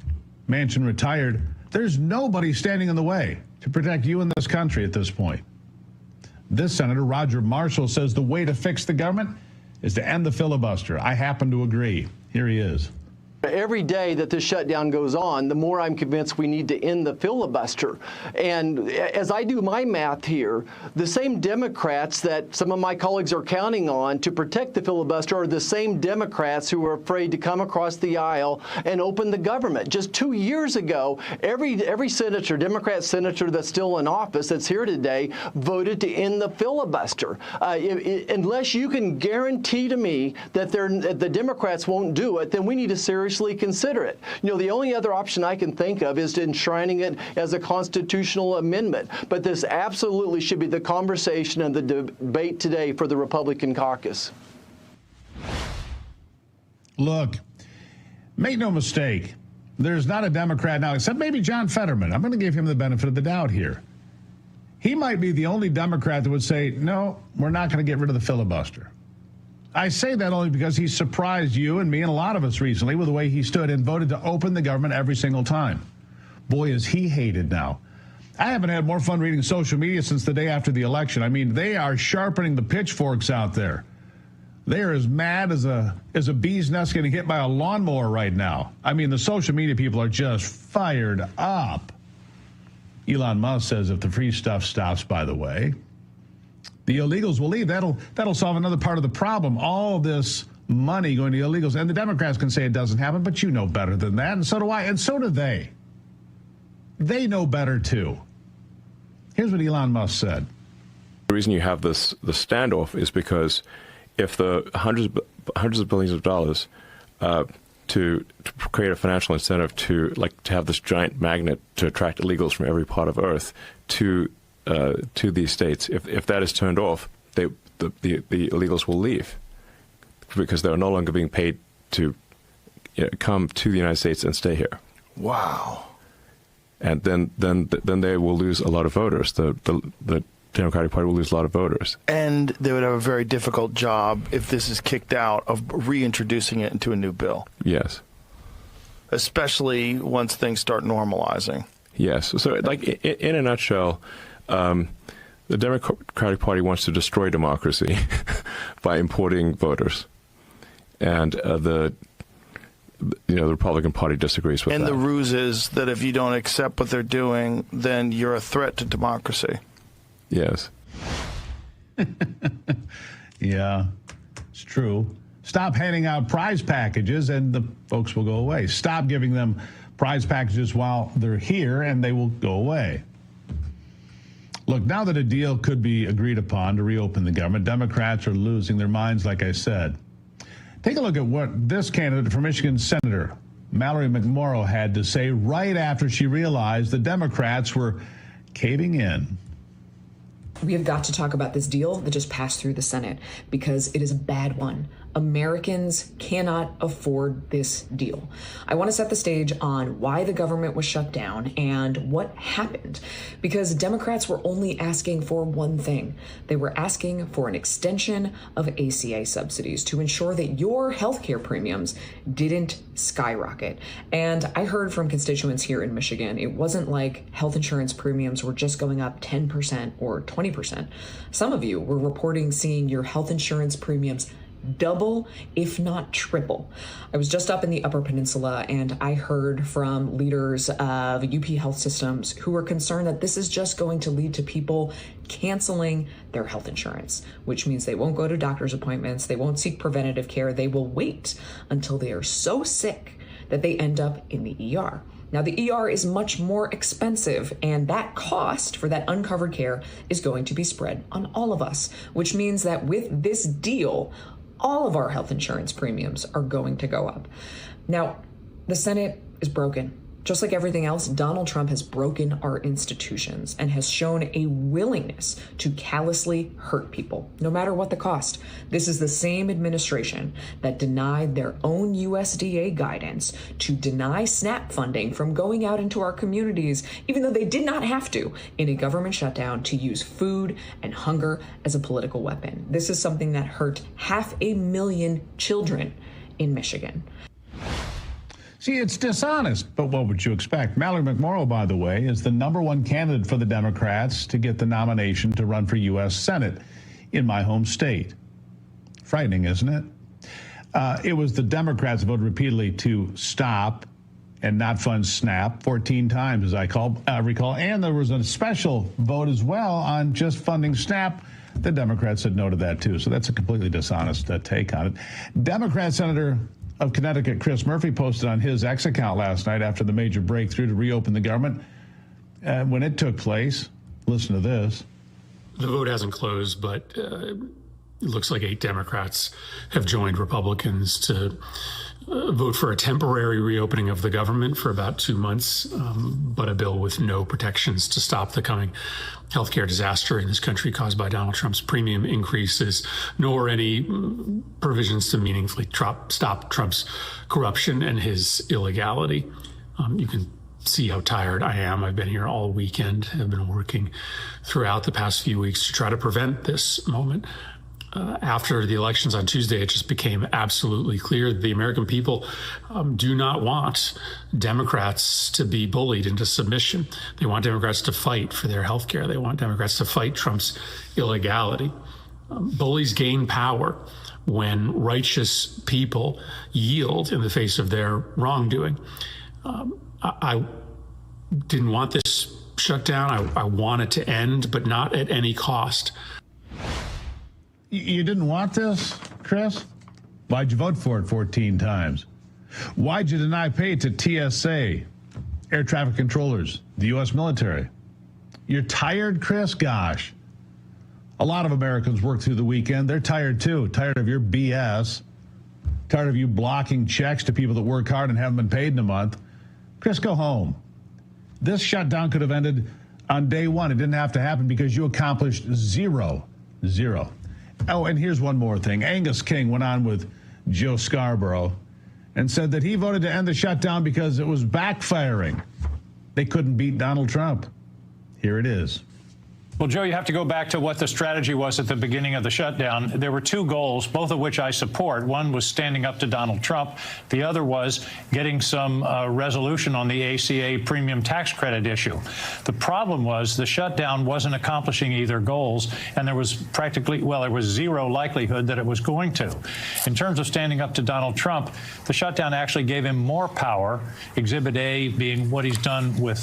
Manchin retired. There's nobody standing in the way to protect you in this country at this point. This Senator, Roger Marshall, says the way to fix the government is to end the filibuster. I happen to agree. Here he is. Every day that this shutdown goes on, the more I'm convinced we need to end the filibuster. And as I do my math here, the same Democrats that some of my colleagues are counting on to protect the filibuster are the same Democrats who are afraid to come across the aisle and open the government. Just 2 years ago, every senator, Democrat senator that's still in office that's here today, voted to end the filibuster. Unless you can guarantee to me that the Democrats won't do it, then we need to seriously consider it. You know, the only other option I can think of is enshrining it as a constitutional amendment. But this absolutely should be the conversation and the debate today for the Republican caucus. Look, make no mistake, there's not a Democrat now, except maybe John Fetterman. I'm going to give him the benefit of the doubt here. He might be the only Democrat that would say, no, we're not going to get rid of the filibuster. I say that only because he surprised you and me and a lot of us recently with the way he stood and voted to open the government every single time. Boy, is he hated now. I haven't had more fun reading social media since the day after the election. I mean, they are sharpening the pitchforks out there. They are as mad as a bee's nest getting hit by a lawnmower right now. I mean, the social media people are just fired up. Elon Musk says if the free stuff stops, by the way, the illegals will leave. That'll solve another part of the problem. All this money going to illegals. And the Democrats can say it doesn't happen, but you know better than that. And so do I. And so do they. They know better, too. Here's what Elon Musk said. The reason you have the standoff is because if the hundreds of billions of dollars to create a financial incentive to have this giant magnet to attract illegals from every part of Earth to these states, if that is turned off, the illegals will leave because they're no longer being paid to come to the United States and stay here. Wow. And then they will lose a lot of voters. The Democratic Party will lose a lot of voters. And they would have a very difficult job if this is kicked out of reintroducing it into a new bill. Yes. Especially once things start normalizing. Yes. So, in a nutshell, the Democratic Party wants to destroy democracy by importing voters, and the Republican Party disagrees with that. And the ruse is that if you don't accept what they're doing, then you're a threat to democracy. Yes. Yeah, it's true. Stop handing out prize packages and the folks will go away. Stop giving them prize packages while they're here and they will go away. Look, now that a deal could be agreed upon to reopen the government, Democrats are losing their minds, like I said. Take a look at what this candidate for Michigan Senator, Mallory McMorrow, had to say right after she realized the Democrats were caving in. We have got to talk about this deal that just passed through the Senate because it is a bad one. Americans cannot afford this deal. I want to set the stage on why the government was shut down and what happened, because Democrats were only asking for one thing. They were asking for an extension of ACA subsidies to ensure that your healthcare premiums didn't skyrocket. And I heard from constituents here in Michigan, it wasn't like health insurance premiums were just going up 10% or 20%. Some of you were reporting seeing your health insurance premiums double, if not triple. I was just up in the Upper Peninsula and I heard from leaders of UP Health Systems who were concerned that this is just going to lead to people canceling their health insurance, which means they won't go to doctor's appointments, they won't seek preventative care, they will wait until they are so sick that they end up in the ER. Now, the ER is much more expensive, and that cost for that uncovered care is going to be spread on all of us, which means that with this deal, all of our health insurance premiums are going to go up. Now, the Senate is broken. Just like everything else, Donald Trump has broken our institutions and has shown a willingness to callously hurt people, no matter what the cost. This is the same administration that denied their own USDA guidance to deny SNAP funding from going out into our communities, even though they did not have to, in a government shutdown, to use food and hunger as a political weapon. This is something that hurt 500,000 children in Michigan. See, it's dishonest, but what would you expect? Mallory McMorrow, by the way, is the #1 candidate for the Democrats to get the nomination to run for U.S. Senate in my home state. Frightening, isn't it? It was the Democrats voted repeatedly to stop and not fund SNAP 14 times, as I recall. And there was a special vote as well on just funding SNAP. The Democrats said no to that, too. So that's a completely dishonest take on it. Democrat Senator of Connecticut, Chris Murphy, posted on his X account last night after the major breakthrough to reopen the government. When it took place, listen to this. The vote hasn't closed, but it looks like 8 Democrats have joined Republicans to vote for a temporary reopening of the government for about 2 months, but a bill with no protections to stop the coming healthcare disaster in this country caused by Donald Trump's premium increases, nor any provisions to meaningfully stop Trump's corruption and his illegality. You can see how tired I am. I've been here all weekend. I've been working throughout the past few weeks to try to prevent this moment. After the elections on Tuesday, it just became absolutely clear that the American people do not want Democrats to be bullied into submission. They want Democrats to fight for their health care. They want Democrats to fight Trump's illegality. Bullies gain power when righteous people yield in the face of their wrongdoing. I didn't want this shutdown. I want it to end, but not at any cost. You didn't want this, Chris? Why'd you vote for it 14 times? Why'd you deny pay to TSA, air traffic controllers, the U.S. military? You're tired, Chris? Gosh. A lot of Americans work through the weekend. They're tired, too. Tired of your BS. Tired of you blocking checks to people that work hard and haven't been paid in a month. Chris, go home. This shutdown could have ended on day one. It didn't have to happen because you accomplished zero. Oh, and here's one more thing. Angus King went on with Joe Scarborough and said that he voted to end the shutdown because it was backfiring. They couldn't beat Donald Trump. Here it is. Well, Joe, you have to go back to what the strategy was at the beginning of the shutdown. There were two goals, both of which I support. One was standing up to Donald Trump. The other was getting some resolution on the ACA premium tax credit issue. The problem was the shutdown wasn't accomplishing either goals, and there was there was zero likelihood that it was going to. In terms of standing up to Donald Trump, the shutdown actually gave him more power, Exhibit A being what he's done with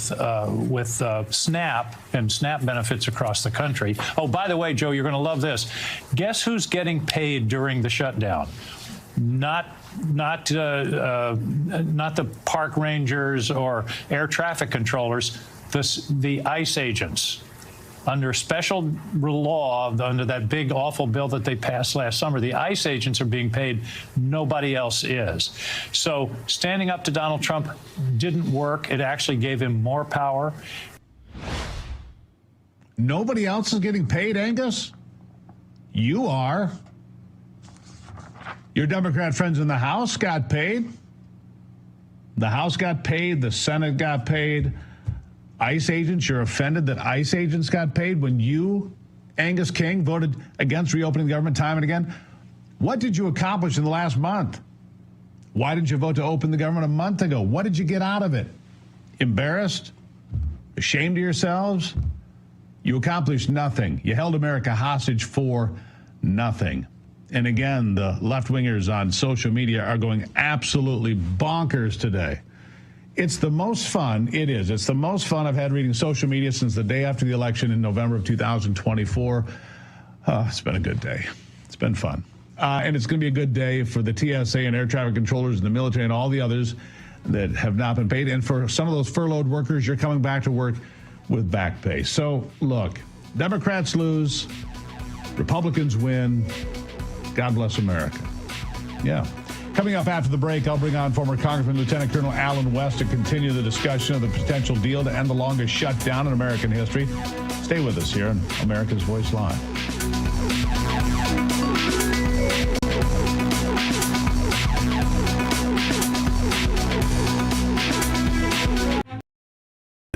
SNAP and SNAP benefits across the country. Oh, by the way, Joe, you're going to love this. Guess who's getting paid during the shutdown? Not the park rangers or air traffic controllers, the ICE agents. Under special law, under that big, awful bill that they passed last summer, the ICE agents are being paid. Nobody else is. So standing up to Donald Trump didn't work. It actually gave him more power. Nobody else is getting paid, Angus? You are. Your Democrat friends in the House got paid. The House got paid. The Senate got paid. ICE agents, you're offended that ICE agents got paid when you, Angus King, voted against reopening the government time and again? What did you accomplish in the last month? Why didn't you vote to open the government a month ago? What did you get out of it? Embarrassed? Ashamed of yourselves? You accomplished nothing. You held America hostage for nothing. And again, the left-wingers on social media are going absolutely bonkers today. It's the most fun. It is. It's the most fun I've had reading social media since the day after the election in November of 2024. It's been a good day. It's been fun. And it's going to be a good day for the TSA and air traffic controllers and the military and all the others that have not been paid. And for some of those furloughed workers, you're coming back to work with back pay. So, look, Democrats lose, Republicans win. God bless America. Yeah. Coming up after the break, I'll bring on former Congressman Lieutenant Colonel Allen West to continue the discussion of the potential deal to end the longest shutdown in American history. Stay with us here on America's Voice Live.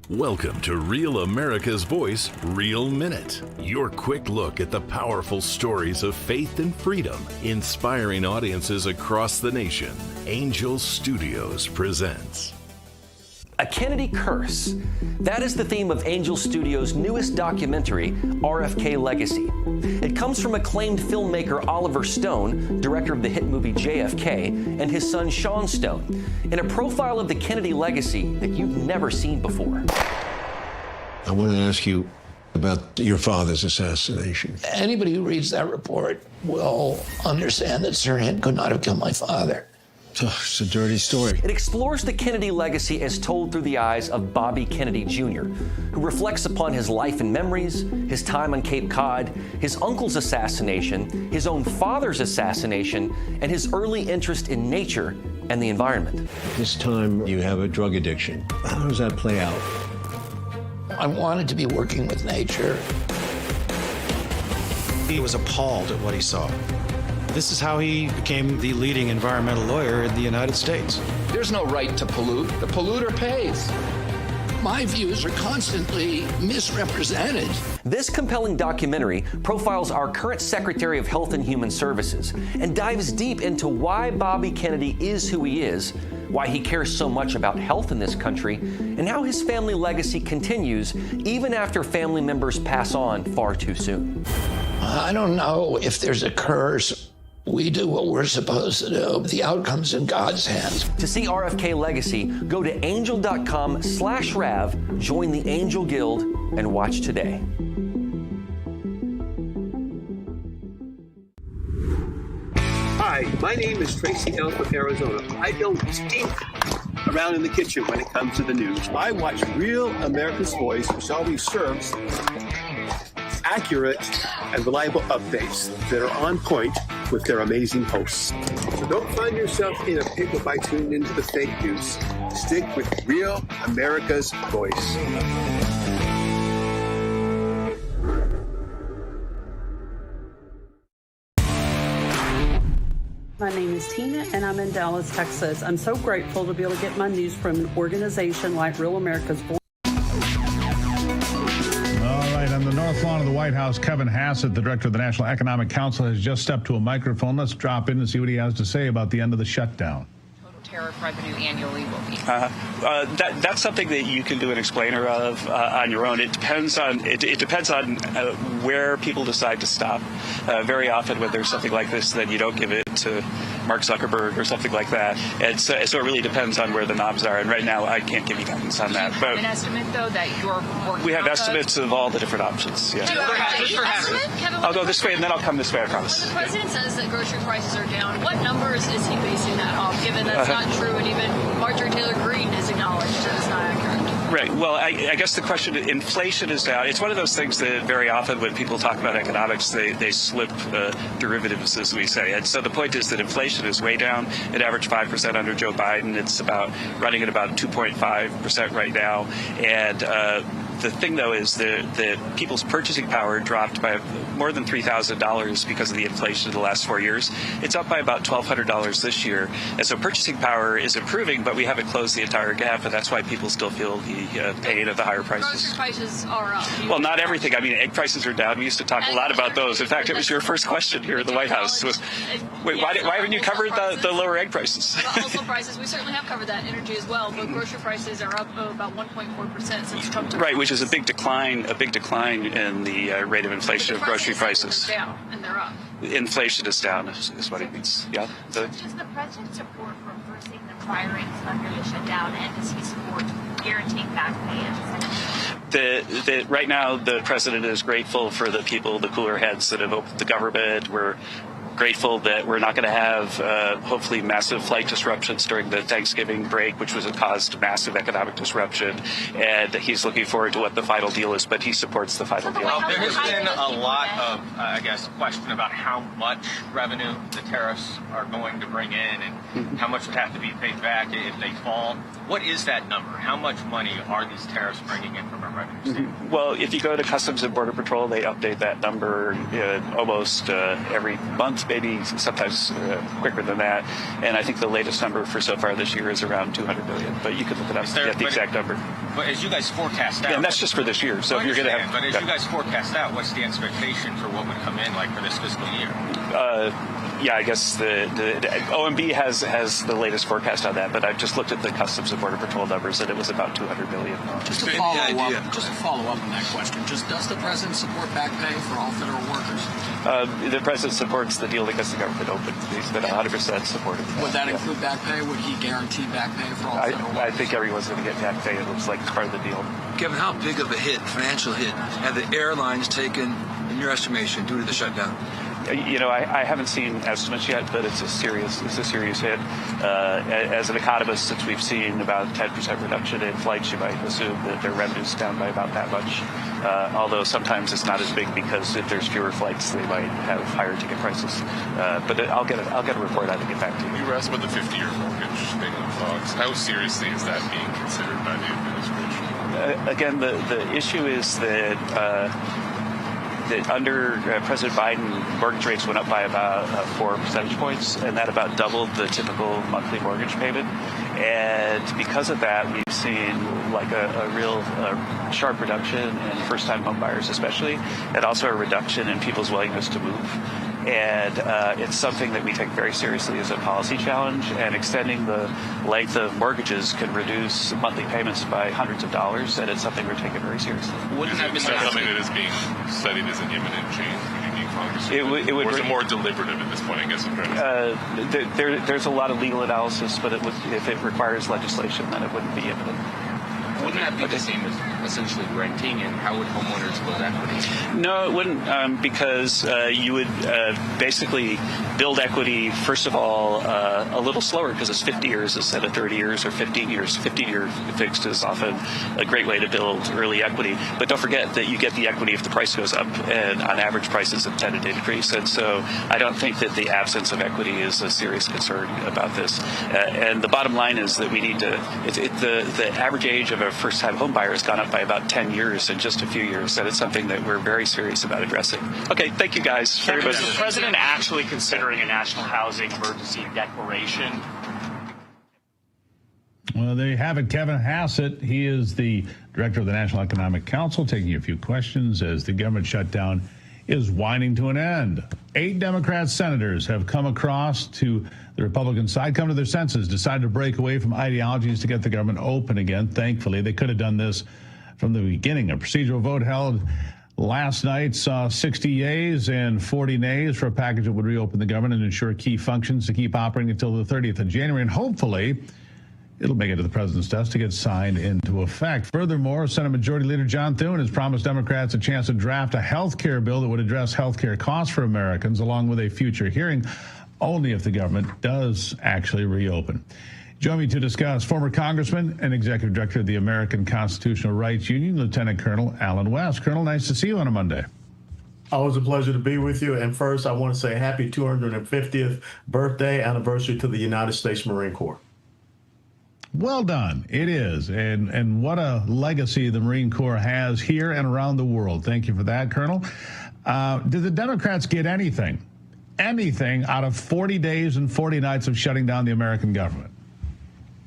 Welcome to Real America's Voice, Real Minute. Your quick look at the powerful stories of faith and freedom, inspiring audiences across the nation. Angel Studios presents A Kennedy Curse. That is the theme of Angel Studios' newest documentary, RFK Legacy. It comes from acclaimed filmmaker Oliver Stone, director of the hit movie JFK, and his son Sean Stone, in a profile of the Kennedy legacy that you've never seen before. I want to ask you about your father's assassination. Anybody who reads that report will understand that Sirhan could not have killed my father. It's a dirty story. It explores the Kennedy legacy as told through the eyes of Bobby Kennedy Jr., who reflects upon his life and memories, his time on Cape Cod, his uncle's assassination, his own father's assassination, and his early interest in nature and the environment. This time you have a drug addiction. How does that play out? I wanted to be working with nature. He was appalled at what he saw. This is how he became the leading environmental lawyer in the United States. There's no right to pollute. The polluter pays. My views are constantly misrepresented. This compelling documentary profiles our current Secretary of Health and Human Services and dives deep into why Bobby Kennedy is who he is, why he cares so much about health in this country, and how his family legacy continues even after family members pass on far too soon. I don't know if there's a curse We do what we're supposed to do. The outcome's in God's hands. To see RFK Legacy, go to angel.com/Rav, join the Angel Guild, and watch today. Hi, my name is Tracy L. from Arizona. I don't stink around in the kitchen when it comes to the news. I watch Real America's Voice, which always serves accurate and reliable updates that are on point with their amazing hosts. So don't find yourself in a pickle by tuning into the fake news. Stick with Real America's Voice. My name is Tina, and I'm in Dallas, Texas. I'm so grateful to be able to get my news from an organization like Real America's Voice. On the north lawn of the White House, Kevin Hassett, the director of the National Economic Council, has just stepped to a microphone. Let's drop in and see what he has to say about the end of the shutdown. Tariff revenue annually will be? That's something that you can do an explainer of on your own. It depends on where people decide to stop. Very often when there's something like this, then you don't give it to Mark Zuckerberg or something like that. And so it really depends on where the knobs are. And right now, I can't give you guidance on that. But an estimate, though, that you're working we have estimates of all the different options. Yeah. I'll go this way, and then I'll come this way, I promise. The president says that grocery prices are down. What numbers is he basing that off, given that's not true, and even Marjorie Taylor Greene has acknowledged that it's not accurate? Right. Well, I guess the question, inflation is down. It's one of those things that very often when people talk about economics, they slip derivatives, as we say. And so the point is that inflation is way down. It averaged 5% under Joe Biden. It's running at about 2.5% right now. And the thing, though, is that people's purchasing power dropped by more than $3,000 because of the inflation of the last 4 years. It's up by about $1,200 this year. And so purchasing power is improving, but we haven't closed the entire gap, and that's why people still feel the pain of the higher prices. Grocery prices are up. Well, not everything. I mean, egg prices are down. We used to talk a lot about those. In fact, it was your first question here at the White House. Wait, why haven't you covered the lower egg prices? Household prices, we certainly have covered that. Energy as well, but grocery prices are up about 1.4% since Trump took Right, which is a big decline in the rate of inflation of grocery prices. Down, and they're up. Inflation is down, is what it means. Yeah. Does the president support reversing the firings under the shutdown, and does he support guaranteeing back pay? Right now, the president is grateful for the people, the cooler heads that have opened the government. We're grateful that we're not going to have, hopefully, massive flight disruptions during the Thanksgiving break, which was caused massive economic disruption. And he's looking forward to what the final deal is, but he supports the final deal. There has been a lot of, question about how much revenue the tariffs are going to bring in and how much would have to be paid back if they fall. What is that number? How much money are these tariffs bringing in from a revenue standpoint? Well, if you go to Customs and Border Patrol, they update that number almost every month, maybe sometimes quicker than that. And I think the latest number for so far this year is around $200 billion. But you could look it up to get the exact number. But as you guys forecast out, and that's just for this year. So if you're going to have, but as you guys forecast out, what's the expectation for what would come in like for this fiscal year? Yeah, I guess the OMB has the latest forecast on that, but I've just looked at the Customs and Border Patrol numbers, and it was about $200 billion. Just to follow up on that question, does the president support back pay for all federal workers? The president supports the deal that gets the government open. He's been 100% supportive. Would that include back pay? Would he guarantee back pay for all federal workers? I think everyone's going to get back pay. It looks like it's part of the deal. Kevin, how big of a financial hit, have the airlines taken, in your estimation, due to the shutdown? I haven't seen estimates yet, but it's a serious hit. As an economist, since we've seen about 10% reduction in flights, you might assume that their revenue's down by about that much. Although sometimes it's not as big because if there's fewer flights, they might have higher ticket prices. But I'll get a report on it and get back to you. You were asked about the 50-year mortgage thing on Fox. How seriously is that being considered by the administration? Again, the issue is that under President Biden, mortgage rates went up by about 4 percentage points, and that about doubled the typical monthly mortgage payment. And because of that, we've seen like a real sharp reduction in first-time home buyers especially, and also a reduction in people's willingness to move. And it's something that we take very seriously as a policy challenge, and extending the length of mortgages can reduce monthly payments by hundreds of dollars, and it's something we're taking very seriously. Is that something that is being studied as an imminent change? Would you need Congress It would or is it more deliberative at this point, I guess? There's a lot of legal analysis, but if it requires legislation, then it wouldn't be imminent. Wouldn't that be the same as essentially renting, and how would homeowners build equity? No, it wouldn't, because you would basically build equity, first of all, a little slower, because it's 50 years instead of 30 years or 15 years. 15-year fixed is often a great way to build early equity. But don't forget that you get the equity if the price goes up, and on average prices have tended to increase. And so I don't think that the absence of equity is a serious concern about this. And the bottom line is that we need to, the average age of a first-time home buyer has gone up by about 10 years in just a few years, and it's something that we're very serious about addressing. Okay, thank you guys very much. Is the president actually considering a national housing emergency declaration? Well, there you have it. Kevin Hassett, he is the director of the National Economic Council, taking a few questions as the government shutdown is winding to an end. 8 Democrat senators have come across to the Republican side, come to their senses, decided to break away from ideologies to get the government open again. Thankfully, they could have done this from the beginning. A procedural vote held last night saw 60 yeas and 40 nays for a package that would reopen the government and ensure key functions to keep operating until the 30th of January. And hopefully, it'll make it to the president's desk to get signed into effect. Furthermore, Senate Majority Leader John Thune has promised Democrats a chance to draft a health care bill that would address health care costs for Americans, along with a future hearing, only if the government does actually reopen. Join me to discuss former Congressman and Executive Director of the American Constitutional Rights Union, Lieutenant Colonel Alan West. Colonel, nice to see you on a Monday. Always a pleasure to be with you. And first, I want to say happy 250th birthday anniversary to the United States Marine Corps. Well done. It is. And what a legacy the Marine Corps has here and around the world. Thank you for that, Colonel. Did the Democrats get anything out of 40 days and 40 nights of shutting down the American government?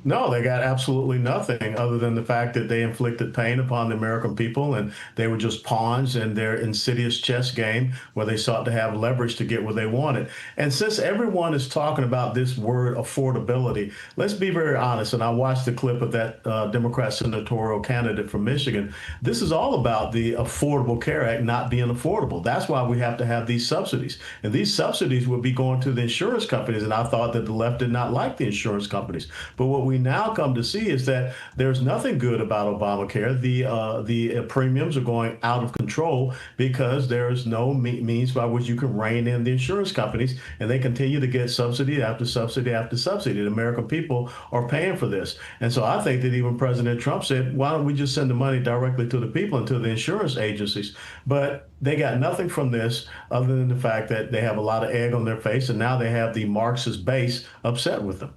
No, they got absolutely nothing other than the fact that they inflicted pain upon the American people, and they were just pawns in their insidious chess game where they sought to have leverage to get what they wanted. And since everyone is talking about this word affordability, let's be very honest. And I watched the clip of that Democrat senatorial candidate from Michigan. This is all about the Affordable Care Act not being affordable. That's why we have to have these subsidies. And these subsidies would be going to the insurance companies. And I thought that the left did not like the insurance companies. But what we now come to see is that there's nothing good about Obamacare. The premiums are going out of control because there's no means by which you can rein in the insurance companies, and they continue to get subsidy after subsidy after subsidy. The American people are paying for this. And so I think that even President Trump said, why don't we just send the money directly to the people and to the insurance agencies? But they got nothing from this other than the fact that they have a lot of egg on their face, and now they have the Marxist base upset with them.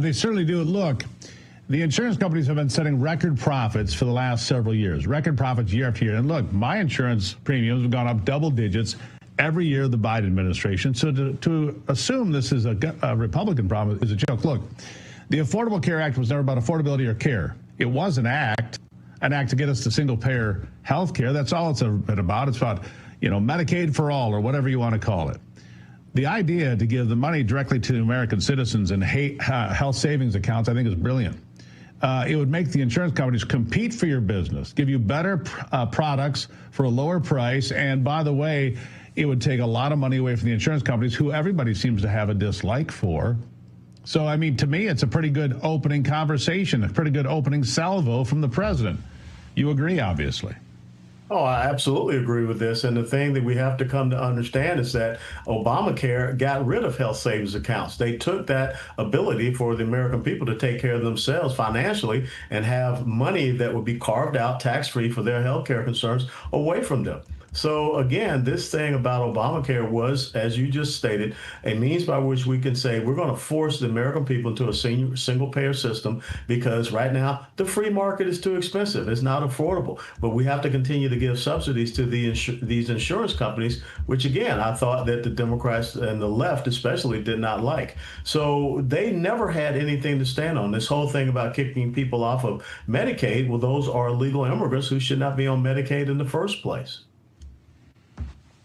They certainly do. Look, the insurance companies have been setting record profits for the last several years, record profits year after year. And look, my insurance premiums have gone up double digits every year of the Biden administration. So to assume this is a Republican problem is a joke. Look, the Affordable Care Act was never about affordability or care. It was an act to get us to single-payer health care. That's all it's about. It's about, Medicaid for all or whatever you want to call it. The idea to give the money directly to American citizens in health savings accounts, I think, is brilliant. It would make the insurance companies compete for your business, give you better products for a lower price. And by the way, it would take a lot of money away from the insurance companies, who everybody seems to have a dislike for. So, I mean, to me, it's a pretty good opening conversation, a pretty good opening salvo from the president. You agree, obviously. Oh, I absolutely agree with this. And the thing that we have to come to understand is that Obamacare got rid of health savings accounts. They took that ability for the American people to take care of themselves financially and have money that would be carved out tax-free for their health care concerns away from them. So again, this thing about Obamacare was, as you just stated, a means by which we can say we're going to force the American people into a single-payer system because right now the free market is too expensive. It's not affordable. But we have to continue to give subsidies to these insurance companies, which again, I thought that the Democrats and the left especially did not like. So they never had anything to stand on. This whole thing about kicking people off of Medicaid, well, those are illegal immigrants who should not be on Medicaid in the first place.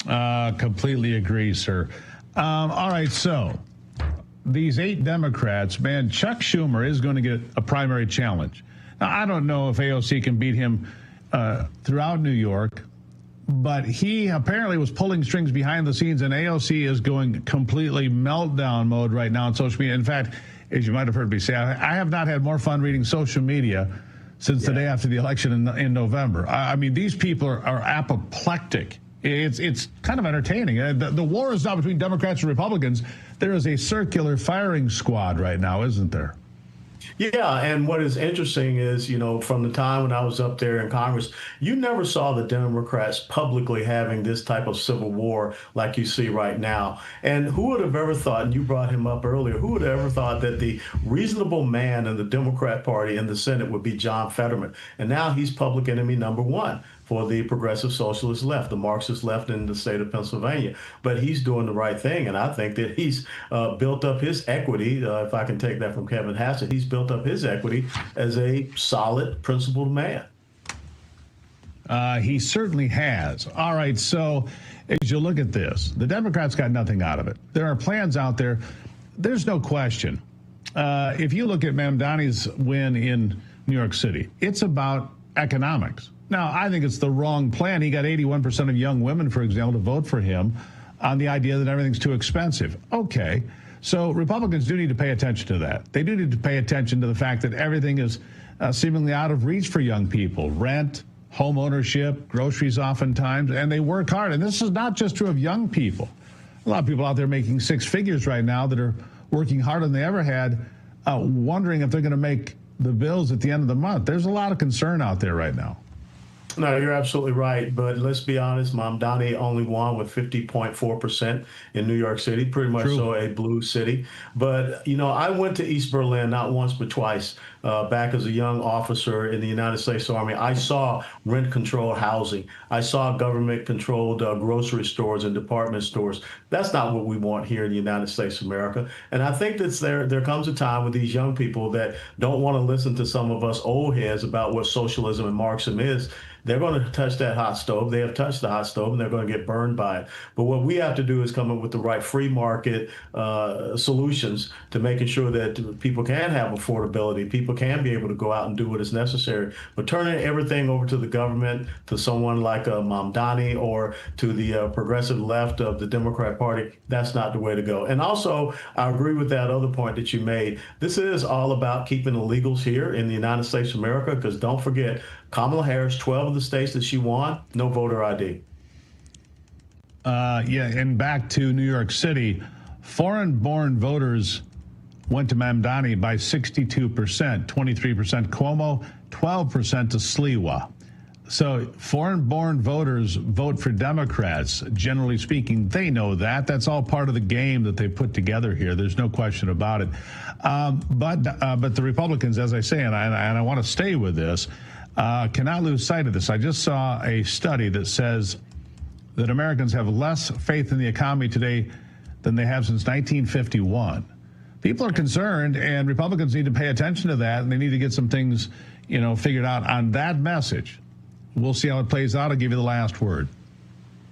Completely agree, sir. All right, so these 8 Democrats, man, Chuck Schumer is going to get a primary challenge. Now, I don't know if AOC can beat him throughout New York, But he apparently was pulling strings behind the scenes, and AOC is going completely meltdown mode right now on social media. In fact, as you might have heard me say, I have not had more fun reading social media since the day after the election in November. I mean, these people are apoplectic. It's kind of entertaining. The war is not between Democrats and Republicans. There is a circular firing squad right now, isn't there? Yeah, and what is interesting is, from the time when I was up there in Congress, you never saw the Democrats publicly having this type of civil war like you see right now. And who would have ever thought, and you brought him up earlier, who would have ever thought that the reasonable man in the Democrat Party in the Senate would be John Fetterman? And now he's public enemy number one for the progressive socialist left, the Marxist left in the state of Pennsylvania. But he's doing the right thing, and I think that he's built up his equity, if I can take that from Kevin Hassett, he's built up his equity as a solid, principled man. He certainly has. All right, so as you look at this, the Democrats got nothing out of it. There are plans out there. There's no question. If you look at Mamdani's win in New York City, it's about economics. Now, I think it's the wrong plan. He got 81% of young women, for example, to vote for him on the idea that everything's too expensive. Okay, so Republicans do need to pay attention to that. They do need to pay attention to the fact that everything is seemingly out of reach for young people. Rent, home ownership, groceries oftentimes, and they work hard. And this is not just true of young people. A lot of people out there making six figures right now that are working harder than they ever had, wondering if they're going to make the bills at the end of the month. There's a lot of concern out there right now. No, you're absolutely right. But let's be honest, Mamdani only won with 50.4% in New York City, pretty much so a blue city. But, I went to East Berlin not once but twice back as a young officer in the United States Army. I saw rent-controlled housing. I saw government-controlled grocery stores and department stores. That's not what we want here in the United States of America. And I think that there comes a time with these young people that don't want to listen to some of us old heads about what socialism and Marxism is. They're going to touch that hot stove. They have touched the hot stove, and they're going to get burned by it. But what we have to do is come up with the right free market solutions to making sure that people can have affordability. People can be able to go out and do what is necessary. But turning everything over to the government, to someone like Mamdani or to the progressive left of the Democrat Party, that's not the way to go. And also, I agree with that other point that you made. This is all about keeping illegals here in the United States of America, because don't forget, Kamala Harris, 12 of the states that she won, no voter ID. And back to New York City, foreign-born voters went to Mamdani by 62%, 23% Cuomo, 12% to Sliwa. So foreign-born voters vote for Democrats, generally speaking. They know that. That's all part of the game that they put together here. There's no question about it. But the Republicans, as I say, and I want to stay with this, cannot lose sight of this. I just saw a study that says that Americans have less faith in the economy today than they have since 1951. People are concerned, and Republicans need to pay attention to that, and they need to get some things, figured out on that message. We'll see how it plays out. I'll give you the last word.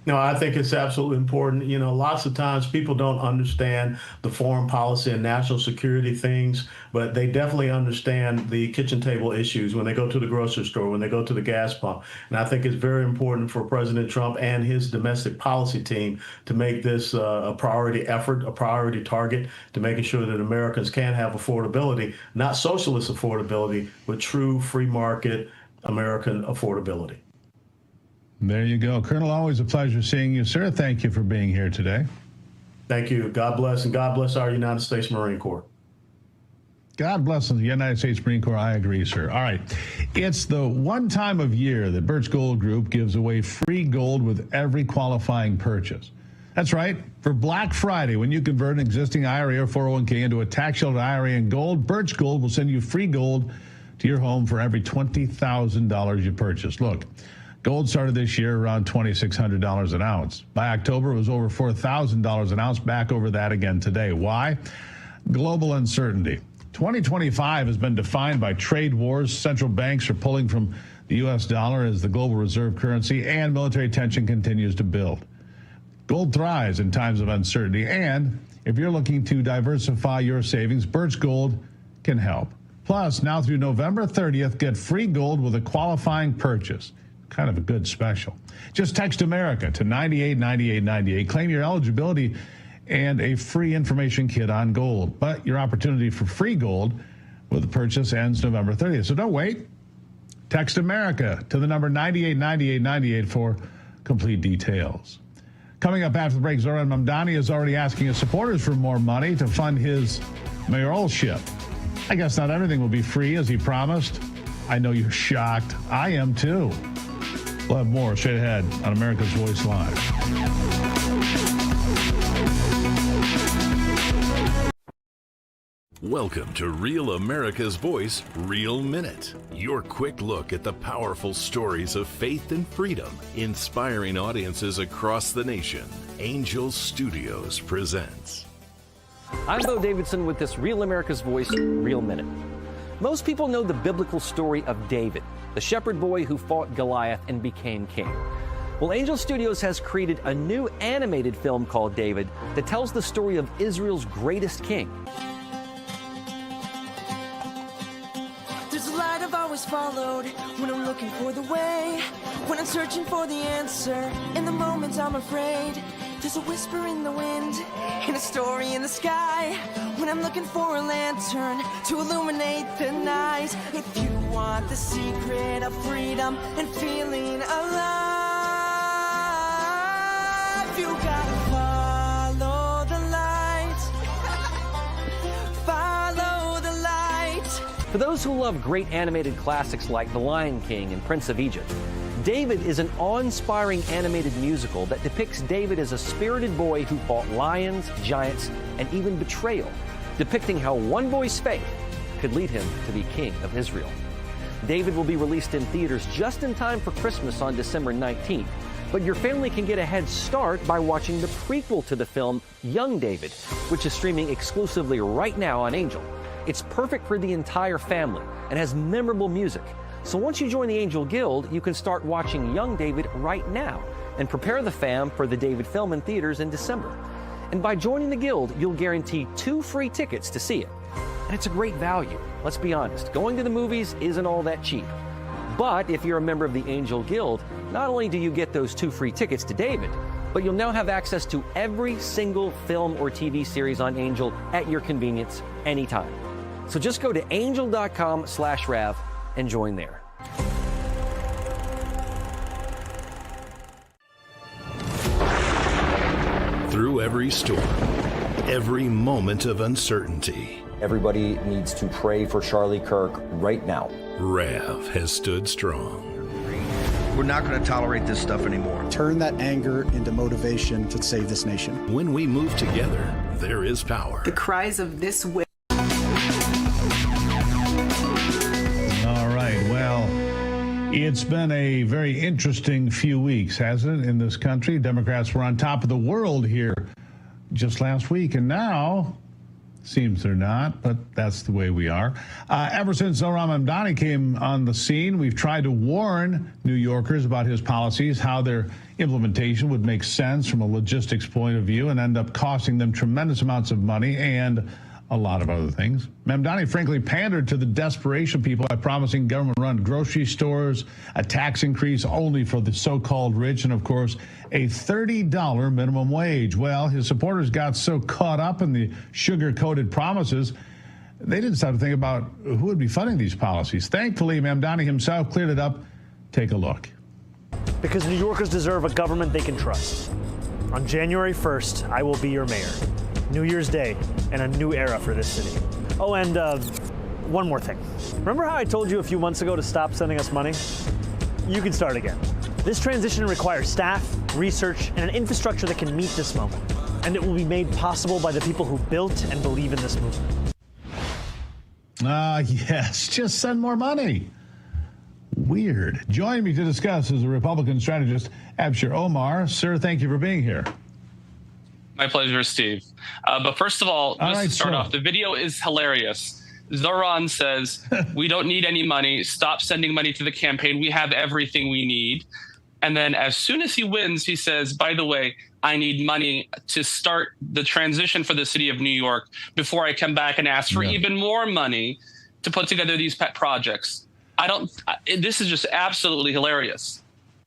No, I think it's absolutely important. Lots of times people don't understand the foreign policy and national security things, but they definitely understand the kitchen table issues when they go to the grocery store, when they go to the gas pump. And I think it's very important for President Trump and his domestic policy team to make this a priority effort, a priority target, to making sure that Americans can have affordability, not socialist affordability, but true free market American affordability. There you go. Colonel, always a pleasure seeing you, sir. Thank you for being here today. Thank you. God bless, and God bless our United States Marine Corps. God bless the United States Marine Corps. I agree, sir. All right. It's the one time of year that Birch Gold Group gives away free gold with every qualifying purchase. That's right. For Black Friday, when you convert an existing IRA or 401k into a tax-sheltered IRA in gold, Birch Gold will send you free gold to your home for every $20,000 you purchase. Look, gold started this year around $2,600 an ounce. By October, it was over $4,000 an ounce, back over that again today. Why? Global uncertainty. 2025 has been defined by trade wars. Central banks are pulling from the U.S. dollar as the global reserve currency, and military tension continues to build. Gold thrives in times of uncertainty, and if you're looking to diversify your savings, Birch Gold can help. Plus, now through November 30th, get free gold with a qualifying purchase. kind of a good special. Just text America to 989898. Claim your eligibility and a free information kit on gold. But your opportunity for free gold with the purchase ends November 30th. So don't wait. Text America to the number 989898 for complete details. Coming up after the break, Zoran Mamdani is already asking his supporters for more money to fund his mayoralship. I guess not everything will be free as he promised. I know you're shocked. I am too. We'll have more straight ahead on America's Voice Live. Welcome to Real America's Voice, Real Minute. Your quick look at the powerful stories of faith and freedom, inspiring audiences across the nation. Angel Studios presents. I'm Bo Davidson with this Real America's Voice, Real Minute. Most people know the biblical story of David, the shepherd boy who fought Goliath and became king. Well, Angel Studios has created a new animated film called David that tells the story of Israel's greatest king. There's a light I've always followed when I'm looking for the way, when I'm searching for the answer, in the moments I'm afraid. There's a whisper in the wind, and a story in the sky, when I'm looking for a lantern to illuminate the night. If you want the secret of freedom and feeling alive, you gotta follow the light. Follow the light. For those who love great animated classics like The Lion King and Prince of Egypt, David is an awe-inspiring animated musical that depicts David as a spirited boy who fought lions, giants, and even betrayal, depicting how one boy's faith could lead him to be king of Israel. David will be released in theaters just in time for Christmas on December 19th, but your family can get a head start by watching the prequel to the film, Young David, which is streaming exclusively right now on Angel. It's perfect for the entire family and has memorable music. So once you join the Angel Guild, you can start watching Young David right now and prepare the fam for the David film in theaters in December. And by joining the Guild, you'll guarantee 2 free tickets to see it. And it's a great value. Let's be honest, going to the movies isn't all that cheap. But if you're a member of the Angel Guild, not only do you get those 2 free tickets to David, but you'll now have access to every single film or TV series on Angel at your convenience anytime. So just go to angel.com/Rav and join there. Through every storm, every moment of uncertainty, everybody needs to pray for Charlie Kirk right now. Rav has stood strong. We're not going to tolerate this stuff anymore. Turn that anger into motivation to save this nation. When we move together, there is power. The cries of this widow. It's been a very interesting few weeks, hasn't it, in this country? Democrats were on top of the world here just last week, and now seems they're not, but that's the way we are. Ever since Zoran Mamdani came on the scene, we've tried to warn New Yorkers about his policies, how their implementation would make sense from a logistics point of view and end up costing them tremendous amounts of money and a lot of other things. Mamdani frankly pandered to the desperation people by promising government-run grocery stores, a tax increase only for the so-called rich, and of course, a $30 minimum wage. Well, his supporters got so caught up in the sugar-coated promises, they didn't stop to think about who would be funding these policies. Thankfully, Mamdani himself cleared it up. Take a look. Because New Yorkers deserve a government they can trust. On January 1st, I will be your mayor. New Year's Day, and a new era for this city. Oh, and one more thing. Remember how I told you a few months ago to stop sending us money? You can start again. This transition requires staff, research, and an infrastructure that can meet this moment. And it will be made possible by the people who built and believe in this movement. Yes, just send more money. Weird. Joining me to discuss is the Republican strategist, Abshir Omar. Sir, thank you for being here. My pleasure, Steve. But first of all, just to start off, the video is hilarious. Zoran says, we don't need any money. Stop sending money to the campaign. We have everything we need. And then as soon as he wins, he says, by the way, I need money to start the transition for the city of New York before I come back and ask for even more money to put together these pet projects. This is just absolutely hilarious.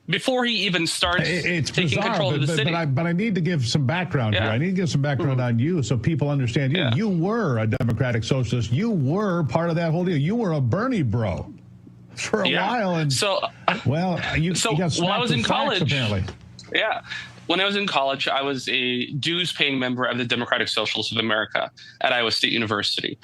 before he even starts it's taking bizarre, control of the city. But I need to give some background here. I need to give some background on you so people understand you. You were a Democratic Socialist. You were part of that whole deal. You were a Bernie bro for a while. And so, you got when I was in college, apparently. Yeah. When I was in college, I was a dues-paying member of the Democratic Socialists of America at Iowa State University.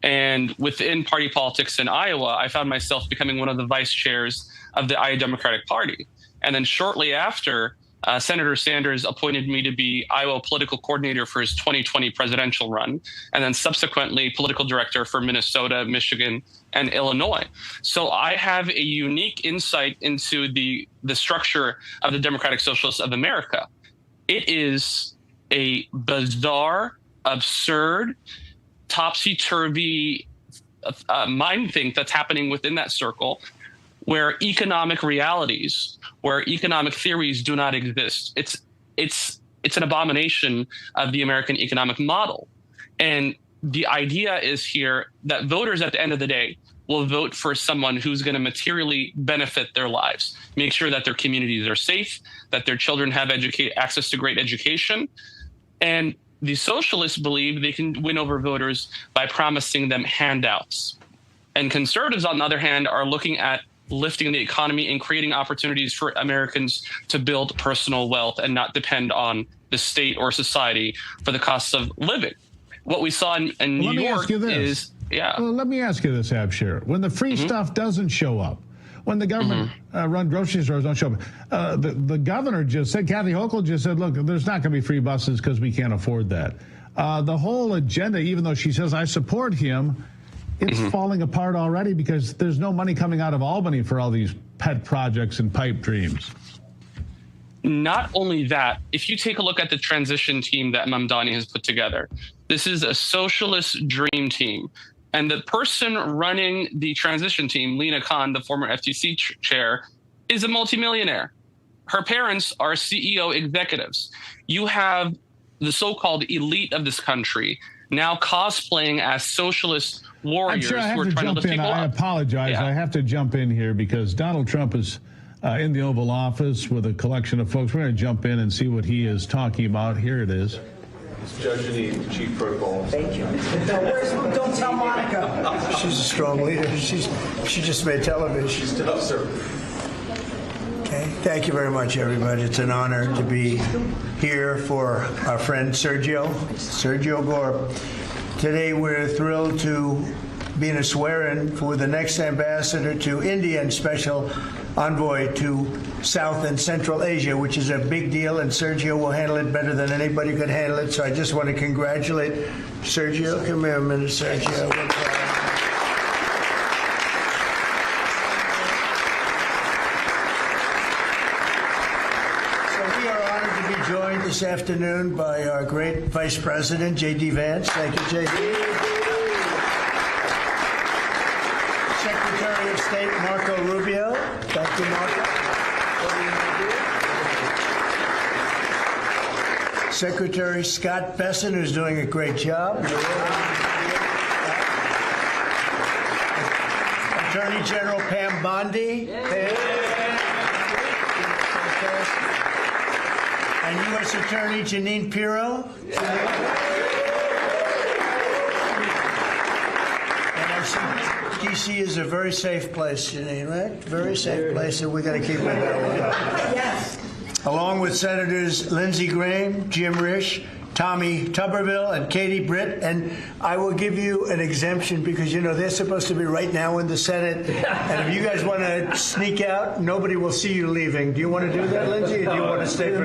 And within party politics in Iowa, I found myself becoming one of the vice chairs of the Iowa Democratic Party. And then shortly after, Senator Sanders appointed me to be Iowa political coordinator for his 2020 presidential run, and then subsequently political director for Minnesota, Michigan, and Illinois. So I have a unique insight into the structure of the Democratic Socialists of America. It is a bizarre, absurd, topsy-turvy mind think that's happening within that circle, where economic realities, where economic theories do not exist. It's an abomination of the American economic model. And the idea is here that voters at the end of the day will vote for someone who's going to materially benefit their lives, make sure that their communities are safe, that their children have access to great education. And the socialists believe they can win over voters by promising them handouts. And conservatives, on the other hand, are looking at lifting the economy and creating opportunities for Americans to build personal wealth and not depend on the state or society for the costs of living. What we saw in New York is, Well, let me ask you this, Abshir. When the free stuff doesn't show up, when the government run grocery stores don't show up, the governor just said, Kathy Hochul just said, look, there's not going to be free buses because we can't afford that. The whole agenda, even though she says I support him, it's falling apart already because there's no money coming out of Albany for all these pet projects and pipe dreams. Not only that, if you take a look at the transition team that Mamdani has put together, this is a socialist dream team. And the person running the transition team, Lena Khan, the former FTC chair, is a multimillionaire. Her parents are CEO executives. You have the so-called elite of this country now cosplaying as socialist warriors who are trying to lift people up. I apologize. I have to jump in here because Donald Trump is in the Oval Office with a collection of folks. We're going to jump in and see what he is talking about. Here it is. Judge Jeanine, Chief Protocol. Thank you. Don't tell Monica. She's a strong leader. She just made television. She's tough, sir. Okay. Thank you very much, everybody. It's an honor to be here for our friend Sergio Gore. Today, we're thrilled to be in a swear-in for the next ambassador to India and special envoy to South and Central Asia, which is a big deal, and Sergio will handle it better than anybody could handle it. So I just want to congratulate Sergio. Come here a minute, Sergio. Joined this afternoon by our great Vice President, J.D. Vance. Thank you, J.D. Secretary of State, Marco Rubio. Thank you, Marco. Secretary Scott Bessent, who's doing a great job. Attorney General Pam Bondi. And U.S. Attorney Jeanine Pirro. And I see D.C. is a very safe place, Jeanine, right? Very safe place, and we're going to keep it that way. Yes. Along with Senators Lindsey Graham, Jim Risch, Tommy Tuberville, and Katie Britt. And I will give you an exemption because, you know, they're supposed to be right now in the Senate. And if you guys want to sneak out, nobody will see you leaving. Do you want to do that, Lindsey, or do you want to stay for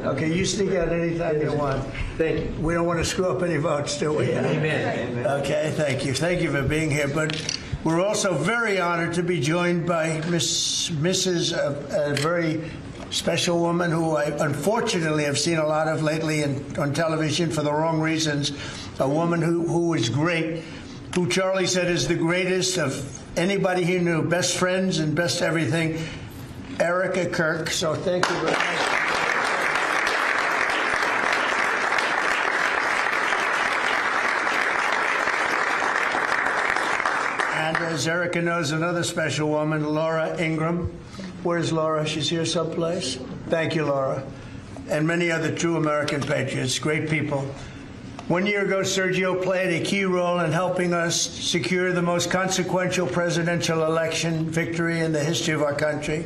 Okay, you sneak out anytime you want. Thank you. We don't want to screw up any votes, do we? Amen. Okay, thank you. Thank you for being here. But we're also very honored to be joined by Mrs. a very special woman who I unfortunately have seen a lot of lately on television for the wrong reasons. A woman who is great, who Charlie said is the greatest of anybody he knew, best friends and best everything, Erica Kirk. So thank you very much. And as Erica knows, another special woman, Laura Ingraham. Where's Laura? She's here someplace. Thank you, Laura. And many other true American patriots, great people. 1 year ago, Sergio played a key role in helping us secure the most consequential presidential election victory in the history of our country.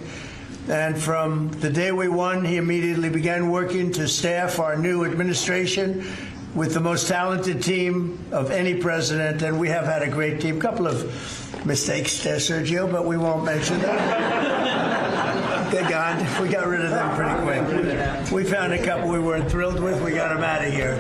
And from the day we won, he immediately began working to staff our new administration with the most talented team of any president, and we have had a great team. Couple of mistakes there, Sergio, but we won't mention that. They're gone. We got rid of them pretty quick. We found a couple we weren't thrilled with. We got them out of here.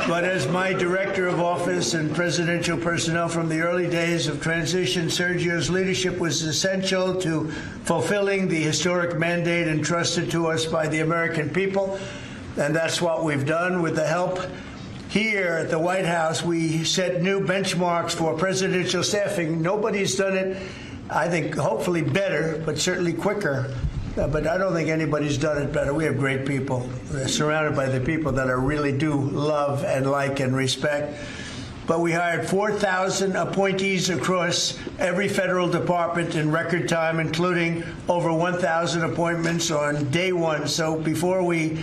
But as my director of office and presidential personnel from the early days of transition, Sergio's leadership was essential to fulfilling the historic mandate entrusted to us by the American people. And that's what we've done with the help here at the White House. We set new benchmarks for presidential staffing. Nobody's done it, I think, hopefully better, but certainly quicker. But I don't think anybody's done it better. We have great people. We're surrounded by the people that I really do love and like and respect. But we hired 4,000 appointees across every federal department in record time, including over 1,000 appointments on day one. So before we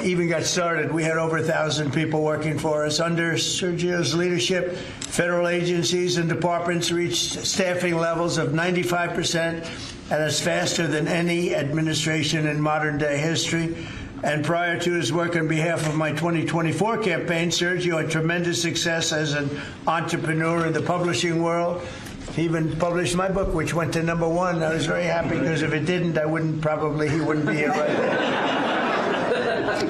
even got started, we had over 1,000 people working for us. Under Sergio's leadership, federal agencies and departments reached staffing levels of 95%, and it's faster than any administration in modern-day history. And prior to his work on behalf of my 2024 campaign, Sergio had tremendous success as an entrepreneur in the publishing world. He even published my book, which went to #1. I was very happy, because if it didn't, he wouldn't be here right now.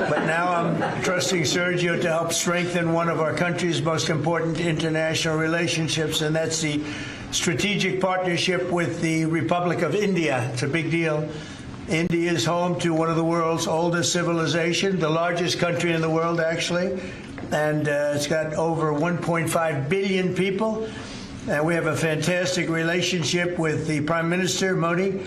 But now I'm trusting Sergio to help strengthen one of our country's most important international relationships, and that's the strategic partnership with the Republic of India. It's a big deal. India is home to one of the world's oldest civilizations, the largest country in the world, actually, and it's got over 1.5 billion people. And we have a fantastic relationship with the Prime Minister, Modi,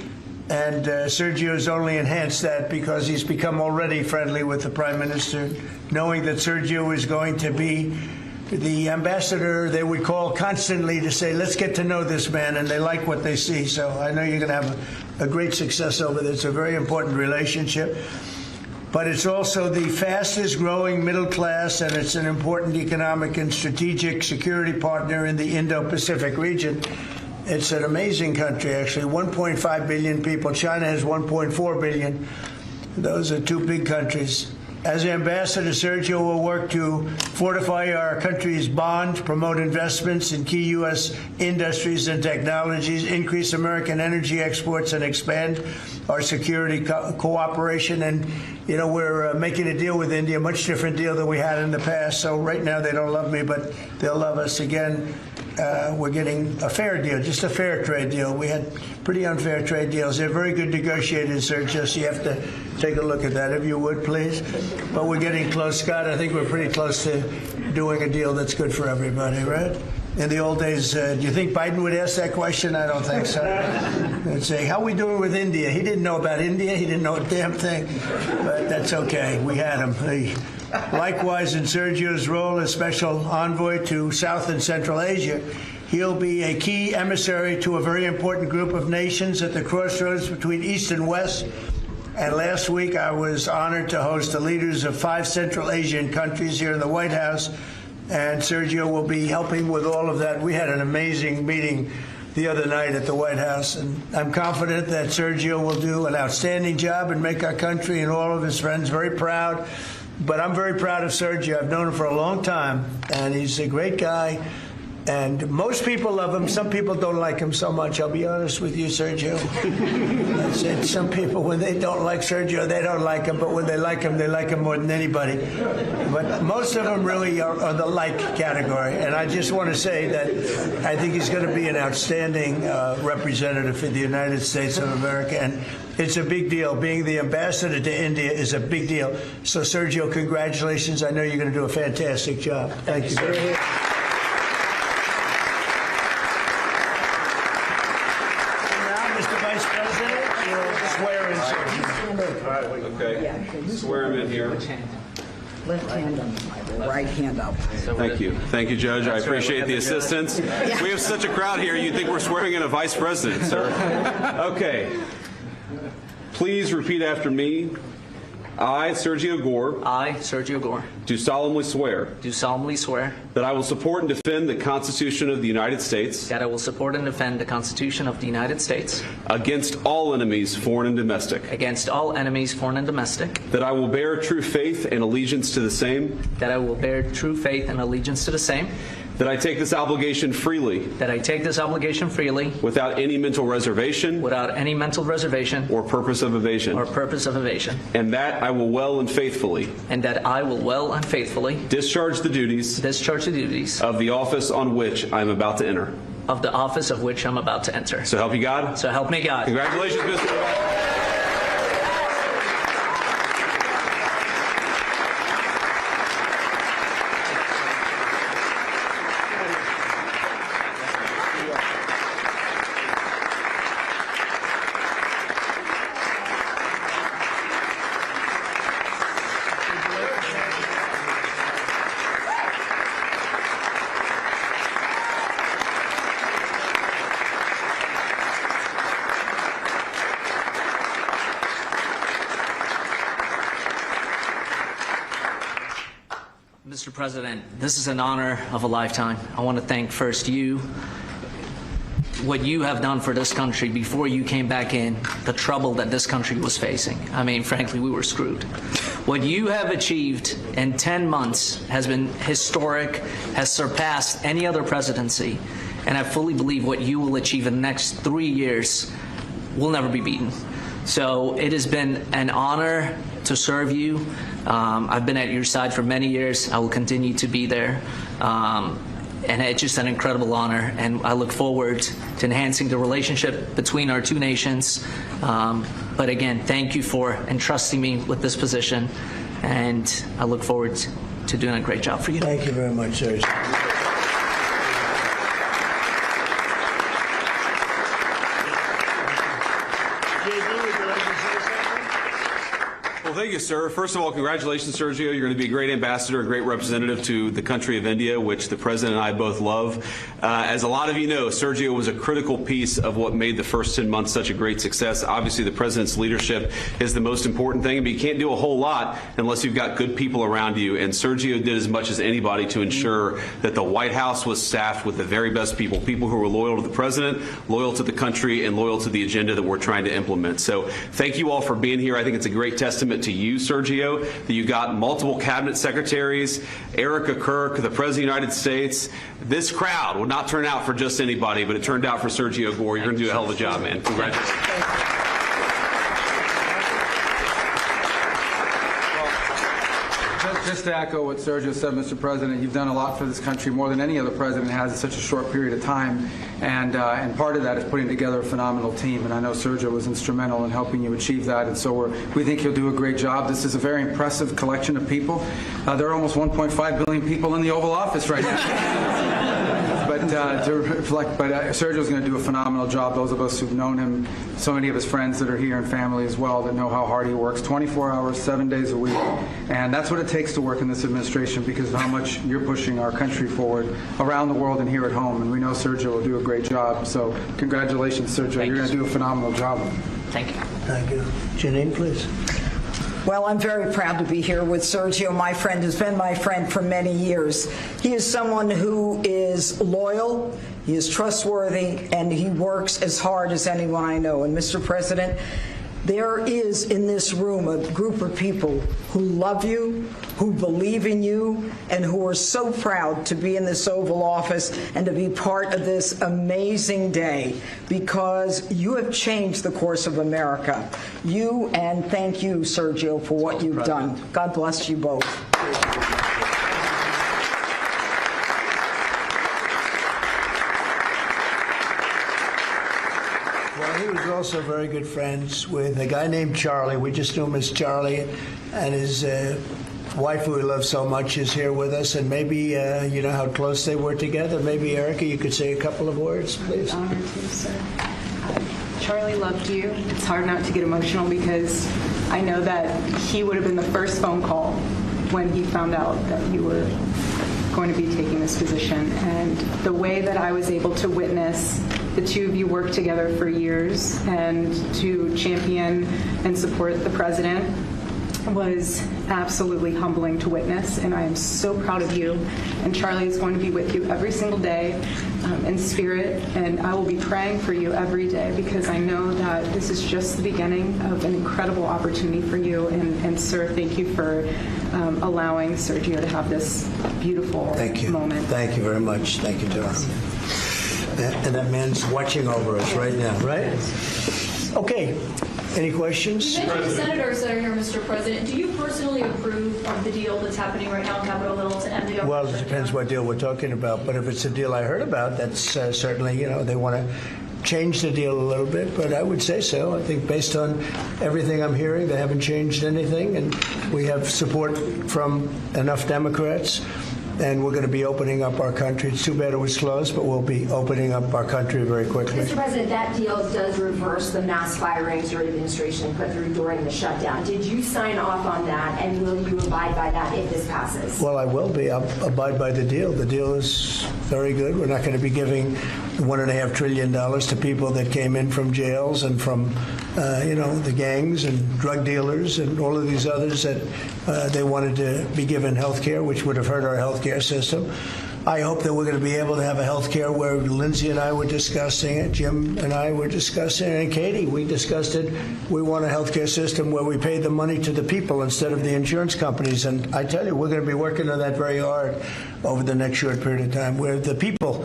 and Sergio has only enhanced that because he's become already friendly with the Prime Minister, knowing that Sergio is going to be the ambassador they would call constantly to say, let's get to know this man, and they like what they see. So I know you're going to have a great success over there. It's a very important relationship. But it's also the fastest growing middle class, and it's an important economic and strategic security partner in the Indo-Pacific region. It's an amazing country, actually. 1.5 billion people. China has 1.4 billion. Those are two big countries. As ambassador, Sergio will work to fortify our country's bond, promote investments in key U.S. industries and technologies, increase American energy exports, and expand our security cooperation. And, you know, we're making a deal with India, a much different deal than we had in the past. So right now they don't love me, but they'll love us again. We're getting a fair deal, just a fair trade deal. We had pretty unfair trade deals. They're very good negotiators, Sergio, so you have to take a look at that, if you would, please. But we're getting close, Scott. I think we're pretty close to doing a deal that's good for everybody, right? In the old days, do you think Biden would ask that question? I don't think so. They'd say, how are we doing with India? He didn't know about India. He didn't know a damn thing. But that's okay. We had him. Likewise, in Sergio's role as special envoy to South and Central Asia, he'll be a key emissary to a very important group of nations at the crossroads between East and West. And last week, I was honored to host the leaders of 5 Central Asian countries here in the White House, and Sergio will be helping with all of that. We had an amazing meeting the other night at the White House, and I'm confident that Sergio will do an outstanding job and make our country and all of his friends very proud. But I'm very proud of Sergio. I've known him for a long time, and he's a great guy. And most people love him. Some people don't like him so much. I'll be honest with you, Sergio. I said some people, when they don't like Sergio, they don't like him. But when they like him more than anybody. But most of them really are the like category. And I just want to say that I think he's going to be an outstanding representative for the United States of America. And it's a big deal. Being the ambassador to India is a big deal. So, Sergio, congratulations. I know you're going to do a fantastic job. Thank you very much. Okay. Swear him in here. Left hand on my right hand up. Thank you. Thank you, Judge. I appreciate the assistance. We have such a crowd here, you'd think we're swearing in a vice president, sir. Okay. please repeat after me. I, Sergio Gore, I, Sergio Gore, do solemnly swear that I will support and defend the Constitution of the United States that I will support and defend the Constitution of the United States against all enemies, foreign and domestic, against all enemies, foreign and domestic, that I will bear true faith and allegiance to the same, that I will bear true faith and allegiance to the same, that I take this obligation freely, without any mental reservation, or purpose of evasion, and that I will well and faithfully discharge the duties of the office on which I am about to enter. So help you God. So help me God. Congratulations, Mr. Mr. President, this is an honor of a lifetime. I want to thank first you, what you have done for this country before you came back in, the trouble that this country was facing. I mean, frankly, we were screwed. What you have achieved in 10 months has been historic, has surpassed any other presidency, and I fully believe what you will achieve in the next 3 years will never be beaten. So it has been an honor to serve you. I've been at your side for many years. I will continue to be there. And it's just an incredible honor. And I look forward to enhancing the relationship between our two nations. But again, thank you for entrusting me with this position. And I look forward to doing a great job for you. Thank you very much, Sergio. Well, thank you, sir. First of all, congratulations, Sergio. You're going to be a great ambassador, a great representative to the country of India, which the President and I both love. As a lot of you know, Sergio was a critical piece of what made the first 10 months such a great success. Obviously, the President's leadership is the most important thing, but you can't do a whole lot unless you've got good people around you. And Sergio did as much as anybody to ensure that the White House was staffed with the very best people, people who were loyal to the President, loyal to the country, and loyal to the agenda that we're trying to implement. So thank you all for being here. I think it's a great testament to you, Sergio, that you got multiple cabinet secretaries, Erica Kirk, the President of the United States. This crowd would not turn out for just anybody, but it turned out for Sergio Gore. You're going to do a hell of a job, man. Congratulations. Just to echo what Sergio said, Mr. President, you've done a lot for this country, more than any other president has in such a short period of time, and part of that is putting together a phenomenal team, and I know Sergio was instrumental in helping you achieve that, and so we think you'll do a great job. This is a very impressive collection of people. There are almost 1.5 billion people in the Oval Office right now. But Sergio's going to do a phenomenal job. Those of us who've known him, so many of his friends that are here and family as well that know how hard he works, 24 hours, 7 days a week. And that's what it takes to work in this administration because of how much you're pushing our country forward around the world and here at home. And we know Sergio will do a great job. So congratulations, Sergio. You're going to do a phenomenal job. Thank you. Thank you. Janine, please. Well, I'm very proud to be here with Sergio. My friend has been my friend for many years. He is someone who is loyal, he is trustworthy, and he works as hard as anyone I know. And Mr. President, there is in this room a group of people who love you, who believe in you, and who are so proud to be in this Oval Office and to be part of this amazing day because you have changed the course of America. You, and thank you, Sergio, for what you've done. God bless you both. He was also very good friends with a guy named Charlie. We just knew him as Charlie, and his wife, who he loves so much, is here with us. And maybe you know how close they were together. Maybe Erica, you could say a couple of words, please. Honored to, sir. Charlie loved you. It's hard not to get emotional because I know that he would have been the first phone call when he found out that you were going to be taking this position. And the way that I was able to witness the two of you worked together for years, and to champion and support the president was absolutely humbling to witness, and I am so proud of you. And Charlie is going to be with you every single day in spirit, and I will be praying for you every day, because I know that this is just the beginning of an incredible opportunity for you. And sir, thank you for allowing Sergio to have this beautiful moment. Thank you very much. Thank you, Tara. And that man's watching over us right now, right? Okay. Any questions? You mentioned the senators that are here, Mr. President. Do you personally approve of the deal that's happening right now on Capitol Hill to end the government Well, it depends what deal we're talking about. But if it's a deal I heard about, that's certainly, they want to change the deal a little bit. But I would say so. I think based on everything I'm hearing, they haven't changed anything. And we have support from enough Democrats. And we're going to be opening up our country. It's too bad it was closed, but we'll be opening up our country very quickly. Mr. President, that deal does reverse the mass firings your administration put through during the shutdown. Did you sign off on that, and will you abide by that if this passes? Well, I will be. I'll abide by the deal. The deal is very good. We're not going to be giving $1.5 trillion to people that came in from jails and from, the gangs and drug dealers and all of these others that they wanted to be given health care, which would have hurt our health care system. I hope that we're going to be able to have a health care where Lindsay and I were discussing it, Jim and I were discussing it, and Katie, we discussed it. We want a health care system where we pay the money to the people instead of the insurance companies. And I tell you, we're going to be working on that very hard over the next short period of time, where the people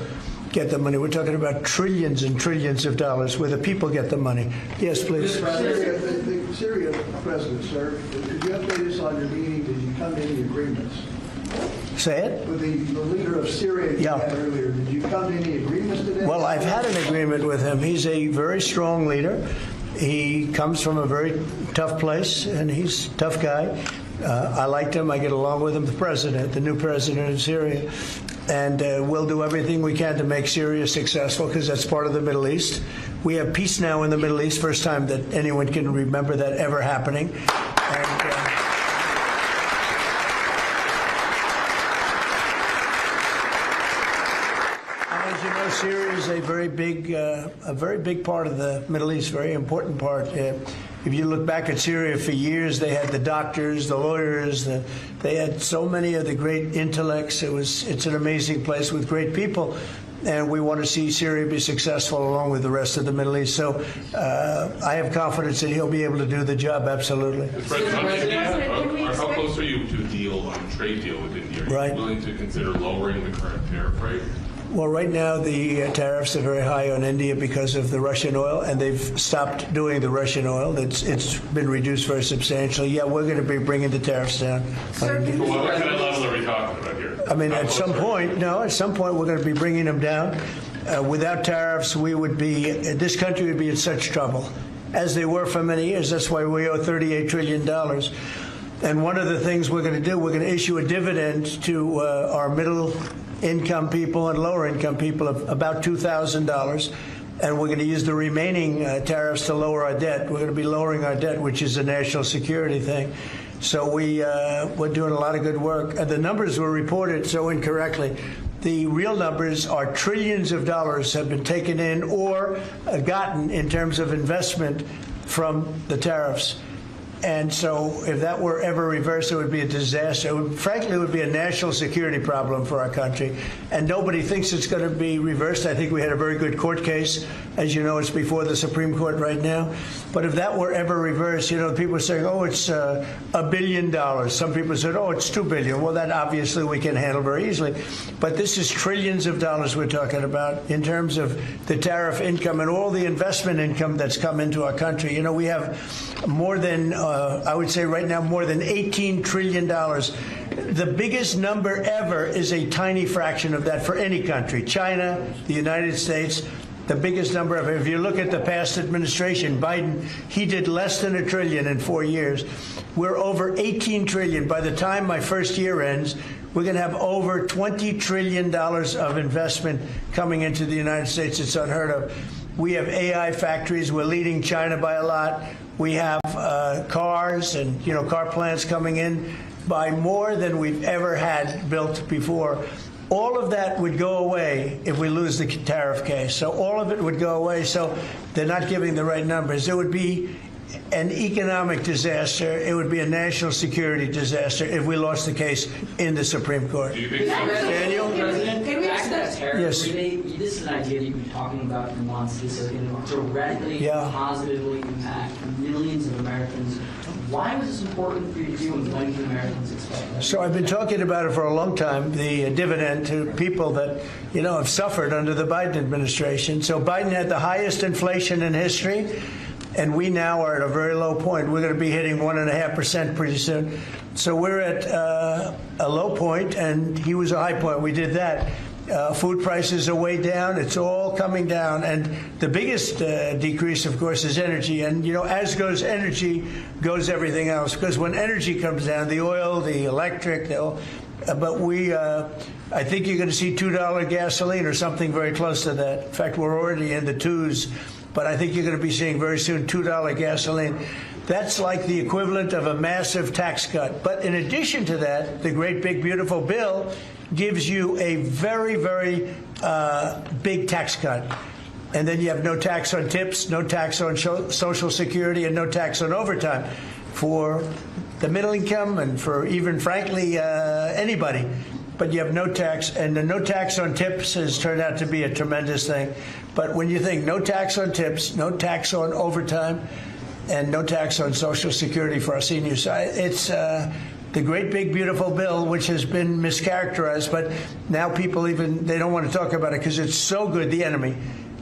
get the money. We're talking about trillions and trillions of dollars where the people get the money. Yes, please. The Syria president, sir, could you update us on your meeting? Did you come to any agreements? Say it? With the leader of Syria you had earlier, did you come to any agreements today? Well, I've had an agreement with him. He's a very strong leader. He comes from a very tough place, and he's a tough guy. I liked him. I get along with him. The new president of Syria. And we'll do everything we can to make Syria successful, because that's part of the Middle East. We have peace now in the Middle East, first time that anyone can remember that ever happening. And as you know, Syria is a very big part of the Middle East, very important part. If you look back at Syria for years, they had the doctors, the lawyers, they had so many of the great intellects. It's an amazing place with great people. And we want to see Syria be successful along with the rest of the Middle East. So I have confidence that he'll be able to do the job, absolutely. How close are you to a deal on a trade deal with India? Are you willing to consider lowering the current tariff rate? Well, right now the tariffs are very high on India because of the Russian oil, and they've stopped doing the Russian oil. It's been reduced very substantially. Yeah, we're going to be bringing the tariffs down. What kind of level are we talking about here? I mean, at some point we're going to be bringing them down. Without tariffs, this country would be in such trouble, as they were for many years. That's why we owe $38 trillion. And one of the things we're going to do, we're going to issue a dividend to our middle-income people and lower-income people of about $2,000. And we're going to use the remaining tariffs to lower our debt. We're going to be lowering our debt, which is a national security thing. So we're doing a lot of good work. And the numbers were reported so incorrectly. The real numbers are trillions of dollars have been taken in or gotten in terms of investment from the tariffs. And so if that were ever reversed, it would be a disaster. Frankly, it would be a national security problem for our country. And nobody thinks it's going to be reversed. I think we had a very good court case. As you know, it's before the Supreme Court right now. But if that were ever reversed, people are saying, oh, it's $1 billion. Some people said, oh, it's $2 billion. Well, that obviously we can handle very easily. But this is trillions of dollars we're talking about in terms of the tariff income and all the investment income that's come into our country. We have more than, I would say right now, more than $18 trillion. The biggest number ever is a tiny fraction of that for any country. China, the United States, the biggest number ever. If you look at the past administration, Biden, he did less than $1 trillion in 4 years. We're over $18 trillion. By the time my first year ends, we're going to have over $20 trillion of investment coming into the United States. It's unheard of. We have AI factories. We're leading China by a lot. We have cars and car plants coming in by more than we've ever had built before. all of that would go away if we lose the tariff case. So all of it would go away. So they're not giving the right numbers. It would be an economic disaster. It would be a national security disaster if we lost the case in the Supreme Court. Daniel? Can we ask that tariff Yes. rebate? This is an idea that you've been talking about for months. This is going to directly, positively impact millions of Americans. Why was this important for you to do, and when can Americans expect that? So I've been talking about it for a long time, the dividend to people that, have suffered under the Biden administration. So Biden had the highest inflation in history, and we now are at a very low point. We're going to be hitting 1.5% pretty soon. So we're at a low point, and he was a high point. We did that. Food prices are way down. It's all coming down. And the biggest decrease, of course, is energy. And, as goes energy, goes everything else. Because when energy comes down, the oil, the electric, I think you're going to see $2 gasoline or something very close to that. In fact, we're already in the twos. But I think you're going to be seeing very soon $2 gasoline. That's like the equivalent of a massive tax cut. But in addition to that, the great big beautiful bill gives you a very, very big tax cut. And then you have no tax on tips, no tax on Social Security, and no tax on overtime for the middle income and for even, frankly, anybody. But you have no tax, and the no tax on tips has turned out to be a tremendous thing. But when you think no tax on tips, no tax on overtime, and no tax on Social Security for our seniors, it's the great big beautiful bill, which has been mischaracterized, but now people they don't want to talk about it because it's so good, the enemy,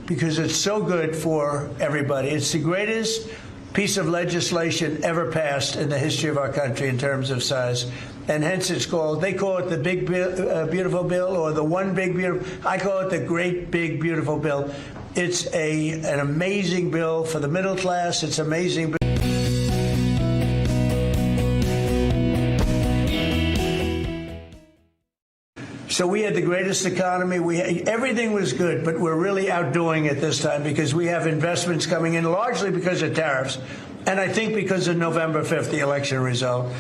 because it's so good for everybody. It's the greatest piece of legislation ever passed in the history of our country in terms of size. And hence they call it the big beautiful bill, or the one big beautiful. I call it the great big beautiful bill. It's an amazing bill for the middle class. It's amazing. So we had the greatest economy. Everything was good, but we're really outdoing it this time because we have investments coming in largely because of tariffs, and I think because of November 5th, the election result.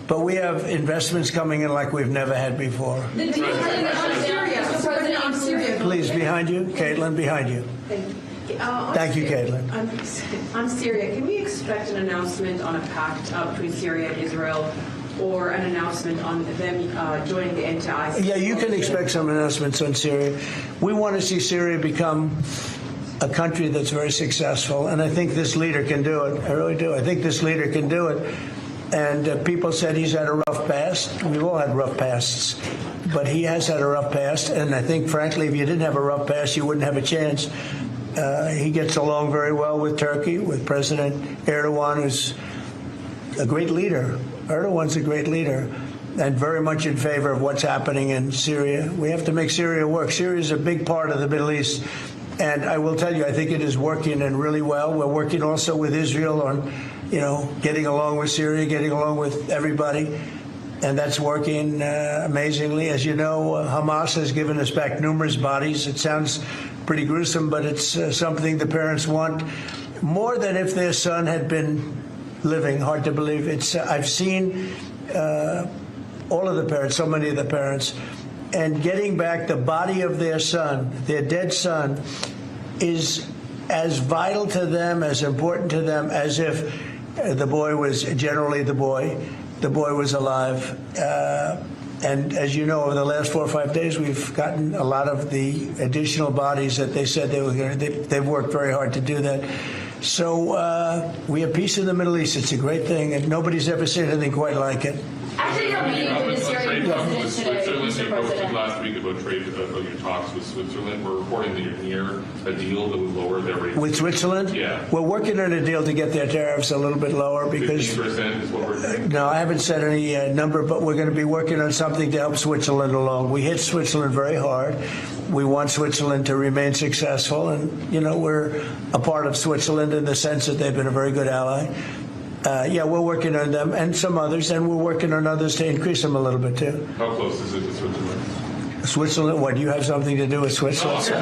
But we have investments coming in like we've never had before. Please, behind you. Caitlin, behind you. Thank you, Caitlin. On Syria, can we expect an announcement on a pact between Syria and Israel, or an announcement on them joining the end to ISIS? Yeah, you can expect some announcements on Syria. We want to see Syria become a country that's very successful, and I think this leader can do it. I really do. I think this leader can do it. And people said he's had a rough past. We've all had rough pasts. But he has had a rough past. And I think, frankly, if you didn't have a rough past, you wouldn't have a chance. He gets along very well with Turkey, with President Erdogan, who's a great leader. Erdogan's a great leader and very much in favor of what's happening in Syria. We have to make Syria work. Syria is a big part of the Middle East. And I will tell you, I think it is working and really well. We're working also with Israel on getting along with Syria, getting along with everybody. And that's working amazingly. As you know, Hamas has given us back numerous bodies. It sounds pretty gruesome, but it's something the parents want more than if their son had been living. Hard to believe. I've seen all of the parents, so many of the parents, and getting back the body of their son, their dead son, is as vital to them, as important to them, as if the boy was alive. And as you know, over the last 4 or 5 days, we've gotten a lot of the additional bodies that they said they were going to. They've worked very hard to do that. So we have peace in the Middle East. It's a great thing, and nobody's ever seen anything quite like it. Actually, you're meeting with the Syrian president today, Mr. President. Last week about trade, about your talks with Switzerland. We're reporting that you're near a deal that would lower their rate. With Switzerland? Yeah. We're working on a deal to get their tariffs a little bit lower because 15% is what we're doing. No, I haven't said any number, but we're going to be working on something to help Switzerland along. We hit Switzerland very hard. We want Switzerland to remain successful, and we're a part of Switzerland in the sense that they've been a very good ally. We're working on them and some others, and we're working on others to increase them a little bit too. How close is it to Switzerland? Switzerland? What, do you have something to do with Switzerland? He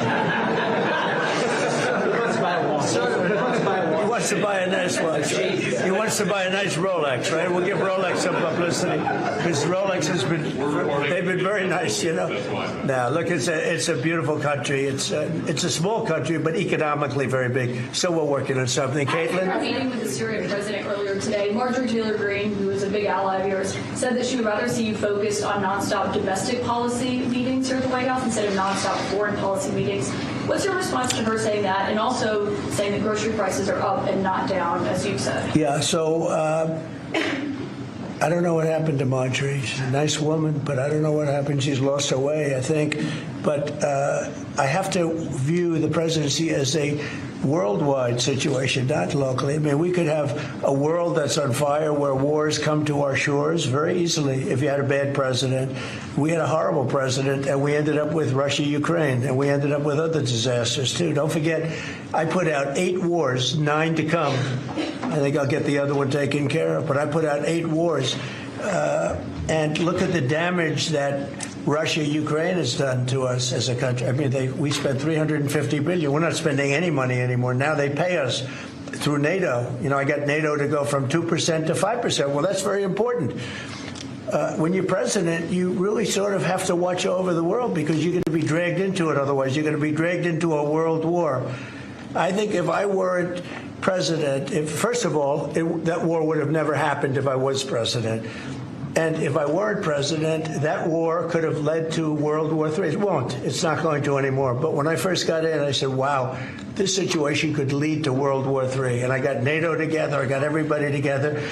wants wants to buy a nice watch. He wants to buy a nice Rolex, right? We'll give Rolex some publicity because Rolex they've been very nice, you know. Now, look, it's a beautiful country. It's a small country, but economically very big. So we're working on something. Caitlin? After a meeting with the Syrian president earlier today, Marjorie Taylor Greene, who is a big ally of yours, said that she would rather see you focused on nonstop domestic policy meetings here at the White House instead of nonstop foreign policy meetings. What's your response to her saying that, and also saying that grocery prices are up and not down, as you've said? Yeah, so I don't know what happened to Marjorie. She's a nice woman, but I don't know what happened. She's lost her way, I think. But I have to view the presidency as a worldwide situation, not locally. I mean, we could have a world that's on fire where wars come to our shores very easily if you had a bad president. We had a horrible president, and we ended up with Russia, Ukraine, and we ended up with other disasters, too. Don't forget, I put out 8 wars, 9 to come. I think I'll get the other one taken care of, but I put out 8 wars. And look at the damage that Russia, Ukraine has done to us as a country. I mean, we spent $350 billion. We're not spending any money anymore. Now they pay us through NATO. You know, I got NATO to go from 2% to 5%. Well, that's very important. When you're president, you really sort of have to watch over the world because you're going to be dragged into it. Otherwise, you're going to be dragged into a world war. I think if I weren't president, first of all, that war would have never happened if I was president. And if I weren't president, that war could have led to World War III. It won't. It's not going to anymore. But when I first got in, I said, wow, this situation could lead to World War III. And I got NATO together. I got everybody together.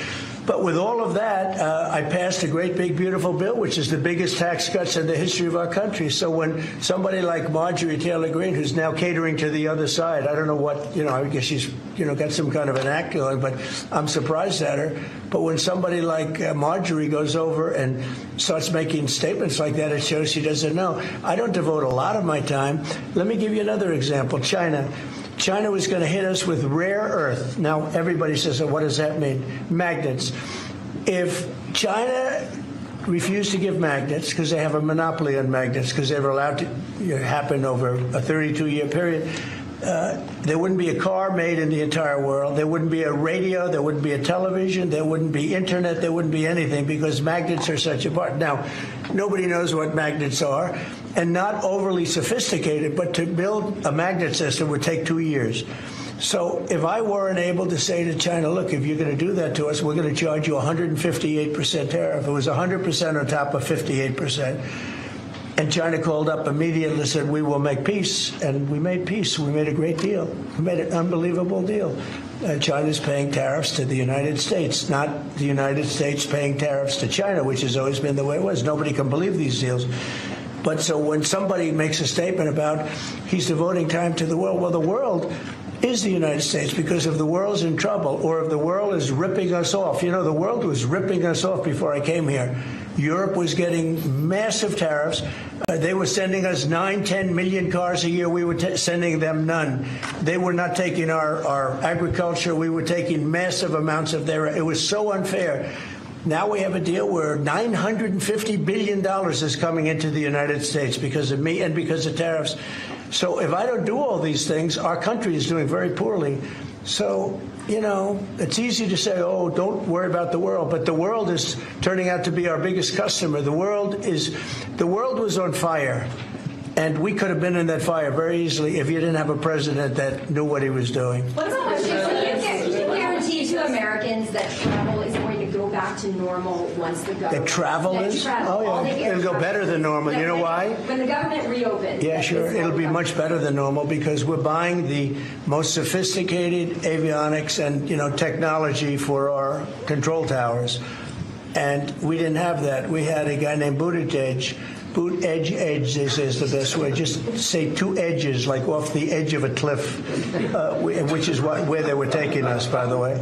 But with all of that, I passed a great, big, beautiful bill, which is the biggest tax cuts in the history of our country. So when somebody like Marjorie Taylor Greene, who's now catering to the other side, I don't know what, I guess she's, got some kind of an act going, but I'm surprised at her. But when somebody like Marjorie goes over and starts making statements like that, it shows she doesn't know. I don't devote a lot of my time. Let me give you another example. China was going to hit us with rare earth. Now, everybody says, what does that mean? Magnets. If China refused to give magnets, because they have a monopoly on magnets, because they were allowed to happen over a 32-year period, there wouldn't be a car made in the entire world. There wouldn't be a radio. There wouldn't be a television. There wouldn't be internet. There wouldn't be anything because magnets are such a part. Now, nobody knows what magnets are, and not overly sophisticated, but to build a magnet system would take 2 years. So if I weren't able to say to China, look, if you're going to do that to us, we're going to charge you 158% tariff. It was 100% on top of 58%. And China called up immediately and said, we will make peace. And we made peace. We made a great deal. We made an unbelievable deal. China's paying tariffs to the United States, not the United States paying tariffs to China, which has always been the way it was. Nobody can believe these deals. But so when somebody makes a statement about he's devoting time to the world, well, the world is the United States, because if the world's in trouble or if the world is ripping us off, the world was ripping us off before I came here. Europe was getting massive tariffs. They were sending us 9-10 million cars a year. We were sending them none. They were not taking our agriculture. We were taking massive amounts of their. It was so unfair. Now we have a deal where $950 billion is coming into the United States because of me and because of tariffs. So if I don't do all these things, our country is doing very poorly. So, it's easy to say, oh, don't worry about the world. But the world is turning out to be our biggest customer. The world was on fire. And we could have been in that fire very easily if you didn't have a president that knew what he was doing. What's the question? Can you guarantee to Americans that travel is going to go back to normal once the government... That travel is? Oh, yeah. It'll go better than normal. You know why? When the government reopens. Yeah, sure. It'll be much better than normal because we're buying the most sophisticated avionics and, technology for our control towers. And we didn't have that. We had a guy named Buttigieg. Edge, they say is the best way. Just say 2 edges, like off the edge of a cliff, which is where they were taking us, by the way.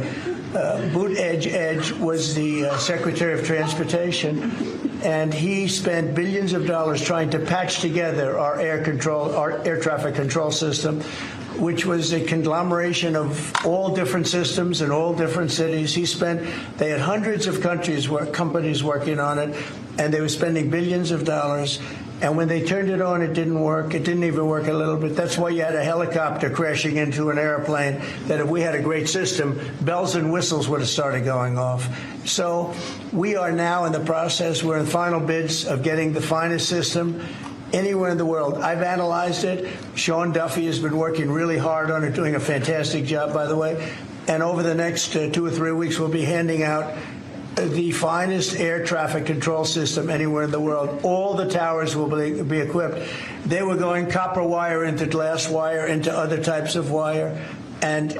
Edge was the Secretary of Transportation, and he spent billions of dollars trying to patch together our air traffic control system, which was a conglomeration of all different systems in all different cities. They had hundreds of companies working on it. and they were spending billions of dollars. And when they turned it on, it didn't work. It didn't even work a little bit. That's why you had a helicopter crashing into an airplane, that if we had a great system, bells and whistles would have started going off. So we are now in the process. We're in final bids of getting the finest system anywhere in the world. I've analyzed it. Sean Duffy has been working really hard on it, doing a fantastic job, by the way. And over the next 2 or 3 weeks, we'll be handing out the finest air traffic control system anywhere in the world. All the towers will be equipped. They were going copper wire into glass wire into other types of wire. And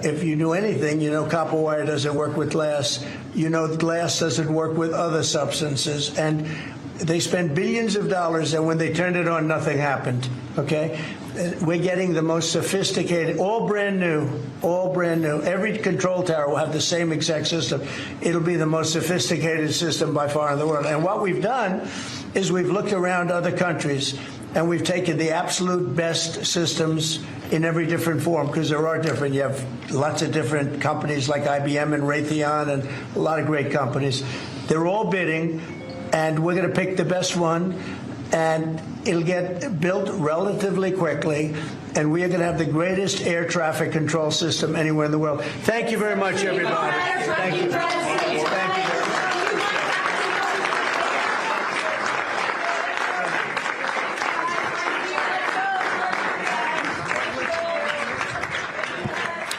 if you knew anything, you know copper wire doesn't work with glass. You know glass doesn't work with other substances. And they spent billions of dollars, and when they turned it on, nothing happened. Okay? We're getting the most sophisticated, all brand new. Every control tower will have the same exact system. It'll be the most sophisticated system by far in the world. And what we've done is we've looked around other countries, and we've taken the absolute best systems in every different form, because there are different. You have lots of different companies like IBM and Raytheon and a lot of great companies. They're all bidding, and we're going to pick the best one, and it'll get built relatively quickly, and we are going to have the greatest air traffic control system anywhere in the world. Thank you very much, everybody. Thank you. Thank you.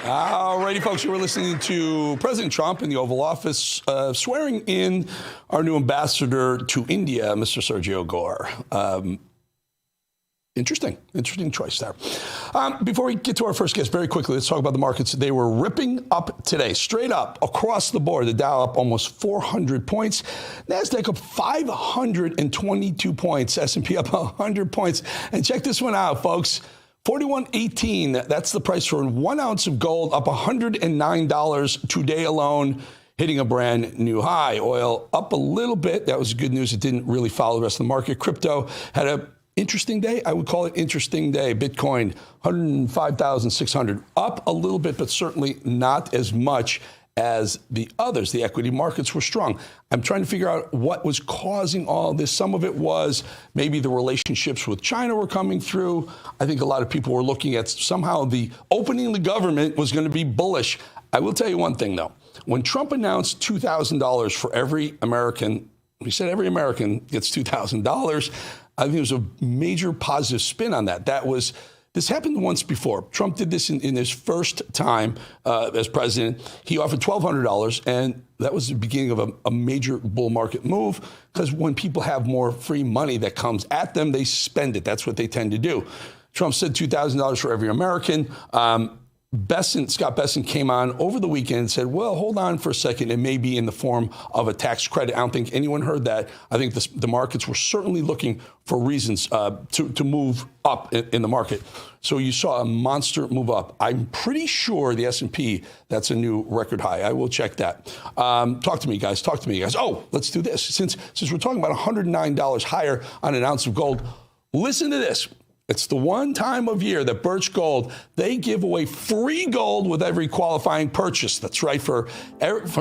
All righty, folks, you were listening to President Trump in the Oval Office swearing in our new ambassador to India, Mr. Sergio Gore. Interesting choice there. Before we get to our first guest, very quickly, let's talk about the markets. They were ripping up today, straight up, across the board. The Dow up almost 400 points. NASDAQ up 522 points. S&P up 100 points. And check this one out, folks. 41.18, that's the price for 1 ounce of gold, up $109 today alone, hitting a brand new high. Oil up a little bit. That was good news. It didn't really follow the rest of the market. Crypto had an interesting day. I would call it interesting day. Bitcoin, 105,600, up a little bit, but certainly not as much as the others. The equity markets were strong. I'm trying to figure out what was causing all this. Some of it was maybe the relationships with China were coming through. I think a lot of people were looking at somehow the opening the government was going to be bullish. I will tell you one thing, though. When Trump announced $2,000 for every American, he said every American gets $2,000. I think it was a major positive spin on that. This happened once before. Trump did this in his first time as president. He offered $1,200, and that was the beginning of a major bull market move, because when people have more free money that comes at them, they spend it. That's what they tend to do. Trump said $2,000 for every American. Scott Bessent came on over the weekend and said, well, hold on for a second. It may be in the form of a tax credit. I don't think anyone heard that. I think the markets were certainly looking for reasons to move up in the market. So you saw a monster move up. I'm pretty sure the S&P, that's a new record high. I will check that. Talk to me, guys. Oh, let's do this. Since we're talking about $109 higher on an ounce of gold, listen to this. It's the one time of year that Birch Gold, they give away free gold with every qualifying purchase. That's right,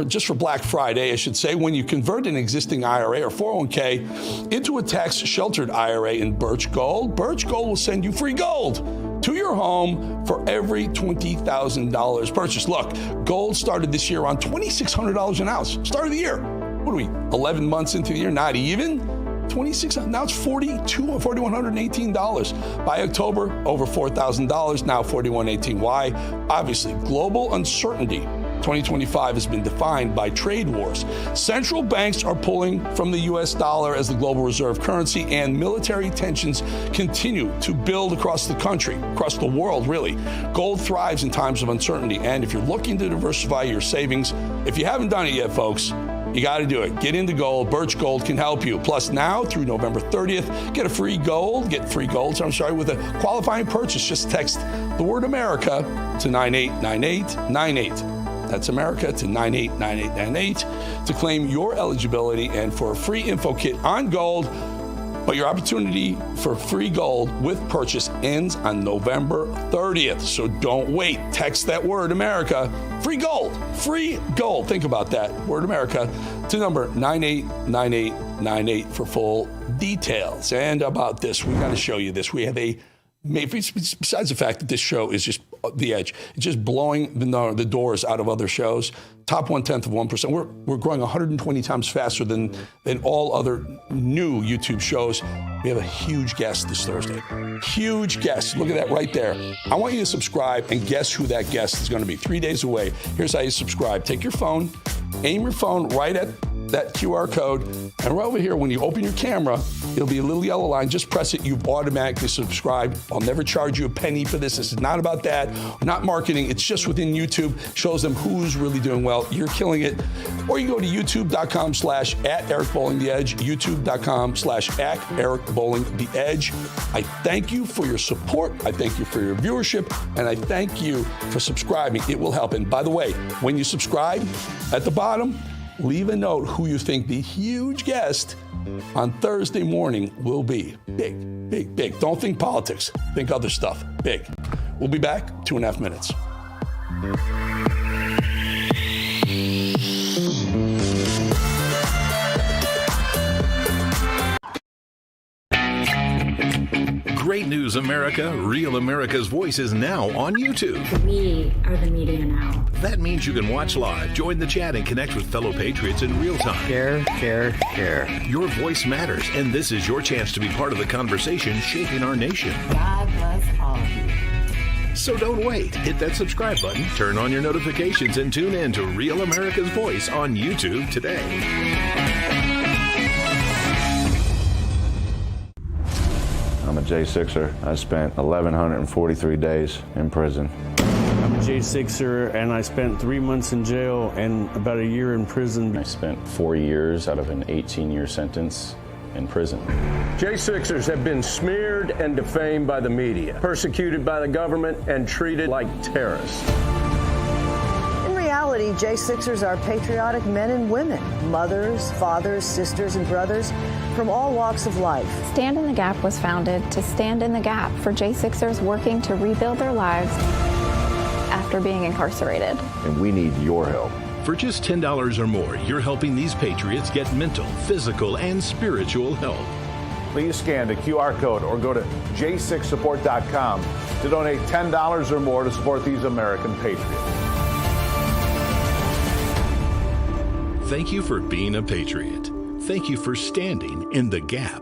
just for Black Friday, I should say, when you convert an existing IRA or 401k into a tax-sheltered IRA in Birch Gold will send you free gold to your home for every $20,000 purchase. Look, gold started this year around $2,600 an ounce. Start of the year. What are we, 11 months into the year? Not even? $2,600. Now it's $4,118. By October, over $4,000. Now $4,118. Why? Obviously, global uncertainty. 2025 has been defined by trade wars. Central banks are pulling from the U.S. dollar as the global reserve currency, and military tensions continue to build across the country, across the world, really. Gold thrives in times of uncertainty, and if you're looking to diversify your savings, if you haven't done it yet, folks, you got to do it. Get into gold. Birch Gold can help you. Plus, now through November 30th, get free gold with a qualifying purchase. Just text the word America to 989898. That's America to 989898 to claim your eligibility and for a free info kit on gold. But your opportunity for free gold with purchase ends on November 30th. So don't wait. Text that word America. Free gold. Free gold. Think about that. Word America to number 989898 for full details. And about this, we got to show you this. We have besides the fact that this show is just the edge, it's just blowing the doors out of other shows. Top 0.1%. We're growing 120 times faster than all other new YouTube shows. We have a huge guest this Thursday. Huge guest. Look at that right there. I want you to subscribe and guess who that guest is going to be. 3 days away. Here's how you subscribe. Take your phone, aim your phone right at that QR code, and right over here, when you open your camera, it'll be a little yellow line. Just press it. You've automatically subscribed. I'll never charge you a penny for this. This is not about that. Not marketing. It's just within YouTube. Shows them who's really doing well. You're killing it. Or you go to youtube.com/@EricBowlingTheEdge, youtube.com/@EricBowlingTheEdge. I thank you for your support. I thank you for your viewership. And I thank you for subscribing. It will help. And by the way, when you subscribe, at the bottom, leave a note who you think the huge guest on Thursday morning will be. Big, big, big. Don't think politics. Think other stuff. Big. We'll be back 2.5 minutes. Great news, America. Real America's Voice is now on YouTube. We are the media now. That means you can watch live, join the chat, and connect with fellow patriots in real time. Share. Your voice matters, and this is your chance to be part of the conversation shaping our nation. God bless all of you. So don't wait. Hit that subscribe button, turn on your notifications, and tune in to Real America's Voice on YouTube today. I'm a J6er. I spent 1,143 days in prison. I'm a J6er, and I spent 3 months in jail and about a year in prison. I spent 4 years out of an 18-year sentence in prison. J6ers have been smeared and defamed by the media, persecuted by the government, and treated like terrorists. In reality, J6ers are patriotic men and women, mothers, fathers, sisters, and brothers from all walks of life. Stand in the Gap was founded to stand in the gap for J6ers working to rebuild their lives after being incarcerated. And we need your help. For just $10 or more, you're helping these patriots get mental, physical, and spiritual help. Please scan the QR code or go to j6support.com to donate $10 or more to support these American patriots. Thank you for being a patriot. Thank you for standing in the gap.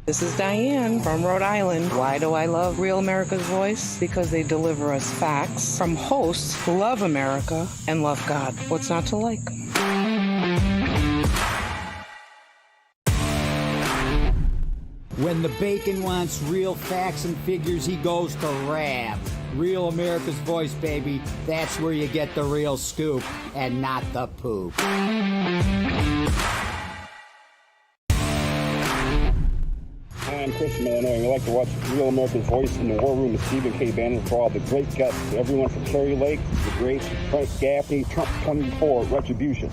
This is Diane from Rhode Island. Why do I love Real America's Voice? Because they deliver us facts from hosts who love America and love God. What's not to like? When the bacon wants real facts and figures, he goes to Rab. Real America's Voice, baby. That's where you get the real scoop and not the poop. Hi, I'm Chris from Illinois, and we like to watch Real America's Voice in the War Room with Stephen K. Bannon for all the great guests. Everyone from Kerry Lake, the great Frank Gaffney, Trump coming forward, retribution.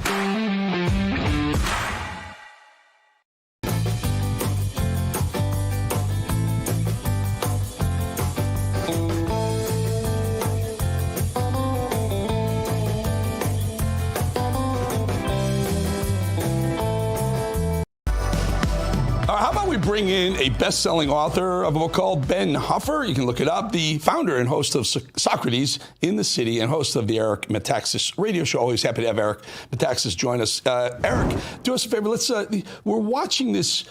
How about we bring in a best-selling author of a book called Ben Huffer? You can look it up. The founder and host of Socrates in the City and host of the Eric Metaxas radio show. Always happy to have Eric Metaxas join us. Eric, do us a favor. We're watching this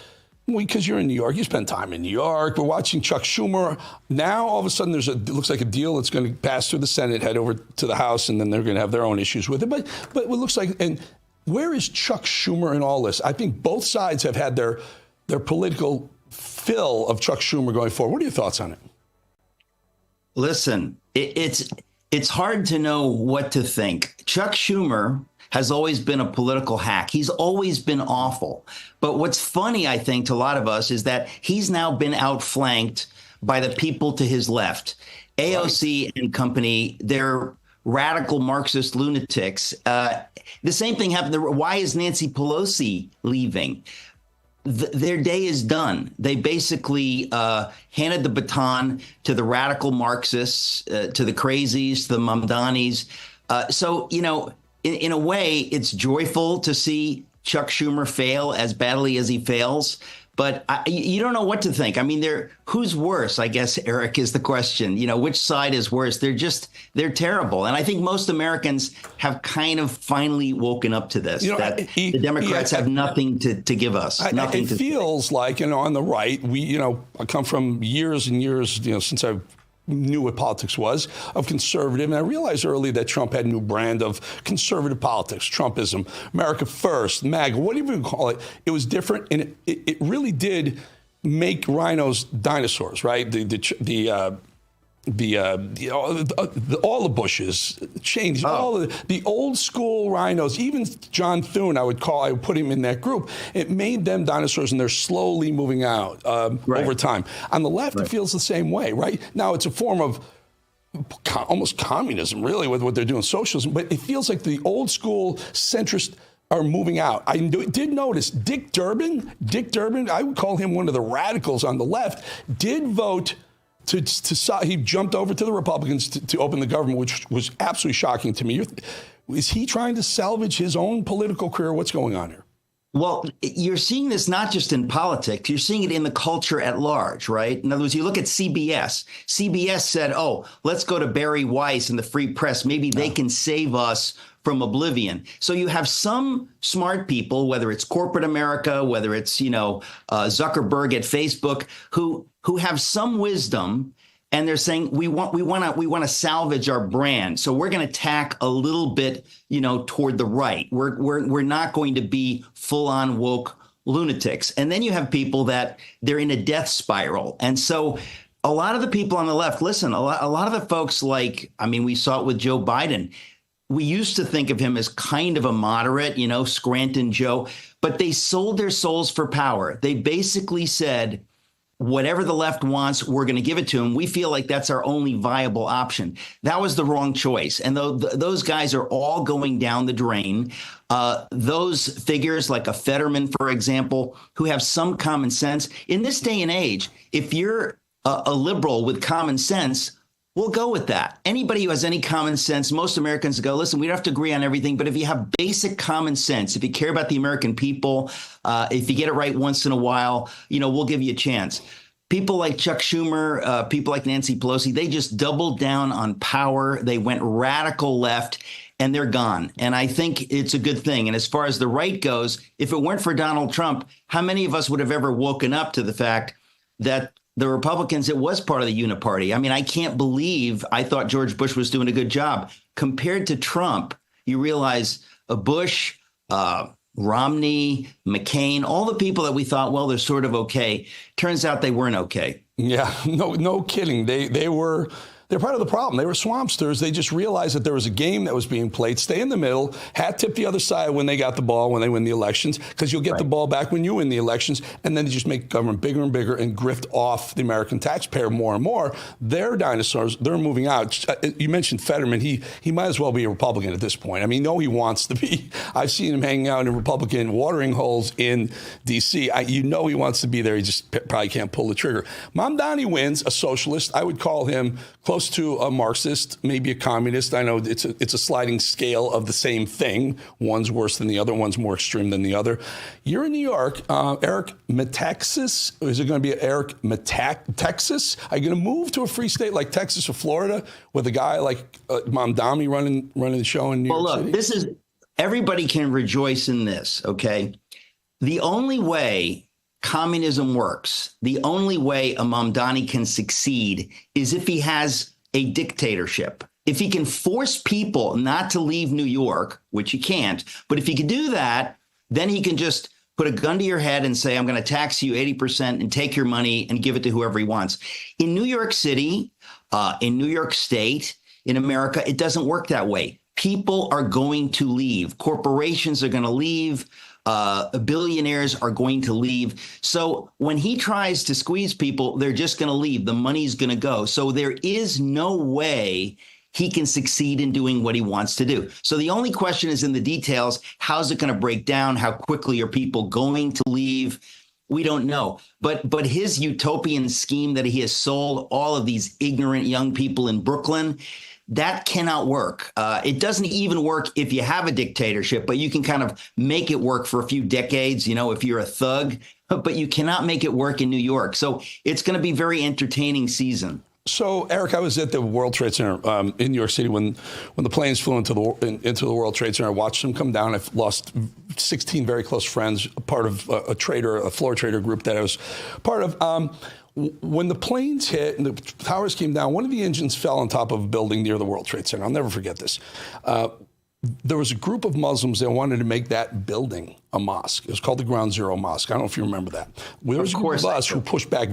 because you're in New York. You spend time in New York. We're watching Chuck Schumer. Now, all of a sudden, it looks like a deal that's going to pass through the Senate, head over to the House, and then they're going to have their own issues with it. But it looks like, and where is Chuck Schumer in all this? I think both sides have had their political fill of Chuck Schumer going forward. What are your thoughts on it? Listen, it's hard to know what to think. Chuck Schumer has always been a political hack. He's always been awful. But what's funny, I think, to a lot of us is that he's now been outflanked by the people to his left. AOC and company, they're radical Marxist lunatics. The same thing happened. Why is Nancy Pelosi leaving? Their day is done. They basically handed the baton to the radical Marxists, to the crazies, to the Mamdanis. So, in a way, it's joyful to see Chuck Schumer fail as badly as he fails. But you don't know what to think. I mean, who's worse, I guess, Eric, is the question. You know, which side is worse? They're terrible. And I think most Americans have kind of finally woken up to this, that the Democrats have nothing to give us. It feels like, you know, on the right, I come from years and years, since I knew what politics was, of conservative. And I realized early that Trump had a new brand of conservative politics, Trumpism, America First, MAGA, whatever you call it. It was different. And it really did make rhinos dinosaurs, right? All the Bushes changed, all the old school rhinos, even John Thune, I would put him in that group. It made them dinosaurs, and they're slowly moving out over time. On the left, it feels the same way, right? Now it's a form of almost communism, really, with what they're doing, socialism, but it feels like the old school centrist are moving out. I did notice Dick Durbin, I would call him one of the radicals on the left, did vote he jumped over to the Republicans to open the government, which was absolutely shocking to me. Is he trying to salvage his own political career? What's going on here? Well, you're seeing this not just in politics, you're seeing it in the culture at large, right? In other words, you look at CBS. CBS said, let's go to Barry Weiss and the Free Press. Maybe they can save us from oblivion. So you have some smart people, whether it's corporate America, whether it's, Zuckerberg at Facebook, who have some wisdom, and they're saying we want to salvage our brand. So we're going to tack a little bit, toward the right. We're not going to be full on woke lunatics. And then you have people that they're in a death spiral. And so a lot of the people on the left, listen, a lot of the folks we saw it with Joe Biden. We used to think of him as kind of a moderate, Scranton Joe, but they sold their souls for power. They basically said, whatever the left wants, we're going to give it to them. We feel like that's our only viable option. That was the wrong choice. And those guys are all going down the drain. Those figures like a Fetterman, for example, who have some common sense. In this day and age, if you're a liberal with common sense, we'll go with that. Anybody who has any common sense, most Americans go, listen, we don't have to agree on everything, but if you have basic common sense, if you care about the American people, if you get it right once in a while, we'll give you a chance. People like Chuck Schumer, people like Nancy Pelosi, they just doubled down on power. They went radical left, and they're gone. And I think it's a good thing. And as far as the right goes, if it weren't for Donald Trump, how many of us would have ever woken up to the fact that the Republicans, it was part of the uniparty? I mean, I can't believe I thought George Bush was doing a good job. Compared to Trump, you realize Bush, Romney, McCain, all the people that we thought, well, they're sort of okay. Turns out they weren't okay. Yeah, no kidding. They're part of the problem. They were swampsters. They just realized that there was a game that was being played. Stay in the middle, hat tip the other side when they got the ball, when they win the elections, because you'll get the ball back when you win the elections. And then they just make government bigger and bigger and grift off the American taxpayer more and more. They're dinosaurs. They're moving out. You mentioned Fetterman. He might as well be a Republican at this point. I mean, he wants to be. I've seen him hanging out in Republican watering holes in D.C. He wants to be there. He just probably can't pull the trigger. Mamdani wins, a socialist. I would call him close to a Marxist, maybe a communist. I know it's a sliding scale of the same thing. One's worse than the other. One's more extreme than the other. You're in New York. Eric Metaxas. Is it going to be Eric Texas? Are you going to move to a free state like Texas or Florida with a guy like Mamdani running the show in New York City? This is, everybody can rejoice in this, okay? The only way communism works, the only way a Mamdani can succeed is if he has a dictatorship. If he can force people not to leave New York, which he can't, but if he can do that, then he can just put a gun to your head and say, I'm going to tax you 80% and take your money and give it to whoever he wants. In New York City, in New York State, in America, it doesn't work that way. People are going to leave. Corporations are going to leave. Billionaires are going to leave. So when he tries to squeeze people, they're just going to leave. The money's going to go. So there is no way he can succeed in doing what he wants to do. So the only question is in the details. How's it going to break down? How quickly are people going to leave? We don't know. But his utopian scheme that he has sold all of these ignorant young people in Brooklyn, That cannot work. It doesn't even work if you have a dictatorship, but you can kind of make it work for a few decades, if you're a thug, but you cannot make it work in New York. So it's going to be a very entertaining season. So, Eric, I was at the World Trade Center in New York City when the planes flew into the World Trade Center. I watched them come down. I've lost 16 very close friends, part of a floor trader group that I was part of. When the planes hit and the towers came down, one of the engines fell on top of a building near the World Trade Center. I'll never forget this. There was a group of Muslims that wanted to make that building a mosque. It was called the Ground Zero Mosque. I don't know if you remember that. There was a group of us who pushed back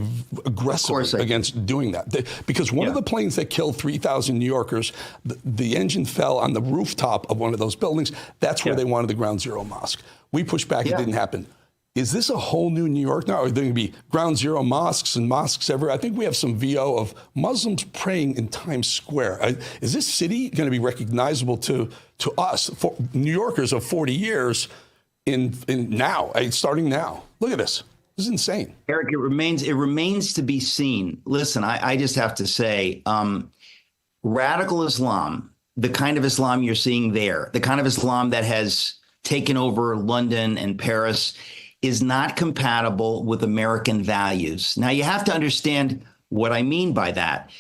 aggressively against doing that. Because one of the planes that killed 3,000 New Yorkers, the engine fell on the rooftop of one of those buildings. That's where they wanted the Ground Zero Mosque. We pushed back. It didn't happen. Is this a whole new New York now? Are there going to be Ground Zero mosques and mosques everywhere? I think we have some VO of Muslims praying in Times Square. Is this city going to be recognizable to us, for New Yorkers of 40 years, starting now? Look at this. This is insane. Eric, it remains to be seen. Listen, I just have to say, radical Islam, the kind of Islam you're seeing there, the kind of Islam that has taken over London and Paris, is not compatible with American values. Now, you have to understand what I mean by that.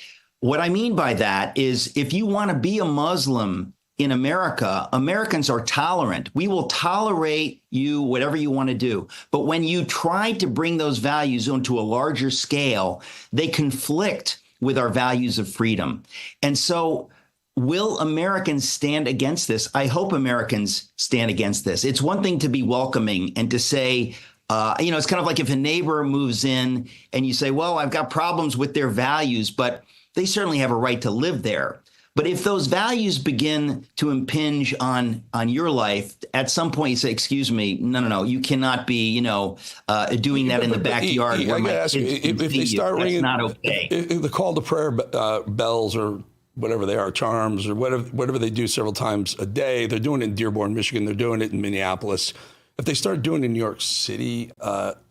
What I mean by that is if you want to be a Muslim in America, Americans are tolerant. We will tolerate you, whatever you want to do. But when you try to bring those values onto a larger scale, they conflict with our values of freedom. And so will Americans stand against this? I hope Americans stand against this. It's one thing to be welcoming and to say, it's kind of like if a neighbor moves in and you say, well, I've got problems with their values, but they certainly have a right to live there. But if those values begin to impinge on your life, at some point you say, excuse me, no, you cannot be, doing that in the backyard where my kids can see you. That's not okay. If the call to prayer bells or whatever they are, charms or whatever they do several times a day. They're doing it in Dearborn, Michigan. They're doing it in Minneapolis. If they start doing it in New York City,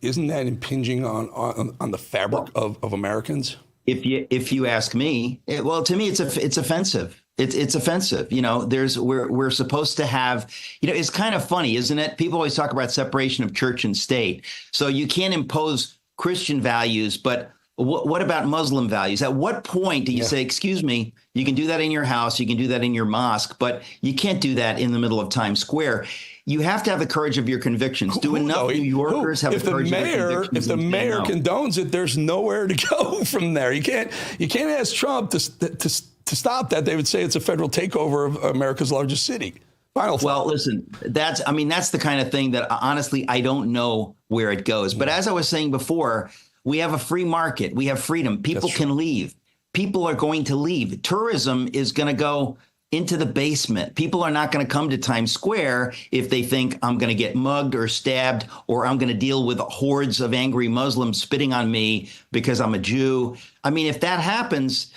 isn't that impinging on the fabric of Americans? If you ask me, to me it's offensive. It's offensive. We're supposed to have. It's kind of funny, isn't it? People always talk about separation of church and state. So you can't impose Christian values, but what about Muslim values? At what point do you say, excuse me, you can do that in your house, you can do that in your mosque, but you can't do that in the middle of Times Square? You have to have the courage of your convictions. Do enough New Yorkers have the courage of their convictions? If the mayor condones it, there's nowhere to go from there. You can't ask Trump to stop that. They would say it's a federal takeover of America's largest city. Well, listen, that's the kind of thing that honestly, I don't know where it goes. But as I was saying before, we have a free market. We have freedom. People can leave. People are going to leave. Tourism is going to go into the basement. People are not going to come to Times Square if they think I'm going to get mugged or stabbed, or I'm going to deal with hordes of angry Muslims spitting on me because I'm a Jew. I mean, if that happens,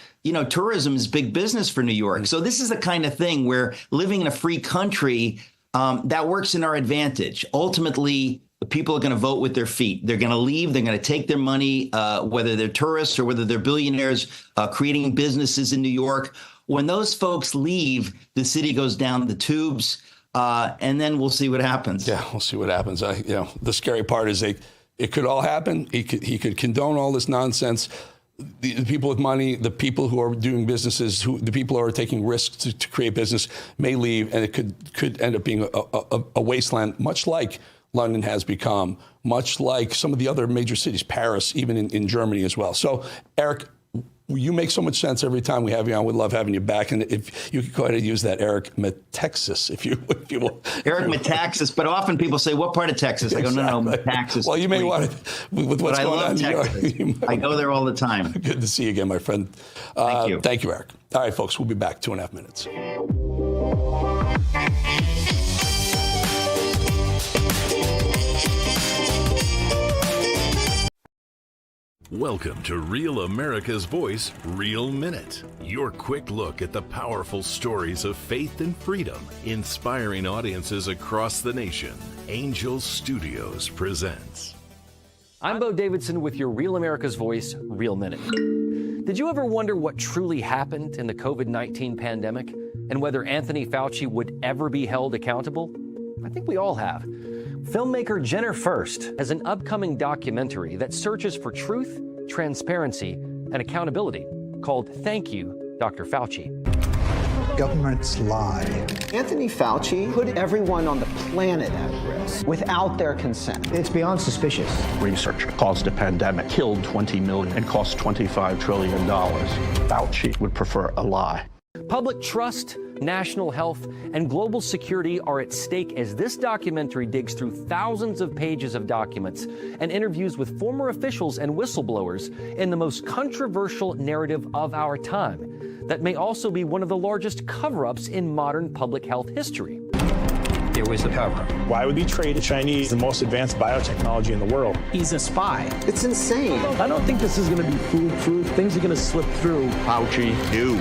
tourism is big business for New York. So this is the kind of thing where living in a free country, that works in our advantage. Ultimately, people are going to vote with their feet. They're going to leave. They're going to take their money, whether they're tourists or whether they're billionaires creating businesses in New York. When those folks leave, the city goes down the tubes, and then we'll see what happens. Yeah, we'll see what happens. The scary part is it could all happen. He could condone all this nonsense. The people with money, the people who are doing businesses, the people who are taking risks to create business may leave, and it could end up being a wasteland, much like London has become, much like some of the other major cities, Paris, even in Germany as well. So, Eric, you make so much sense every time we have you on. We love having you back. And if you could go ahead and use that Eric Metaxas, if you will. Eric Metaxas, but often people say, what part of Texas? I go, no, Metaxas. Well, you may want to, with what's going on here. I go there all the time. Good to see you again, my friend. Thank you. Thank you, Eric. All right, folks, we'll be back 2.5 minutes. Welcome to Real America's Voice, Real Minute. Your quick look at the powerful stories of faith and freedom, inspiring audiences across the nation. Angel Studios presents. I'm Bo Davidson with your Real America's Voice, Real Minute. Did you ever wonder what truly happened in the COVID-19 pandemic and whether Anthony Fauci would ever be held accountable? I think we all have. Filmmaker Jenner Furst has an upcoming documentary that searches for truth, transparency, and accountability called Thank You, Dr. Fauci. Governments lie. Anthony Fauci put everyone on the planet at risk without their consent. It's beyond suspicious. Research caused a pandemic, killed 20 million, and cost $25 trillion. Fauci would prefer a lie. Public trust, national health, and global security are at stake as this documentary digs through thousands of pages of documents and interviews with former officials and whistleblowers in the most controversial narrative of our time that may also be one of the largest cover-ups in modern public health history. There was a cover-up. Why would he trade the Chinese the most advanced biotechnology in the world? He's a spy. It's insane. I don't think this is going to be foolproof. Things are going to slip through. Fauci knew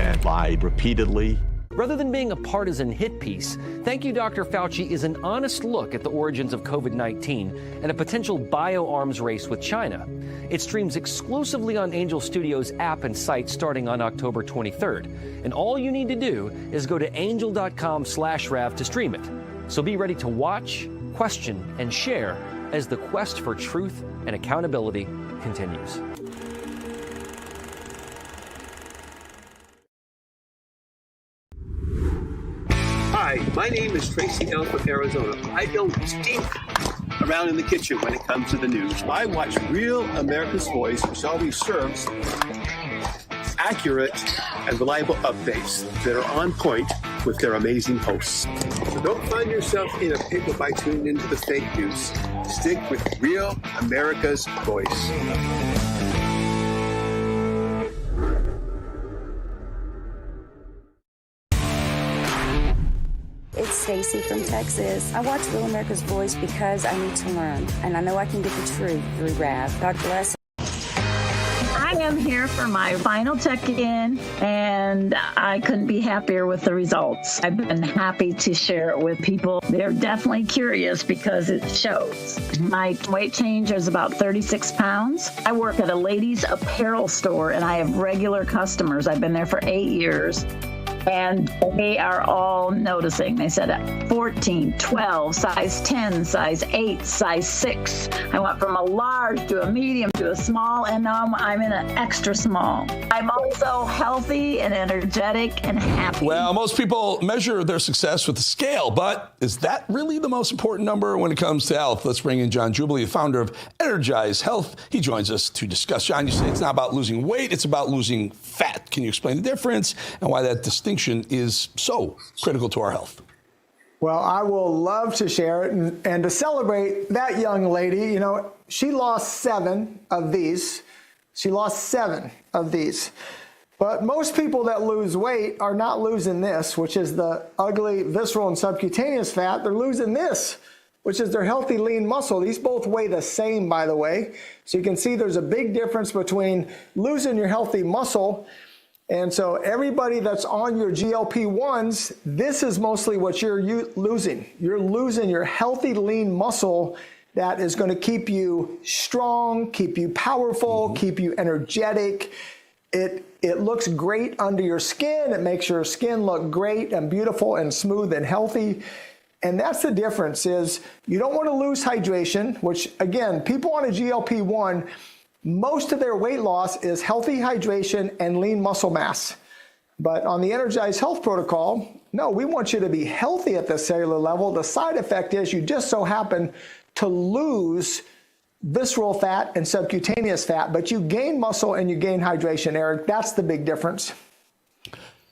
and lied repeatedly. Rather than being a partisan hit piece, Thank You, Dr. Fauci is an honest look at the origins of COVID-19 and a potential bioarms race with China. It streams exclusively on Angel Studios app and site starting on October 23rd. And all you need to do is go to angel.com/Rav to stream it. So be ready to watch, question, and share as the quest for truth and accountability continues. Hi, my name is Tracy L. from Arizona. I don't stink around in the kitchen when it comes to the news. I watch Real America's Voice, which always serves accurate and reliable updates that are on point with their amazing hosts. So don't find yourself in a pickle by tuning into the fake news. Stick with Real America's Voice. It's Stacy from Texas. I watch Real America's Voice because I need to learn, and I know I can get the truth through Rav. God bless. I am here for my final check-in, and I couldn't be happier with the results. I've been happy to share it with people. They're definitely curious because it shows. My weight change is about 36 pounds. I work at a ladies' apparel store, and I have regular customers. I've been there for 8 years. And they are all noticing. They said 14, 12, size 10, size 8, size 6. I went from a large to a medium to a small, and now I'm in an extra small. I'm also healthy and energetic and happy. Well, most people measure their success with the scale, but is that really the most important number when it comes to health? Let's bring in John Jubilee, the founder of Energize Health. He joins us to discuss. John, you say it's not about losing weight, it's about losing fat. Can you explain the difference and why that distinction is so critical to our health? Well, I will love to share it. And to celebrate that young lady, you know, she lost 7 of these. She lost 7 of these. But most people that lose weight are not losing this, which is the ugly visceral and subcutaneous fat. They're losing this, which is their healthy lean muscle. These both weigh the same, by the way. So you can see there's a big difference between losing your healthy muscle. And so everybody that's on your GLP-1s, this is mostly what you're losing. You're losing your healthy lean muscle that is going to keep you strong, keep you powerful, keep you energetic. It looks great under your skin. It makes your skin look great and beautiful and smooth and healthy. And that's the difference is you don't want to lose hydration, which again, people on a GLP-1, most of their weight loss is healthy hydration and lean muscle mass. But on the Energize Health protocol, no, we want you to be healthy at the cellular level. The side effect is you just so happen to lose visceral fat and subcutaneous fat, but you gain muscle and you gain hydration, Eric. That's the big difference.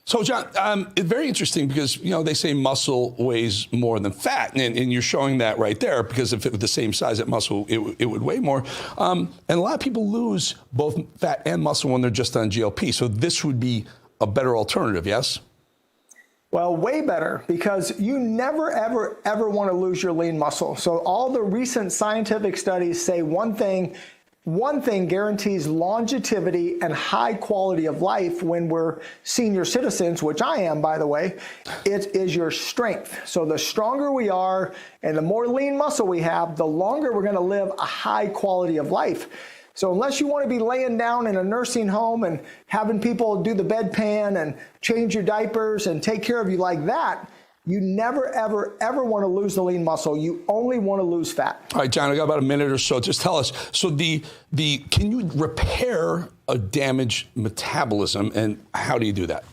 So, John, it's very interesting because, you know, they say muscle weighs more than fat, and you're showing that right there because if it was the same size as muscle, it would weigh more. And a lot of people lose both fat and muscle when they're just on GLP. So this would be a better alternative, yes? Well, way better, because you never, ever, ever want to lose your lean muscle. So all the recent scientific studies say one thing guarantees longevity and high quality of life when we're senior citizens, which I am, by the way. It is your strength. So the stronger we are and the more lean muscle we have, the longer we're going to live a high quality of life. So unless you want to be laying down in a nursing home and having people do the bedpan and change your diapers and take care of you like that, you never, ever, ever want to lose the lean muscle. You only want to lose fat. All right, John, I got about a minute or so. Just tell us, so can you repair a damaged metabolism, and how do you do that?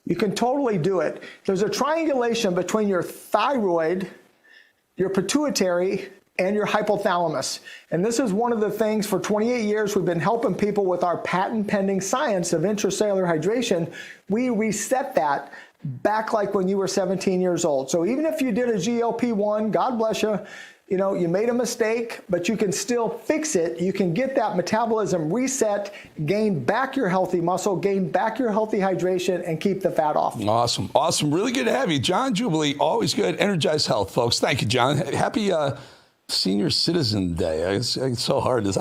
You can totally do it. There's a triangulation between your thyroid, your pituitary, and your hypothalamus. And this is one of the things for 28 years we've been helping people with our patent pending science of intracellular hydration. We reset that back like when you were 17 years old. So even if you did a GLP-1, God bless you, you know, you made a mistake, but you can still fix it. You can get that metabolism reset, gain back your healthy muscle, gain back your healthy hydration, and keep the fat off. Awesome. Awesome. Really good to have you. John Jubilee, always good. Energized Health, folks. Thank you, John. Happy Senior Citizen Day. It's so hard. It's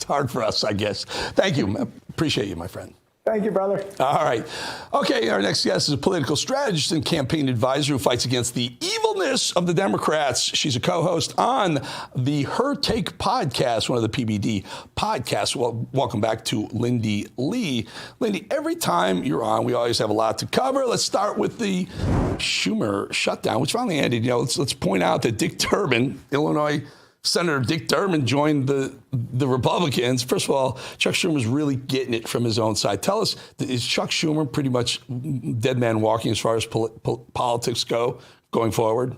hard for us, I guess. Thank you. Appreciate you, my friend. Thank you, brother. All right. Okay, our next guest is a political strategist and campaign advisor who fights against the evilness of the Democrats. She's a co-host on the Her Take podcast, one of the PBD podcasts. Well, welcome back to Lindy Lee. Lindy, every time you're on, we always have a lot to cover. Let's start with the Schumer shutdown, which finally ended. You know, let's point out that Dick Durbin, Illinois Senator Dick Durbin, joined the Republicans. First of all, Chuck Schumer's really getting it from his own side. Tell us, is Chuck Schumer pretty much dead man walking as far as politics go going forward?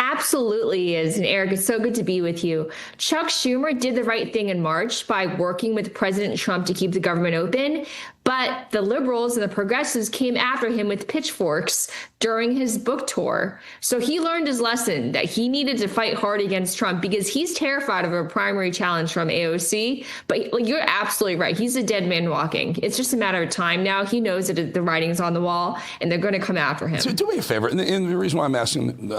Absolutely he is. And Eric, it's so good to be with you. Chuck Schumer did the right thing in March by working with President Trump to keep the government open. But the liberals and the progressives came after him with pitchforks during his book tour. So he learned his lesson that he needed to fight hard against Trump because he's terrified of a primary challenge from AOC. But you're absolutely right. He's a dead man walking. It's just a matter of time now. He knows that the writing's on the wall and they're going to come after him. So do me a favor. And the reason why I'm asking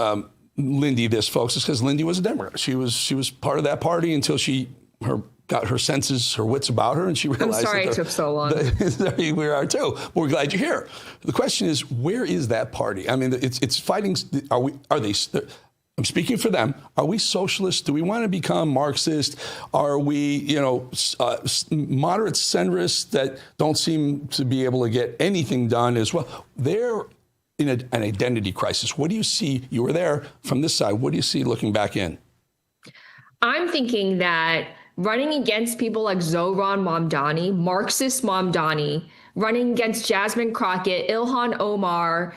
Lindy this, folks, is because Lindy was a Democrat. She was part of that party until she got her senses, her wits about her, and she realized. I'm sorry it took so long. We are too. We're glad you're here. The question is, where is that party? I mean, it's fighting. Are they? I'm speaking for them. Are we socialists? Do we want to become Marxist? Are we, moderate centrists that don't seem to be able to get anything done as well? They're in an identity crisis. What do you see? You were there from this side. What do you see looking back in? I'm thinking that running against people like Zohran Mamdani, Marxist Mamdani, running against Jasmine Crockett, Ilhan Omar,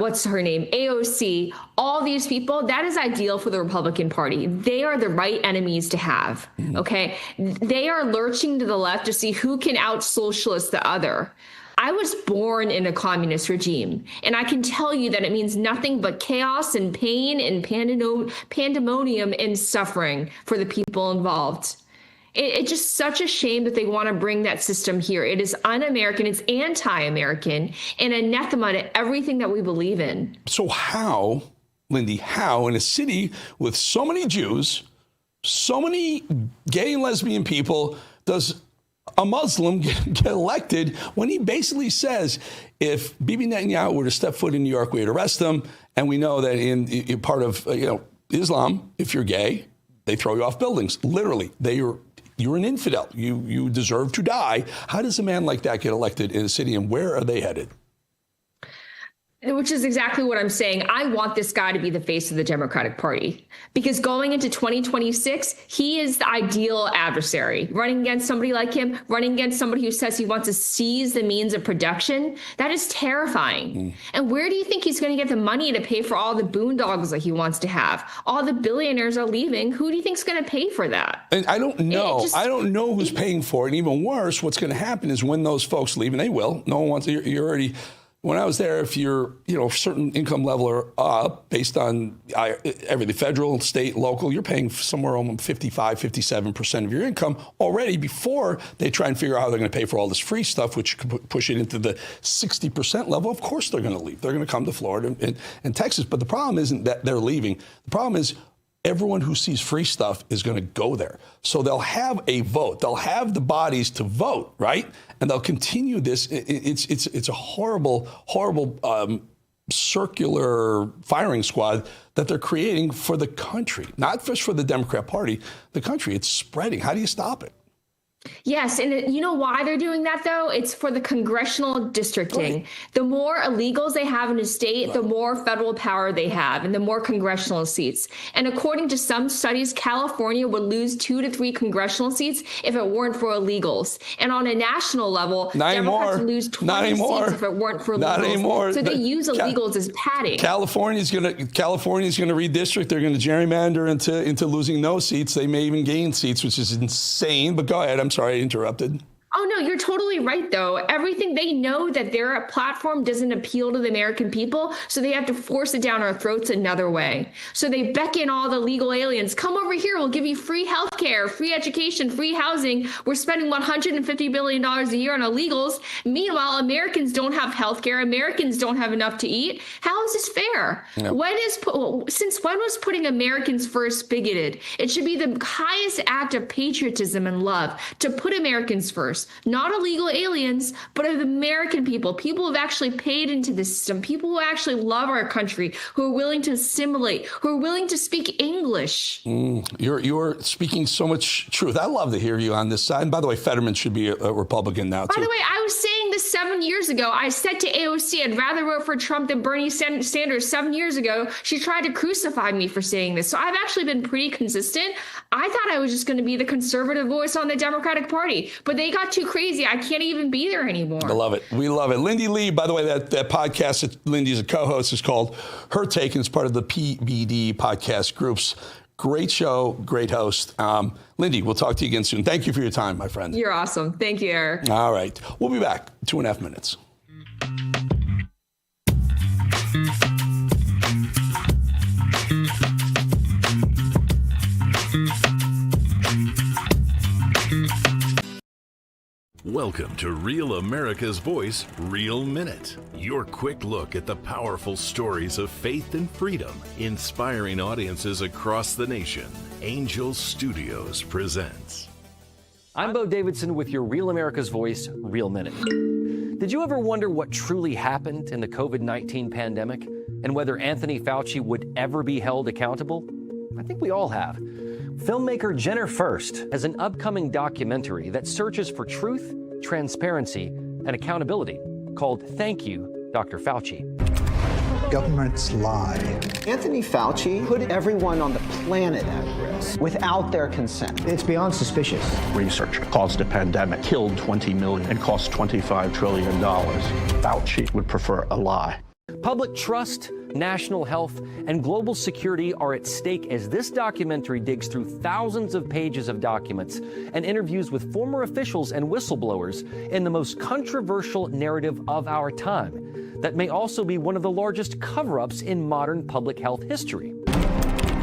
what's her name, AOC, all these people, that is ideal for the Republican Party. They are the right enemies to have, okay? They are lurching to the left to see who can out-socialist the other. I was born in a communist regime, and I can tell you that it means nothing but chaos and pain and pandemonium and suffering for the people involved. It's just such a shame that they want to bring that system here. It is un-American, it's anti-American, and anathema to everything that we believe in. So how, Lindy, how in a city with so many Jews, so many gay and lesbian people, does a Muslim get elected when he basically says, if Bibi Netanyahu were to step foot in New York, we'd arrest him. And we know that in part of Islam, if you're gay, they throw you off buildings. Literally, you're an infidel. You deserve to die. How does a man like that get elected in a city, and where are they headed? Which is exactly what I'm saying. I want this guy to be the face of the Democratic Party because going into 2026, he is the ideal adversary. Running against somebody like him, running against somebody who says he wants to seize the means of production, that is terrifying. And where do you think he's going to get the money to pay for all the boondoggles that he wants to have? All the billionaires are leaving. Who do you think is going to pay for that? And I don't know. I don't know who's paying for it. And even worse, what's going to happen is when those folks leave, and they will, no one wants to, you're already... When I was there, if you're, a certain income level or up, based on everything, federal, state, local, you're paying somewhere almost 55, 57% of your income already before they try and figure out how they're going to pay for all this free stuff, which could push it into the 60% level. Of course they're going to leave. They're going to come to Florida and Texas. But the problem isn't that they're leaving. The problem is everyone who sees free stuff is going to go there. So they'll have a vote. They'll have the bodies to vote, right? And they'll continue this. It's a horrible circular firing squad that they're creating for the country, not just for the Democrat Party, the country. It's spreading. How do you stop it? Yes, and you know why they're doing that, though? It's for the congressional districting. Right. The more illegals they have in a state, the more federal power they have and the more congressional seats. And according to some studies, California would lose 2 to 3 congressional seats if it weren't for illegals. And on a national level, Democrats would lose 20 seats if it weren't for illegals. So they use illegals as padding. California's going to redistrict. They're going to gerrymander into losing no seats. They may even gain seats, which is insane. But go ahead. I'm sorry I interrupted. Oh, no, you're totally right, though. Everything, they know that their platform doesn't appeal to the American people, so they have to force it down our throats another way. So they beckon all the legal aliens, come over here, we'll give you free health care, free education, free housing. We're spending $150 billion a year on illegals. Meanwhile, Americans don't have health care. Americans don't have enough to eat. How is this fair? Yep. Since when was putting Americans first bigoted? It should be the highest act of patriotism and love to put Americans first. Not illegal aliens, but of American people who have actually paid into the system, people who actually love our country, who are willing to assimilate, who are willing to speak English. You're speaking so much truth. I love to hear you on this side. And by the way, Fetterman should be a Republican now, too. By the way, I was saying this 7 years ago. I said to AOC, I'd rather vote for Trump than Bernie Sanders 7 years ago. She tried to crucify me for saying this. So I've actually been pretty consistent. I thought I was just going to be the conservative voice on the Democratic Party, but they got too crazy. I can't even be there anymore. I love it. We love it. Lindy Lee, by the way, that podcast that Lindy's a co-host is called Her Take, and it's part of the PBD podcast groups. Great show, great host. Lindy, we'll talk to you again soon. Thank you for your time, my friend. You're awesome. Thank you, Eric. All right. We'll be back. 2.5 minutes. Welcome to Real America's Voice, Real Minute. Your quick look at the powerful stories of faith and freedom, inspiring audiences across the nation. Angel Studios presents. I'm Bo Davidson with your Real America's Voice, Real Minute. Did you ever wonder what truly happened in the COVID-19 pandemic and whether Anthony Fauci would ever be held accountable? I think we all have. Filmmaker Jenner Furst has an upcoming documentary that searches for truth, transparency, and accountability called Thank You, Dr. Fauci. Governments lie. Anthony Fauci put everyone on the planet at risk without their consent. It's beyond suspicious. Research caused a pandemic, killed 20 million, and cost $25 trillion. Fauci would prefer a lie. Public trust, national health, and global security are at stake as this documentary digs through thousands of pages of documents and interviews with former officials and whistleblowers in the most controversial narrative of our time that may also be one of the largest cover-ups in modern public health history.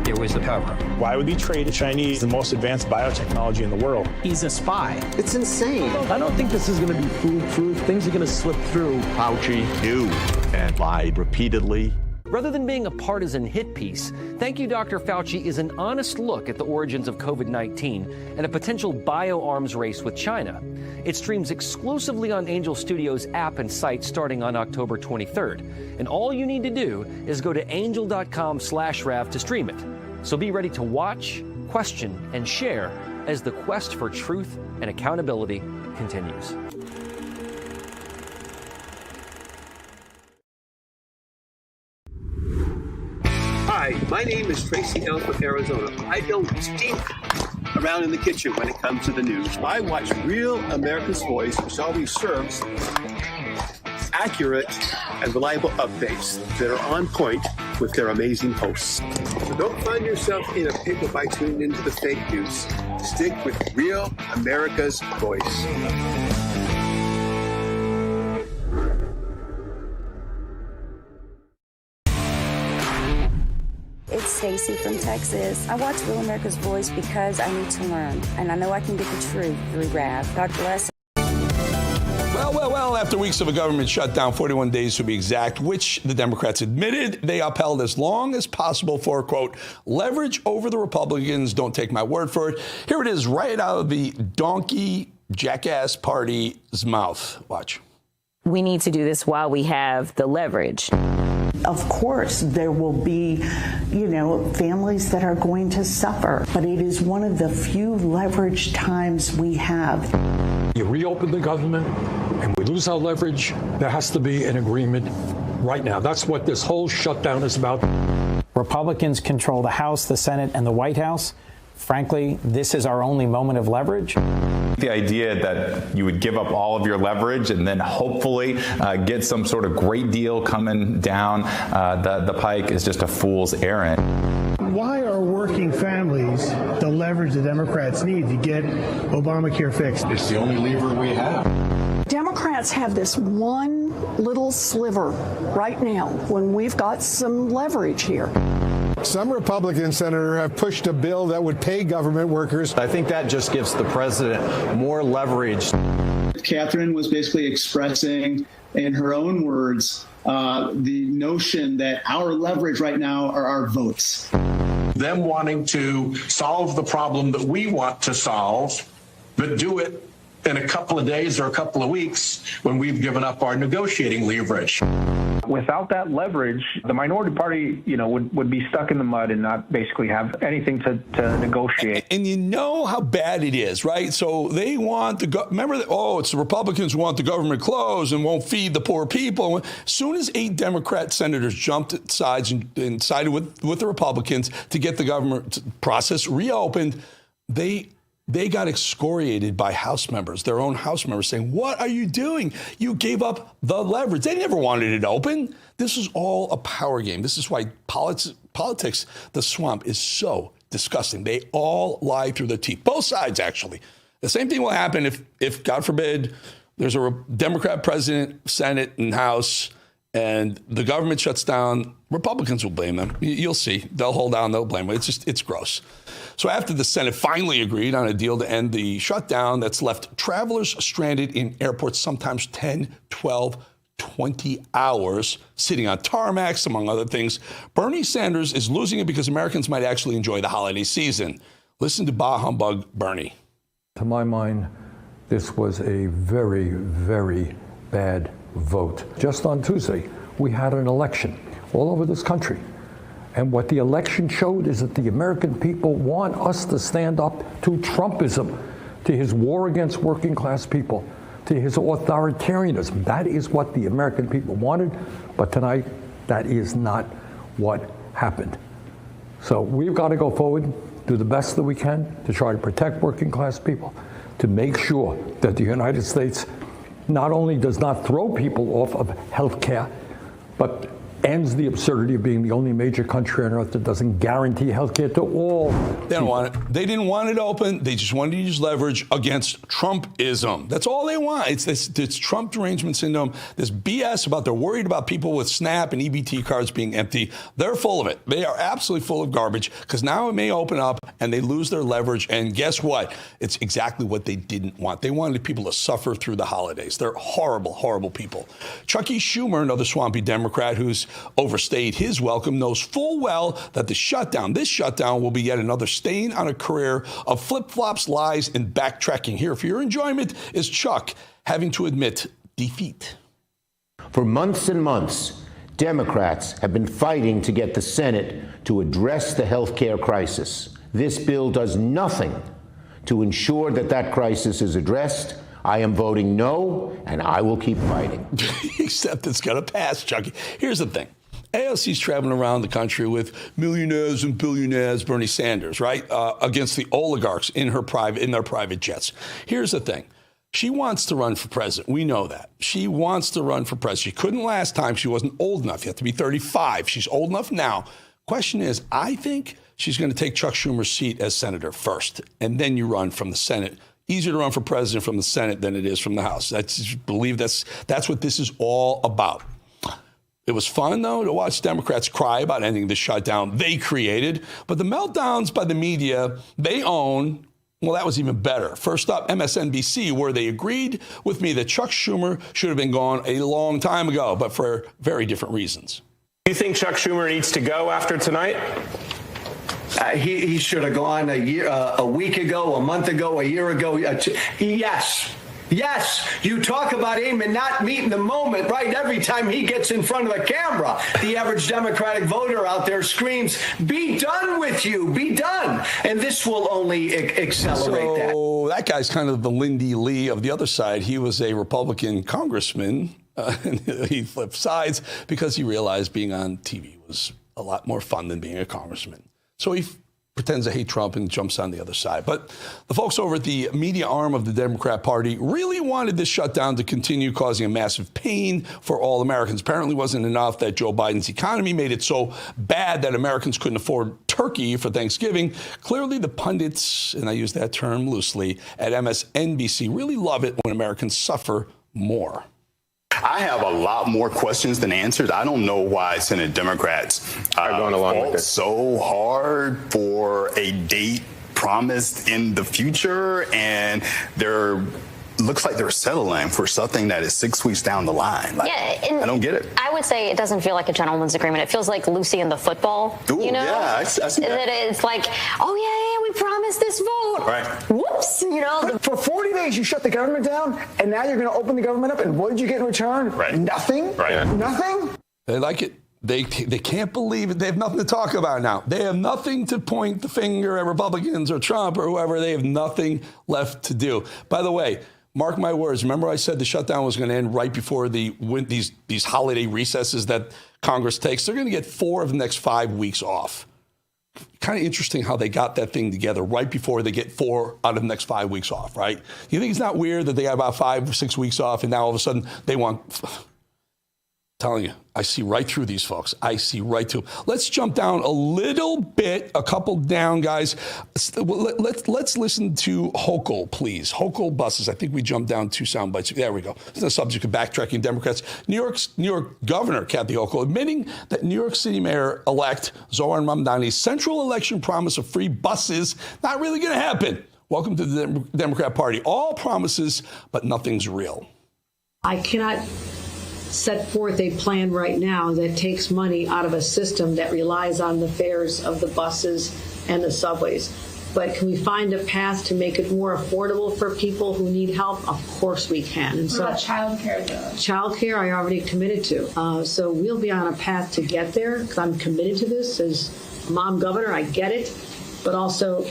There was the cover-up. Why would he trade the Chinese the most advanced biotechnology in the world? He's a spy. It's insane. I don't think this is going to be foolproof. Things are going to slip through. Fauci knew and lied repeatedly. Rather than being a partisan hit piece, Thank You, Dr. Fauci is an honest look at the origins of COVID-19 and a potential bioarms race with China. It streams exclusively on Angel Studios app and site starting on October 23rd. And all you need to do is go to angel.com/Rav to stream it. So be ready to watch, question, and share as the quest for truth and accountability continues. Hi, my name is Tracy L. from Arizona. I don't stink around in the kitchen when it comes to the news. I watch Real America's Voice, which always serves accurate and reliable updates that are on point with their amazing hosts. So don't find yourself in a pickle by tuning into the fake news. Stick with Real America's Voice. It's Stacy from Texas. I watch Real America's Voice because I need to learn, and I know I can get the truth through Rav. God bless. Well, after weeks of a government shutdown, 41 days to be exact, which the Democrats admitted they upheld as long as possible for, quote, leverage over the Republicans. Don't take my word for it. Here it is right out of the donkey jackass party's mouth. Watch. We need to do this while we have the leverage. Of course, there will be, families that are going to suffer, but it is one of the few leverage times we have. You reopen the government and we lose our leverage, there has to be an agreement right now. That's what this whole shutdown is about. Republicans control the House, the Senate, and the White House. Frankly, this is our only moment of leverage. The idea that you would give up all of your leverage and then hopefully get some sort of great deal coming down the pike is just a fool's errand. Why are working families the leverage the Democrats need to get Obamacare fixed? It's the only lever we have. Democrats have this one little sliver right now when we've got some leverage here. Some Republican senators have pushed a bill that would pay government workers. I think that just gives the president more leverage. Catherine was basically expressing, in her own words, the notion that our leverage right now are our votes. Them wanting to solve the problem that we want to solve, but do it in a couple of days or a couple of weeks when we've given up our negotiating leverage. Without that leverage, the minority party, would be stuck in the mud and not basically have anything to negotiate. And you know how bad it is, right? So they want remember that, it's the Republicans who want the government closed and won't feed the poor people. As soon as 8 Democrat senators jumped at sides and sided with the Republicans to get the government process reopened, they got excoriated by House members, their own House members, saying, what are you doing? You gave up the leverage. They never wanted it open. This is all a power game. This is why politics, the swamp, is so disgusting. They all lie through their teeth. Both sides, actually. The same thing will happen if God forbid, there's a Democrat president, Senate, and House, and the government shuts down. Republicans will blame them. You'll see. They'll hold down. They'll blame them. It's gross. So after the Senate finally agreed on a deal to end the shutdown that's left travelers stranded in airports sometimes 10, 12, 20 hours, sitting on tarmacs, among other things, Bernie Sanders is losing it because Americans might actually enjoy the holiday season. Listen to Bah Humbug Bernie. To my mind, this was a very, very bad vote. Just on Tuesday, we had an election all over this country. And what the election showed is that the American people want us to stand up to Trumpism, to his war against working class people, to his authoritarianism. That is what the American people wanted. But tonight, that is not what happened. So we've got to go forward, do the best that we can to try to protect working class people, to make sure that the United States not only does not throw people off of health care, but ends the absurdity of being the only major country on earth that doesn't guarantee health care to all. They don't want it. They didn't want it open. They just wanted to use leverage against Trumpism. That's all they want. It's Trump derangement syndrome. This BS about they're worried about people with SNAP and EBT cards being empty. They're full of it. They are absolutely full of garbage because now it may open up and they lose their leverage. And guess what? It's exactly what they didn't want. They wanted people to suffer through the holidays. They're horrible, horrible people. Chucky Schumer, another swampy Democrat who's overstayed his welcome, knows full well that this shutdown will be yet another stain on a career of flip-flops, lies, and backtracking. Here for your enjoyment is Chuck having to admit defeat. For months and months, Democrats have been fighting to get the Senate to address the health care crisis. This bill does nothing to ensure that crisis is addressed. I am voting no, and I will keep fighting. Except it's going to pass, Chucky. Here's the thing. AOC's traveling around the country with millionaires and billionaires, Bernie Sanders, right, against the oligarchs in their private jets. Here's the thing. She wants to run for president. We know that. She wants to run for president. She couldn't last time. She wasn't old enough. You have to be 35. She's old enough now. Question is, I think she's going to take Chuck Schumer's seat as senator first, and then you run from the Senate. Easier to run for president from the Senate than it is from the House. That's what this is all about. It was fun, though, to watch Democrats cry about ending the shutdown they created. But the meltdowns by the media they own, well, that was even better. First up, MSNBC, where they agreed with me that Chuck Schumer should have been gone a long time ago, but for very different reasons. Do you think Chuck Schumer needs to go after tonight? He should have gone a week ago, a month ago, a year ago. Yes. Yes, you talk about Ehman not meeting the moment, right? Every time he gets in front of the camera, the average Democratic voter out there screams, be done with you, be done. And this will only accelerate that. So that guy's kind of the Lindy Lee of the other side. He was a Republican congressman. And he flipped sides because he realized being on TV was a lot more fun than being a congressman. So he pretends to hate Trump and jumps on the other side. But the folks over at the media arm of the Democrat Party really wanted this shutdown to continue, causing a massive pain for all Americans. Apparently it wasn't enough that Joe Biden's economy made it so bad that Americans couldn't afford turkey for Thanksgiving. Clearly the pundits, and I use that term loosely, at MSNBC really love it when Americans suffer more. I have a lot more questions than answers. I don't know why Senate Democrats fought so hard for a date promised in the future, and looks like they're settling for something that is 6 weeks down the line. I don't get it. I would say it doesn't feel like a gentleman's agreement. It feels like Lucy and the football. Ooh, you know? Yeah, I see that. It's like, oh yeah, we promised this vote. Right. Whoops, you know. For 40 days, you shut the government down, and now you're going to open the government up, and what did you get in return? Right. Nothing? Right. Nothing? They like it. They can't believe it. They have nothing to talk about now. They have nothing to point the finger at Republicans or Trump or whoever. They have nothing left to do. By the way, mark my words. Remember I said the shutdown was going to end right before these holiday recesses that Congress takes? They're going to get 4 of the next 5 weeks off. Kind of interesting how they got that thing together right before they get 4 out of the next 5 weeks off, right? You think it's not weird that they got about 5 or 6 weeks off and now all of a sudden they want... telling you, I see right through these folks. I see right through. Let's jump down a little bit, a couple down, guys. Let's listen to Hochul, please. Hochul buses. I think we jumped down 2 sound bites. There we go. It's the subject of backtracking Democrats. New York Governor Kathy Hochul admitting that New York City Mayor-elect Zohran Mamdani's central election promise of free buses not really going to happen. Welcome to the Democrat Party. All promises, but nothing's real. I cannot set forth a plan right now that takes money out of a system that relies on the fares of the buses and the subways. But can we find a path to make it more affordable for people who need help? Of course we can. And what about childcare, though? Childcare, I already committed to. So we'll be on a path to get there because I'm committed to this as a mom governor. I get it, but also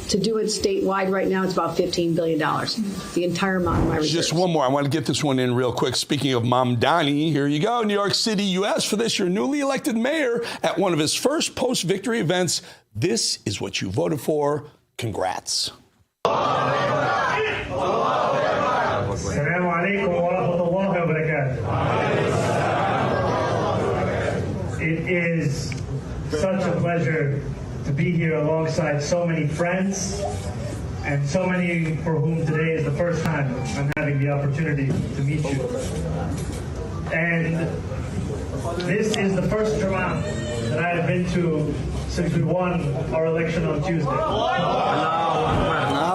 to do it statewide right now, it's about $15 billion. The entire amount of my reserves. Just one more. I want to get this one in real quick. Speaking of Mamdani, here you go. New York City, you asked for this. Your newly elected mayor at one of his first post-victory events. This is what you voted for. Congrats. Assalamu alaikum wa rahmatullahi wa barakatuh. It is such a pleasure to be here alongside so many friends and so many for whom today is the first time I'm having the opportunity to meet you. And this is the first Jumu'ah that I have been to since we won our election on Tuesday.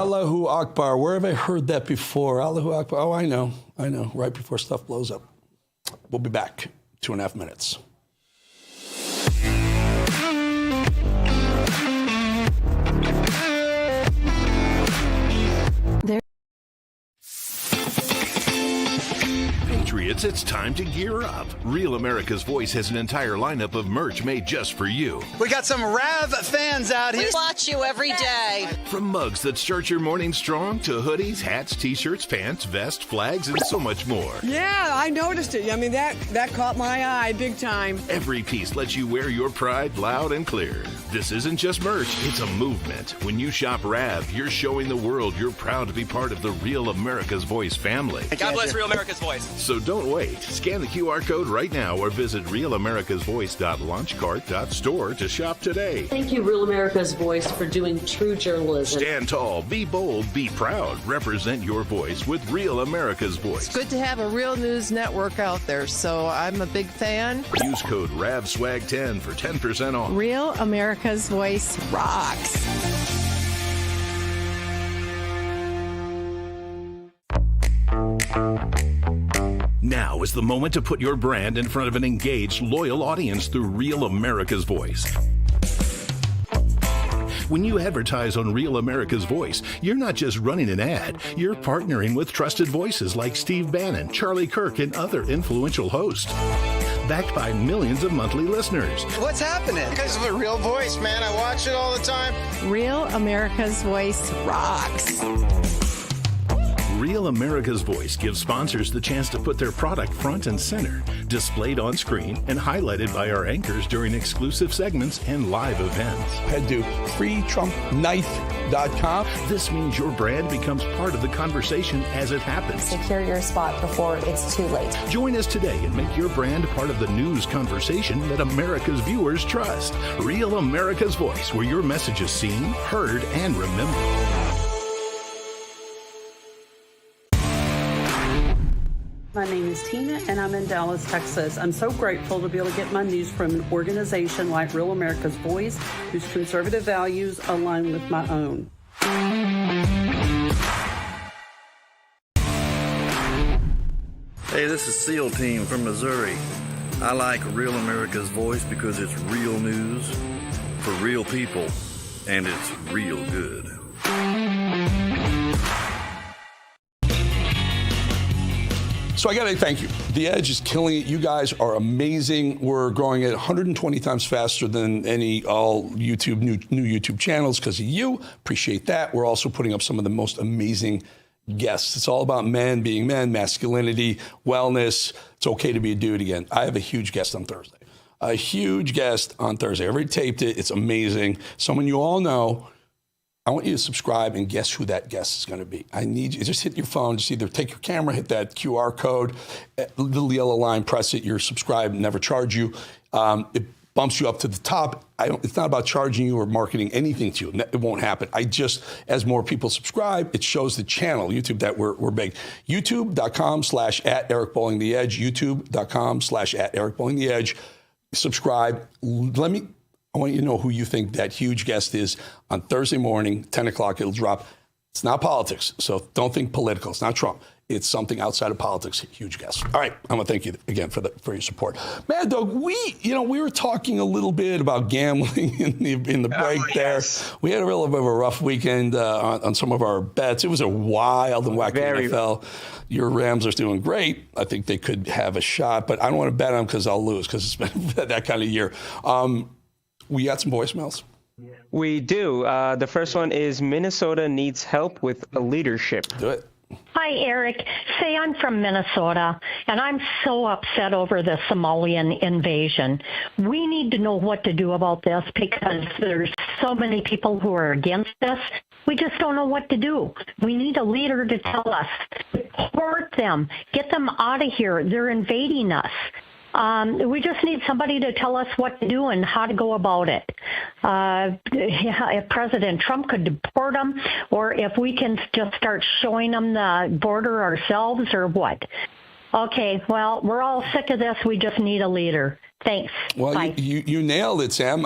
Allahu Akbar. Where have I heard that before? Allahu Akbar. Oh, I know. Right before stuff blows up. We'll be back. 2.5 minutes. Patriots, it's time to gear up. Real America's Voice has an entire lineup of merch made just for you. We got some Rav fans out here. We watch you every day. From mugs that start your morning strong to hoodies, hats, t-shirts, pants, vests, flags, and so much more. Yeah, I noticed it. I mean, that caught my eye big time. Every piece lets you wear your pride loud and clear. This isn't just merch, it's a movement. When you shop Rav, you're showing the world you're proud to be part of the Real America's Voice family. God bless Real America's Voice. So don't wait. Scan the QR code right now or visit realamericasvoice.launchcart.store to shop today. Thank you, Real America's Voice, for doing true journalism. Stand tall, be bold, be proud. Represent your voice with Real America's Voice. It's good to have a real news network out there, so I'm a big fan. Use code RAVSWAG10 for 10% off. Real America's Voice rocks. Now is the moment to put your brand in front of an engaged, loyal audience through Real America's Voice. When you advertise on Real America's Voice, you're not just running an ad, you're partnering with trusted voices like Steve Bannon, Charlie Kirk, and other influential hosts. Backed by millions of monthly listeners. What's happening? Because of a Real Voice, man. I watch it all the time. Real America's Voice rocks. Real America's Voice gives sponsors the chance to put their product front and center, displayed on screen and highlighted by our anchors during exclusive segments and live events. Head to freetrumpknife.com. This means your brand becomes part of the conversation as it happens. Secure your spot before it's too late. Join us today and make your brand part of the news conversation that America's viewers trust. Real America's Voice, where your message is seen, heard, and remembered. My name is Tina, and I'm in Dallas, Texas. I'm so grateful to be able to get my news from an organization like Real America's Voice, whose conservative values align with my own. Hey, this is SEAL Team from Missouri. I like Real America's Voice because it's real news for real people, and it's real good. So I got to thank you. The Edge is killing it. You guys are amazing. We're growing at 120 times faster than all YouTube new YouTube channels because of you. Appreciate that. We're also putting up some of the most amazing guests. It's all about men being men, masculinity, wellness. It's okay to be a dude again. I have a huge guest on Thursday. A huge guest on Thursday. I already taped it. It's amazing. Someone you all know. I want you to subscribe and guess who that guest is going to be. I need you just hit your phone. Just either take your camera, hit that QR code, little yellow line, press it. You're subscribed, never charge you. It bumps you up to the top. It's not about charging you or marketing anything to you. It won't happen. As more people subscribe, it shows the channel, YouTube, that we're big. YouTube.com/@EricBowlingTheEdge. YouTube.com/@EricBowlingTheEdge. Subscribe. I want you to know who you think that huge guest is on Thursday morning, 10 o'clock. It'll drop. It's not politics, so don't think political. It's not Trump. It's something outside of politics. Huge guest. All right, I want to thank you again for your support. Mad Dog, we were talking a little bit about gambling in the break there. We had a little bit of a rough weekend on some of our bets. It was a wild and wacky NFL. Your Rams are doing great. I think they could have a shot, but I don't want to bet on them because I'll lose because it's been that kind of year. We got some voicemails. We do. The first one is Minnesota needs help with leadership. Do it. Hi, Eric. Say I'm from Minnesota, and I'm so upset over the Somalian invasion. We need to know what to do about this because there's so many people who are against this. We just don't know what to do. We need a leader to tell us. Support them. Get them out of here. They're invading us. We just need somebody to tell us what to do and how to go about it. If President Trump could deport them, or if we can just start showing them the border ourselves, or what. Okay, well, we're all sick of this. We just need a leader. Thanks. Well, Bye. You nailed it, Sam.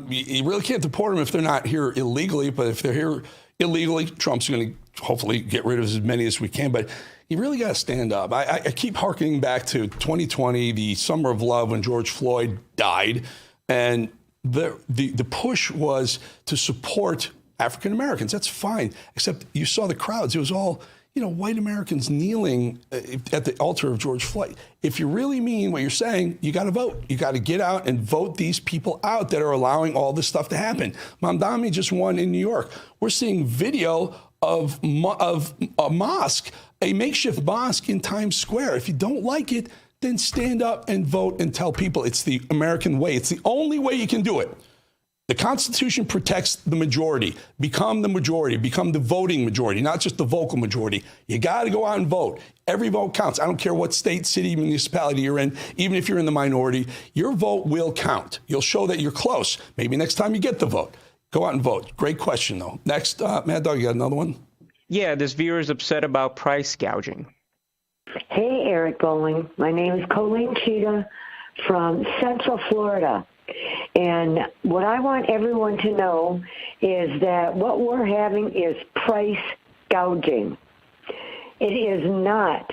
You really can't deport them if they're not here illegally, but if they're here illegally, Trump's going to hopefully get rid of as many as we can. But you really got to stand up. I keep harkening back to 2020, the summer of love when George Floyd died. And the push was to support African Americans. That's fine. Except you saw the crowds. It was all, white Americans kneeling at the altar of George Floyd. If you really mean what you're saying, you got to vote. You got to get out and vote these people out that are allowing all this stuff to happen. Mamdani just won in New York. We're seeing video of a mosque, a makeshift mosque in Times Square. If you don't like it, then stand up and vote and tell people it's the American way. It's the only way you can do it. The Constitution protects the majority. Become the majority. Become the voting majority, not just the vocal majority. You got to go out and vote. Every vote counts. I don't care what state, city, municipality you're in. Even if you're in the minority, your vote will count. You'll show that you're close. Maybe next time you get the vote. Go out and vote. Great question, though. Next, Mad Dog, you got another one? Yeah, this viewer is upset about price gouging. Hey, Eric Bowling. My name is Colleen Cheetah from Central Florida. And what I want everyone to know is that what we're having is price gouging. It is not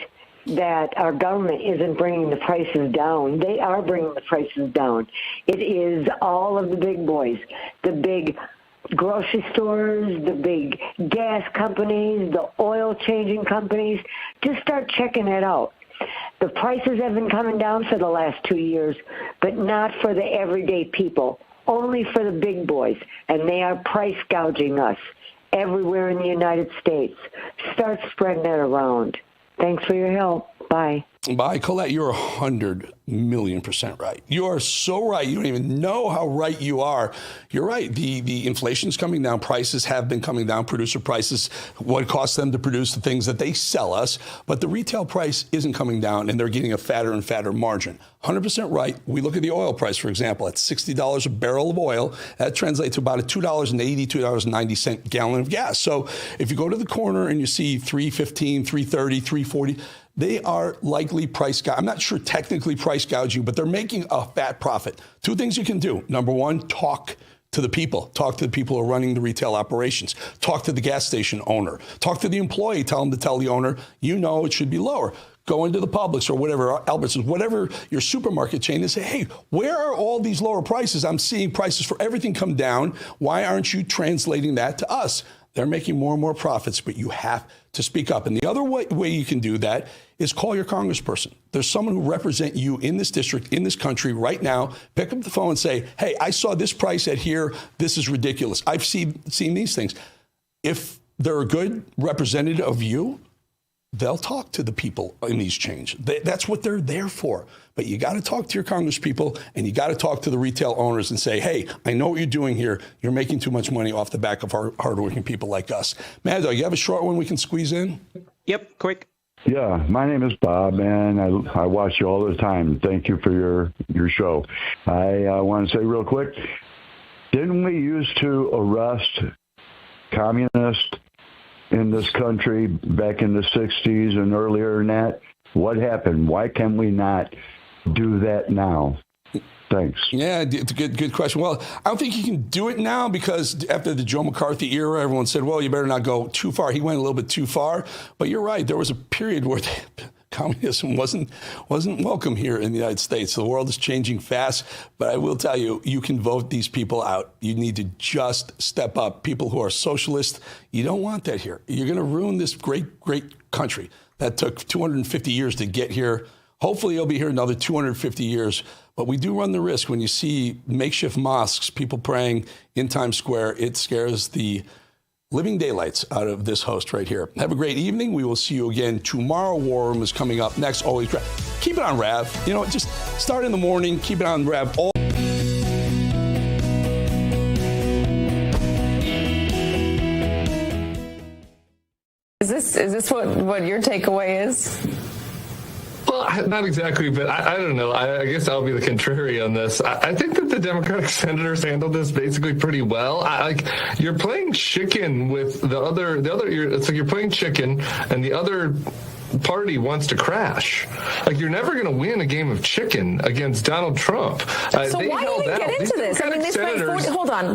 that our government isn't bringing the prices down. They are bringing the prices down. It is all of the big boys, the big grocery stores, the big gas companies, the oil changing companies. Just start checking it out. The prices have been coming down for the last 2 years, but not for the everyday people, only for the big boys, and they are price gouging us everywhere in the United States. Start spreading that around. Thanks for your help. Bye. Bye, Colette. You're 100,000,000% right. You are so right. You don't even know how right you are. You're right. The inflation's coming down. Prices have been coming down. Producer prices, what it costs them to produce the things that they sell us. But the retail price isn't coming down, and they're getting a fatter and fatter margin. 100% right. We look at the oil price, for example, at $60 a barrel of oil. That translates to about a $2.80, $2.90 gallon of gas. So if you go to the corner and you see $3.15, $3.30, $3.40, they are likely price gouging. I'm not sure technically price gouging, but they're making a fat profit. Two things you can do. Number one, talk to the people. Talk to the people who are running the retail operations. Talk to the gas station owner. Talk to the employee. Tell them to tell the owner, you know it should be lower. Go into the Publix or whatever, Albertsons, whatever your supermarket chain, and say, hey, where are all these lower prices? I'm seeing prices for everything come down. Why aren't you translating that to us? They're making more and more profits, but you have to speak up. And the other way you can do that is call your congressperson. There's someone who represents you in this district, in this country right now. Pick up the phone and say, hey, I saw this price at here. This is ridiculous. I've seen these things. If they're a good representative of you, they'll talk to the people in these chains. That's what they're there for. But you got to talk to your congresspeople, and you got to talk to the retail owners and say, hey, I know what you're doing here. You're making too much money off the back of hardworking people like us. Mad Dog, you have a short one we can squeeze in? Yep, quick. Yeah, my name is Bob, and I watch you all the time. Thank you for your show. I want to say real quick, didn't we used to arrest communists in this country back in the 60s and earlier than that? What happened? Why can we not do that now? Thanks. Yeah, it's a good question. Well, I don't think you can do it now because after the Joe McCarthy era, everyone said, well, you better not go too far. He went a little bit too far. But you're right. There was a period where communism wasn't welcome here in the United States. The world is changing fast. But I will tell you, you can vote these people out. You need to just step up. People who are socialist, you don't want that here. You're going to ruin this great, great country that took 250 years to get here. Hopefully, you'll be here another 250 years. But we do run the risk when you see makeshift mosques, people praying in Times Square. It scares the living daylights out of this host right here. Have a great evening. We will see you again tomorrow. War Room is coming up next. Always keep it on Rav. You know, just start in the morning. Keep it on Rav. Is this what your takeaway is? Well, not exactly, but I don't know. I guess I'll be the contrary on this. I think that the Democratic senators handled this basically pretty well. You're playing chicken with the other. It's like you're playing chicken, and the other party wants to crash. Like, you're never going to win a game of chicken against Donald Trump. So why do we get into this? I mean,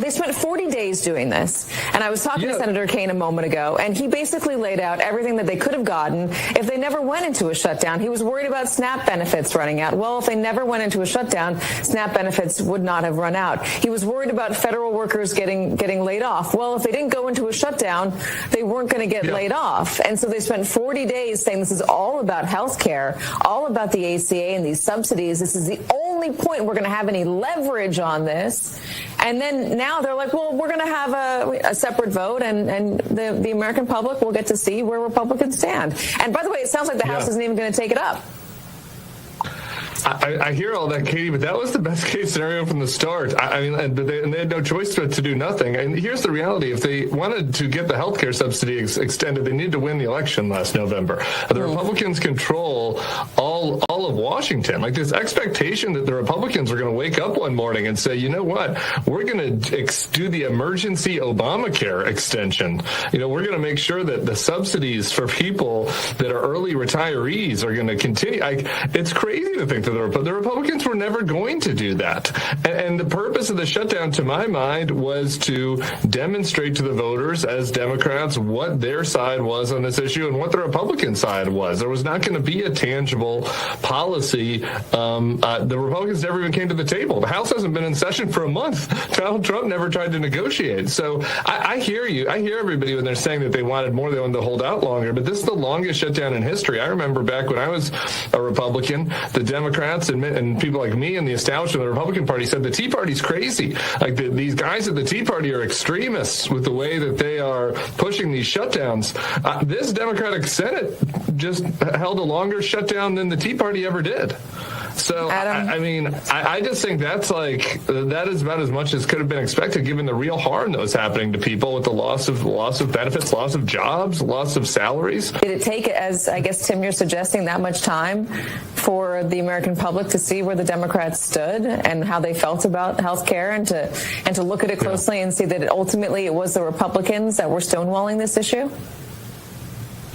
they spent 40 days doing this. And I was talking to Senator Kaine a moment ago, and he basically laid out everything that they could have gotten if they never went into a shutdown. He was worried about SNAP benefits running out. Well, if they never went into a shutdown, SNAP benefits would not have run out. He was worried about federal workers getting laid off. Well, if they didn't go into a shutdown, they weren't going to get laid off. And so they spent 40 days saying this is all about health care, all about the ACA and these subsidies. This is the only point we're going to have any leverage on this. And then now they're like, well, we're going to have a separate vote, and the American public will get to see where Republicans stand. And by the way, it sounds like the House isn't even going to take it up. I hear all that, Katie, but that was the best case scenario from the start. I mean, and they had no choice but to do nothing. And here's the reality. If they wanted to get the health care subsidy extended, they needed to win the election last November. The Republicans control all of Washington. Like, this expectation that the Republicans are going to wake up one morning and say, you know what, we're going to do the emergency Obamacare extension. You know, we're going to make sure that the subsidies for people that are early retirees are going to continue. It's crazy to think to the Republicans were never going to do that. And the purpose of the shutdown, to my mind, was to demonstrate to the voters as Democrats what their side was on this issue and what the Republican side was. There was not going to be a tangible policy. The Republicans never even came to the table. The House hasn't been in session for a month. Donald Trump never tried to negotiate. So I hear you. I hear everybody when they're saying that they wanted more, they wanted to hold out longer. But this is the longest shutdown in history. I remember back when I was a Republican, the Democrats and people like me and the establishment of the Republican Party said the Tea Party's crazy. Like these guys at the Tea Party are extremists with the way that they are pushing these shutdowns. This Democratic Senate just held a longer shutdown than the Tea Party ever did. So, I just think that is about as much as could have been expected, given the real harm that was happening to people with the loss of benefits, loss of jobs, loss of salaries. Did it take, as I guess, Tim, you're suggesting, that much time for the American public to see where the Democrats stood and how they felt about health care and to look at it closely and see that ultimately it was the Republicans that were stonewalling this issue?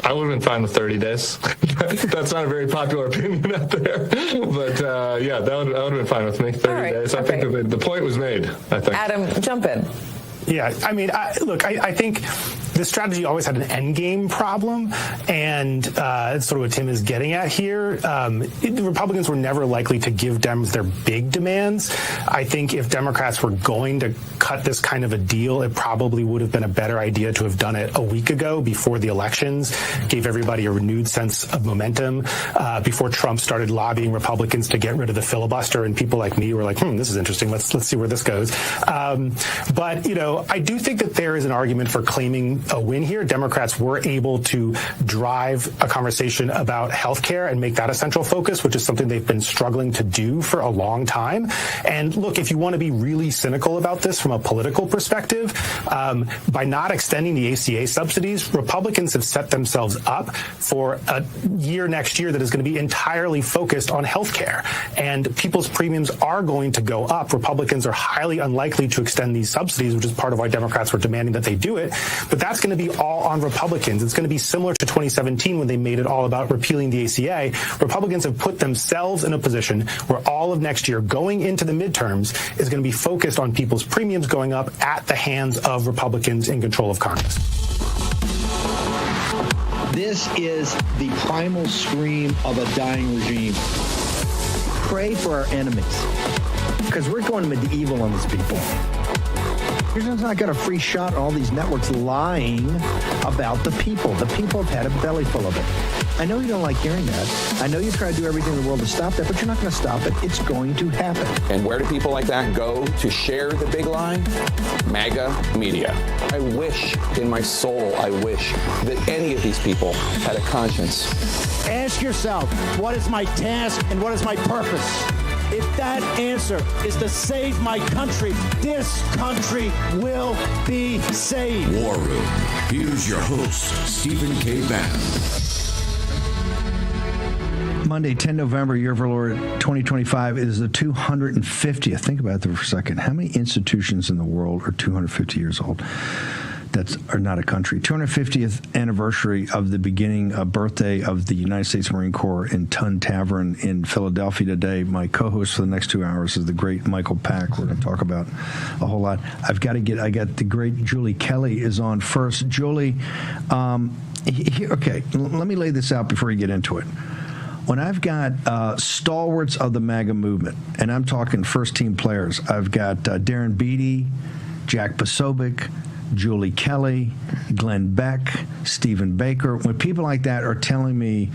I would have been fine with 30 days. That's not a very popular opinion out there. But, that would have been fine with me, 30 days. I think the point was made, I think. Adam, jump in. Yeah, I think this strategy always had an end game problem, and that's sort of what Tim is getting at here. The Republicans were never likely to give Dems their big demands. I think if Democrats were going to cut this kind of a deal, it probably would have been a better idea to have done it a week ago before the elections, gave everybody a renewed sense of momentum, before Trump started lobbying Republicans to get rid of the filibuster, and people like me were like, this is interesting. Let's see where this goes. But I do think that there is an argument for claiming a win here. Democrats were able to drive a conversation about health care and make that a central focus, which is something they've been struggling to do for a long time. And look, if you want to be really cynical about this from a political perspective, by not extending the ACA subsidies, Republicans have set themselves up for a year next year that is going to be entirely focused on health care. And people's premiums are going to go up. Republicans are highly unlikely to extend these subsidies, which is part of why Democrats were demanding that they do it. But that's going to be all on Republicans. It's going to be similar to 2017 when they made it all about repealing the ACA. Republicans have put themselves in a position where all of next year, going into the midterms, is going to be focused on people's premiums going up at the hands of Republicans in control of Congress. This is the primal scream of a dying regime. Pray for our enemies, because we're going medieval on these people. You're just not got a free shot on all these networks lying about the people. The people have had a belly full of it. I know you don't like hearing that. I know you try to do everything in the world to stop that, but you're not going to stop it. It's going to happen. And where do people like that go to share the big lie? MAGA media. I wish in my soul, I wish that any of these people had a conscience. Ask yourself, what is my task and what is my purpose? If that answer is to save my country, this country will be saved. War Room. Here's your host, Stephen K. Bannon. Monday, 10 November, year of our Lord 2025 is the 250th. Think about that for a second. How many institutions in the world are 250 years old? Are not a country. 250th anniversary of the beginning birthday of the United States Marine Corps in Tun Tavern in Philadelphia today. My co-host for the next 2 hours is the great Michael Pack. We're going to talk about a whole lot. I got the great Julie Kelly is on first. Julie, okay, let me lay this out before you get into it. When I've got stalwarts of the MAGA movement, and I'm talking first-team players, I've got Darren Beattie, Jack Posobiec, Julie Kelly, Glenn Beck, Stephen Baker. When people like that are telling me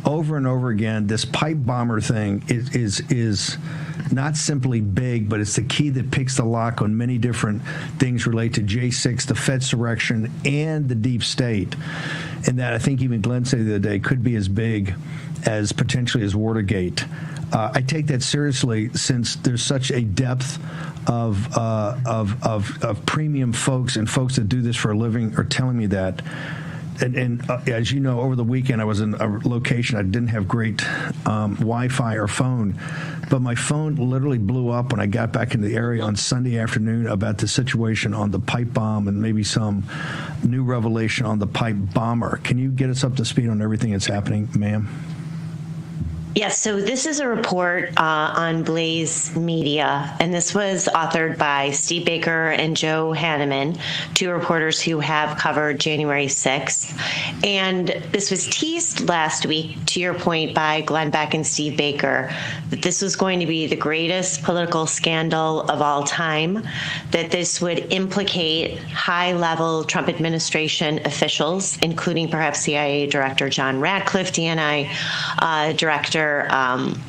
over and over again, this pipe bomber thing is not simply big, but it's the key that picks the lock on many different things related to J6, the Fedsurrection, and the deep state. And that I think even Glenn said the other day could be as big as potentially as Watergate. I take that seriously since there's such a depth of premium folks and folks that do this for a living are telling me that. And as you know, over the weekend I was in a location I didn't have great Wi-Fi or phone, but my phone literally blew up when I got back into the area on Sunday afternoon about the situation on the pipe bomb and maybe some new revelation on the pipe bomber. Can you get us up to speed on everything that's happening, ma'am? Yes, so this is a report on Blaze Media, and this was authored by Steve Baker and Joe Hanneman, two reporters who have covered January 6th. And this was teased last week, to your point, by Glenn Beck and Steve Baker, that this was going to be the greatest political scandal of all time, that this would implicate high-level Trump administration officials, including perhaps CIA Director John Ratcliffe, DNI Director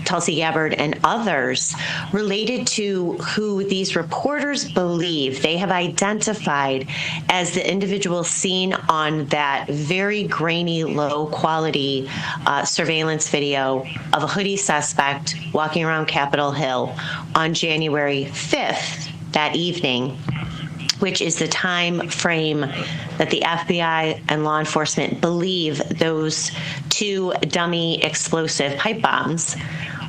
Tulsi Gabbard, and others, related to who these reporters believe they have identified as the individual seen on that very grainy, low-quality surveillance video of a hoodie suspect walking around Capitol Hill on January 5th, that evening, which is the time frame that the FBI and law enforcement believe those two dummy explosive pipe bombs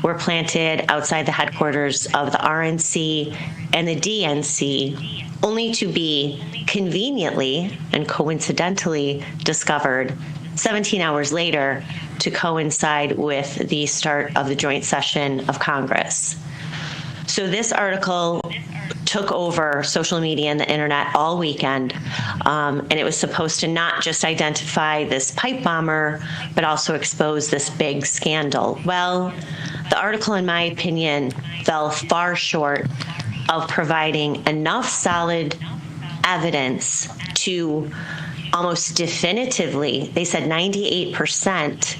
were planted outside the headquarters of the RNC and the DNC, only to be conveniently and coincidentally discovered 17 hours later to coincide with the start of the joint session of Congress. So this article took over social media and the internet all weekend, and it was supposed to not just identify this pipe bomber, but also expose this big scandal. Well, the article, in my opinion, fell far short of providing enough solid evidence to almost definitively, they said 98%,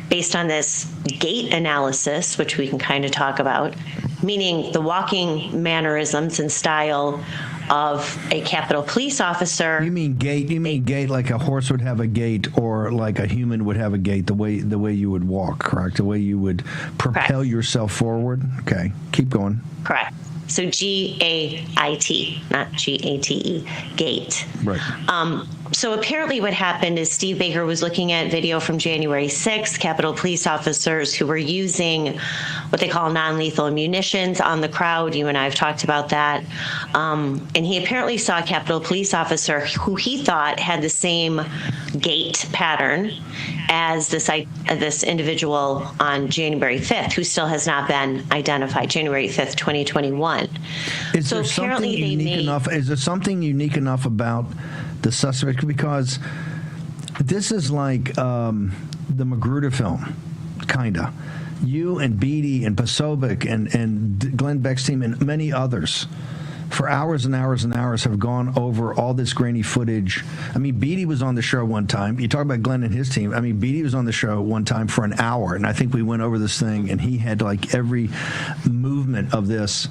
based on this gait analysis, which we can kind of talk about, meaning the walking mannerisms and style of a Capitol Police officer. You mean gait? You mean gait like a horse would have a gait, or like a human would have a gait? The way you would walk, correct? The way you would propel yourself forward. Okay, keep going. Correct. So G-A-I-T, not G-A-T-E, gait. Right. So apparently what happened is Steve Baker was looking at video from January 6th, Capitol Police officers who were using what they call non-lethal munitions on the crowd. You and I have talked about that. And he apparently saw a Capitol Police officer who he thought had the same gait pattern as this individual on January 5th, who still has not been identified, January 5th, 2021. Is there something unique enough about the suspect? Because this is like the Magruder film, kind of. You and Beatty and Posobiec and Glenn Beck's team and many others for hours and hours and hours have gone over all this grainy footage. I mean, Beatty was on the show one time. You talk about Glenn and his team. I mean, Beatty was on the show one time for an hour, and I think we went over this thing, and he had like every movement of this.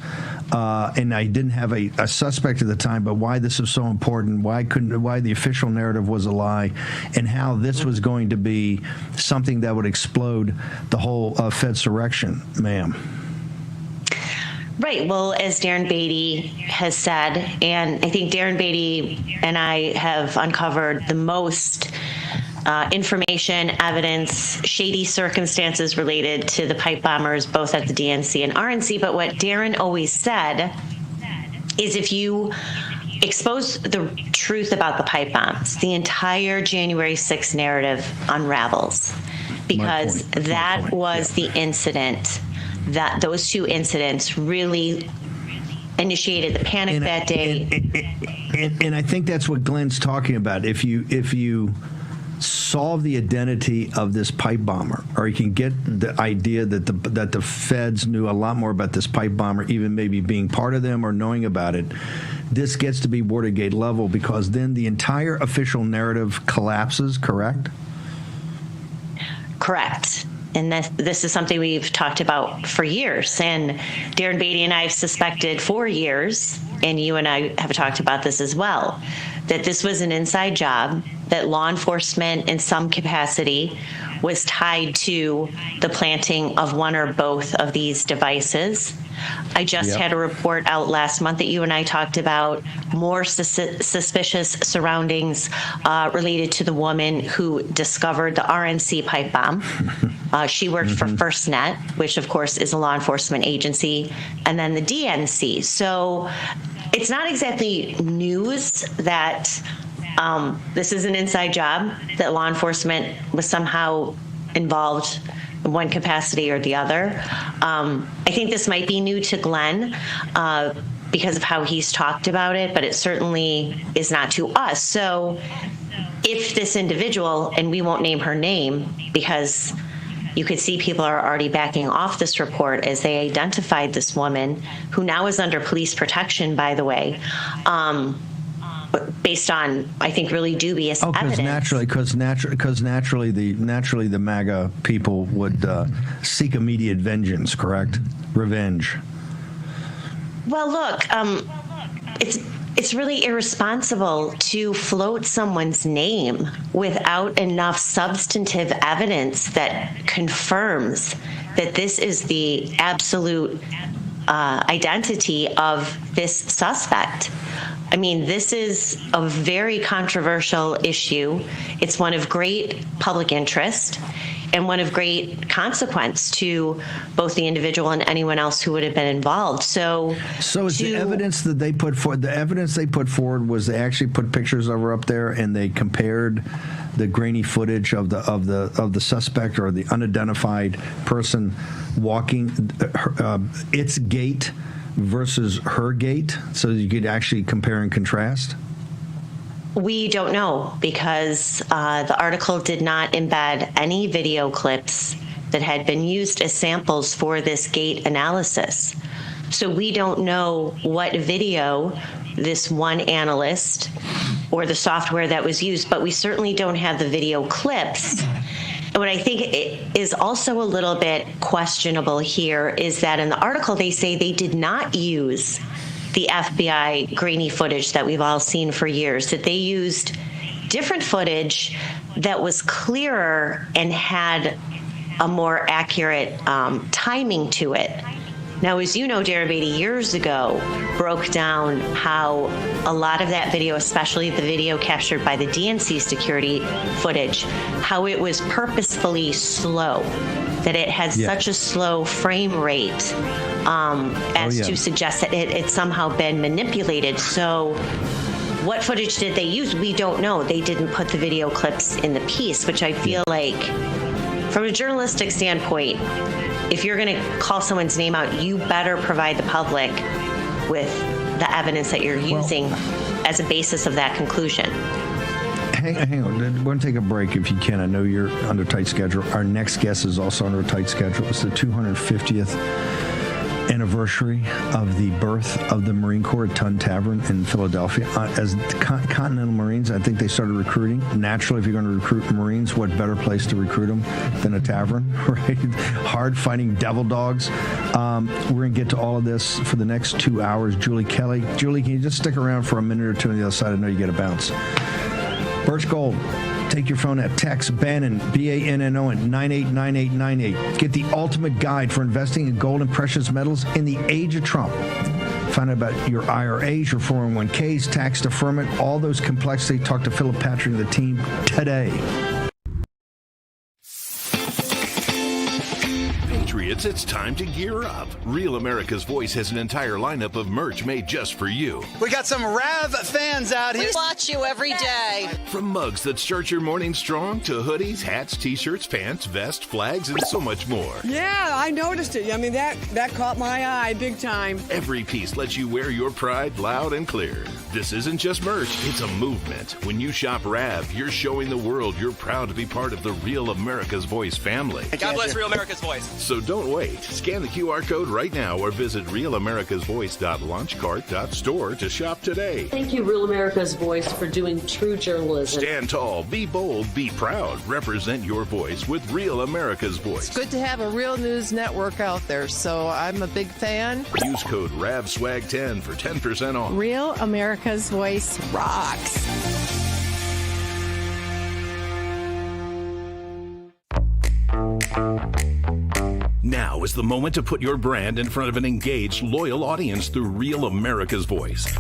And I didn't have a suspect at the time, but why this was so important, why the official narrative was a lie, and how this was going to be something that would explode the whole Fedsurrection, ma'am. Right. Well, as Darren Beatty has said, and I think Darren Beatty and I have uncovered the most information, evidence, shady circumstances related to the pipe bombers, both at the DNC and RNC. But what Darren always said is if you expose the truth about the pipe bombs, the entire January 6th narrative unravels, because that was the incident. That those two incidents really initiated the panic that day. And I think that's what Glenn's talking about. If you solve the identity of this pipe bomber, or you can get the idea that the feds knew a lot more about this pipe bomber, even maybe being part of them or knowing about it, this gets to be Watergate level, because then the entire official narrative collapses, correct? Correct. And this is something we've talked about for years. And Darren Beatty and I have suspected for years, and you and I have talked about this as well, that this was an inside job, that law enforcement in some capacity was tied to the planting of one or both of these devices. I just had a report out last month that you and I talked about, more suspicious surroundings related to the woman who discovered the RNC pipe bomb. She worked for FirstNet, which of course is a law enforcement agency, and then the DNC. So it's not exactly news that this is an inside job, that law enforcement was somehow involved, one capacity or the other. I think this might be new to Glenn because of how he's talked about it, but it certainly is not to us. So if this individual, and we won't name her name because you could see people are already backing off this report as they identified this woman, who now is under police protection, by the way, based on, I think, really dubious evidence. Because naturally the MAGA people would seek immediate vengeance, correct? Revenge. Well, look, it's really irresponsible to float someone's name without enough substantive evidence that confirms that this is the absolute identity of this suspect. I mean, this is a very controversial issue. It's one of great public interest and one of great consequence to both the individual and anyone else who would have been involved. So is the evidence that they put forward, was they actually put pictures of her up there and they compared the grainy footage of the suspect or the unidentified person walking its gait versus her gait, so you could actually compare and contrast? We don't know because the article did not embed any video clips that had been used as samples for this gait analysis. So we don't know what video this one analyst or the software that was used, but we certainly don't have the video clips. And what I think is also a little bit questionable here is that in the article they say they did not use the FBI grainy footage that we've all seen for years, that they used different footage that was clearer and had a more accurate timing to it. Now, as you know, Darren Beatty years ago broke down how a lot of that video, especially the video captured by the DNC security footage, how it was purposefully slow, that it had such a slow frame rate to suggest that it had somehow been manipulated. So what footage did they use? We don't know. They didn't put the video clips in the piece, which I feel like from a journalistic standpoint, if you're going to call someone's name out, you better provide the public with the evidence that you're using as a basis of that conclusion. Hang on. We're going to take a break if you can. I know you're under tight schedule. Our next guest is also under a tight schedule. It's the 250th anniversary of the birth of the Marine Corps at Tun Tavern in Philadelphia. As Continental Marines, I think they started recruiting. Naturally, if you're going to recruit Marines, what better place to recruit them than a tavern, right? Hard-fighting devil dogs. We're going to get to all of this for the next 2 hours. Julie Kelly. Julie, can you just stick around for a minute or two on the other side? I know you get a bounce. Birch Gold. Take your phone at text Bannon, B-A-N-N-O, and 989898. Get the ultimate guide for investing in gold and precious metals in the age of Trump. Find out about your IRAs, your 401ks, tax deferment, all those complexities. Talk to Philip Patrick and the team today. Patriots, it's time to gear up. Real America's Voice has an entire lineup of merch made just for you. We got some Rav fans out here. We watch you every day. From mugs that start your morning strong to hoodies, hats, t-shirts, pants, vests, flags, and so much more. Yeah, I noticed it. I mean, that caught my eye big time. Every piece lets you wear your pride loud and clear. This isn't just merch, it's a movement. When you shop Rav, you're showing the world you're proud to be part of the Real America's Voice family. God bless Real America's Voice. So don't wait. Scan the QR code right now or visit realamericasvoice.launchcart.store to shop today. Thank you, Real America's Voice, for doing true journalism. Stand tall, be bold, be proud. Represent your voice with Real America's Voice. It's good to have a real news network out there, so I'm a big fan. Use code RAVSWAG10 for 10% off. Real America's Voice rocks. Now is the moment to put your brand in front of an engaged, loyal audience through Real America's Voice.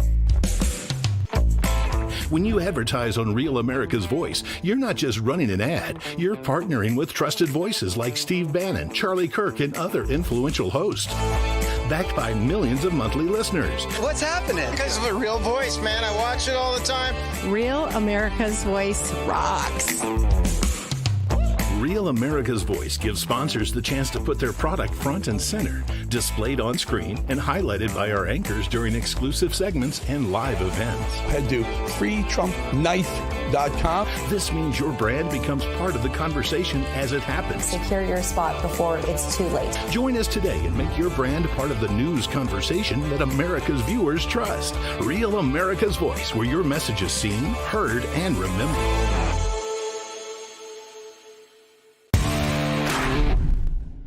When you advertise on Real America's Voice, you're not just running an ad, you're partnering with trusted voices like Steve Bannon, Charlie Kirk, and other influential hosts. Backed by millions of monthly listeners. What's happening? Because of a Real Voice, man. I watch it all the time. Real America's Voice rocks. Real America's Voice gives sponsors the chance to put their product front and center, displayed on screen and highlighted by our anchors during exclusive segments and live events. Head to freetrumpknife.com. This means your brand becomes part of the conversation as it happens. Secure your spot before it's too late. Join us today and make your brand part of the news conversation that America's viewers trust. Real America's Voice, where your message is seen, heard, and remembered.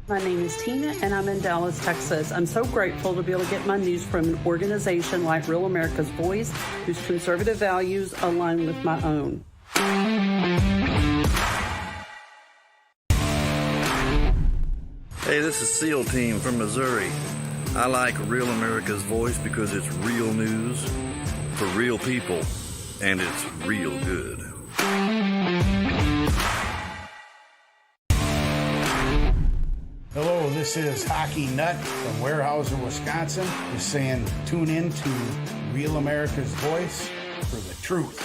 My name is Tina, and I'm in Dallas, Texas. I'm so grateful to be able to get my news from an organization like Real America's Voice, whose conservative values align with my own. Hey, this is SEAL Team from Missouri. I like Real America's Voice because it's real news for real people, and it's real good. Hello, this is Hockey Nut from Weyerhaeuser, Wisconsin. Just saying, tune in to Real America's Voice for the truth.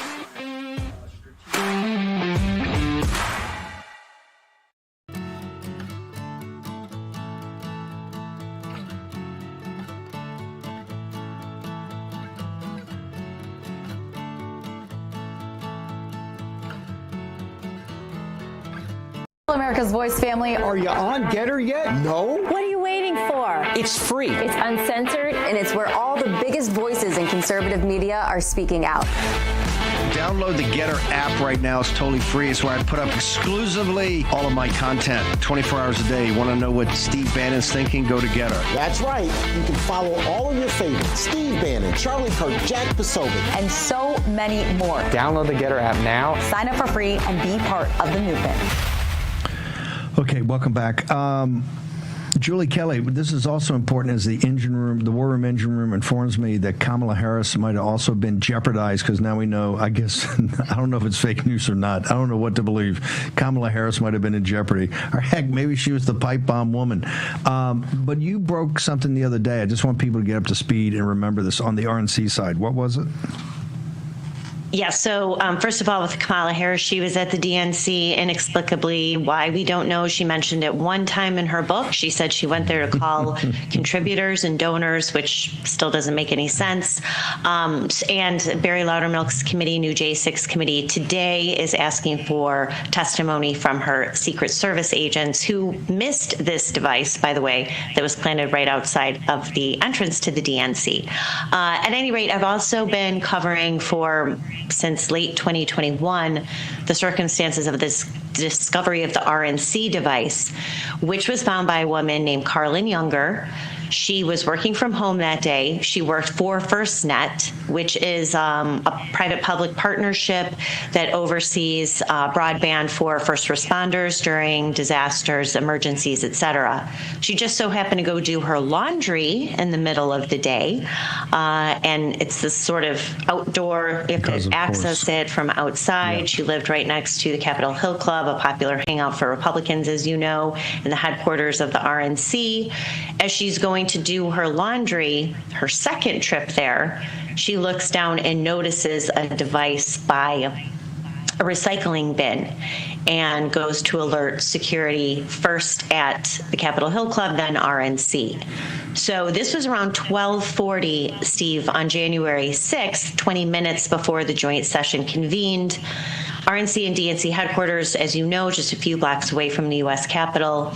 America's Voice family. Are you on Getter yet? No? What are you waiting for? It's free. It's uncensored, and it's where all the biggest voices in conservative media are speaking out. Download the Getter app right now. It's totally free. It's where I put up exclusively all of my content 24 hours a day. You want to know what Steve Bannon's thinking? Go to Getter. That's right. You can follow all of your favorites. Steve Bannon, Charlie Kirk, Jack Posobiec, and so many more. Download the Getter app now. Sign up for free and be part of the movement. Okay, welcome back. Julie Kelly, this is also important as the engine room, the War Room engine room informs me that Kamala Harris might have also been jeopardized because now we know, I guess, I don't know if it's fake news or not. I don't know what to believe. Kamala Harris might have been in jeopardy. Or heck, maybe she was the pipe bomb woman. But you broke something the other day. I just want people to get up to speed and remember this on the RNC side. What was it? Yeah, so first of all, with Kamala Harris, she was at the DNC inexplicably. Why, we don't know. She mentioned it one time in her book. She said she went there to call contributors and donors, which still doesn't make any sense. And Barry Loudermilk's committee, new J6 committee, today is asking for testimony from her Secret Service agents who missed this device, by the way, that was planted right outside of the entrance to the DNC. At any rate, I've also been covering since late 2021, the circumstances of this discovery of the RNC device, which was found by a woman named Carlin Younger. She was working from home that day. She worked for FirstNet, which is a private-public partnership that oversees broadband for first responders during disasters, emergencies, etc. She just so happened to go do her laundry in the middle of the day, and it's this sort of outdoor, you could access it from outside. Yeah. She lived right next to the Capitol Hill Club, a popular hangout for Republicans, as you know, in the headquarters of the RNC. As she's going to do her laundry, her second trip there, she looks down and notices a device by a recycling bin and goes to alert security first at the Capitol Hill Club, then RNC. So this was around 12:40, Steve, on January 6th, 20 minutes before the joint session convened. RNC and DNC headquarters, as you know, just a few blocks away from the U.S. Capitol.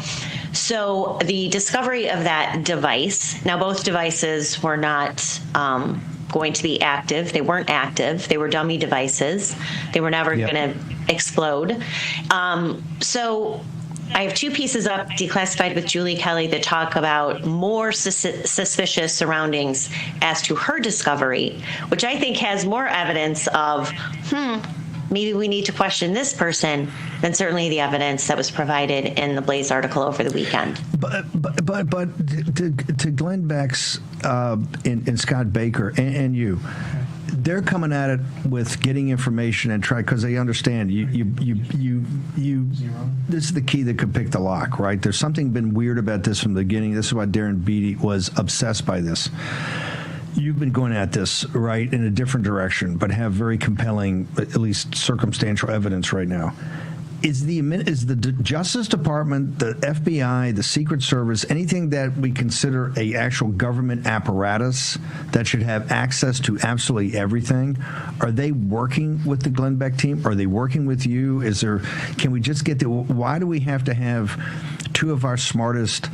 So the discovery of that device, now both devices were not going to be active. They weren't active. They were dummy devices. They were never going to explode. So I have two pieces up, declassified with Julie Kelly, that talk about more suspicious surroundings as to her discovery, which I think has more evidence of, maybe we need to question this person than certainly the evidence that was provided in the Blaze article over the weekend. But to Glenn Beck's and Scott Baker and you, they're coming at it with getting information and try, because they understand this is the key that could pick the lock, right? There's something been weird about this from the beginning. This is why Darren Beattie was obsessed by this. You've been going at this, right, in a different direction, but have very compelling, at least circumstantial evidence right now. is the Justice Department, the FBI, the Secret Service, anything that we consider a actual government apparatus that should have access to absolutely everything, are they working with the Glenn Beck team? Are they working with you? Can we just get why do we have to have two of our smartest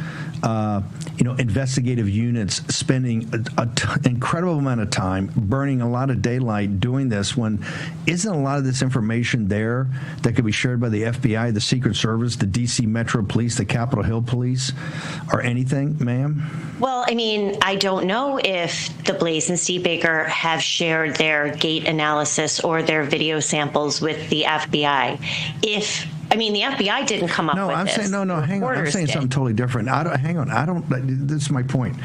investigative units spending an incredible amount of time, burning a lot of daylight doing this, when isn't a lot of this information there that could be shared by the FBI, the Secret Service, the D.C. Metro Police, the Capitol Hill Police, or anything, ma'am? Well, I mean, I don't know if the Blaze and Steve Baker have shared their gate analysis or their video samples with the FBI. The FBI didn't come up with this. Hang on. I'm saying something totally different. This is my point.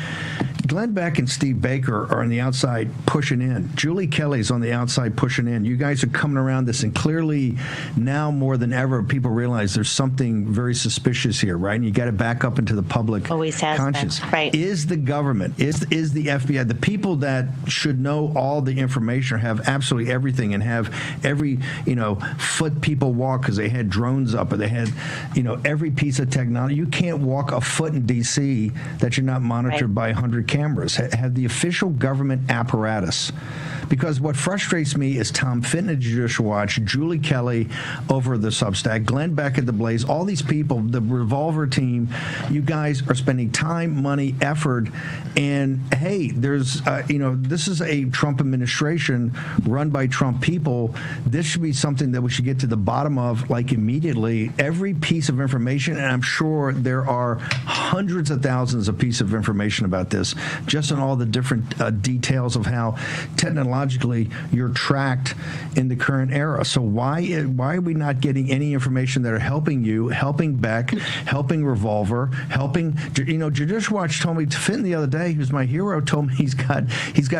Glenn Beck and Steve Baker are on the outside pushing in. Julie Kelly's on the outside pushing in. You guys are coming around this, and clearly now more than ever, people realize there's something very suspicious here, right? And you got to back up into the public conscience. Right. Is the government, is the FBI, the people that should know all the information, or have absolutely everything, and have every foot people walk because they had drones up, or they had every piece of technology. You can't walk a foot in D.C. that you're not monitored by 100 cameras. Have the official government apparatus. Because what frustrates me is Tom Fitton at Judicial Watch, Julie Kelly over the Substack, Glenn Beck at the Blaze, all these people, the Revolver team, you guys are spending time, money, effort, and hey, there's, this is a Trump administration run by Trump people. This should be something that we should get to the bottom of, like, immediately. Every piece of information, and I'm sure there are hundreds of thousands of pieces of information about this, just on all the different details of how technologically you're tracked in the current era. So why are we not getting any information that are helping you, helping Beck, helping Revolver, helping, Judicial Watch told me, Fitton the other day, who's my hero, told me he's got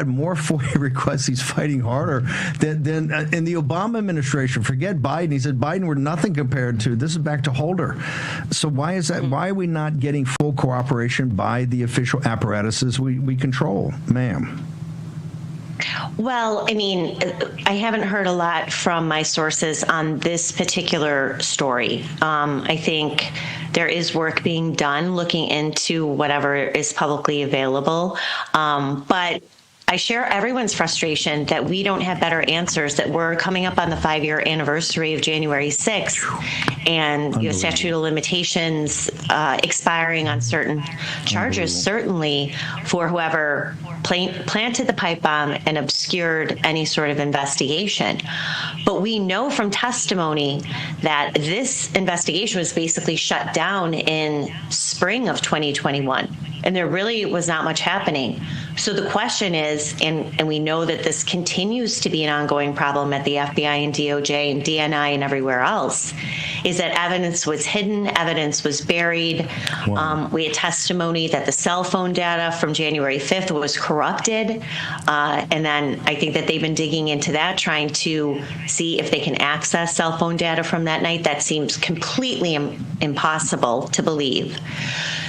more FOIA requests, he's fighting harder than in the Obama administration. Forget Biden. He said Biden were nothing compared to, this is back to Holder. So why is that? Why are we not getting full cooperation by the official apparatuses we control, ma'am? Well, I haven't heard a lot from my sources on this particular story. I think there is work being done looking into whatever is publicly available. But I share everyone's frustration that we don't have better answers, that we're coming up on the 5-year anniversary of January 6th, and statute of limitations expiring on certain charges, certainly for whoever planted the pipe bomb and obscured any sort of investigation. But we know from testimony that this investigation was basically shut down in spring of 2021, and there really was not much happening. So the question is, and we know that this continues to be an ongoing problem at the FBI and DOJ and DNI and everywhere else, is that evidence was hidden, evidence was buried. Wow. We had testimony that the cell phone data from January 5th was corrupted. And then I think that they've been digging into that, trying to see if they can access cell phone data from that night. That seems completely impossible to believe.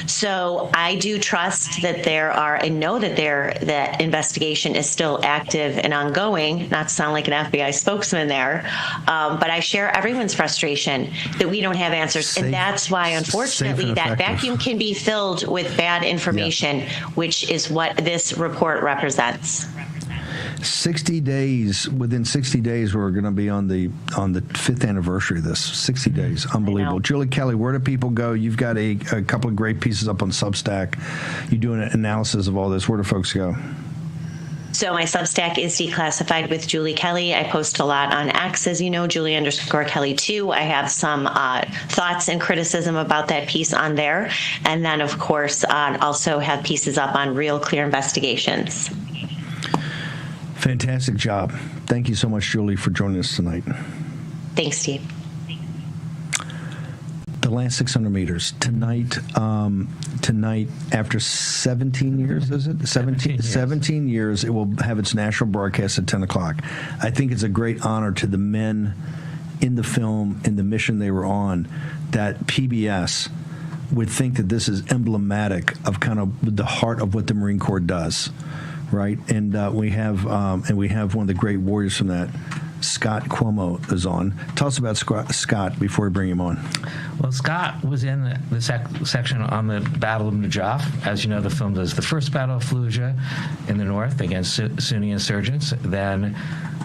So I do trust that I know that that investigation is still active and ongoing, not to sound like an FBI spokesman there, but I share everyone's frustration that we don't have answers. And that's why, unfortunately, that vacuum can be filled with bad information, which is what this report represents. 60 days, within 60 days, we're going to be on the 5th anniversary of this. 60 days. Unbelievable. Julie Kelly, where do people go? You've got a couple of great pieces up on Substack. You're doing an analysis of all this. Where do folks go? So my Substack is Declassified with Julie Kelly. I post a lot on X, as you know, Julie_Kelly 2. I have some thoughts and criticism about that piece on there. And then, of course, also have pieces up on Real Clear Investigations. Fantastic job. Thank you so much, Julie, for joining us tonight. Thanks, Steve. The last 600 meters. Tonight, after 17 years, is it? 17 years, it will have its national broadcast at 10 o'clock. I think it's a great honor to the men in the film and the mission they were on, that PBS would think that this is emblematic of kind of the heart of what the Marine Corps does. Right, and we have one of the great warriors from that, Scott Cuomo is on. Tell us about Scott before we bring him on. Well, Scott was in the section on the Battle of Najaf. As you know, the film does the first Battle of Fallujah in the north against Sunni insurgents, then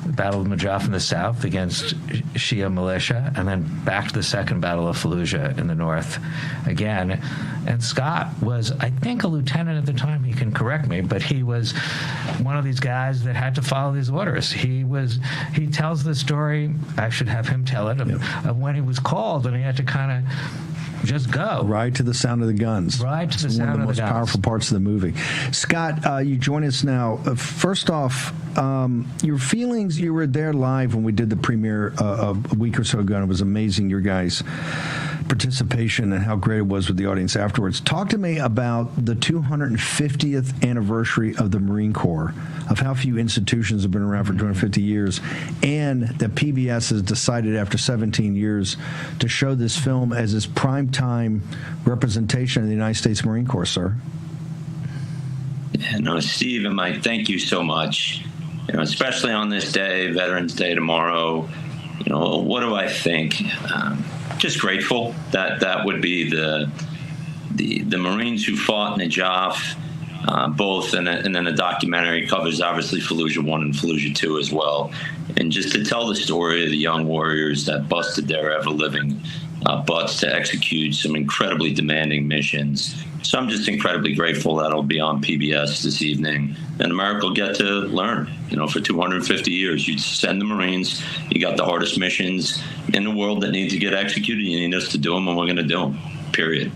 the Battle of Najaf in the south against Shia militia, and then back to the second Battle of Fallujah in the north again. And Scott was, I think, a lieutenant at the time. He can correct me, but he was one of these guys that had to follow these orders. He tells the story, I should have him tell it, of when he was called and he had to kind of just go. Ride to the sound of the guns. Ride to the sound of the guns. One of the most powerful parts of the movie. Scott, you join us now. First off, your feelings, you were there live when we did the premiere a week or so ago, and it was amazing, your guys' participation and how great it was with the audience afterwards. Talk to me about the 250th anniversary of the Marine Corps, of how few institutions have been around for 250 years, and that PBS has decided after 17 years to show this film as its primetime representation of the United States Marine Corps, sir. Yeah, no, Steve and Mike, thank you so much. Especially on this day, Veterans Day tomorrow, what do I think? Just grateful that would be the Marines who fought in Najaf, both, and then the documentary covers obviously Fallujah 1 and Fallujah 2 as well. And just to tell the story of the young warriors that busted their ever-living butts to execute some incredibly demanding missions. So I'm just incredibly grateful that it'll be on PBS this evening, and America will get to learn. For 250 years, you send the Marines, you got the hardest missions in the world that need to get executed. You need us to do them, and we're going to do them, period.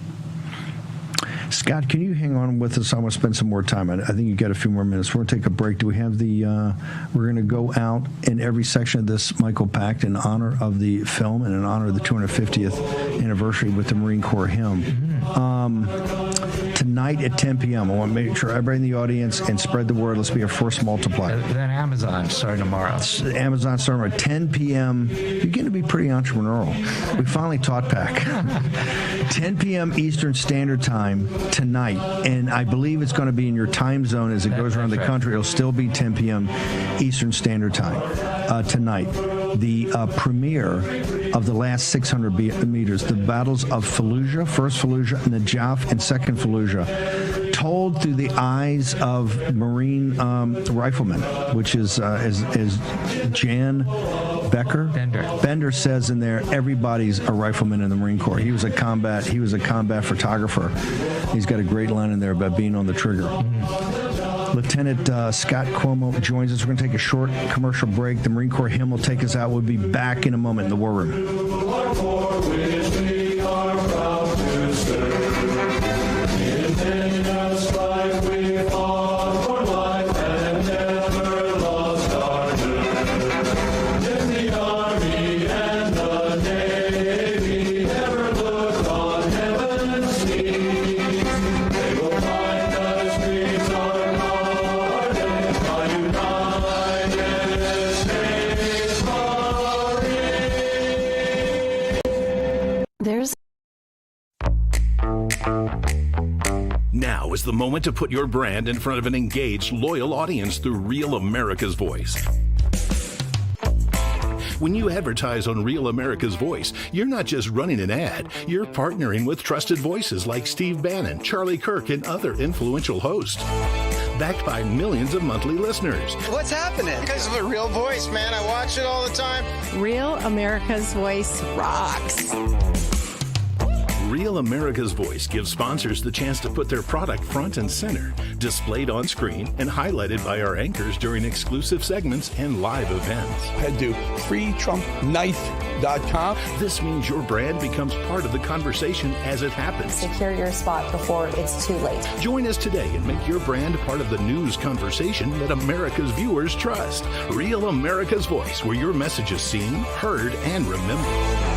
Scott, can you hang on with us? I want to spend some more time. I think you got a few more minutes. We're going to take a break. Do we have we're going to go out in every section of this, Michael Pact, in honor of the film and in honor of the 250th anniversary with the Marine Corps hymn. Tonight at 10 p.m. I want to make sure everybody in the audience and spread the word. Let's be a force multiplier. Then Amazon starting tomorrow. Amazon starting at 10 p.m. You're getting to be pretty entrepreneurial. We finally taught Pac. 10 p.m. Eastern Standard Time tonight, and I believe it's going to be in your time zone as it goes around the country. It'll still be 10 p.m. Eastern Standard Time tonight. The premiere of the last 600 meters, the battles of Fallujah, first Fallujah, Najaf, and second Fallujah, told through the eyes of Marine riflemen, which is Jan Bender says in there, everybody's a rifleman in the Marine Corps. He was a combat photographer. He's got a great line in there about being on the trigger. Lieutenant Scott Cuomo joins us. We're going to take a short commercial break. The Marine Corps hymn will take us out. We'll be back in a moment in the War Room. Now is the moment to put your brand in front of an engaged, loyal audience through Real America's Voice. When you advertise on Real America's Voice, you're not just running an ad, you're partnering with trusted voices like Steve Bannon, Charlie Kirk, and other influential hosts. Backed by millions of monthly listeners. What's happening? Because of a Real Voice, man. I watch it all the time. Real America's Voice rocks. Real America's Voice gives sponsors the chance to put their product front and center, displayed on screen and highlighted by our anchors during exclusive segments and live events. Head to freetrumpknife.com. This means your brand becomes part of the conversation as it happens. Secure your spot before it's too late. Join us today and make your brand part of the news conversation that America's viewers trust. Real America's Voice, where your message is seen, heard, and remembered.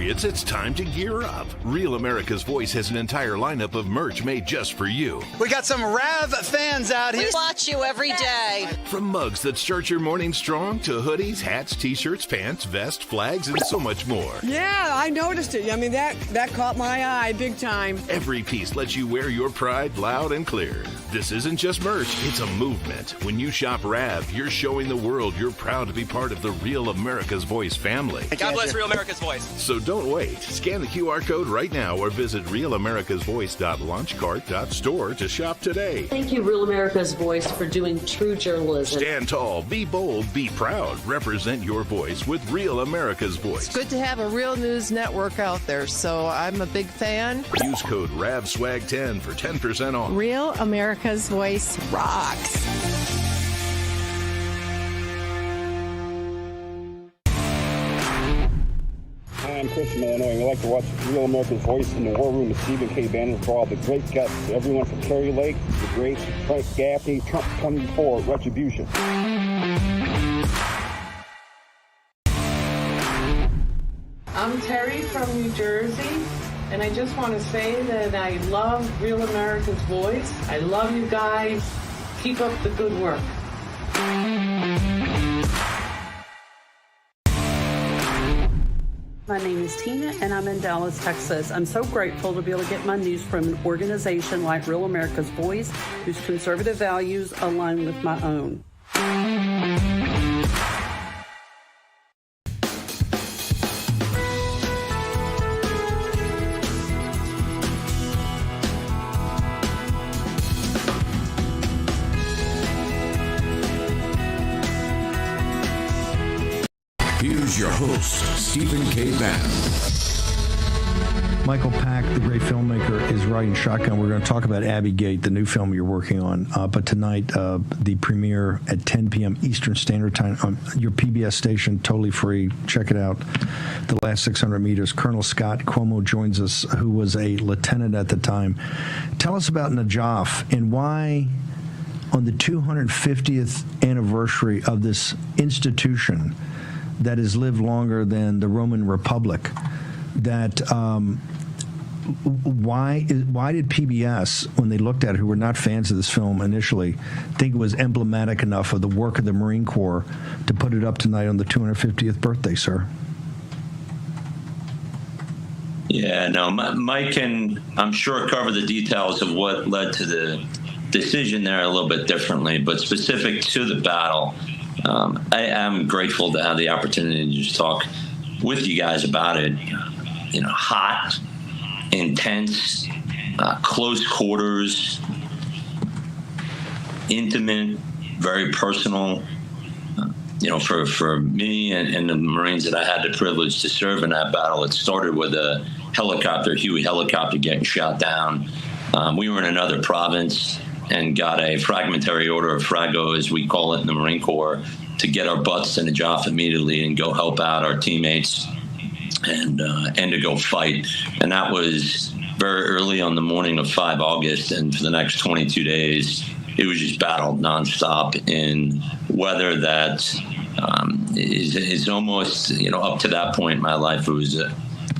Kids, it's time to gear up. Real America's Voice has an entire lineup of merch made just for you. We got some Rav fans out here. We watch you every day. From mugs that start your morning strong to hoodies, hats, t-shirts, pants, vests, flags, and so much more. Yeah, I noticed it. I mean, that caught my eye big time. Every piece lets you wear your pride loud and clear. This isn't just merch, it's a movement. When you shop Rav, you're showing the world you're proud to be part of the Real America's Voice family. God bless Real America's Voice. So don't wait. Scan the QR code right now or visit realamericasvoice.launchcart.store to shop today. Thank you, Real America's Voice, for doing true journalism. Stand tall, be bold, be proud. Represent your voice with Real America's Voice. It's good to have a real news network out there, so I'm a big fan. Use code RAVSWAG10 for 10% off. Real America's Voice rocks. Hi, I'm Chris from Illinois. We like to watch Real America's Voice in the War Room with Stephen K. Bannon for all the great guests. Everyone from Kerry Lake, the great Frank Gaffney, Trump coming before Retribution. I'm Terry from New Jersey, and I just want to say that I love Real America's Voice. I love you guys. Keep up the good work. My name is Tina, and I'm in Dallas, Texas. I'm so grateful to be able to get my news from an organization like Real America's Voice, whose conservative values align with my own. Here's your host, Stephen K. Bannon. Michael Pack, the great filmmaker, is riding shotgun. We're going to talk about Abbey Gate, the new film you're working on. But tonight, the premiere at 10 p.m. Eastern Standard Time on your PBS station, totally free. Check it out. The Last 600 Meters. Colonel Scott Cuomo joins us, who was a lieutenant at the time. Tell us about Najaf and why, on the 250th anniversary of this institution that has lived longer than the Roman Republic, that why did PBS, when they looked at it, who were not fans of this film initially, think it was emblematic enough of the work of the Marine Corps to put it up tonight on the 250th birthday, sir? Yeah, no, Mike can, I'm sure, cover the details of what led to the decision there a little bit differently, but specific to the battle, I am grateful to have the opportunity to just talk with you guys about it. You know, hot, intense, close quarters, intimate, very personal. You know, for me and the Marines that I had the privilege to serve in that battle, it started with a helicopter, Huey helicopter, getting shot down. We were in another province and got a fragmentary order of Frago, as we call it in the Marine Corps, to get our butts to Najaf immediately and go help out our teammates and to go fight. And that was very early on the morning of 5 August. And for the next 22 days, it was just battle nonstop in weather that is almost, you know, up to that point in my life, it was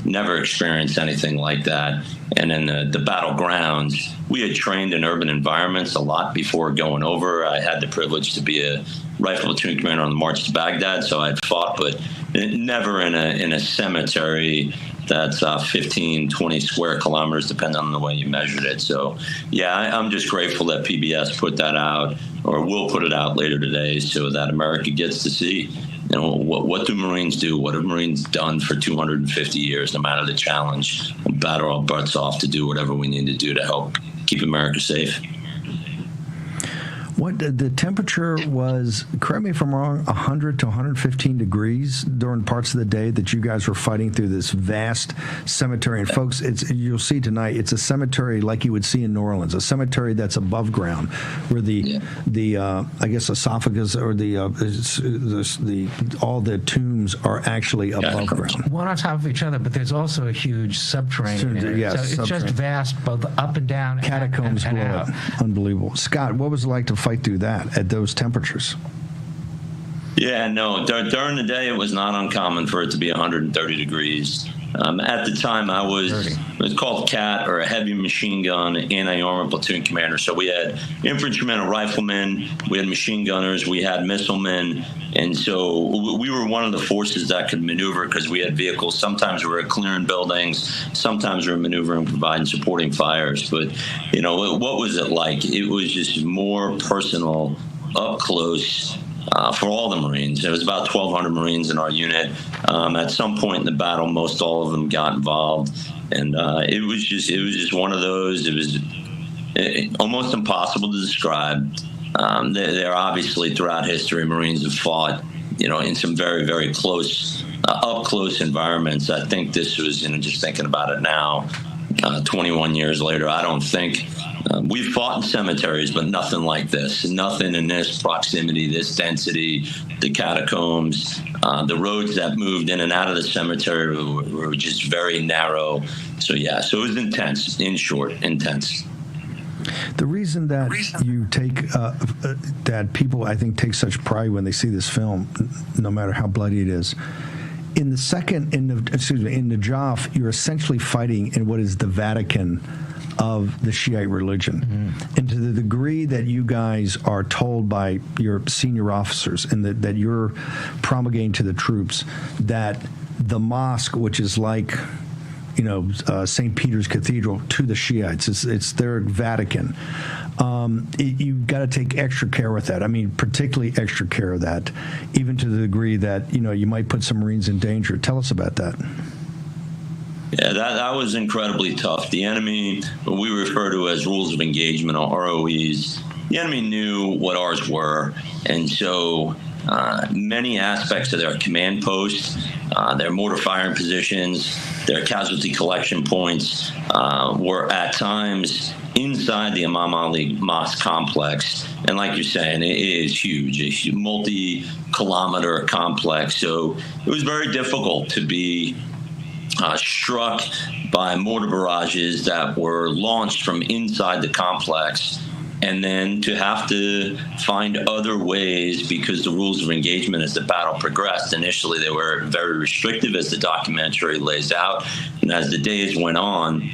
never experienced anything like that. And in the battlegrounds, we had trained in urban environments a lot before going over. I had the privilege to be a rifle platoon commander on the march to Baghdad, so I'd fought, but never in a cemetery that's 15, 20 square kilometers, depending on the way you measured it. So, yeah, I'm just grateful that PBS put that out, or will put it out later today, so that America gets to see, you know, what do Marines do? What have Marines done for 250 years, no matter the challenge? We'll battle our butts off to do whatever we need to do to help keep America safe. What the temperature was, correct me if I'm wrong, 100 to 115 degrees during parts of the day that you guys were fighting through this vast cemetery. And folks, you'll see tonight, it's a cemetery like you would see in New Orleans, a cemetery that's above ground, where the I guess esophagus or all the tombs are actually above ground. One on top of each other, but there's also a huge subterranean area. Yes, so it's just vast, both up and down, catacombs and out. Unbelievable. Scott, what was it like to fight through that at those temperatures? Yeah, no, during the day, it was not uncommon for it to be 130 degrees. At the time, it was called CAT, or a heavy machine gun anti-armor platoon commander. So we had infantrymen and riflemen, we had machine gunners, we had missilemen, and so we were one of the forces that could maneuver because we had vehicles. Sometimes we were clearing buildings, sometimes we were maneuvering, providing supporting fires. But, what was it like? It was just more personal, up close. For all the Marines. There was about 1,200 Marines in our unit. At some point in the battle, most all of them got involved, and it was just one of those. It was almost impossible to describe. They're obviously throughout history, Marines have fought, in some very, very close, up close environments. I think this was, just thinking about it now, 21 years later, I don't think. We've fought in cemeteries, but nothing like this. Nothing in this proximity, this density, the catacombs, the roads that moved in and out of the cemetery were just very narrow. So it was intense, in short, intense. The reason that you take, that people, I think, take such pride when they see this film, no matter how bloody it is, in Najaf, you're essentially fighting in what is the Vatican of the Shiite religion. Mm-hmm. And to the degree that you guys are told by your senior officers and that you're promulgating to the troops that the mosque, which is like, St. Peter's Cathedral to the Shiites, it's their Vatican. You've got to take extra care with that. I mean, particularly extra care of that, even to the degree that, you might put some Marines in danger. Tell us about that. Yeah, that was incredibly tough. The enemy, what we refer to as rules of engagement, or ROEs, the enemy knew what ours were. And so many aspects of their command posts, their mortar firing positions, their casualty collection points were at times inside the Imam Ali Mosque complex. And like you're saying, it is huge, a multi-kilometer complex. So it was very difficult to be struck by mortar barrages that were launched from inside the complex, and then to have to find other ways because the rules of engagement as the battle progressed. Initially, they were very restrictive, as the documentary lays out, and as the days went on,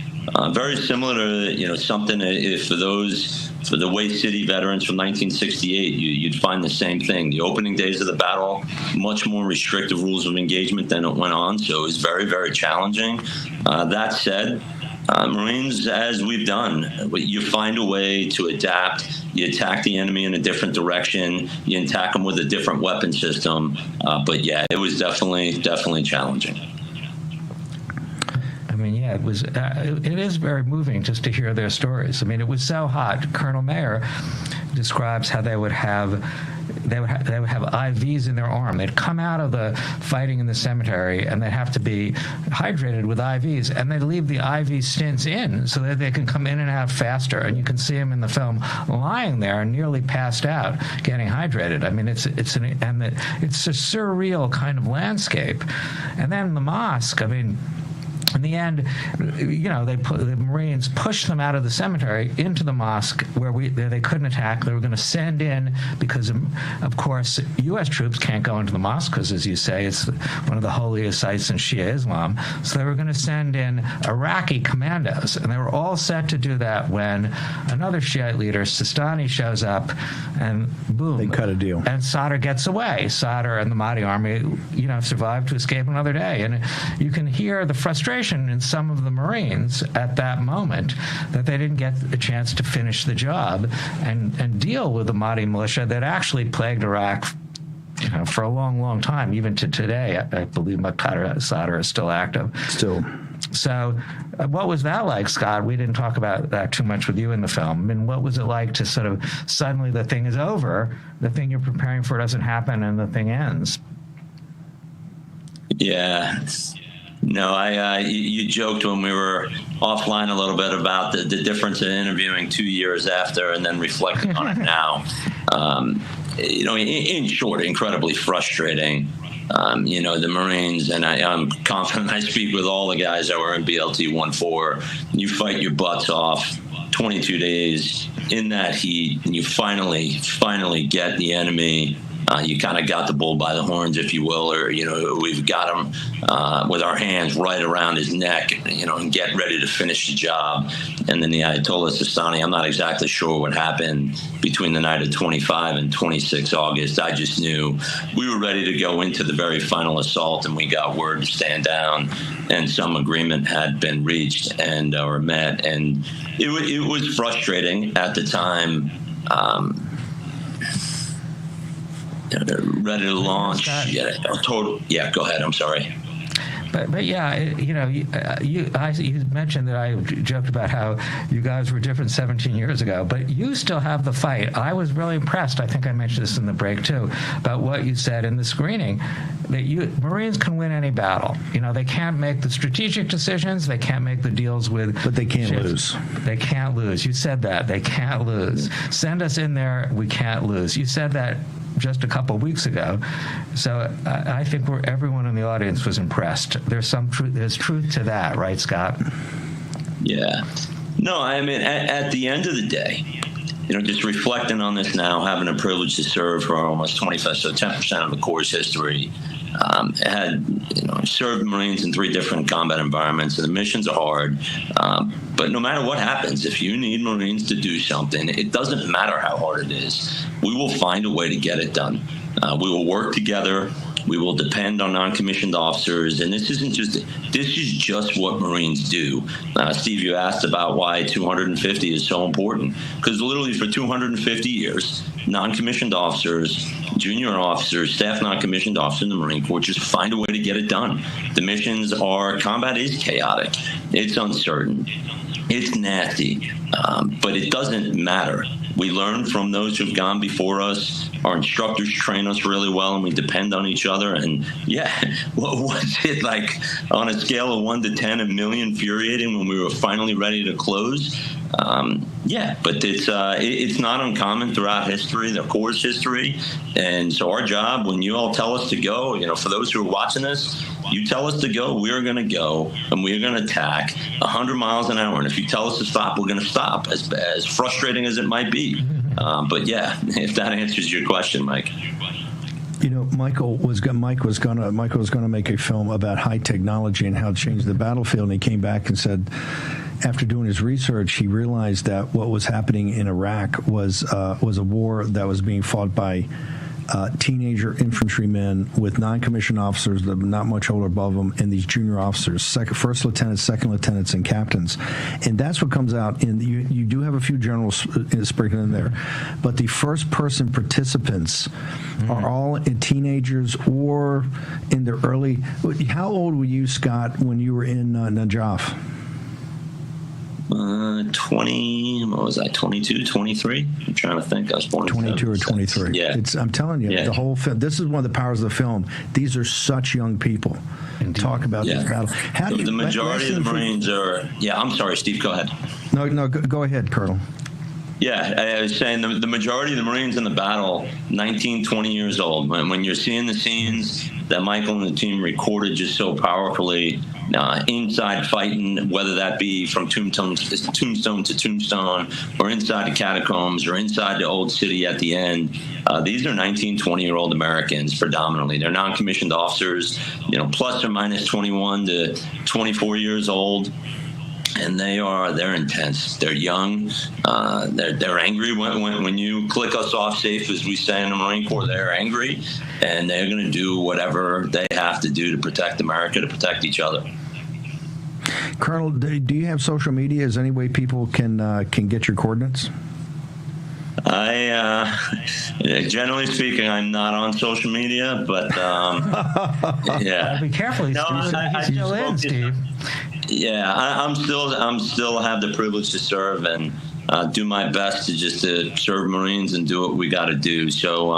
very similar to something for the Way City veterans from 1968, you'd find the same thing. The opening days of the battle, much more restrictive rules of engagement than it went on, so it was very, very challenging. That said, Marines, as we've done, you find a way to adapt. You attack the enemy in a different direction. You attack them with a different weapon system. But yeah, it was definitely challenging. I mean, yeah, it is very moving just to hear their stories. I mean, it was so hot. Colonel Mayer describes how they would have IVs in their arm. They'd come out of the fighting in the cemetery and they'd have to be hydrated with IVs, and they'd leave the IV stints in so that they can come in and out faster. And you can see them in the film lying there, nearly passed out, getting hydrated. I mean, it's a surreal kind of landscape. And then the mosque. I mean, in the end, the Marines pushed them out of the cemetery into the mosque where they couldn't attack. They were going to send in, because, of course, U.S. troops can't go into the mosque because, as you say, it's one of the holiest sites in Shia Islam. So they were going to send in Iraqi commandos, and they were all set to do that when another Shiite leader, Sistani, shows up, and boom. They cut a deal. And Sadr gets away. Sadr and the Mahdi army, survived to escape another day. And you can hear the frustration in some of the Marines at that moment that they didn't get a chance to finish the job and deal with the Mahdi militia that actually plagued Iraq for a long, long time. Even to today, I believe Muqtada Sadr is still active. Still. So what was that like, Scott? We didn't talk about that too much with you in the film. I mean, what was it like to sort of suddenly the thing is over, the thing you're preparing for doesn't happen, and the thing ends? Yeah. No, you joked when we were offline a little bit about the difference in interviewing 2 years after and then reflecting on it now. In short, incredibly frustrating. The Marines, and I'm confident I speak with all the guys that were in BLT 1-4. You fight your butts off 22 days in that heat, and you finally get the enemy you kind of got the bull by the horns, if you will, or, we've got him with our hands right around his neck, and get ready to finish the job. And then the Ayatollah Sistani, I'm not exactly sure what happened between the night of 25 and 26 August. I just knew we were ready to go into the very final assault, and we got word to stand down, and some agreement had been reached and or met. And it was frustrating at the time. Ready to launch. Yeah, go ahead. I'm sorry. But yeah, you mentioned that I joked about how you guys were different 17 years ago, but you still have the fight. I was really impressed. I think I mentioned this in the break too, about what you said in the screening, that Marines can win any battle. They can't make the strategic decisions. They can't make the deals with. But they can't lose. They can't lose. You said that. They can't lose. Send us in there. We can't lose. You said that just a couple of weeks ago. So I think everyone in the audience was impressed. There's some truth. There's truth to that, right, Scott? Yeah. No, I mean, at the end of the day, just reflecting on this now, having a privilege to serve for almost 25, so 10% of the Corps' history, had served Marines in 3 different combat environments, and the missions are hard. But no matter what happens, if you need Marines to do something, it doesn't matter how hard it is. We will find a way to get it done. We will work together. We will depend on non-commissioned officers, and this is just what Marines do. Steve, you asked about why 250 is so important, because literally for 250 years, non-commissioned officers, junior officers, staff non-commissioned officers in the Marine Corps just find a way to get it done. The missions combat is chaotic. It's uncertain. It's nasty, but it doesn't matter. We learn from those who've gone before us. Our instructors train us really well, and we depend on each other. And yeah, what was it like on a scale of 1 to 10, a million infuriating when we were finally ready to close? Yeah, but it's not uncommon throughout history, the Corps' history. And so our job, when you all tell us to go, for those who are watching this, you tell us to go, we're going to go, and we're going to attack 100 miles an hour. And if you tell us to stop, we're going to stop, as frustrating as it might be. But yeah, if that answers your question, Mike. Michael was going to make a film about high technology and how it changed the battlefield, and he came back and said, after doing his research, he realized that what was happening in Iraq was a war that was being fought by teenager infantrymen with non-commissioned officers that were not much older above them, and these junior officers, first lieutenants, second lieutenants, and captains. And that's what comes out in you do have a few generals sprinkled in there, but the first-person participants are all in teenagers or in their early. How old were you, Scott, when you were in Najaf? 20, what was I, 22, 23? I'm trying to think. I was born 22 or 23. Yeah. I'm telling you, the whole film, this is one of the powers of the film. These are such young people. Indeed. Talk about this battle. The majority of the Marines are, I'm sorry, Steve, go ahead. No, go ahead, Colonel. Yeah, I was saying the majority of the Marines in the battle, 19, 20 years old. When you're seeing the scenes that Michael and the team recorded just so powerfully, inside fighting, whether that be from tombstone to tombstone, or inside the catacombs, or inside the old city at the end, these are 19, 20-year-old Americans predominantly. They're non-commissioned officers, plus or minus 21 to 24 years old. And they're intense. They're young. They're angry when you click us off safe, as we say in the Marine Corps. They're angry, and they're going to do whatever they have to do to protect America, to protect each other. Colonel, do you have social media? Is there any way people can get your coordinates? Generally speaking, I'm not on social media, but yeah. Be careful. He's still in, Steve. Yeah, I'm still have the privilege to serve and do my best to serve Marines and do what we got to do. So,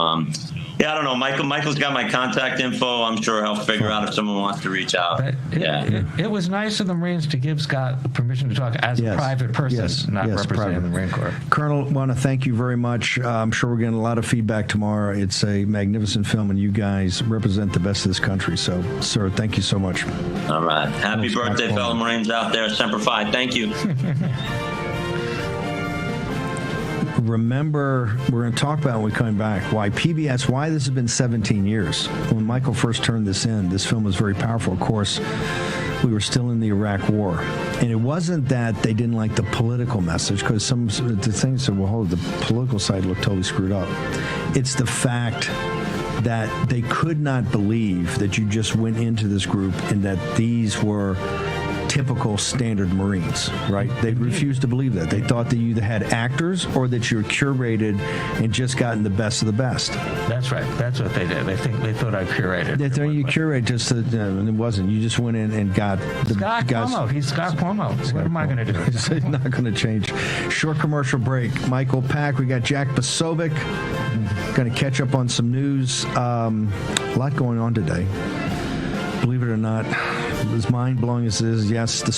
I don't know. Michael's got my contact info. I'm sure he'll figure out if someone wants to reach out. It was nice of the Marines to give Scott permission to talk as a private person, not representing the Marine Corps. Colonel, I want to thank you very much. I'm sure we're getting a lot of feedback tomorrow. It's a magnificent film, and you guys represent the best of this country. So, sir, thank you so much. All right. Happy birthday, fellow Marines out there. Semper Fi. Thank you. remember, we're going to talk about when we come back, why PBS, why this has been 17 years. When Michael first turned this in, this film was very powerful. Of course, we were still in the Iraq War. And it wasn't that they didn't like the political message, because some of the things said, well, hold, the political side looked totally screwed up. It's the fact that they could not believe that you just went into this group and that these were typical standard Marines, right? They refused to believe that. They thought that you either had actors or that you were curated and just gotten the best of the best. That's right. That's what they did. They thought I curated. They thought you curated just to, and it wasn't. You just went in and got the Scott guys. Cuomo. He's Scott Cuomo. What am I going to do? It's not going to change. Short commercial break. Michael Pack. We got Jack Posobiec. Going to catch up on some news. A lot going on today. Believe it or not, as mind-blowing as it is, yes, the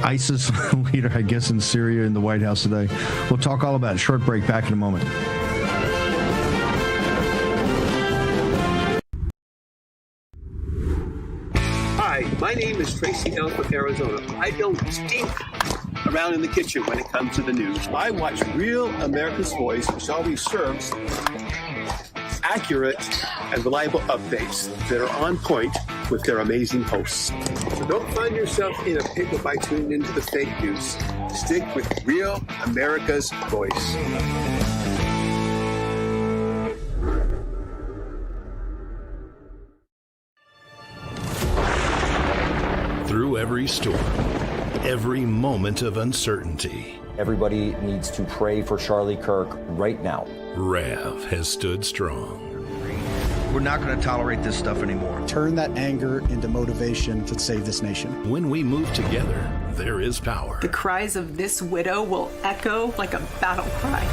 ISIS leader, I guess, in Syria in the White House today. We'll talk all about it. Short break. Back in a moment. Hi, my name is Tracy Elf of Arizona. I don't stink around in the kitchen when it comes to the news. I watch Real America's Voice, which always serves accurate and reliable updates that are on point with their amazing hosts. So don't find yourself in a pickle by tuning into the fake news. Stick with Real America's Voice. Through every storm, every moment of uncertainty, everybody needs to pray for Charlie Kirk right now. Rav has stood strong. We're not going to tolerate this stuff anymore. Turn that anger into motivation to save this nation. When we move together, there is power. The cries of this widow will echo like a battle cry.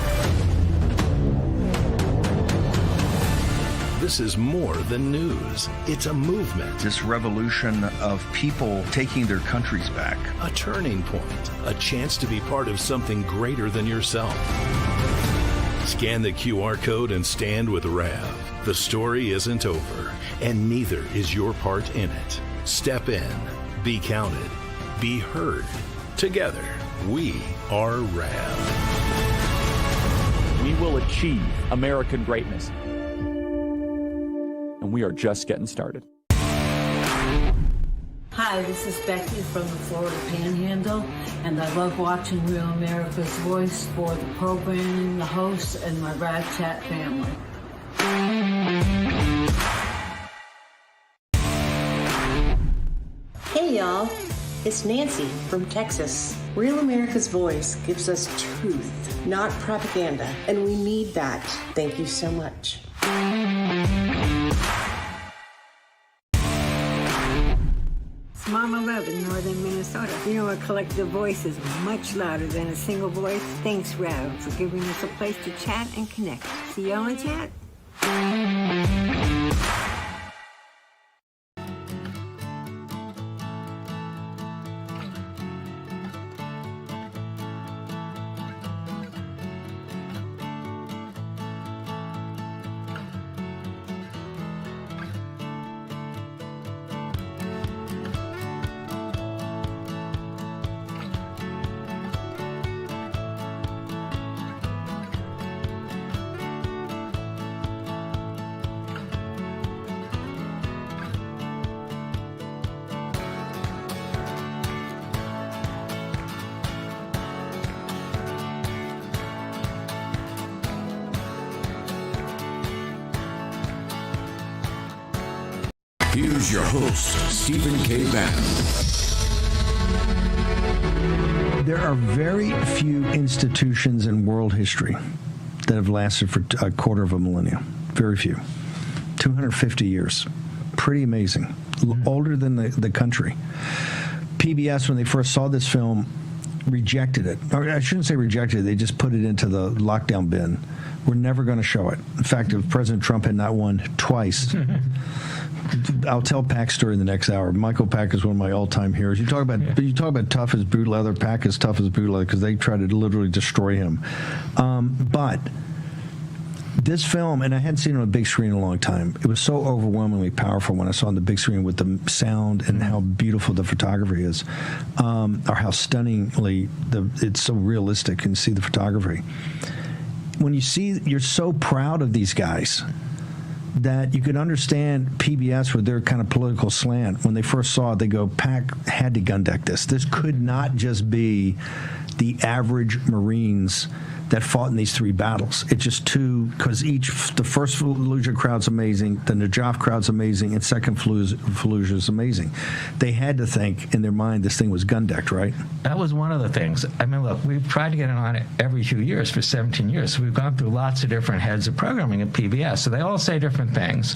This is more than news. It's a movement. This revolution of people taking their countries back. A turning point. A chance to be part of something greater than yourself. Scan the QR code and stand with Rav. The story isn't over, and neither is your part in it. Step in, be counted, be heard. Together, we are Rav. We will achieve American greatness. And we are just getting started. Hi, this is Becky from the Florida Panhandle, and I love watching Real America's Voice for the programming, the hosts, and my Rad Chat family. Hey y'all, it's Nancy from Texas. Real America's Voice gives us truth, not propaganda, and we need that. Thank you so much. It's Mama Love in northern Minnesota. You know, a collective voice is much louder than a single voice. Thanks, Rav, for giving us a place to chat and connect. See y'all in chat. Here's your host, Stephen K. Bannon. There are very few institutions in world history that have lasted for a quarter of a millennium. Very few. 250 years. Pretty amazing. Older than the country. PBS, when they first saw this film, rejected it. Or I shouldn't say rejected it. They just put it into the lockdown bin. We're never going to show it. In fact, if President Trump had not won twice... I'll tell Pack's story in the next hour. Michael Pack is one of my all-time heroes. You talk about tough as boot leather. Pack is tough as boot leather because they try to literally destroy him. But This film, and I hadn't seen it on a big screen in a long time, it was so overwhelmingly powerful when I saw it on the big screen with the sound and how beautiful the photography is, or how stunningly it's so realistic and see the photography. When you see, you're so proud of these guys that you could understand PBS with their kind of political slant. When they first saw it, they go, PAC had to gun deck this. This could not just be the average Marines that fought in these 3 battles. It's just because the first Fallujah crowd's amazing, the Najaf crowd's amazing, and second Fallujah is amazing. They had to think in their mind this thing was gun decked, right? That was one of the things. I mean, look, we've tried to get it on every few years for 17 years. So we've gone through lots of different heads of programming at PBS. So they all say different things.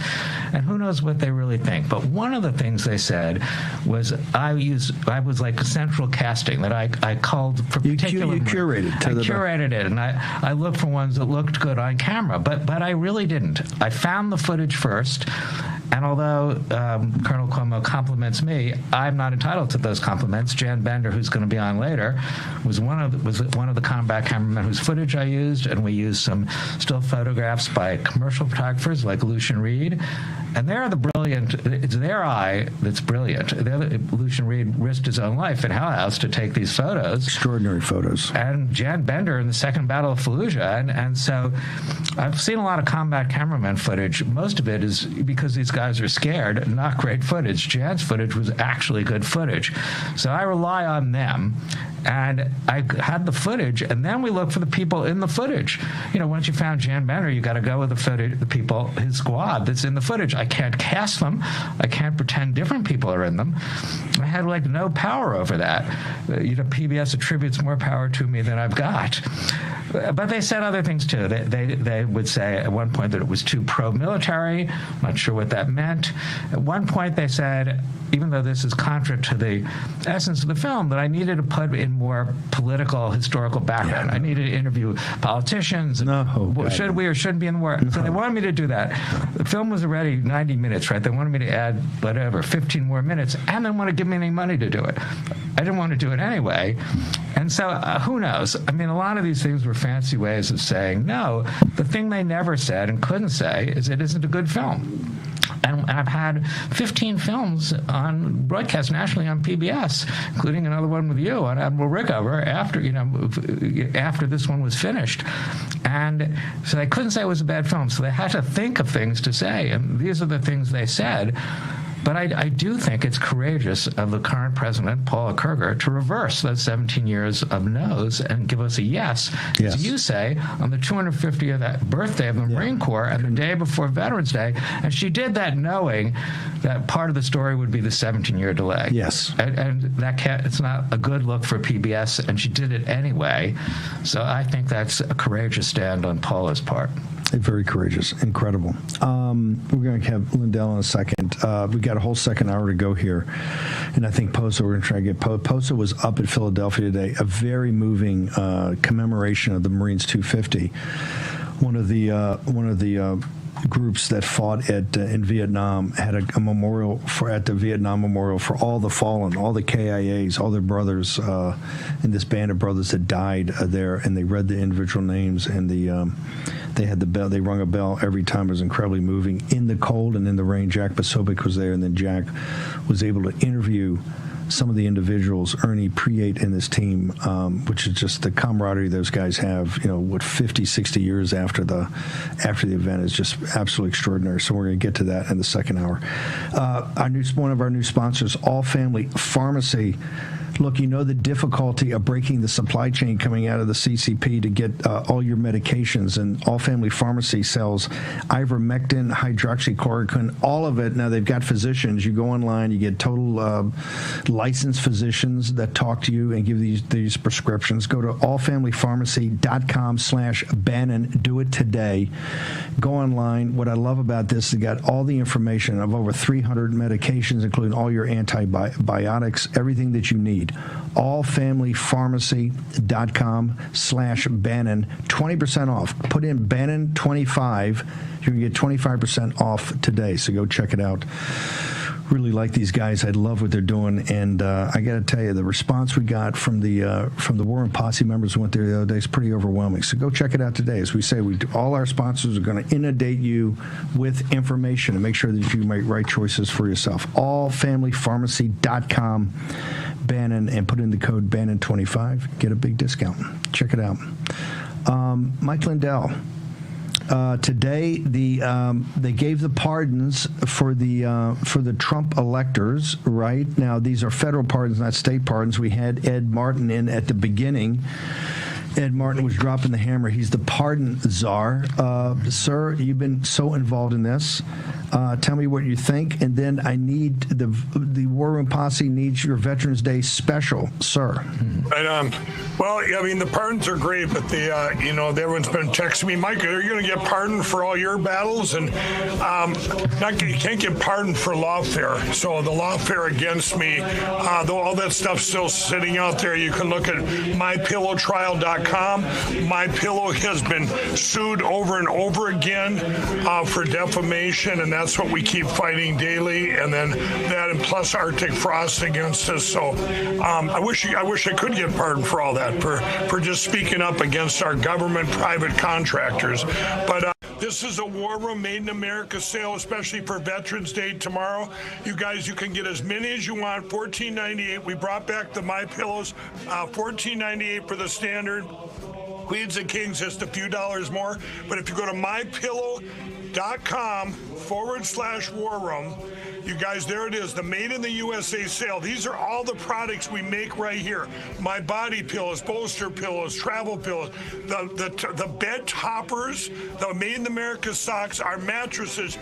And who knows what they really think. But one of the things they said was I was like central casting, that I called for particular... You curated it. And I looked for ones that looked good on camera, but I really didn't. I found the footage first, and although Colonel Cuomo compliments me, I'm not entitled to those compliments. Jan Bender, who's going to be on later, was one of the combat cameramen whose footage I used, and we used some still photographs by commercial photographers like Lucian Reed, and they're the brilliant. It's their eye that's brilliant. Lucian Reed risked his own life in Hell House to take these photos. Extraordinary photos. And Jan Bender in the Second Battle of Fallujah. And so I've seen a lot of combat cameraman footage. Most of it is because these guys are scared, not great footage. Jan's footage was actually good footage. So I rely on them. And I had the footage, and then we look for the people in the footage. You know, once you found Jan Bender, you got to go with the footage, the people, his squad that's in the footage. I can't cast them. I can't pretend different people are in them. I had like no power over that. You know, PBS attributes more power to me than I've got. But they said other things too. They would say at one point that it was too pro-military. Not sure what that meant. At one point they said, even though this is contrary to the essence of the film, that I needed to put in more political, historical background. I needed to interview politicians. Should we or shouldn't be in the war? So they wanted me to do that. The film was already 90 minutes, right? They wanted me to add whatever, 15 more minutes, and they want to give me any money to do it. I didn't want to do it anyway. And so who knows? I mean, a lot of these things were fancy ways of saying no. The thing they never said and couldn't say is it isn't a good film. And I've had 15 films on broadcast nationally on PBS, including another one with you on Admiral Rickover after this one was finished. And so they couldn't say it was a bad film. So they had to think of things to say. And these are the things they said. But I do think it's courageous of the current president, Paula Kerger, to reverse those 17 years of no's and give us a yes. As you say, on the 250th birthday of the Marine Corps and the day before Veterans Day. And she did that knowing that part of the story would be the 17-year delay. Yes. And it's not a good look for PBS, and she did it anyway. So I think that's a courageous stand on Paula's part. Very courageous. Incredible. We're going to have Lindell in a second. We've got a whole second hour to go here. And I think Posa, we're going to try to get Posa was up at Philadelphia today. A very moving commemoration of the Marines 250. One of the groups that fought in Vietnam had a memorial at the Vietnam Memorial for all the fallen, all the KIAs, all their brothers, in this band of brothers that died there, and they read the individual names, and they had the bell. They rung a bell every time. It was incredibly moving. In the cold and in the rain, Jack Posobiec was there, and then Jack was able to interview some of the individuals, Ernie Priate and his team, which is just the camaraderie those guys have, 50, 60 years after the event is just absolutely extraordinary. So we're going to get to that in the second hour. One of our new sponsors, All Family Pharmacy. Look, the difficulty of breaking the supply chain coming out of the CCP to get all your medications, and All Family Pharmacy sells ivermectin, hydroxychloroquine, all of it. Now, they've got physicians. You go online, you get total licensed physicians that talk to you and give these prescriptions. Go to allfamilypharmacy.com/Bannon. Do it today. Go online. What I love about this, they got all the information of over 300 medications, including all your antibiotics, everything that you need. allfamilypharmacy.com/Bannon. 20% off. Put in Bannon25. You can get 25% off today. So go check it out. really like these guys. I love what they're doing, and I got to tell you, the response we got from the War Room Posse members who went there the other day is pretty overwhelming. So go check it out today. As we say, all our sponsors are going to inundate you with information and make sure that you make right choices for yourself. Allfamilypharmacy.com, Bannon, and put in the code Bannon25. Get a big discount. Check it out. Mike Lindell. Today, they gave the pardons for the Trump electors. Right now, these are federal pardons, not state pardons. We had Ed Martin in at the beginning. Ed Martin was dropping the hammer. He's the pardon czar. Sir, you've been so involved in this. Tell me what you think, and then I need the War Room Posse needs your Veterans Day special, sir. Right. Well, I mean, the pardons are great, but everyone's been texting me, Mike, are you going to get pardoned for all your battles? And you can't get pardoned for lawfare. So the lawfare against me, though all that stuff's still sitting out there, you can look at mypillowtrial.com. MyPillow has been sued over and over again for defamation, and that's what we keep fighting daily. And then that, and plus Arctic Frost against us. So I wish I could get pardoned for all that, for just speaking up against our government private contractors. But this is a War Room Made in America sale, especially for Veterans Day tomorrow. You guys, you can get as many as you want, $14.98. We brought back the MyPillows, $14.98 for the standard. Queens and Kings, just a few dollars more. But if you go to mypillow.com/War Room, you guys, there it is, the Made in the USA sale. These are all the products we make right here. My body pillows, bolster pillows, travel pillows, the bed toppers, the Made in America socks, our mattresses.